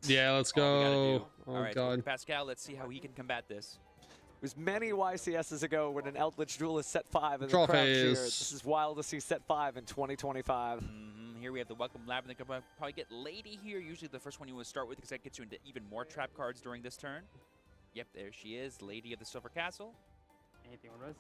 Yeah, let's All we gotta go. do. Oh, All right, God. Pascal, let's see how he can combat this. It was many YCSs ago when an Eldritch Duelist set 5 and the Draw crowd cheered. phase. This is wild to see set 5 in 2025. Here we have the Welcome Labyrinth. They're probably get Lady here. Usually the first one you want to start with because that gets you into even more trap cards during this turn. Yep, there she is, Lady of the Silver Castle. Anything on Res?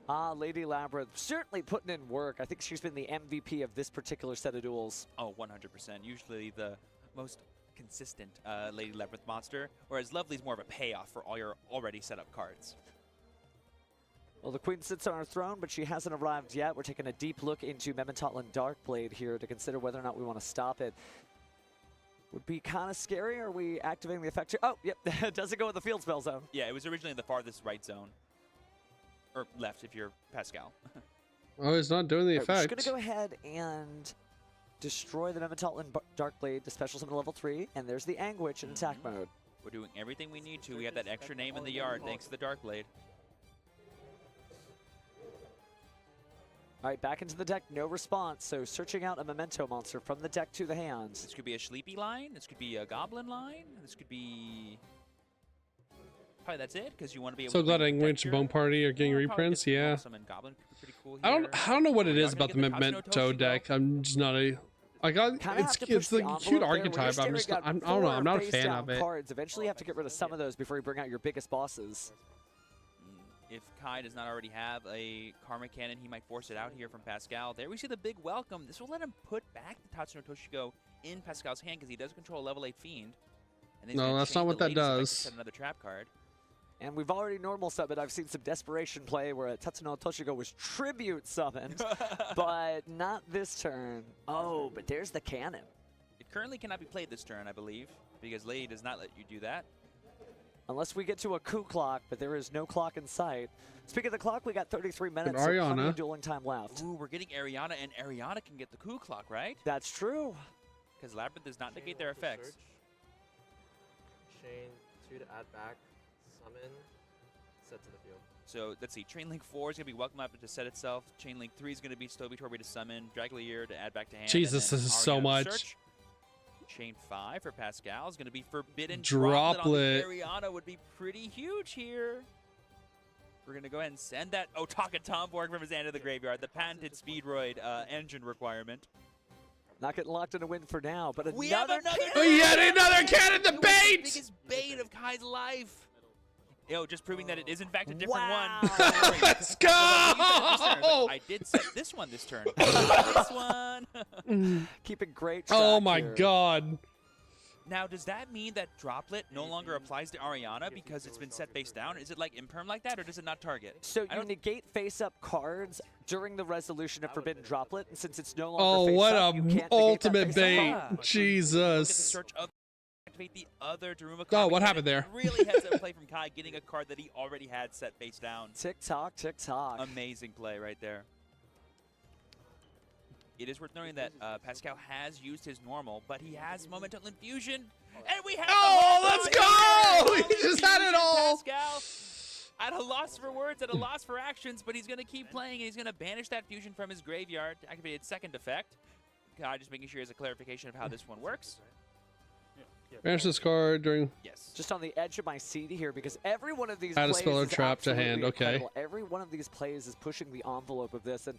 No. Lady Labyrinth certainly putting in work. I think she's been the MVP of this particular set of duels. Oh, 100%. Usually the most consistent Lady Labyrinth monster, whereas Lovely's more of a payoff for all your already set up cards. Well, the Queen sits on her throne, but she hasn't arrived yet. We're taking a deep look into Mementatlan Darkblade here to consider whether or not we want to stop it. Would be kind of scary. Are we activating the effect here? Oh, yep. Does it go in the field spell zone? Yeah, it was originally in the farthest right zone. Or left if you're Pascal. Oh, it's not doing the All right, we're effect. just going to go ahead and destroy the Mementatlan Darkblade to special summon level 3, and there's the Anguish in attack mode. We're doing everything we need to. We have that extra name in the yard thanks to the Darkblade. All right, back into the deck, no response. So searching out a Memento monster from the deck to the hands. This could be a Sleepy line. This could be a Goblin line. This could be... Probably that's it, because you want to be able So to... glad Anguish and Bone Party are getting reprints, yeah. Summon Goblin could be pretty cool I don't know what it We is are gonna about the get the Memento Tatsuno deck. I'm just not a... it's like a cute archetype. I'm just not, I don't know. I'm not a fan of it. Cards. Eventually, you have to get rid of some of those before you bring out your biggest bosses. If Kai does not already have a Karma Cannon, he might force it out here from Pascal. There we see the big welcome. This will let him put back the Tatsuno Toshiko in Pascal's hand because he does control a level 8 Fiend. And then he's No, gonna that's chain not what the that Lady's effect to does. set another trap card. And we've already normal summoned. I've seen some desperation play where Tatsuno Toshiko was tribute summoned, but not this turn. Oh, but there's the cannon. It currently cannot be played this turn, I believe, because Lady does not let you do that. Unless we get to a coup clock, but there is no clock in sight. Speaking of the clock, we got 33 minutes, so plenty Ariana. of dueling time left. Ooh, we're getting Ariana, and Ariana can get the coup clock, right? That's true. Because Labyrinth does not negate their effects. Chain 2 to add back, summon, set to the field. So let's see, Chain Link 4 is going to be Welcome Labyrinth to set itself. Chain Link 3 is going to be Stovitorby to summon, Dragleer to add back to hand. Jesus, and then this is so Ariana to much. search. Chain 5 for Pascal is going to be Forbidden Droplet. on the Ariana would be pretty huge here. We're going to go ahead and send that Otaka Tomborg from his hand to the graveyard, the patented Speedroid engine requirement. Not getting locked in a win for now, but We have another another cannon! Yet another cannon, the It was bait! the biggest bait of Kai's life. Yo, just proving that it is in fact a different Wow. one. Let's go! I did set this one this turn. This one. Keeping great track Oh my here. god. Now, does that mean that Droplet no longer applies to Ariana because it's been set face down? Is it like imperm like that, or does it not target? So you negate face-up cards during the resolution of Forbidden Droplet, and since it's no longer Oh, face what up, you a can't negate that ultimate face-up bait. card. Look at the Jesus. search of activate the other Daruma Oh, Karma what Cannon. happened there? Really heads up play from Kai, getting a card that he already had set face down. Tick-tock, tick-tock. Amazing play right there. It is worth noting that Pascal has used his normal, but he has Momental Infusion, and we have let's go! He just had it all! Pascal, at a loss for words, at a loss for actions, but he's going to keep playing, and he's going to banish that fusion from his graveyard to activate its second effect. Just making sure he has a clarification of how this one works. Banish this card during... Yes. Just on the edge of my seat here, because every one of these Add a plays spell or is trap to absolutely hand, okay. incredible. Every one of these plays is pushing the envelope of this, and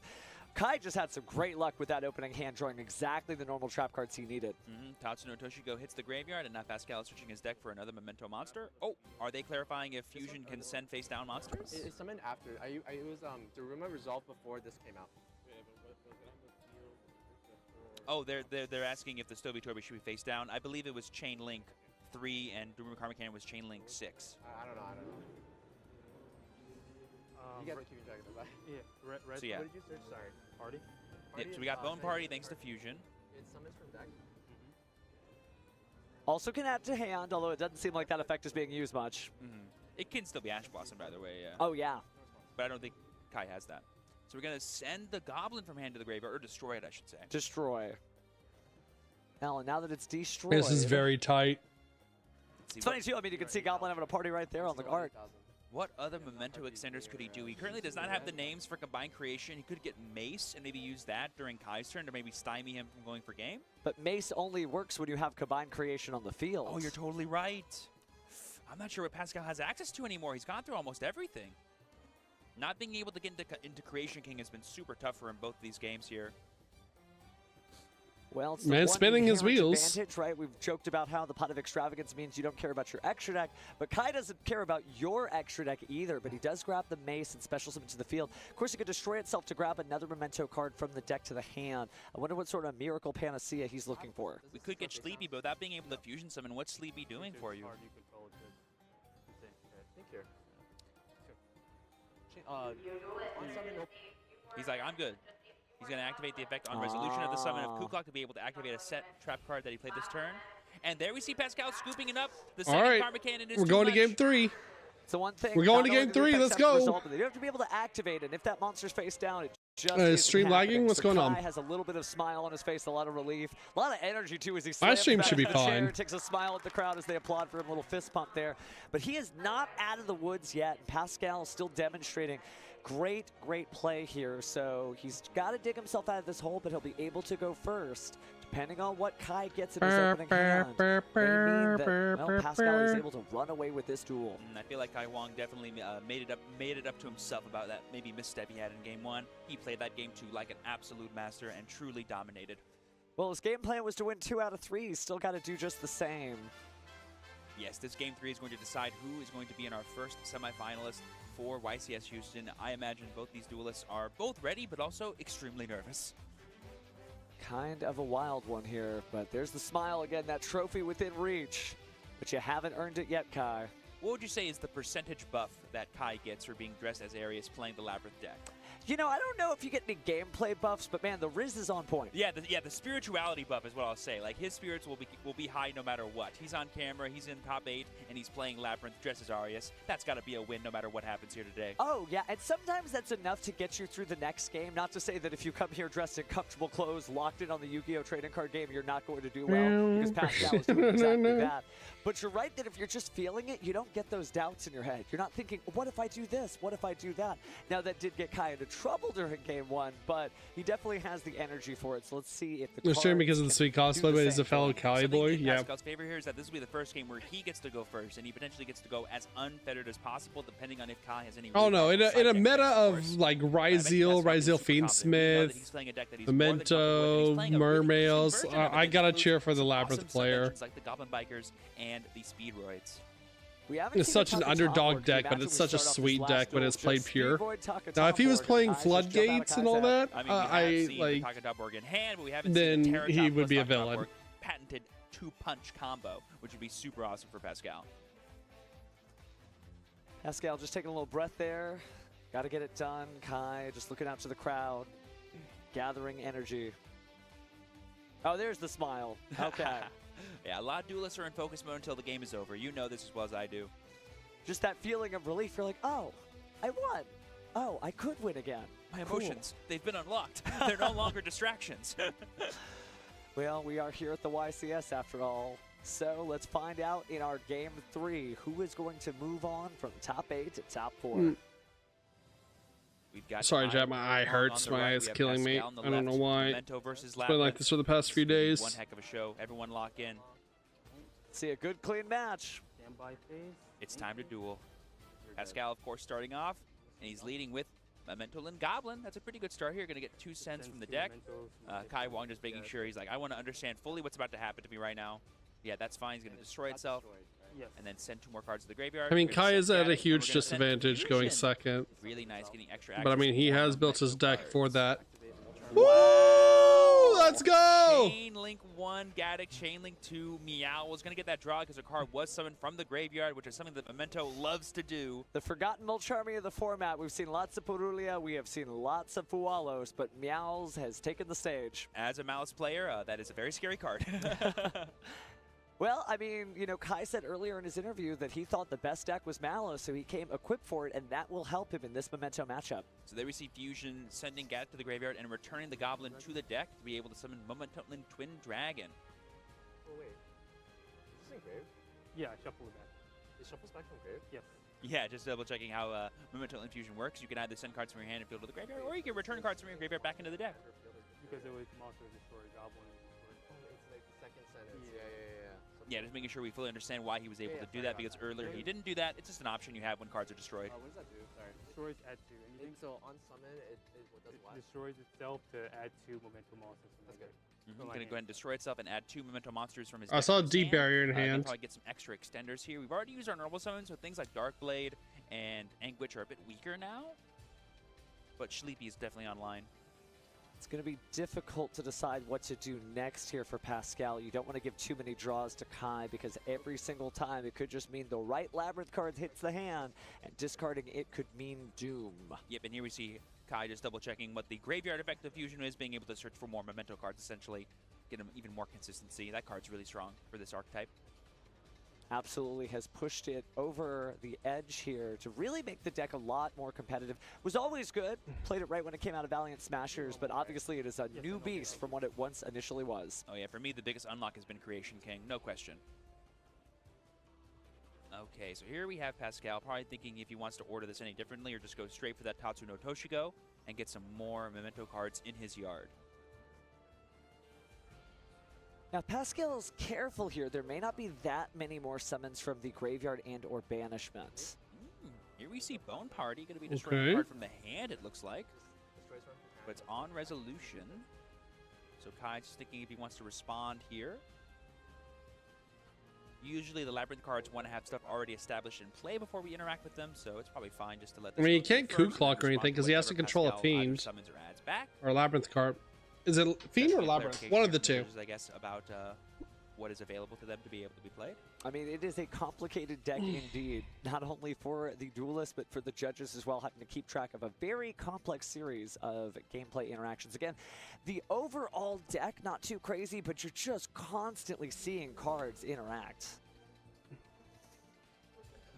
Kai just had some great luck with that opening hand, drawing exactly the normal trap cards he needed. Tatsuno Toshiko hits the graveyard, and now Pascal is switching his deck for another Memento monster. Oh, are they clarifying if Fusion can send face-down monsters? It's summoned after. It was Daruma resolved before this came out. Oh, they're asking if the Stovitorby should be face down. I believe it was Chain Link 3 and Daruma Karma Cannon was Chain Link 6. I don't know. You got the keeping track of the back. Yeah, red. So yeah. What did you search? Sorry. Party? Yep, so we got Bone Party thanks to Fusion. It summons from deck. Also can add to hand, although it doesn't seem like that effect is being used much. It can still be Ash Blossom, by the way. Yeah. Oh, yeah. But I don't think Kai has that. So we're going to send the Goblin from hand to the graveyard, or destroy it, I should say. Destroy. Now that it's destroyed. This is very tight. It's funny too. I mean, you can see Goblin having a party right there on the guard. What other memento extenders could he do? He currently does not have the names for combined creation. He could get Mace and maybe use that during Kai's turn to maybe stymie him from going for game. But Mace only works when you have combined creation on the field. Oh, you're totally right. I'm not sure what Pascal has access to anymore. He's gone through almost everything. Not being able to get into Creation King has been super tough for him both these games here. Well, it's man spinning his wheels. Advantage, right? We've joked about how the Pot of Extravagance means you don't care about your extra deck, but Kai doesn't care about your extra deck either, but he does grab the Mace and special summon to the field. Of course, he could destroy itself to grab another memento card from the deck to the hand. I wonder what sort of miracle panacea he's looking for. We could get Sleepy, but without being able to fusion summon, what's Sleepy doing for you? He's like, I'm good. He's going to activate the effect on resolution of the summon of Kuklok to be able to activate a set trap card that he played this turn. And there we see Pascal scooping it up. The second Karma Cannon is we're going to game 3. So one thing. We're going to game 3. Let's go. You have to be able to activate it. If that monster's face down, it just stream lagging? What's going on? Kai has a little bit of smile on his face, a lot of relief, a lot of energy too as he my stream should be fine. Takes a smile at the crowd as they applaud for him, a little fist pump there. But he is not out of the woods yet. Pascal is still demonstrating great play here. So he's got to dig himself out of this hole, but he'll be able to go first. Depending on what Kai gets in his opening hand, may mean that, well, Pascal is able to run away with this duel. I feel like Kai Wong definitely made it up to himself about that maybe misstep he had in game 1. He played that game 2 like an absolute master and truly dominated. Well, his game plan was to win 2 out of 3. He's still got to do just the same. Yes, this game 3 is going to decide who is going to be in our first semifinalist for YCS Houston. I imagine both these duelists are both ready, but also extremely nervous. Kind of a wild one here, but there's the smile again, that trophy within reach. But you haven't earned it yet, Kai. What would you say is the percentage buff that Kai gets for being dressed as Arius playing the Labyrinth deck? You know, I don't know if you get any gameplay buffs, but man, the Riz is on point. Yeah, the spirituality buff is what I'll say. Like, his spirits will be high no matter what. He's on camera, he's in top 8, and he's playing Labyrinth dressed as Arius. That's got to be a win no matter what happens here today. Oh, yeah, and sometimes that's enough to get you through the next game. Not to say that if you come here dressed in comfortable clothes, locked in on the Yu-Gi-Oh! Trading card game, you're not going to do well, because Pascal is doing exactly that. But you're right that if you're just feeling it, you don't get those doubts in your head. You're not thinking, what if I do this? What if I do that? Now, that did get Kai into trouble during game 1, but he definitely has the energy for it. So let's see if the We're streaming because of the sweet cosplay, but he's a fellow Cali boy. Yeah. Pascal's favor here is that this will be the first game where he gets to go first, and he potentially gets to go as unfettered as possible, depending on if Kai has any. Oh no! In a meta of like Ryzeal, Fiendsmith, Memento, Mermails, I gotta cheer for the Labyrinth player. Like the Goblin Bikers and the Speedroids. It's such an underdog deck, but it's such a sweet deck when it's played pure. Now, if he was playing Floodgates and all that, then he would be a villain. Patented 2-punch combo, which would be super awesome for Pascal. Pascal just taking a little breath there. Got to get it done. Kai just looking out to the crowd, gathering energy. Oh, there's the smile. Okay. Yeah, a lot of duelists are in focus mode until the game is over. You know this as well as I do. Just that feeling of relief. You're like, oh, I won. Oh, I could win again. My emotions, they've been unlocked. They're no longer distractions. Well, we are here at the YCS after all. So let's find out in our game 3 who is going to move on from top 8 to top 4. Sorry, Jab, my eye hurts. My eye is killing me. I don't know why. It's been like this for the past few days. One heck of a show. Everyone lock in. See a good, clean match. It's time to duel. Pascal, of course, starting off, and he's leading with Memento and Goblin. That's a pretty good start here. Going to get 2 cents from the deck. Kai Wong just making sure he's like, I want to understand fully what's about to happen to me right now. Yeah, that's fine. He's going to destroy itself. And then send 2 more cards to the graveyard. I mean, Kai is at a huge disadvantage going second. Really nice getting extra but I mean, he has built his deck for that. Woo! Let's go! Chain Link 1, Gaddock, Chain Link 2, Meow was going to get that draw because a card was summoned from the graveyard, which is something that Memento loves to do. The forgotten Mulcharmy of the format. We've seen lots of Purulia, we have seen lots of Fualos, but Meows has taken the stage. As a Malice player, that is a very scary card. Well, I mean, you know, Kai said earlier in his interview that he thought the best deck was Malice, so he came equipped for it, and that will help him in this Memento matchup. So they receive Fusion, sending Gat to the graveyard and returning the Goblin to the deck to be able to summon Memento Twin Dragon. Oh, wait. Is this in grave? Yeah, I shuffled it back. It shuffles back from grave? Yes. Yeah, just double checking how Memento Infusion works. You can either send cards from your hand and field to the graveyard, or you can return cards from your graveyard back into the deck. Because it was monster destroy, goblin destroy. Oh, it's like the second sentence. Yeah. Yeah, just making sure we fully understand why he was able to do that, because earlier he didn't do that. It's just an option you have when cards are destroyed. What does that do? Sorry. Destroys, add 2. Anything? So on summon, it does what? Destroys itself to add 2 Memento monsters. That's good. Going to go ahead and destroy itself and add 2 Memento monsters from his I deck saw a to his deep barrier in hand. Probably get some extra extenders here. We've already used our normal summons, so things like Darkblade and Anguish are a bit weaker now. But Sleepy is definitely online. It's going to be difficult to decide what to do next here for Pascal. You don't want to give too many draws to Kai, because every single time it could just mean the right Labyrinth card hits the hand, and discarding it could mean doom. Yep, and here we see Kai just double checking what the graveyard effect of Fusion is, being able to search for more Memento cards, essentially get him even more consistency. That card's really strong for this archetype. Absolutely has pushed it over the edge here to really make the deck a lot more competitive. Was always good, played it right when it came out of Valiant Smashers, but obviously it is a new beast from what it once initially was. Oh yeah, for me the biggest unlock has been Creation King, no question. Okay, so here we have Pascal probably thinking if he wants to order this any differently, or just go straight for that Tatsu no Toshigo and get some more Memento cards in his yard. Now Pascal's careful here. There may not be that many more summons from the graveyard and or banishments. Here we see Bone Party going to be destroying a card from the hand, it looks like. But it's on resolution. So Kai just thinking if he wants to respond here. Usually the Labyrinth cards want to have stuff already established in play before we interact with them, so it's probably fine just to let I mean, he can't coup clock or anything because he has to control a fiend or a Labyrinth card. Is it Fiend or Labyrinth? One of the two. I guess about what is available to them to be able to be played. I mean, it is a complicated deck indeed, not only for the duelists, but for the judges as well, having to keep track of a very complex series of gameplay interactions. Again, the overall deck, not too crazy, but you're just constantly seeing cards interact.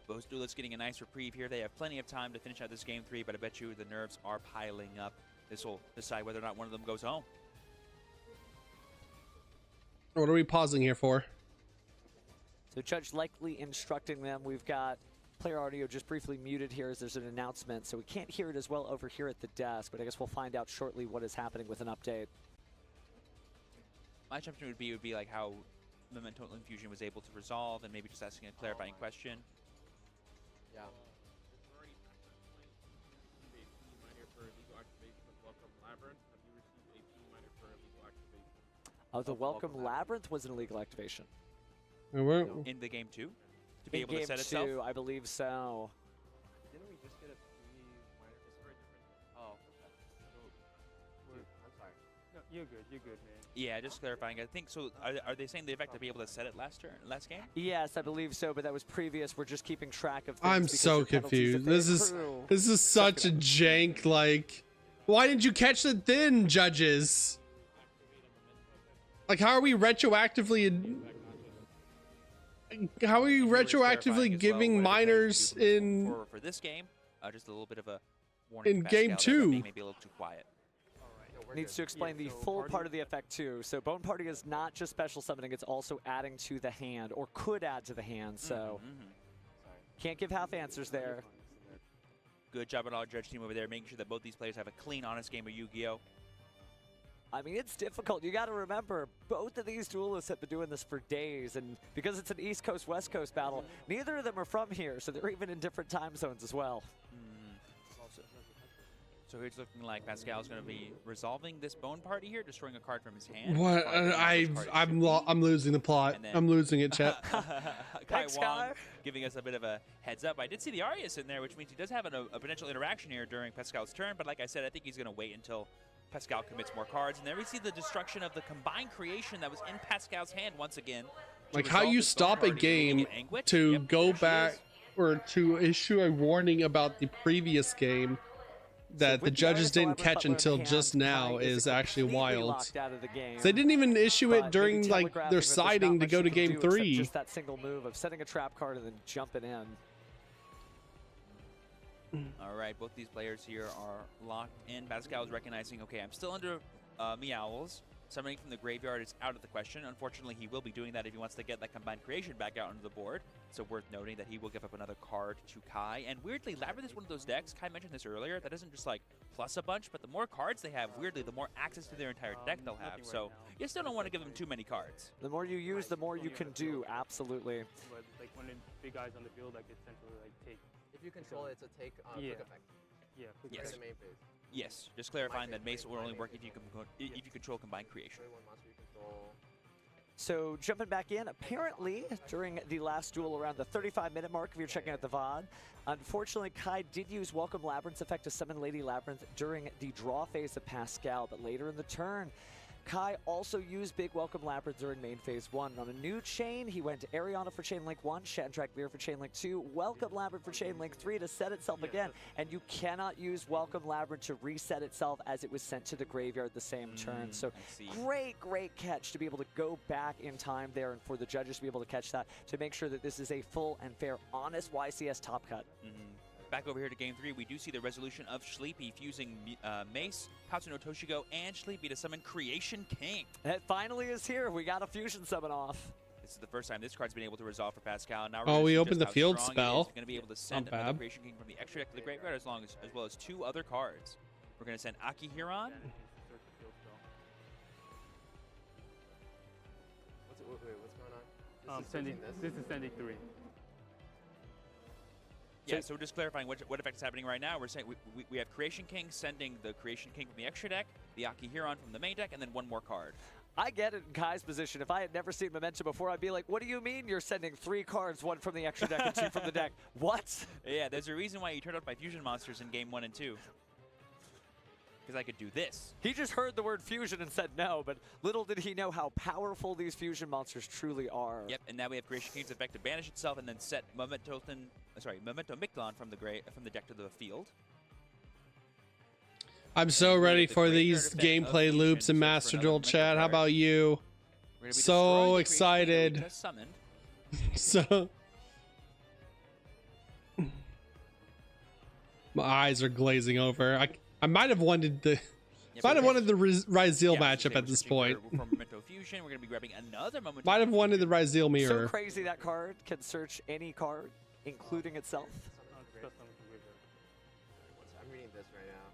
Both duelists getting a nice reprieve here. They have plenty of time to finish out this game 3, but I bet you the nerves are piling up. This will decide whether or not one of them goes home. What are we pausing here for? So judge likely instructing them. We've got player audio just briefly muted here as there's an announcement, so we can't hear it as well over here at the desk, but I guess we'll find out shortly what is happening with an update. My assumption would be like how Memento Infusion was able to resolve, and maybe just asking a clarifying question. Yeah. Oh, the Welcome Labyrinth was an illegal activation. In the game 2? To be able to set itself? In game 2, I believe so. Didn't we just get a minor for different? Oh, I'm sorry. No, you're good, man. Yeah, just clarifying. I think so. Are they saying the effect to be able to set it last game? Yes, I believe so, but that was previous. We're just keeping track of things. I'm so confused. This is such a jank. Like, why didn't you catch it then, judges? Like, how are we retroactively? How are you retroactively giving minors in for this game? Just a little bit of a warning. In game 2? Maybe a little too quiet. Needs to explain the full part of the effect too. So Bone Party is not just special summoning, it's also adding to the hand, or could add to the hand, so can't give half answers there. Good job on our judge team over there, making sure that both these players have a clean, honest game of Yu-Gi-Oh! I mean, it's difficult. You got to remember, both of these duelists have been doing this for days, and because it's an East Coast, West Coast battle, neither of them are from here, so they're even in different time zones as well. So it's looking like Pascal's going to be resolving this Bone Party here, destroying a card from his hand. What? I'm losing the plot. I'm losing it, chat. Kai Wong giving us a bit of a heads up. I did see the Arias in there, which means he does have a potential interaction here during Pascal's turn, but like I said, I think he's going to wait until Pascal commits more cards. And there we see the destruction of the combined creation that was in Pascal's hand once again. Like, how you stop a game to go back or to issue a warning about the previous game that the judges didn't catch until just now is actually wild. They didn't even issue it during like their siding to go to game 3. Just that single move of setting a trap card and then jumping in. All right, both these players here are locked in. Pascal is recognizing, okay, I'm still under Meowls. Summoning from the graveyard is out of the question. Unfortunately, he will be doing that if he wants to get that combined creation back out onto the board. So worth noting that he will give up another card to Kai. And weirdly, Labyrinth is one of those decks, Kai mentioned this earlier, that doesn't just like plus a bunch, but the more cards they have, weirdly, the more access to their entire deck they'll have. So you still don't want to give them too many cards. The more you use, the more you can do, absolutely. But like when the big guys on the field, like essentially like take. If you control it, it's a take quick effect. Yeah, quick Yes. In the main phase. Yes, just clarifying that Mace will only work if you control combined creation. So jumping back in, apparently during the last duel around the 35-minute mark, if you're checking out the VOD, unfortunately Kai did use Welcome Labyrinth's effect to summon Lady Labyrinth during the draw phase of Pascal, but later in the turn, Kai also used Big Welcome Labyrinth during main phase 1. On a new chain, he went to Ariana for Chain Link 1, Shadrach Veer for Chain Link 2, Welcome Labyrinth for Chain Link 3 to set itself again, and you cannot use Welcome Labyrinth to reset itself as it was sent to the graveyard the same turn. So great catch to be able to go back in time there and for the judges to be able to catch that to make sure that this is a full and fair, honest YCS top cut. Back over here to game 3, we do see the resolution of Sleepy fusing Mace, Katsuno Toshigo, and Sleepy to summon Creation King. It finally is here. We got a fusion summon off. This is the first time this card's been able to resolve for Pascal. Now we opened the field spell. We're going to be able to send another Creation King from the extra deck to the graveyard as well as 2 other cards. We're going to send Akihiron. What's going on? This is sending 3. Yeah, so we're just clarifying what effect is happening right now. We're saying we have Creation King sending the Creation King from the extra deck, the Akihiron from the main deck, and then 1 more card. I get it in Kai's position. If I had never seen Memento before, I'd be like, what do you mean you're sending 3 cards, 1 from the extra deck and 2 from the deck? What? Yeah, there's a reason why you turned off my fusion monsters in game 1 and 2. Because I could do this. He just heard the word fusion and said no, but little did he know how powerful these fusion monsters truly are. Yep, and now we have Creation King's effect to banish itself and then set Memento Mictlon from the deck to the field. I'm so ready for these gameplay loops in Master Duel chat. How about you? So excited. So my eyes are glazing over. I might have wanted the Ryzeal matchup at this point. Fusion, we're going to be grabbing another Memento. Might have wanted the Ryzeal mirror. So crazy that card can search any card, including itself. I'm reading this right now.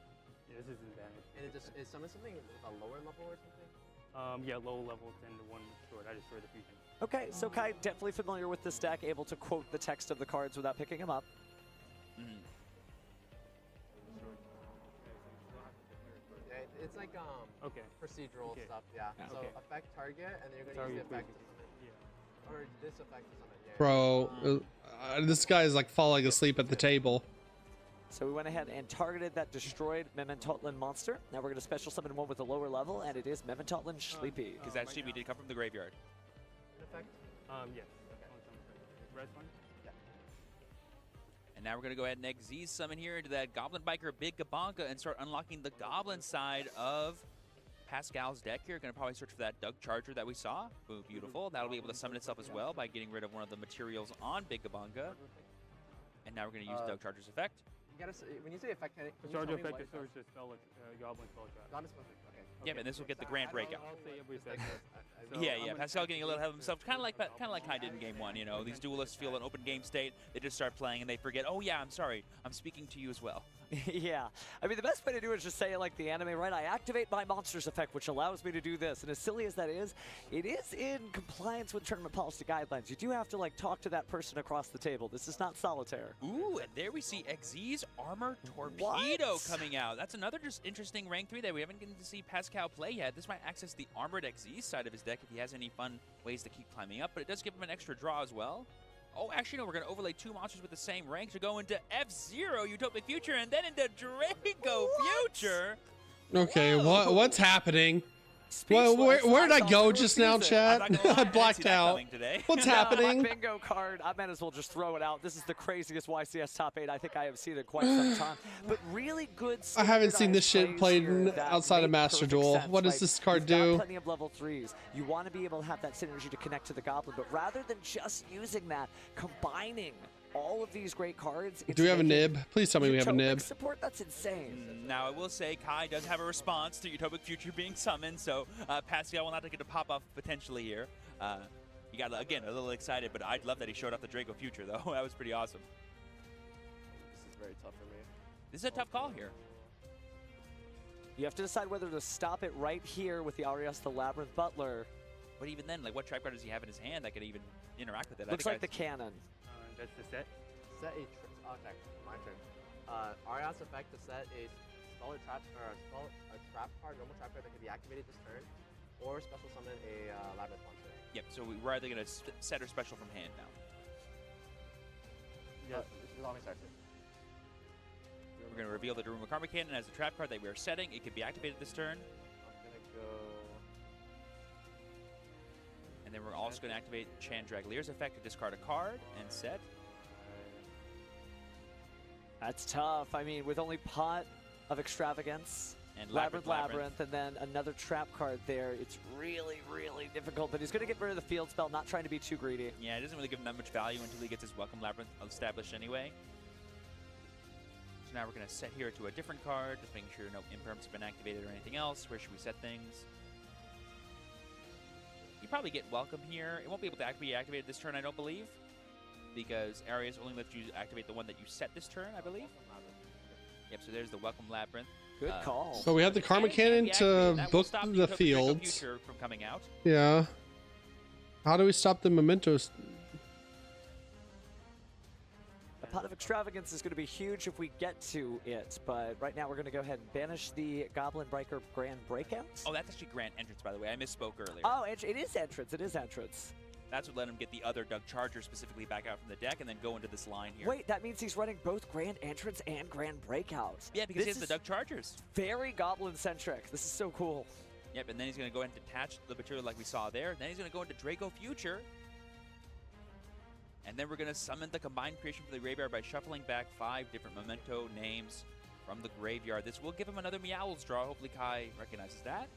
Yeah, this isn't damage. And is summon something with a lower level or something? Yeah, low level than the one short. I destroyed the fusion. Okay, so Kai definitely familiar with this deck, able to quote the text of the cards without picking them up. It's like procedural stuff, yeah. So effect target, and then you're gonna use the effect to summon. Yeah. Or this effect to summon. Yeah. Bro, this guy is like falling asleep at the table. So we went ahead and targeted that destroyed Mementotlin monster. Now we're going to special summon one with a lower level, and it is Mementotlin Sleepy. Because that Sleepy did come from the graveyard. Effect? Yes. Okay. Red one? Yeah. And now we're going to go ahead and XZ summon here into that Goblin Biker Big Gabonka and start unlocking the Goblin side of Pascal's deck here. Going to probably search for that Doug Charger that we saw. Boom, beautiful. That'll be able to summon itself as well by getting rid of one of the materials on Big Gabonka. And now we're going to use Doug Charger's effect. You gotta say, when you say effect, can you Charger tell me effect what is search the spell, Goblin spell trap. Goblin spell trap, okay. Yeah, and this will get the grand breakout. I'll say every second. Yeah, Pascal getting a little ahead of himself, kind of like Kai did in game 1. You know, these duelists feel an open game state. They just start playing and they forget. Oh yeah, I'm sorry, I'm speaking to you as well. Yeah, I mean the best way to do it is just say it like the anime, right? I activate my monsters effect, which allows me to do this. And as silly as that is, it is in compliance with tournament policy guidelines. You do have to like talk to that person across the table. This is not solitaire. Ooh, and there we see XZ's Armor Torpedo coming out. That's another just interesting rank 3 that we haven't gotten to see Pascal play yet. This might access the Armored XZ side of his deck if he has any fun ways to keep climbing up, but it does give him an extra draw as well. Oh, actually, no, we're going to overlay 2 monsters with the same rank to go into F-Zero, Utopic Future, and then into Draco Future. Okay, what's happening? Well, speechless. where'd I thought go we were just now, seasoned. chat? I'm not gonna lie, I I didn't blacked see that out. coming today. What's No, happening? my bingo card, I might as well just throw it out. This is the craziest YCS top 8 I think I have seen in quite some time. But really good I haven't seen this standardized shit plays played here that outside of make Master perfect Duel. sense, What does right? this card You've got do? plenty of level 3s. You want to be able to have that synergy to connect to the Goblin, but rather than just using that, combining all of these great cards. Do we have a nib? Please tell me we have a Utopic nib. support, that's insane. Now, I will say Kai does have a response to Utopic Future being summoned, so Pascal will not get to pop off potentially here. He got, again, a little excited, but I'd love that he showed off the Draco Future, though. That was pretty awesome. This is very tough for me. This is a tough call here. You have to decide whether to stop it right here with the Arias the Labyrinth Butler. But even then, like, what trap card does he have in his hand that could even interact with it? Looks like the cannon. That's the set. Set a okay, my turn. Arias effect to set a spell or trap or a trap card, normal trap card that can be activated this turn, or special summon a labyrinth monster. Yep. So we're either gonna set or special from hand now. Yeah, this is always started. We're gonna reveal the Daruma Karma Cannon as a trap card that we are setting. It can be activated this turn. I'm gonna go. And then we're also going to activate Chandraglier's effect to discard a card and set. That's tough. I mean, with only Pot of Extravagance, And Labyrinth, and then another trap card there, it's really, really difficult. But he's going to get rid of the field spell, not trying to be too greedy. Yeah, it doesn't really give him that much value until he gets his Welcome Labyrinth established anyway. So now we're going to set here to a different card, just making sure no imperms have been activated or anything else. Where should we set things? You probably get Welcome here. It won't be able to be activated this turn, I don't believe, because Arias only lets you activate the one that you set this turn, I believe. Yep, so there's the Welcome Labyrinth. Good call. So we have the Karma Cannon to book the field. From coming out. Yeah. How do we stop the mementos? The Pot of Extravagance is going to be huge if we get to it, but right now we're going to go ahead and banish the Goblin Breaker Grand Breakout. Oh, that's actually Grand Entrance, by the way. I misspoke earlier. Oh, it is Entrance. It is Entrance. That's what let him get the other Doug Charger specifically back out from the deck and then go into this line here. Wait, that means he's running both Grand Entrance and Grand Breakout. Yeah, because he This has the is Doug Chargers. very Goblin-centric. This is so cool. Yep, and then he's going to go ahead and detach the material like we saw there. Then he's going to go into Draco Future. And then we're going to summon the combined creation for the graveyard by shuffling back 5 different memento names from the graveyard. This will give him another Meowl's draw. Hopefully Kai recognizes that.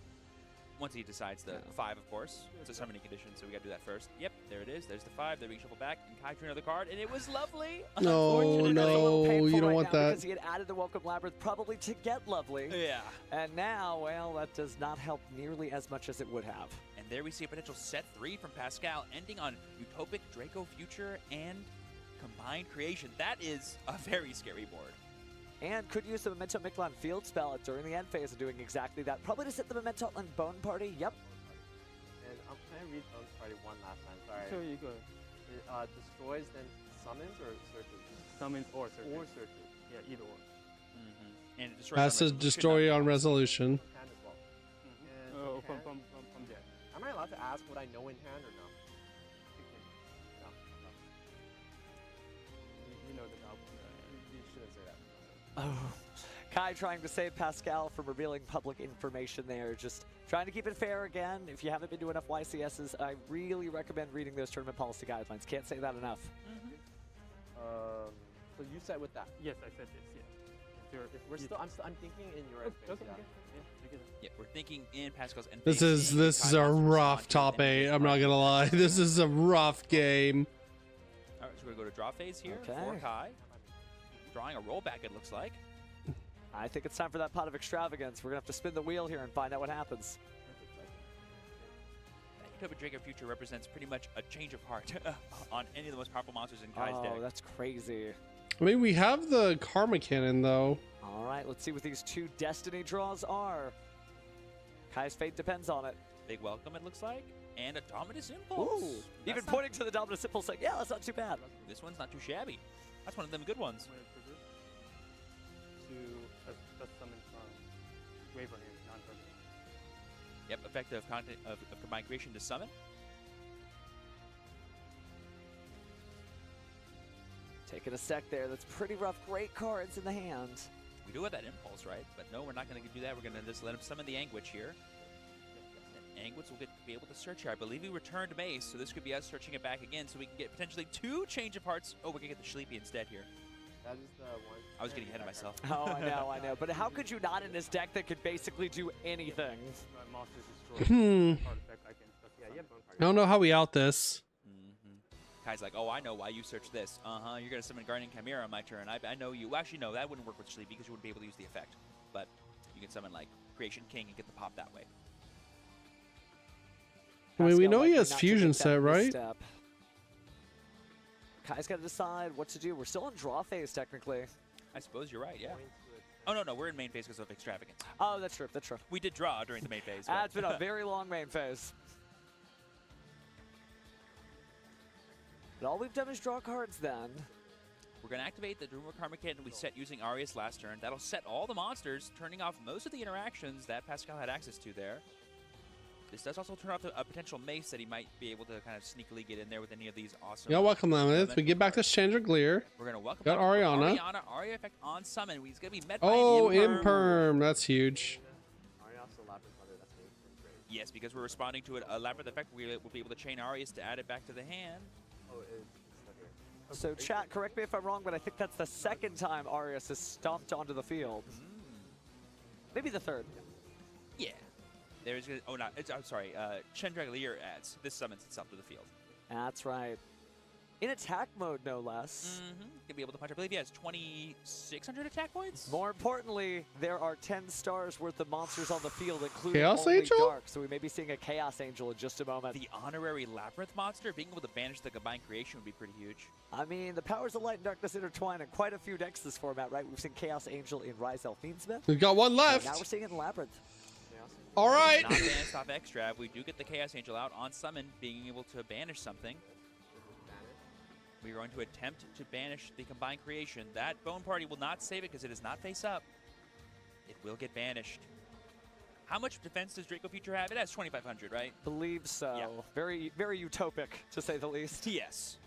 Once he decides the 5, of course. It's a summoning condition, so we got to do that first. Yep, there it is. There's the 5. Then we can shuffle back, and Kai drew another card, and it was lovely. No, you don't want that. Because he had added the Welcome Labyrinth probably to get lovely. Yeah. And now, well, that does not help nearly as much as it would have. And there we see a potential set 3 from Pascal, ending on Utopic, Draco Future, and Combined Creation. That is a very scary board. And could use the Memento Mictlan field spell during the end phase of doing exactly that. Probably to set the Memento on Bone Party. Yep. And can I read Bone Party one last time? Sorry. Sure, you go. It destroys, then summons or searches? Summons or searches. Or searches. Yeah, either or. And it destroys Has to destroy on resolution. Hand as well. And Oh, hand? from there. Am I allowed to ask what I know in hand or no? No. You know the goblin. You shouldn't say that. Oh, Kai trying to save Pascal from revealing public information there. Just trying to keep it fair again. If you haven't been to enough YCSs, I really recommend reading those tournament policy guidelines. Can't say that enough. So you set with that? Yes, I said this. Yeah. I'm thinking in your Okay, space, yeah. Yeah, we're thinking in Pascal's end This phase. is a rough top 8. I'm not gonna lie. This is a rough game. All right, so we're going to go to draw phase here Okay. for Kai. Drawing a rollback, it looks like. I think it's time for that Pot of Extravagance. We're going to have to spin the wheel here and find out what happens. That Utopic Draco Future represents pretty much a change of heart on any of the most powerful monsters in Kai's deck. Oh, that's crazy. I mean, we have the Karma Cannon, though. All right, let's see what these 2 Destiny draws are. Kai's fate depends on it. Big welcome, it looks like. And a Dominus Impulse. Ooh, even pointing to the Dominus Impulse like, yeah, that's not too bad. This one's not too shabby. That's one of them good ones. That's summon from graveyard here, non-target. Yep, effect of Combined Creation to summon. Taking a sec there. That's pretty rough. Great cards in the hand. We do have that Impulse, right? But no, we're not going to do that. We're going to just let him summon the Anguish here. Anguitz will be able to search here. I believe he returned Mace, so this could be us searching it back again, so we can get potentially 2 change of hearts. Oh, we're going to get the Sleepy instead here. That is the one. I was getting ahead of myself. Oh, I know. But how could you not in this deck that could basically do anything? I don't know how we out this. Kai's like, oh, I know why you searched this. You're going to summon Guardian Chimera on my turn. I know you. Well, actually, no, that wouldn't work with Sleepy because you wouldn't be able to use the effect. But you can summon, like, Creation King and get the pop that way. I mean, we know he has fusion set, right? Kai's got to decide what to do. We're still in draw phase, technically. I suppose you're right, yeah. Oh, no, we're in main phase because of Extravagance. Oh, that's true. We did draw during the main phase. It's been a very long main phase. But all we've done is draw cards then. We're going to activate the Dreamer Karma Cannon we set using Arius last turn. That'll set all the monsters, turning off most of the interactions that Pascal had access to there. This does also turn off a potential Mace that he might be able to kind of sneakily get in there with any of these awesome... Yeah, welcome Lameth. We get back to Chandragleer. We're going to welcome got Ariana. Aria effect on summon. He's going to be met by Oh, an Imperm. Imperm. That's huge. Yes, because we're responding to a Labyrinth effect, we'll be able to chain Arius to add it back to the hand. So chat, correct me if I'm wrong, but I think that's the second time Arius has stomped onto the field. Maybe the third. Yeah. There's I'm sorry. Chandragleer adds. This summons itself to the field. That's right. In attack mode, no less. Gonna be able to punch. I believe he has 2,600 attack points. More importantly, there are 10 stars worth of monsters on the field, including Chaos only Angel? Dark. So we may be seeing a Chaos Angel in just a moment. The honorary Labyrinth monster, being able to banish the combined creation would be pretty huge. I mean, the powers of light and darkness intertwine in quite a few decks this format, right? We've seen Chaos Angel in Ryzel Fiendsmith. We've got one left. Now we're seeing it in Labyrinth. All right. Not banished off Extra. We do get the Chaos Angel out on summon, being able to banish something. We're going to attempt to banish the combined creation. That Bone Party will not save it because it is not face up. It will get banished. How much defense does Draco Future have? It has 2,500, right? Believe so. Yeah. Very, very utopic, to say the least. Yes.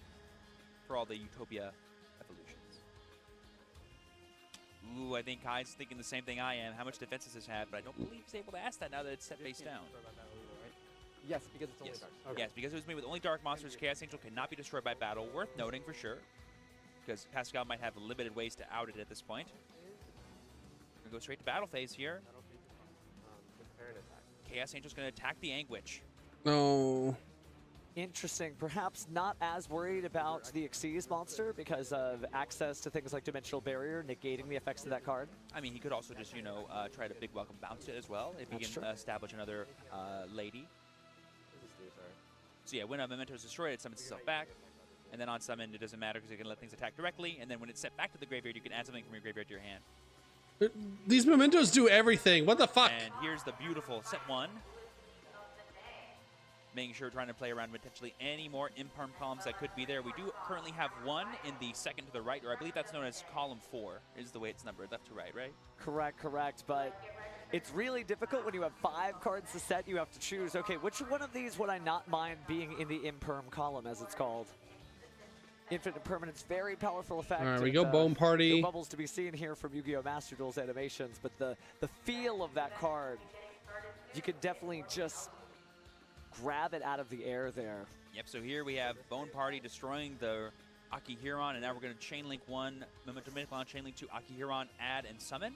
For all the Utopia evolutions. Ooh, I think Kai's thinking the same thing I am. How much defense does this have? But I don't believe he's able to ask that now that it's set face down. Yes, because it's only dark. Okay. Yes, because it was made with only dark monsters, Chaos Angel cannot be destroyed by battle. Worth noting for sure. Because Pascal might have limited ways to out it at this point. We're going to go straight to battle phase here. Chaos Angel's going to attack the Anguitch. No. Interesting. Perhaps not as worried about the Xyz monster because of access to things like Dimensional Barrier, negating the effects of that card. I mean, he could also just, try to big welcome bounce it as well if he can establish another lady. So yeah, when a memento is destroyed, it summons itself back. And then on summon, it doesn't matter because you can let things attack directly. And then when it's set back to the graveyard, you can add something from your graveyard to your hand. These mementos do everything. What the fuck? And here's the beautiful set one. Making sure we're trying to play around potentially any more imperm columns that could be there. We do currently have one in the second to the right, or I believe that's known as column 4 is the way it's numbered, left to right, right? Correct. But it's really difficult when you have 5 cards to set. You have to choose, okay, which one of these would I not mind being in the imperm column, as it's called? Infinite Impermanence, very powerful effect. All right, we go Bone Party. No bubbles to be seen here from Yu-Gi-Oh! Master Duel's animations, but the feel of that card, you can definitely just grab it out of the air there. Yep, so here we have Bone Party destroying the Akihiron, and now we're going to chain link 1, Memento Midichlon, chain link 2, Akihiron, add, and summon.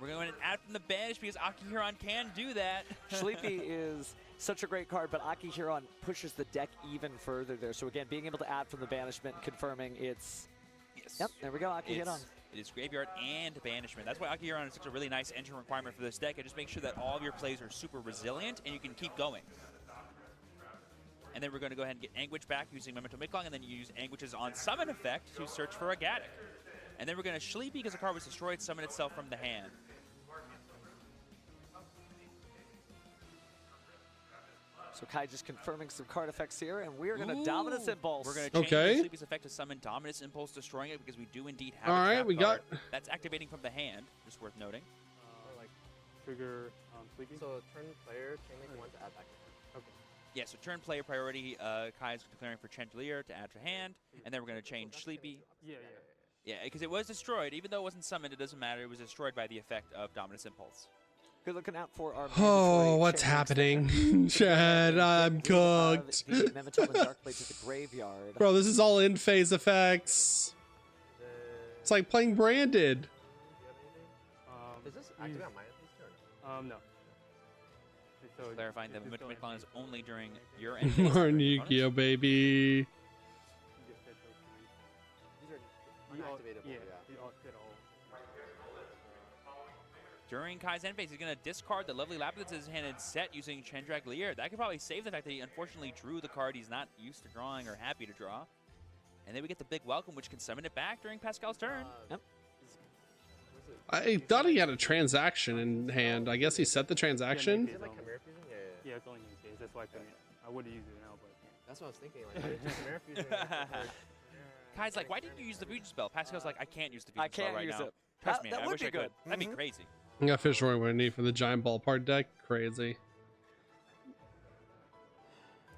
We're going to add from the bench because Akihiron can do that. Sleepy is such a great card, but Akihiron pushes the deck even further there. So again, being able to add from the banishment, confirming it's... Yes. Yep, there we go, Akihiron. It is graveyard and banishment. That's why Akihiron is such a really nice entry requirement for this deck. It just makes sure that all of your plays are super resilient and you can keep going. And then we're going to go ahead and get Anguitch back using Memento Midichlon, and then you use Anguitch's on summon effect to search for a Gaddock. And then we're going to Sleepy, because the card was destroyed, summon itself from the hand. So Kai just confirming some card effects here, and we're going to Dominus Impulse. We're going to change Sleepy's effect to summon Dominus Impulse, destroying it, because we do indeed have a trap card. That's activating from the hand, just worth noting. Like trigger Sleepy. So turn player, chain link 1 to add back. Okay. Yeah, so turn player priority, Kai is declaring for Chandelier to add to hand, and then we're going to change Sleepy. Yeah, because it was destroyed. Even though it wasn't summoned, it doesn't matter. It was destroyed by the effect of Dominus Impulse. be looking out for our Oh, what's happening? Chad, I'm cooked. the Memento and Dark Blade to the graveyard. Bro, this is all in phase effects. It's like playing Branded. Is this active on my end? No. So Clarifying that Memento is only during your end. More Yugioh, baby. These are unactivatable, yeah. During Kai's end phase, he's going to discard the lovely Labyrinth his hand and set using Chandraglier. That could probably save the fact that he unfortunately drew the card he's not used to drawing or happy to draw. And then we get the big welcome, which can summon it back during Pascal's turn. Yep. I thought he had a transaction in hand. I guess he set the transaction. Is it like Chimera Fusion? Yeah, it's only in case. That's why I would have used it now, but that's what I was thinking. Like, just Chimera Fusion. Kai's like, why didn't you use the Fusion spell? Pascal's like, I can't use the Fusion I can't spell right use now. it. Trust me, That I would wish be I could. good. That'd be crazy. I got fish what I need for the giant ballpark deck. Crazy.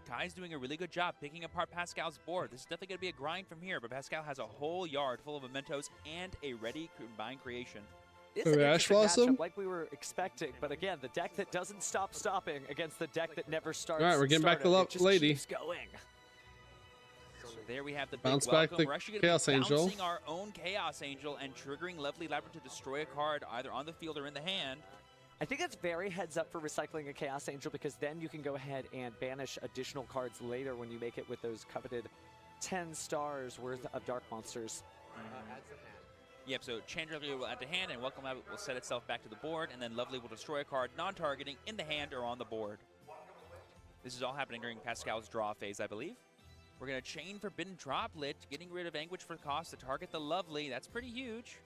Kai's doing a really good job picking apart Pascal's board. This is definitely going to be a grind from here, but Pascal has a whole yard full of mementos and a ready combined creation. It's an interesting matchup like we were expecting, but again, the deck that doesn't stop stopping against the deck that never starts. All right, we're getting back the lady. Keeps going. So there we have the Bounce big back welcome. the We're actually Chaos going to be Angel. bouncing our own Chaos Angel and triggering Lovely Labyrinth to destroy a card either on the field or in the hand. I think that's very heads up for recycling a Chaos Angel because then you can go ahead and banish additional cards later when you make it with those coveted 10 stars worth of Dark Monsters. Adds the hand. Yep, so Chandralier will add to hand, and Welcome Labyrinth will set itself back to the board, and then Lovely will destroy a card non-targeting in the hand or on the board. This is all happening during Pascal's draw phase, I believe. We're going to chain Forbidden Droplet, getting rid of Anguish for cost to target the Lovely. That's pretty huge.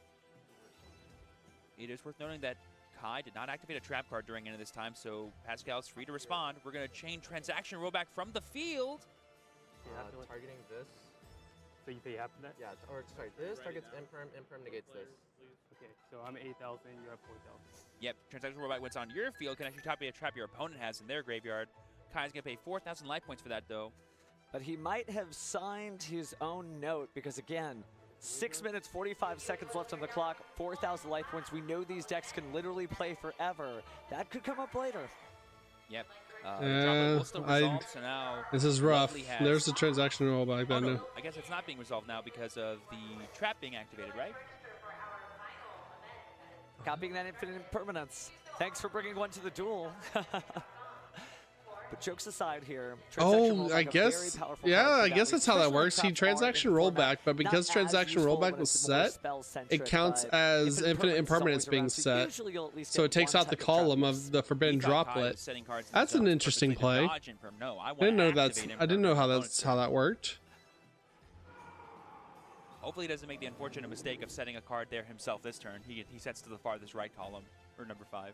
It is worth noting that Kai did not activate a trap card during any of this time, so Pascal's free to respond. We're going to chain Transaction Rollback from the field. Targeting this. So you pay half of that? Yeah, or sorry, this targets Imperm negates this. Okay, so I'm 8,000, you have 4,000. Yep, Transaction Rollback what's on your field can actually top a trap your opponent has in their graveyard. Kai's going to pay 4,000 life points for that, though. But he might have signed his own note because, again, 6 minutes, 45 seconds left on the clock, 4,000 life points. We know these decks can literally play forever. That could come up later. Yep. The will still resolve, so now this is rough. Lovely has, There's the transaction rollback. oh, no, I guess it's not being resolved now because of the trap being activated, right? Copying that infinite impermanence. Thanks for bringing one to the duel. But jokes aside here. Oh, I guess, yeah, I guess that's how that works. He transaction rollback, but because transaction rollback was set, it counts as infinite impermanence being set. So it takes out the column of the Forbidden Droplet. That's an interesting play. I didn't know I didn't know how that worked. Hopefully he doesn't make the unfortunate mistake of setting a card there himself this turn. He sets to the farthest right column, or number 5.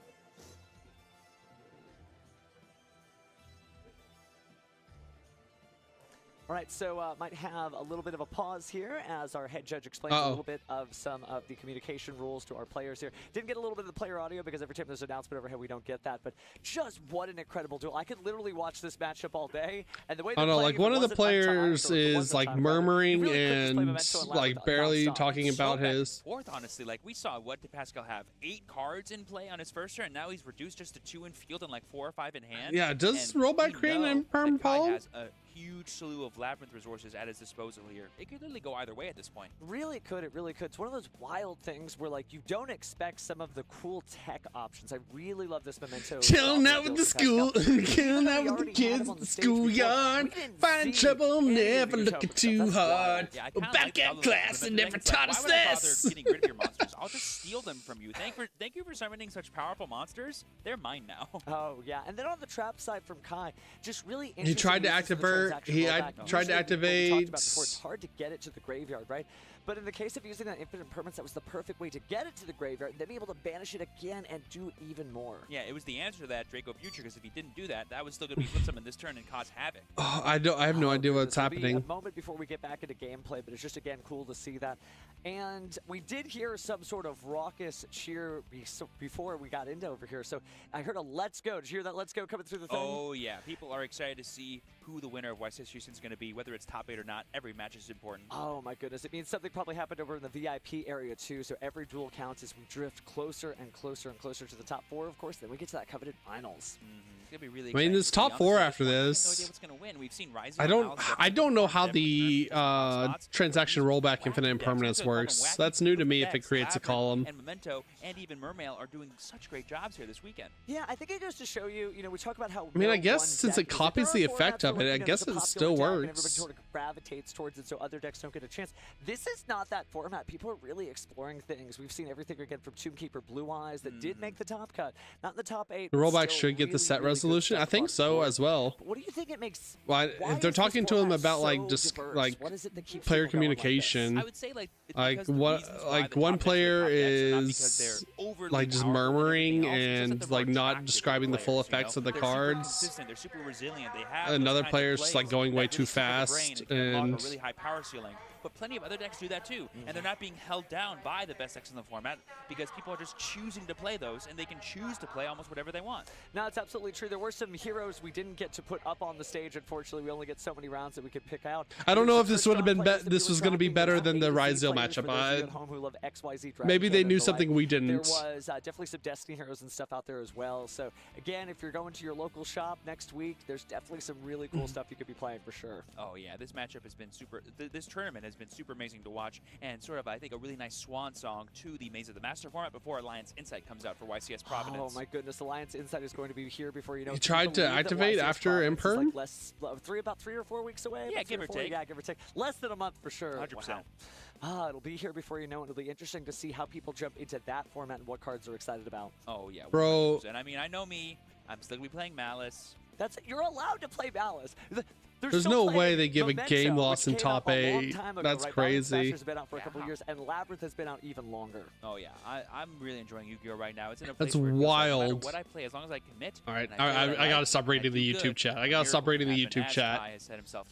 All right, so might have a little bit of a pause here as our head judge explains a little bit of some of the communication rules to our players here. Didn't get a little bit of the player audio because every time there's an announcement overhead, we don't get that. But just what an incredible duel. I could literally watch this matchup all day. And the way I don't know, like one of the players is like murmuring and like barely talking about his. Fourth, honestly, like we saw, what did Pascal have? 8 cards in play on his first turn. Now he's reduced just to 2 in field and like 4 or 5 in hand. Yeah, does rollback create an imperm column? Has a huge slew of Labyrinth resources at his disposal here. It could literally go either way at this point. Really could, it really could. It's one of those wild things where like you don't expect some of the cool tech options. I really love this memento. Chilling out with the school, chilling out with the kids at the schoolyard. Find trouble, never looking too hard. We're back at class and never taught us this. Getting rid of your monsters. I'll just steal them from you. Thank you for summoning such powerful monsters. They're mine now. Oh yeah, and then on the trap side from Kai, just really he tried to activate. He tried to activate. It's hard to get it to the graveyard, right? But in the case of using that infinite impermanence, that was the perfect way to get it to the graveyard, and then be able to banish it again and do even more. Yeah, it was the answer to that Draco Future, because if he didn't do that, that was still going to be flip summon this turn and cause havoc. Oh, I have no idea what's happening. A moment before we get back into gameplay, but it's just again cool to see that. And we did hear some sort of raucous cheer before we got into over here. So I heard a "Let's go." Did you hear that "Let's go" coming through the thing? Oh yeah, people are excited to see who the winner of YCS Houston is going to be, whether it's top 8 or not. Every match is important. Oh my goodness, it means something thing probably happened over in the VIP area too, so every duel counts as we drift closer and closer and closer to the top 4, of course. Then we get to that coveted finals. It's gonna be really I mean, it's top 4 after this. No idea what's gonna win. We've seen Ryzen. I don't know how the transaction rollback infinite impermanence works. That's new to me if it creates a column. And Memento and even Mermail are doing such great jobs here this weekend. Yeah, I think it goes to show you, we talk about how I mean, I well guess one since deck it is. copies There the are effect formats of where, it, I guess there's a it popular still deck and everybody works. sort of gravitates towards it so other decks don't get a chance. This is not that format. People are really exploring things. We've seen everything again from Tombkeeper Blue Eyes that did make the top cut. Not in the top 8. The but rollback still should get really, the set really good resolution. stuff I think across the so board. as well. But what do you think it makes? Why Why if they're is this talking to them format about like so just diverse? like What is it that keeps player people going like this? communication, I would say like one player is like just murmuring and like not describing the full effects of the cards. They're super resilient. They have Another player is just like going way too fast and a really high power ceiling. But plenty of other decks do that too, and they're not being held down by the best decks in the format because people are just choosing to play those, and they can choose to play almost whatever they want. No, it's absolutely true. There were some heroes we didn't get to put up on the stage. Unfortunately, we only get so many rounds that we could pick out. I don't know if this would have been this was going to be better than the Ryzel matchup. Maybe they knew something we didn't. There was definitely some Destiny heroes and stuff out there as well. So again, if you're going to your local shop next week, there's definitely some really cool stuff you could be playing for sure. Oh yeah, this matchup has been super. This tournament has been super amazing to watch, and sort of I think a really nice swan song to the Maze of the Master format before Alliance Insight comes out for YCS Providence. Oh my goodness, Alliance Insight is going to be here before you know. You tried to activate after Imperm? Like about 3 or 4 weeks away. Yeah, give or take. Yeah, give or take. Less than a month for sure. 100%. Wow. It'll be here before you know it. It'll be interesting to see how people jump into that format and what cards they're excited about. Oh yeah, bro. And I mean, I know me. I'm still gonna be playing Malice. You're allowed to play Malice. There's no way they give a game loss in top 8. That's crazy. Has been out for a couple of years, and Labyrinth has been out even longer. Oh yeah, I'm really enjoying Yugioh right now. It's in a That's place where wild. no matter what I play, as long as I commit. All right, I gotta stop reading the YouTube chat. I gotta stop reading the YouTube chat.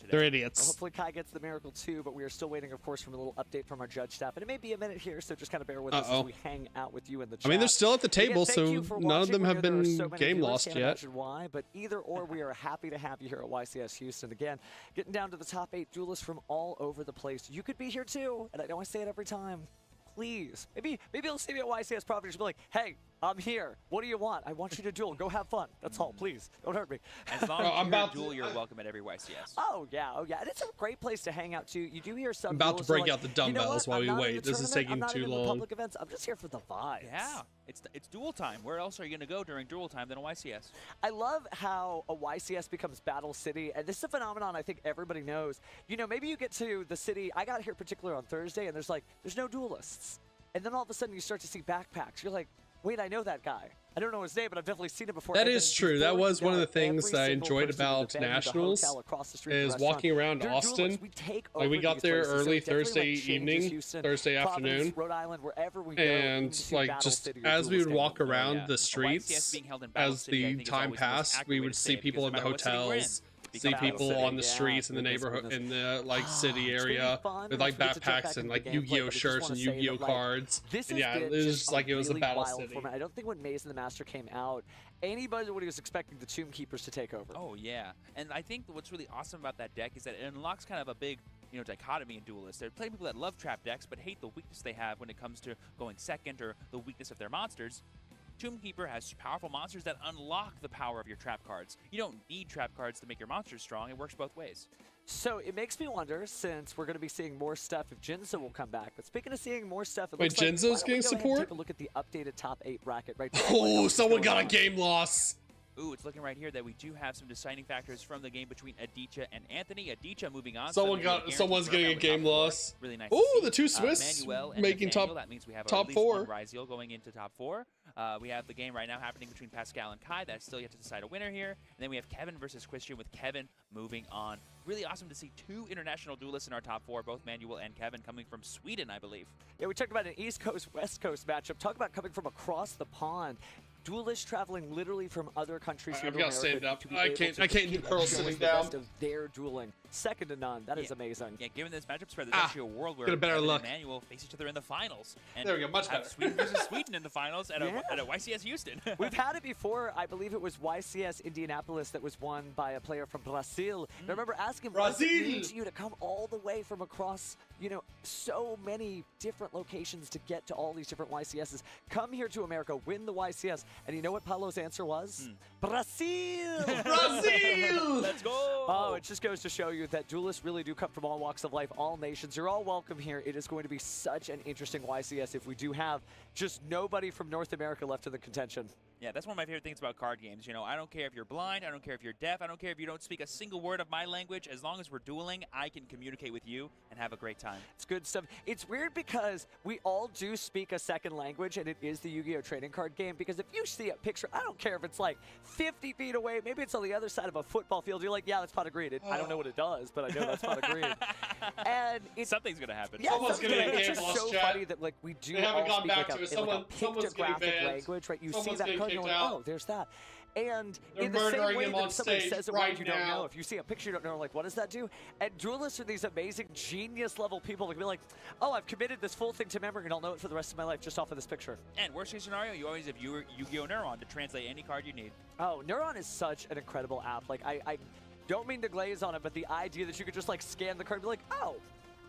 They're idiots. Well, hopefully Kai gets the miracle too, but we are still waiting, of course, for a little update from our judge staff, and it may be a minute here, so just kind of bear with us as we hang out with you in the chat. I mean, they're still at the table, so none of them have been game lost Can't yet. imagine why, but either or, we are happy to have you here at YCS Houston again, getting down to the top 8 duelists from all over the place. You could be here too, and I know I say it every time. Please, maybe you'll see me at YCS Providence and be like, hey, I'm here. What do you want? I want you to duel. Go have fun. That's all. Please, don't hurt me. As long as you're a duel, you're welcome at every YCS. Oh yeah. And it's a great place to hang out too. You do hear some. I'm about to break out the dumbbells while we I'm not in wait. the This is tournament. taking I'm not too even in the long. public events. I'm just here for the vibes. Yeah, it's duel time. Where else are you gonna go during duel time than a YCS? I love how a YCS becomes Battle City, and this is a phenomenon I think everybody knows. Maybe you get to the city. I got here particularly on Thursday, and there's no duelists. And then all of a sudden you start to see backpacks. You're like, wait, I know that guy. I don't know his name, but I've definitely seen him before. That is true. That was one of the things that I enjoyed about Nationals is walking around Austin. Like we got there early Thursday evening, Thursday afternoon, Rhode Island, wherever we go, and like just as we would walk around the streets, as the time passed, we would see people in the hotels. See people on the streets in the neighborhood, in the like city area with like backpacks and like Yu-Gi-Oh shirts and Yu-Gi-Oh cards. And yeah, it was just like it was a battle city. I don't think when Maze and the Master came out, anybody was expecting the Tomb Keepers to take over. Oh yeah, and I think what's really awesome about that deck is that it unlocks kind of a big dichotomy in duelists. There are plenty of people that love trap decks but hate the weakness they have when it comes to going second or the weakness of their monsters. Tomb Keeper has powerful monsters that unlock the power of your trap cards. You don't need trap cards to make your monsters strong. It works both ways. So it makes me wonder, since we're going to be seeing more stuff, if Jinzo will come back. But speaking of seeing more stuff, it wait, looks Jinzo's like, getting support? Take a look at the updated top 8 bracket right there. Oh, someone got a game loss. Ooh, it's looking right here that we do have some deciding factors from the game between Aditya and Anthony. Aditya moving on. Someone's getting a game loss. Really nice. Ooh, the two Swiss Manuel and making Nathaniel. That means we have top at least 4. One Ryzel going into top 4. We have the game right now happening between Pascal and Kai. That's still yet to decide a winner here. And then we have Kevin versus Christian, with Kevin moving on. Really awesome to see 2 international duelists in our top 4, both Manuel and Kevin coming from Sweden, I believe. Yeah, we talked about an East Coast, West Coast matchup. Talk about coming from across the pond. Duelists traveling literally from other countries. I've got to stand up. I can't do curls sitting down. Of their dueling, second to none. That is amazing. Yeah, given this matchup spread, there's actually a world where Kevin and Manuel face each other in the finals. And there we go, much better. Sweden versus Sweden in the finals at a YCS Houston. We've had it before. I believe it was YCS Indianapolis that was won by a player from Brazil. I remember asking, what does it mean to you to come all the way from across you know, so many different locations to get to all these different YCSs. Come here to America, win the YCS. And you know what Paulo's answer was? Brazil! Brazil! Let's go! Oh, it just goes to show you that duelists really do come from all walks of life, all nations. You're all welcome here. It is going to be such an interesting YCS if we do have just nobody from North America left in the contention. Yeah, that's one of my favorite things about card games. You know, I don't care if you're blind, I don't care if you're deaf, I don't care if you don't speak a single word of my language. As long as we're dueling, I can communicate with you and have a great time. It's good stuff. It's weird because we all do speak a second language, and it is the Yu-Gi-Oh! Trading card game, because if you see a picture, I don't care if it's like 50 feet away, maybe it's on the other side of a football field, you're like, yeah, that's pot of greed. I don't know what it does, but I know that's pot of greed. And it's, something's going to happen. Yeah, Someone's going to get it's game just lost, so chat. funny that like we do They haven't all gone speak back like to it. in like a Someone's getting pictographic banned. language, right? You see Someone's that getting card, and you're kicked like, out. oh, there's that. And They're in the same murdering way him that on somebody stage says a right word you don't now. know, if you see a picture you don't know, like, what does that do? And duelists are these amazing genius-level people that can be like, oh, I've committed this full thing to memory, and I'll know it for the rest of my life just off of this picture. And worst case scenario, you always have Yu-Gi-Oh! Neuron to translate any card you need. Oh, Neuron is such an incredible app. Like, I don't mean to glaze on it, but the idea that you could just, like, scan the card and be like, oh,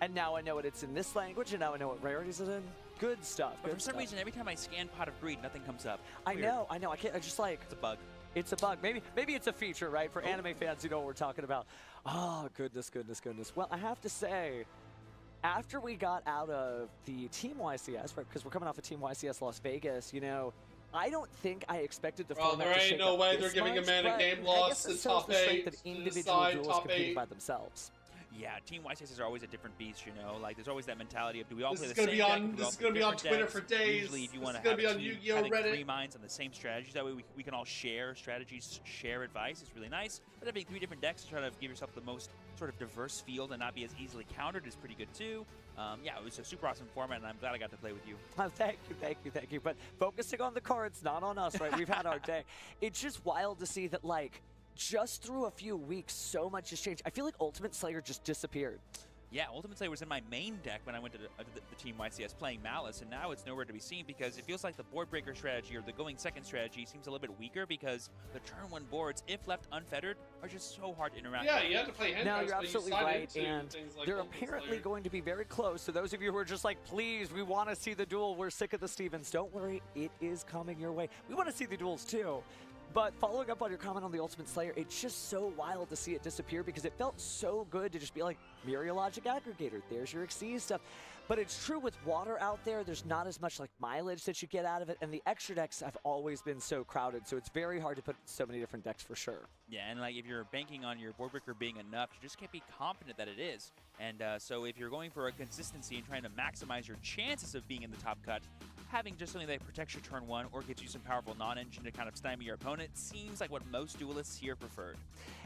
and now I know it. It's in this language, and now I know what rarities it's in. Good stuff. But Good for some stuff. reason, every time I scan Pot of Greed, nothing comes up. I Weird. know. I can't. I just like. It's a bug. It's a bug. Maybe it's a feature, right? For anime fans, you know what we're talking about. Oh, goodness. Well, I have to say, after we got out of the Team YCS, right? Because we're coming off of Team YCS Las Vegas, you know. I don't think I expected the Well, format there to ain't shake no up way this they're giving a much, man a but game I loss guess to it shows top the strength 8, of to the individual side, duels top competing 8. by themselves. Yeah, Team YCS are always a different beast, you know? Like, there's always that mentality of, do we all This play is the gonna same be deck? on- Do we this all is play gonna be on different Twitter decks? for days. Usually, if you This want is to gonna have be a on team Yu-Gi-Oh! having Reddit. 3 minds on the same strategies, that way we can all share strategies, share advice. It's really nice. But having 3 different decks to try to give yourself the most sort of diverse field and not be as easily countered is pretty good, too. Yeah, it was a super awesome format, and I'm glad I got to play with you. Thank you. But focusing on the cards, not on us, right? We've had our day. It's just wild to see that, like, just through a few weeks, so much has changed. I feel like Ultimate Slayer just disappeared. Yeah, Ultimate Slayer was in my main deck when I went to the Team YCS playing Malice, and now it's nowhere to be seen because it feels like the board breaker strategy or the going second strategy seems a little bit weaker because the turn 1 boards, if left unfettered, are just so hard to interact Yeah, with. you have to play hand No, cards, you're but you absolutely side right, into and things like they're Ultimate apparently Slayer. going to be very close. So those of you who are just like, please, we want to see the duel, we're sick of the Stevens, don't worry, it is coming your way. We want to see the duels too. But following up on your comment on the Ultimate Slayer, it's just so wild to see it disappear because it felt so good to just be like, Myriologic Aggregator, there's your Xyz stuff. But it's true with water out there, there's not as much like mileage that you get out of it, and the extra decks have always been so crowded, so it's very hard to put so many different decks for sure. Yeah, and like if you're banking on your board breaker being enough, you just can't be confident that it is. And so if you're going for a consistency and trying to maximize your chances of being in the top cut, having just something that protects your turn 1 or gives you some powerful non-engine to kind of stymie your opponent seems like what most duelists here preferred.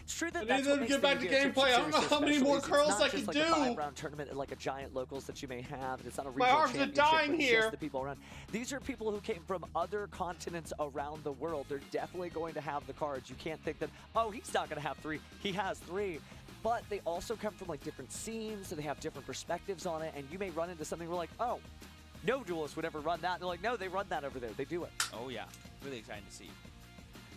It's true that I that's need what to makes get back the to Yu-Gi-Oh! gameplay. I don't know Series how many so more special. curls It's I not can just like do. a 5-round tournament and like a giant locals that you may have, and it's not a My regional arms are championship dying with here. just the people around. These are people who came from other continents around the world. They're definitely going to have the cards. You can't think that, oh, he's not going to have 3. He has 3. But they also come from like different scenes, so they have different perspectives on it, and you may run into something where like, oh, no duelist would ever run that. And they're like, no, they run that over there. They do it. Oh yeah, really exciting to see.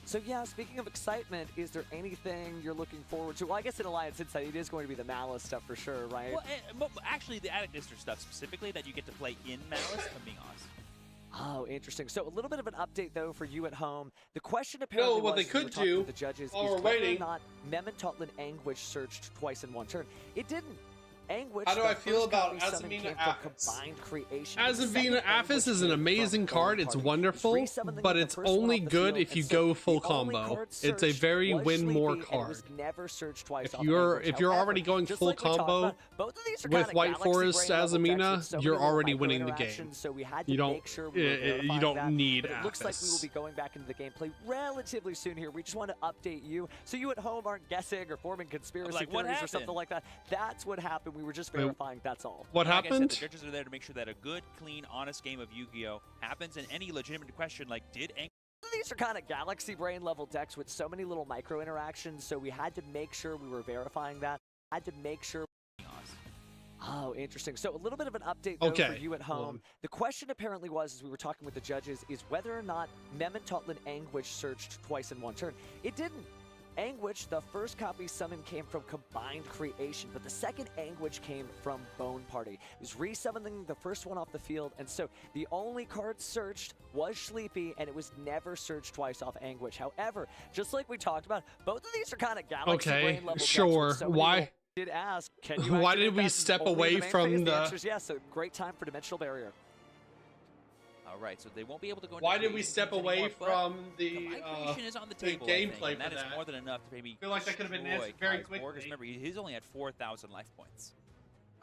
So yeah, speaking of excitement, is there anything you're looking forward to? Well, I guess in Alliance Insight, it is going to be the Malice stuff for sure, right? Well, but actually the Attic District stuff specifically that you get to play in Malice, I'm being honest. Oh, interesting. So a little bit of an update, though, for you at home. The question apparently what was, they could we were talking do with the judges, while is we're whether waiting. or not Memon Anguish searched twice in one turn. It didn't. Anguish, How do the I feel first about copy summon Azamina came from Aphis? combined creation. Azamina Aphis is an amazing card. It's wonderful, Resummoning but the it's first one only off the good field, if you and so go full the only combo. card It's a searched very was win more Sleepy, and it was card. never searched twice If off you're Anguish. if you're However, already going just full like we talked combo about, both of these are with kinda White Galaxy Forest Brain level decks Azamina, with so you're many little already micro winning the game. interactions, so we had to You don't make sure we were you verifying don't that. need But it looks like we will Aphis. be going back into the gameplay relatively soon here. We just want to update you so you at home aren't guessing or forming conspiracy Like, what theories or something happened? like that. That's what happened. We were just verifying. That's all. What Like I said, happened? the judges are there to make sure that a good, clean, honest game of Yu-Gi-Oh! Happens, and any legitimate question like, did These are kind of Galaxy Brain level decks with so many little micro interactions, so we had to make sure we were verifying that. Had to make sure. Oh, interesting. So a little bit of an update though, for Okay, you at hold home. on. The question apparently was, as we were talking with the judges, is whether or not Memon Anguish searched twice in one turn. It didn't. Anguish, the first copy summon came from Combined Creation, but the second Anguish came from Bone Party. It was resummoning the first one off the field, and so the only card searched was Sleepy, and it was never searched twice off Anguish. However, just like we talked about, both of these are kind of Galaxy Brain level sure. decks. Why? Did ask, can you Why did we step away from the answer is yes, so great time for Dimensional Barrier. All right, so they won't be able to go into Why did we creations step away anymore, but from the creation is on the the table, I think, gameplay and for that is that? more than enough to maybe I feel like that could have been destroy answered very Kai's board, 'cause quickly. remember, he's only at 4,000 life points.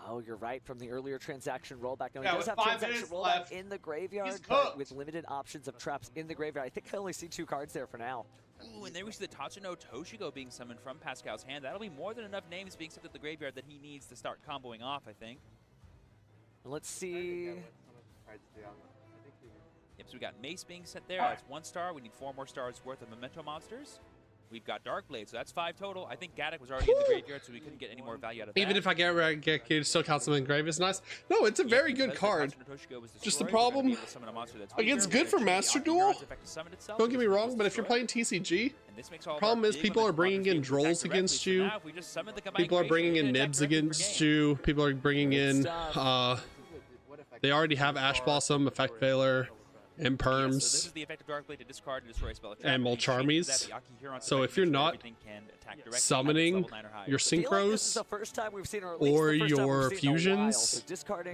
Oh, you're right, from the earlier transaction rollback. Now, Yeah, he does with have 5 transaction minutes rollback left, in the graveyard, he's but cooked. with limited options of traps in the graveyard. I think I only see 2 cards there for now. Ooh, and there we see the Tatsuno Toshigo being summoned from Pascal's hand. That'll be more than enough names being sent to the graveyard that he needs to start comboing off, I think. Let's see. Yep, so we got Mace being sent there. That's 1 star. We need 4 more stars worth of Memento monsters. We've got Darkblade, so that's 5 total. I think Gaddock was already in the graveyard, so we couldn't get any more value out of that. Even if I get kid, still count something grave is nice. No, it's a very good card. Just the problem, against good for Master Duel. Don't get me wrong, but if you're playing TCG, problem is people are bringing in Drolls against you. People are bringing in Nibs against you. People are bringing in. They already have Ash Blossom, Effect Veiler, Imperms, so this is the effect of Darkblade to discard and destroy a spell. and Mulcharmies. So if you're not summoning your Synchros or your Fusions,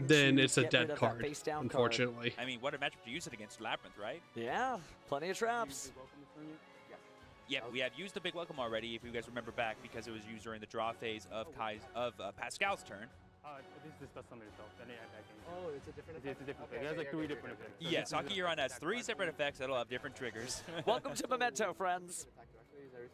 then it's a dead card, unfortunately. I mean, what a matchup to use it against Labyrinth, right? Yeah, plenty of traps. Yeah, we have used the Big Welcome already, if you guys remember back, because it was used during the draw phase of Pascal's turn. This does summon itself. Oh, it's a different effect? It's a different effect. It has like 3 different effects. Yes, Akiuron has 3 separate effects that'll have different triggers. Welcome to Memento, friends.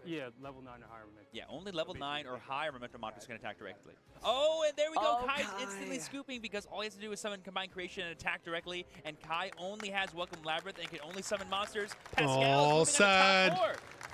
Yeah, level 9 or higher Memento. Yeah, only level 9 or higher Memento monsters can attack directly. Oh, and there we go. Oh, Kai's Kai. instantly scooping because all he has to do is summon Combined Creation and attack directly, and Kai only has Welcome Labyrinth and can only summon monsters. Oh, sad.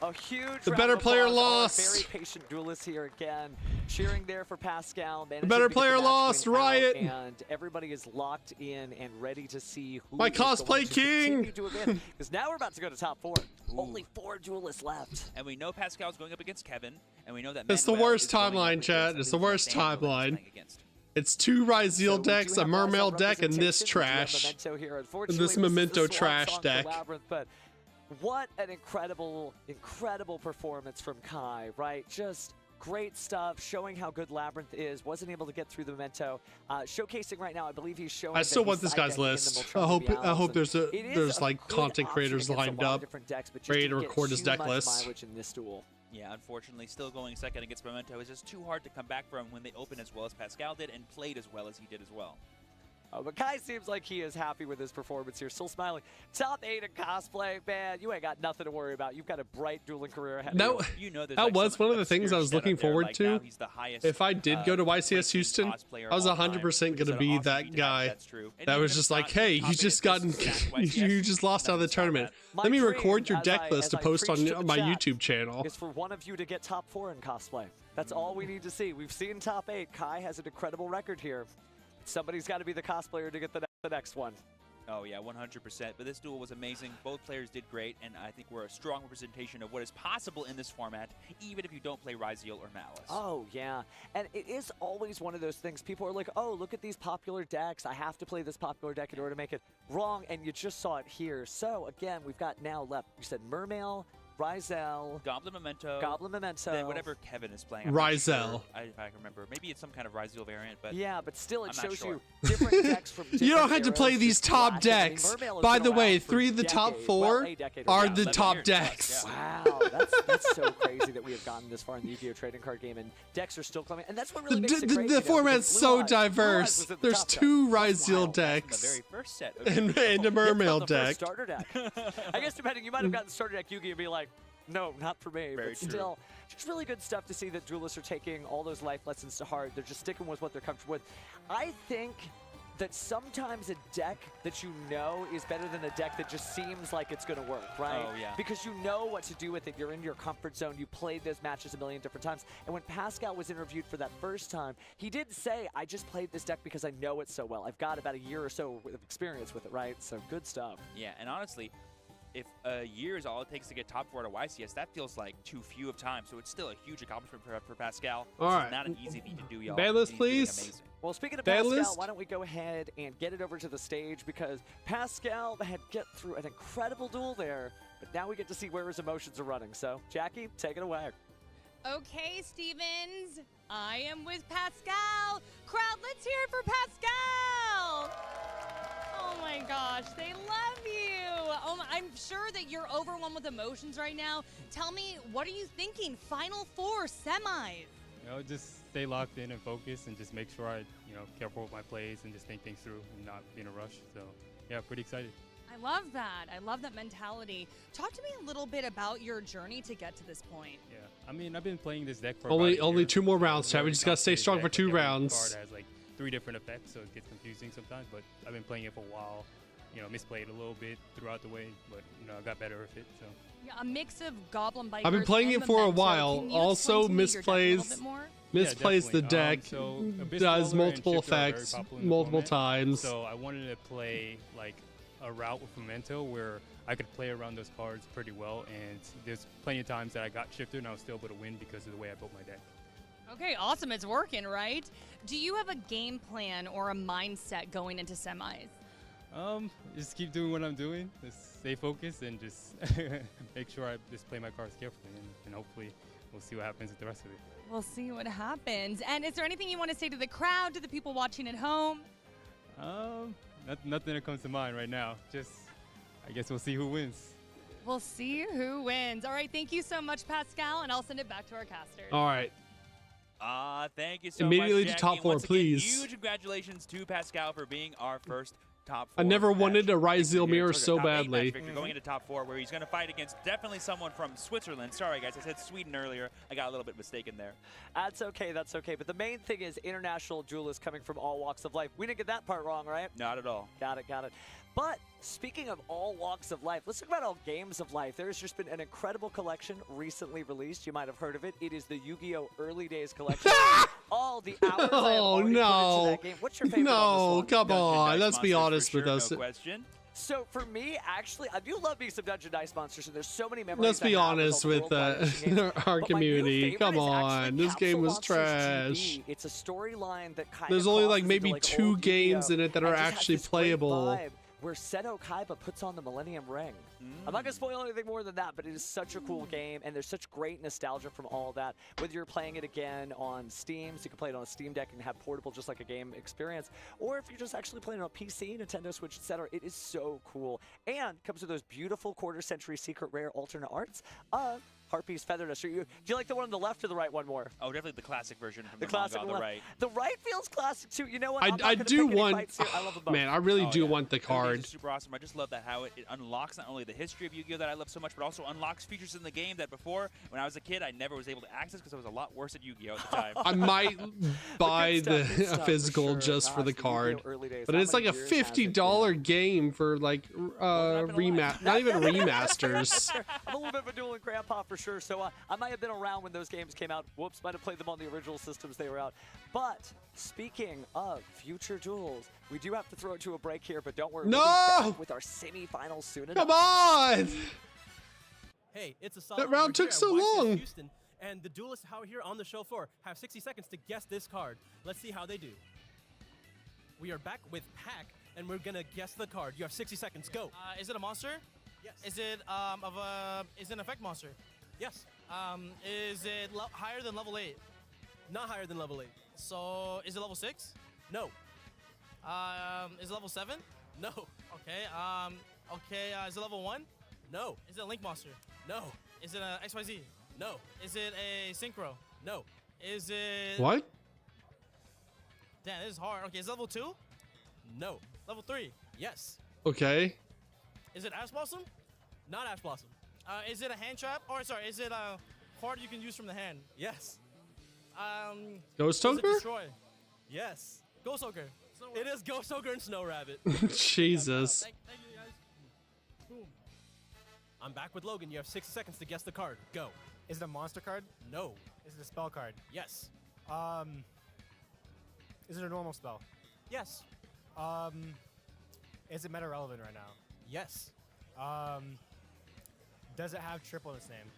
A huge The round better of player applause. lost. Very patient duelist here again, cheering there for Pascal. The better player lost, Riot. And everybody is locked in and ready to see who My is going cosplay to king. continue to win. Because now we're about to go to top 4. Only 4 duelists left. And we know Pascal's going up against Kevin, and we know that It's the Manuel worst is going up timeline, against chat. It's the worst Samuel that he's timeline. playing against. It's 2 Ryzeal decks, a Mermail deck, and this trash. And this Memento trash deck. But what an incredible performance from Kai, right? Just great stuff, showing how good Labyrinth is. Wasn't able to get through the Memento. Showcasing right now, I believe he's showing. I still want this guy's list. I hope there's like content creators lined up, ready to record his deck list. In this duel. Yeah, unfortunately, still going second against Memento. It's just too hard to come back from when they open as well as Pascal did and played as well as he did as well. Oh, but Kai seems like he is happy with his performance here. Still smiling. Top 8 in cosplay, man. You ain't got nothing to worry about. You've got a bright dueling career ahead of you. That was one of the things I was looking forward to. If I did go to YCS Houston, I was 100% going to be that guy that was just like, hey, you just lost out of the tournament. Let me record your deck list to post on my YouTube channel. Is for one of you to get top 4 in cosplay. That's all we need to see. We've seen top 8. Kai has an incredible record here. Somebody's got to be the cosplayer to get the next one. Oh, yeah, 100%. But this duel was amazing. Both players did great, and I think we're a strong representation of what is possible in this format, even if you don't play Ryzeal or Malice. Oh, yeah. And it is always one of those things. People are like, oh, look at these popular decks. I have to play this popular deck in order to make it. Wrong, and you just saw it here. So, again, we've got now left. You said Mermail, Ryzeal, Goblin Memento, then whatever Kevin is playing. Ryzeal. Sure, if I can remember. Maybe it's some kind of Ryzeal variant, but yeah, but still, it shows sure. you different decks from different You don't have to play eras, these top decks. By the way, 3 of the top 4 are the top decks. Wow, that's so crazy that we have gotten this far in the Yugioh trading card game, and decks are still coming, and that's what really makes it great. The format's so diverse. There's 2 Ryzeal decks the very first set and a Mermail deck. Starter deck. I guess depending, you might have gotten starter deck Yugioh and be like, no, not for me. Very but true. still, just really good stuff to see that duelists are taking all those life lessons to heart. They're just sticking with what they're comfortable with. I think that sometimes a deck that you know is better than a deck that just seems like it's going to work, right? Oh, yeah. Because you know what to do with it. You're in your comfort zone. You played those matches a million different times. And when Pascal was interviewed for that first time, he did say, I just played this deck because I know it so well. I've got about a year or so of experience with it, right? So good stuff. Yeah, and honestly, if a year is all it takes to get top 4 at a YCS, that feels like too few of time. So it's still a huge accomplishment for Pascal. All This right. is not an easy feat to do, y'all. BANLIST, and he's doing please. amazing. Well, speaking of BANLIST? Pascal, why don't we go ahead and get it over to the stage, because Pascal had get through an incredible duel there, but now we get to see where his emotions are running. So, Jackie, take it away. Okay, Stevens, I am with Pascal. Crowd, let's hear it for Pascal. Oh my gosh, they love you. I'm sure that you're overwhelmed with emotions right now. Tell me, what are you thinking? Final 4 semis. Just stay locked in and focus, and just make sure I, careful with my plays and just think things through and not be in a rush. So, yeah, pretty excited. I love that. I love that mentality. Talk to me a little bit about your journey to get to this point. Yeah, I mean, I've been playing this deck for Only about a year. 2 more rounds, Chad. We just gotta stay strong for 2 rounds. Card has like 3 different effects, so it gets confusing sometimes. But I've been playing it for a while. Misplayed a little bit throughout the way, but I got better with it. So. Yeah, a mix of Goblin Bikers. I've been playing and it for a Memento. while. Can you Also explain to me your deck a little bit misplays more? misplays the deck, Abyss does Roller multiple and Shifter are very effects popular in the multiple format. times. So I wanted to play like a route with Memento where I could play around those cards pretty well, and there's plenty of times that I got shifted and I was still able to win because of the way I built my deck. Okay, awesome. It's working, right? Do you have a game plan or a mindset going into semis? Just keep doing what I'm doing, just stay focused, and just make sure I just play my cards carefully, and hopefully we'll see what happens with the rest of it. We'll see what happens. And is there anything you want to say to the crowd, to the people watching at home? Nothing that comes to mind right now. Just, I guess we'll see who wins. We'll see who wins. All right, thank you so much, Pascal, and I'll send it back to our casters. All right. Thank you so Immediately much, to Jackie. top And 4, once again, please. Huge congratulations to Pascal for being our first top 4. I never wanted to rise Victor Zeal here. Mirror Took a so top 8 match badly. victor going into top 4, where he's going to fight against definitely someone from Switzerland. Sorry, guys, I said Sweden earlier. I got a little bit mistaken there. That's okay, that's okay. But the main thing is international duelists coming from all walks of life. We didn't get that part wrong, right? Not at all. Got it, got it. But speaking of all walks of life, let's talk about all games of life. There's just been an incredible collection recently released. You might have heard of it. It is the Yu-Gi-Oh! Early Days collection. All the hours I have already put into that game. What's your favorite on this one? Come on. Let's be honest with us. No question. So for me, actually, I do love me some Dungeon Dice Monsters, and there's so many memories. Let's be honest with our community. Come on. This game was trash. It's a storyline that kind There's of only like crosses maybe into, like, 2 old games Yu-Gi-Oh! in it that and are just has actually this great playable. vibe where Seto Kaiba puts on the Millennium Ring. I'm not going to spoil anything more than that, but it is such a cool game, and there's such great nostalgia from all of that. Whether you're playing it again on Steam, so you can play it on a Steam Deck and have portable just like a game experience, or if you're just actually playing it on PC, Nintendo Switch, etc., it is so cool. And comes with those beautiful quarter-century secret rare alternate arts of Harpy's Feather Duster. Do you like the one on the left or the right one more? Oh, definitely the classic version from the classic manga on the one. right. The right feels classic too. You know what? I'm not I gonna do pick any want. fights here. I love them both. Man, I really do yeah. want the Early Days card. is super awesome. I just love that how it unlocks not only the history of Yu-Gi-Oh! That I love so much, but also unlocks features in the game that before, when I was a kid, I never was able to access because I was a lot worse at Yu-Gi-Oh! At the time. I might buy good the stuff a physical for sure. just for Gosh, the the card, Yu-Gi-Oh! Early Days, but how it's like many a years has it been? $50 game for like rematch, not even remasters. I'm a little bit of a dueling grandpa for sure, so I might have been around when those games came out. Whoops, might have played them on the original systems they were out. But speaking of future duels, we do have to throw it to a break here, but don't worry. No! We'll be back with our semifinals soon enough. Come on! Hey, it's a That solid round took so long. Houston, and the duelists out here on the show floor have 60 seconds to guess this card. Let's see how they do. We are back with Pack, and we're gonna guess the card. You have 60 seconds. Go. Is it a monster? Yes. Is it is it an effect monster? Yes. Is it higher than level 8? Not higher than level 8. So is it level 6? No. Is it level 7? No. Okay. Okay. Is it level 1? No. Is it a Link monster? No. Is it a XYZ? No. Is it a Synchro? No. Is it... What? Damn, this is hard. Okay, is it level 2? No. Level 3? Yes. Okay. Is it Ash Blossom? Not Ash Blossom. Is it a hand trap? Or sorry, is it a card you can use from the hand? Yes. Ghost is it Toker? Destroy? Yes. Ghost Ogre. It is Ghost Ogre and Snow Rabbit. Jesus. Thank you guys. Boom. I'm back with Logan. You have 60 seconds to guess the card. Go. Is it a monster card? No. Is it a spell card? Yes. Is it a normal spell? Yes. Is it meta relevant right now? Yes. Does it have triple in its name?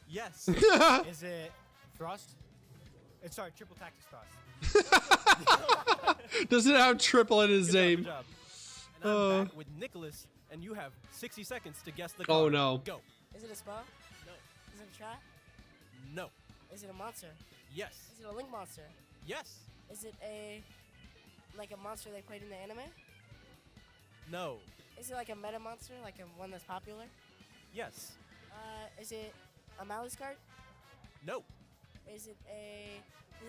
Yes. Is it thrust? It's sorry, triple tactics thrust. Does it have triple in his Good name? job. And I'm back with Nicholas, and you have 60 seconds to guess the card. Oh no. Go. Is it a spell? No. Is it a trap? No. Is it a monster? Yes. Is it a link monster? Yes. Is it like a monster they played in the anime? No. Is it like a meta monster, like a one that's popular? Yes. Is it a Malice card? No. Is it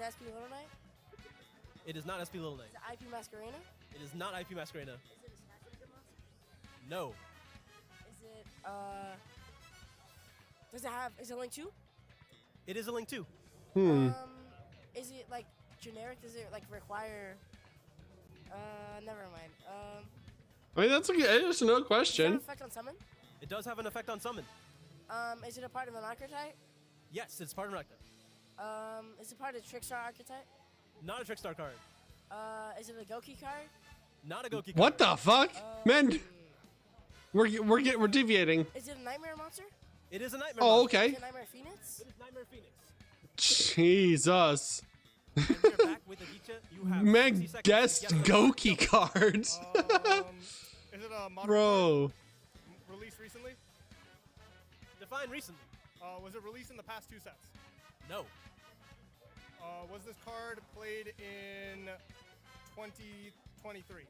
SP Little Knight? It is not SP Little Knight. Is it IP Masquerena? It is not IP Masquerena. Is it a Smash Ranger monster? No. Is it is it Link 2? It is a Link 2. Is it like generic? Does it like require never mind. I mean, that's it's no Does it have question. an effect on summon? It does have an effect on summon. Is it a part of an archetype? Yes, it's part of an archetype. Is it part of the Trickstar archetype? Not a Trickstar card. Is it a Goki card? Not a Goki card. What the fuck, man? We're deviating. Is it a Nightmare monster? It is a Nightmare Oh, monster. okay. Is it Nightmare Phoenix? It is Nightmare Phoenix. Jesus. And we are back with Aditya. You have 60 Man seconds to guessed guess the card. Goki cards. Is it a modern Bro. card released recently? Define recently. Was it released in the past 2 sets? No. Was this card played in 2023?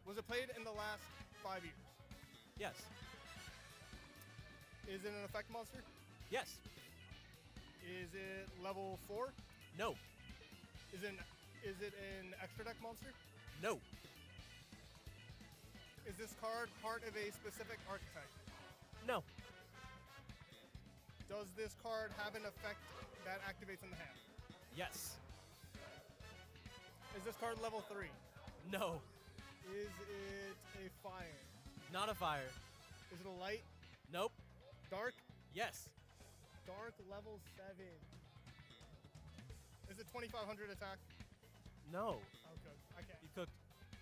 Was it played in the last 5 years? Yes. Is it an effect monster? Yes. Is it level 4? No. Is it an extra deck monster? No. Is this card part of a specific archetype? No. Does this card have an effect that activates in the hand? Yes. Is this card level 3? No. Is it a fire? Not a fire. Is it a light? Nope. Dark? Yes. Dark level 7. Is it 2500 attack? No. Okay, I can't. You cooked.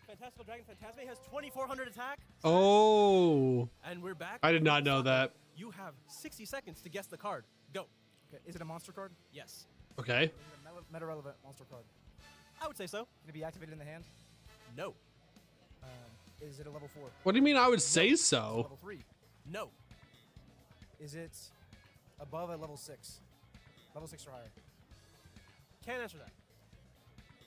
Fantastical Dragon Phantasme has 2400 attack. Oh. And we're back. I did not know that. You have 60 seconds to guess the card. Go. Okay, is it a monster card? Yes. Okay. Is it a meta-relevant monster card? I would say so. Can it be activated in the hand? No. Is it a level 4? What do you mean I would say so? Level 3. No. Is it above a level 6? Level 6 or higher? Can't answer that.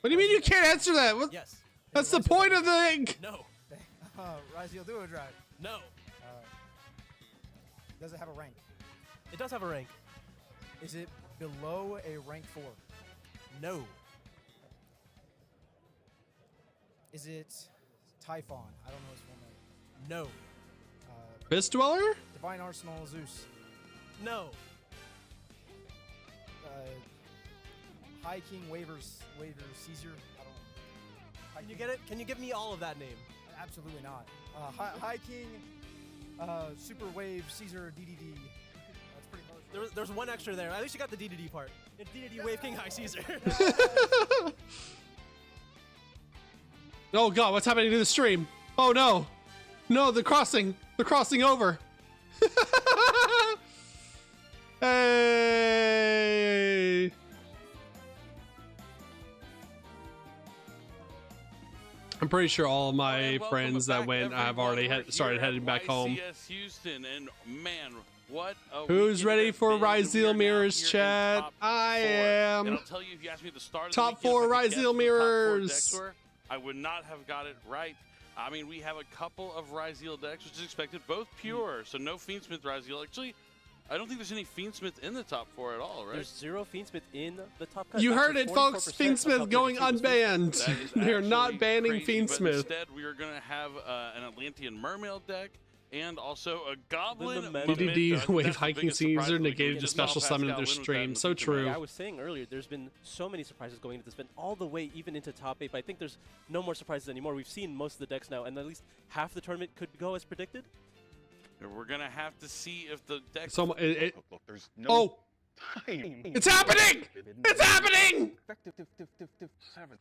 What do you mean you can't answer that? What? Yes. That's the point of the... No. Ryzeal Duo Drive. No. Does it have a rank? It does have a rank. Is it below a rank 4? No. Is it Typhon? I don't know his full name. No. Fist Dweller? Divine Arsenal Zeus. No. High King Waivers Caesar. I don't. Can you get it? Can you give me all of that name? Absolutely not. High King, Super Wave Caesar DDD. That's pretty close. There's one extra there. At least you got the DDD part. It's DDD Wave King High Caesar. Oh god, what's happening to the stream? Oh no. No, they're crossing. They're crossing over. Hey. I'm pretty sure all of my friends that went have already started heading back home. YCS Houston, and man, what a Who's weekend ready it for has been. We are Ryzeal now Mirrors here in chat? top I 4. am. And I'll tell you, if you asked me at the start of Top the weekend 4 if I could guess Ryzeal what the top 4 Mirrors. decks were, I would not have got it right. I mean, we have a couple of Ryzeal decks, which is expected, both pure, so no Fiendsmith Ryzeal. Actually, I don't think there's any Fiendsmith in the top 4 at all, right? There's 0 Fiendsmith in the top cut. You That's heard for it, folks. 44% Fiendsmith of going top 32 unbanned. That is They're not actually banning crazy, but Fiendsmith. instead, we are going to have an Atlantean Mermail deck and also a Goblin DDD Wave That's the Hiking biggest surprise Caesar of the weekend. negated the Just saw special summon of Pascal their win with that in stream. the So Vtuber. true. I was saying earlier, there's been so many surprises going into this event, all the way even into top 8, but I think there's no more surprises anymore. We've seen most of the decks now, and at least half the tournament could go as predicted. We're going to have to see if the deck... So, Look, there's no oh! time. It's happening! It's happening! Effective 7.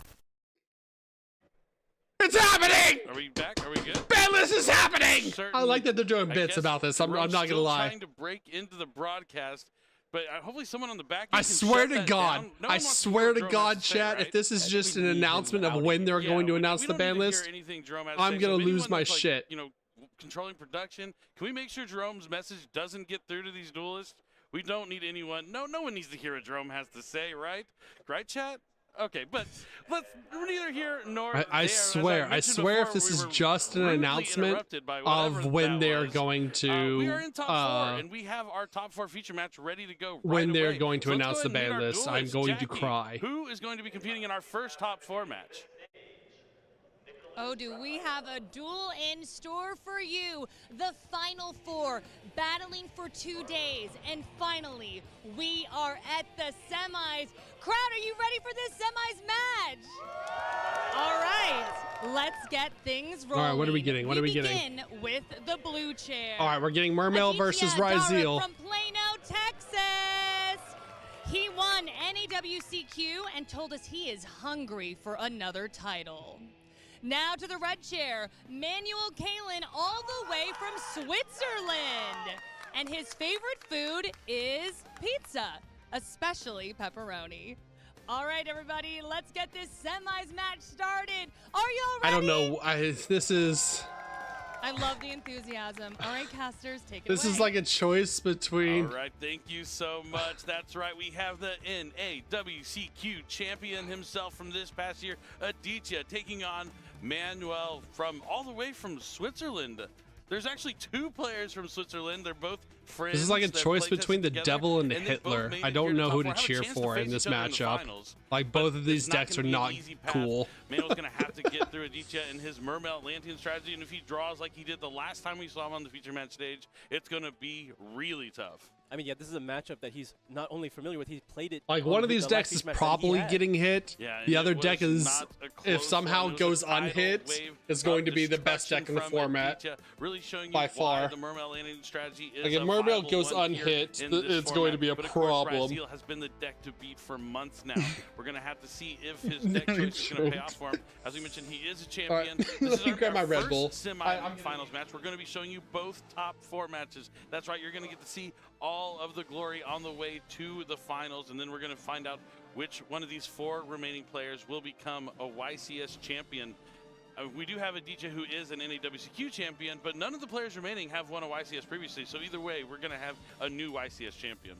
It's happening! happening? Are we back? Are we good? BANLIST is happening! I like that they're doing I bits guess about this. I'm not Jerome's gonna still lie. Trying to break into the broadcast, but hopefully someone on the back. I can swear shut to that God, down. No I one wants to hear swear what to Jerome God, has to say, chat, right? if this is just an announcement of when they're going to announce the we ban don't need to list, hear anything Jerome has to I'm say. gonna So if lose anyone my that's, like, shit. You know, controlling production. Can we make sure Jerome's message doesn't get through to these duelists? We don't need anyone. No one needs to hear what Jerome has to say, right? Right, chat? Okay, but let's neither here nor there. I swear, I swear if this is just an announcement of when they're going to, we are in top 4, and we have our top 4 feature match ready to go. when right they're away. going to So let's announce go the ahead and ban meet our list, I'm duelists. going to Jackie, cry. Who is going to be competing in our first top 4 match? Oh, do we have a duel in store for you? The Final 4, battling for 2 days. And finally, we are at the semis. Crowd, are you ready for this semis match? All right, let's get things rolling. All right, what are we getting? What are we getting? Begin with the blue chair. All right, we're getting Mermail versus Ryzeal. From Plano, Texas. He won NAWCQ and told us he is hungry for another title. Now to the red chair, Manuel Kalin, all the way from Switzerland. And his favorite food is pizza, especially pepperoni. All right, everybody, let's get this semis match started. Are y'all ready? I don't know. This is. I love the enthusiasm. All right, casters, take it away. This is like a choice between. All right, thank you so much. That's right, we have the NAWCQ champion himself from this past year, Aditya, taking on Manuel from all the way from Switzerland. There's actually 2 players from Switzerland. They're both friends. This is like a that choice play between the together, devil and they both Hitler. made I it don't here to know top who 4. to Have a cheer chance to for face in this each other in the matchup. finals, Like but both of these it's not decks are gonna be an not easy path. cool. Manuel's going to have to get through Aditya and his Mermail Atlantean strategy, and if he draws like he did the last time we saw him on the feature match stage, it's going to be really tough. I mean, yeah, this is a matchup that he's not only familiar with, he's played it. Like on one of the these last decks is feature match that he probably had. getting hit. Yeah, The and other it deck was is, not a if close somehow one. It was goes a tidal unhit, wave is going of to be the best deck in the destruction from format. Aditya, really showing you by why far. the Mermail Landing strategy is Like if a Mermail viable goes one here unhit, in this it's going to format. be a But of course, problem. Ryzeal has been the deck to beat for months now. We're going to have to see if his deck choice is going to pay off for him. As we mentioned, he is a champion. Right. This is You grab my Red first Bull. semi-finals match. We're going to be showing you both top 4 matches. That's right, you're going to get to see all of the glory on the way to the finals, and then we're going to find out which one of these 4 remaining players will become a YCS champion. We do have Aditya, who is an NAWCQ champion, but none of the players remaining have won a YCS previously, so either way, we're going to have a new YCS champion.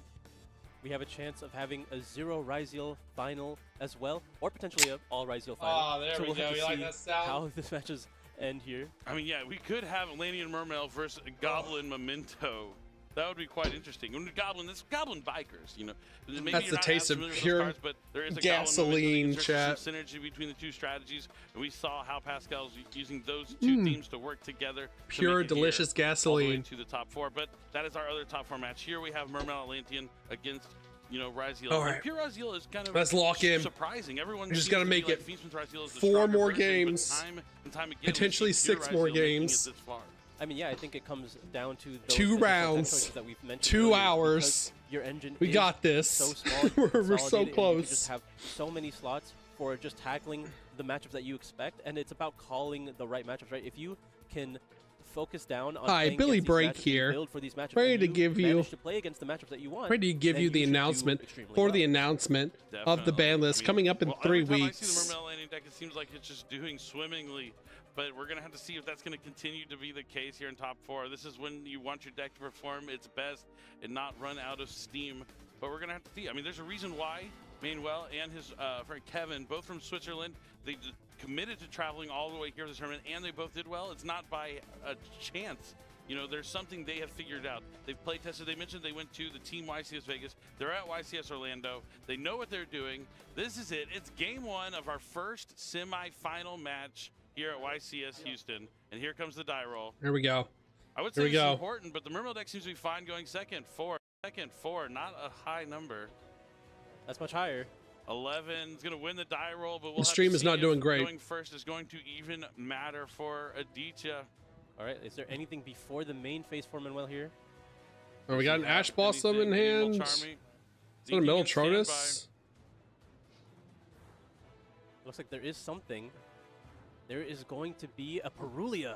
We have a chance of having a 0 Ryzeal final as well, or potentially an all Ryzeal final. Oh, there we we'll go. have to You like see that sound? how this matches end here. I mean, yeah, we could have Atlantean Mermail versus Goblin Memento. That would be quite interesting. When Goblin, it's Goblin Bikers, you know. Maybe That's you're the not taste as of familiar with those pure cards, but there is a gasoline, Goblin chat. some synergy between the 2 strategies, and we saw how Pascal's using those 2 teams to work together. Pure, to make it delicious here, all the way gasoline. to the top 4. But that is our other top 4 match. Here we have Mermail Atlantean against, you know, Ryzeal. All And right. Pure Ryzeal is kind of Let's lock in. surprising. Everyone We just seems gotta to make be like it Feast with Ryzeal is the 4 stronger more version, but games. time and time again, we Potentially see Pure 6 more Ryzeal making it games. this far. I mean, yeah, I think it comes down to those 2 additional tech rounds, choices that we've mentioned 2 earlier, hours. because Your engine We is got this. So small, We're so consolidated, and you close. just have so many slots for just tackling the matchups that you expect, and it's about calling the right matchups, right? If you can focus down on Hi, playing Billy against these Break matchups and here. build for these matchups, Ready and to give you- manage to play against the matchups that you want, Ready to give then you the should do announcement extremely for well. the announcement of the ban list coming up in well, 3 every time weeks. I see the Mermail landing deck, it seems like it's just doing swimmingly. But we're going to have to see if that's going to continue to be the case here in top 4. This is when you want your deck to perform its best and not run out of steam. But we're going to have to see. I mean, there's a reason why Manuel and his friend Kevin, both from Switzerland, they committed to traveling all the way here to the tournament, and they both did well. It's not by a chance. You know, there's something they have figured out. They've play tested. They mentioned they went to the Team YCS Vegas. They're at YCS Orlando. They know what they're doing. This is it. It's game 1 of our first semi-final match here at YCS Houston. And here comes the die roll. Here we go. I would Here say we it's go. important, but the Mermail deck seems to be fine going second. 4, not a high number. That's much higher. 11 is going to win the die roll, but we'll The have stream to is see not if doing great. Going first is going to even matter for Aditya. All right, is there anything before the main phase for Manuel here? Oh, we got an Ash Blossom in hand. Is that a Meltronus? Looks like there is something. There is going to be a Perulia.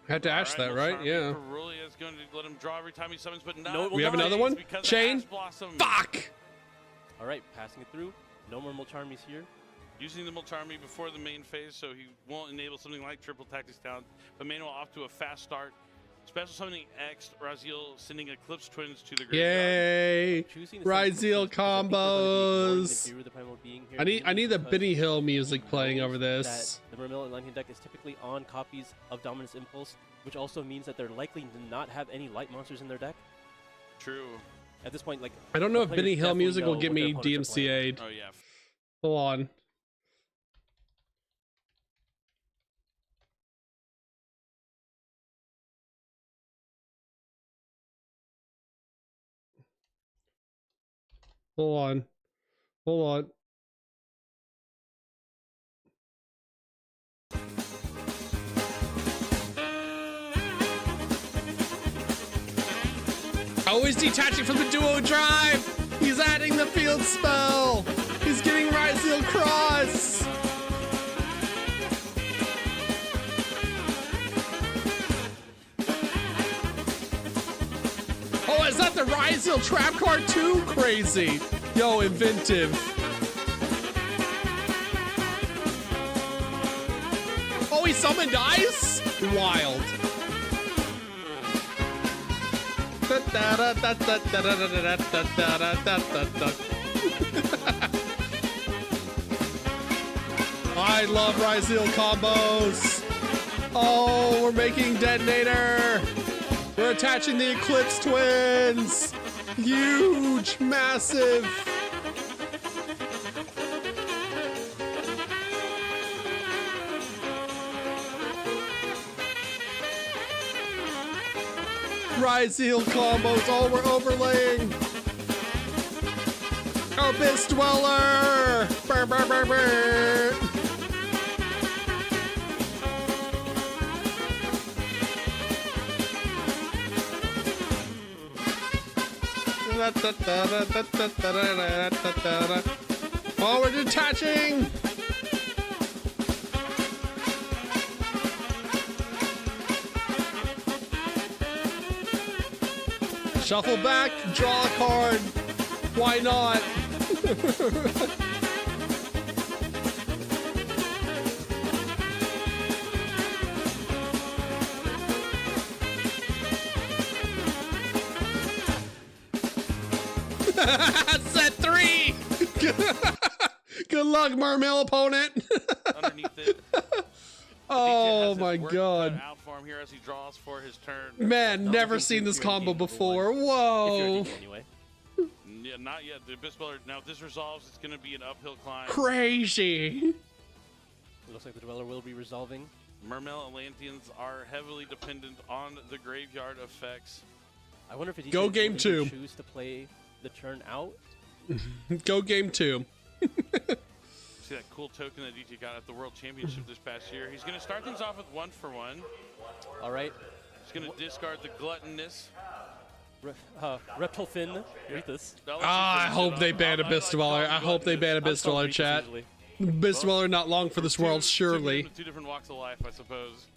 Had to ask that, right? Yeah. Perulia is going to let him draw every time he summons, but not. No, We have another one? Chain? Fuck! All right, passing it through. No more Mulcharmies here. Using the Mulcharmy before the main phase, so he won't enable something like triple tactics down. But Manuel off to a fast start. Special summoning X, Raziel sending Eclipse Twins to the graveyard. Yay! Raziel combos. I need the Benny Hill music playing over this. That the Mermill Atlantean deck is typically on copies of Dominus Impulse, which also means that they're likely to not have any light monsters in their deck. True. At this point, like I don't know if Benny Hill music will get me DMCA'd. Oh yeah. Hold on. Hold on. Hold on. Always detaching from the duo drive. He's adding the field spell. He's getting Raziel Cross. Oh, is that the Raziel trap card too? Crazy. Yo, inventive. Oh, he summoned ice? Wild. I love Raziel combos. Oh, we're making Detonator. We're attaching the Eclipse Twins. Huge, massive. Raziel combos, oh, we're overlaying. Abyss Dweller. Burr, burr, burr, burr. Oh, we're detaching. Shuffle back, draw a card. Why not? Set 3. Good luck, Mermill opponent. Underneath it. Oh my god. Out for him here as he draws for his turn. Man, never seen this combo before. Whoa. Yeah, not yet. The Abyss Dweller. Now, if this resolves, it's going to be an uphill climb. Crazy. It looks like the Dweller will be resolving. Mermill Atlanteans are heavily dependent on the graveyard effects. I wonder if it Go game 2. choose to play the turn out. Go game 2. See that cool token that DT got at the World Championship this past year. He's going to start things off with 1-for-1. All right. He's going to discard the Gluttonous. Reptile Rethus. I hope they ban Abyss Dweller. I hope they ban Abyss Dweller, chat. Abyss Dweller not long for this world, surely. Two different walks of life, I suppose.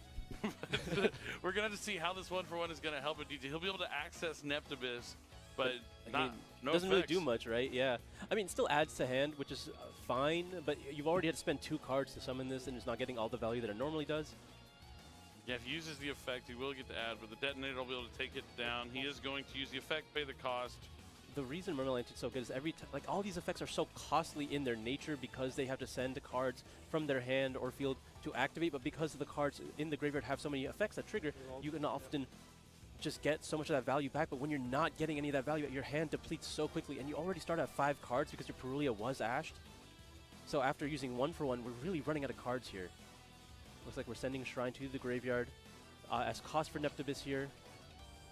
We're going to have to see how this 1-for-1 is going to help with DT. He'll be able to access Neptibus, but no doesn't effects. really do much, right? Yeah. I mean, it still adds to hand, which is fine, but you've already had to spend 2 cards to summon this, and it's not getting all the value that it normally does. Yeah, if he uses the effect, he will get to add, but the Detonator will be able to take it down. He is going to use the effect, pay the cost. The reason Mermill is so good is like all these effects are so costly in their nature because they have to send cards from their hand or field to activate, but because the cards in the graveyard have so many effects that trigger, you can often just get so much of that value back, but when you're not getting any of that value, your hand depletes so quickly, and you already start at 5 cards because your Perulia was ashed. So after using 1-for-1, we're really running out of cards here. Looks like we're sending Shrine to the graveyard as cost for Neptibus here.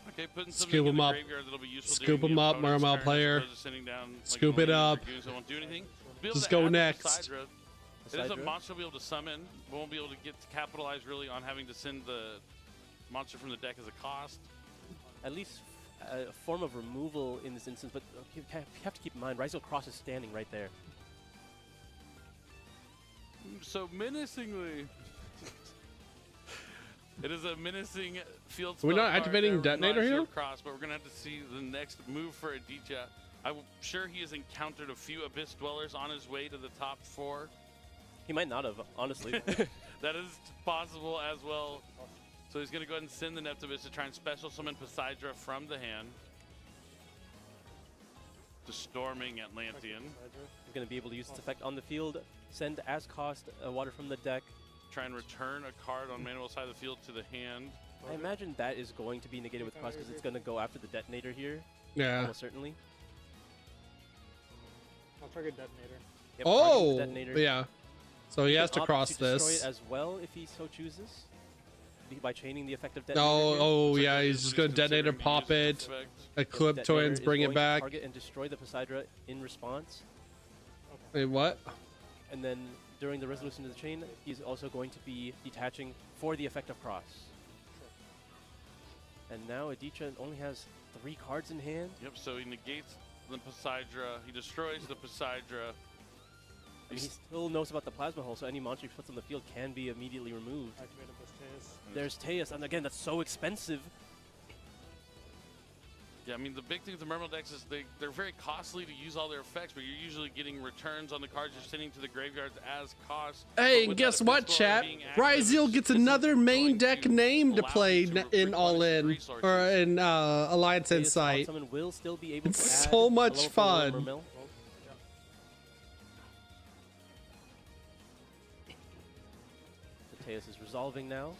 Okay, putting Scoop him up. Scoop him up, Mermill player. Scoop it up. Just go next. It is a monster we'll be able to summon. We won't be able to get to capitalize really on having to send the monster from the deck as a cost. At least a form of removal in this instance, but you have to keep in mind, Raziel Cross is standing right there. so menacingly. It is a menacing field. Are we not activating detonator here? Cross, but we're gonna have to see the next move for Aditya. I'm sure he has encountered a few Abyss Dwellers on his way to the top 4. He might not have, honestly. That is possible as well. So he's gonna go ahead and send the Neptibus to try and special summon Poseidra from the hand. The Storming Atlantean. He's going to be able to use its effect on the field, send as cost water from the deck. Try and return a card on Manuel's side of the field to the hand. I imagine that is going to be negated with cost because it's going to go after the detonator here. Yeah. Almost certainly. I'll target detonator. Yep, Oh, detonator. yeah. So he has to opt cross destroy this. it as well if he so chooses. By chaining the effect of No, detonator. here. oh yeah, he's just gonna detonator, pop it, Eclipse Twins, bring it back. Target and destroy the Poseidra in response. Wait, what? And then during the resolution of the chain, he's also going to be detaching for the effect of cross. And now Aditya only has 3 cards in hand. Yep, so he negates the Poseidra, he destroys the Poseidra. And he still knows about the Plasma Hole, so any monster he puts on the field can be immediately removed. There's Teus, and again, that's so expensive. Yeah, I mean, the big thing with the Mermail decks is they're very costly to use all their effects, but you're usually getting returns on the cards you're sending to the graveyards as cost. Hey, guess what, chat? Ryzeal gets another main deck name to play in All In, or in Alliance Insight. Will still be able It's to so add much a low for fun. Mermail. The Teus is resolving now.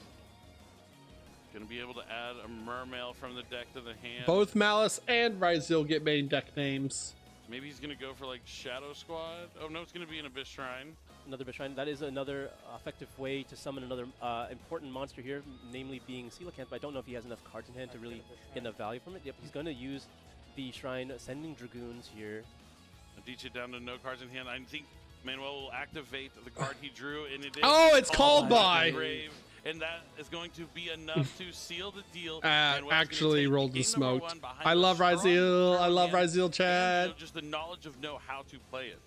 Going to be able to add a Mermail from the deck to the hand. Both Malice and Ryzeal get main deck names. Maybe he's going to go for like Shadow Squad. Oh no, it's going to be an Abyss Shrine. Another Abyss Shrine. That is another effective way to summon another important monster here, namely being Coelacanth, but I don't know if he has enough cards in hand to really get enough value from it. Yep, he's going to use the Shrine, sending Dragoons here. Aditya down to no cards in hand. I think Manuel will activate the card he drew, and it is It's called by. Grave, and that is going to be enough to seal the deal. Actually rolled and smoked. I love Ryzeal. I love Ryzeal, chat. Just the knowledge of know how to play it.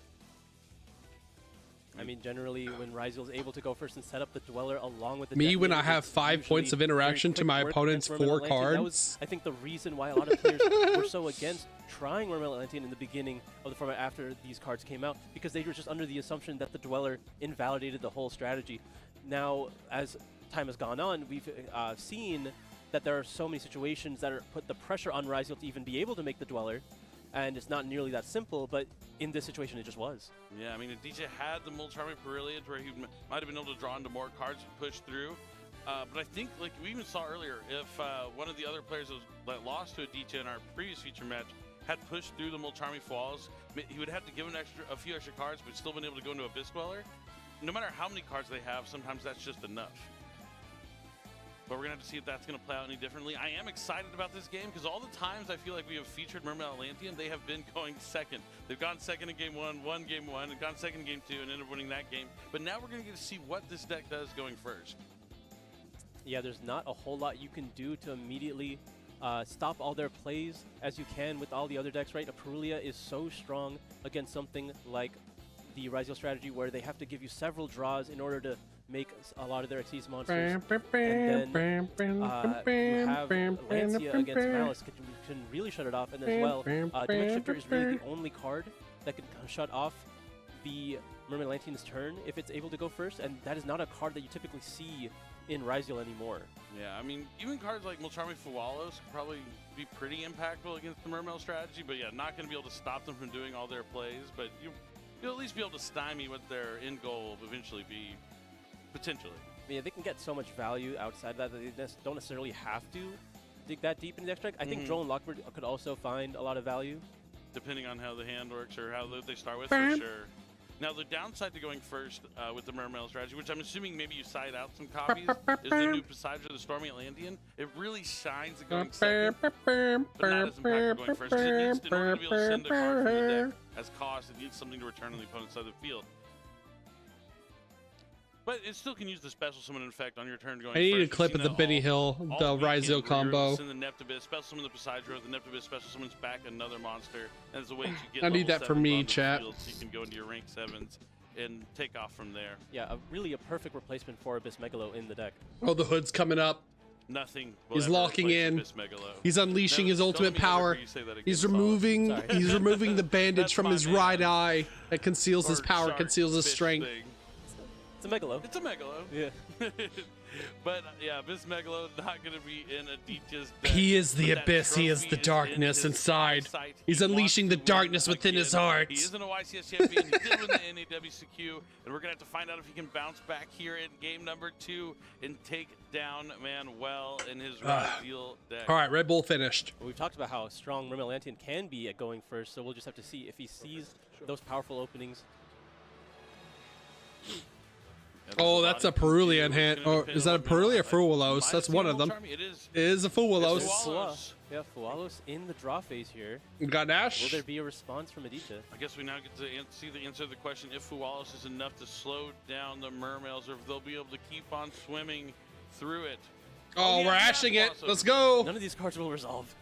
I mean, generally, when Ryzeal is able to go first and set up the Dweller along with the Me, when I Detonator, have it's 5 points of interaction to my opponent's 4 That cards. was, I think, the reason why a lot of players were so against trying Mermail Atlantean in the beginning of the format after these cards came out, because they were just under the assumption that the Dweller invalidated the whole strategy. Now, as time has gone on, we've seen that there are so many situations that put the pressure on Ryzeal to even be able to make the Dweller, and it's not nearly that simple, but in this situation it just was. Yeah, I mean, Aditya had the Mulcharming Brilliant where he might have been able to draw into more cards and push through. But I think, like we even saw earlier, if one of the other players that lost to Aditya in our previous feature match had pushed through the Mulcharming Falls, he would have to give him a few extra cards, but still been able to go into Abyss Dweller. No matter how many cards they have, sometimes that's just enough. But we're going to have to see if that's going to play out any differently. I am excited about this game because all the times I feel like we have featured Mermail Atlantean, they have been going second. They've gone second in game 1, won game 1, and gone second in game 2, and ended up winning that game. But now we're going to get to see what this deck does going first. Yeah, there's not a whole lot you can do to immediately stop all their plays as you can with all the other decks, right? Apulia is so strong against something like the Ryzeal strategy where they have to give you several draws in order to make a lot of their Xyz monsters. And then you have Lancia against Malice can really shut it off. And as well, Dimension Shifter is really the only card that can shut off the Mermail Atlantean's turn if it's able to go first. And that is not a card that you typically see in Ryzeal anymore. Yeah, I mean, even cards like Mulcharming Fualos could probably be pretty impactful against the Mermail strategy. But yeah, not going to be able to stop them from doing all their plays. But you'll at least be able to stymie what their end goal will eventually be. Potentially. Yeah, they can get so much value outside of that they don't necessarily have to dig that deep into the extract. I think Drone Lockbird could also find a lot of value. Depending on how the hand works or how they start with, for sure. Now, the downside to going first with the Mermail strategy, which I'm assuming maybe you side out some copies, is the new Poseidra, the Stormy Atlantean. It really shines at going second, but not as impactful going first. Because it needs to, in order to be able to send a card from the deck as cost, it needs something to return on the opponent's side of the field. But it still can use the special summon effect on your turn going I need first. a clip of the Benny Hill, the Ryzeal combo. Send the Neptibus, special summon the Poseidra, the Neptibus special summons back another monster. And it's a way to get I need that for me, chat. So you can go into your rank 7s and take off from there. Yeah, really a perfect replacement for Abyss Megalo in the deck. Oh, the hood's coming up. Nothing. He's locking in. He's unleashing his ultimate power. He's removing the bandage from his right eye that conceals his power, conceals his strength. It's a Megalo. It's a Megalo. Yeah. But yeah, Abyss Megalo not going to be in Aditya's deck. He is the But that abyss. He is trophy the darkness inside. He's unleashing the darkness within his heart. He isn't a YCS champion. He did win the NAWCQ, and we're going to have to find out if he can bounce back here in game number 2 and take down Manuel in his Raziel deck. All right, Red Bull finished. We've talked about how strong Rimelantian can be at going first, so we'll just have to see if he sees those powerful openings. Oh, that's a Perulian hand. Or is that a Perulian or Fualos? That's one of them. It is a Fualos. Yeah, Fualos in the draw phase here. Got Nash. Will there be a response from Aditya? I guess we now get to see the answer to the question if Fualos is enough to slow down the Mermails, or if they'll be able to keep on swimming through it. Oh, we're ashing it. Let's go. None of these cards will resolve.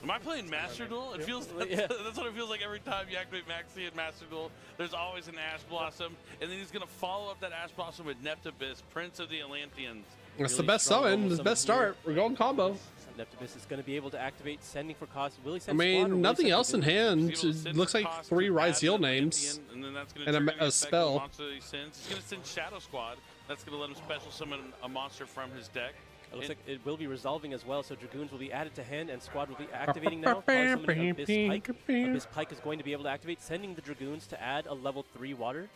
Am I playing Master Duel? It feels that's what it feels like every time you activate Maxi in Master Duel. There's always an Ash Blossom, and then he's gonna follow up that Ash Blossom with Neptibus, Prince of the Atlanteans. That's the best summon. The best start. We're going combo. Neptibus is going to be able to activate sending for cost. Will he I send mean, nothing else in hand. It looks like 3 Raziel names And then that's and a spell. He's gonna send Shadow Squad. That's gonna let him special summon a monster from his deck. It looks like it will be resolving as well, so Dragoons will be added to hand and Squad will be activating now. Summoning Abyss Pike. Abyss Pike is going to be able to activate, sending the Dragoons to add a level 3 water.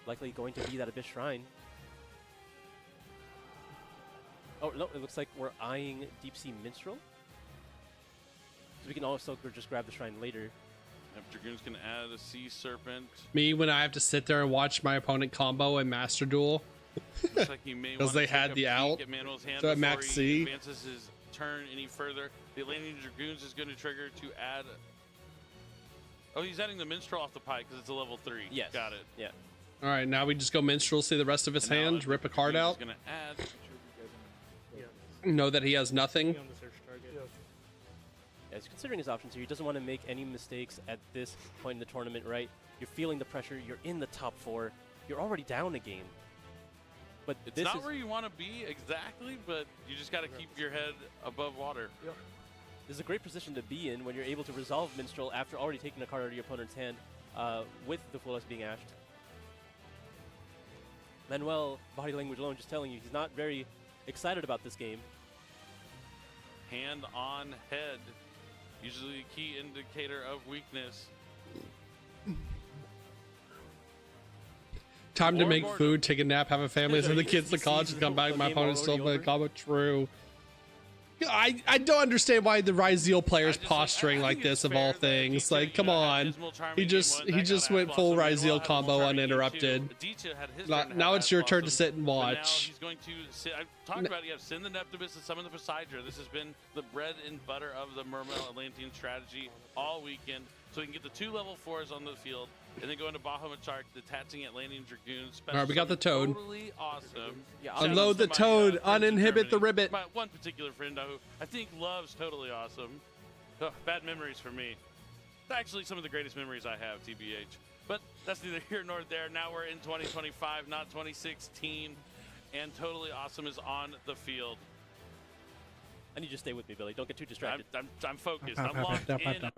Likely going to be that Abyss Shrine. Oh, no, it looks like we're eyeing Deep Sea Minstrel. So we can also just grab the Shrine later. Yep, Dragoons can add a Sea Serpent. Me, when I have to sit there and watch my opponent combo and Master Duel. Looks like he may Because they had the out. So at Max C. Advances his turn any further. The Atlantean Dragoons is going to trigger to add. Oh, he's adding the Minstrel off the pike because it's a level 3. Yes. Got it. Yeah. All right, now we just go Minstrel, see the rest of his hand, rip a card out. He's going to add. Know that he has nothing. Yeah, he's considering his options here. He doesn't want to make any mistakes at this point in the tournament, right? You're feeling the pressure. You're in the top 4. You're already down a game. But It's not where you want to be exactly, but you just got to keep your head above water. This is a great position to be in when you're able to resolve Minstrel after already taking a card out of your opponent's hand with the Fualos being ashed. Manuel, body language alone, just telling you he's not very excited about this game. Hand on head. Usually a key indicator of weakness. Time to make food, take a nap, have a family, send the kids to college, and come back. My opponent's still playing combo. True. I don't understand why the Raziel player is posturing like this of all things. Like, come on. He just went full Raziel combo uninterrupted. Now it's your turn to sit and watch. He's going to sit. I've talked about it. Send the Neptibus and summon the Poseidra. This has been the bread and butter of the Mermail Atlantean strategy all weekend. So we can get the 2 level 4s on the field, and then go into Bahamut Shark, detaching Atlantean Dragoons. All right, we got the Toad. Totally awesome. Yeah, unload the Toad, uninhibit the Ribbit. My one particular friend who I think loves Totally Awesome. Oh, bad memories for me. Actually, some of the greatest memories I have, TBH. But that's neither here nor there. Now we're in 2025, not 2016, and Totally Awesome is on the field. I need you to stay with me, Billy. Don't get too distracted. I'm focused. I'm locked in.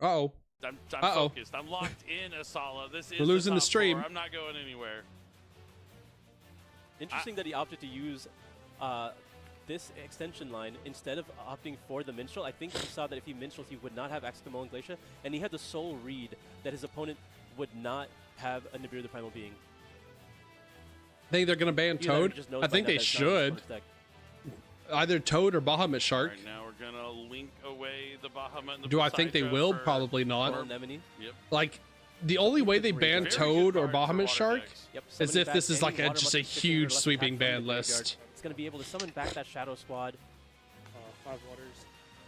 Uh-oh. I'm focused. I'm locked in, Asala. This is We're losing the top stream. 4. I'm not going anywhere. Interesting that he opted to use this extension line instead of opting for the Minstrel. I think he saw that if he Minstrels, he would not have Exclamon Glacia, and he had the soul read that his opponent would not have a Nibiru the Primal Being. I think they're going to ban Toad. I think they should. Either Toad or Bahamut Shark. Right, now we're going to link away the Bahamut and the Do I think they Poseidra will? for Probably not. Yep. Like, the only way they ban Toad or Bahamut Shark Yep, is summoning if this back is like any water just a monster huge left sweeping attack from ban the list. graveyard. It's going to be able to summon back that Shadow Squad. 5 waters.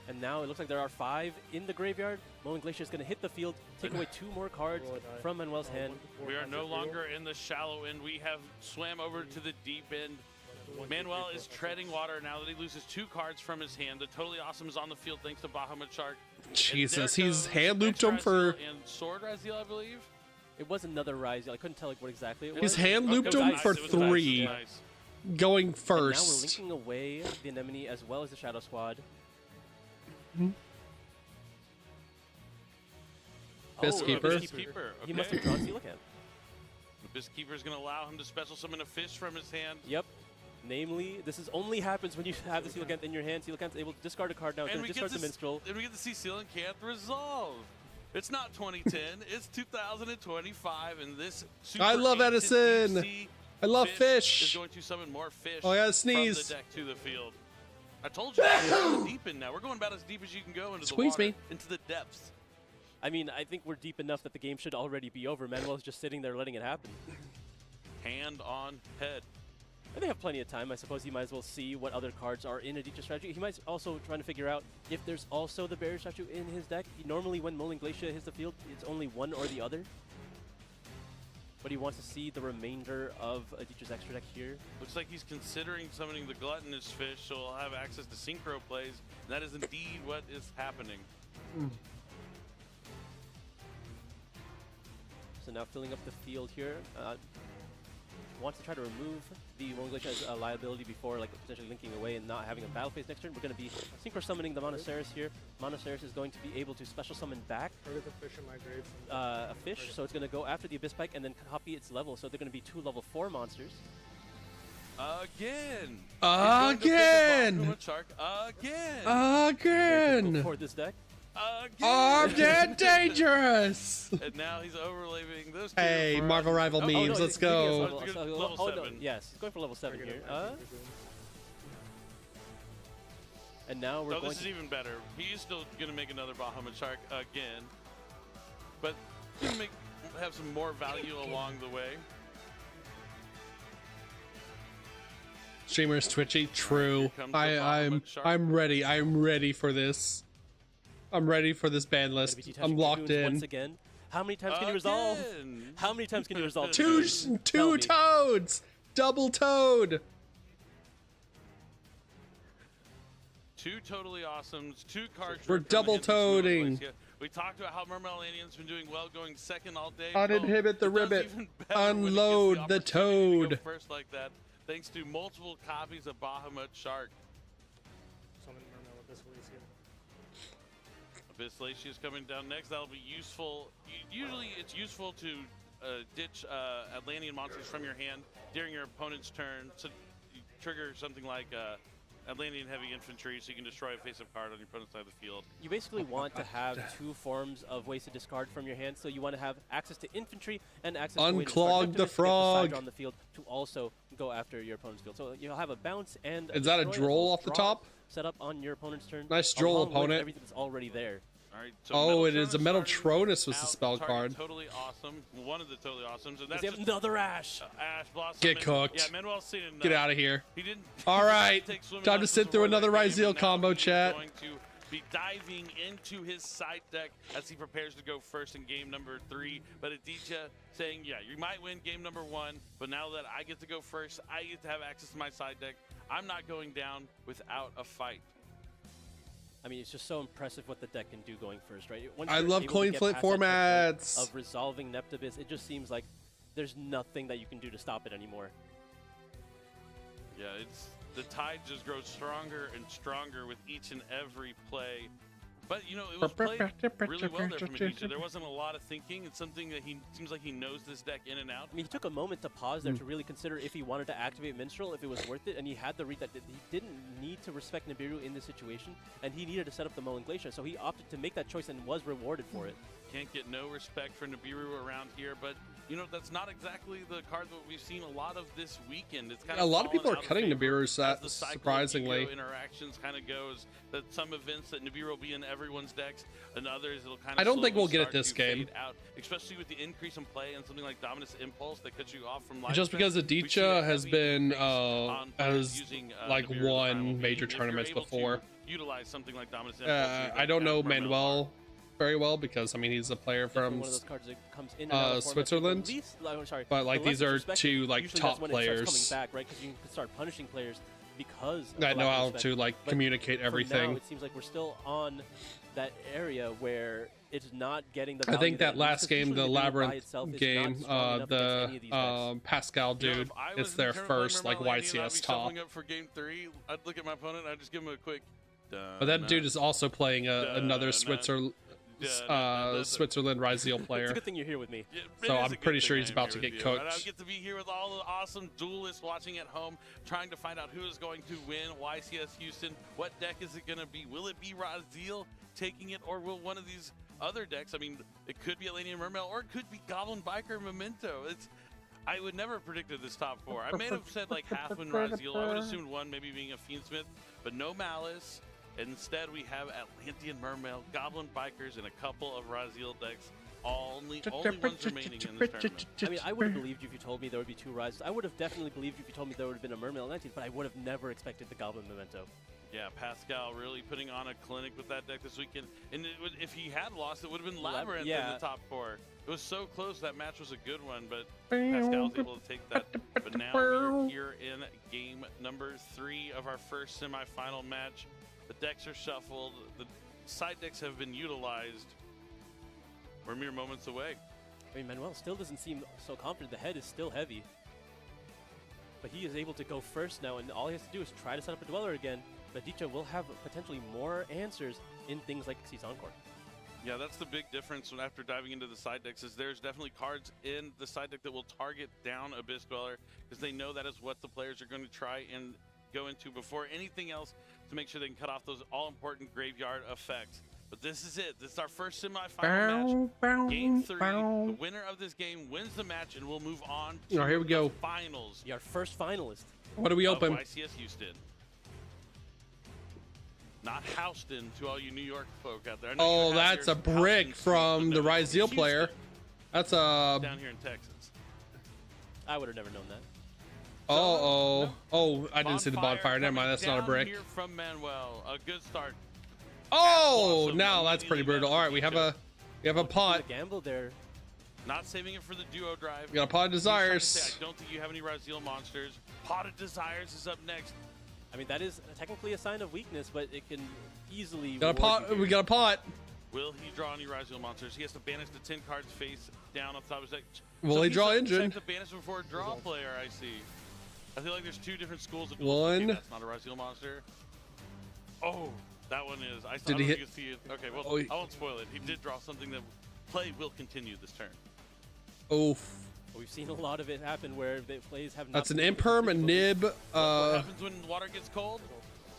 And now it looks like there are 5 in the graveyard. Mowing Glacier is going to hit the field, take away 2 more cards from Manuel's hand. We are no longer in the shallow end. We have swam over to the deep end. Manuel is treading water now that he loses 2 cards from his hand. The Totally Awesome is on the field thanks to Bahamut Shark. Jesus, he's hand looped him for. And Sword Raziel, I believe. It was another Rise. I couldn't tell like what exactly it was. He's hand looped him for 3, going And now we're first. linking away the Anemone as well as the Shadow Squad. Fistkeeper. He must have drawn Coelacanth. The Fistkeeper is going to allow him to special summon a fish from his hand. Yep. Namely, this is only happens when you have the Coelacanth in your hand. Coelacanth is able to discard a card now. It's going to discard the Minstrel. And we get to see Coelacanth resolve. It's not 2010, it's 2025, and this super I love ancient Edison. deep-sea I love Is fish. going to summon more fish Oh, I gotta from sneeze. the deck to the field. I told you, we're going deep in now. We're going about as deep as you can go into Squeeze the water, me. into the depths. I mean, I think we're deep enough that the game should already be over. Manuel's just sitting there letting it happen. Hand on head. And they have plenty of time. I suppose he might as well see what other cards are in Aditya strategy. He might also trying to figure out if there's also the Barrier Statue in his deck. Normally when Moaning Glacier hits the field, it's only one or the other. But he wants to see the remainder of Aditya's extra deck here. Looks like he's considering summoning the Gluttonous Fish, so he'll have access to Synchro plays. And that is indeed what is happening. So now filling up the field here. Wants to try to remove the Moaning Glacier as a liability before like potentially linking away and not having a battle phase next turn. We're going to be synchro summoning the Monoceros here. Monoceros is going to be able to special summon back a fish, so it's going to go after the Abyss Pike and then copy its level. So they're going to be 2 level 4 monsters. Again! Again! Again! For this deck. Again, dangerous! And now he's overlaying those two. Hey, for Marvel Rival memes, let's go. Level 7. Yes, he's going for level 7 here. And now we're going this is even better. He's still going to make another Bahamut Shark again. But he's going to have some more value along the way. Streamer's twitchy, true. I'm ready. I'm ready for this. I'm ready for this ban list. I'm locked in. Once again. How many times can you resolve? How many times can you resolve? Two toads! Double toad! 2 totally awesomes, 2 cards. We're double toading. We talked about how Mermelanian's been doing well, going second all day. Uninhibit the ribbit. Unload the toad. First like that, thanks to multiple copies of Bahamut Shark. Abyss is coming down next. That'll be useful. Usually it's useful to ditch Atlantean monsters from your hand during your opponent's turn. So you trigger something like Atlantean heavy infantry so you can destroy a face-up card on your opponent's side of the field. You basically want to have 2 forms of ways to discard from your hand. So you want to have access to infantry and access to Unclog the frog on the field to also go after your opponent's field. So you'll have a bounce and Is that a droll off the top? Set up on your opponent's turn. Nice droll, opponent. Everything that's already there. All right, so oh, it is a Metal Tronus was the spell card. Totally awesome. One of the totally awesomes. And that's they have another Ash. Ash Blossom. Get cooked. Yeah, Manuel's seen Get out of here. He didn't. All right, time to sit through another Ryzeal combo, chat. Going to be diving into his side deck as he prepares to go first in game number 3. But Aditya saying, yeah, you might win game number 1, but now that I get to go first, I get to have access to my side deck. I'm not going down without a fight. I mean, it's just so impressive what the deck can do going first, right? Once I you're love able to coin get flip past that checkpoint formats. of resolving Neptibus, it just seems like there's nothing that you can do to stop it anymore. Yeah, the tide just grows stronger and stronger with each and every play. But, you know, it was played really well there from Aditya. There wasn't a lot of thinking. It's something that he seems like he knows this deck in and out. I mean, he took a moment to pause there to really consider if he wanted to activate Minstrel, if it was worth it, and he had the read that he didn't need to respect Nibiru in this situation, and he needed to set up the Moaning Glacier, so he opted to make that choice and was rewarded for it. Can't get no respect for Nibiru around here, but, you know, that's not exactly the card that we've seen a lot of this weekend. It's kind of a lot of people are cutting Nibiru, surprisingly. Interactions kind of goes that some events that Nibiru will be in everyone's decks, and others it'll kind of. I don't think we'll get it this game. Out, especially with the increase in play and something like Dominus Impulse that cuts you off from life. Just because Aditya has been like won major tournaments before. Utilize something like Dominus Impulse. I don't know Manuel very well because I mean he's a player from Switzerland. But like these are 2 like top players. Back, right? Because you can start punishing players because that know how to like communicate everything. Now, it seems like we're still on that area where it's not getting the I value think that it last needs, game, 'cause the usually by Labyrinth itself is game, not strong enough against any of these decks. Pascal dude, it's their first like YCS top. Shuffling up for game 3, I'd look at my opponent and I'd just give him a quick. But that dude is also playing another Switzerland Ryzeal player. It's a good thing you're here with me. So I'm pretty sure he's about to get cooked. And I get to be here with all the awesome duelists watching at home, trying to find out who is going to win YCS Houston. What deck is it going to be? Will it be Ryzeal taking it, or will one of these other decks? I mean, it could be Elenium Mermail, or it could be Goblin Biker Memento. I would never have predicted this top 4. I may have said like half win Ryzeal. I would have assumed one maybe being a Fiendsmith, but no Malice. Instead, we have Atlantean Mermail, Goblin Bikers, and a couple of Ryzeal decks. Only ones remaining in this tournament. I mean, I would have believed you if you told me there would be 2 Rises. I would have definitely believed you if you told me there would have been a Mermail 19, but I would have never expected the Goblin Memento. Yeah, Pascal really putting on a clinic with that deck this weekend. And if he had lost, it would have been Labyrinth in the top 4. It was so close. That match was a good one, but Pascal was able to take that. But now we're here in game number 3 of our first semifinal match. The decks are shuffled. The side decks have been utilized. We're mere moments away. I mean, Manuel still doesn't seem so confident. The head is still heavy. But he is able to go first now, and all he has to do is try to set up a Dweller again. But Yugioh will have potentially more answers in things like Xyz Encore. Yeah, that's the big difference when after diving into the side decks is there's definitely cards in the side deck that will target down Abyss Dweller because they know that is what the players are going to try and go into before anything else to make sure they can cut off those all-important graveyard effects. But this is it. This is our first semifinal match. Game 3. The winner of this game wins the match, and we'll move on to here we go. the finals. Our first finalist. What do we open? YCS Houston. Not Houston, to all you New York folk out there. I know Oh, you have that's your a brick Houston from the Ryzeal Houston. player. That's a... Down here in Texas. I would have never known that. Oh, I didn't see the bonfire. Never mind, that's not a Down brick. Here from Manuel, a good start. Oh, now that's pretty brutal. All right, we have a pot. Gamble there. Not saving it for the duo drive. We got a Pot of He's trying to Desires. say, I don't think you have any Ryzeal monsters. Pot of Desires is up next. I mean, that is technically a sign of weakness, but it can easily. Got a pot. We got a pot. Will he draw any Ryzeal monsters? He has to banish the 10 cards face down on top of his deck. Will he draw Check engine? the banish before draw player, I see. I feel like there's 2 different schools of One. Okay, that's not a Ryzeal monster. Oh, that one is. I Did don't he know hit? if you can see it. Okay, well, Oh, I won't spoil it. He did draw something that play will continue this turn. Oof. We've seen a lot of it happen where the plays have not. That's an been imperm, a nib, What happens when water gets cold?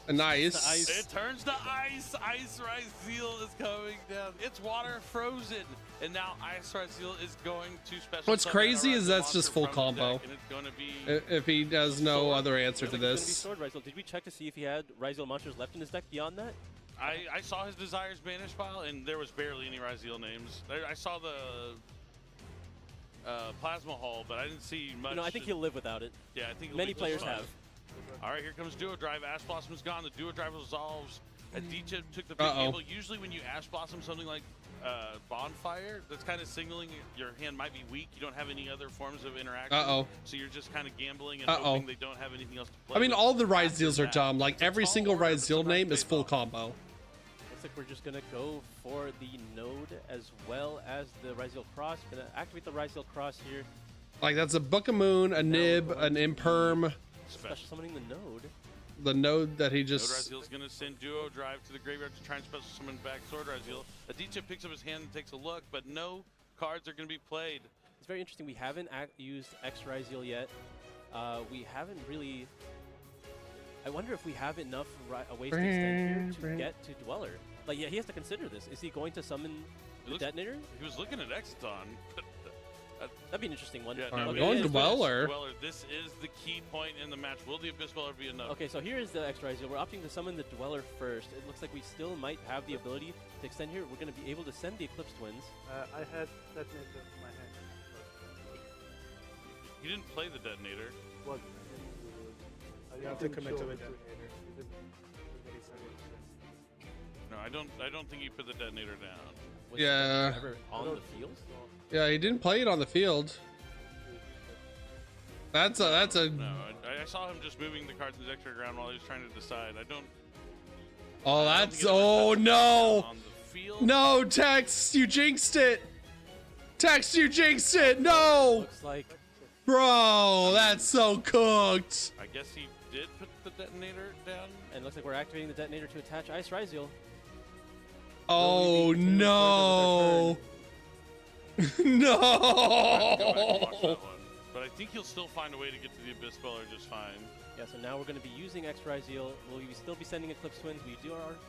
a nice. It turns to ice. Ice Ryzeal is coming down. It's water frozen. And now Ice Ryzeal is going to special. What's summon crazy a is Ryzeal that's just monster full from the combo. deck, and it's going to be If he has no other answer to It's gonna be this. Sword Ryzeal. Did we check to see if he had Ryzeal monsters left in his deck beyond that? I saw his Desires banish pile, and there was barely any Ryzeal names. I saw the Plasma Hall, but I didn't see much. You know, I think he'll live without it. Yeah, I think Many players have. All right, here comes Duo Drive. Ash Blossom's gone. The Duo Drive resolves. Adichia took the big gamble. Usually when you Ash Blossom something like Bonfire, that's kind of signaling your hand might be weak. You don't have any other forms of interaction. So you're just kind of gambling and hoping they don't have anything else to play I mean, with. all the Ryzeals are dumb. Like, every single Ryzeal name is full combo. Looks like we're just going to go for the node as well as the Ryzeal Cross. Going to activate the Ryzeal Cross here. Like, that's a Book of Moon, a nib, an imperm. Special summoning the node. The node that he just... Sword Ryzeal's going to send Duo Drive to the graveyard to try and special summon back Sword Ryzeal. Adichia picks up his hand and takes a look, but no cards are going to be played. It's very interesting. We haven't used X Ryzeal yet. We haven't really... I wonder if we have enough ways to extend here to get to Dweller. Like, yeah, he has to consider this. Is he going to summon the Detonator? He was looking at Exciton. That'd be an interesting one. Yeah, I'm no, going it is Dweller. This is the key point in the match. Will the Abyss Dweller be enough? Okay, so here is the X Ryzeal. We're opting to summon the Dweller first. It looks like we still might have the ability to extend here. We're going to be able to send the Eclipse Twins. I had Detonator in my hand. He didn't play the Detonator. What? You have to commit to the Detonator. No, I don't think he put the Detonator down. Was Yeah. the ever on the field? Yeah, he didn't play it on the field. That's a... No, I saw him just moving the cards in his extra ground while he was trying to decide. I don't... Oh, I don't that's... think it ever Oh, touched no! on the No, Tex, you jinxed it. Tex, you jinxed it. No. Looks like. Bro, that's so cooked. I guess he did put the detonator down. And looks like we're activating the detonator to attach Ice Ryzeal. Oh no. No. But I think he'll still find a way to get to the Abyss Dweller just fine. Yeah, so now we're going to be using X Ryzeal. Will we still be sending Eclipse Twins?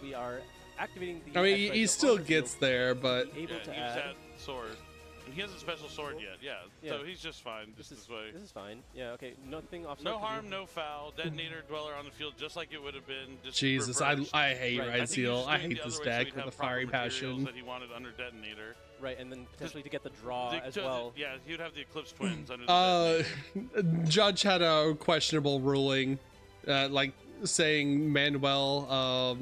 We are activating the. I mean, he X-Ryzeal still on the gets field. there, but Able Yeah, to he add. just had sword. And he hasn't special sword yet. Yeah. So he's just fine. This way. This is fine. Yeah. Okay. Nothing off. No harm, no foul. Detonator Dweller on the field, just like it would have been. Just Jesus, reversed. I hate Right. Ryzeal. I hate this deck with with a fiery passion. that he wanted under detonator. Right, and then potentially to get the draw as well. Yeah, he would have the Eclipse Twins under the detonator. Judge had a questionable ruling, like saying Manuel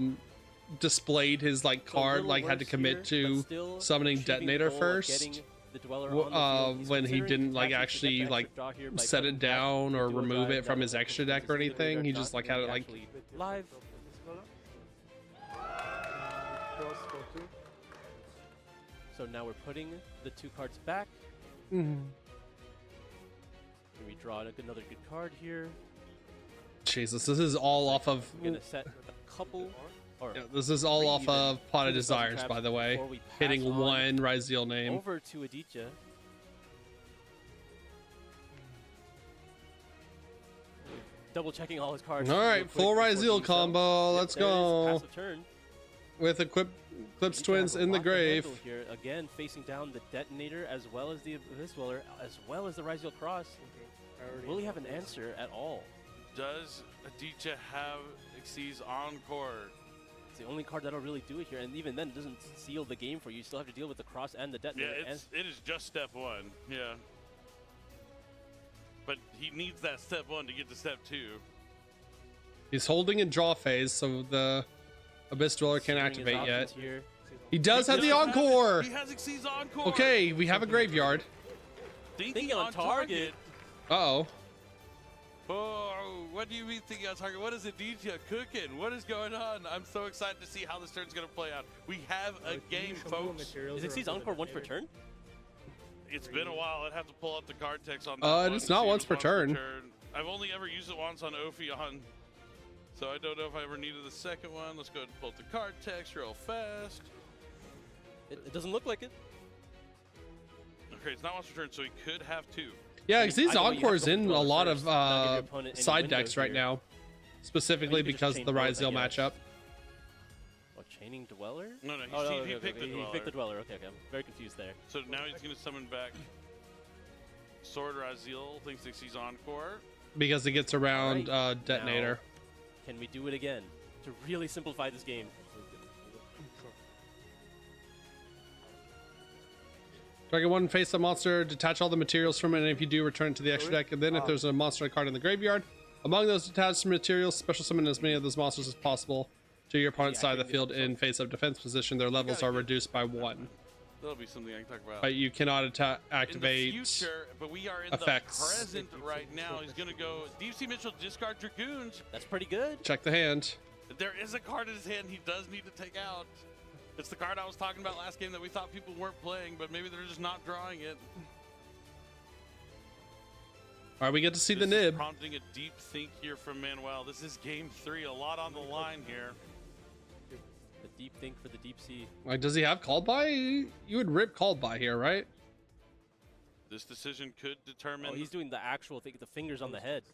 displayed his like card, like had to commit to summoning detonator first. When he didn't like actually like set it down or remove it from his extra deck or anything, he just like had it like live. So now we're putting the 2 cards back. Mhm. And we draw another good card here. Jesus, this is all off of. We're gonna set a couple. Yeah, this is all off of Pot of Desires, by the way. Hitting one Ryzeal name. Over to Aditya. Double checking all his cards. All right, full Ryzeal combo. Let's go. Passive turn. With Eclipse Twins in the grave. Here again, facing down the detonator as well as the Abyss Dweller, as well as the Ryzeal Cross. Will he have an answer at all? Does Aditya have Xyz's Encore? It's the only card that'll really do it here, and even then, it doesn't seal the game for you. You still have to deal with the cross and the detonator. Yeah, it is just step 1. Yeah. But he needs that step 1 to get to step 2. He's holding in draw phase, so the Abyss Dweller can't activate yet. He does have the Encore! He has Xyz's Encore! Okay, we have a graveyard. Thinking on target. Uh-oh. Oh, what do you mean thinking on target? What is Aditya cooking? What is going on? I'm so excited to see how this turn's going to play out. We have a game, folks. Is Xyz's Encore once per turn? It's been a while. I'd have to pull up the card text on that one It's to not see once if per it's turn. I've only ever used it once on Ophion, so I don't know if I ever needed the second one. Let's go ahead and pull up the card text real fast. It doesn't look like it. Okay, it's not once per turn, so he could have 2. Yeah, because these Encore's in a lot of side decks right now, specifically because of the Ryzeal matchup. What, Chaining Dweller? No, he picked the Dweller. He picked the Dweller. Okay, I'm very confused there. So now he's going to summon back Sword Ryzeal, thinks Xyz's Encore. Because it gets around detonator. Now, can we do it again to really simplify this game? Target 1, face the monster, detach all the materials from it, and if you do, return it to the extra deck. And then if there's a monster card in the graveyard, among those detached materials, special summon as many of those monsters as possible to your opponent's side of the field in face-up defense position. Their levels are reduced by 1. That'll be something I can talk about. But you cannot activate in the future, but we are in effects. The present right now. He's going to go Deep Sea Mitchell, discard Dragoons. That's pretty good. Check the hand. There is a card in his hand he does need to take out. It's the card I was talking about last game that we thought people weren't playing, but maybe they're just not drawing it. All right, we get to see the This is nib. prompting a deep think here from Manuel. This is game 3, a lot on the line here. The deep think for the deep sea. Like, does he have called by? You would rip called by here, right? This decision could determine. Oh, he's doing the actual thing, the fingers on the head.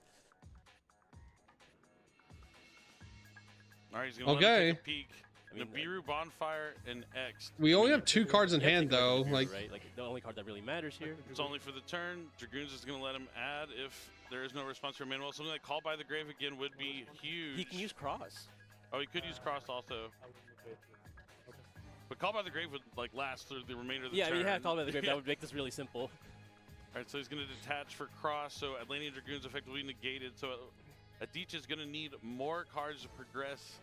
All right, he's going to take a peek. Nibiru, Bonfire, and X. We only have 2 cards in hand, though. Like, right? Like the only card that really matters here. It's only for the turn. Dragoons is going to let him add if there is no response from Manuel. Something like Call by the Grave again would be huge. He can use Cross. Oh, he could use Cross also. But Call by the Grave would like last through the remainder of the turn. Yeah, Call by the Grave. That would make this really simple. All right, so he's going to detach for Cross. So Atlantean Dragoons effectively negated. So Aditya is going to need more cards to progress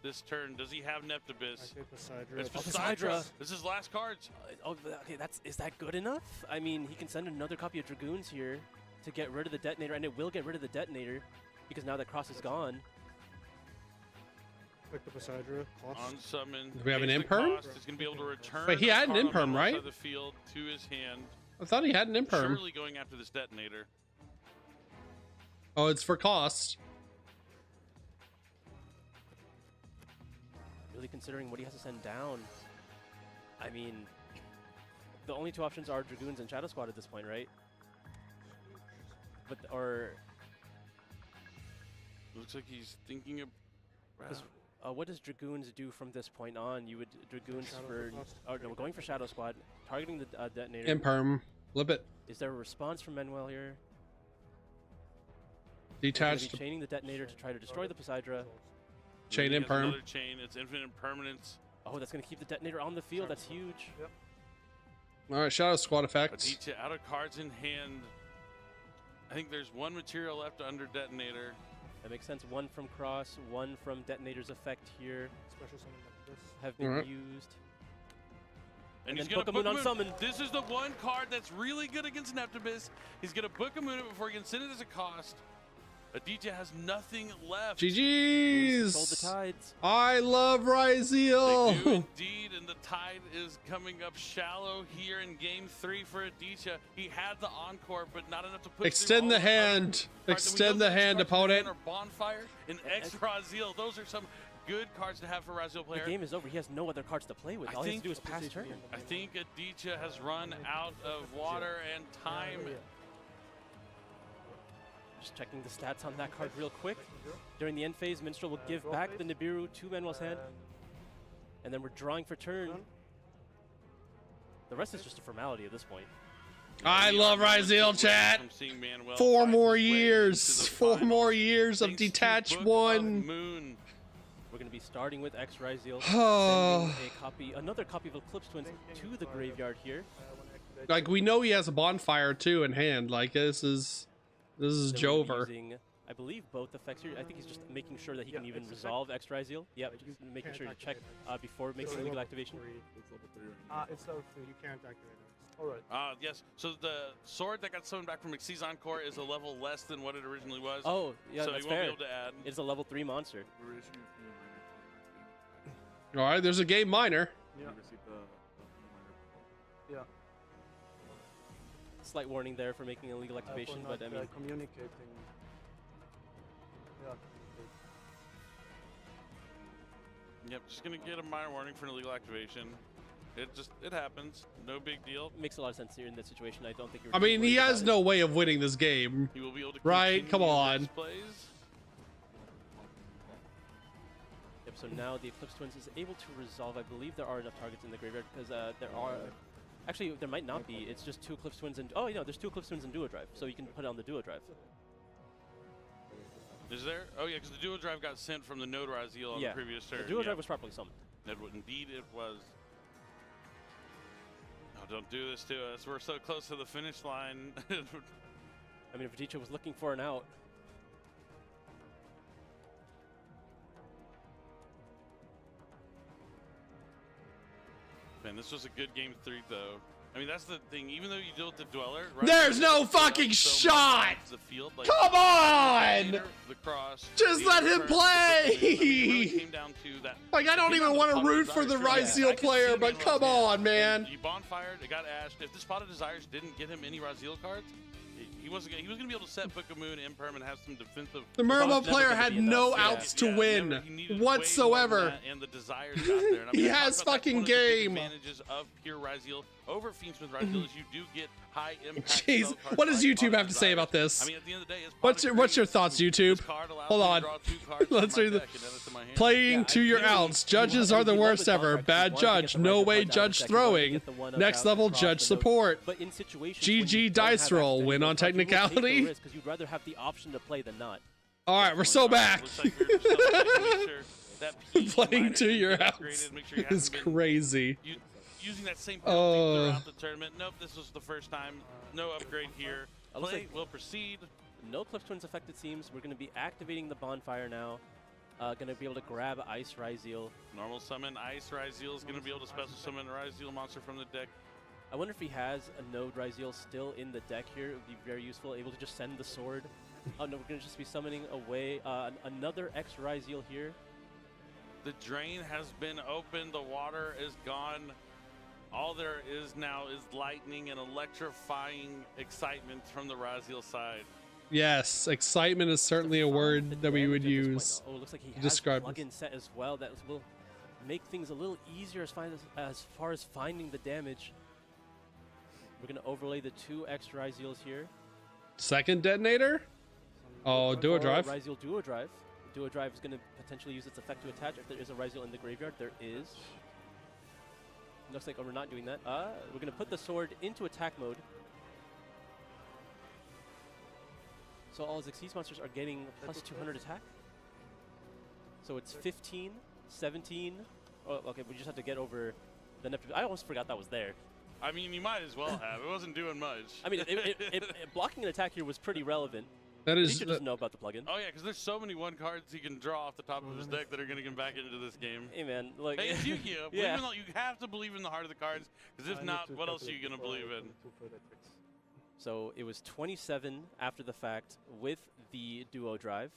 this turn. Does he have Neptibus? It's Poseidra. This is last cards. Okay, is that good enough? I mean, he can send another copy of Dragoons here to get rid of the detonator, and it will get rid of the detonator because now that Cross is gone. Click the Poseidon. On summon. Do we have an pays the imperm? cost. He's going to be able to return. Wait, he had an the card on imperm, the right? side of the field to his hand. I thought he had an imperm. Surely going after this detonator. Oh, it's for cost. Really considering what he has to send down. I mean, the only two options are Dragoons and Shadow Squad at this point, right? But or looks like he's thinking of. what does Dragoons do from this point on? You would Dragoons for no, going for Shadow Squad, targeting the detonator. Imperm. Flip it. Is there a response from Manuel here? Detached. Chaining the detonator to try to destroy the Poseidra. Chain He has imperm. another chain. It's infinite permanence. Oh, that's going to keep the detonator on the field. That's huge. Yep. All right, Shadow Squad effects. Aditya out of cards in hand. I think there's one material left under detonator. That makes sense. One from Cross, one from Detonator's effect here. Special summon like this. Have been Alright. used. And he's then going to Book a Moon on summon. This is the one card that's really good against Neptibus. He's going to book a Moon it before he can send it as a cost. Aditya has nothing left. GG's. Control the tides. I love They do Ryziel. indeed, and the tide is coming up shallow here in Game 3 for Aditya. He had the encore, but not enough to put Extend the hand. Extend the hand, opponent. Or Bonfire and X Raziel. Those are some good cards to have for Raziel player. The game is over. He has no other cards to play with. All he has to do is pass turn. I think Aditya has run out of water and time. Just checking the stats on that card real quick. During the end phase, Minstrel will give back the Nibiru to Manuel's hand. And then we're drawing for turn. The rest is just a formality at this point. I love Ryziel, chat. 4 more years. 4 more years of detached one. Moon. We're going to be starting with X Ryziel. Oh. Sending another copy of Eclipse Twins to the graveyard here. Like, we know he has a bonfire too in hand. Like, this is Jover. Using, I believe, both effects here. I think he's just making sure that he can even resolve X Ryziel. Yeah, just making sure to check before making legal activation. It's level 3. You can't activate it. All right. Yes. So the sword that got summoned back from Xyz Encore is a level less than what it originally was. Oh, yeah, so that's he won't fair. be able to add. It's a level 3 monster. All right, there's a game minor. Yeah. Yeah. Slight warning there for making illegal activation, for but not, I mean, communicating. Yeah. Yep, just gonna get a minor warning for an illegal activation. It happens. No big deal. Makes a lot of sense here in this situation. I don't think you're. I mean, he has no way of winning this game. He will be able to right? Come on. his plays. Yep. So now the Eclipse Twins is able to resolve. I believe there are enough targets in the graveyard because there are. Actually, there might not be. It's just 2 Eclipse Twins and there's 2 Eclipse Twins and Duo Drive, so you can put it on the Duo Drive. Is there? Oh yeah, because the Duo Drive got sent from the Node Raziel on the previous turn. The Duo Drive was properly summoned. Indeed, it was. Oh, don't do this to us. We're so close to the finish line. I mean, Vtuber was looking for an out. Man, this was a good Game 3, though. I mean, that's the thing. Even though you deal with the Dweller, right? There's no fucking shot! The field, like, Come on! The cross. Just let him play! Really came down to that. Like, I don't even want to root for the Ryziel player, but come on, man. He bonfired, it got ashed. If the Spot of Desires didn't get him any Raziel cards, he was gonna be able to set Book of Moon, Imperm, and have some defensive. The Murmur player had no outs to win whatsoever. And the Desires got there. And I mean, He I talked has about that's fucking one of the big game. advantages of pure Ryziel over Fiendsmith Ryziel is you do get high impact. Jeez, spell cards what does like YouTube Spot have of to say about Desires. this? I mean, at the end of the day, it's What's your thoughts, YouTube? Hold on. Let's read the playing to your outs. Judges are the worst ever. Bad judge. No way judge throwing. Next level judge support. But in situations GG dice roll. Win on technicality. Because you'd rather have the option to play than not. All right, we're so back. Playing to your outs is crazy. Using that same penalty throughout the tournament. Nope, this was the first time. No upgrade here. Play will proceed. No Eclipse Twins effect, it seems. We're going to be activating the bonfire now. Going to be able to grab Ice Ryziel. Normal summon Ice Ryziel is going to be able to special summon a Ryziel monster from the deck. I wonder if he has a Node Ryziel still in the deck here. It would be very useful, able to just send the sword. Oh no, we're going to just be summoning away another X Ryziel here. The drain has been opened. The water is gone. All there is now is lightning and electrifying excitement from the Raziel side. Yes, excitement is certainly a word that we would use Oh, it looks like he to has describe the plugin set as well. That will make things a little easier as far as finding the damage. We're going to overlay the 2 extra Raziels here. second detonator. Oh, duo drive. Raziel duo drive. Duo drive is going to potentially use its effect to attach if there is a Raziel in the graveyard. There is. Looks like we're not doing that. We're going to put the sword into attack mode. So all Xyz monsters are getting plus 200 attack. So it's 15, 17. Oh, okay, we just have to get over the Neptune. I almost forgot that was there. I mean, you might as well have. It wasn't doing much. I mean, blocking an attack here was pretty relevant. That is. He doesn't know about the plugin. Oh yeah, because there's so many 1 cards he can draw off the top of his deck that are going to get him back into this game. Hey man, like hey, it's Yugioh. Yeah. You have to believe in the heart of the cards, because if not, what else are you going to believe in? So it was 27 after the fact with the duo drive.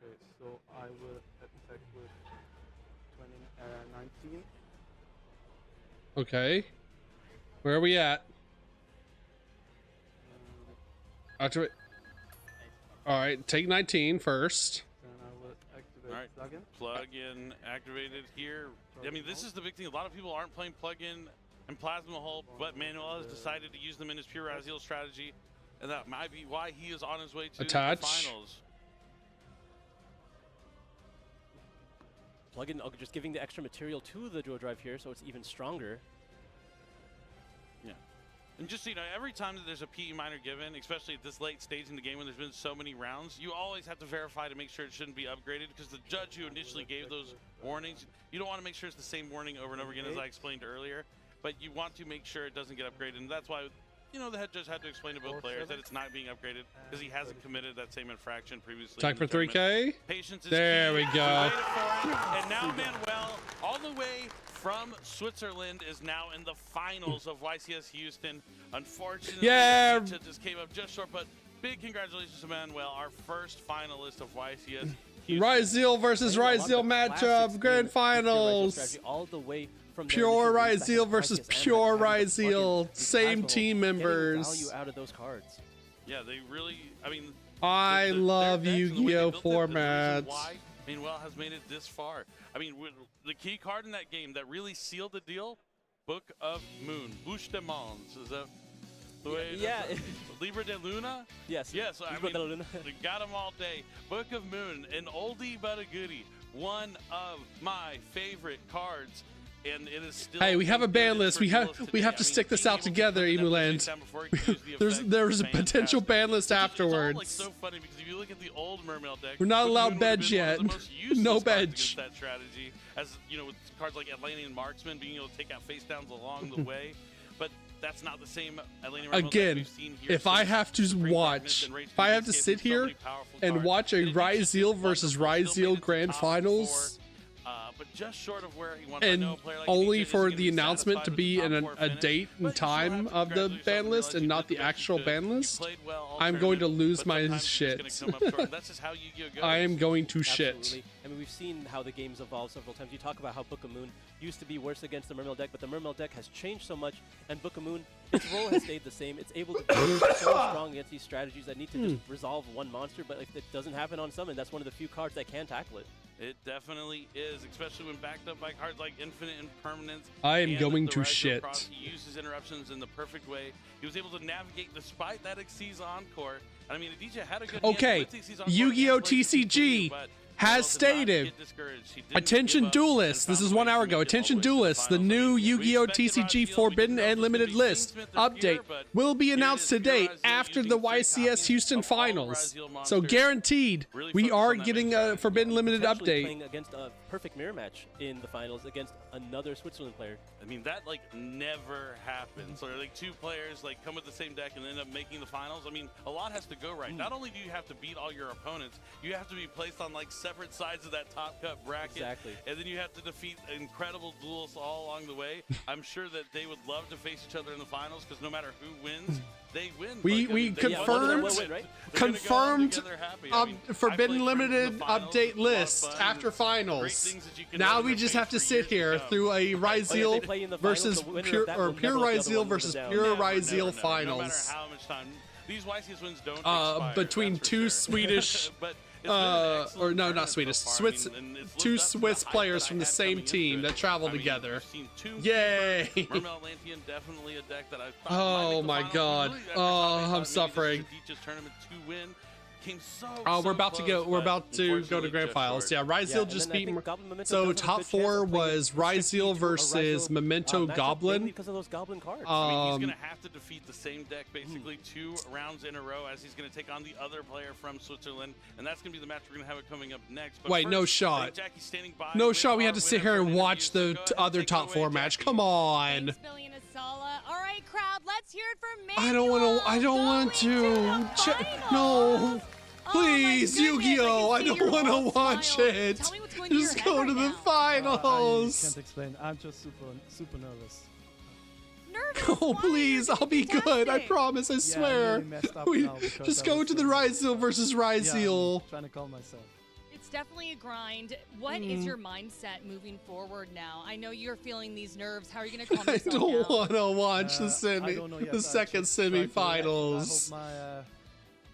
Okay, so I will attack with 19. Okay. Where are we at? Activate. All right, take 19 first. Then I will activate All right, plug-in activated here. I mean, this is the big thing. A lot of people aren't playing plug-in and Plasma Hull, but Manuel has decided to use them in his pure Raziel strategy, and that might be why he is on his way to the finals. Plug-in just giving the extra material to the duo drive here, so it's even stronger. Yeah. And just so you know, every time that there's a PE minor given, especially at this late stage in the game when there's been so many rounds, you always have to verify to make sure it shouldn't be upgraded, because the judge who initially gave those warnings, you don't want to make sure it's the same warning over and over again, as I explained earlier, but you want to make sure it doesn't get upgraded, and that's why, you know, the head judge had to explain to both players that it's not being upgraded because he hasn't committed that same infraction previously. Attack for 3K. Patience is there key. we go. And now Manuel, all the way from Switzerland, is now in the finals of YCS Houston. Unfortunately, it just came up just short, but big congratulations to Manuel, our first finalist of YCS Houston. Raziel versus Raziel matchup, grand finals. All the way from pure Raziel versus pure Raziel, same team members. Value out of those cards. Yeah, they really. I mean, I love Yu-Gi-Oh formats. Why Manuel has made it this far. I mean, the key card in that game that really sealed the deal, Book of Moon, Bouche de Mons. Is that the way? Yeah. Libra de Luna. Yes. Yes. Libra de Luna. We got them all day. Book of Moon, an oldie but a goodie. One of my favorite cards. And it is still. Hey, we have a ban list. We have to stick this out together, Emuland. There's a potential ban list afterwards. It's so funny because if you look at the old Mermail deck, we're not allowed bench yet. No bench. That strategy, as you know, with cards like Atlantean Marksman being able to take out face downs along the way, but that's not the same Atlantean Mermail again. Deck we've seen here. If I have to watch, if I have to sit here and watch a Raziel versus Raziel grand finals. But just short of where he wanted and to know, a player like only DJ for the announcement to be in a date and time of the ban list and not the actual ban list, I'm going to lose my shit. I am going to shit. Absolutely. I mean, we've seen how the game's evolved several times. You talk about how Book of Moon used to be worse against the Mermail deck, but the Mermail deck has changed so much, and Book of Moon, its role has stayed the same. It's able to be so strong against these strategies that need to just resolve one monster, but if it doesn't happen on summon, that's one of the few cards that can tackle it. It definitely is, especially when backed up by cards like Infinite Impermanence. I am going to shit. He uses interruptions in the perfect way. He was able to navigate despite that Xyz Encore. And I mean, DJ had a good okay, Yu-Gi-Oh! TCG has stated, attention duelists, this is 1 hour ago, attention duelists, the new Yu-Gi-Oh! TCG Forbidden and Limited List update will be announced today after the YCS Houston Finals. So guaranteed, we are getting a Forbidden Limited update. Playing against a perfect mirror match in the finals against another Switzerland player. I mean, that like never happens. So like 2 players like come with the same deck and end up making the finals. I mean, a lot has to go right. Not only do you have to beat all your opponents, you have to be placed on like separate sides of that top cut bracket. Exactly. And then you have to defeat incredible duels all along the way. I'm sure that they would love to face each other in the finals because no matter who wins, they win. We confirmed Forbidden Limited update list after finals. Now we just have to sit here through a Ryzeal versus pure Ryzeal versus pure Ryzeal finals. These YCS wins don't expire, between two Swedish or no, not Swedish, Swiss, two Swiss players from the same team that travel together. Yay! Mermaid definitely a deck that I thought oh my god. Oh, I'm suffering. We're about to go. We're about to go to grand finals. Yeah, Ryzeal just beat. So top 4 was Ryzeal versus Memento Goblin. Because of those Goblin cards. I mean, he's gonna have to defeat the same deck basically 2 rounds in a row as he's gonna take on the other player from Switzerland, and that's gonna be the match we're gonna have it coming up next. But wait, first, no shot. Jackie's standing by. No shot. We had to sit here and watch the other top 4 match. Come on. Thanks, Billy and Asala. All right, crowd, let's hear it for me. I don't want to. I don't want to. No. Please, Yu-Gi-Oh! I don't want to watch it. Just go to the finals. I can't explain. I'm just super nervous. Oh, please, I'll be good. I promise. I swear. Really just go to the Ryzeal versus Ryzeal. Yeah, I'm trying to calm myself. It's definitely a grind. What is your mindset moving forward now? I know you're feeling these nerves. How are you going to calm I yourself don't down? want to watch the second semifinals. I hope my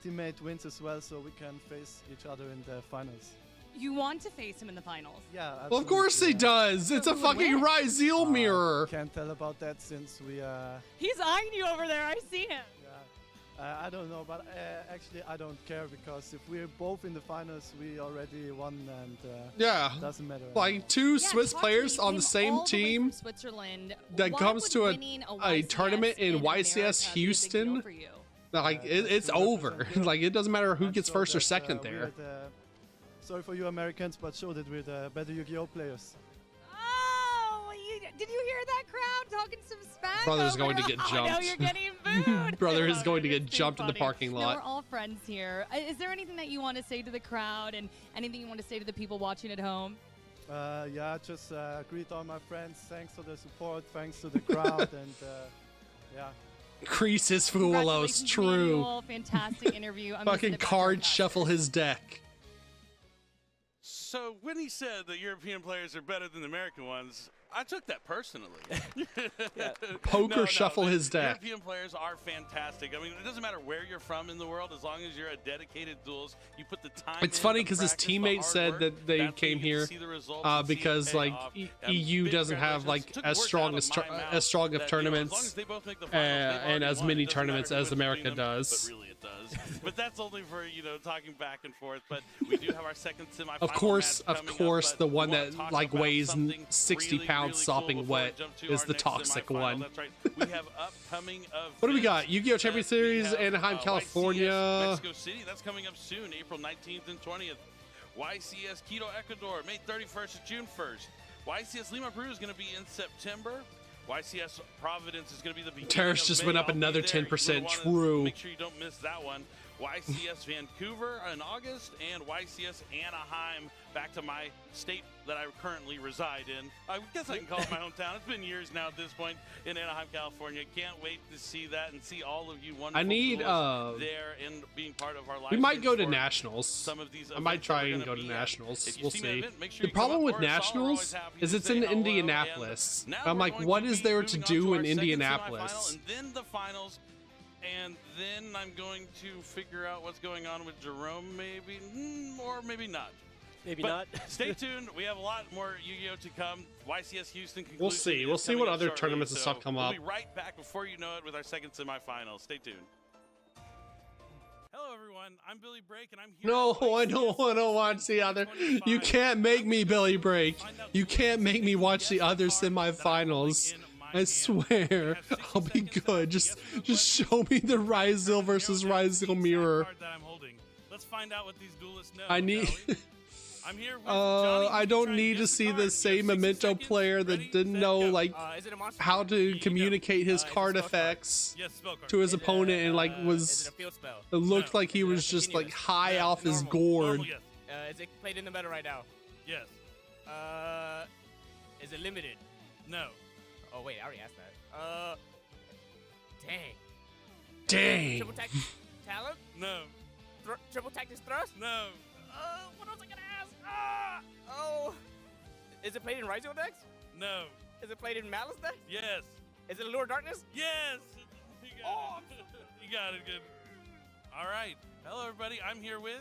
teammate wins as well, so we can face each other in the finals. You want to face him in the finals? Yeah, Well, of course he does. It's a fucking Ryzeal mirror. Can't tell about that since we. He's eyeing you over there. I see him. I don't know, but actually I don't care because if we're both in the finals, we already won, and yeah, doesn't matter. Like 2 Swiss players on the same team Switzerland. that Why comes would to winning a tournament in YCS Houston. Like it's over. Like it doesn't matter who gets first or second there. Sorry for you Americans, but show that we're the better Yu-Gi-Oh players. Oh, did you hear that crowd talking some smack? Brother's going to get Oh, no, jumped. you're getting booed. Brother is going to get jumped in the parking No, lot. we're all friends here. Is there anything that you want to say to the crowd and anything you want to say to the people watching at home? Yeah, just greet all my friends. Thanks for the support. Thanks to the crowd, and yeah. Creases Fuelos, true. Manuel, fantastic interview. I'm Fucking card shuffle his deck. So when he said that European players are better than the American ones, I took that personally. Poker shuffle his deck. European players are fantastic. I mean, it doesn't matter where you're from in the world, as long as you're a dedicated duelist, you put the time. It's funny because his teammate said that they came here because like EU doesn't have like as strong of tournaments and as many tournaments as America does. But really it does. But that's only for, you know, talking back and forth. But we do have our second semifinal. Of course, the one that like weighs 60 pounds sopping wet is the toxic one. That's right. We have upcoming events. What do we got? Yu-Gi-Oh! Champion Series, Anaheim, California. YCS Mexico City, that's coming up soon, April 19th and 20th. YCS Quito, Ecuador, May 31st to June 1st. YCS Lima, Peru is going to be in September. YCS Providence is going to be the beginning Terrace of just May. went up I'll be another there. 10%. True. Make sure you don't miss that one. YCS Vancouver in August and YCS Anaheim, back to my state that I currently reside in. I guess I can call it my hometown. It's been years now at this point in Anaheim, California. Can't wait to see that and see all of you wonderful I need there and being part of our live. we might go to nationals. I might try and go to be nationals. We'll see. Sure The problem with nationals is it's in Indianapolis. I'm like, what is there to do in Indianapolis? And then the finals. And then I'm going to figure out what's going on with Jerome, maybe, or maybe not. Maybe but not. Stay tuned. We have a lot more Yu-Gi-Oh to come. YCS Houston. We'll see. We'll see what other tournaments and stuff come up. We'll be right back before you know it with our second semifinal. Stay tuned. Hello, everyone. I'm Billy Break, and I'm here. No, I don't want to watch the other. You can't make me Billy Break. You can't make me watch the other semifinals. I swear, I'll be good. Just show me the Ryzeal versus Ryzeal mirror. Let's find out what these duelists know. I need. I'm here with I don't need to see the same Memento player that didn't know like how to communicate his card effects to his opponent and like was. It looked like he was just like high off his gourd. Is it played in the meta right now? Yes. Is it limited? No. Oh wait, I already asked that. Dang. Dang. Triple tactic talent? No. Triple tactics thrust? No. What else I gonna ask? Oh. Is it played in Ryzo decks? No. Is it played in Malice deck? Yes. Is it Allure Darkness? Yes. You got it. You got it. Good. All right. Hello, everybody. I'm here with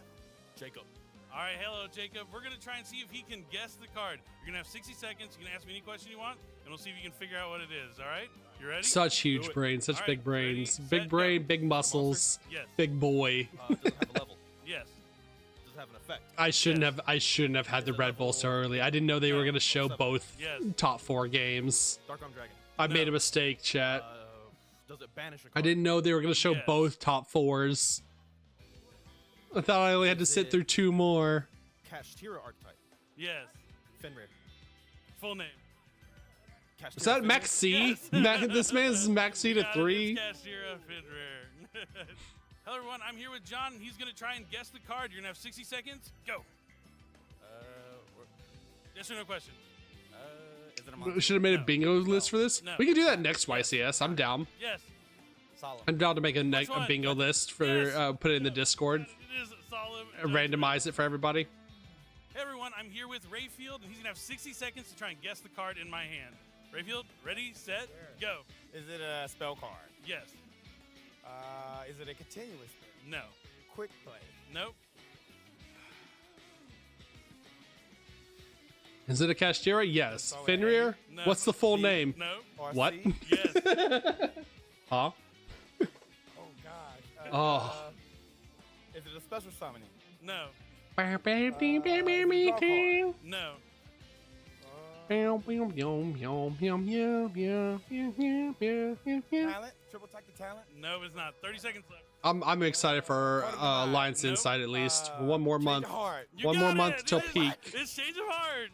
Jacob. All right. Hello, Jacob. We're going to try and see if he can guess the card. You're going to have 60 seconds. You can ask me any question you want, and we'll see if you can figure out what it is. All right? You ready? Such huge brains, such All big right, brains. ready, Big set, brain, go. big muscles. Yes. Big boy. Does it have a level? Yes. Does it have an effect? I shouldn't have had the Red Bull so early. I didn't know they were going to show both top 4 games. Dark Arm Dragon. I made a mistake, chat. Does it banish a card? I didn't know they were going to show both top 4s. I thought I only had to sit through 2 more. Kashtira archetype. Yes. Fenrir. Full name. Is that Max C? Yes. This man's Max C to 3. Kashtira Fenrir. Hello, everyone. I'm here with John. He's going to try and guess the card. You're going to have 60 seconds. Go. Yes or no question? Is it a monster? We should have made a bingo list for this. No. We can do that next YCS. I'm down. Yes. Solemn. I'm down to make a bingo list for put it in the Discord. It is Solemn. Randomize it for everybody. Hey, everyone. I'm here with Rayfield, and he's going to have 60 seconds to try and guess the card in my hand. Rayfield, ready, set, go. Is it a spell card? Yes. Is it a continuous thing? No. Quick play? Nope. Is it a Kashtira? Yes. Fenrir? No. What's the full name? No. What? Yes. Huh? Oh, God. Oh. Is it a special summoning? No. No. Talent? Triple tactic talent? No, it's not. 30 seconds left. I'm excited for Alliance Insight at least. One more month. One more month till peak. It's Change of Heart.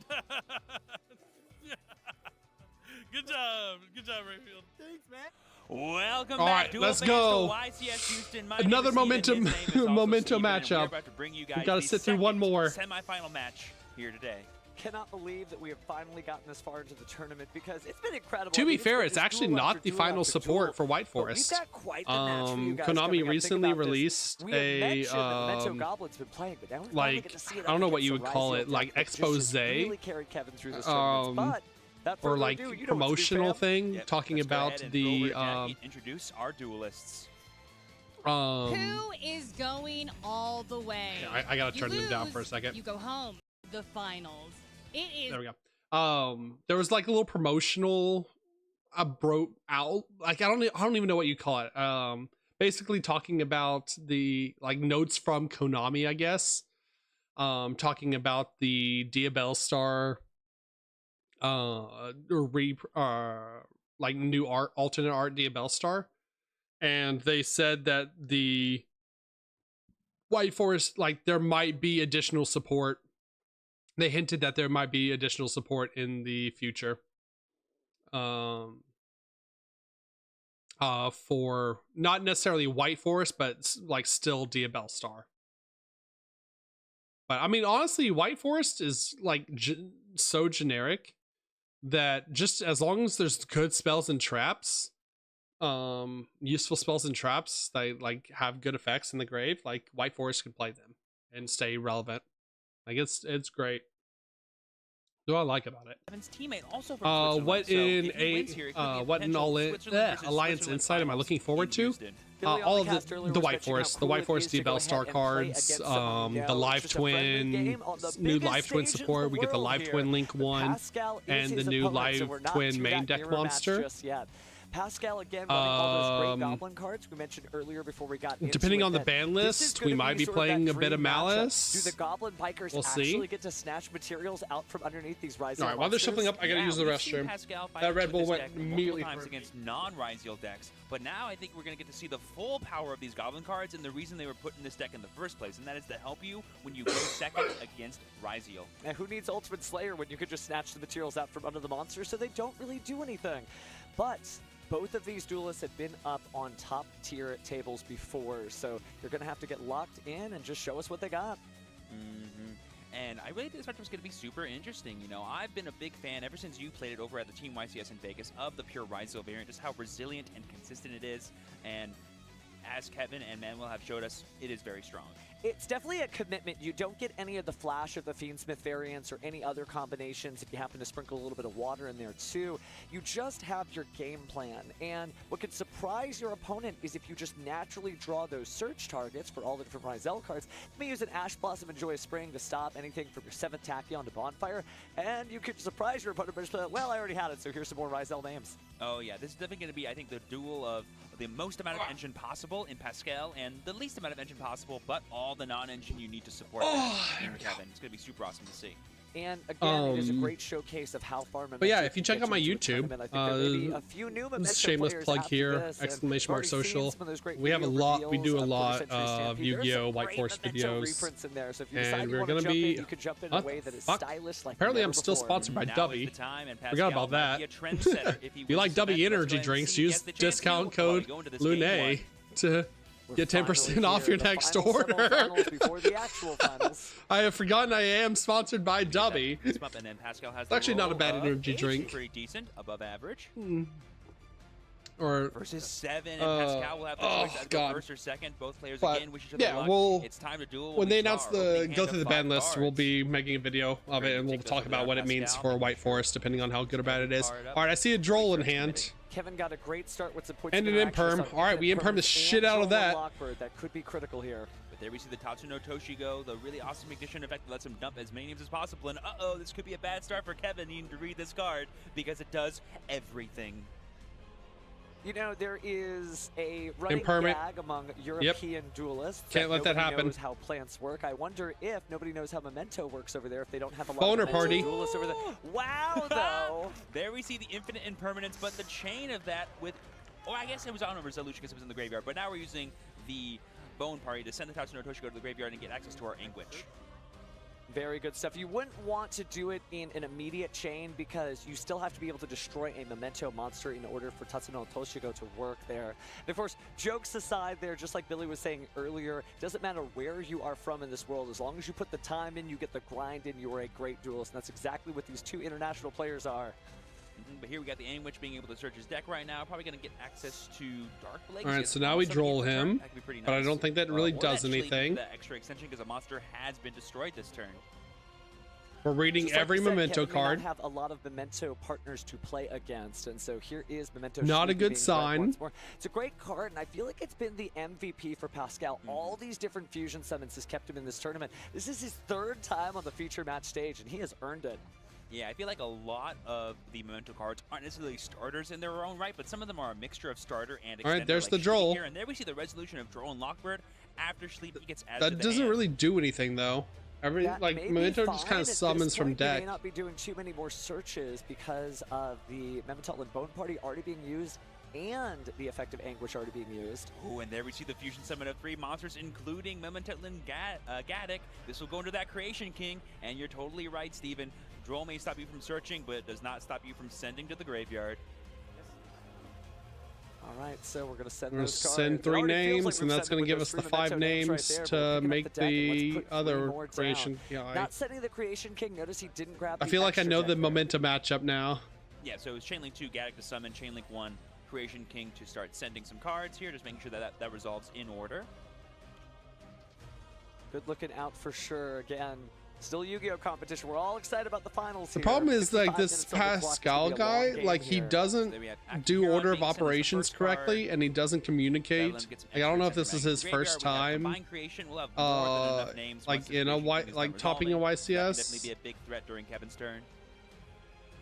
Good job. Good job, Rayfield. Thanks, man. Welcome All back. right, Dual let's fans go. to YCS Houston. My name Another is Steven. momentum His name is also momentum Steven, and matchup. We're about to bring you guys We gotta the sit through one second more. semifinal match here today. Cannot believe that we have finally gotten this far into the tournament because it's been incredible. To I be mean, fair, been it's just actually duel not after the duel final after support duel. for White But we've Forest. got quite the match for you guys Konami coming up. Think recently about this. released We had a mentioned that Memento Goblin's been playing, but now we finally get to see it I don't know up what you against would the call Ryziel it, like deck that just expose, really carried Kevin through this tournament. But that or further like ado, you know what to do, promotional fam. thing Yep, talking let's go about ahead and the go over and introduce our duelists. Who is going all the way? I gotta You turn them down lose, for a second. You go home. The finals. It is. There we go. There was like a little promotional broke out, like I don't even know what you call it. Basically talking about the like notes from Konami, I guess. Talking about the Diabell Star like new art, alternate art Diabell Star. And they said that the White Forest, like there might be additional support. They hinted that there might be additional support in the future. For not necessarily White Forest, but like still Diabell Star. But I mean, honestly, White Forest is like so generic that just as long as there's good spells and traps, useful spells and traps that like have good effects in the grave, like White Forest can play them and stay relevant. Like it's great. What do I like about it? Kevin's teammate also from What Switzerland. in So if he wins here, it could be what in potential all in Switzerland versus Alliance Switzerland Insight am I finals looking forward in to? Houston. All of the White Forest, the White Forest Diabell Star cards, the Live Twin, new Live Twin support. We get the Live Twin Link one, and the new Live Twin main deck monster. Pascal again running all those great Goblin cards we mentioned earlier before we got into Depending it. on the And ban this is list, gonna we might be sort of playing that a bit of dream matchup. Malice. Do the Goblin Bikers We'll actually see. get to snatch materials out from underneath these Ryziel All right, while they're shuffling up, I gotta use the we've seen restroom. Pascal fight That Red with Bull this went deck multiple immediately times for me. against non-Ryziel decks, but now I think we're going to get to see the full power of these Goblin cards and the reason they were put in this deck in the first place, and that is to help you when you go second against Ryziel. And who needs Ultimate Slayer when you could just snatch the materials out from under the monster so they don't really do anything? But both of these duelists have been up on top tier tables before, so you're going to have to get locked in and just show us what they got. And I really think this matchup is going to be super interesting. You know, I've been a big fan ever since you played it over at the Team YCS in Vegas of the pure Ryziel variant, just how resilient and consistent it is. And as Kevin and Manuel have showed us, it is very strong. It's definitely a commitment. You don't get any of the flash of the Fiendsmith variants or any other combinations if you happen to sprinkle a little bit of water in there too. You just have your game plan. And what could surprise your opponent is if you just naturally draw those search targets for all the different Ryzel cards. Let me use an Ash Blossom and Joyous Spring to stop anything from your 7th Tachyon to Bonfire. And you could surprise your opponent by just like, well, I already had it, so here's some more Ryzel names. Oh yeah, this is definitely going to be, I think, the duel of the most amount of engine possible in Pascal and the least amount of engine possible, but all the non-engine you need to support in Kevin. It's going to be super awesome to see. And again, it is a great showcase of how far Memento. But yeah, if you check out my YouTube, shameless plug here, !social. We have a lot. We do a lot of Yu-Gi-Oh! White Force videos, and we're gonna be. Apparently, I'm still sponsored by Dubby. Forgot about that. If you like Dubby energy drinks, use discount code Lune to get 10% off your next order. I have forgotten I am sponsored by Dubby. It's actually not a bad energy drink. Pretty decent, above average. Or versus 7, and Pascal will have the choice either first or second. Both players again wish each other luck. Well, it's time to duel. When they announce the go through the ban list, we'll be making a video of it, and we'll talk about what it means for White Forest, depending on how good or bad it is. All right, I see a Droll in hand. Kevin got a great start with some points. And an imperm. All right, we imperm the shit out of that. That could be critical here. But there we see the Tatsuno Toshigo, the really awesome ignition effect that lets him dump as many names as possible. And this could be a bad start for Kevin needing to read this card because it does everything. You know, there is a running gag among European duelists. Can't let that happen. Knows how plants work. I wonder if nobody knows how Memento works over there, if they don't have a lot Boner of party. duelists over there. Wow, though. There we see the infinite impermanence, but the chain of that with, I guess it was on a resolution because it was in the graveyard, but now we're using the Bone Party to send the Tatsuno Toshigo to the graveyard and get access to our Anguish. Very good stuff. You wouldn't want to do it in an immediate chain because you still have to be able to destroy a Memento monster in order for Tatsuno Toshigo to work there. And of course, jokes aside there, just like Billy was saying earlier, it doesn't matter where you are from in this world. As long as you put the time in, you get the grind in, you are a great duelist. And that's exactly what these two international players are. But here we got the Anguish being able to search his deck right now. Probably going to get access to Dark Blades. All right, so now we droll him, but I don't think that really does anything. The extra extension because a monster has been destroyed this turn. We're reading every Memento card. Have a lot of Memento partners to play against, and so here is Memento. Not a good sign. It's a great card, and I feel like it's been the MVP for Pascal. All these different fusion summons has kept him in this tournament. This is his 3rd time on the feature match stage, and he has earned it. Yeah, I feel like a lot of the Memento cards aren't necessarily starters in their own right, but some of them are a mixture of starter and extender. All right, there's like the Droll. Here, and there we see the resolution of Droll and Lockbird. After sleep, he gets added That to the doesn't hand. really do anything, though. Memento just kind of summons from deck. May not be doing too many more searches because of the Memento and Bone Party already being used and the effective Anguish already being used. Oh, and there we see the fusion summon of 3 monsters, including Mementetlin Gaddock. This will go into that Creation King, and you're totally right, Steven. Droll may stop you from searching, but it does not stop you from sending to the graveyard. All right, so we're going to send We're those cards. send 3 names, and that's going to give us the 5 names to make the other Creation King. Not sending the Creation King. Notice he didn't grab I feel like I know the Memento matchup now. Yeah, so it's Chainlink 2, Gaddock to summon, Chainlink 1, Creation King to start sending some cards here, just making sure that resolves in order. Good looking out for sure. Again, still Yu-Gi-Oh! Competition. We're all excited about the finals. The problem is, like, this Pascal guy, like, he doesn't do order of operations correctly, and he doesn't communicate. Like, I don't know if this is his first time, like, in a topping a YCS. Definitely be a big threat during Kevin's turn.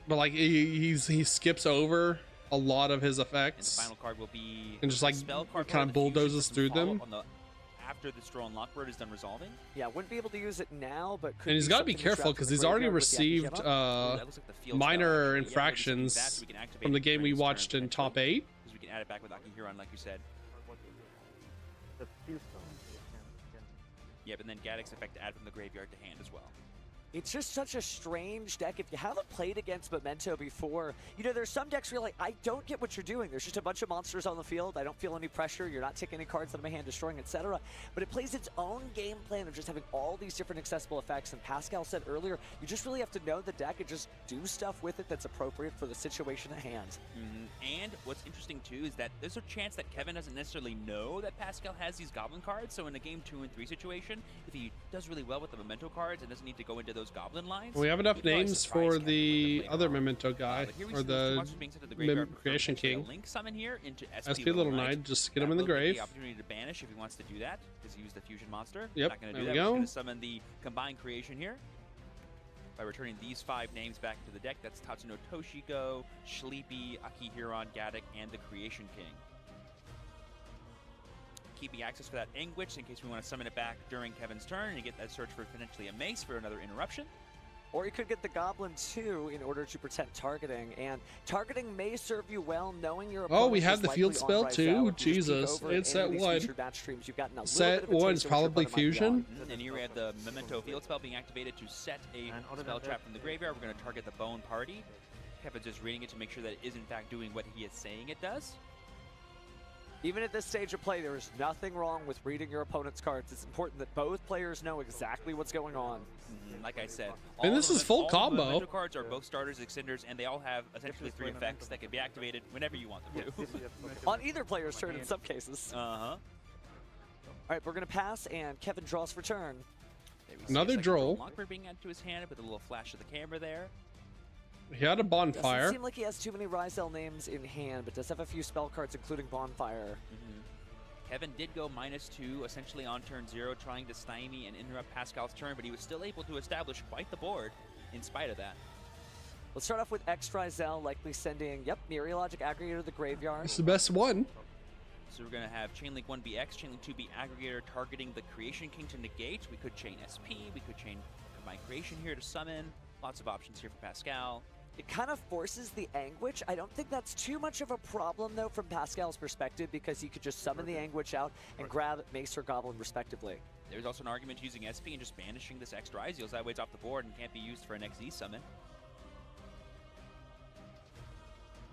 But like, he skips over a lot of his effects, and the final card will be and just like kind of bulldozes through them. After the Droll and Lockbird is done resolving. Yeah, wouldn't be able to use it now, but could. And he's got to be careful because he's already received minor infractions from the game we watched in top 8. Because we can add it back with Akihiron, like you said. Yeah, but then Gaddock's effect to add from the graveyard to hand as well. It's just such a strange deck. If you haven't played against Memento before, you know, there's some decks where you're like, I don't get what you're doing. There's just a bunch of monsters on the field. I don't feel any pressure. You're not taking any cards out of my hand, destroying, etc. But it plays its own game plan of just having all these different accessible effects. And Pascal said earlier, you just really have to know the deck and just do stuff with it that's appropriate for the situation at hand. And what's interesting too is that there's a chance that Kevin doesn't necessarily know that Pascal has these Goblin cards. So in a game 2 and 3 situation, if he does really well with the Memento cards and doesn't need to go into those Goblin lines, We have enough names for the other Memento guy, or the Creation King. Link summon here into SP Little Knight, just get him in the grave. The opportunity to banish if he wants to do that, because he used the Fusion Monster. Yep, Not going to there do we that. go. We're going to summon the Combined Creation here by returning these 5 names back into the deck. That's Tatsuno Toshiko, Sleepy, Akihiron, Gaddock, and the Creation King. Keeping access for that Anguish in case we want to summon it back during Kevin's turn and get that search for potentially a Mace for another interruption. Or you could get the Goblin too in order to protect targeting, and targeting may serve you well knowing your opponent. Oh, we have the field spell too? Jesus, it's set 1. Set 1's probably Fusion. And here we have the Memento field spell being activated to set a spell trap from the graveyard. We're going to target the Bone Party. Kevin's just reading it to make sure that it is in fact doing what he is saying it does. Even at this stage of play, there is nothing wrong with reading your opponent's cards. It's important that both players know exactly what's going on. Like I said, And this is full combo. Memento cards are both starters, extenders, and they all have essentially 3 effects that can be activated whenever you want them to. On either player's turn in some cases. Uh-huh. All right, we're going to pass, and Kevin draws for turn. Another Droll. Lockbird being added to his hand with a little flash of the camera there. He had a Bonfire. Doesn't seem like he has too many Ryzel names in hand, but does have a few spell cards, including Bonfire. Kevin did go -2 essentially on turn 0, trying to stymie and interrupt Pascal's turn, but he was still able to establish quite the board in spite of that. Let's start off with X Ryzel, likely sending, Myriologic Aggregator to the graveyard. It's the best one. So we're going to have Chainlink 1BX, Chainlink 2B Aggregator targeting the Creation King to negate. We could chain SP, we could chain Combined Creation here to summon. Lots of options here for Pascal. It kind of forces the Anguish. I don't think that's too much of a problem, though, from Pascal's perspective, because he could just summon the Anguish out and grab Mace or Goblin, respectively. There's also an argument using SP and just banishing this extra Izios. That way it's off the board and can't be used for an XZ summon.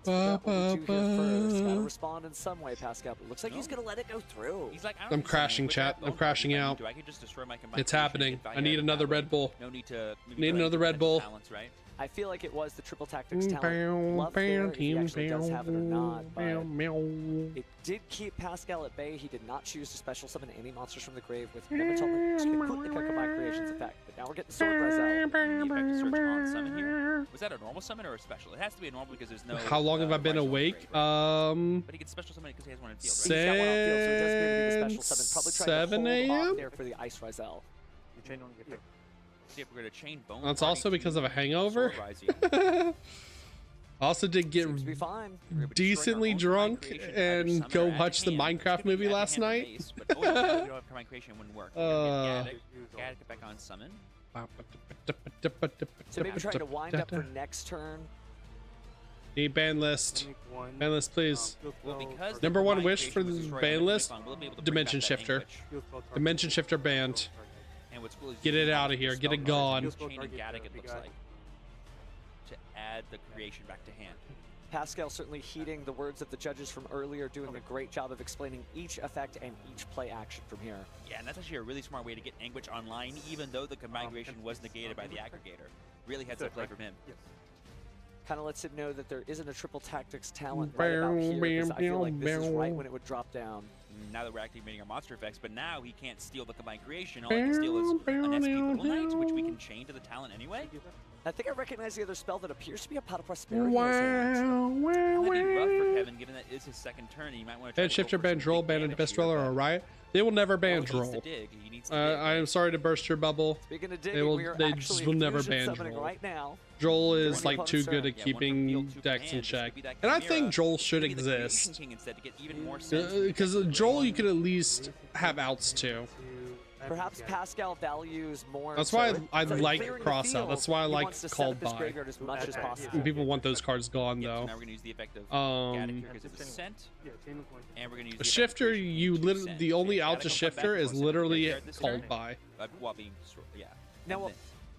What we do here first. Gotta respond in some way, Pascal. But it looks like he's gonna let it go through. He's like, I'm crashing, chat. I'm crashing out. I could just destroy my Combined It's Creation happening. and get I need value another that way. Red Bull. No need to Need another Red Bull. Balance, right? I feel like it was the Triple Tactics talent. Love there if he actually does have it or not, but it did keep Pascal at bay. He did not choose to special summon any monsters from the grave with Nematoma, completely cut Combined Creation's effect. But now we're getting Sword Ryzel. The effective search on summon here. Was that a normal summon or a special? It has to be a normal because there's no. How long have I been awake? But he can special summon it because he has one in field, right? He's got one on field, so it does appear to be the special summon. Probably trying 7 to hold off a.m.? there for the Ice Ryzel. See if we're going to chain Bone That's Party also because of a hangover. Sword Ryzel. Also did get Seems to be fine. decently drunk and go watch the Minecraft movie last night. But oh, you don't have Combined Creation, it wouldn't work. Gaddock back on summon. So maybe trying to wind up for next turn. Need ban list. Ban list, please. Well, because Number the 1 Combined wish Creation for was the destroyed ban by list. Defon, we'll be able to bring Dimension back that Shifter. Anguish. Dimension Shifter banned. And what's cool is Get you it can out use of here. the Get it spell gone. cards, chain and Gaddock, it looks like, to add the creation back to hand. Pascal certainly heeding the words of the judges from earlier, doing a great job of explaining each effect and each play action from here. Yeah, and that's actually a really smart way to get Anguish online, even though the Combined Creation was negated by the Aggregator. Really heads up play from him. Kind of lets him know that there isn't a Triple Tactics talent right about here, because I feel like this is right when it would drop down. Now that we're activating our monster effects, but now he can't steal the Combined Creation. All he can steal is an SP Little Knight, which we can chain to the talent anyway. I think I recognize the other spell that appears to be a Pot of Prosperity. Wow, wow, That'd be rough for wow. Kevin, given that it's his second turn, and you might want to Ban Shifter, ban Droll, ban a Best Roller, or Riot. They will never ban Droll. I am sorry to burst your bubble. Speaking of They digging, will. we are They actually just will never fusion ban summoning Droll. right now. Droll is During like the too opponent's good turn. at keeping decks in check, and I think Droll should exist. Because Droll you could at least have outs too. Perhaps Pascal values more. That's why so I instead of like clearing the cross out. field, That's why I he like wants to set called up his by. graveyard as much as possible. And people want those cards gone So though. now we're going to use the effect of Gaddock here because it's a scent. And we're going to use A the shifter, you literally the only out to shifter is literally called by. While being, yeah. Now,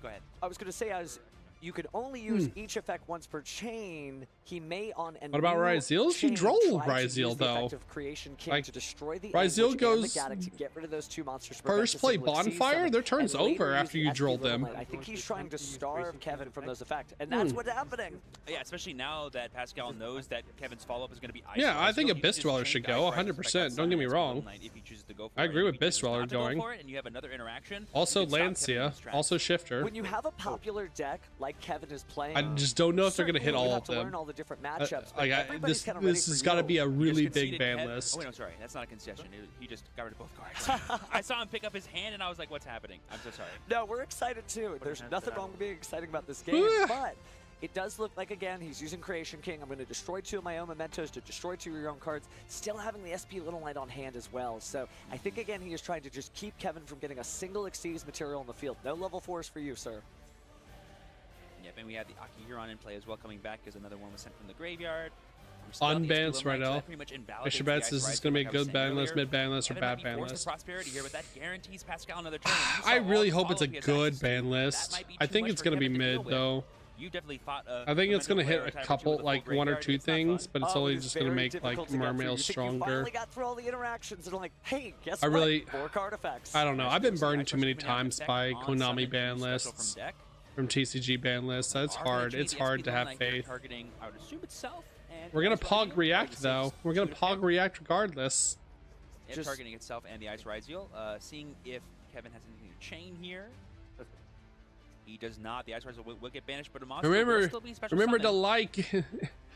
Go ahead. I was going to say, as you could only use each effect once per chain, he may on a What about new Ryzeal? chain You droll try to use Ryzeal the though. effective creation king Like, to destroy the Ryzeal ambush goes and the Gaddock to get rid of those two monsters. to prevent first the play single exceed bonfire. summon, Their turn's and later over use after the you SP droll Little them. Knight. I think he's trying to starve Kevin from those effects, and that's what's happening. Yeah, especially now that Pascal knows that Kevin's follow-up is going to be Ice Yeah, I Ryzeal. think a You can just Beast chain should the go Ice Ryzeal, 100%. Don't get me Summon wrong. Little Knight if he chooses to go for I it. agree If with he chooses Beast Dweller not to go going. for it and you have another interaction, Also you can stop Kevin in Lancia, his tracks. also Shifter. When you have a popular deck like Kevin is playing, I just don't know if they're gonna hit certainly you all have of to them. learn all the different matchups, but Like, everybody's this kinda ready has for got to you. be a He really just big conceded ban Kev- list. Oh, wait, no, sorry. That's not a concession. He just got rid of both cards. I saw him pick up his hand, and I was like, what's happening? I'm so sorry. No, we're excited too. There's nothing wrong with being exciting about this game, but it does look like, again, he's using Creation King. I'm going to destroy 2 of my own mementos to destroy 2 of your own cards, still having the SP Little Knight on hand as well. So I think, again, he is trying to just keep Kevin from getting a single Exceeds material in the field. No level 4s for you, sir. Yep, and we have the Akihiron in play as well coming back because another one was sent from the graveyard. We're Unban still right so now. that pretty much invalidates Bishop the Bets, Ice this is Ryzeal going to be like a I was good saying ban list, earlier. mid ban list, or Kevin bad might be ban forced to list. prosperity here, but that guarantees Pascal another turn. You saw I all really the hope it's a follow-up he has good access to. ban That list. might be I too think much it's for going to be Kevin to deal mid with. though. You definitely fought I think it's going to hit Memento a player couple, with a full like 1 or graveyard 2 against that things, fun. but it's Oh, only it is just going to very make like difficult to get through. Mermail You think you stronger. finally got through all the interactions and are like, hey, guess I what? really, 4 card effects. I don't know. I've been burned too many Coming out times effect by on Konami summon ban special lists, from deck. from TCG ban lists. That's Are gonna hard. chain It's the hard SP to Little have Knight here, faith. targeting, I would assume itself. And We're gonna Ice Pog Ryzeal. react though. We're gonna Pog react regardless. And targeting itself and the Ice Ryzeal. Seeing if Kevin has anything to chain here. He does not. The Ice Ryzeal will get banished, but a monster will Remember, still be special remember to summon. like.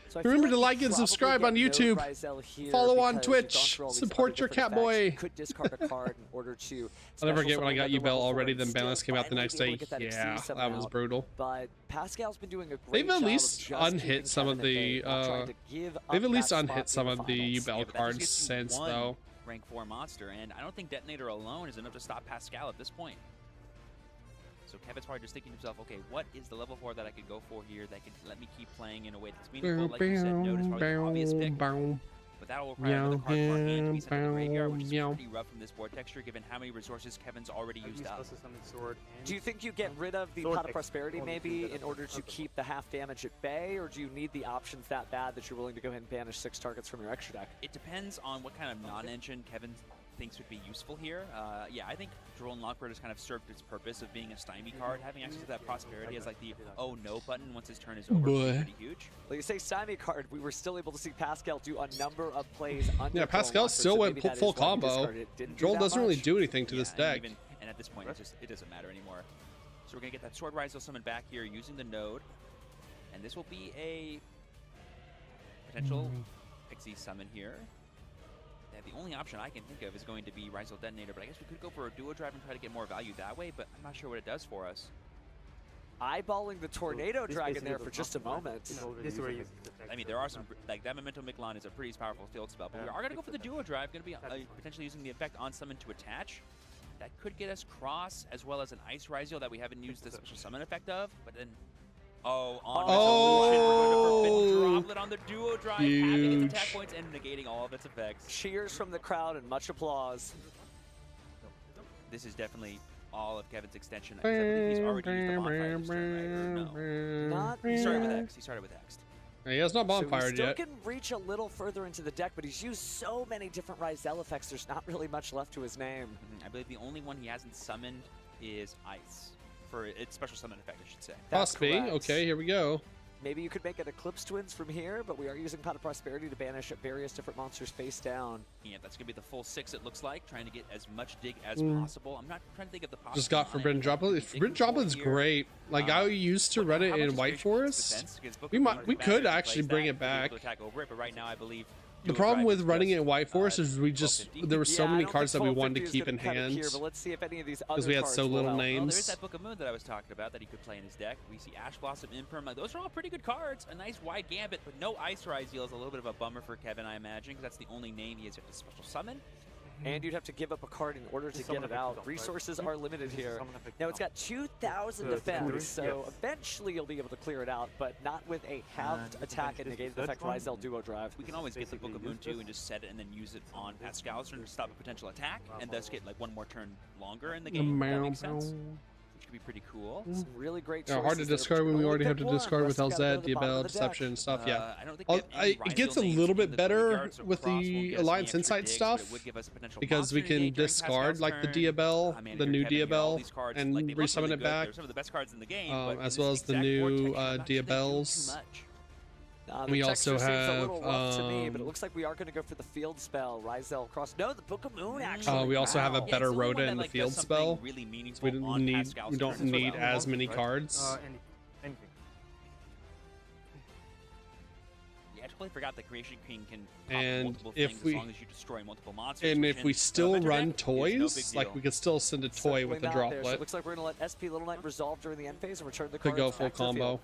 So I feel Remember to you like and probably subscribe on get no YouTube. Ryzeal here Follow on because you've gone Twitch. through all these Support other your different cat boy. effects. You could discard a card in order to I'll never special forget when I summon got another Yubel level already, four then and Banlist still came out the finally next be able day. to get that Yeah, Exceed that was out. brutal. But Pascal's been doing a great They've at job least of just keeping unhit some Kevin of at bay, the. not trying to give up They've at least that spot unhit in some the of the finals. Yubel Yeah, but that just cards gets you since one though. rank 4 monster, and I don't think Detonator alone is enough to stop Pascal at this point. So Kevin's probably just thinking to himself, okay, what is the level 4 that I could go for here that could let me keep playing in a way that's meaningful? Like you said, Note is probably the obvious pick. But that will require another card in one hand to be sent to the graveyard, which is pretty rough from this board texture, given how many resources Kevin's already used up. Do you think you get rid of the Pot of Prosperity maybe in order to keep the half damage at bay, or do you need the options that bad that you're willing to go ahead and banish 6 targets from your extra deck? It depends on what kind of non-engine Kevin thinks would be useful here. Yeah, I think Droll and Lockbird has kind of served its purpose of being a stymie card. Having access to that prosperity as like the oh no button once his turn is over is pretty huge. Well, you say stymie card, we were still able to see Pascal do a number of plays under Yeah, Pascal still went full combo. Droll doesn't really do anything to this deck. And at this point, it doesn't matter anymore. So we're going to get that Sword Ryzeal summon back here using the node. And this will be a potential Pixie summon here. And the only option I can think of is going to be Ryzeal Detonator, but I guess we could go for a duo drive and try to get more value that way, but I'm not sure what it does for us. Eyeballing the Tornado Dragon there for just a moment. I mean, there are some, like that Memento Miquelon is a pretty powerful field spell, but we are going to go for the duo drive, going to be potentially using the effect on summon to attach. That could get us cross, as well as an Ice Ryzeal that we haven't used the special summon effect of, but then, on Resolution, we're going to Forbidden Droplet on the duo drive, having its attack points and negating all of its effects. Cheers from the crowd and much applause. This is definitely all of Kevin's extension. I believe he's already used the bonfire this turn, right? Or no? Not He started with yet. X. He started with X. He has not bonfired so he still yet. can reach a little further into the deck, but he's used so many different Ryzeal effects, there's not really much left to his name. I believe the only one he hasn't summoned is Ice. For its special summon effect, I should say. Possibly. Okay, here we go. Maybe you could make an Eclipse Twins from here, but we are using Pot of Prosperity to banish various different monsters face down. Yeah, that's going to be the full 6, it looks like, trying to get as much dig as possible. I'm not trying to think of the possible. Just got Forbidden Droplet. Forbidden Droplet's great. Like I used to run it in White Forest. We could actually bring it back. But right now, I believe The problem with running it in White Forest is there were so many cards that we wanted to keep in hand because we had so little names. Well, there's that Book of Moon that I was talking about that he could play in his deck. We see Ash Blossom, Imperm. Like, those are all pretty good cards. A nice wide gambit, but no Ice Ryzeal is a little bit of a bummer for Kevin, I imagine, because that's the only name he has yet to special summon. And you'd have to give up a card in order to get it out. Resources are limited here. Now it's got 2,000 defense, so eventually you'll be able to clear it out, but not with a halved attack and negated effect Ryzeal Duo Drive. We can always get the Book of Moon too and just set it and then use it on Pascal's turn to stop a potential attack, and thus get like one more turn longer in the game. If that makes sense. Which could could be pretty cool. Some really great Yeah, choices. hard to there, discard but when we you already only have to pick one. discard with Rest gotta go LZ, to the bottom Diabel, of the deck. Deception, and stuff. Yeah. I don't think we have any it gets a Ryzel names little in bit the better graveyard, so with Cross won't the get us any Alliance extra Insight digs, but it stuff would give us a potential because we monster can dig during discard Pascal's like the turn. Diabel, Manager the new Kevin here, all Diabel, these cards, and like, they look resummon really it good. back. They're some of the best cards in the game, but in as this well as the exact board new texture, I'm not sure they do too Diabels. much. The We also texture seems a have, little rough to me, but it looks like we are going to go for the field spell. Ryzel Cross. No, the Book of Moon actually. We also have a Wow. better it's the only Rhoda one in that, the like, field does something spell. really So meaningful we on don't Pascal's turn. need as many cards. Anything. Yeah, I totally forgot the Creation King can pop And multiple if things we- as long as you destroy multiple monsters. And which if we in still Mentor run deck is no big toys, like deal. we could still send a toy with a Certainly not there. So droplet. it looks like we're going to let SP Little Knight resolve during the end phase and return the Could cards go full back to the combo. field.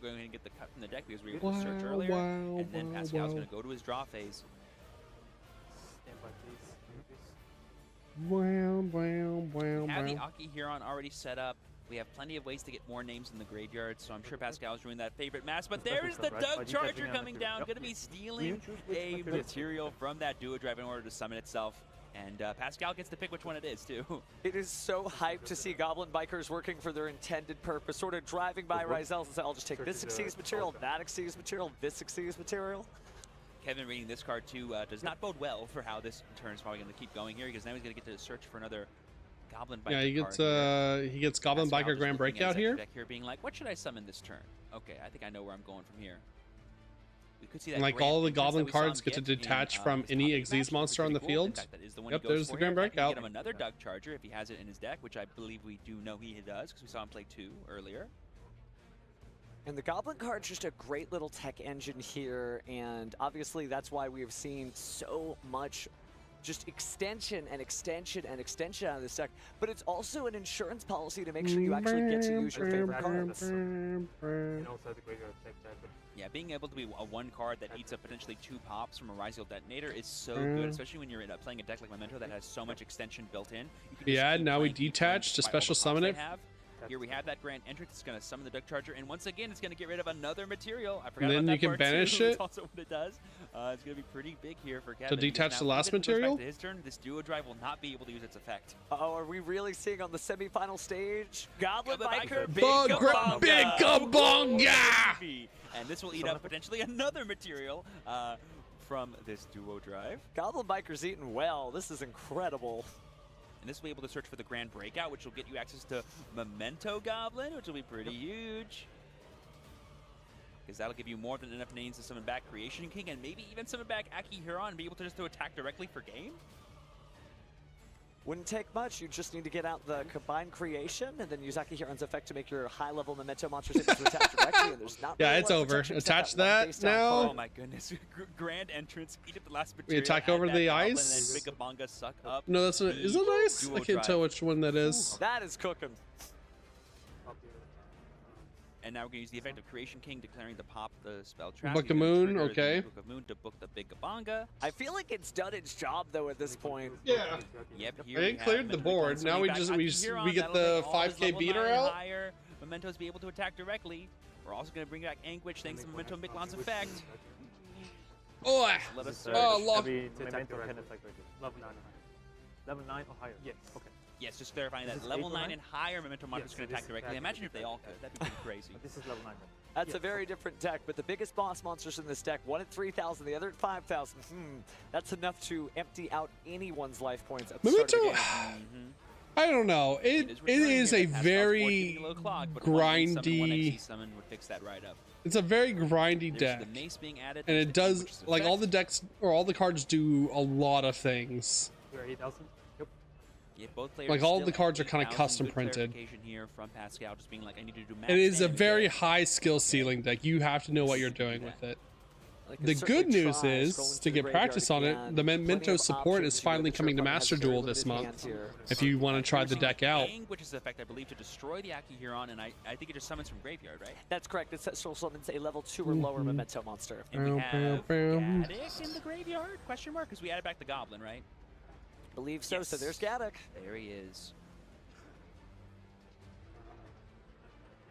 We're going to get the cut from the deck because we were able to search earlier. And then Pascal's going to go to his draw phase. Wow, We have the wow. Aki Huron already set up. We have plenty of ways to get more names in the graveyard, so I'm sure Pascal's doing that favorite mass. But there's the Doug Charger coming down, going to be stealing a material from that Duo Drive in order to summon itself. And Pascal gets to pick which one it is, too. It is so hyped to see Goblin Bikers working for their intended purpose, sort of driving by Ryzel and say, I'll just take this Exceeds material, that Exceeds material, this Exceeds material. Kevin reading this card, too, does not bode well for how this turn is probably going to keep going here, because now he's going to get to search for another Goblin Biker Yeah, he gets card Goblin here. Pascal Biker just Grand looking at Breakout his here. deck here, being like, what should I summon this turn? Okay, I think I know where I'm going from here. We could see that And like Grand all the Entrance that Goblin we saw cards him get to in, detach from his any top eight Xyz match, which is monster on the pretty cool. In field. fact, that is the one Yep, he goes there's the for Grand here. In fact, we Breakout. can get him another Doug Charger if he has it in his deck, which I believe we do know he does because we saw him play 2 earlier. And the Goblin card's just a great little tech engine here, and obviously that's why we have seen so much just extension and extension and extension out of this deck. But it's also an insurance policy to make sure you actually get to use your favorite cards. And also the graveyard effect that, but Yeah, being able to be a one card that eats up potentially 2 pops from a Ryzel Detonator is so good, especially when you're playing a deck like Memento that has so much extension built in. You can just Yeah, keep now we playing detach to despite all special the pops summon they it. have. Here we have that Grand Entrance. It's going to summon the Doug Charger, and once again, it's going to get rid of another material. I forgot And then about that you can part banish too. it. That's also what it does. It's going to be pretty big here for Kevin. detach because the now last when Kevin goes back material? to his turn, this Duo Drive will not be able to use its effect. Uh-oh, are we really seeing on the semifinal stage Goblin Biker, Big Kabonga! And this will eat up potentially another material from this Duo Drive. Goblin Biker's eating well. This is incredible. And this will be able to search for the Grand Breakout, which will get you access to Memento Goblin, which will be pretty huge. Because that'll give you more than enough names to summon back Creation King and maybe even summon back Aki Huron and be able to just to attack directly for game. Wouldn't take much. You just need to get out the combined creation and then use Aki Huron's effect to make your high-level Memento monsters able to attack directly. And there's not Yeah, really it's a lot of over. protection Attach except one face that down now. card. Oh my goodness. Grand Entrance, eat up the last We material. attack add over that the Goblin, ice? And then Big Kabonga suck up. No, that's a, is it ice? Duo I can't Drive. tell which one that is. That is cooking. And now we're going to use the effect of Creation King, declaring to pop the spell trap. Book You're of gonna Moon, trigger the okay. Book of Moon to book the Big Kabonga. I feel like it's done its job though at this point. Yeah. Yep, here I we think cleared have the Memento board. Console Now we back. just Aki we Huron, get that'll the make all his 5K level beater 9 and out. higher Mementos be able to attack directly. We're also going to bring back Anguish thanks to Memento Miklon's effect. Oh, Let us love. every memento can attack regularly. Level 9 or higher. Level 9 or higher. Yes. Okay. Yes, just clarifying that This is level 8 or 9 9? and higher Memento monsters can attack directly. Imagine if they all could. That'd be pretty crazy. But this is level 9. That's a very different deck, but the biggest boss monsters in this deck, one at 3,000, the other at 5,000. That's enough to empty out anyone's life points at the start of the Memento, game. I don't know. It is a very grindy. Summon would fix that right up. It's a very grindy There's deck, the mace being added, and there's it the does Anguish's like all effect. the decks or all the cards do a lot of things. You're 8,000? Yep. Yeah, both players Like, all still the cards are at kinda 8,000. custom Good printed. clarification here from Pascal, just being like, I need to do max It is a damage very there. high skill ceiling deck. You have to know what you're doing with it. Like, The it's good certainly news tries is, going to through the get graveyard practice on it, again. the Plenty Memento of support options. is You finally get coming to Sherpa Master has very Duel this limited month. hands here. If you want to try the deck out. Anguish's effect, I believe, to destroy the Aki Huron, and I think it just summons from graveyard, right? That's correct. It still summons a level 2 or lower Memento monster. And we have Bam. Gaddock in the graveyard? Question mark? Because we added back the Goblin, right? Believe so. So there's Gaddock. There he is.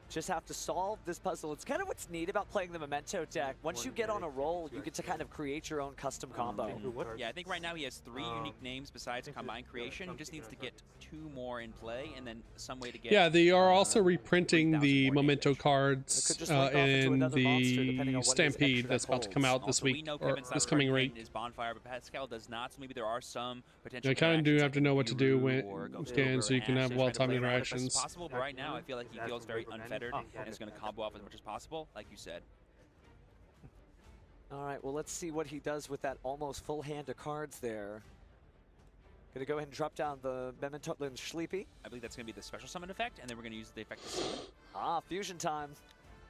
just have to solve this puzzle. It's kind of what's neat about playing the Memento deck. Once you get on a roll, you get to kind of create your own custom combo. Yeah, I think right now he has 3 unique names besides Combine Creation. He just needs to get 2 more in play and then some way to get... Yeah, they are also reprinting the Memento cards in the Stampede that's about to come out this week, or this coming week. Is Bonfire, but Pascal does not, so maybe there are some potential... You kind of do have to know what to do when so you can have well-timed interactions. It's possible, but right now I feel like he feels very unfettered and is going to combo off as much as possible, like you said. All right, well, let's see what he does with that almost full hand of cards there. Gonna go ahead and drop down the Memento and Sleepy. I believe that's gonna be the special summon effect, and then we're gonna use the effect to summon. Ah, fusion time.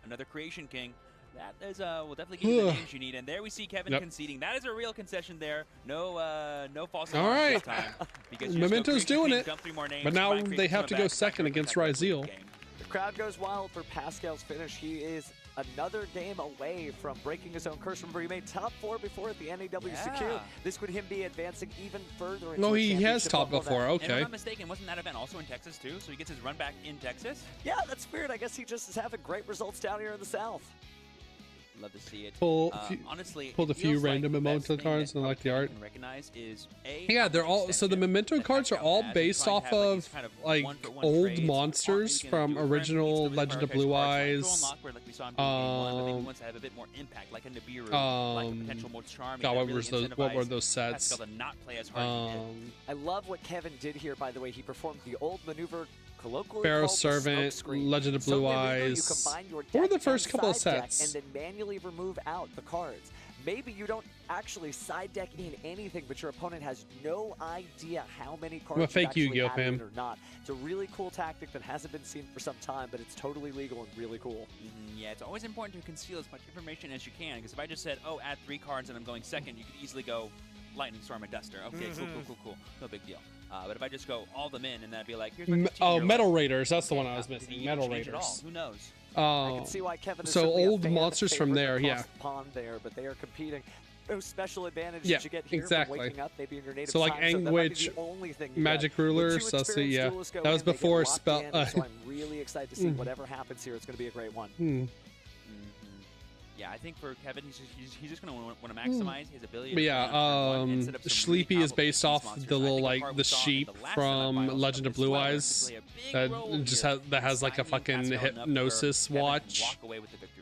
Another Creation King. That is, will definitely give you the names you need. And there we see Kevin conceding. That is a real concession there. No false alarms this time. Because Memento's doing it, dump 3 more names, but now they have to go second against Ryzeal. The crowd goes wild for Pascal's finish. He is another game away from breaking his own curse. Remember, he made top 4 before at the NAWCQ. This would him be advancing even further into he has top before, okay. And if I'm not mistaken, wasn't that event also in Texas too? So he gets his run back in Texas? Yeah, that's weird. I guess he just is having great results down here in the South. Love to see it. Honestly, pulled a few random Memento cards and I like the art. Recognize is yeah, they're all so the Memento cards are all based off of like old monsters from original Legend of Blue Eyes. Ones that have a bit more impact, like a Nibiru, like a potential more charming. God, what were those sets? I love what Kevin did here. By the way, he performed the old maneuver. Pharaoh Servant, Legend of Blue Eyes. What were the first couple of sets? And then manually remove out the cards. Maybe you don't actually side deck in anything, but your opponent has no idea how many cards I'm a fake Yugioh him or not. It's a really cool tactic that hasn't been seen for some time, but it's totally legal and really cool. Yeah, it's always important to conceal as much information as you can, because if I just said, oh, add 3 cards and I'm going second, you could easily go Lightning Storm and Duster. Okay, cool. No big deal. But if I just go all them in and then I'd be like, here's my Metal Raiders. That's the one I was missing. Metal Raiders. Who knows? I can see why Kevin is so old monsters from there, yeah. Pond there, but they are competing. No special advantage that you get here exactly. from waking up, maybe in your native so like Anguish, Magic Ruler, so yeah, that was before spell. So I'm really excited to see whatever happens here. It's going to be a great one. Yeah, I think for Kevin, he's just going to want to maximize his ability. But yeah, Sleepy is based off the little the sheep from Legend of Blue Eyes that just has like a fucking hypnosis watch.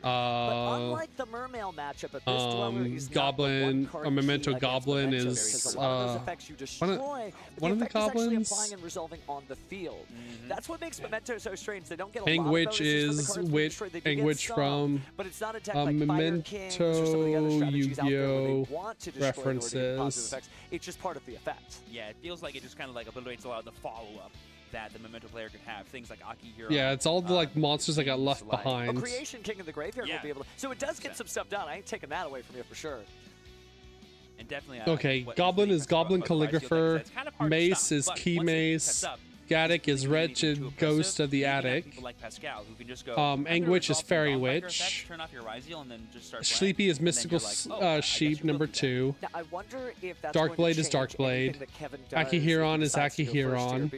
But unlike the Mermail matchup, at this dweller, he's Goblin, a Memento Goblin is one of the goblins. Applying and resolving on the field. That's what makes Memento so strange. They don't get a Anguish is Anguish from but it's not a deck like Memento Yugioh references. It's just part of the effect. Yeah, it feels like it just kind of like obliterates a lot of the follow-up that the Memento player could have. Things like Aki Hero. Yeah, it's all the like monsters that got left behind. A Creation King in the graveyard will be able to. So it does get some stuff done. I ain't taking that away from you for sure. And definitely. Okay, Goblin is Goblin Calligrapher. Mace is Key Mace. Gaddock is Wretched Ghost of the Attic. Anguish is Fairy Witch. Sleepy is Mystical Sheep #2. Now, I wonder if that's Darkblade is Darkblade. Akihiron is Akihiron.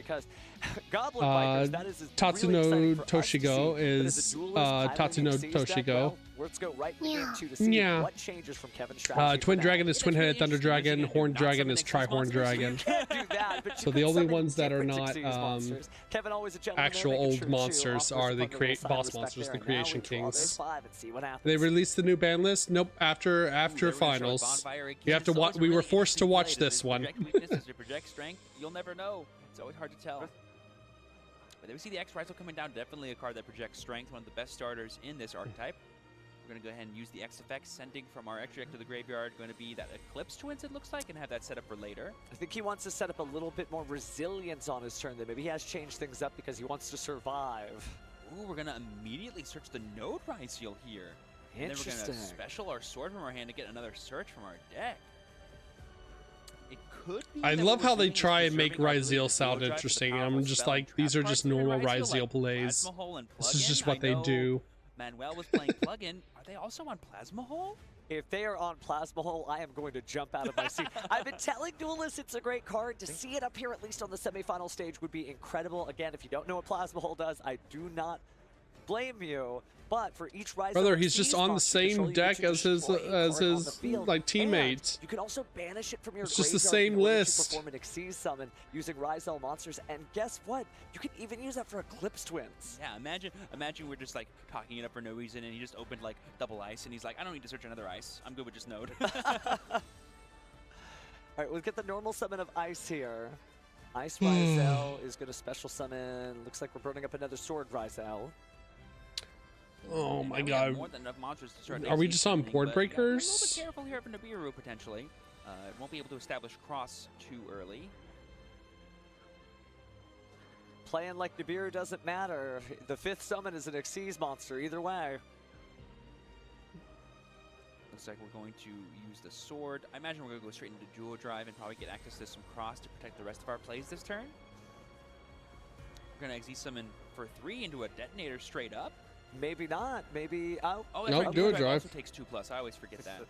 Tatsuno Toshigo is Tatsuno Toshigo. Let's go right to game 2 to see what changes from Kevin's strategy. Twin Dragon is Twin-Headed Thunder Dragon. Horned Dragon is Tri-Horned Dragon. So the only ones that are not actual old monsters are the boss monsters, the Creation Kings. They released the new ban list. Nope. After finals, you have to watch. We were forced to watch this one. Project strength. You'll never know. It's always hard to tell. But there we see the X-Ryzel coming down. Definitely a card that projects strength. One of the best starters in this archetype. We're going to go ahead and use the X effects, sending from our extra deck to the graveyard. Going to be that Eclipse Twins, it looks like, and have that set up for later. I think he wants to set up a little bit more resilience on his turn. Then maybe he has changed things up because he wants to survive. Ooh, we're going to immediately search the Node Ryzeal here. And then we're going to special our sword from our hand to get another search from our deck. It could be I love how they try and make Ryzeal sound interesting. I'm just like, these are just normal Ryzeal plays. This is just what they do. Manuel was playing plug-in. Are they also on Plasma Hole? If they are on Plasma Hole, I am going to jump out of my seat. I've been telling Duelists it's a great card. To see it up here, at least on the semifinal stage, would be incredible. Again, if you don't know what Plasma Hole does, I do not blame you. But for each Rise Brother, Up he's just Xyz on the monster, same control deck you to as his destroy a card on the field, like and teammates. you can also banish it from your It's just the graveyard same in order to list. perform an Xyz summon using Rizal monsters. And guess what? You can even use that for Eclipse Twins. Yeah, imagine we're just like talking it up for no reason, and he just opened like double ice, and he's like, I don't need to search another ice. I'm good with just node. All right, we'll get the normal summon of Ice here. Ice Rizal is going to special summon. Looks like we're burning up another sword Rizal. Oh my We have god. more than enough monsters to start Are we XP just on summoning, board but, breakers? We're a little bit careful here for Nibiru potentially. It won't be able to establish cross too early. Playing like Nibiru doesn't matter. The 5th summon is an Xyz monster either way. Looks like we're going to use the sword. I imagine we're going to go straight into duo drive and probably get access to some cross to protect the rest of our plays this turn. We're going to Xyz summon for 3 into a detonator straight up. Maybe not. Maybe out. Oh, that's Nope, right. duo Duo drive. also takes 2+. I always forget that.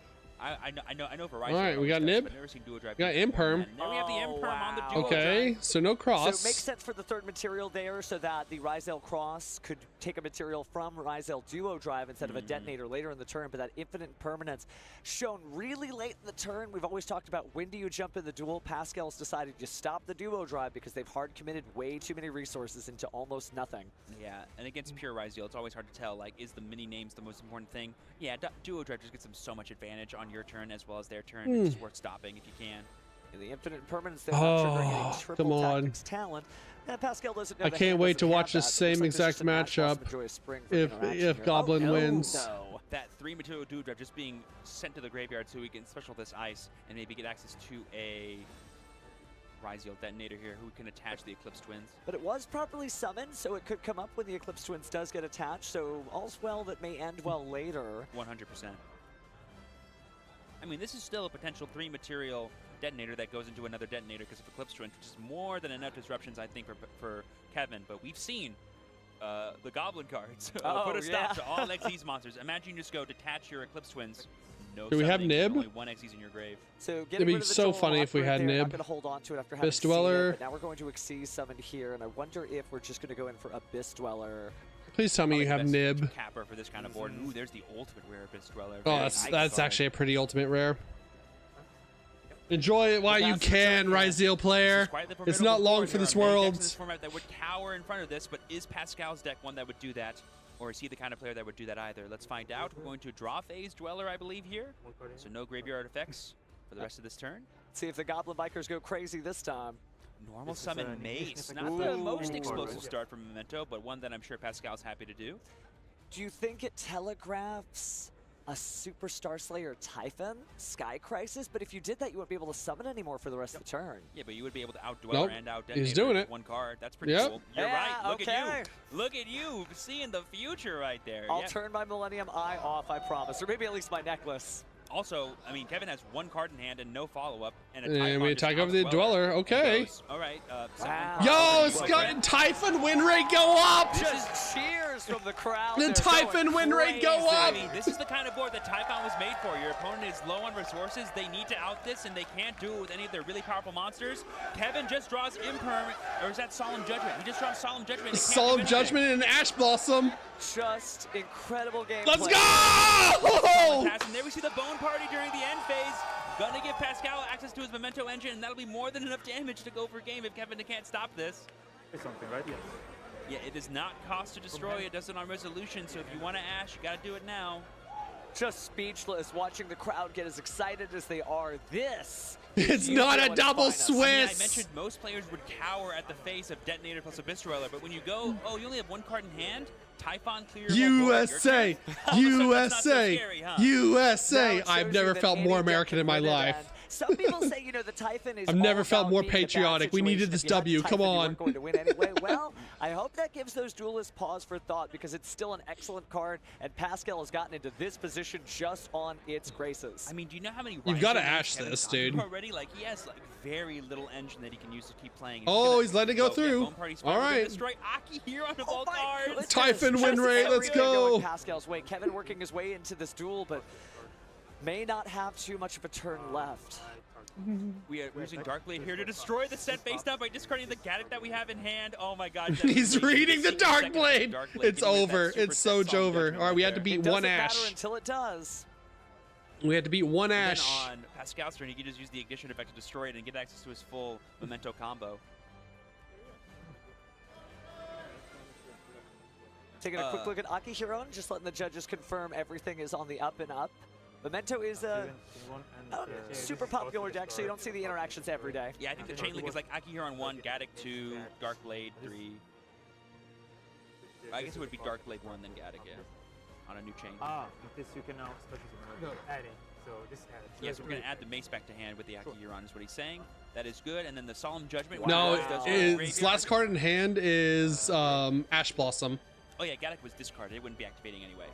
I know for Rise. All right, we got Nib. I've never seen duo drive. We got Imperm. And there we have the Imperm on the duo Okay, drive. so no cross. So it makes sense for the 3rd material there so that the Rizal Cross could take a material from Rizal Duo Drive instead of a detonator later in the turn, but that infinite permanence shown really late in the turn. We've always talked about when do you jump in the duel. Pascal's decided to stop the Duo Drive because they've hard committed way too many resources into almost nothing. Yeah, and against pure Rizal, it's always hard to tell, like, is the mini names the most important thing? Yeah, duo drive just gets them so much advantage on your turn as well as their turn. It's just worth stopping if you can. In the infinite permanence, they're getting Oh, triple come on. tactics talent. And Pascal doesn't know I the can't hand wait doesn't to have watch the that. It looks same like there's exact just a Mad matchup Blossom Joy Spring for if interaction here. Goblin Oh, no. wins. No. That 3 material duo drive just being sent to the graveyard so we can special this ice and maybe get access to a Rizal detonator here who can attach the Eclipse Twins. But it was properly summoned, so it could come up when the Eclipse Twins does get attached, so all's well that may end well later. 100%. I mean, this is still a potential 3 material detonator that goes into another detonator because of Eclipse Twins, which is more than enough disruptions, I think, for Kevin. But we've seen the Goblin cards put a stop to all Xyz monsters. Imagine you just go detach your Eclipse Twins. No Do we have summoning, Nib? Only 1 Xyz in your grave. So It'd be so funny if we had Nib. Not going to hold on to it after having Abyss seen Dweller. it, but now we're going to Xyz summon here, and I wonder if we're just going to go in for Abyss Dweller. Please tell me you have Probably the best Nib. capper for this kind of board. Ooh, there's the ultimate rare Abyss Dweller. Oh, Very that's nice. actually a pretty ultimate rare. Enjoy it while you can, Rizal player. It's not long for this world. This format that would cower in front of this, but is Pascal's deck one that would do that? Or is he the kind of player that would do that either? Let's find out. We're going to draw phase Dweller, I believe, here. So no graveyard effects for the rest of this turn. See if the Goblin Bikers go crazy this time. Normal summon Mace. Not the most explosive start from Memento, but one that I'm sure Pascal's happy to do. Do you think it telegraphs a Super Star Slayer Typhon Sky Crisis? But if you did that, you wouldn't be able to summon anymore for the rest of the turn. Yeah, but you would be able to outdweller Nope. and out He's doing it. one card. That's pretty Yep. cool. You're Yeah, right. Look okay. at you. Look at you seeing the future right there. I'll Yep. turn my Millennium Eye off, I promise. Or maybe at least my necklace. Also, I mean, Kevin has 1 card in hand and no follow-up. And And Typhon we just attack over the outdweller Dweller. and Okay. goes. All right. Yo, Scott, Typhon win rate go up! Just cheers from the crowd. The They're Typhon going win rate go crazy. up! I mean, this is the kind of board that Typhon was made for. Your opponent is low on resources. They need to out this, and they can't do it with any of their really powerful monsters. Kevin just draws Imperm, or is that Solemn Judgment? He just draws Solemn Judgment. and he can't Solemn do anything. Judgment and an Ash Blossom. Just incredible game. Let's play. go! And there we see the Bone Party during the end phase. Gonna give Pascal access to his Memento engine, and that'll be more than enough damage to go for game if Kevin can't stop this. It's something, right? Yes. Yeah, it does not cost to destroy. It does it on resolution, so if you want to Ash, you gotta do it now. Just speechless watching the crowd get as excited as they are. This It's not a double I mean, I Swiss. mentioned most players would cower at the face of Detonator plus Abyss Dweller, but when you go, oh, you only have 1 card in hand, Typhon clear. USA, USA, scary, huh? USA. Now it I've shows never you that felt any more deck American can in my win it, life. and some people say, you know, the Typhon is I've never all felt about more being in a bad patriotic. We needed this situation. If you had W. the Come Typhon, you on. weren't going to win anyway. Well, I hope that gives those duelists pause for thought because it's still an excellent card, and Pascal has gotten into this position just on its graces. I mean, do you know how many You've gotta Rising Ash Kevin's this, gone dude. through already? Like, he has like very little engine that he can use to keep playing. Oh, he's letting it go through. Bone Party's All fine. We're gonna right. destroy Aki here on the ball cards. Typhon win Just rate, let's everything going go. Pascal's way. Kevin working his way into this duel, but may not have too much of a turn left. We're using Darkblade here to destroy the set face down by discarding the Gadget that we have in hand. Oh my god. He's reading the Darkblade. It's over. It's so over. All right, we had to beat one Ash. Matter until it does. We had to beat one Then Ash. on Pascal's turn, he can just use the Ignition effect to destroy it and get access to his full Memento combo. Taking a quick look at Akihiron, just letting the judges confirm everything is on the up and up. Memento is a super popular deck, so you don't see the interactions every day. Yeah, I think the chain link is like Akihiron 1, Gaddock 2, Darkblade 3. I guess it would be Darkblade 1, then Gaddock, yeah, on a new chain. With this you can now start adding. So this added. So Yes, we're going to add the mace back to hand with the Akihiron is what he's saying. That is good, and then the Solemn Judgment. No, his last card in hand is Ash Blossom. Oh yeah, Gaddock was discarded. It wouldn't be activating anyway.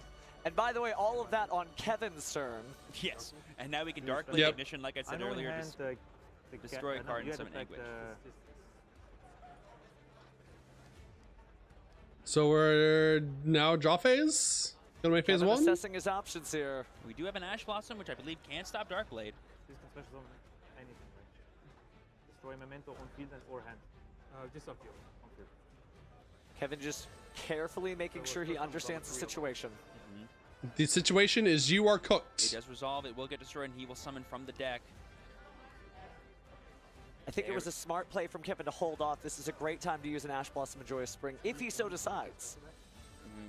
And by the way, all of that on Kevin's turn. Yes, and now we can Darkblade Ignition, like I said earlier, just destroy a card and summon Anguish. So we're now draw phase? Gonna make phase Kevin one? assessing his options here. We do have an Ash Blossom, which I believe can stop Darkblade. This can special summon anything, right? Destroy Memento on field and or hand. Just on field. On field. Kevin just carefully making sure he understands the situation. The situation is you are cooked. It does resolve, it will get destroyed, and he will summon from the deck. I think it was a smart play from Kevin to hold off. This is a great time to use an Ash Blossom and Joyous Spring, if he so decides.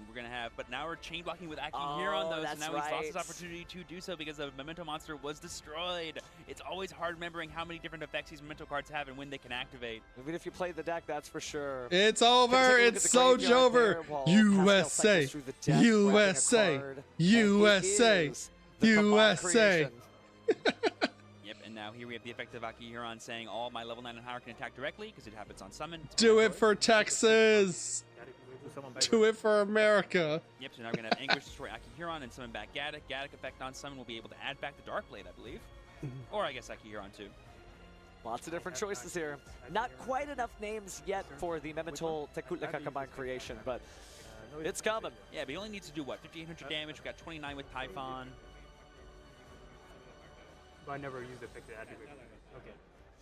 We're going to have, but now we're chain blocking with Akihiron, though, so now he's lost his opportunity to do so because the Memento monster was destroyed. It's always hard remembering how many different effects these Memento cards have and when they can activate. Even if you play the deck, that's for sure. It's over. It's so over. USA. USA. USA. USA. Yep, and now here we have the effect of Akihiron saying all my level 9 and higher can attack directly because it happens on summon. Do it for Texas. Do it for America. Yep, so now we're going to have Anguish destroy Akihiron and summon back Gaddock. Gaddock effect on summon will be able to add back the Darkblade, I believe. Or I guess Akihiron too. Lots of different choices here. Not quite enough names yet for the Memento Tekutleka combined creation, but it's coming. Yeah, but he only needs to do what? 5,800 damage. We got 29 with Typhon. But I never used the effect to activate. Okay.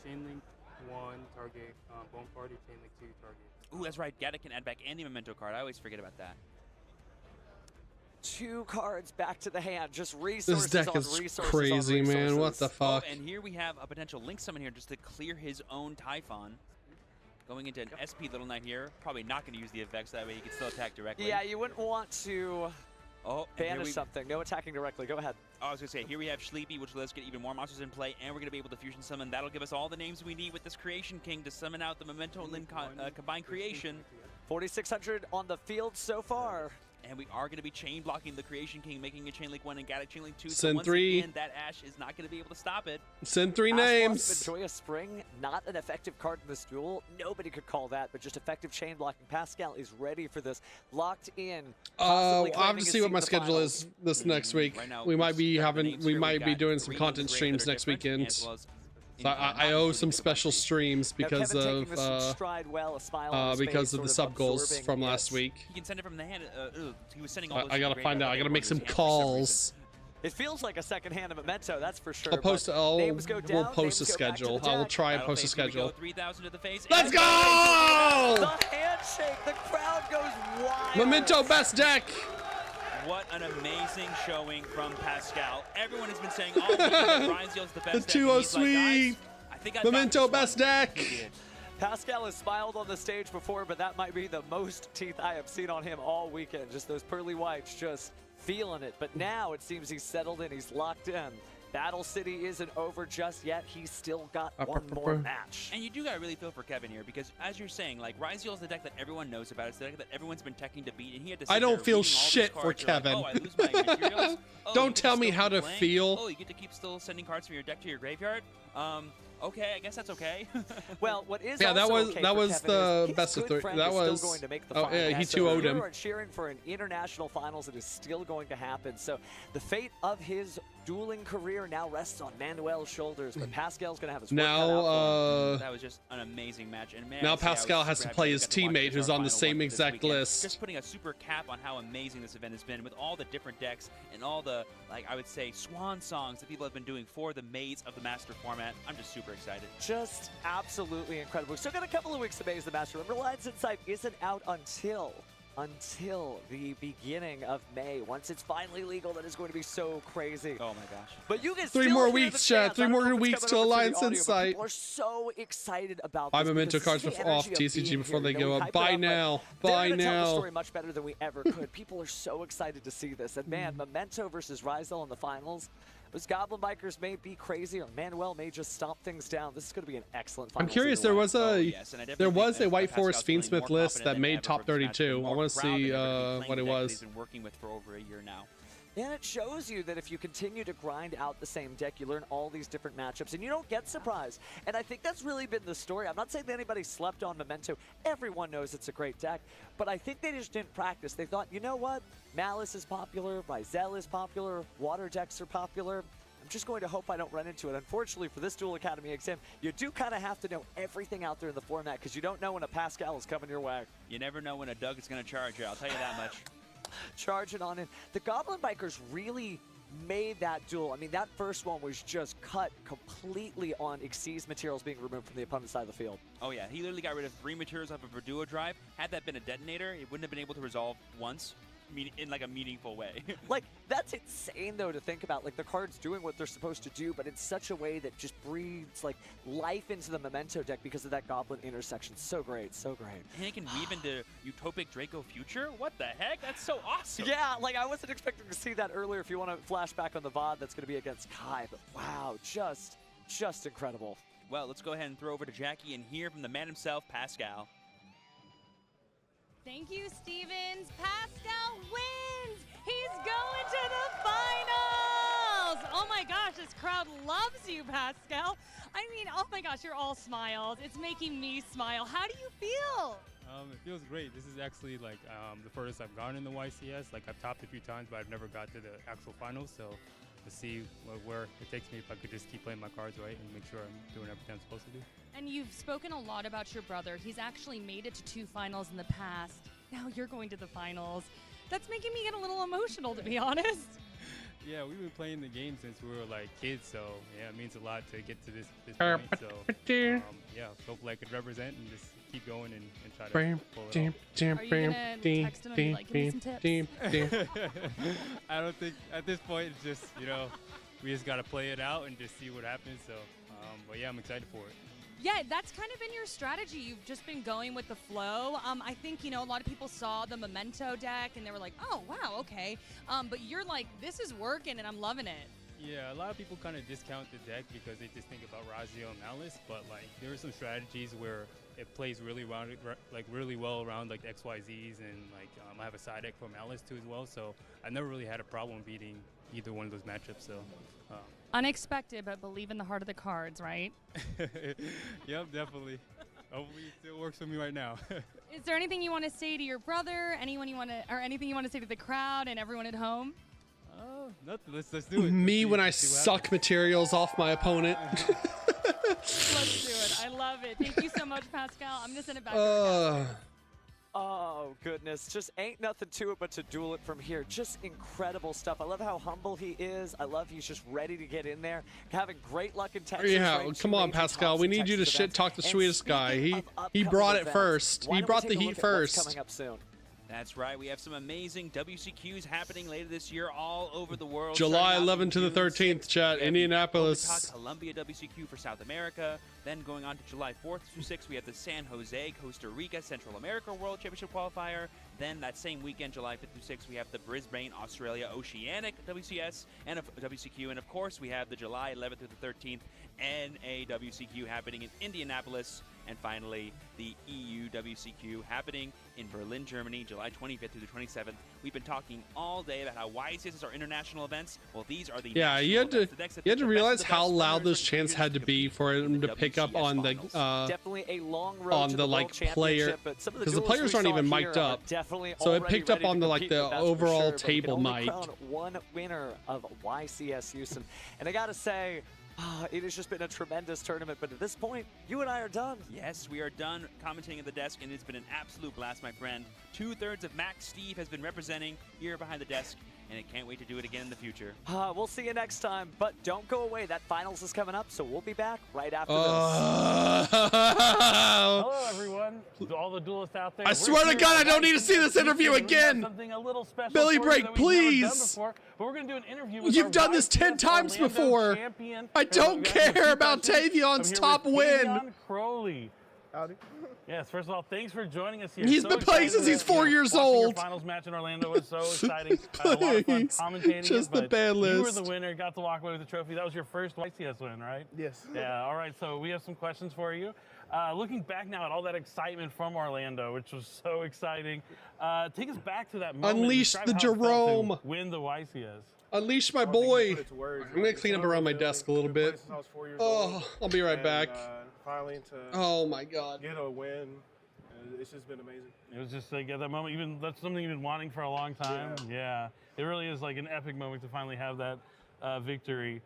Chain Link 1, target Bone Party, Chain Link 2, target. Ooh, that's right. Gaddock can add back any Memento card. I always forget about that. 2 cards back to the hand. Just resources this deck on is resources crazy, on man. What the fuck? Oh, and here we have a potential Link summon here just to clear his own Typhon. Going into an SP Little Knight here. Probably not going to use the effects. That way he can still attack directly. Yeah, you wouldn't want to banish something. No attacking directly. Go ahead. I was going to say, here we have Sleepy, which lets us get even more monsters in play, and we're going to be able to fusion summon. That'll give us all the names we need with this Creation King to summon out the Memento Link combined creation. 4,600 on the field so far. And we are going to be chain blocking the Creation King, making a Chain Link 1 and Gaddock Chain Link 2. Send so once 3. Again, that Ash is not going to be able to stop it. Send 3 names. Joyous Spring, not an effective card in this duel. Nobody could call that, but just effective chain blocking. Pascal is ready for this. Locked in. I'll have to see what my schedule is this next week. Right now, we might be doing some content streams next weekend. So I owe some special streams because of the sub goals from last week. He can send it from the hand. He was sending all those I gotta find out. I gotta make some calls. It feels like a second hand of Memento, that's for sure. I'll post. We'll post a schedule. I will try and post a schedule. 3,000 to the face. Let's go! The handshake. The crowd goes wild. Memento best deck. What an amazing showing from Pascal. Everyone has been saying, oh, look at Ryan's the best The 2-0 sweep. Like, Memento best deck. Pascal has smiled on the stage before, but that might be the most teeth I have seen on him all weekend. Just those pearly whites just feeling it. But now it seems he's settled in. He's locked in. Battle City isn't over just yet. He's still got one more match. And you do gotta really feel for Kevin here because, as you're saying, like Ryzeal is the deck that everyone knows about. It's the deck that everyone's been teching to beat, and he had to. I don't feel shit for Kevin. Like, oh, I lose my materials. Don't tell me how to feel. Oh, you get to keep still sending cards from your deck to your graveyard. Okay, I guess that's okay. Well, what is that was the best of 3. That was he 2-0'd him. You are cheering for an international finals that is still going to happen. So the fate of his dueling career now rests on Manuel's shoulders, but Pascal's going to have his work cut out for him. That was just an amazing match. And man, now Pascal has to play his teammate who's on the same exact list. Just putting a super cap on how amazing this event has been with all the different decks and all the, like I would say, swan songs that people have been doing for the Maze of the Master format. I'm just super excited. Just absolutely incredible. We've still got a couple of weeks to Maze the Master. Remember, Lions Inside isn't out until the beginning of May. Once it's finally legal, that is going to be so crazy. Oh my gosh. But you can 3 more weeks, chat. 3 more weeks to Alliance Insight. People are so excited about Buy this memento because cards it's the off energy of TCG being before here. they You know, go we up. hype it Buy up, now. but Buy they're gonna tell the now. story much better than we ever could. People are so excited to see this. And man, Memento versus Ryzel in the finals. Those Goblin Bikers may be crazy, or Manuel may just stomp things down. This is going to be an excellent final. I'm curious. There was a White Forest Fiendsmith list that made top 32. I want to see what it was. He's been working with for over a year now. And it shows you that if you continue to grind out the same deck, you learn all these different matchups, and you don't get surprised. And I think that's really been the story. I'm not saying that anybody slept on Memento. Everyone knows it's a great deck. But I think they just didn't practice. They thought, you know what? Malice is popular. Ryzel is popular. Water decks are popular. I'm just going to hope I don't run into it. Unfortunately, for this Duel Academy exam, you do kind of have to know everything out there in the format because you don't know when a Pascal is coming your way. You never know when a Doug is going to charge you. I'll tell you that much. Charging on in. The Goblin Bikers really made that duel. I mean, that first one was just cut completely on Xyz materials being removed from the opponent's side of the field. Oh yeah, he literally got rid of 3 materials off of a Verduo drive. Had that been a detonator, it wouldn't have been able to resolve once in like a meaningful way. Like, that's insane though to think about. Like, the card's doing what they're supposed to do, but in such a way that just breathes like life into the Memento deck because of that Goblin intersection. So great, so great. And it can weave into Utopic Draco Future? What the heck? That's so awesome. Yeah, like I wasn't expecting to see that earlier. If you want to flash back on the VOD, that's going to be against Kai. But wow, just incredible. Well, let's go ahead and throw over to Jackie and hear from the man himself, Pascal. Thank you, Stevens. Pascal wins. He's going to the finals. Oh my gosh, this crowd loves you, Pascal. I mean, oh my gosh, you're all smiles. It's making me smile. How do you feel? It feels great. This is actually like the furthest I've gone in the YCS. Like, I've topped a few times, but I've never got to the actual finals. So to see where it takes me if I could just keep playing my cards right and make sure I'm doing everything I'm supposed to do. And you've spoken a lot about your brother. He's actually made it to 2 finals in the past. Now you're going to the finals. That's making me get a little emotional, to be honest. Yeah, we've been playing the game since we were like kids, so yeah, it means a lot to get to this point. So yeah, hopefully I could represent and just keep going and try to pull it off. Are you gonna text him and be like, give me some tips? I don't think at this point it's just, you know, we just gotta play it out and just see what happens. So, but yeah, I'm excited for it. Yeah, that's kind of been your strategy. You've just been going with the flow. I think, you know, a lot of people saw the Memento deck and they were like, oh, wow, okay. But you're like, this is working and I'm loving it. Yeah, a lot of people kind of discount the deck because they just think about Yugioh and Malice, but like there are some strategies where it plays really well around like the XYZs, and like I have a side deck for Malice too as well, so I never really had a problem beating either one of those matchups. So unexpected, but believe in the heart of the cards, right? Yep, definitely. Hopefully it still works for me right now. Is there anything you want to say to your brother? Anything you want to say to the crowd and everyone at home? Nothing. Let's do it. Me when I suck materials off my opponent. Let's do it. I love it. Thank you so much, Pascal. I'm gonna send it back. To Oh, goodness. Just ain't nothing to it but to duel it from here. Just incredible stuff. I love how humble he is. I love he's just ready to get in there. Having great luck in Texas. Yeah, come on, Pascal. We need you to shit talk the sweetest guy. He brought it first. He brought the heat first. Coming up soon. That's right. We have some amazing WCQs happening later this year all over the world. July 11th to the 13th, chat. Indianapolis. Columbia WCQ for South America. Then going on to July 4th through 6th, we have the San Jose, Costa Rica, Central America World Championship qualifier. Then that same weekend, July 5th through 6th, we have the Brisbane, Australia Oceanic WCS and WCQ. And of course, we have the July 11th through the 13th NAWCQ happening in Indianapolis. And finally, the EU WCQ happening in Berlin, Germany, July 25th through the 27th. We've been talking all day about how YCS are international events. Well, these are the yeah. You had to realize how loud those chants had to be for him to pick up on the definitely a long road on to the like player, because the players aren't even mic'd up. So it picked up on the like the overall table mic. One winner of YCS Houston, and I gotta say, it has just been a tremendous tournament, but at this point, you and I are done. Yes, we are done commentating at the desk, and it's been an absolute blast, my friend. 2/3 of Max Steve has been representing here behind the desk, and I can't wait to do it again in the future. We'll see you next time, but don't go away. That finals is coming up, so we'll be back right after this. Hello, everyone. To all the duelists out there. I swear to God, I don't need to see this interview again. Something a little special Billy for you Break, that we've never done please. before, but we're going to do an interview with You've our done this 10 YCS times Orlando before. champion. I don't We've got some care key about questions. Tavion's I'm here top with win. Tavion Crowley. Howdy. Yes, first of all, thanks for joining us here. He's So been playing excited. since he's 4 years Watching your old. finals match in Orlando was so exciting. I had a lot of fun Please, commentating just it, the but ban you were list. the winner, got to walk away with the trophy. That was your first YCS win, right? Yes. Yeah, all right, so we have some questions for you. Looking back now at all that excitement from Orlando, which was so exciting, take us back to that moment. Unleash Describe the how it felt to Jerome. win the YCS. Unleash my boy. I'm gonna clean up around my desk a little bit. Oh, I'll be right back. Finally to Oh my God. get a win, it's just been amazing. It was just like at that moment, even that's something you've been wanting for a long time. Yeah, it really is like an epic moment to finally have that victory.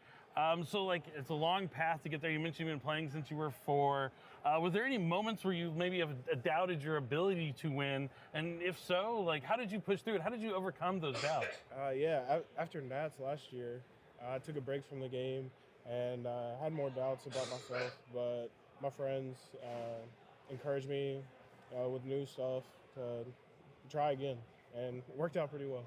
So like it's a long path to get there. You mentioned you've been playing since you were 4. Was there any moments where you maybe have doubted your ability to win? And if so, like how did you push through it? How did you overcome those doubts? After Nats last year, I took a break from the game and had more doubts about myself, but my friends encouraged me with new stuff to try again, and it worked out pretty well.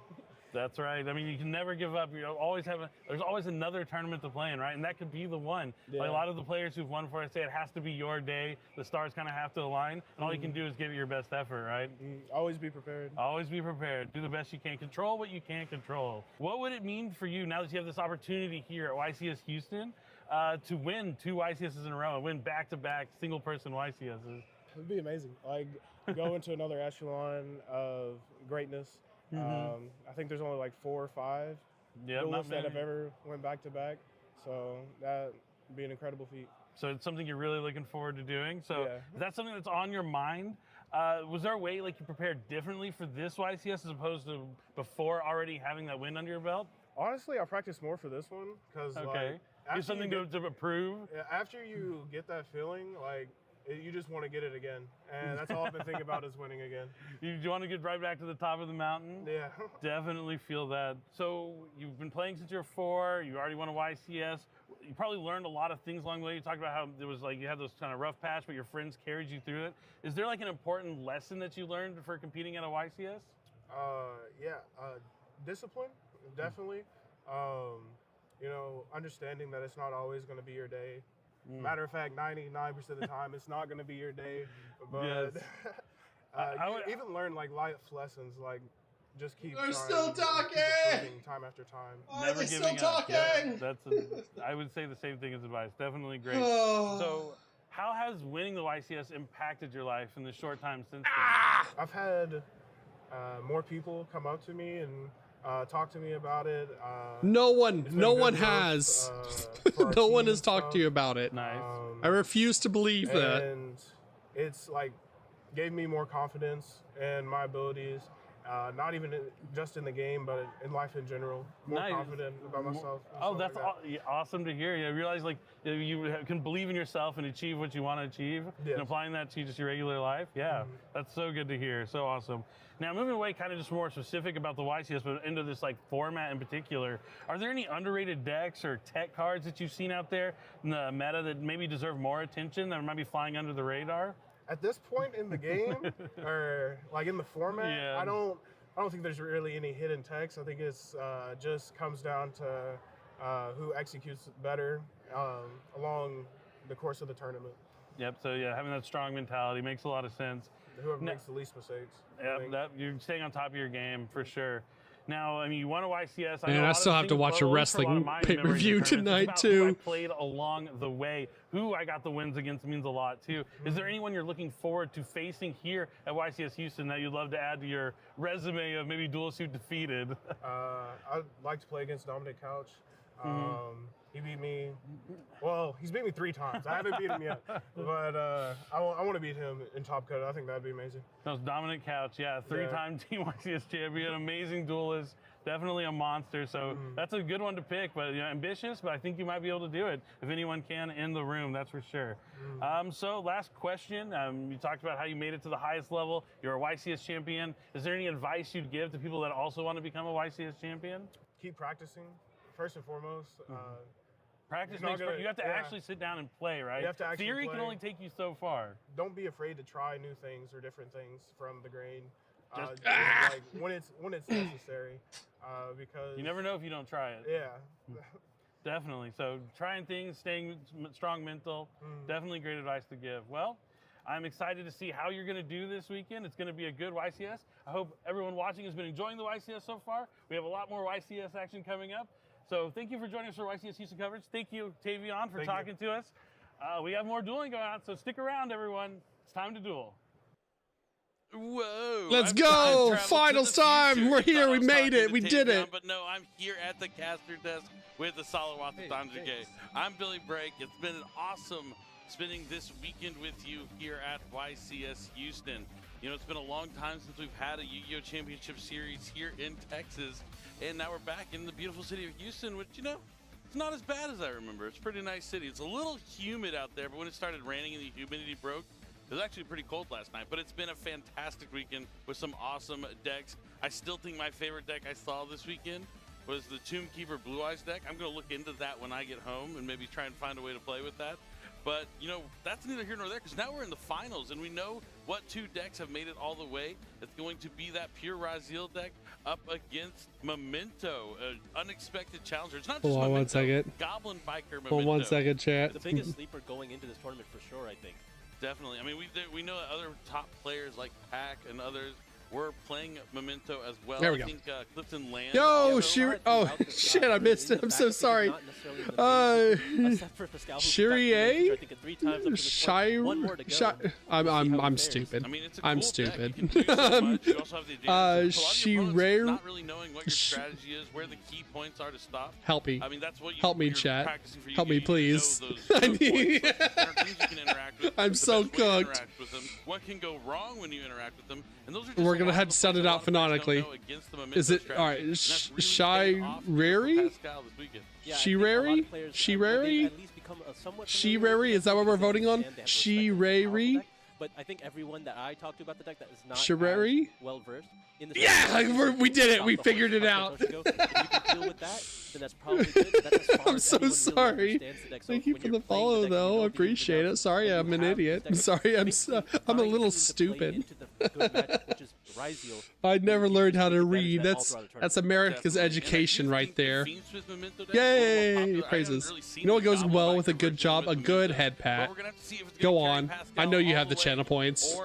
That's right. I mean, you can never give up. You always have there's always another tournament to play in, right? And that could be the one. Yeah. Like a lot of the players who've won for us say it has to be your day. The stars kind of have to align, and all you can do is give it your best effort, right? Always be prepared. Always be prepared. Do the best you can. Control what you can't control. What would it mean for you now that you have this opportunity here at YCS Houston to win 2 YCSs in a row and win back-to-back single-person YCSs? It'd be amazing. Like go into another echelon of greatness. I think there's only like 4 or 5 duelists that have ever went back to back, so that would be an incredible feat. So it's something you're really looking forward to doing. So is that something that's on your mind? Was there a way like you prepared differently for this YCS as opposed to before already having that win under your belt? Honestly, I practiced more for this one because you have something to prove. After you get that feeling, like you just want to get it again, and that's all I've been thinking about is winning again. You want to get right back to the top of the mountain? Yeah. Definitely feel that. So you've been playing since you were 4. You already won a YCS. You probably learned a lot of things along the way. You talked about how there was like you had those kind of rough patch, but your friends carried you through it. Is there like an important lesson that you learned for competing at a YCS? Discipline, definitely. You know, understanding that it's not always going to be your day. Matter of fact, 99% of the time, it's not going to be your day. But you even learn like life lessons, like just keep. They're trying, still keep talking! improving time after time. Never giving up. Yeah, I would say the same thing as advice. Definitely great. So, how has winning the YCS impacted your life in the short time since then? I've had more people come up to me and talk to me about it. No one has. No one has talked to you about it. Nice. I refuse to believe that. And it's like gave me more confidence in my abilities. Not even just in the game, but in life in general. More confident about myself. Oh, that's awesome to hear. You realize like you can believe in yourself and achieve what you want to achieve, and applying that to just your regular life. Yeah, that's so good to hear. So awesome. Now moving away, kind of just more specific about the YCS, but into this like format in particular. Are there any underrated decks or tech cards that you've seen out there in the meta that maybe deserve more attention that might be flying under the radar? At this point in the game, or like in the format, I don't think there's really any hidden techs. I think it's just comes down to who executes better along the course of the tournament. Yep. So yeah, having that strong mentality makes a lot of sense. Whoever makes the least mistakes. Yeah, you're staying on top of your game for sure. Now, I mean, you won a YCS. Man, I still have to watch a wrestling pay-per-view tonight too. Who I played along the way, who I got the wins against means a lot too. Is there anyone you're looking forward to facing here at YCS Houston that you'd love to add to your resume of maybe duelists you defeated? I'd like to play against Dominic Couch. He beat me. Well, he's beat me 3 times. I haven't beat him yet, but I want to beat him in Top Cut. I think that'd be amazing. That was Dominic Couch, yeah, 3-time Team YCS champion, amazing duelist, definitely a monster. So that's a good one to pick, but ambitious. But I think you might be able to do it if anyone can in the room. That's for sure. So last question. You talked about how you made it to the highest level. You're a YCS champion. Is there any advice you'd give to people that also want to become a YCS champion? Keep practicing, first and foremost. Practice makes you have to actually sit down and play, right? You have to actually Theory play. can only take you so far. Don't be afraid to try new things or different things from the grain. Like when it's necessary, because you never know if you don't try it. Yeah, definitely. So trying things, staying strong mental, definitely great advice to give. Well, I'm excited to see how you're going to do this weekend. It's going to be a good YCS. I hope everyone watching has been enjoying the YCS so far. We have a lot more YCS action coming up. So thank you for joining us for YCS Houston coverage. Thank you, Tavion, for talking to us. We have more dueling going on, so stick around, everyone. It's time to duel. Whoa. Let's go. Finals time. We're here. We made it. We did it. But no, I'm here at the caster desk with the Salawat Danjige. I'm Billy Brake. It's been an awesome spending this weekend with you here at YCS Houston. You know, it's been a long time since we've had a Yu-Gi-Oh! Championship Series here in Texas. And now we're back in the beautiful city of Houston, which, you know, it's not as bad as I remember. It's a pretty nice city. It's a little humid out there, but when it started raining and the humidity broke, it was actually pretty cold last night. But it's been a fantastic weekend with some awesome decks. I still think my favorite deck I saw this weekend was the Tombkeeper Blue Eyes deck. I'm going to look into that when I get home and maybe try and find a way to play with that. But, you know, that's neither here nor there, because now we're in the finals, and we know what 2 decks have made it all the way. It's going to be that pure Raziel deck up against Memento, an unexpected challenger. It's not just Memento, 1 second. Goblin Biker Memento. Hold 1 second, chat. The biggest sleeper going into this tournament for sure, I think. Definitely. I mean, we know that other top players like Pac and others were playing Memento as well. There we go. I think Clifton Land. Yo, Shiri. Oh, shit, I missed it. I'm so sorry. Shiri A? I'm stupid. I mean, it's a I'm cool stupid. Deck. You can do so much. You also have the advantage of Shirei. not really knowing what your strategy is, where the key points are to stop. Help me. I mean, that's what Help me, you're chat. practicing for. Help me, please. I need. I'm so cooked. What can go wrong when you interact with them? And those are just We're gonna have to sound it out phonetically. Is it all right? Shirei? Shirei? Shirei? Shirei? Is that what we're voting on? Shirei? But I think everyone that I talked to about the deck that is not Shirei? well versed in the we did it. We figured it out. If you can deal with that, then that's probably good. That's as far I'm as so anyone really sorry. understands the deck. So Thank you when for you're the playing follow, deck, though. I appreciate it. Sorry, I'm an idiot. I'm sorry. I'm a little stupid. I never learned how to read. That's America's education right there. Yay! Praises. You know what goes well with a good job? A good head pat. Go on. I know you have the channel points.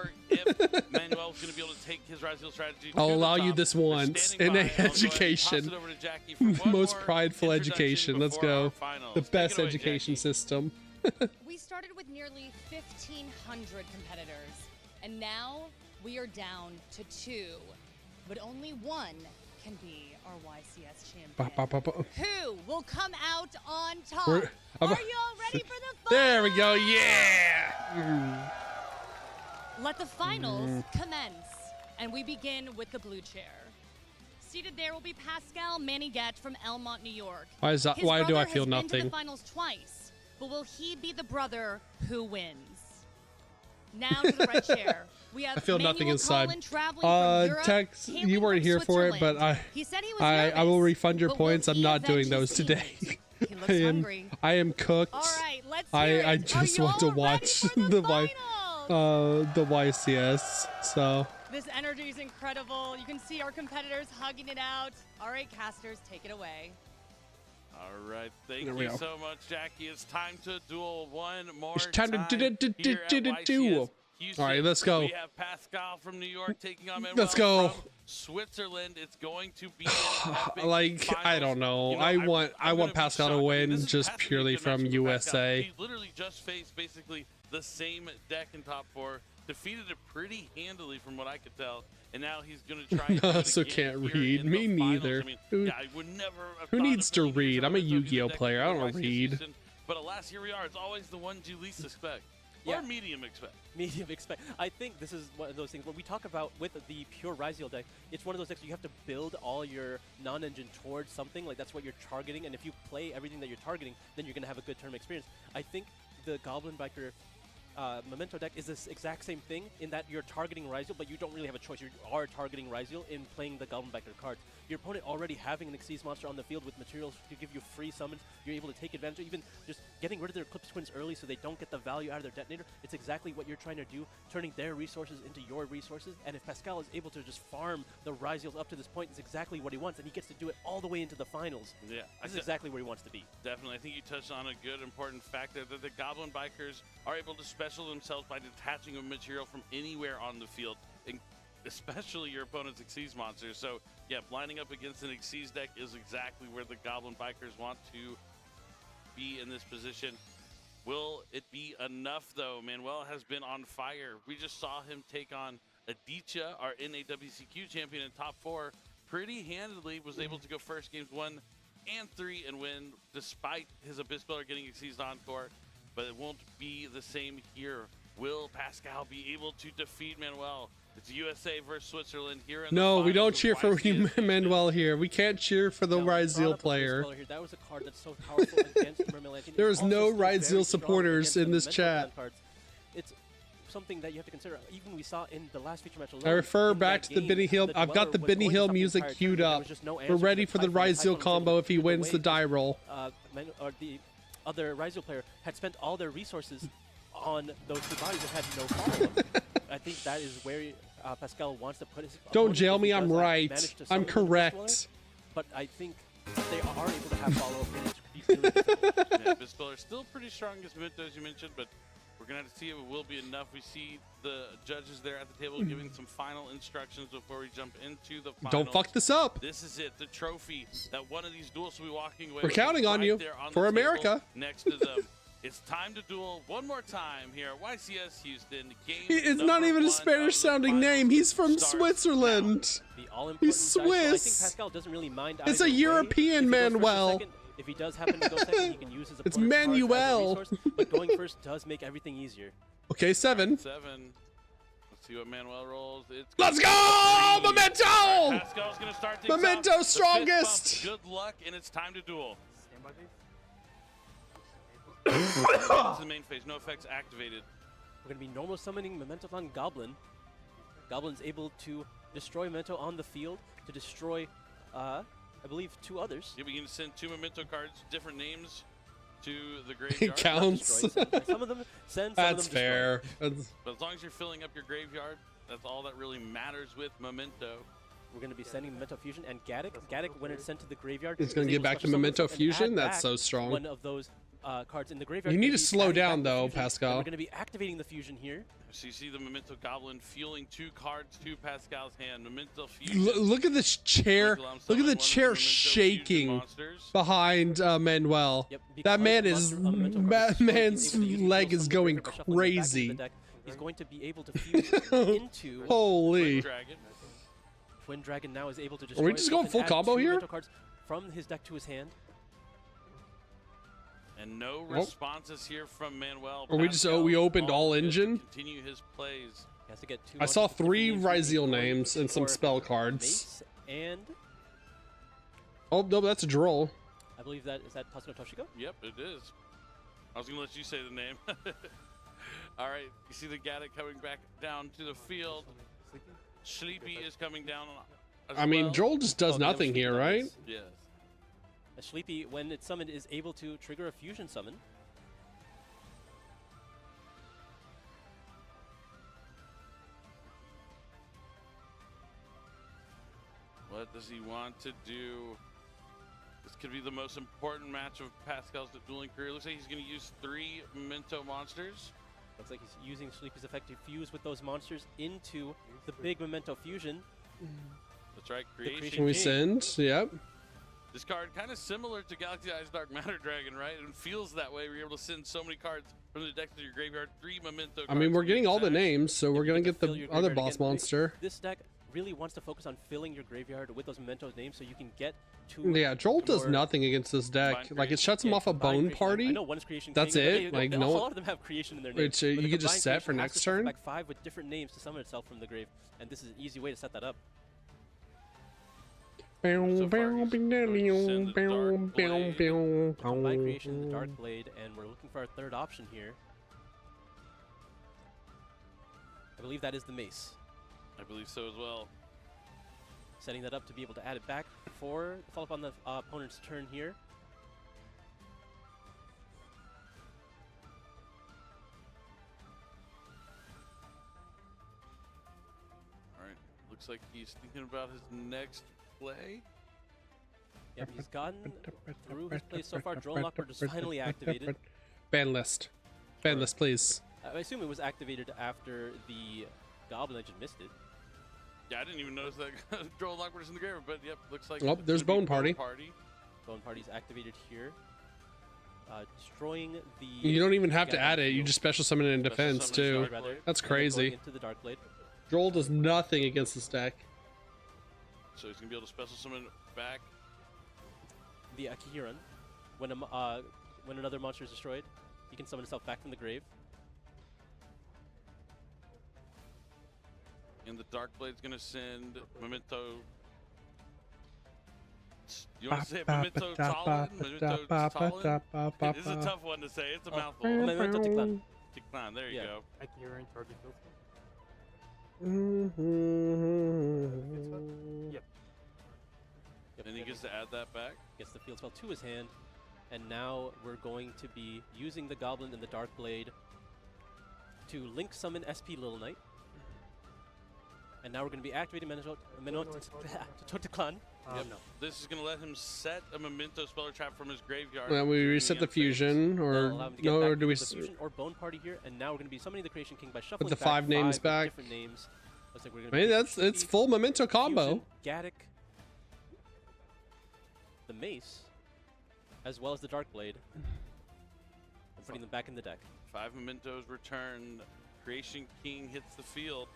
I'll allow you this once in an education. Most prideful education. Let's go. The best education system. We started with nearly 1,500 competitors, and now we are down to 2, but only one can be our YCS champion. Who will come out on top? Are you all ready for the finals? There we go. Yeah. Let the finals commence, and we begin with the blue chair. Seated there will be Pascal Manigat from Elmont, New York. Why is that? Why do I feel His brother has been to nothing? the finals twice, but will he be the brother who wins? Now to the red chair. We have I feel Manuel nothing inside. Collin traveling from Europe, Tex, hailing you weren't from here for it, but Switzerland. He said he was I will nervous, refund your but will points. I'm he not avenge doing his those today. He looks hungry. I am cooked. All right, let's hear I it. just want to watch the YCS. So This energy is incredible. You can see our competitors hugging it out. All right, casters, take it away. All right, thank There we you go. so much, Jackie. It's time to duel one more it's time to here at YCS Houston. All right, let's go. We have Pascal from New York taking on Manuel Let's go. from Switzerland. It's going to be an epic Like, finals. I don't know. You know, I want Pascal to win just has to be a purely good from matchup for Pascal. USA. He literally just faced basically the same deck in top 4, defeated it pretty handily from what I could tell, and now he's going to try and do it Also again can't here read. in Me the finals. neither. I mean, Who- yeah, I would never have Who thought needs of to building read? I'm a yourself into Yu-Gi-Oh deck player. I for don't YCS read. Houston, but alas, here we are. It's always the ones you least expect. Yeah. Or medium expect. Medium expect. I think this is one of those things when we talk about with the pure Ryzeal deck, it's one of those decks you have to build all your non-engine towards something. Like that's what you're targeting, and if you play everything that you're targeting, then you're going to have a good tournament experience. I think the Goblin Biker Memento deck is this exact same thing in that you're targeting Ryzeal, but you don't really have a choice. You are targeting Ryzeal in playing the Goblin Biker cards. Your opponent already having an Xyz monster on the field with materials to give you free summons, you're able to take advantage of even just getting rid of their Eclipse Twins early so they don't get the value out of their detonator. It's exactly what you're trying to do, turning their resources into your resources. And if Pascal is able to just farm the Ryzeals up to this point, it's exactly what he wants, and he gets to do it all the way into the finals. Yeah, This is exactly where he wants to be. Definitely. I think you touched on a good, important fact there that the Goblin Bikers are able to special themselves by detaching a material from anywhere on the field, especially your opponent's Xyz monsters. So, yeah, lining up against an Xyz deck is exactly where the Goblin Bikers want to be in this position. Will it be enough, though? Manuel has been on fire. We just saw him take on Aditya, our NAWCQ champion in top 4, pretty handily. Was able to go first games 1 and 3 and win, despite his Abyss Builder getting Xyz Encore. But it won't be the same here. Will Pascal be able to defeat Manuel? It's USA versus Switzerland here in No, the we don't finals cheer of for YCS. Manuel here. We can't cheer for the Ryzeal player. Here. That was a card that's so powerful against Mermelantine. There It's is no also still very Ryzeal strong supporters against in the this Memento chat. Clan cards. It's something that you have to consider. Even we saw in the last feature match alone. I refer in back that to the game, Benny Hill. I've got the Dweller was Benny going Hill top the music entire queued tournament. There up. was just no We're answer ready to for the Typhon. Typhon Ryzeal was able combo to if he take wins the away die roll. Or the other Ryzeal player had spent all their resources on those two bodies and had no follow-up. I think that is where Pascal wants to put his Don't opponent jail if he me, does I'm that, right. manage to I'm summon the correct. Dweller. But I think they are able to have follow-up, and it's really difficult. Yeah, Abyss Builder still pretty strong against Memento, as you mentioned, but we're going to have to see if it will be enough. We see the judges there at the table giving some final instructions before we jump into the finals. Don't fuck this up. This is it, the trophy that one of these duels will be walking away We're with counting on right you there on for the table America. next to them. It's time to duel one more time here at YCS Houston. Game It's not number even a 1 Spanish-sounding name. He's from starts Switzerland. The all-important He's side, so I think Swiss. Pascal doesn't really mind It's a either way. European If he goes first or Manuel. second, if he does happen to go second, he can use his It's opponent's cards as a Manuel. resource, but going first does make everything easier. Okay, 7. 7. Let's see what Manuel rolls. It's Let's go! Memento! Pascal's gonna start things Memento off. The fist strongest! bump. Good luck, and it's time to duel. This is the main phase. No effects activated. We're going to be normal summoning Mementothon Goblin. Goblin's able to destroy Memento on the field, to destroy, I believe, 2 others. Yeah, we can send 2 Memento cards, different names, to the graveyard. It counts. Some of them send, some That's of them fair. destroy. But as long as you're filling up your graveyard, that's all that really matters with Memento. We're going to be sending Memento Fusion and Gaddock. Gaddock, when it's sent to the graveyard, It's gonna is get able back to special summon Memento itself and Fusion? add That's back so strong. One of those cards in the graveyard. You need Gonna to be slow adding back down, the though, fusion, and Pascal. We're going to be activating the fusion here. So you see the Memento Goblin fueling 2 cards to Pascal's hand. Memento Fusion. Look at this chair. Look at the chair shaking behind Manuel. That man is. That man's leg is going crazy. He's going to be able to fuse into Holy. Twin Dragon now is able to destroy. Are we just going full combo here? Memento cards from his deck to his hand. And no responses here from Manuel. Or we just we opened all engine. Continue his plays. He has to get 2 I saw 3 different Ryzeal names and some spell cards. Mace and Oh no, that's a droll. I believe that is that Tatsuno Toshiko. Yep, it is. I was gonna let you say the name. All right, you see the Gaddock coming back down to the field. Sleepy is coming down. I mean, Droll just does nothing here, right? Yes. A Sleepy, when it's summoned, is able to trigger a fusion summon. What does he want to do? This could be the most important match of Pascal's dueling career. Looks like he's going to use 3 Memento monsters. Looks like he's using Sleepy's effect to fuse with those monsters into the big Memento fusion. That's right, Creation Can we send? Yep. This card kind of similar to Galaxy Eyes Dark Matter Dragon, right? It feels that way. We're able to send so many cards from the deck to your graveyard. 3 Memento cards. I mean, we're getting all the names, so we're gonna get the other boss monster. This deck really wants to focus on filling your graveyard with those Memento names so you can get to. Yeah, Jolt does nothing against this deck. Like, it shuts him off a Bone Party. I know one is Creation That's King. it. Like, a no. lot of them have Creation in their name. Which you could just set for next turn. Back 5 with different names to summon itself from the grave, and this is an easy way to set that up. Combine Combine Creation, the Dark Blade, and we're looking for our third option here. I believe that is the Mace. I believe so as well. Setting that up to be able to add it back for the follow-up on the opponent's turn here. All right, looks like he's thinking about his next play. Yep, he's gotten through his play so far. Drone Lockboard is finally activated. BANLIST. BANLIST, please. I assume it was activated after the Goblin Legend missed it. Yeah, I didn't even notice that Drone Lockboard is in the graveyard, but yep, looks like. Oh, there's Bone Party. Bone Party's activated here. Destroying the. You don't even have to add it. You just special summon it in defense, too. That's crazy. Into the Dark Blade. Joel does nothing against this deck. So he's going to be able to special summon back. The Akihiran. When another monster is destroyed, he can summon himself back from the grave. And the Dark Blade's going to send Memento. You want to say Memento Talon? Memento Talon? It is a tough one to say. It's a mouthful. Memento Tiklan. Tiklan, there you go. Akihiran target field spell. Yep. And he gets to add that back. Gets the field spell to his hand. And now we're going to be using the Goblin and the Dark Blade to link summon SP Little Knight. And now we're going to be activating Memento Tiklan. Yep. This is going to let him set a Memento Speller Trap from his graveyard. Well, we reset the fusion, or no, or do we? Fusion or Bone Party here, and now we're going to be summoning the Creation King by shuffling Put the back 5 names back. Different names. Looks like we're I mean, it's full Memento combo. Gaddock, the Mace, as well as the Dark Blade. I'm putting them back in the deck. 5 Mementos returned. Creation King hits the field.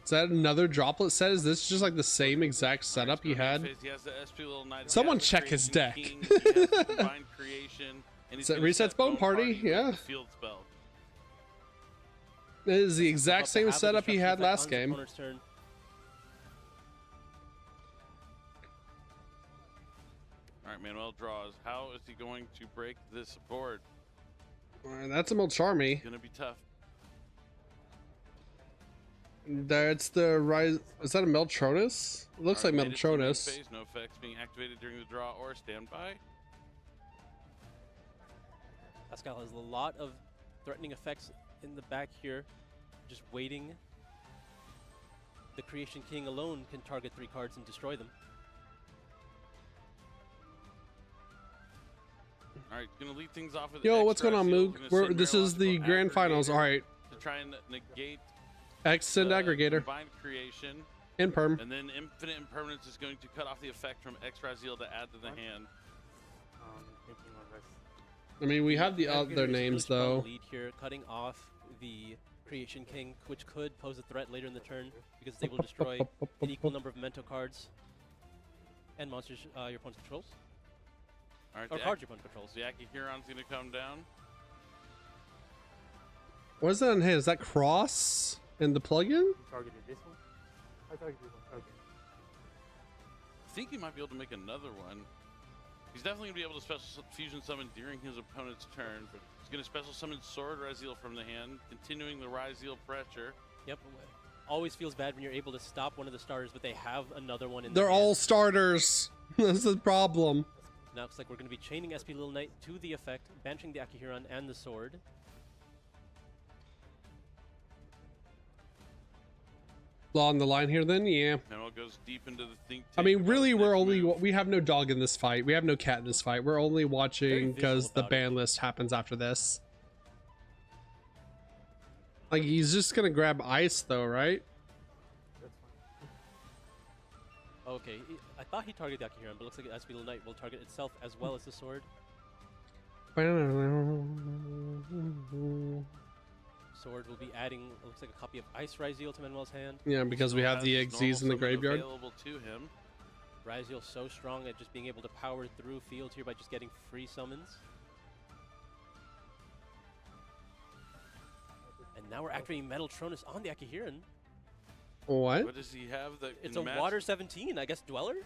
Is that another droplet set? Is this just like the same exact setup he had? He has the SP Little Knight. Someone check his deck. So resets Bone Party, yeah. Field spell. It is the exact same setup he had last game. All right, Manuel draws. How is he going to break this board? That's a Charmy. It's gonna be tough. That's the rise. Is that a Meltronus? It looks like Meltronus. Phase, no effects being activated during the draw or standby. Pascal has a lot of threatening effects in the back here, just waiting. The Creation King alone can target 3 cards and destroy them. All right, gonna lead things off with. Yo, what's going on, Moog? This is the grand finals. All right. To try and negate. X send aggregator. Combined creation. Imperm. And then infinite impermanence is going to cut off the effect from X Raziel to add to the hand. I mean, we have the other names though. Lead here, cutting off the Creation King, which could pose a threat later in the turn because it's able to destroy an equal number of Memento cards and monsters your opponent controls. All right, or cards your opponent controls. The Akihiran's going to come down. What is that on hand? Is that Cross in the plugin? Targeted this one? I targeted this one. Okay. I think he might be able to make another one. He's definitely going to be able to special fusion summon during his opponent's turn. But he's going to special summon Sword Raziel from the hand, continuing the Raziel pressure. Yep. Always feels bad when you're able to stop one of the starters, but they have another one in They're all starters. That's the problem. Now it looks like we're going to be chaining SP Little Knight to the effect, banishing the Akihiran and the sword. On the line here, then, yeah. Manuel goes deep into the think I tank mean, about really, his we're next only move. we have no dog in this fight. We have no cat in this fight. We're only watching because the ban list happens after this. Like, he's just gonna grab ice, though, right? Okay, I thought he targeted Akihira, but looks like Espeal Knight will target itself as well as the sword. Sword will be adding, looks like a copy of Ice Ryzeal to Manuel's hand. Yeah, because we have the Xyz in the graveyard. Available to him. Ryzeal so strong at just being able to power through field here by just getting free summons. And now we're activating Metal Tronus on the Akihiran. What? What does he have? It's a Water 17, I guess, Dweller?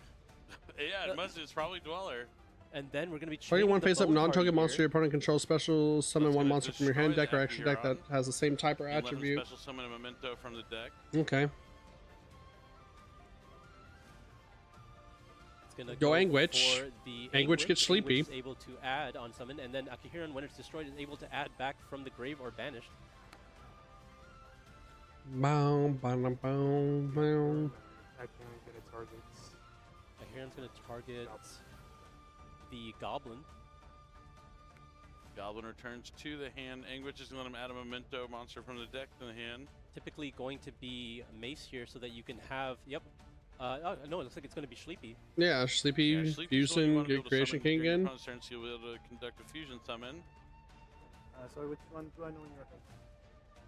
Yeah, it's probably Dweller. And then we're going to be Target one the face up Bone non-token Party monster here. your opponent controls special summon one monster from your hand, destroy deck, or extra deck that Akihiran. has the same type or And let him attribute. special summon a memento from the deck. Okay. It's gonna Go Anguish. for the Anguish gets sleepy. Anguish is able to add on summon, and then Akihiran, when it's destroyed, is able to add back from the grave or banished. Boom, boom, boom, boom. Akihiran's gonna target. Akihiran's gonna target the Goblin. Goblin returns to the hand. Anguish is going to let him add a memento monster from the deck to the hand. Typically going to be Mace here so that you can have, yep. Oh, no, it looks like it's going to be Sleepy. Yeah, Sleepy, Fusion, get Creation King again. Opponent's turn, so you'll be able to conduct a fusion summon. Sorry, which one do I know in your head?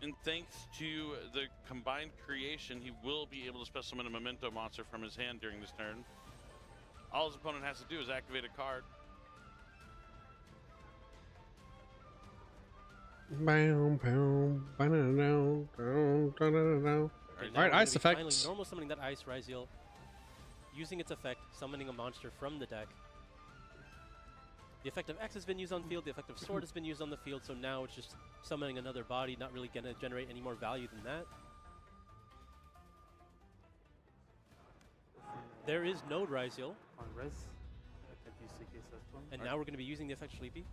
And thanks to the combined creation, he will be able to special summon a memento monster from his hand during this turn. All his opponent has to do is activate a card. Bam, bam, ba-da-da-da, da-da-da-da. Alright, ice effect. Finally, normal summoning that Ice Ryzeal, using its effect, summoning a monster from the deck. The effect of X has been used on field, the effect of Sword has been used on the field, so now it's just summoning another body, not really going to generate any more value than that. There is no Ryzeal. On res. And now we're going to be using the effect Sleepy.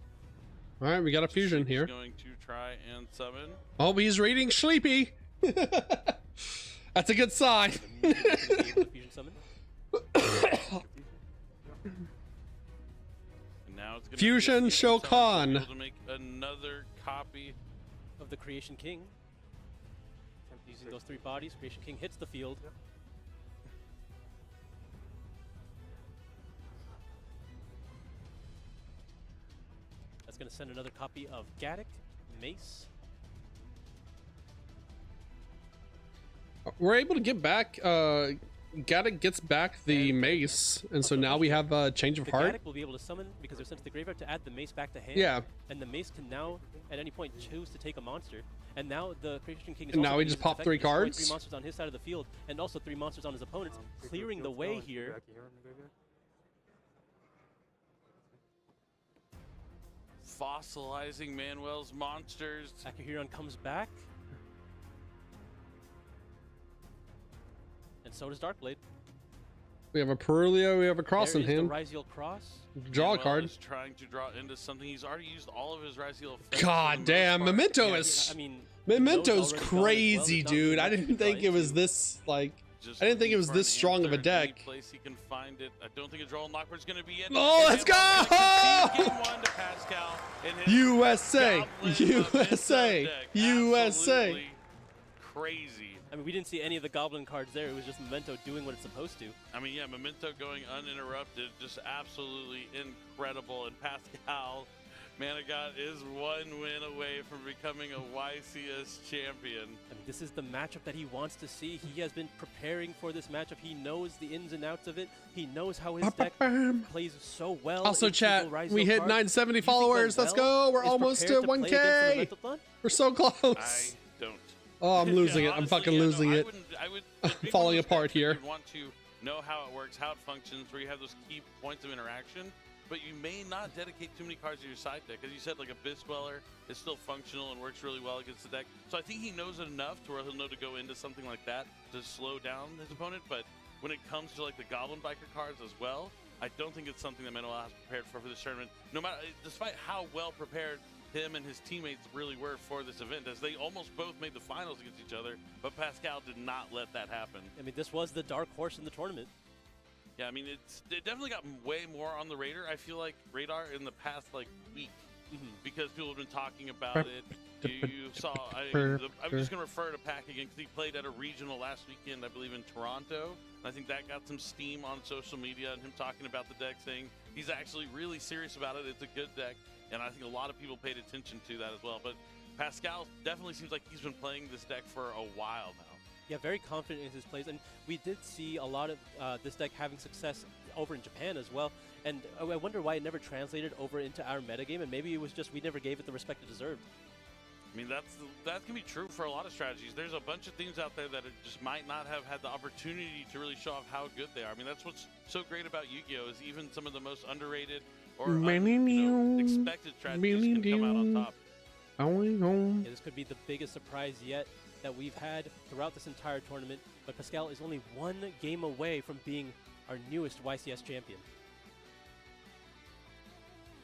Alright, we got a fusion He's here. going to try and summon. Oh, he's reading Sleepy. That's a good sign. Fusion summon. Now it's gonna Fusion be Shokan. able to make another copy of the Creation King. Using those three bodies, Creation King hits the field. That's going to send another copy of Gaddock, Mace. We're able to get back, Gaddock gets back the mace, and so now we have a change of The heart. Gaddock will be able to summon, because they're sent to the graveyard, to add the mace back to hand. Yeah. And the mace can now, at any point, choose to take a monster. And now the Creation King is And also now we gonna just use its pop effect 3 to destroy cards. 3 monsters on his side of the field, and also 3 monsters on his opponent's, clearing the way here. fossilizing Manuel's monsters. Akihiran comes back. And so does Darkblade. We have a Perulio, we have a cross in hand. There is the Ryzeal cross. Draw a Manuel card. is trying to draw into something. He's already used all of his Ryzeal effects. God damn, Memento is. I mean, Memento's No's already crazy, gone as well. dude. I didn't think it was this like. I didn't think it was this strong of a deck. Place he can find it. I don't think a draw and lockbird's going to be it. Oh, let's go! Game one to Pascal in his USA, Goblin USA, deck. USA. Absolutely crazy. I mean, we didn't see any of the Goblin cards there. It was just Memento doing what it's supposed to. I mean, yeah, Memento going uninterrupted, just absolutely incredible. And Pascal Manigat is one win away from becoming a YCS champion. I mean, this is the matchup that he wants to see. He has been preparing for this matchup. He knows the ins and outs of it. He knows how his deck plays so well. Also, in chat, single Ryzeal we hit cards. 970 You think followers. Let's Manuel go. We're is almost to prepared to play against 1K. the Metalthon? We're so close. I don't. Oh, I'm losing Yeah, it. I'm honestly, fucking yeah, no, losing it. I would I'm be one falling of those apart decks that here. you'd want to know how it works, how it functions, where you have those key points of interaction. But you may not dedicate too many cards to your side deck. As you said, like Abyss Dweller is still functional and works really well against the deck. So I think he knows enough to where he'll know to go into something like that to slow down his opponent. But when it comes to like the Goblin Biker cards as well, I don't think it's something that Manuel has prepared for this tournament. No matter, despite how well prepared him and his teammates really were for this event, as they almost both made the finals against each other, but Pascal did not let that happen. I mean, this was the dark horse in the tournament. Yeah, I mean, it definitely got way more on the radar. I feel like radar in the past like week, because people have been talking about it. You saw, I'm just going to refer to Pac again because he played at a regional last weekend, I believe in Toronto. And I think that got some steam on social media, and him talking about the deck, saying he's actually really serious about it. It's a good deck, and I think a lot of people paid attention to that as well. But Pascal definitely seems like he's been playing this deck for a while now. Yeah, very confident in his plays, and we did see a lot of this deck having success over in Japan as well. And I wonder why it never translated over into our metagame, and maybe it was just we never gave it the respect it deserved. I mean, that can be true for a lot of strategies. There's a bunch of things out there that it just might not have had the opportunity to really show off how good they are. I mean, that's what's so great about Yu-Gi-Oh! Is even some of the most underrated or expected strategies can come out on top. Yeah, this could be the biggest surprise yet that we've had throughout this entire tournament, but Pascal is only one game away from being our newest YCS champion.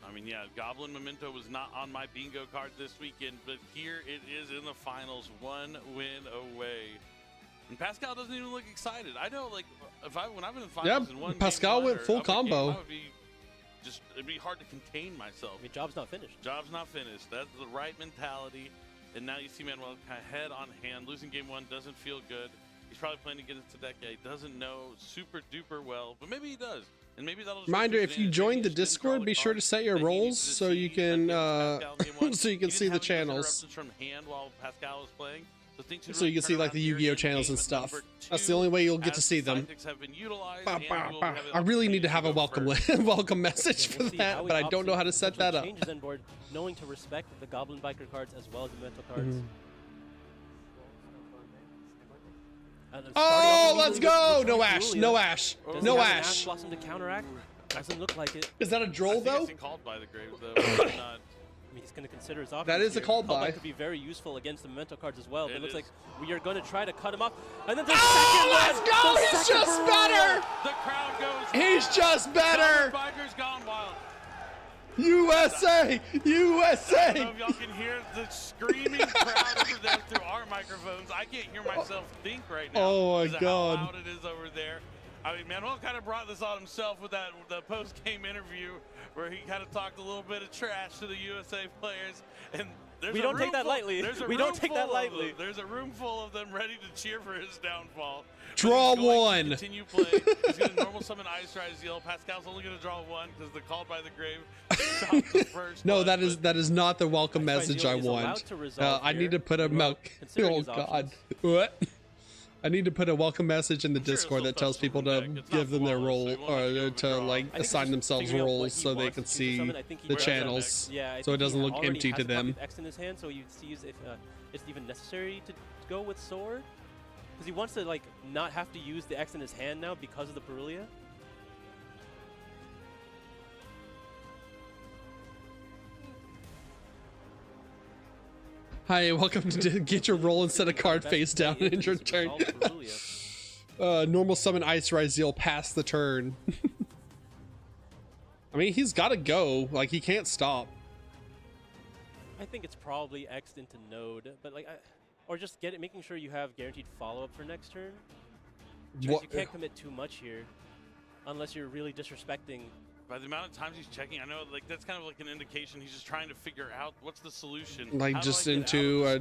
I mean, yeah, Goblin Memento was not on my bingo card this weekend, but here it is in the finals, one win away. And Pascal doesn't even look excited. I know, like, when I've been in finals in one Pascal game went full combo. I would be it'd be hard to contain myself. I mean, job's not finished. Job's not finished. That's the right mentality. And now you see Manuel kind of head on hand. Losing game one doesn't feel good. He's probably playing against the deck. He doesn't know super duper well, but maybe he does. And maybe that'll. Reminder: if you joined the Discord, be sure to set your roles so you can so you can see the channels. From hand while Pascal was playing. So you can see like the Yu-Gi-Oh channels and stuff. That's the only way you'll get to see them. I really need to have a welcome message for that, but I don't know how to set that up. Changes on board, knowing to respect the Goblin Biker cards as well as the mental cards. Oh, let's go! No Ash, no Ash, no Ash. Blossom to counteract. Doesn't look like it. Is that a droll though? Called by the grave though. Not. I mean, he's going to consider his options. That is a call by. Could be very useful against the memento cards as well. But it looks like we are going to try to cut him off. And then the let's go! He's just better. The crowd goes. He's just better. Biker's gone wild. USA! USA! I don't know if y'all can hear the screaming crowd over there through our microphones. I can't hear myself think right now. Oh my God! How loud it is over there. I mean, Manuel kind of brought this on himself with the post-game interview where he kind of talked a little bit of trash to the USA players. And we don't take that lightly. We don't take that lightly. There's a room full of them ready to cheer for his downfall. Draw one. Continue playing. He's going to normal summon Ice Rise Zeal. Pascal's only going to draw one because the called by the grave stopped the first. No, that is not the welcome message I want. I need to put a oh God. What? I need to put a welcome message in the Discord that tells people to give them their role or to like assign themselves roles so they can see the channels, so it doesn't look empty to them. X in his hand, so he sees if it's even necessary to go with sword, because he wants to like not have to use the X in his hand now because of the Parulia. Hi, welcome to get your roll and set a card face down and end your turn. Normal summon Ice Rise Zeal past the turn. I mean, he's got to go. Like, he can't stop. I think it's probably X'd into node, but like, or just making sure you have guaranteed follow-up for next turn. Because you can't commit too much here, unless you're really disrespecting. By the amount of times he's checking, I know like that's kind of like an indication he's just trying to figure out what's the solution. Like just into a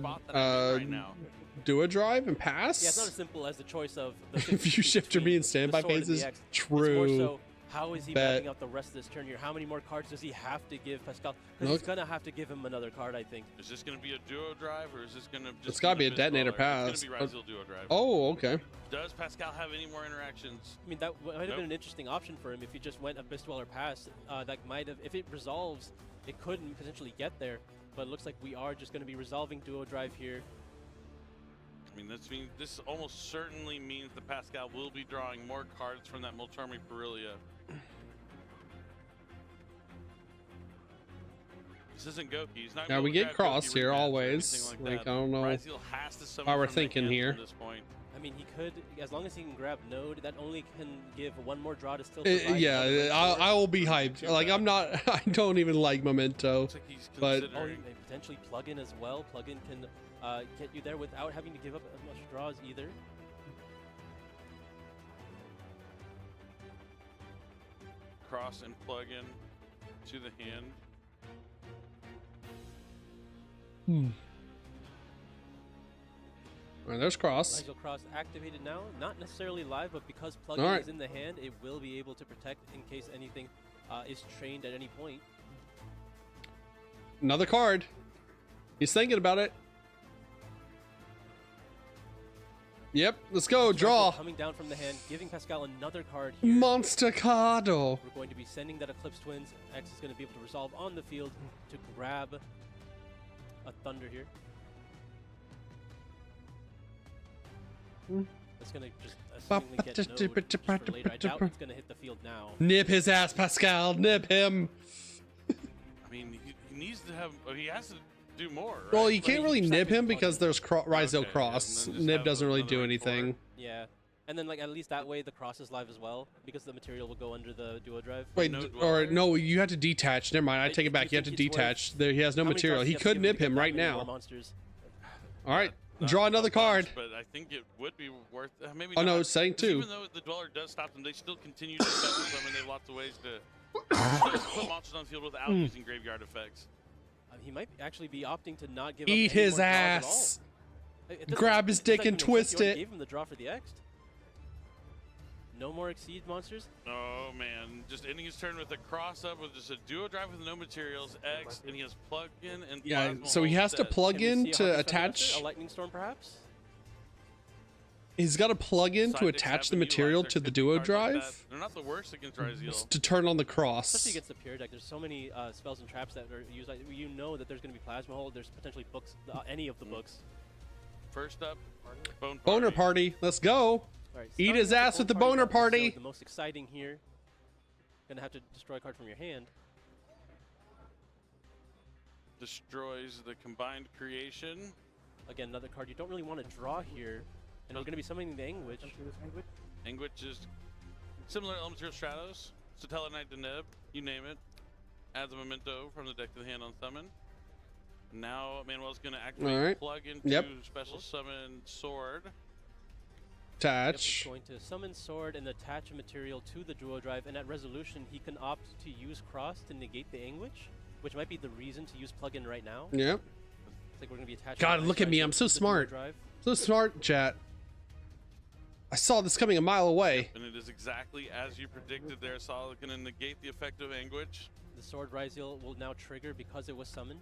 do a drive and pass? Yeah, it's not as simple as the choice of the view shifter being standby phases. True. It's more so, how is he mapping out the rest of this turn here? How many more cards does he have to give Pascal? Because he's going to have to give him another card, I think. Is this going to be a duo drive, or is this going to just It's got to be a detonator pass. It's going to be Ryzeal duo drive. Oh, okay. Does Pascal have any more interactions? I mean, that might have been an interesting option for him if he just went Abyss Dweller pass. That might have, if it resolves, it could potentially get there. But it looks like we are just going to be resolving duo drive here. I mean, this almost certainly means that Pascal will be drawing more cards from that Multarmy Parulia. This isn't Goki. He's not Yeah, gonna we get grab cross Goki here rematch or always. anything Like, that. I don't know Ryzeal has to summon why we're from the thinking hand here. from this point. I mean, he could, as long as he can grab Node, that only can give one more draw to still provide Yeah, another I will be hyped. Like, I'm not, I don't even like Memento, but Oh, and potentially plug-in as well. Plug-in can get you there without having to give up as much draws either. Cross and plug in to the hand. All right, there's cross. Ryzeal Cross activated now, not necessarily live, but because All plug-in right. is in the hand, it will be able to protect in case anything is trained at any point. Another card. He's thinking about it. Yep, let's go. Draw. Coming down from the hand, giving Pascal another card here. Monster Cardo. We're going to be sending that Eclipse Twins. X is going to be able to resolve on the field to grab a Thunder here. It's going to just assumingly get Node for later. I doubt it's going to hit the field now. Nip his ass, Pascal. Nip him. I mean, he needs to have. He has to do more. Right? Well, you can't really nib him because there's Ryzeal Okay, Cross. and then just Nib have doesn't really another do ring anything. Yeah. And then, like, at least that way the cross is live as well, because the material will go under the duo drive. Wait, or no, you have to detach. Never mind, I take it back. You have to detach. There, he has no material. He could nib him right now. All right, draw another card. But I think it would be worth. Maybe. Oh, no, not, it's saying 'cause two. Even though the Dweller does stop them, they still continue to step with them, and they have lots of ways to put monsters on the field without using graveyard effects. He might actually be opting to not give Eat up any his more draws at ass. all. It doesn't- Grab his it dick doesn't and make sense. twist You already it. Gave him the draw for the X. No more Exceed monsters. Oh man, just ending his turn with a cross up with just a duo drive with no materials, X, and he has plug in and Yeah, plasma so he hold has to set. plug Can we in see a to Harvest Fire attach. Master? A Lightning Storm, perhaps. He's got to plug in to Side decks attach the haven't material utilized to their the 50 duo cards like drive that. They're not the worst against Ryzeal. to turn on the Especially cross. against the Pure deck, there's so many spells and traps that are used. Like, you know that there's going to be Plasma Hold. There's potentially books, any of the books. First up, Boner party. Let's go. Alright, Eat starting his the ass with the boner card, party. So the most exciting here. Gonna have to destroy a card from your hand. Destroys the combined creation. Again, another card you don't really want to draw here. And we're gonna be summoning the Anguish. Anguish is similar to Elemental Stratos. Satella Knight to Neb, you name it. Adds a memento from the deck to the hand on summon. Now Manuel's gonna activate Alright. plug into Yep. special summon sword. Attach. Yep, going to summon sword and attach a material to the duo drive, and at resolution he can opt to use cross to negate the Anguish, which might be the reason to use plug-in right now. Yep. It's like we're gonna be attaching. God, Ice look at me. Rider I'm so to the duo smart. drive. So smart, chat. I saw this coming a mile away. And it is exactly as you predicted there, Saul. Gonna negate the effect of Anguish. The sword Ryzeal will now trigger because it was summoned.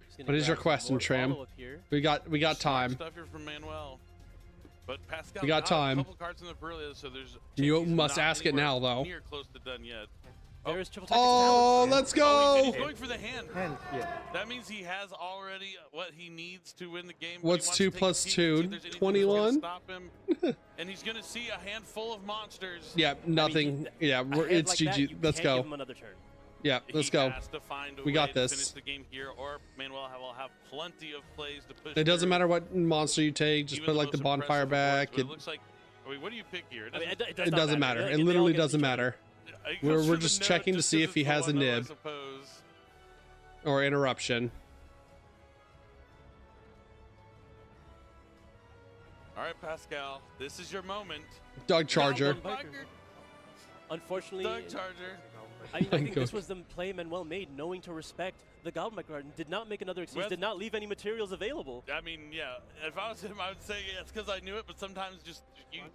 He's gonna What is your grab some question, more Tram? follow-up here. We got Smart time. stuff here from Manuel. But Pascal We got time. a couple cards in the Brilliant, so there's You he's must not ask it anywhere now, though. Near close to done yet. There is triple tactics Oh, talent. let's Oh, go. he's going for the hand. Yeah. That means he has already what he needs to win the game. He What's wants 2 to take a plus peek, 2? see if there's anything that's 21? gonna Stop him. And he's going to see a handful of monsters. Yeah, nothing. Yeah, A we're, hand it's like that, GG. you Let's can't go. give him another turn. Yeah, let's He go. has to find a We way got to this. finish the game here, or Manuel will have plenty of plays to push. It doesn't through. matter what monster you take. Just Even put like the most bonfire impressive back. rewards, but it looks like. I mean, what do you pick here? I mean, It doesn't matter. It They literally all get doesn't each other. matter. It goes We're for just the checking node to just see 'cause if he it's the has a one, though, I nib suppose. or interruption. All right, Pascal, this is your moment. Doug Charger. Unfortunately, Doug Charger. I think this was the play Manuel made, knowing to respect the Goblin Micro Garden. Did not make another excuse. With- Did not leave any materials available. I mean, yeah. If I was him, I would say it's because I knew it. But sometimes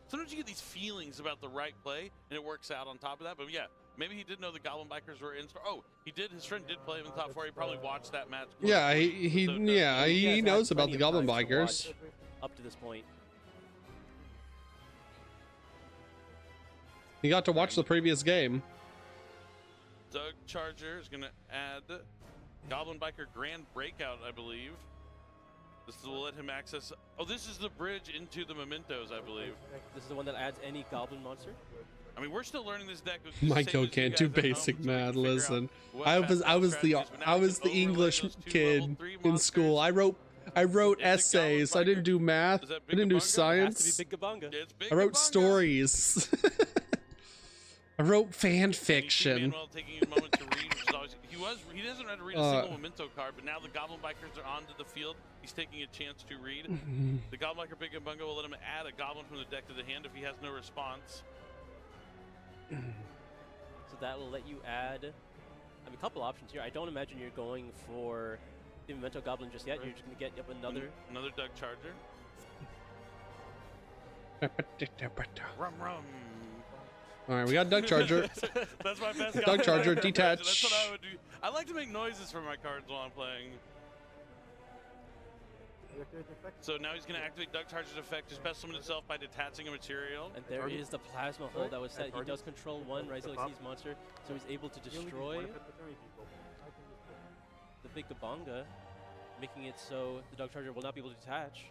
sometimes you get these feelings about the right play, and it works out on top of that. But yeah, maybe he did know the Goblin Bikers were in store. Oh, he did. His friend did play him in the top 4. He probably watched that match. Yeah, he has knows had about plenty the of Goblin time to Bikers. watch up to this point. He got to watch the previous game. Doug Charger is going to add Goblin Biker Grand Breakout, I believe. This will let him access Oh, this is the bridge into the mementos, I believe. This is the one that adds any goblin monster. I mean, we're still learning this deck. My code can't do basic math. Listen, I was the English kid in school. I wrote essays. I didn't do math. I didn't do science. I wrote stories. I wrote fan fiction. He doesn't have to read a single memento card, but now the Goblin Bikers are onto the field. He's taking a chance to read. The Goblin Biker Big Bunga will let him add a goblin from the deck to the hand if he has no response. So that will let you add, I mean, a couple options here. I don't imagine you're going for the Memento Goblin just yet. You're just going to get up another Doug Charger. Rum rum. All right, we got Doug Charger. That's my best. Doug Charger, detach. That's what I would do. I like to make noises for my cards while I'm playing. So now he's going to activate Doug Charger's effect to special summon itself by detaching a material. And there is the plasma hole that was set. He does control one Rise Xyz monster, so he's able to destroy the Big Gabonga, making it so the Doug Charger will not be able to detach.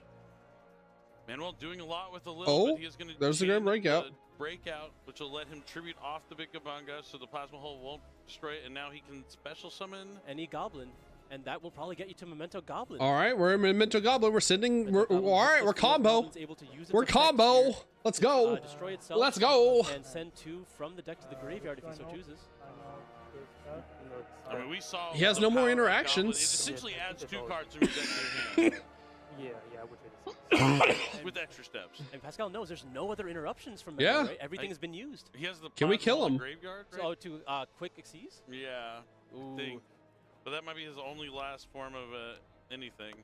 Manuel doing a lot with a little, but he is going to there's the Grand Breakout. Breakout, which will let him tribute off the Big Gabonga, so the plasma hole won't destroy it, and now he can special summon any goblin. And that will probably get you to Memento Goblin. All right, we're in Memento Goblin. We're sending. All right, we're combo. We're combo. Let's go. Destroy itself. Let's go. And send 2 from the deck to the graveyard if he so chooses. I mean, we saw. He has no more interactions. It essentially adds 2 cards from your deck to your hand. With extra steps. And Pascal knows there's no other interruptions from Mega, right? Everything has been used. He has the Can we kill him? Graveyard, right? So to quick Xyz? Yeah. Ooh. But that might be his only last form of anything.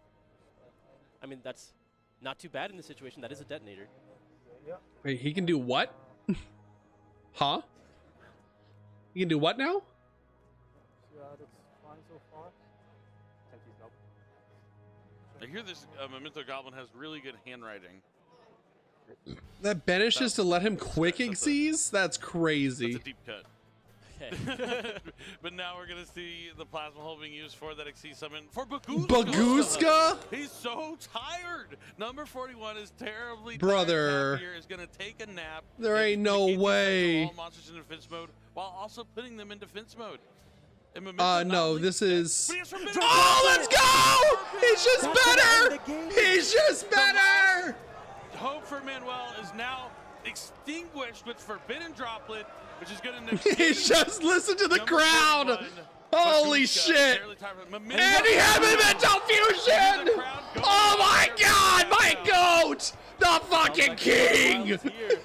I mean, that's not too bad in this situation. That is a detonator. Wait, he can do what? Huh? He can do what now? Yeah, that's fine so far. I hear this Memento Goblin has really good handwriting. That banishes to let him quick Xyz? That's crazy. That's a deep cut. But now we're going to see the plasma hole being used for that Xyz summon for Baguska. Baguska? He's so tired. Number 41 is terribly Brother. tired. Here is going to take a nap. There ain't no way. All monsters in defense mode while also putting them in defense mode. No, this is. Oh, let's go! He's just better! He's just better! Hope for Manuel is now extinguished with Forbidden Droplet, which is going to. He's just listened to the crowd! Holy shit! And he had Memento Fusion! Oh my god, my goat! The fucking king!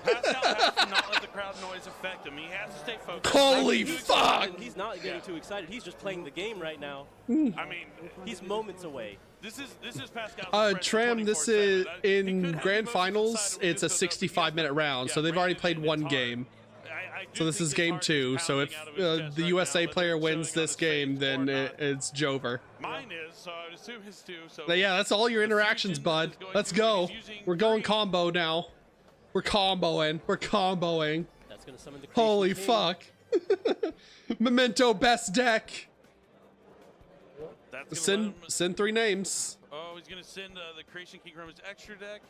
Pascal has to not let the crowd noise affect him. He has to stay focused. Holy fuck! He's not getting too excited. He's just playing the game right now. I mean, he's moments away. This is Pascal. Tram, this is in grand finals. It's a 65-minute round, so they've already played one game. So this is game 2. So if the USA player wins this game, then it's Jover. Mine is, so I would assume his too. So But yeah, that's all your interactions, bud. Let's go. We're going combo now. We're comboing. We're comboing. That's gonna summon the Holy fuck. Memento best deck. Send 3 names. Oh, he's gonna send the Creation King from his extra deck.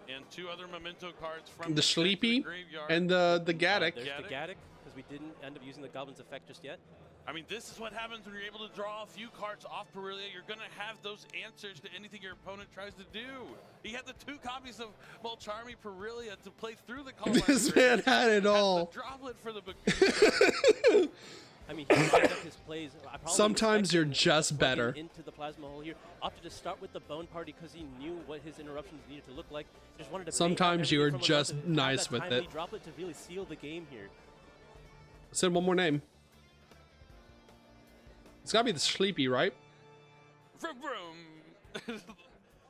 And 2 other Memento cards from The Sleepy and the Gaddock. There's the Gaddock, because we didn't end up using the Goblin's effect just yet. I mean, this is what happens when you're able to draw a few cards off Perilia. You're going to have those answers to anything your opponent tries to do. He had the 2 copies of Mulcharmy Perilia to play through the Call. This man had it all. The droplet for the I mean, he lined up his plays. Sometimes you're just better. Into the plasma hole here. Opted to start with the Bone Party because he knew what his interruptions needed to look like. Just wanted to Sometimes you are just nice with it. Droplet to really seal the game here. Send one more name. It's gotta be the Sleepy, right? Vroom, vroom.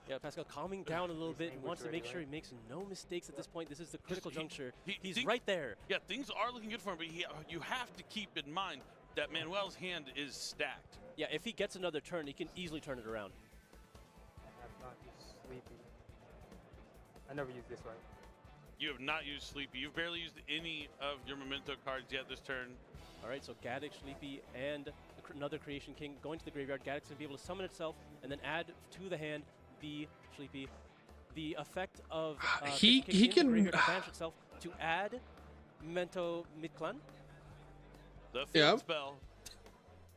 Yeah, Pascal calming down a little bit and wants to make sure he makes no mistakes at this point. This is the critical juncture. He's right there. Yeah, things are looking good for him, but you have to keep in mind that Manuel's hand is stacked. Yeah, if he gets another turn, he can easily turn it around. I have not used Sleepy. I never used this right. You have not used Sleepy. You've barely used any of your Memento cards yet this turn. All right, so Gaddock, Sleepy, and another Creation King going to the graveyard. Gaddock's going to be able to summon itself and then add to the hand, the Sleepy, the effect of he can advance itself to add Memento Mid-Clan. The field spell.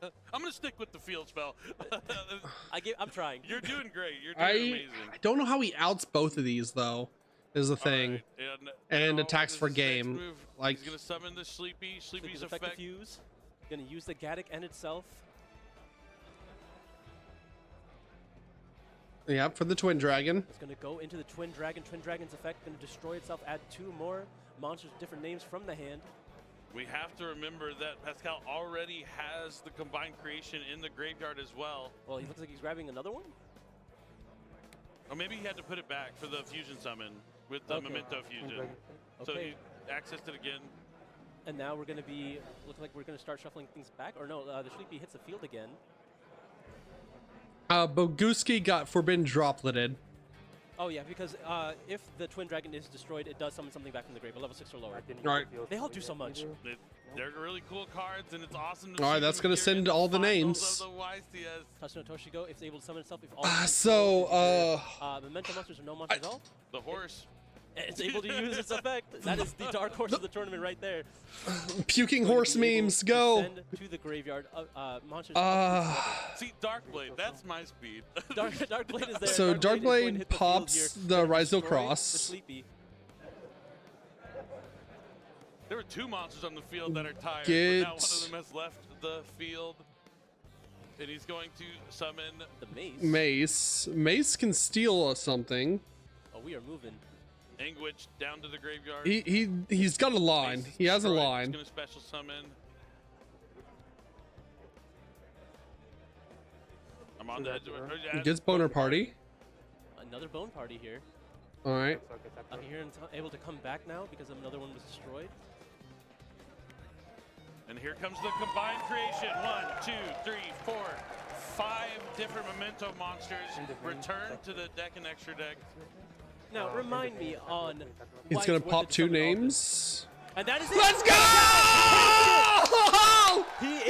I'm gonna stick with the field spell. I'm trying. You're doing great. You're doing amazing. I don't know how he outs both of these though. Is the thing. Right. And attacks for game. Like he's gonna summon the Sleepy's effect. Fuse. Gonna use the Gaddock and itself. Yep, for the Twin Dragon. It's gonna go into the Twin Dragon. Twin Dragon's effect gonna destroy itself. Add 2 more monsters with different names from the hand. We have to remember that Pascal already has the combined creation in the graveyard as well. Well, he looks like he's grabbing another one. Or maybe he had to put it back for the fusion summon with the Memento fusion. So he accessed it again. And now we're going to be, looks like we're going to start shuffling things back. Or no, the Sleepy hits the field again. Boguski got Forbidden Dropleted. Oh yeah, because if the Twin Dragon is destroyed, it does summon something back from the grave, a level 6 or lower. Right. They all do so much. They're really cool cards, and it's awesome to all right, that's going to send all the names. The Tatsuno Toshigo, if it's able to summon itself, if all Memento monsters or no monsters at all. The horse. It's able to use its effect. That is the dark horse of the tournament right there. Puking horse memes, go. Send to the graveyard monsters. See, Darkblade, that's my speed. Darkblade is there. So Darkblade pops the Ryzel Cross. The Sleepy. There were 2 monsters on the field that are tired, but now one of them has left the field. And he's going to summon the Mace. Mace can steal something. Oh, we are moving. Anguish down to the graveyard. He's got a line. He has a line. He's gonna special summon. I'm on the edge of it. He gets Boner Party. Another Bone Party here. All right. I'm here and able to come back now because another one was destroyed. And here comes the combined creation. 1, 2, 3, 4, 5 different Memento monsters return to the deck and extra deck. Now, remind me on. It's gonna pop 2 names. And that is it. Let's go!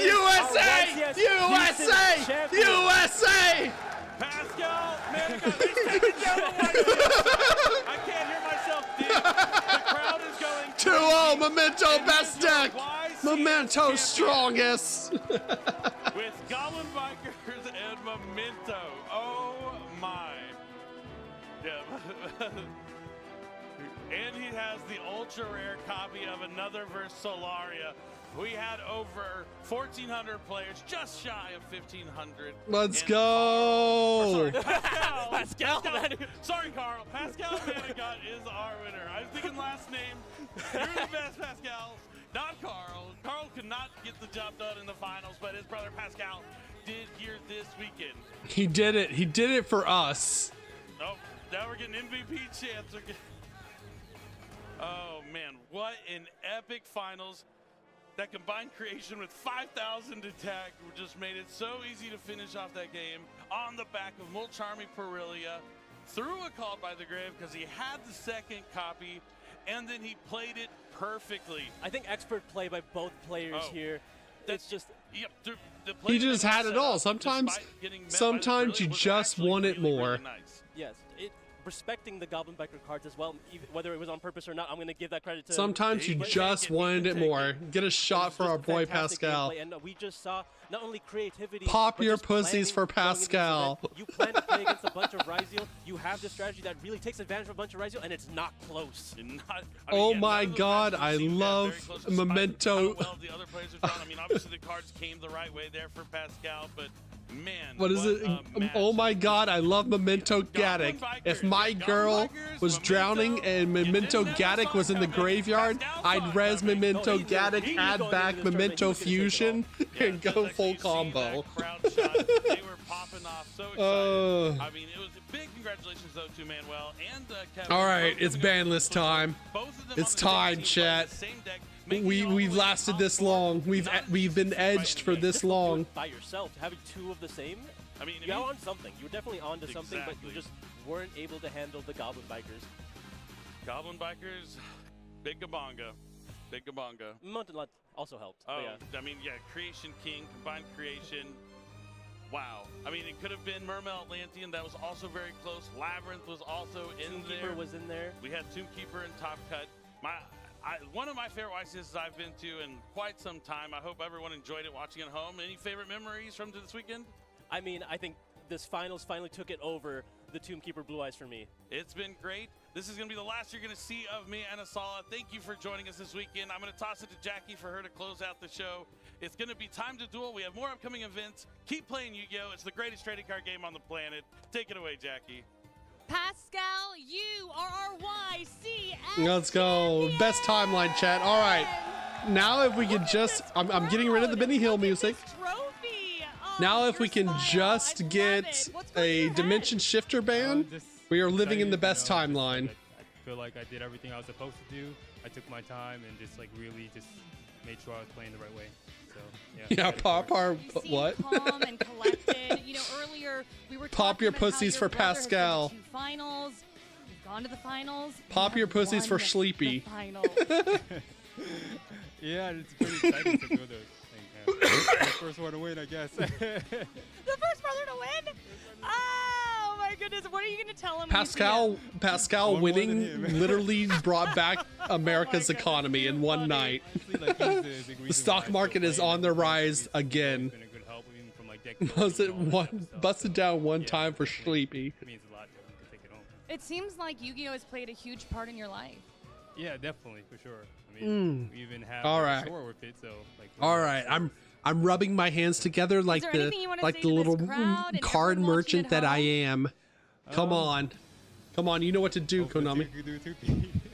USA! USA! USA! Pascal, man, he's taking down the YCS. I can't hear myself, dude. The crowd is going 2-0, Memento best deck. Memento strongest. With Goblin Bikers and Memento. Oh my. Yeah. And he has the ultra rare copy of another versus Solaria. We had over 1,400 players, just shy of 1,500. Let's go. Pascal. Sorry, Carl. Pascal Manigat is our winner. I was thinking last name. You're the best, Pascal. Not Carl. Carl could not get the job done in the finals, but his brother Pascal did here this weekend. He did it. He did it for us. Oh, now we're getting MVP chance. Oh, man. What an epic finals. That combined creation with 5,000 attack just made it so easy to finish off that game on the back of Mulcharmy Perilia. Threw a Call by the Grave because he had the second copy, and then he played it perfectly. I think expert play by both players here. It's just... Yep, He just had it all. Sometimes you just want it more. Yes, respecting the Goblin Biker cards as well, whether it was on purpose or not, I'm going to give that credit to Sometimes you just wanted it more. Get a shot for our boy Pascal. And we just saw not only creativity. Pop your pussies for Pascal. You plan to play against a bunch of Ryzel. You have the strategy that really takes advantage of a bunch of Ryzel, and it's not close. Oh my God, I love Memento. Well, the other players have done. I mean, obviously the cards came the right way there for Pascal, but man, what is it? Oh my God, I love Memento Gaddock. If my girl was drowning and Memento Gaddock was in the graveyard, I'd res Memento Gaddock, add back Memento Fusion, and go full combo. They were popping off so excited. I mean, it was a big congratulations though to Manuel and Kevin. All right, it's BANLIST time. It's time, chat. We've lasted this long. We've been edged for this long. By yourself, having 2 of the same. I mean, you're on something. You're definitely onto something, but you just weren't able to handle the Goblin Bikers. Goblin Bikers, big Gabonga. Big Gabonga. Montalat also helped. Oh, yeah. I mean, yeah, Creation King, combined creation. Wow. I mean, it could have been Mermail Atlantean. That was also very close. Labyrinth was also in there. Tombkeeper was in there. We had Tombkeeper and Top Cut. One of my favorite YCSs I've been to in quite some time. I hope everyone enjoyed it watching at home. Any favorite memories from this weekend? I mean, I think this finals finally took it over the Tombkeeper Blue Eyes for me. It's been great. This is going to be the last you're going to see of me and Asala. Thank you for joining us this weekend. I'm going to toss it to Jackie for her to close out the show. It's going to be time to duel. We have more upcoming events. Keep playing Yu-Gi-Oh! It's the greatest trading card game on the planet. Take it away, Jackie. Pascal, you are our YCS. Let's go. Best timeline, chat. All right. Now if we could just, I'm getting rid of the Benny Hill music. Now if we can just get a Dimension Shifter ban, we are living in the best timeline. I feel like I did everything I was supposed to do. I took my time and just like really just made sure I was playing the right way. So Yeah, pop our what? Calm and collected. You know, earlier we were Pop your talking about how pussies your for brother has been to Pascal. 2 finals. You've gone to the finals. Pop You your have pussies for won Sleepy. the finals. yeah, it's pretty exciting to go there. The first one to win, I guess. The first brother to win? Oh my goodness! What are you going to tell him? when you see him? Pascal winning literally brought back America's economy in one night. The stock market is on the rise again. Busted down one time for Sleepy. It seems like Yu-Gi-Oh has played a huge part in your life. Yeah, definitely, for sure. I mean, we even have All a right. store with it, so like. All right, I'm rubbing my hands together like there the anything you wanna say to little this crowd and card everyone watching merchant at that I home? am. Come on, come on, you know what to do, Konami.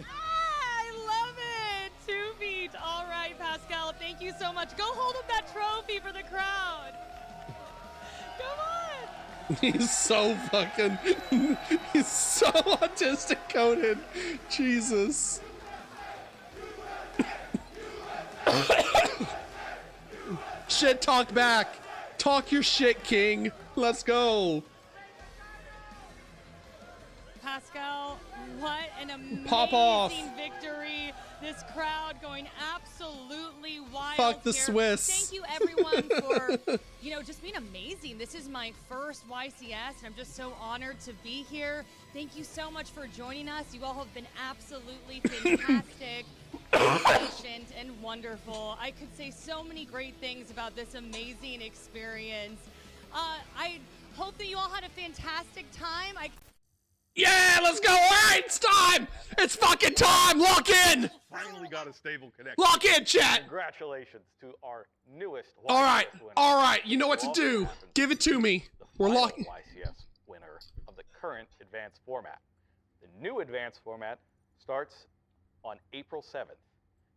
I love it. 2 feet. All right, Pascal. Thank you so much. Go hold up that trophy for the crowd. Come on. He's so fucking. He's so autistic coded. Jesus. Shit, talk back. Talk your shit, King. Let's go. Pascal, what an amazing Pop off. victory. This crowd going absolutely wild. Fuck the here. Swiss. Thank you everyone for, just being amazing. This is my first YCS and I'm just so honored to be here. Thank you so much for joining us. You all have been absolutely fantastic, patient, and wonderful. I could say so many great things about this amazing experience. I hope that you all had a fantastic time. Yeah, let's go. All right, it's time. It's fucking time. Lock in. Finally got a stable connection. Lock in, chat. Congratulations to our newest YCS All right, winner. all right. You know what to do. Give it to me. We're Final locking. YCS winner of the current advanced format. The new advanced format starts on April 7th,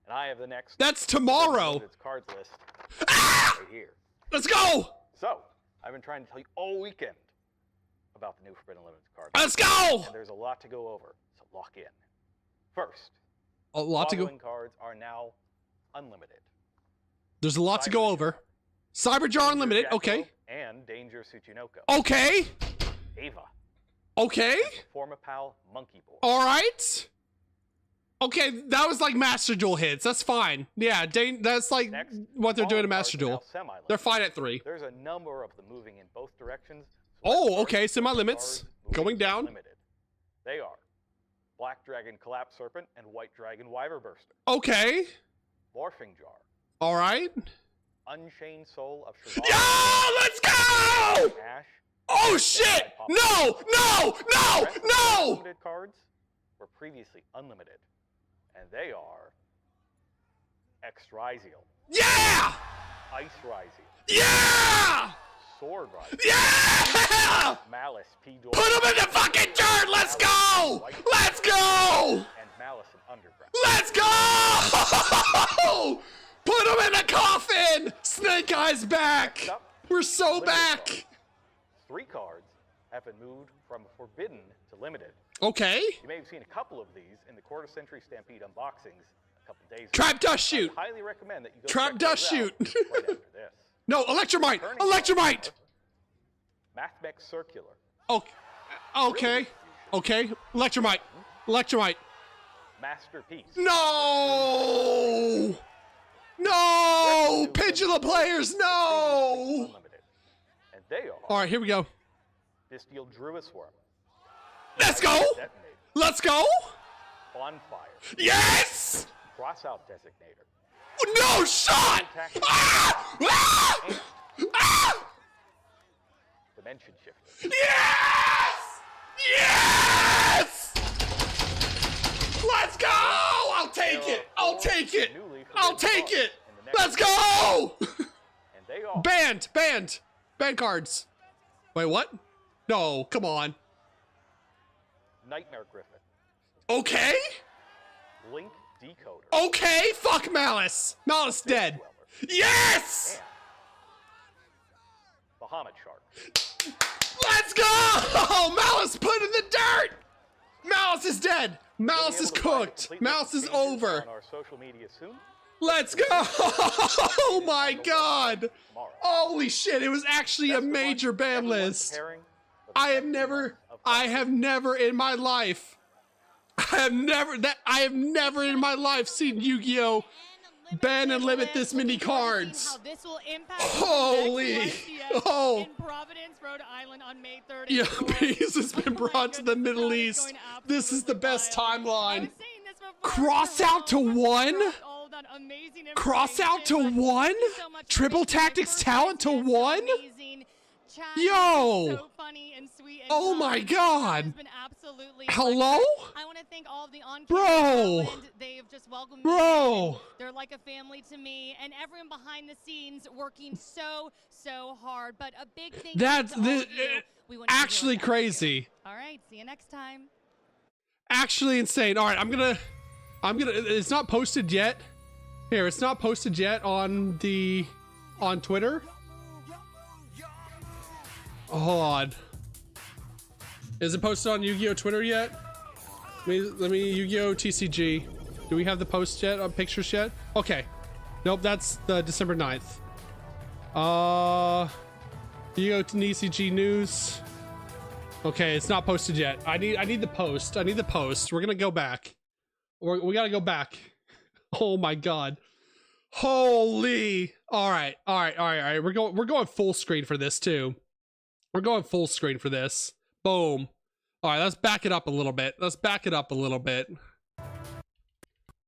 and I have the next. That's tomorrow. Its cards list right here. Let's go. So I've been trying to tell you all weekend about the new Forbidden Limited card. Let's go! And there's a lot to go over, so lock in. First, A lot to go. following cards are now unlimited. There's a lot to go over. Cyberjar Unlimited. Okay. And Danger Tsuchinoko. Okay. Ava. Okay. Formapal Monkey Boy. All right. Okay, that was like Master Duel hits. That's fine. Yeah, that's like what they're doing to Master Duel. They're fine at 3. There's a number of them moving in both directions. Oh, okay. Semi-limits. Going down. Limited. They are Black Dragon Collapse Serpent and White Dragon Wyver Burster. Okay. Morphing Jar. All right. Unchained Soul of Shivara. Yo, let's go! Ash. Oh, shit! No! No! No! No! Limited cards were previously unlimited, and they are X Ryziel. Yeah! Ice Ryziel. Yeah! Sword Ryziel. Yeah! Malice P. Door. Put him in the fucking dirt! Let's go! Let's go! And Malice in Underground. Let's go! Put him in the coffin! Snake Eyes back! We're so back! 3 cards have been moved from Forbidden to Limited. Okay. You may have seen a couple of these in the Quarter Century Stampede unboxings a couple days ago. Trap Dust Shoot! I highly recommend that you go Trap check Dust those Shoot! out right after this. No, Electromite! Electromite! Mathmech Circular. Okay. Okay. Okay. Electromite. Electromite. Masterpiece. No! No! Pendulum players, no! Unlimited. And they are. All right, here we go. Bestial Druisworm. Let's go! Detonator. Let's go! Bonfire. Yes! Crossout Designator. No shot! Ah! Ah! Ah! Dimension Shifter. Yes! Yes! Let's go! I'll take it. I'll take it. I'll take it. Let's go! And they are. Banned cards. Wait, what? No, come on. Nightmare Griffin. Okay. Link Decoder. Okay, fuck Malice. Malice dead. Yes! And Bahamut Shark. Let's go! Malice put in the dirt! Malice is dead. Malice is cooked. Malice is over. On our social media soon. Let's go! Oh my god! Holy shit, it was actually a major ban list. I have never in my life in my life seen Yu-Gi-Oh! Ban and limit this many cards. Holy! Oh! In Providence, Rhode Island on May 30th. Yeah, peace has been brought to the Middle East. This is the best timeline. Cross out to 1? Cross out to 1? Triple Tactics talent to 1? Yo! Oh my god! Hello? I want to thank all of the Bro! They've just welcomed me. Bro! They're like a family to me, and everyone behind the scenes working so hard. But a big thank That's you to all of you. We want to actually crazy. All right, see you next time. Actually insane. All right, I'm gonna. It's not posted yet. Here, it's not posted yet on Twitter. Hold on. Is it posted on Yu-Gi-Oh Twitter yet? Let me Yu-Gi-Oh TCG. Do we have the post yet on pictures yet? Okay. Nope, that's the December 9th. Yu-Gi-Oh TCG news. Okay, it's not posted yet. I need the post. I need the post. We're gonna go back. We gotta go back. Oh my god. Holy. All right. We're going full screen for this too. We're going full screen for this. Boom. All right, let's back it up a little bit.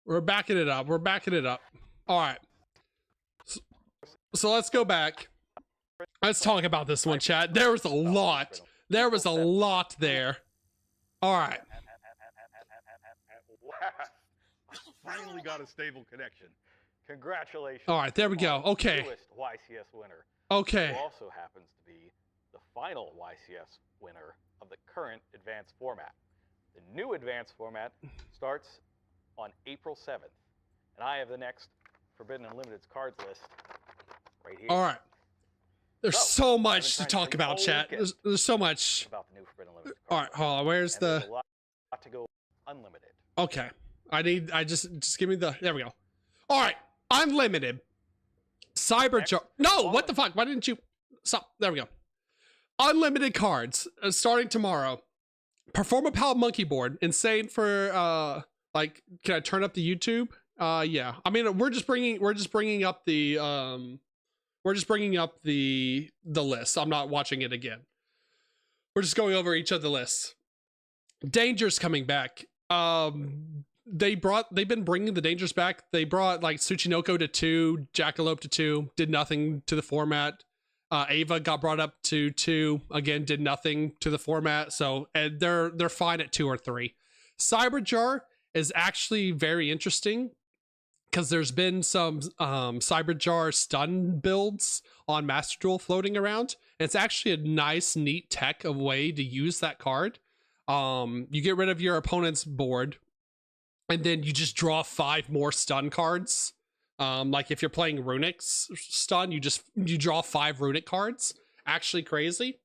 We're backing it up. All right. So let's go back. Let's talk about this one, chat. There was a lot. There. All right. Finally got a stable connection. Congratulations. All right, there we go. Okay. Newest YCS winner. Okay. Who also happens to be the final YCS winner of the current advanced format. The new advanced format starts on April 7th. And I have the next Forbidden Unlimited's cards list right here. All right. There's so much to talk about, chat. There's so much. About the new Forbidden Unlimited All right, hold on. Where's the... There's a lot to go unlimited. Okay. Just give me the... There we go. All right. Unlimited. Cyberjar... No! What the fuck? Why didn't you... Stop. There we go. Unlimited cards. Starting tomorrow. Performapal Monkey Board. Insane for... Like, can I turn up the YouTube? Yeah. I mean, we're just bringing up the... We're just bringing up the list. I'm not watching it again. We're just going over each of the lists. Danger's coming back. They've been bringing the Dangers back. They brought like Tsuchinoko to 2, Jackalope to 2, did nothing to the format. Ava got brought up to 2, again did nothing to the format. So and they're fine at 2 or 3. Cyberjar is actually very interesting because there's been some Cyberjar stun builds on Master Duel floating around. And it's actually a nice, neat tech of way to use that card. You get rid of your opponent's board, and then you just draw 5 more stun cards. Like if you're playing Runic's stun, you draw 5 Runic cards. Actually crazy.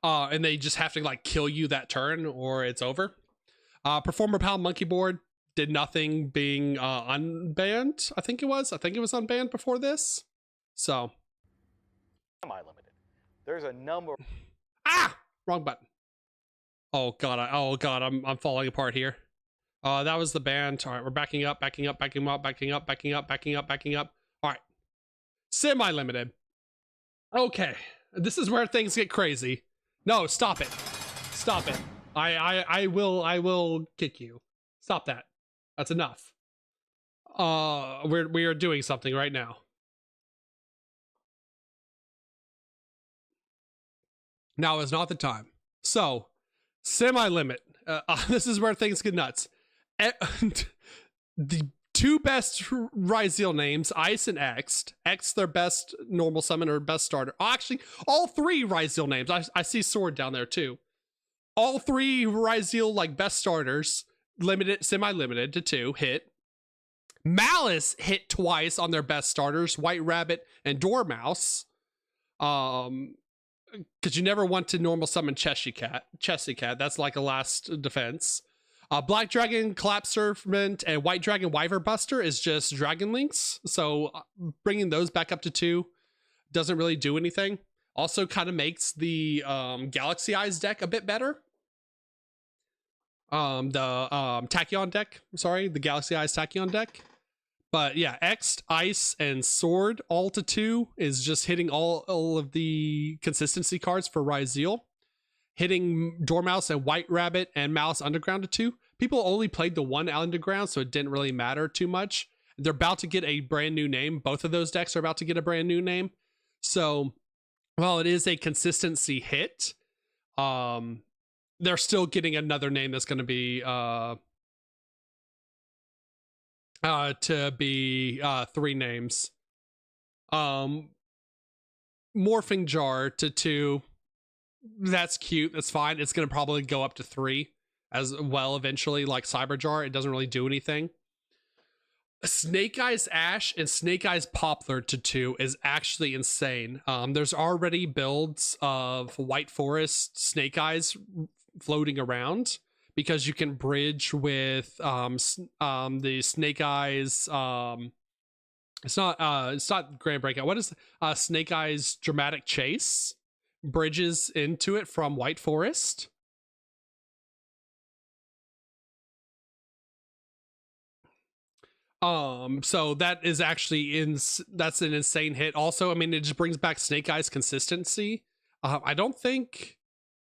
And they just have to like kill you that turn or it's over. Performapal Monkey Board did nothing, being unbanned. I think it was unbanned before this. So Semi-limited. There's a number. Wrong button. Oh god, I'm falling apart here. That was the band. All right, we're backing up. All right. Semi-limited. Okay. This is where things get crazy. No, stop it. Stop it. I will kick you. Stop that. That's enough. We are doing something right now. Now is not the time. So, semi-limit. This is where things get nuts. The two best Ryzeal names, Ice and X. X, their best normal summon or best starter. Actually, all three Ryzeal names. I see Sword down there too. All three Ryzeal like best starters, limited, semi-limited to 2, hit. Malice hit twice on their best starters, White Rabbit and Dormouse. Because you never want to normal summon Chessy Cat. That's like a last defense. Black Dragon Collapse Serpent and White Dragon Wyvern Buster is just Dragon Links. So bringing those back up to 2 doesn't really do anything. Also kind of makes the Galaxy Eyes deck a bit better. The Tachyon deck. Sorry, the Galaxy Eyes Tachyon deck. But yeah, X, Ice, and Sword all to 2 is just hitting all of the consistency cards for Ryzeal. Hitting Dormouse and White Rabbit and Malice Underground to 2. People only played the one Underground, so it didn't really matter too much. They're about to get a brand new name. Both of those decks are about to get a brand new name. So while it is a consistency hit, they're still getting another name that's going to be 3 names. Morphing Jar to 2. That's cute. That's fine. It's going to probably go up to 3 as well eventually, like Cyber Jar. It doesn't really do anything. Snake Eyes Ash and Snake Eyes Poplar to 2 is actually insane. There's already builds of White Forest Snake Eyes floating around because you can bridge with the Snake Eyes. It's not Grand Breakout. What is Snake Eyes Dramatic Chase? Bridges into it from White Forest. So that is actually that's an insane hit. Also, I mean, it just brings back Snake Eyes consistency. I don't think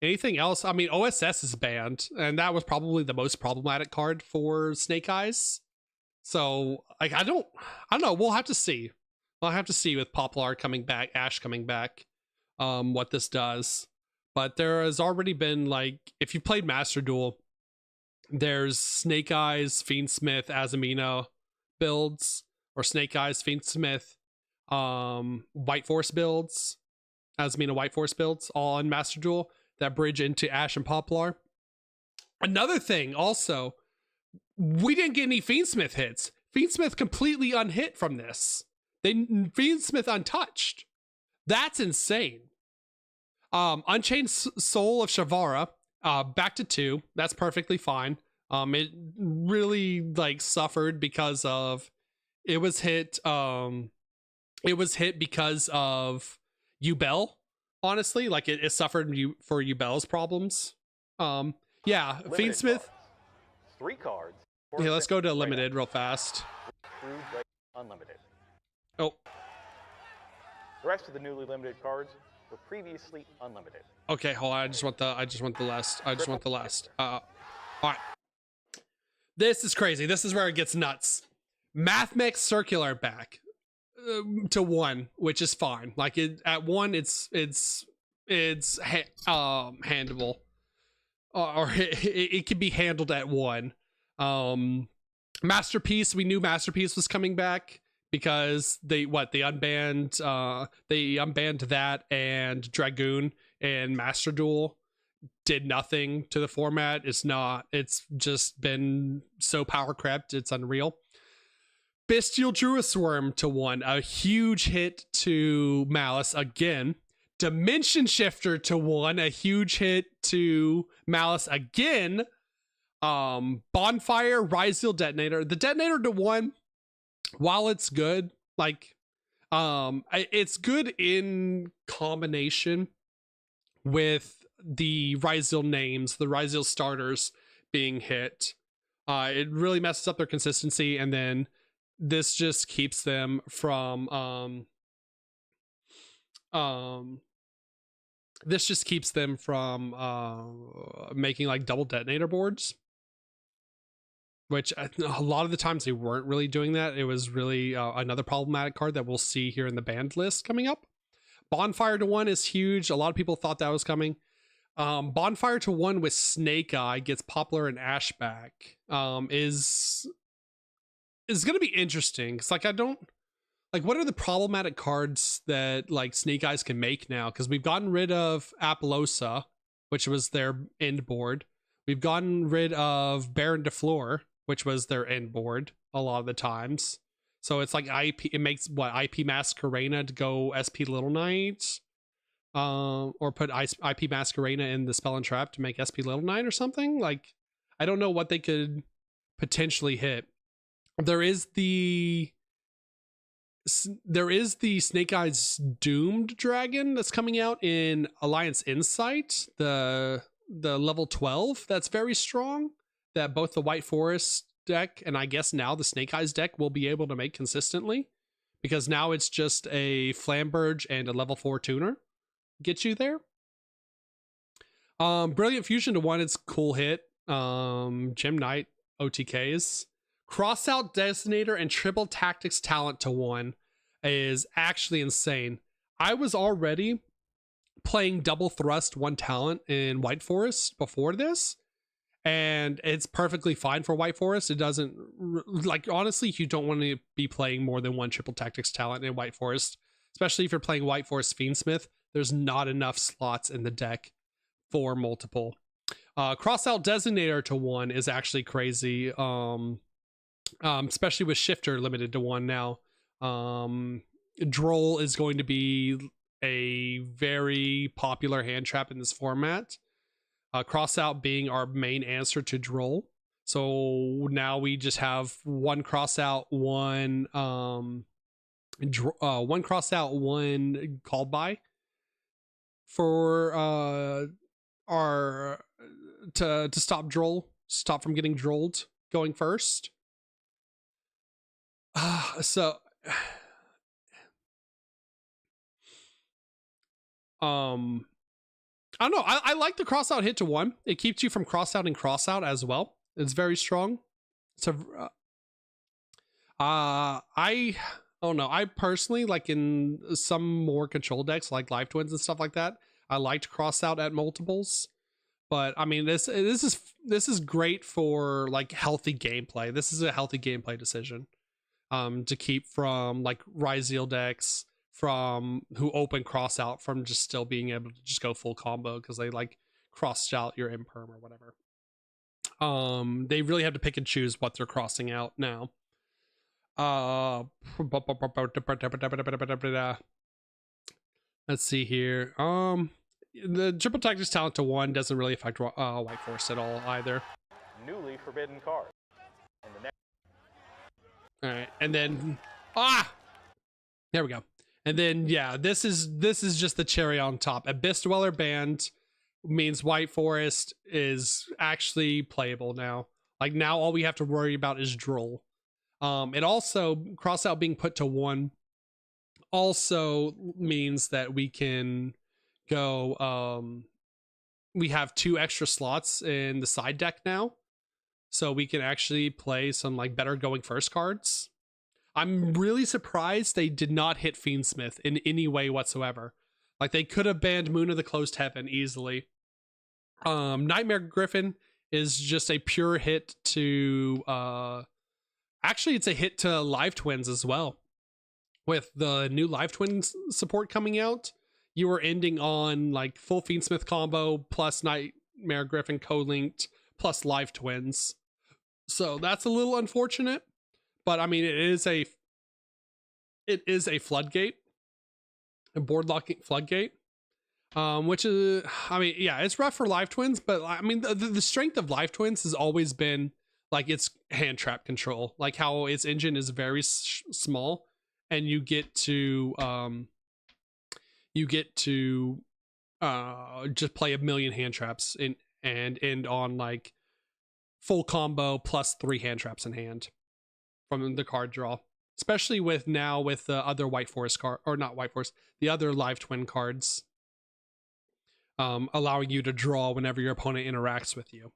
anything else. I mean, OSS is banned, and that was probably the most problematic card for Snake Eyes. So, like, I don't know. We'll have to see. We'll have to see with Poplar coming back, Ash coming back, what this does. But there has already been, like, if you played Master Duel, there's Snake Eyes, Fiendsmith, Azamina builds, or Snake Eyes, Fiendsmith, White Force builds, Azamina White Force builds, all in Master Duel that bridge into Ash and Poplar. Another thing, also, we didn't get any Fiendsmith hits. Fiendsmith completely unhit from this. Fiendsmith untouched. That's insane. Unchained Soul of Shavara, back to 2. That's perfectly fine. It really like suffered because of it was hit because of Yubel. Honestly, like it suffered for Yubel's problems. Yeah, Fiendsmith. 3 cards. Yeah, let's go to limited real fast. Unlimited. Oh. The rest of the newly limited cards were previously unlimited. Okay, hold on. I just want the last. All right. This is crazy. This is where it gets nuts. Mathmech Circular back to 1, which is fine. Like at 1, it's handleable, or it can be handled at 1. Masterpiece. We knew Masterpiece was coming back because they unbanned that, and Dragoon and Master Duel did nothing to the format. It's just been so power crept, it's unreal. Bestial Druisworm to 1, a huge hit to Malice again. Dimension Shifter to 1, a huge hit to Malice again. Bonfire Ryzeal Detonator. The Detonator to 1, while it's good, like it's good in combination with the Ryzeal names, the Ryzeal starters being hit. It really messes up their consistency, and then this just keeps them from this just keeps them from making like double detonator boards, which a lot of the times they weren't really doing that. It was really another problematic card that we'll see here in the banned list coming up. Bonfire to 1 is huge. A lot of people thought that was coming. Bonfire to 1 with Snake Eye gets Poplar and Ashback is going to be interesting. It's like, I don't like, what are the problematic cards that like Snake Eyes can make now? Because we've gotten rid of Apollosa, which was their end board. We've gotten rid of Baron de Fleur, which was their end board a lot of the times. So it's like it makes what, IP Masquerena to go SP Little Knight, or put IP Masquerena in the Spell and Trap to make SP Little Knight or something. Like, I don't know what they could potentially hit. There is the Snake Eyes Doomed Dragon that's coming out in Alliance Insight, the level 12. That's very strong, that both the White Forest deck and I guess now the Snake Eyes deck will be able to make consistently, because now it's just a Flamberge and a level 4 tuner get you there. Brilliant Fusion to 1, it's cool hit. Gem Knight OTKs. Crossout Designator and Triple Tactics Talent to 1 is actually insane. I was already playing double thrust 1 talent in White Forest before this, and it's perfectly fine for White Forest. It doesn't, like, honestly, you don't want to be playing more than 1 Triple Tactics Talent in White Forest, especially if you're playing White Forest Fiendsmith. There's not enough slots in the deck for multiple. Crossout Designator to 1 is actually crazy, especially with Shifter limited to 1 now. Droll is going to be a very popular hand trap in this format. Crossout being our main answer to Droll. So now we just have 1 crossout, 1 crossout, 1 called by for our to stop Droll, stop from getting drolled going first. So I don't know. I like the crossout hit to 1. It keeps you from crossout and crossout as well. It's very strong. So I don't know. I personally, like in some more control decks like Life Twins and stuff like that, I liked crossout at multiples. But I mean, this is great for like healthy gameplay. This is a healthy gameplay decision. To keep from like Ryzeal decks from who open crossout from just still being able to just go full combo because they like crossed out your imperm or whatever. They really have to pick and choose what they're crossing out now. Let's see here. The Triple Tactics Talent to 1 doesn't really affect White Force at all either. Newly forbidden card. And the next. All right, and then there we go. And then yeah, this is just the cherry on top. Abyss Dweller banned means White Forest is actually playable now. Like now, all we have to worry about is Droll. It also, crossout being put to 1 also means that we can go. We have 2 extra slots in the side deck now. So we can actually play some like better going first cards. I'm really surprised they did not hit Fiendsmith in any way whatsoever. Like they could have banned Moon of the Closed Heaven easily. Nightmare Griffin is just a pure hit to actually it's a hit to Live Twins as well. With the new Live Twins support coming out, you are ending on like full Fiendsmith combo plus Nightmare Griffin co-linked plus Live Twins. So that's a little unfortunate, but I mean, it is a floodgate, a board locking floodgate, which is, I mean, yeah, it's rough for Live Twins, but I mean, the strength of Live Twins has always been like its hand trap control, like how its engine is very small, and you get to just play a million hand traps and end on like full combo plus 3 hand traps in hand from the card draw, especially with now with the other White Forest card, or not White Forest, the other Live Twin cards. allowing you to draw whenever your opponent interacts with you.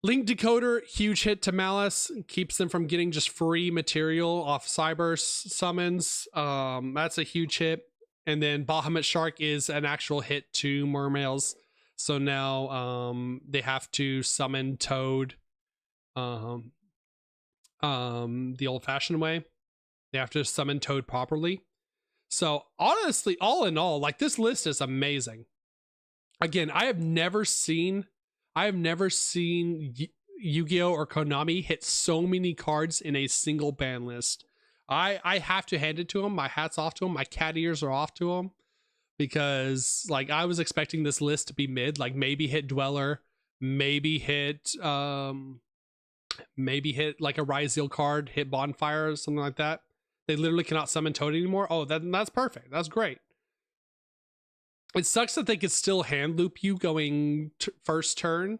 Link Decoder, huge hit to Malice, keeps them from getting just free material off Cyber summons. That's a huge hit. And then Bahamut Shark is an actual hit to Mermails. So now they have to summon Toad the old-fashioned way. They have to summon Toad properly. So honestly, all in all, like, this list is amazing. Again, I have never seen Yu-Gi-Oh! Or Konami hit so many cards in a single ban list. I have to hand it to them. My hat's off to them. My cat ears are off to them. Because, like, I was expecting this list to be mid. Like, maybe hit Dweller. Maybe hit like a Ryzeal card. Hit Bonfire or something like that. They literally cannot summon Toad anymore. Oh, that's perfect. That's great. It sucks that they could still hand loop you going first turn.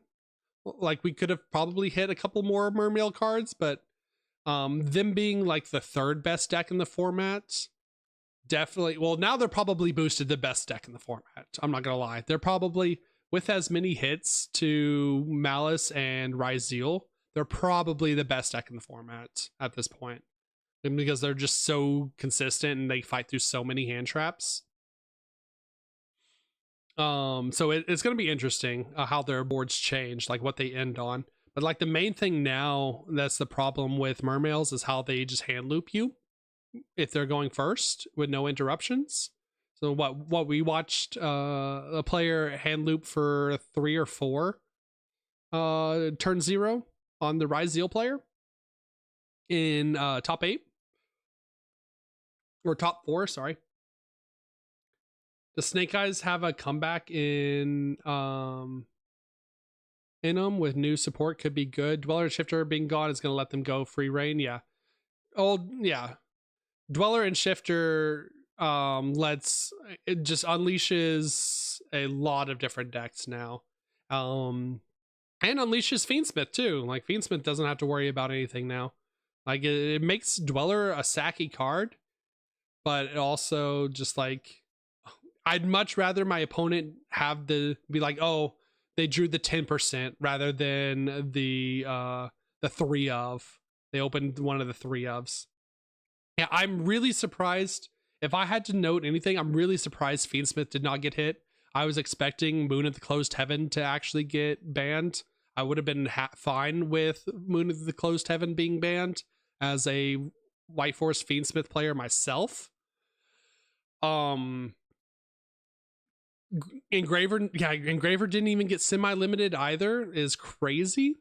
Like, we could have probably hit a couple more Mermail cards, but them being like the third best deck in the format, definitely. Well, now they're probably boosted the best deck in the format. I'm not gonna lie. They're probably, with as many hits to Malice and Ryzeal, they're probably the best deck in the format at this point. Because they're just so consistent and they fight through so many hand traps. So it's going to be interesting how their boards change, like what they end on. But like the main thing now that's the problem with Mermails is how they just hand loop you if they're going first with no interruptions. So what we watched a player hand loop for 3 or 4 turn 0 on the Ryzeal player in top 8 or top 4, sorry. The Snake Eyes have a comeback in them with new support, could be good. Dweller and Shifter being gone is going to let them go free reign. Yeah. Oh yeah. Dweller and Shifter it just unleashes a lot of different decks now. And unleashes Fiendsmith too. Like, Fiendsmith doesn't have to worry about anything now. Like, it makes Dweller a sacky card, but it also just like, I'd much rather my opponent have be like, oh, they drew the 10% rather than the 3 of. They opened one of the 3 ofs. Yeah, I'm really surprised. If I had to note anything, I'm really surprised Fiendsmith did not get hit. I was expecting Moon of the Closed Heaven to actually get banned. I would have been fine with Moon of the Closed Heaven being banned as a White Force Fiendsmith player myself. Engraver didn't even get semi-limited either, is crazy.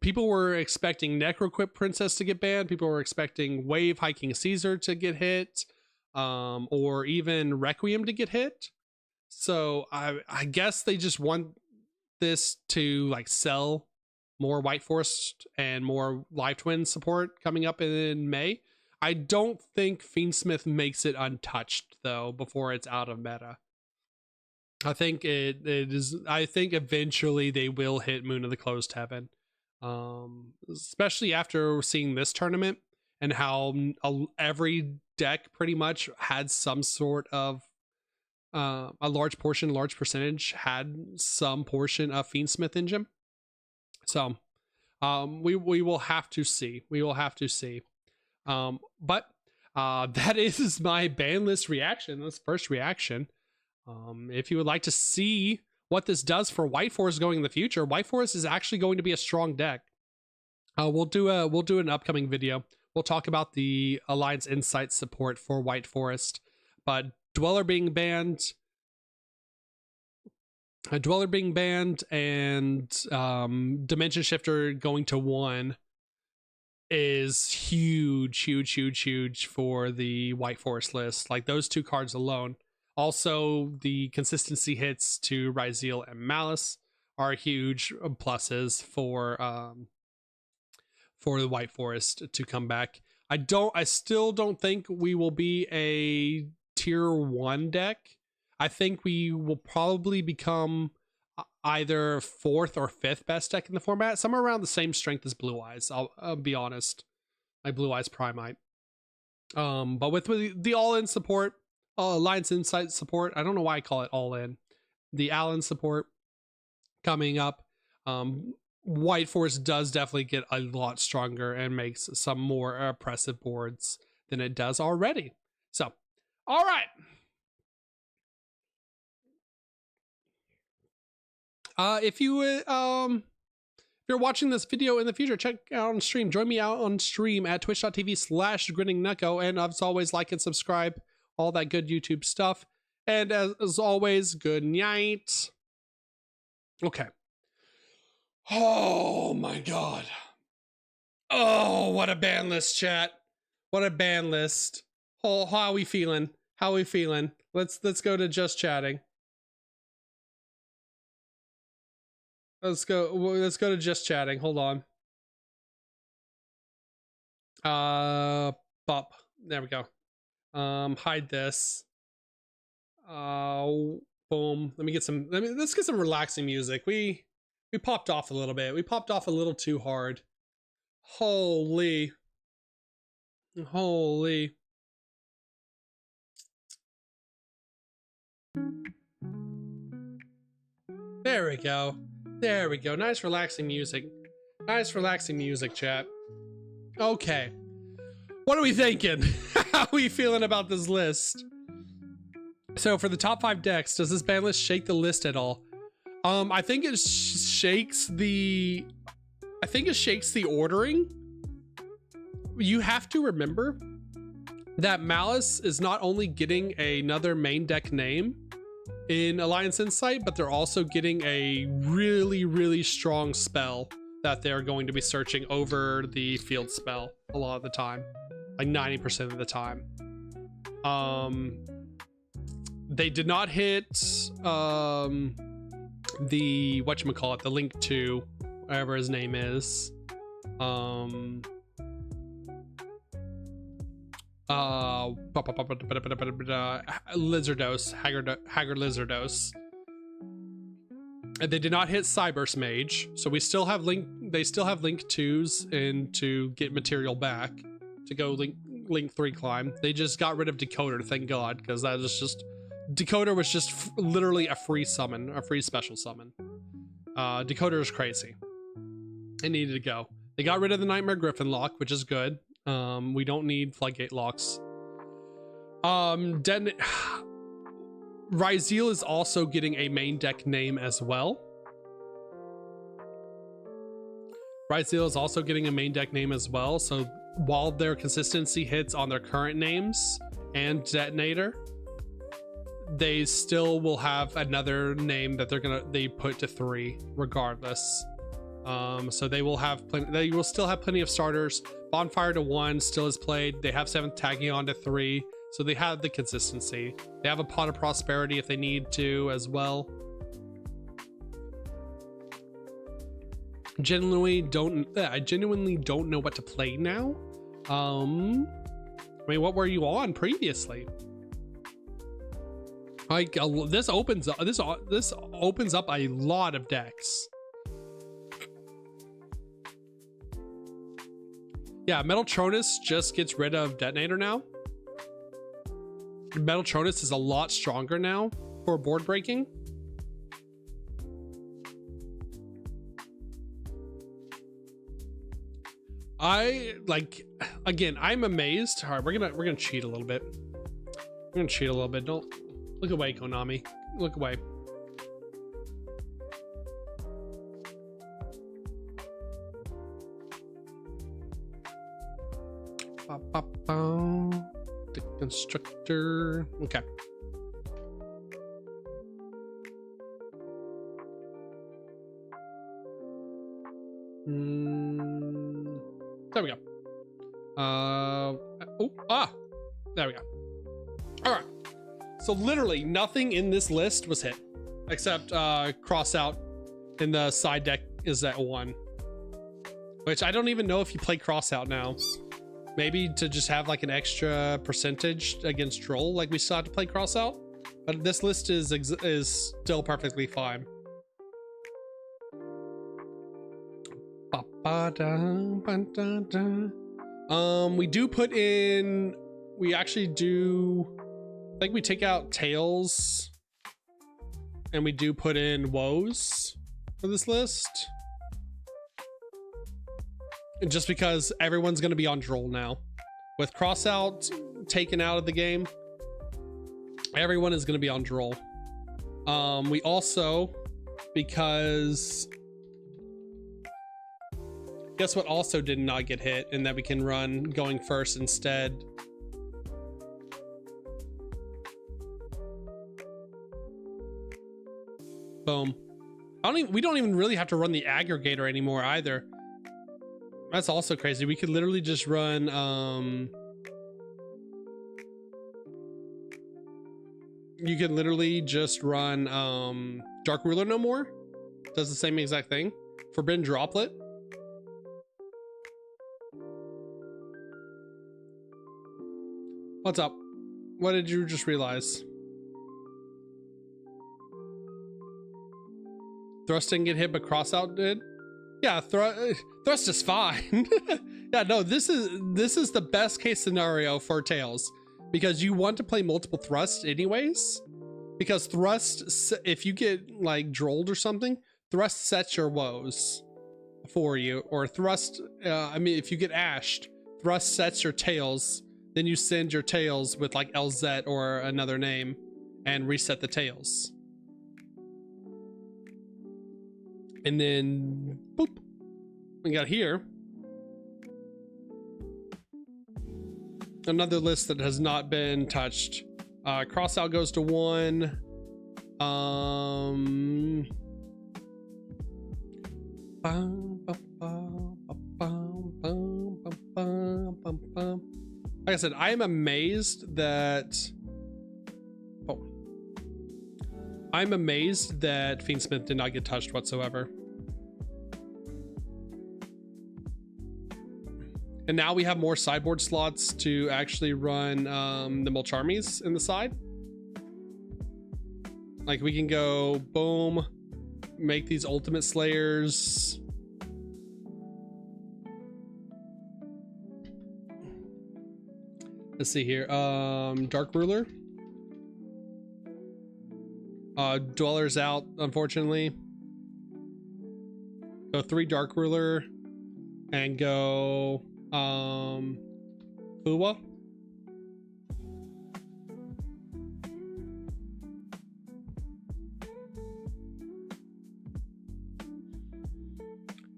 People were expecting Necroquip Princess to get banned. People were expecting Wave Hiking Caesar to get hit, or even Requiem to get hit. So I guess they just want this to like sell more White Force and more Live Twin support coming up in May. I don't think Fiendsmith makes it untouched though before it's out of meta. I think it is. I think eventually they will hit Moon of the Closed Heaven, especially after seeing this tournament and how every deck pretty much had some sort of a large percentage had some portion of Fiendsmith engine. So we will have to see. We will have to see. But that is my ban list reaction. That's first reaction. If you would like to see what this does for White Forest going in the future, White Forest is actually going to be a strong deck. We'll do an upcoming video. We'll talk about the Alliance Insight support for White Forest, but Dweller being banned, and Dimension Shifter going to 1 is huge for the White Forest list. Like, those 2 cards alone. Also, the consistency hits to Ryzeal and Malice are huge pluses for the White Forest to come back. I still don't think we will be a tier 1 deck. I think we will probably become either 4th or 5th best deck in the format, somewhere around the same strength as Blue Eyes. I'll be honest, like Blue Eyes Primite. But with the all-in support, Alliance Insight support. I don't know why I call it all in. The Allen support coming up. White Force does definitely get a lot stronger and makes some more oppressive boards than it does already. So, all right. If you're watching this video in the future, check out on stream. Join me out on stream at twitch.tv/GrinningNeko. And as always, like and subscribe. All that good YouTube stuff. And as always, good night. Okay. Oh my god. Oh, what a ban list, chat. What a ban list. Oh, how are we feeling? How are we feeling? Let's go to just chatting. Let's go to just chatting. Hold on. Bop. There we go. Hide this. Boom. Let's get some relaxing music. We popped off a little bit. We popped off a little too hard. Holy. There we go. There we go. Nice relaxing music. Nice relaxing music, chat. Okay. What are we thinking? How are we feeling about this list? So for the top 5 decks, does this ban list shake the list at all? I think it shakes the ordering. You have to remember that Malice is not only getting another main deck name in Alliance Insight, but they're also getting a really, really strong spell that they're going to be searching over the field spell a lot of the time, like 90% of the time. They did not hit the whatchamacallit, the Link 2, whatever his name is. Lizardos, Haggard Lizardos. They did not hit Cyburst Mage, so we still have Link. They still have Link 2s and to get material back to go Link 3 climb. They just got rid of Decoder, thank God, because that was just Decoder was just literally a free summon, a free special summon. Decoder is crazy. It needed to go. They got rid of the Nightmare Griffin lock, which is good. We don't need Floodgate locks. Ryzeal is also getting a main deck name as well. Ryzeal is also getting a main deck name as well. So while their consistency hits on their current names and Detonator, they still will have another name that they put to 3 regardless. So they will still have plenty of starters. Bonfire to 1 still is played. They have 7th tagging on to 3, so they have the consistency. They have a Pot of Prosperity if they need to as well. I genuinely don't know what to play now. I mean, what were you on previously? Like this opens up a lot of decks. Yeah, Metaltronus just gets rid of Detonator now. Metaltronus is a lot stronger now for board breaking. Again, I'm amazed. All right, we're gonna cheat a little bit. We're gonna cheat a little bit. Don't look away, Konami. Look away. The constructor. Okay. There we go. There we go. All right. So literally nothing in this list was hit, except cross out in the side deck is at 1, which I don't even know if you play cross out now. Maybe to just have like an extra percentage against troll, like we still have to play cross out, but this list is still perfectly fine. We do put in, we actually do think we take out Tails and we do put in Woes for this list. And just because everyone's going to be on Droll now. With Crossout taken out of the game, everyone is going to be on Droll. We also, because guess what also did not get hit, and that we can run going first instead. Boom. We don't even really have to run the aggregator anymore either. That's also crazy. We could literally just run you can literally just run Dark Ruler no more. Does the same exact thing. Forbidden Droplet. What's up? What did you just realize? Thrust didn't get hit, but Crossout did. Yeah, Thrust is fine. Yeah, no, this is the best case scenario for Tails, because you want to play multiple thrusts anyways. Because Thrust, if you get like drolled or something, Thrust sets your woes for you. Or Thrust, I mean, if you get ashed, Thrust sets your Tails. Then you send your Tails with like LZ or another name and reset the Tails. And then, boop, we got here another list that has not been touched. Crossout goes to 1. Like I said, I am amazed that Fiendsmith did not get touched whatsoever. And now we have more sideboard slots to actually run the Mulcharmies in the side. Like we can go boom, make these ultimate slayers. Let's see here. Dark Ruler. Dweller's out, unfortunately. Go 3 Dark Ruler and go Fuwa.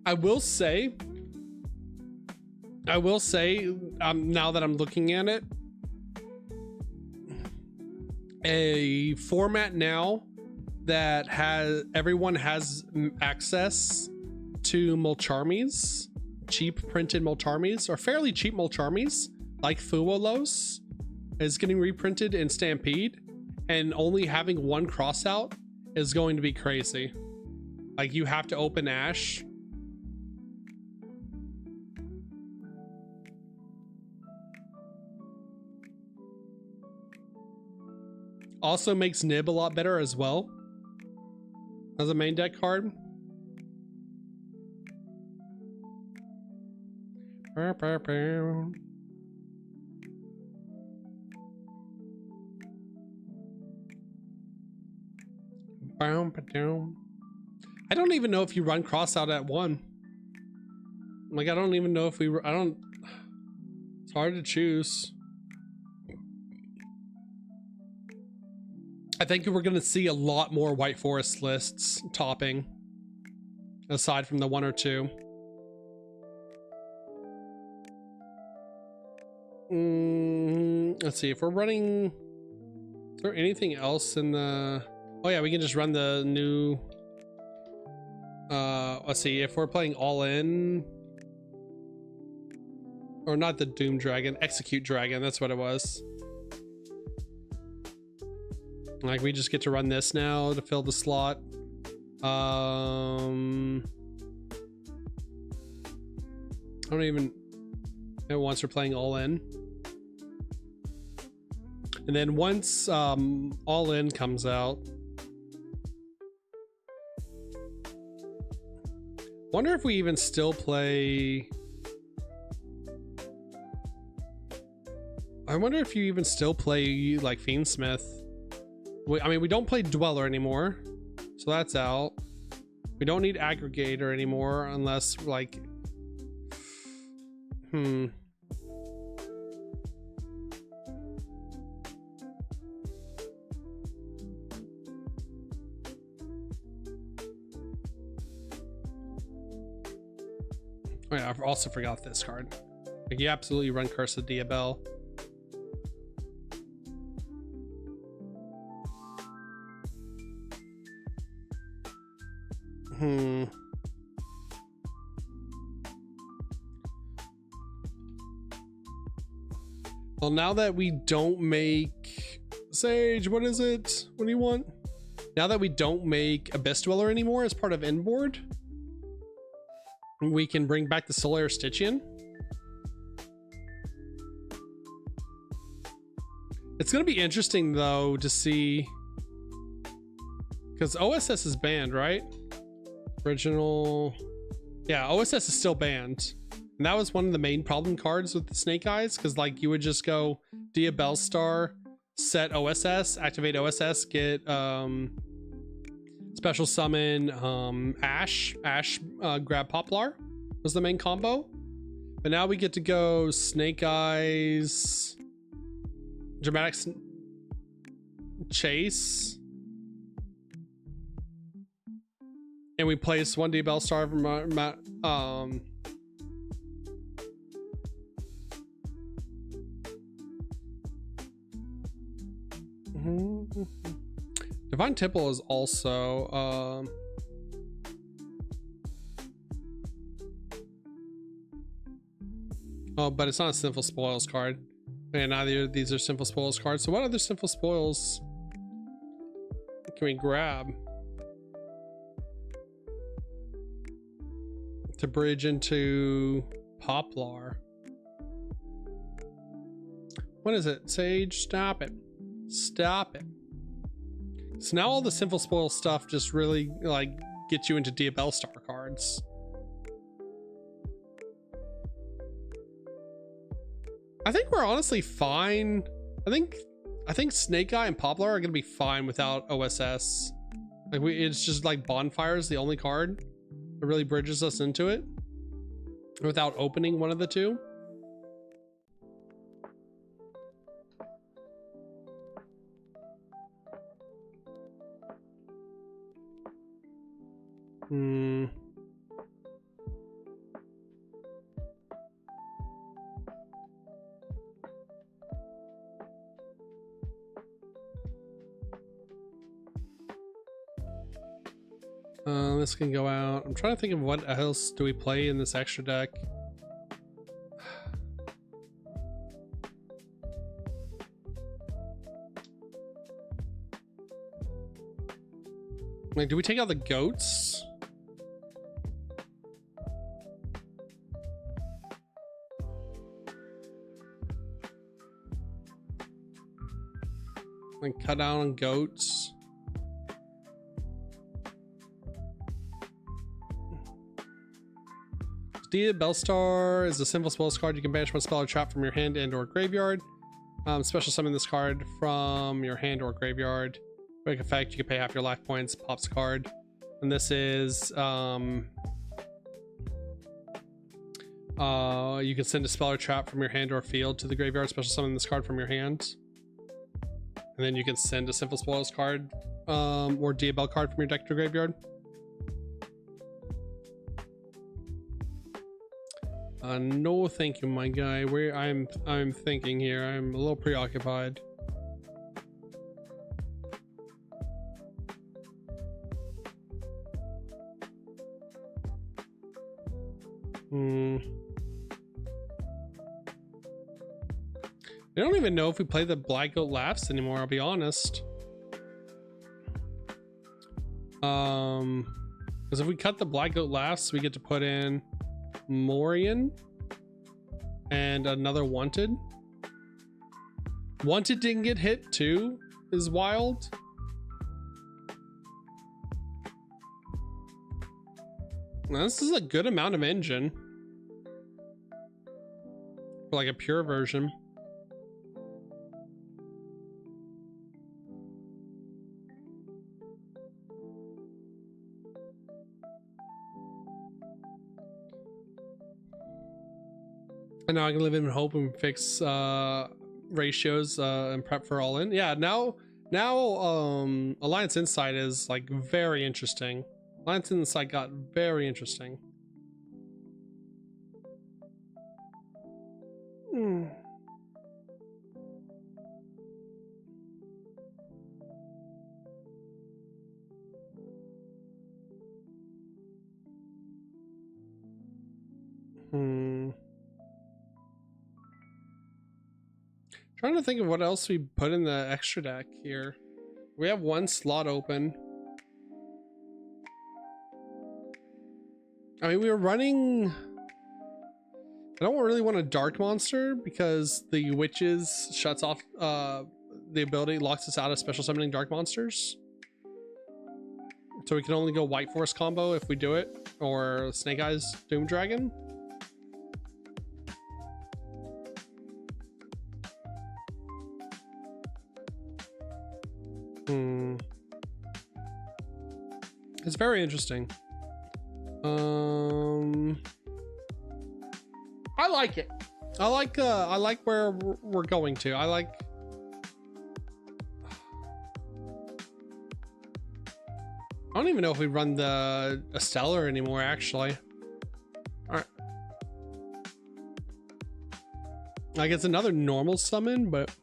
I will say now that I'm looking at it, a format now that everyone has access to Mulcharmies, cheap printed Mulcharmies, or fairly cheap Mulcharmies, like Fuwolos, is getting reprinted in Stampede, and only having 1 Crossout is going to be crazy. Like you have to open Ash. Also makes Nib a lot better as well as a main deck card. I don't even know if you run Crossout at 1. Like, I don't even know if it's hard to choose. I think we're going to see a lot more White Forest lists topping, aside from the 1 or 2. Let's see if we're running. Is there anything else in the? Oh yeah, we can just run the new. Let's see if we're playing all in, or not the Doom Dragon, Execute Dragon. That's what it was. Like we just get to run this now to fill the slot. I don't even know once we're playing all in. And then once all in comes out, wonder if we even still play. I wonder if you even still play like Fiendsmith. I mean, we don't play Dweller anymore, so that's out. We don't need Aggregator anymore unless like, Oh yeah, I also forgot this card. Like, you absolutely run Curse of Diabel. Well, now that we don't make Sage, what is it? What do you want? Now that we don't make Abyss Dweller anymore as part of inboard, we can bring back the Solar Stygian. It's gonna be interesting though to see, because OSS is banned, right? Original, yeah, OSS is still banned, and that was one of the main problem cards with the Snake Eyes, because like you would just go Diabel Star, set OSS, activate OSS, get special summon Ash, grab Poplar was the main combo. But now we get to go Snake Eyes, Dramatic Chase, and we place one Diabel Star from Divine Temple is also oh, but it's not a Sinful Spoils card, and neither of these are Sinful Spoils cards. So what other Sinful Spoils can we grab to bridge into Poplar? What is it? Sage, stop it. Stop it. So now all the Sinful Spoil stuff just really like gets you into Diabel Star cards. I think we're honestly fine. I think Snake Eye and Poplar are gonna be fine without OSS. Like it's just like Bonfire is the only card that really bridges us into it without opening one of the two. This can go out. I'm trying to think of what else do we play in this extra deck. Like, do we take out the goats? Like, cut down on goats. Diabel Star is a Sinful Spells card. You can banish one spell or trap from your hand and or graveyard. Special summon this card from your hand or graveyard. Quick effect, you can pay half your life points, pops card. And this is you can send a spell or trap from your hand or field to the graveyard, special summon this card from your hand. And then you can send a Sinful Spoils card or Diabel card from your deck to graveyard. No thank you, my guy. I'm thinking here. I'm a little preoccupied. I don't even know if we play the Black Goat Laughs anymore, I'll be honest. Because if we cut the Black Goat Laughs, we get to put in Morian and another Wanted. Wanted didn't get hit too, is wild. Now, this is a good amount of engine for like a pure version. And now I can live in hope and fix ratios and prep for all in. Yeah, now Alliance Insight is like very interesting. Alliance Insight got very interesting. Trying to think of what else we put in the extra deck here. We have one slot open. I mean, we were running... I don't really want a Dark Monster because the Witches shuts off the ability, locks us out of special summoning Dark Monsters. So we can only go White Force combo if we do it, or Snake Eyes Doom Dragon. It's very interesting. I like it. I like where we're going to. I don't even know if we run a Stellar anymore, actually. Alright. Like, it's another normal summon, but...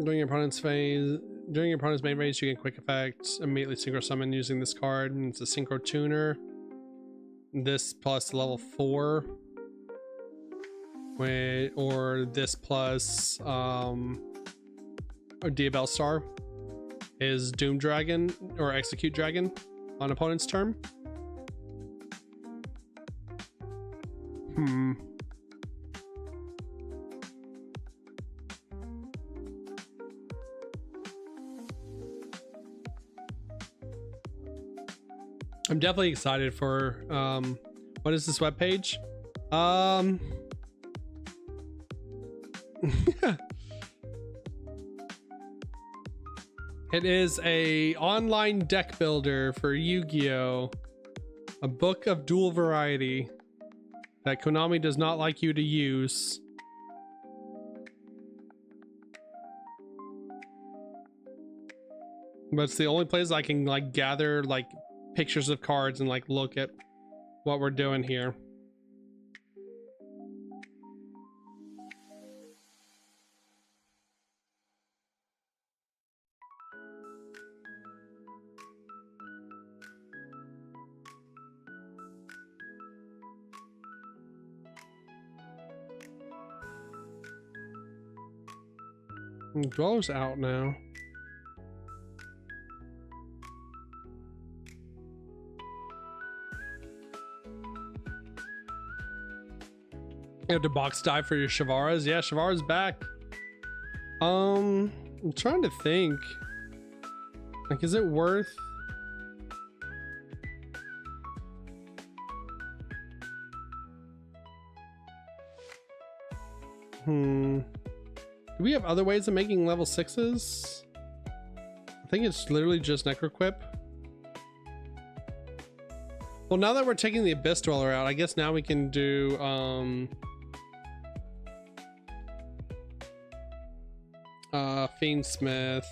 During your opponent's main phase, you get quick effect, immediately synchro summon using this card, and it's a synchro tuner. This plus level 4. Or this plus or Diabell Star is Doom Dragon or Execute Dragon on opponent's turn. I'm definitely excited for what is this webpage? It is a online deck builder for Yu-Gi-Oh! A book of dual variety that Konami does not like you to use. But it's the only place I can like gather like pictures of cards and like look at what we're doing here. Dweller's out now. You have to box dive for your Shavaras? Yeah, Shavara's back. I'm trying to think. Like, is it worth... Do we have other ways of making level 6s? I think it's literally just Necroquip. Well, now that we're taking the Abyss Dweller out, I guess now we can do Fiendsmith.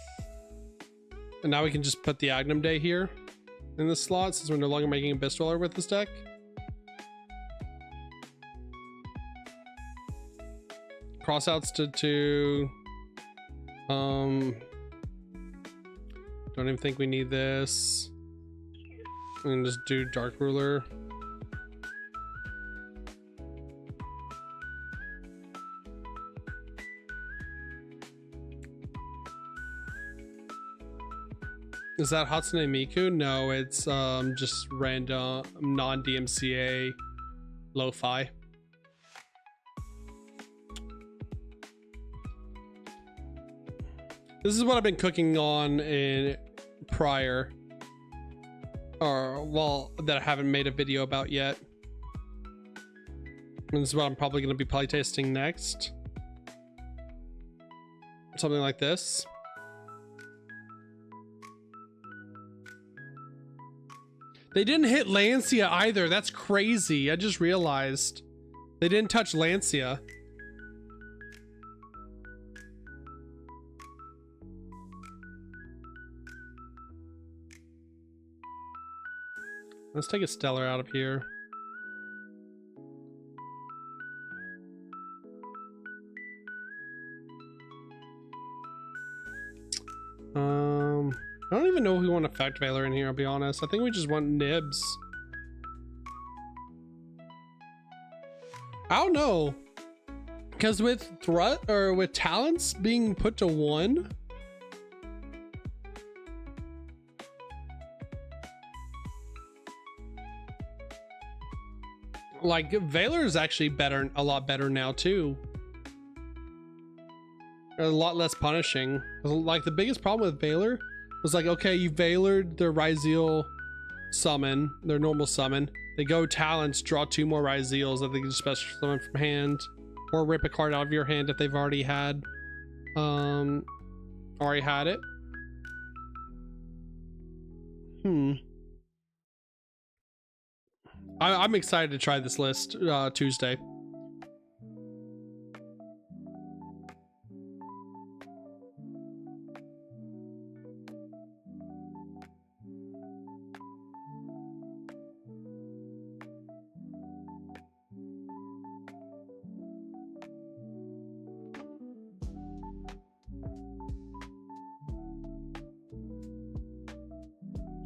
And now we can just put the Agnum Day here in this slot since we're no longer making Abyss Dweller with this deck. Crossouts to don't even think we need this. And just do Dark Ruler. Is that Hatsune Miku? No, it's just random non-DMCA lo-fi. This is what I've been cooking on in prior, or well, that I haven't made a video about yet. And this is what I'm probably going to be playtesting next. something like this. They didn't hit Lancia either. That's crazy. I just realized they didn't touch Lancia. Let's take a Stellar out of here. I don't even know if we want Effect Veiler in here, I'll be honest. I think we just want Nibs. I don't know. Because with with talents being put to 1. Like, Veiler is actually better, a lot better now too. A lot less punishing. Like, the biggest problem with Veiler was like, okay, you Veilered their Ryzeal summon, their normal summon. They go talents, draw 2 more Ryzeals that they can special summon from hand, or rip a card out of your hand if they've already had it. I'm excited to try this list Tuesday.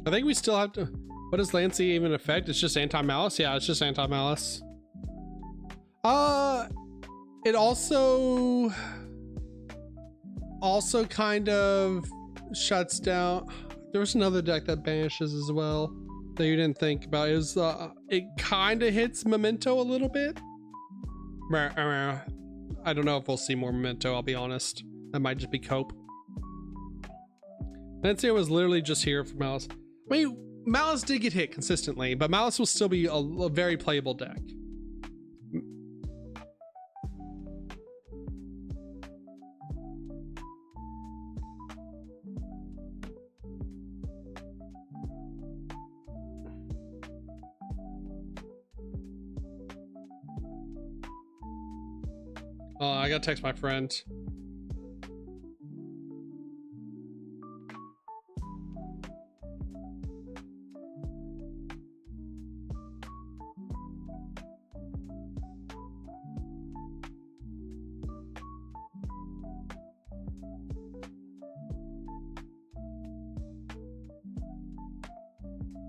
I think we still have to. What does Lancia even affect? It's just anti-malice? Yeah, it's just anti-malice. It also kind of shuts down. There was another deck that banishes as well that you didn't think about. It was it kind of hits Memento a little bit. I don't know if we'll see more Memento, I'll be honest. That might just be Cope. Lancia was literally just here for Malice. I mean, Malice did get hit consistently, but Malice will still be a very playable deck. I gotta text my friend.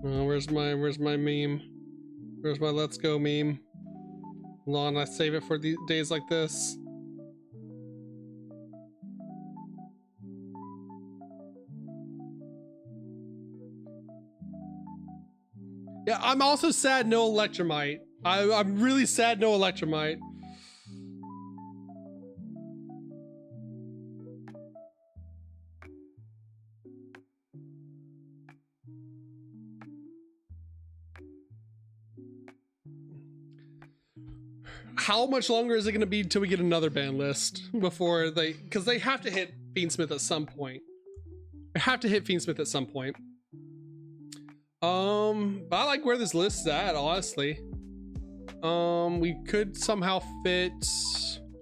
Where's my meme? Where's my let's go meme? Hold on, I save it for the days like this. Yeah, I'm also sad no Electromite. I'm really sad no Electromite. How much longer is it going to be until we get another ban list before because they have to hit Fiendsmith at some point. They have to hit Fiendsmith at some point. But I like where this list is at, honestly. We could somehow fit.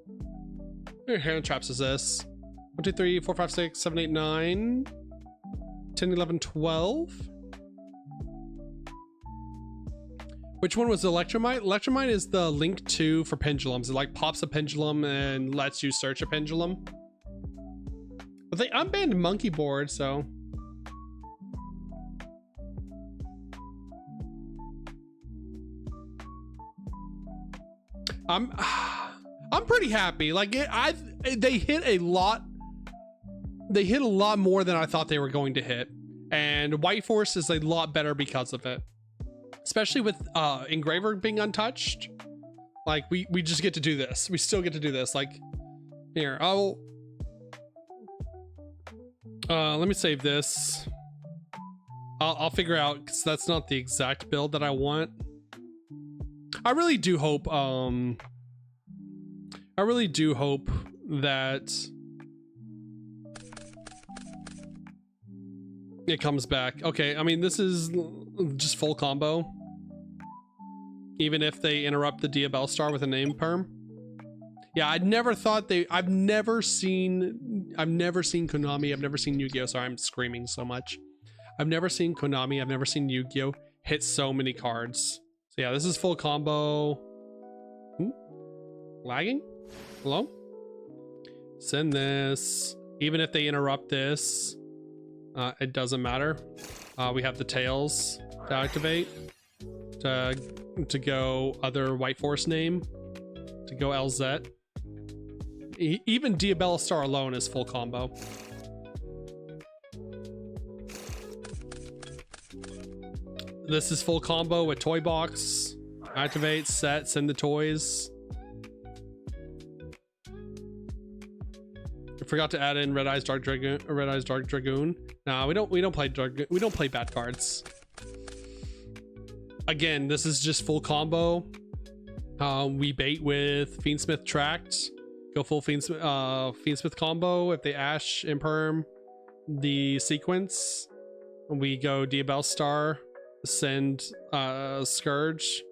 How many hand traps is this? 1, 2, 3, 4, 5, 6, 7, 8, 9, 10, 11, 12. Which one was Electromite? Electromite is the link 2 for pendulums. It like pops a pendulum and lets you search a pendulum. But they unbanned Monkey Board, so. I'm pretty happy. Like they hit a lot. They hit a lot more than I thought they were going to hit, and White Force is a lot better because of it. Especially with Engraver being untouched. Like we just get to do this. We still get to do this. Like here, let me save this. I'll figure out, because that's not the exact build that I want. I really do hope that It comes back. Okay, I mean, this is just full combo. Even if they interrupt the Diabell Star with a name perm. Yeah, I've never seen Konami, I've never seen Yu-Gi-Oh! Sorry, I'm screaming so much. I've never seen Konami, I've never seen Yu-Gi-Oh! Hit so many cards. So yeah, this is full combo. Ooh. Lagging? Hello? Send this. Even if they interrupt this, it doesn't matter. We have the tails to activate. To go other White Force name. To go LZ. Even Diabell Star alone is full combo. This is full combo with Toy Box. Activate, set, send the toys. I forgot to add in Red Eyes Dark Dragoon. Nah, we don't play bad cards. Again, this is just full combo. We bait with Fiendsmith Tract. Go full Fiendsmith combo. If they Ash Imperm the sequence, we go Diabell Star, send Scourge,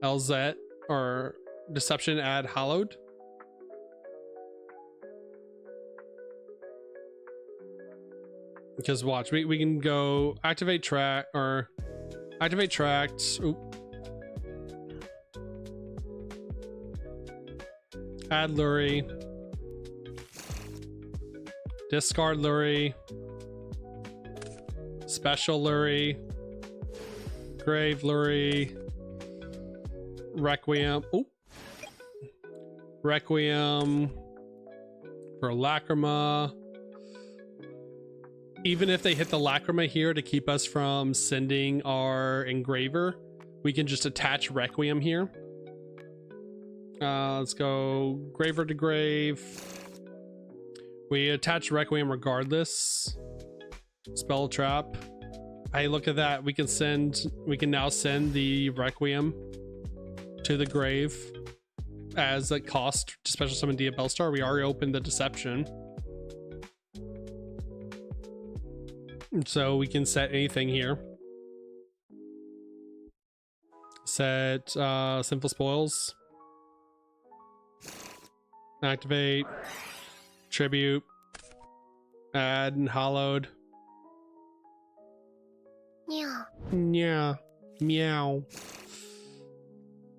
LZ, or Deception, add Hallowed. Because watch, we can go activate track or activate tract. Oop. Add Lurie. Discard Lurie. Special Lurie. Grave Lurie. Requiem. Oop. Requiem. For Lacrima. Even if they hit the Lacrima here to keep us from sending our Engraver, we can just attach Requiem here. Let's go Graver to Grave. We attach Requiem regardless. Spell Trap. Hey, look at that. We can now send the Requiem to the grave as a cost to special summon Diabell Star. We already opened the Deception. So we can set anything here. Set Sinful Spoils. Activate. Tribute. Add and Hallowed. Yeah. Yeah. Meow.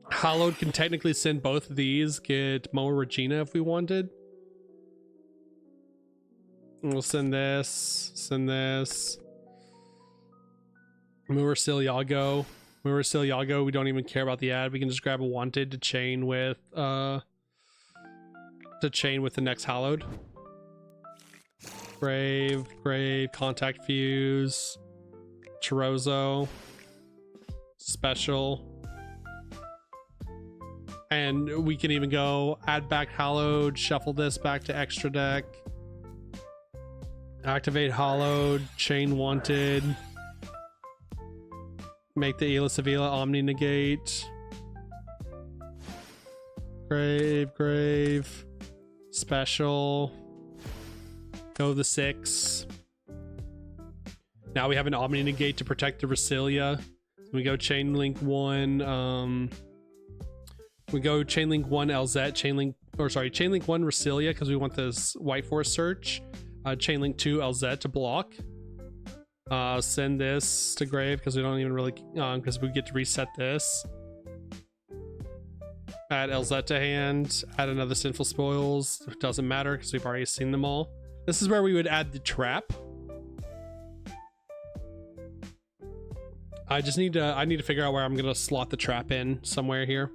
Hallowed can technically send both of these. Get Moa Regina if we wanted. We'll send this. Send this. Yugioh. Yugioh. We don't even care about the ad. We can just grab a wanted to chain with the next Hallowed. Grave. Contact Fuse. Chorozo. Special. And we can even go add back Hallowed, shuffle this back to extra deck. Activate Hallowed, chain wanted. Make the Ela Sevilla Omni negate. Grave. Special. Go the 6. Now we have an Omni negate to protect the Resilia. We go chain link 1. We go chain link 1 LZ, chain link 1 Resilia because we want this White Force search. Chain link 2 LZ to block. Send this to grave because we don't even really because we get to reset this. Add LZ to hand. Add another Sinful Spoils. It doesn't matter because we've already seen them all. This is where we would add the trap. I need to figure out where I'm gonna slot the trap in somewhere here.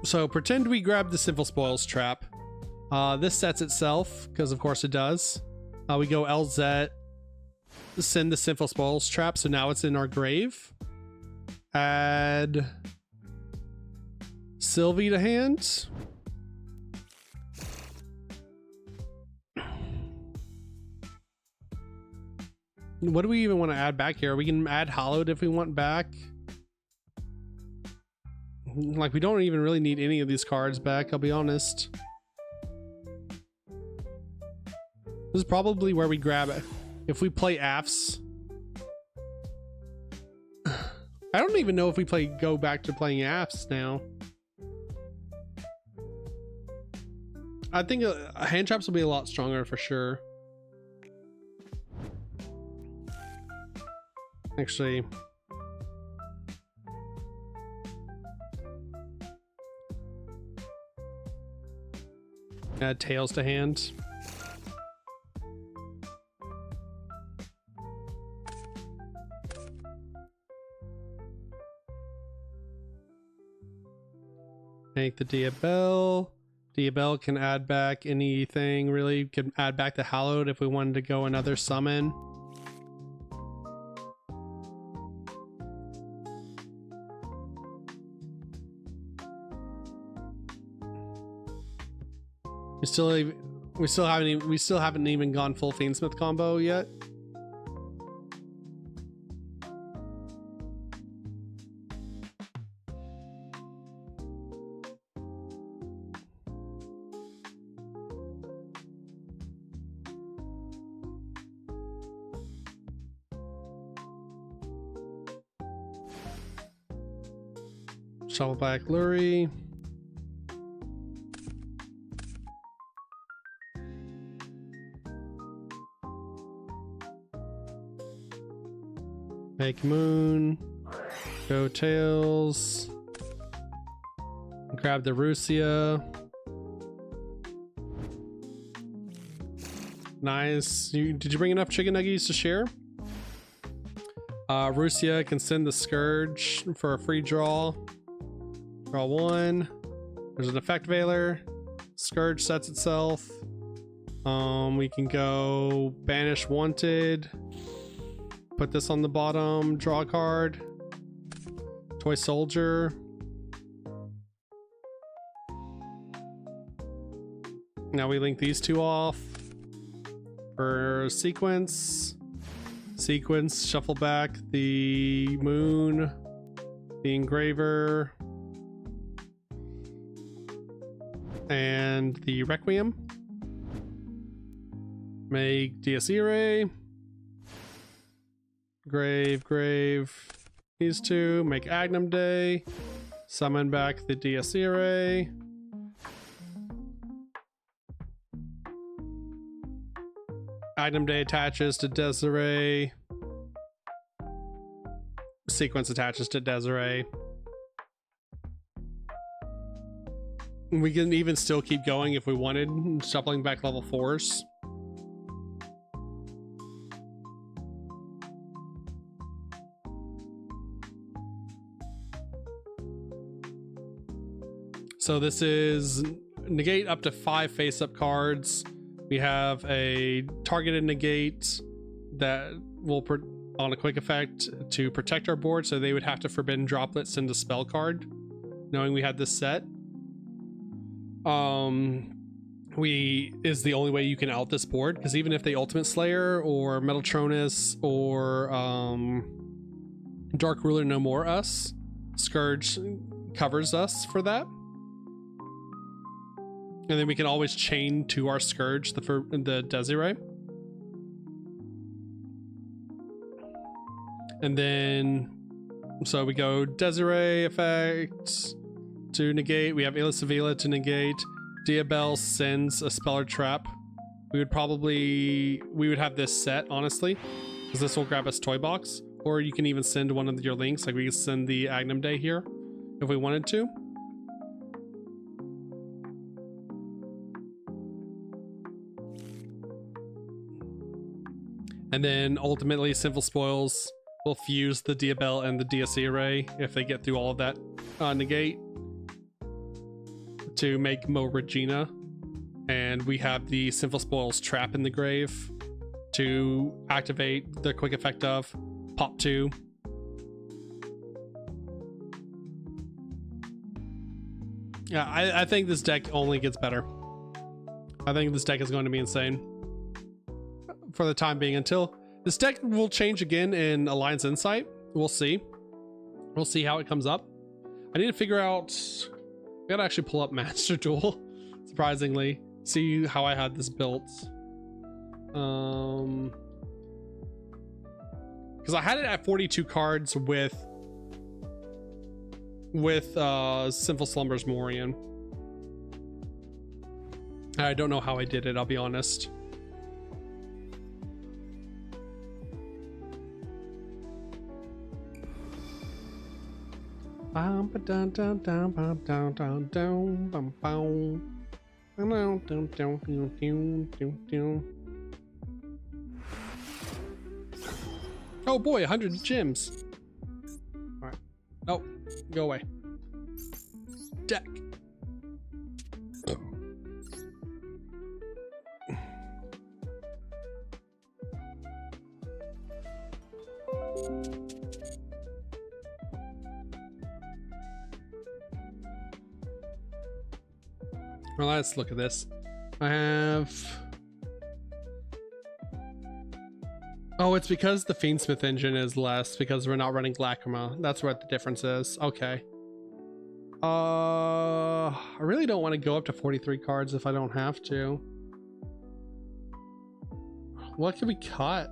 So pretend we grab the Sinful Spoils trap. This sets itself, because of course it does. We go LZ, send the Sinful Spoils trap, so now it's in our grave. Add Sylvie to hand. What do we even want to add back here? We can add Hallowed if we want back. Like, we don't even really need any of these cards back, I'll be honest. This is probably where we grab it. If we play AFs. I don't even know if we go back to playing AFs now. I think hand traps will be a lot stronger for sure. Actually, add tails to hand. Make the Diabell. Diabell can add back anything, really. Can add back the Hallowed if we wanted to go another summon. We still haven't even gone full Fiendsmith combo yet. Shuffle back Lurie. Make Moon. Go Tails. Grab the Rusia. Nice. Did you bring enough chicken nuggies to share? Rusia can send the Scourge for a free draw. Draw one. There's an effect Veiler. Scourge sets itself. We can go Banish Wanted. Put this on the bottom. Draw a card. Toy Soldier. Now we link these two off. For Sequence. Sequence, shuffle back the Moon. The Engraver. And the Requiem. Make Diasire. Grave. These two. Make Agnum Day. Summon back the Diasire. Agnum Day attaches to Desiree. Sequence attaches to Desiree. We can even still keep going if we wanted, shuffling back level 4s. So this is negate up to 5 face-up cards. We have a targeted negate that will, on a quick effect, to protect our board, so they would have to Forbidden Droplet send a spell card, knowing we had this set. Is the only way you can out this board, because even if they Ultimate Slayer or Metaltronus or Dark Ruler no more us, Scourge covers us for that. And then we can always chain to our Scourge the Desiree. And then, so we go Desiree effect to negate. We have Ilisavila to negate. Diabell sends a Speller Trap. We would have this set, honestly, because this will grab us Toy Box. Or you can even send one of your links, like we can send the Agnum Day here if we wanted to. And then ultimately Sinful Spoils will fuse the Diabell and the Diasire if they get through all of that negate to make Mo Regina. And we have the Sinful Spoils trap in the grave to activate the quick effect of Pop 2. Yeah, I think this deck only gets better. I think this deck is going to be insane for the time being, until This deck will change again in Alliance Insight. We'll see. We'll see how it comes up. I need to figure out. I gotta actually pull up Master Duel. Surprisingly, see how I had this built. Because I had it at 42 cards with Sinful Slumbers Morian. I don't know how I did it, I'll be honest. Oh boy, 100 gems. All right. Oh, go away. Deck. Well, let's look at this. I have... Oh, it's because the Fiendsmith engine is less because we're not running Lacrima. That's what the difference is. Okay. I really don't want to go up to 43 cards if I don't have to. What can we cut?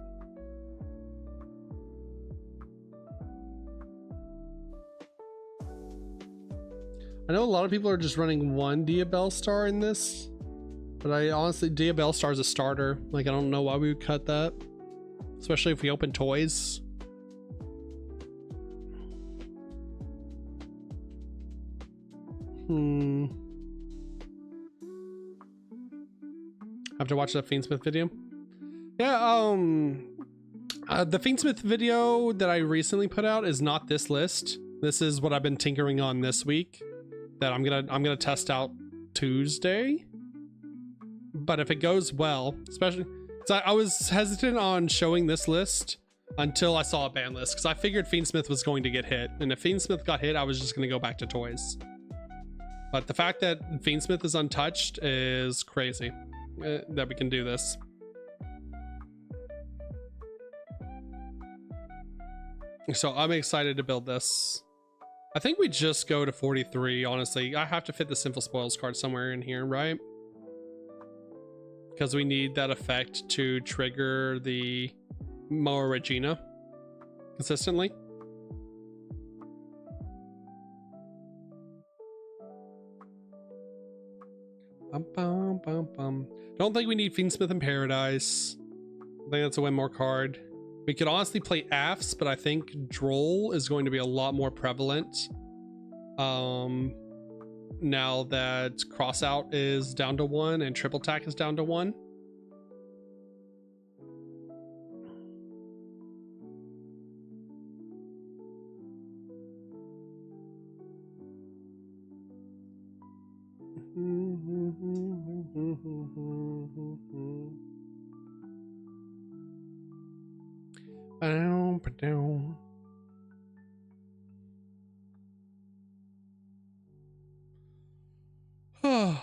I know a lot of people are just running one Diabell Star in this, but I honestly, Diabell Star is a starter. Like, I don't know why we would cut that, especially if we open toys. I have to watch that Fiendsmith video. Yeah, the Fiendsmith video that I recently put out is not this list. This is what I've been tinkering on this week. That I'm gonna test out Tuesday. But if it goes well, especially because I was hesitant on showing this list until I saw a ban list, because I figured Fiendsmith was going to get hit, and if Fiendsmith got hit, I was just gonna go back to toys. But the fact that Fiendsmith is untouched is crazy that we can do this. So I'm excited to build this. I think we just go to 43, honestly. I have to fit the Sinful Spoils card somewhere in here, right? Because we need that effect to trigger the Moa Regina consistently. Don't think we need Fiendsmith in Paradise. I think that's a win more card. We could honestly play AFs, but I think Droll is going to be a lot more prevalent. Now that Crossout is down to 1 and Triple Tack is down to 1.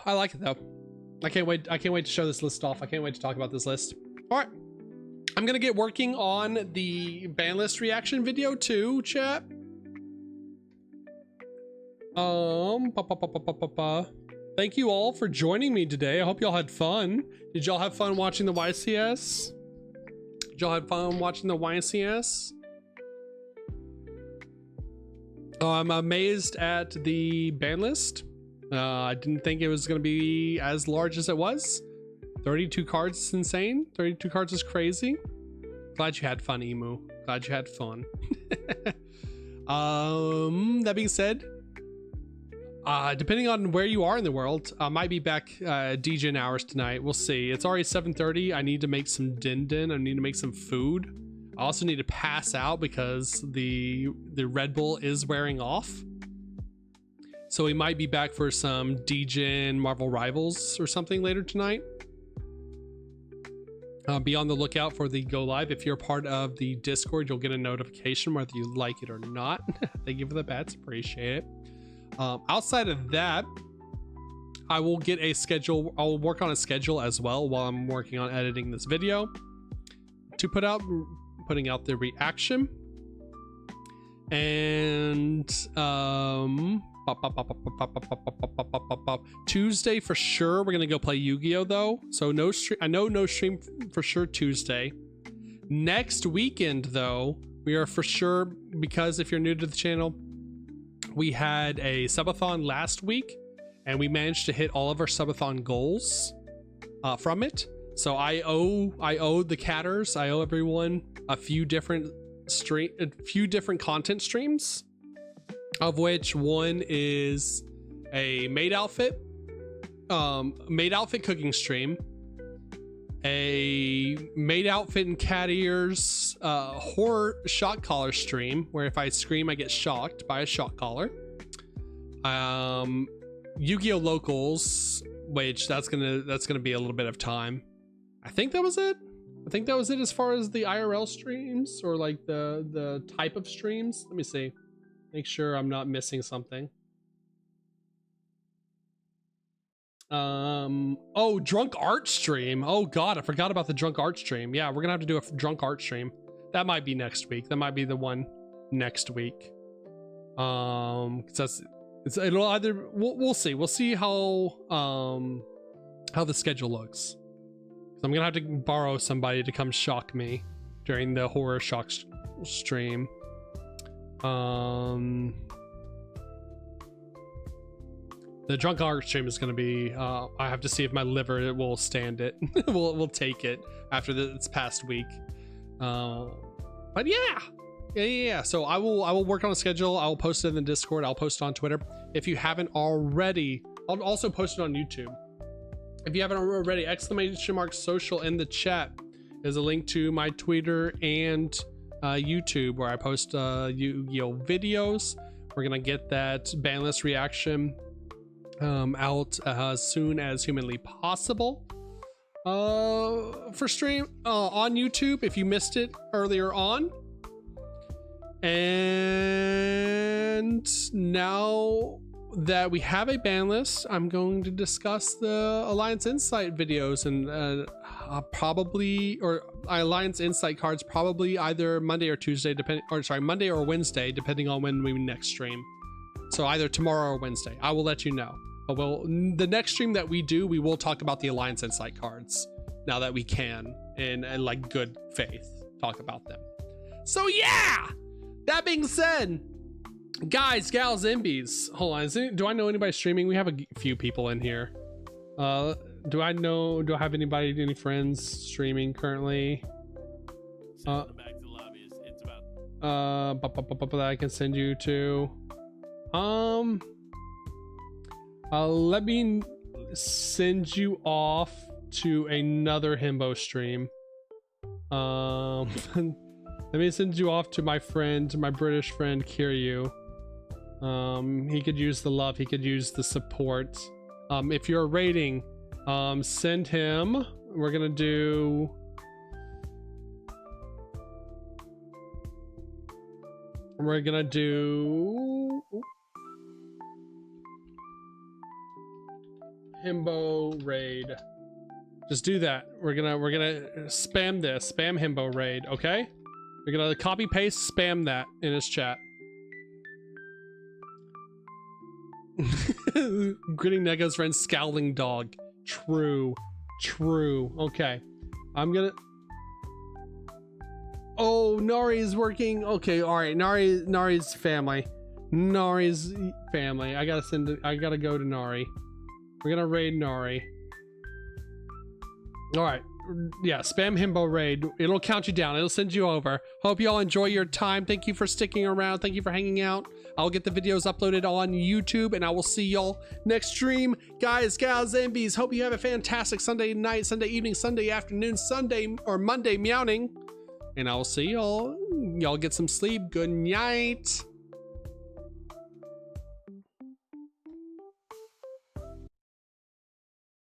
I like it though. I can't wait to show this list off. I can't wait to talk about this list. All right, I'm gonna get working on the ban list reaction video too, chat. Thank you all for joining me today. I hope y'all had fun. Did y'all have fun watching the YCS? Did y'all have fun watching the YCS? I'm amazed at the ban list. I didn't think it was going to be as large as it was. 32 cards is insane. 32 cards is crazy. Glad you had fun, Emu. Glad you had fun. That being said, depending on where you are in the world, I might be back DJ hours tonight. We'll see. It's already 7:30. I need to make some din-din. I need to make some food. I also need to pass out because the Red Bull is wearing off. So we might be back for some DJ Marvel Rivals or something later tonight. Be on the lookout for the go live. If you're part of the Discord, you'll get a notification whether you like it or not. Thank you for the bets, appreciate it. Outside of that, I will get a schedule. I'll work on a schedule as well while I'm working on editing this video to put out putting out the reaction. And Tuesday for sure we're gonna go play Yu-Gi-Oh though, so no stream. I know no stream for sure Tuesday. Next weekend though, we are for sure, because if you're new to the channel, we had a subathon last week and we managed to hit all of our subathon goals from it. So I owe the catters, I owe everyone a few different content streams, of which one is a maid outfit cooking stream, a maid outfit and cat ears horror shock collar stream, where if I scream I get shocked by a shock collar, Yu-Gi-Oh locals, which that's gonna be a little bit of time. I think that was it as far as the IRL streams, or like the type of streams. Let me see, make sure I'm not missing something. Oh, drunk art stream. Oh god, I forgot about the drunk art stream. Yeah, we're gonna have to do a drunk art stream. That might be next week. That might be the one next week. It'll either, we'll see how the schedule looks. I'm gonna have to borrow somebody to come shock me during the horror shock stream. The drunk art stream is gonna be, I have to see if my liver will stand it. will take it after this past week. But yeah. So I will work on a schedule. I will post it in the Discord. I'll post it on Twitter. If you haven't already, I'll also post it on YouTube. If you haven't already, !social in the chat is a link to my Twitter and YouTube, where I post Yu-Gi-Oh videos. We're gonna get that BANLIST reaction out as soon as humanly possible for stream on YouTube if you missed it earlier on. And now that we have a ban list, I'm going to discuss the Alliance Insight videos, and Alliance Insight cards probably either Monday or Tuesday, Monday or Wednesday, depending on when we next stream. So either tomorrow or Wednesday, I will let you know. But the next stream that we do, we will talk about the Alliance Insight cards, now that we can, in like good faith, talk about them. So yeah, that being said, guys, gals, imbies, hold on, do I know anybody streaming? We have a few people in here. Do I have any friends streaming currently? Back to the lobby. It's about that I can send you to. Let me send you off to another himbo stream. Let me send you off to my British friend Kiryu. He could use the love, he could use the support. If you're raiding, send him. We're gonna do himbo raid. Just do that. We're gonna spam himbo raid, okay? We're gonna copy paste spam that in his chat. Grinning Neko's friend, scowling dog. True. Okay, I'm gonna. Oh, Nari's working. Okay, all right. Nari's family. I gotta go to Nari. We're gonna raid Nari. All right. Yeah, spam himbo raid. It'll count you down. It'll send you over. Hope you all enjoy your time. Thank you for sticking around. Thank you for hanging out. I'll get the videos uploaded on YouTube, and I will see y'all next stream. Guys, gals, MBs, hope you have a fantastic Sunday night, Sunday evening, Sunday afternoon, Sunday or Monday meowing. And I will see y'all. Y'all get some sleep. Good night.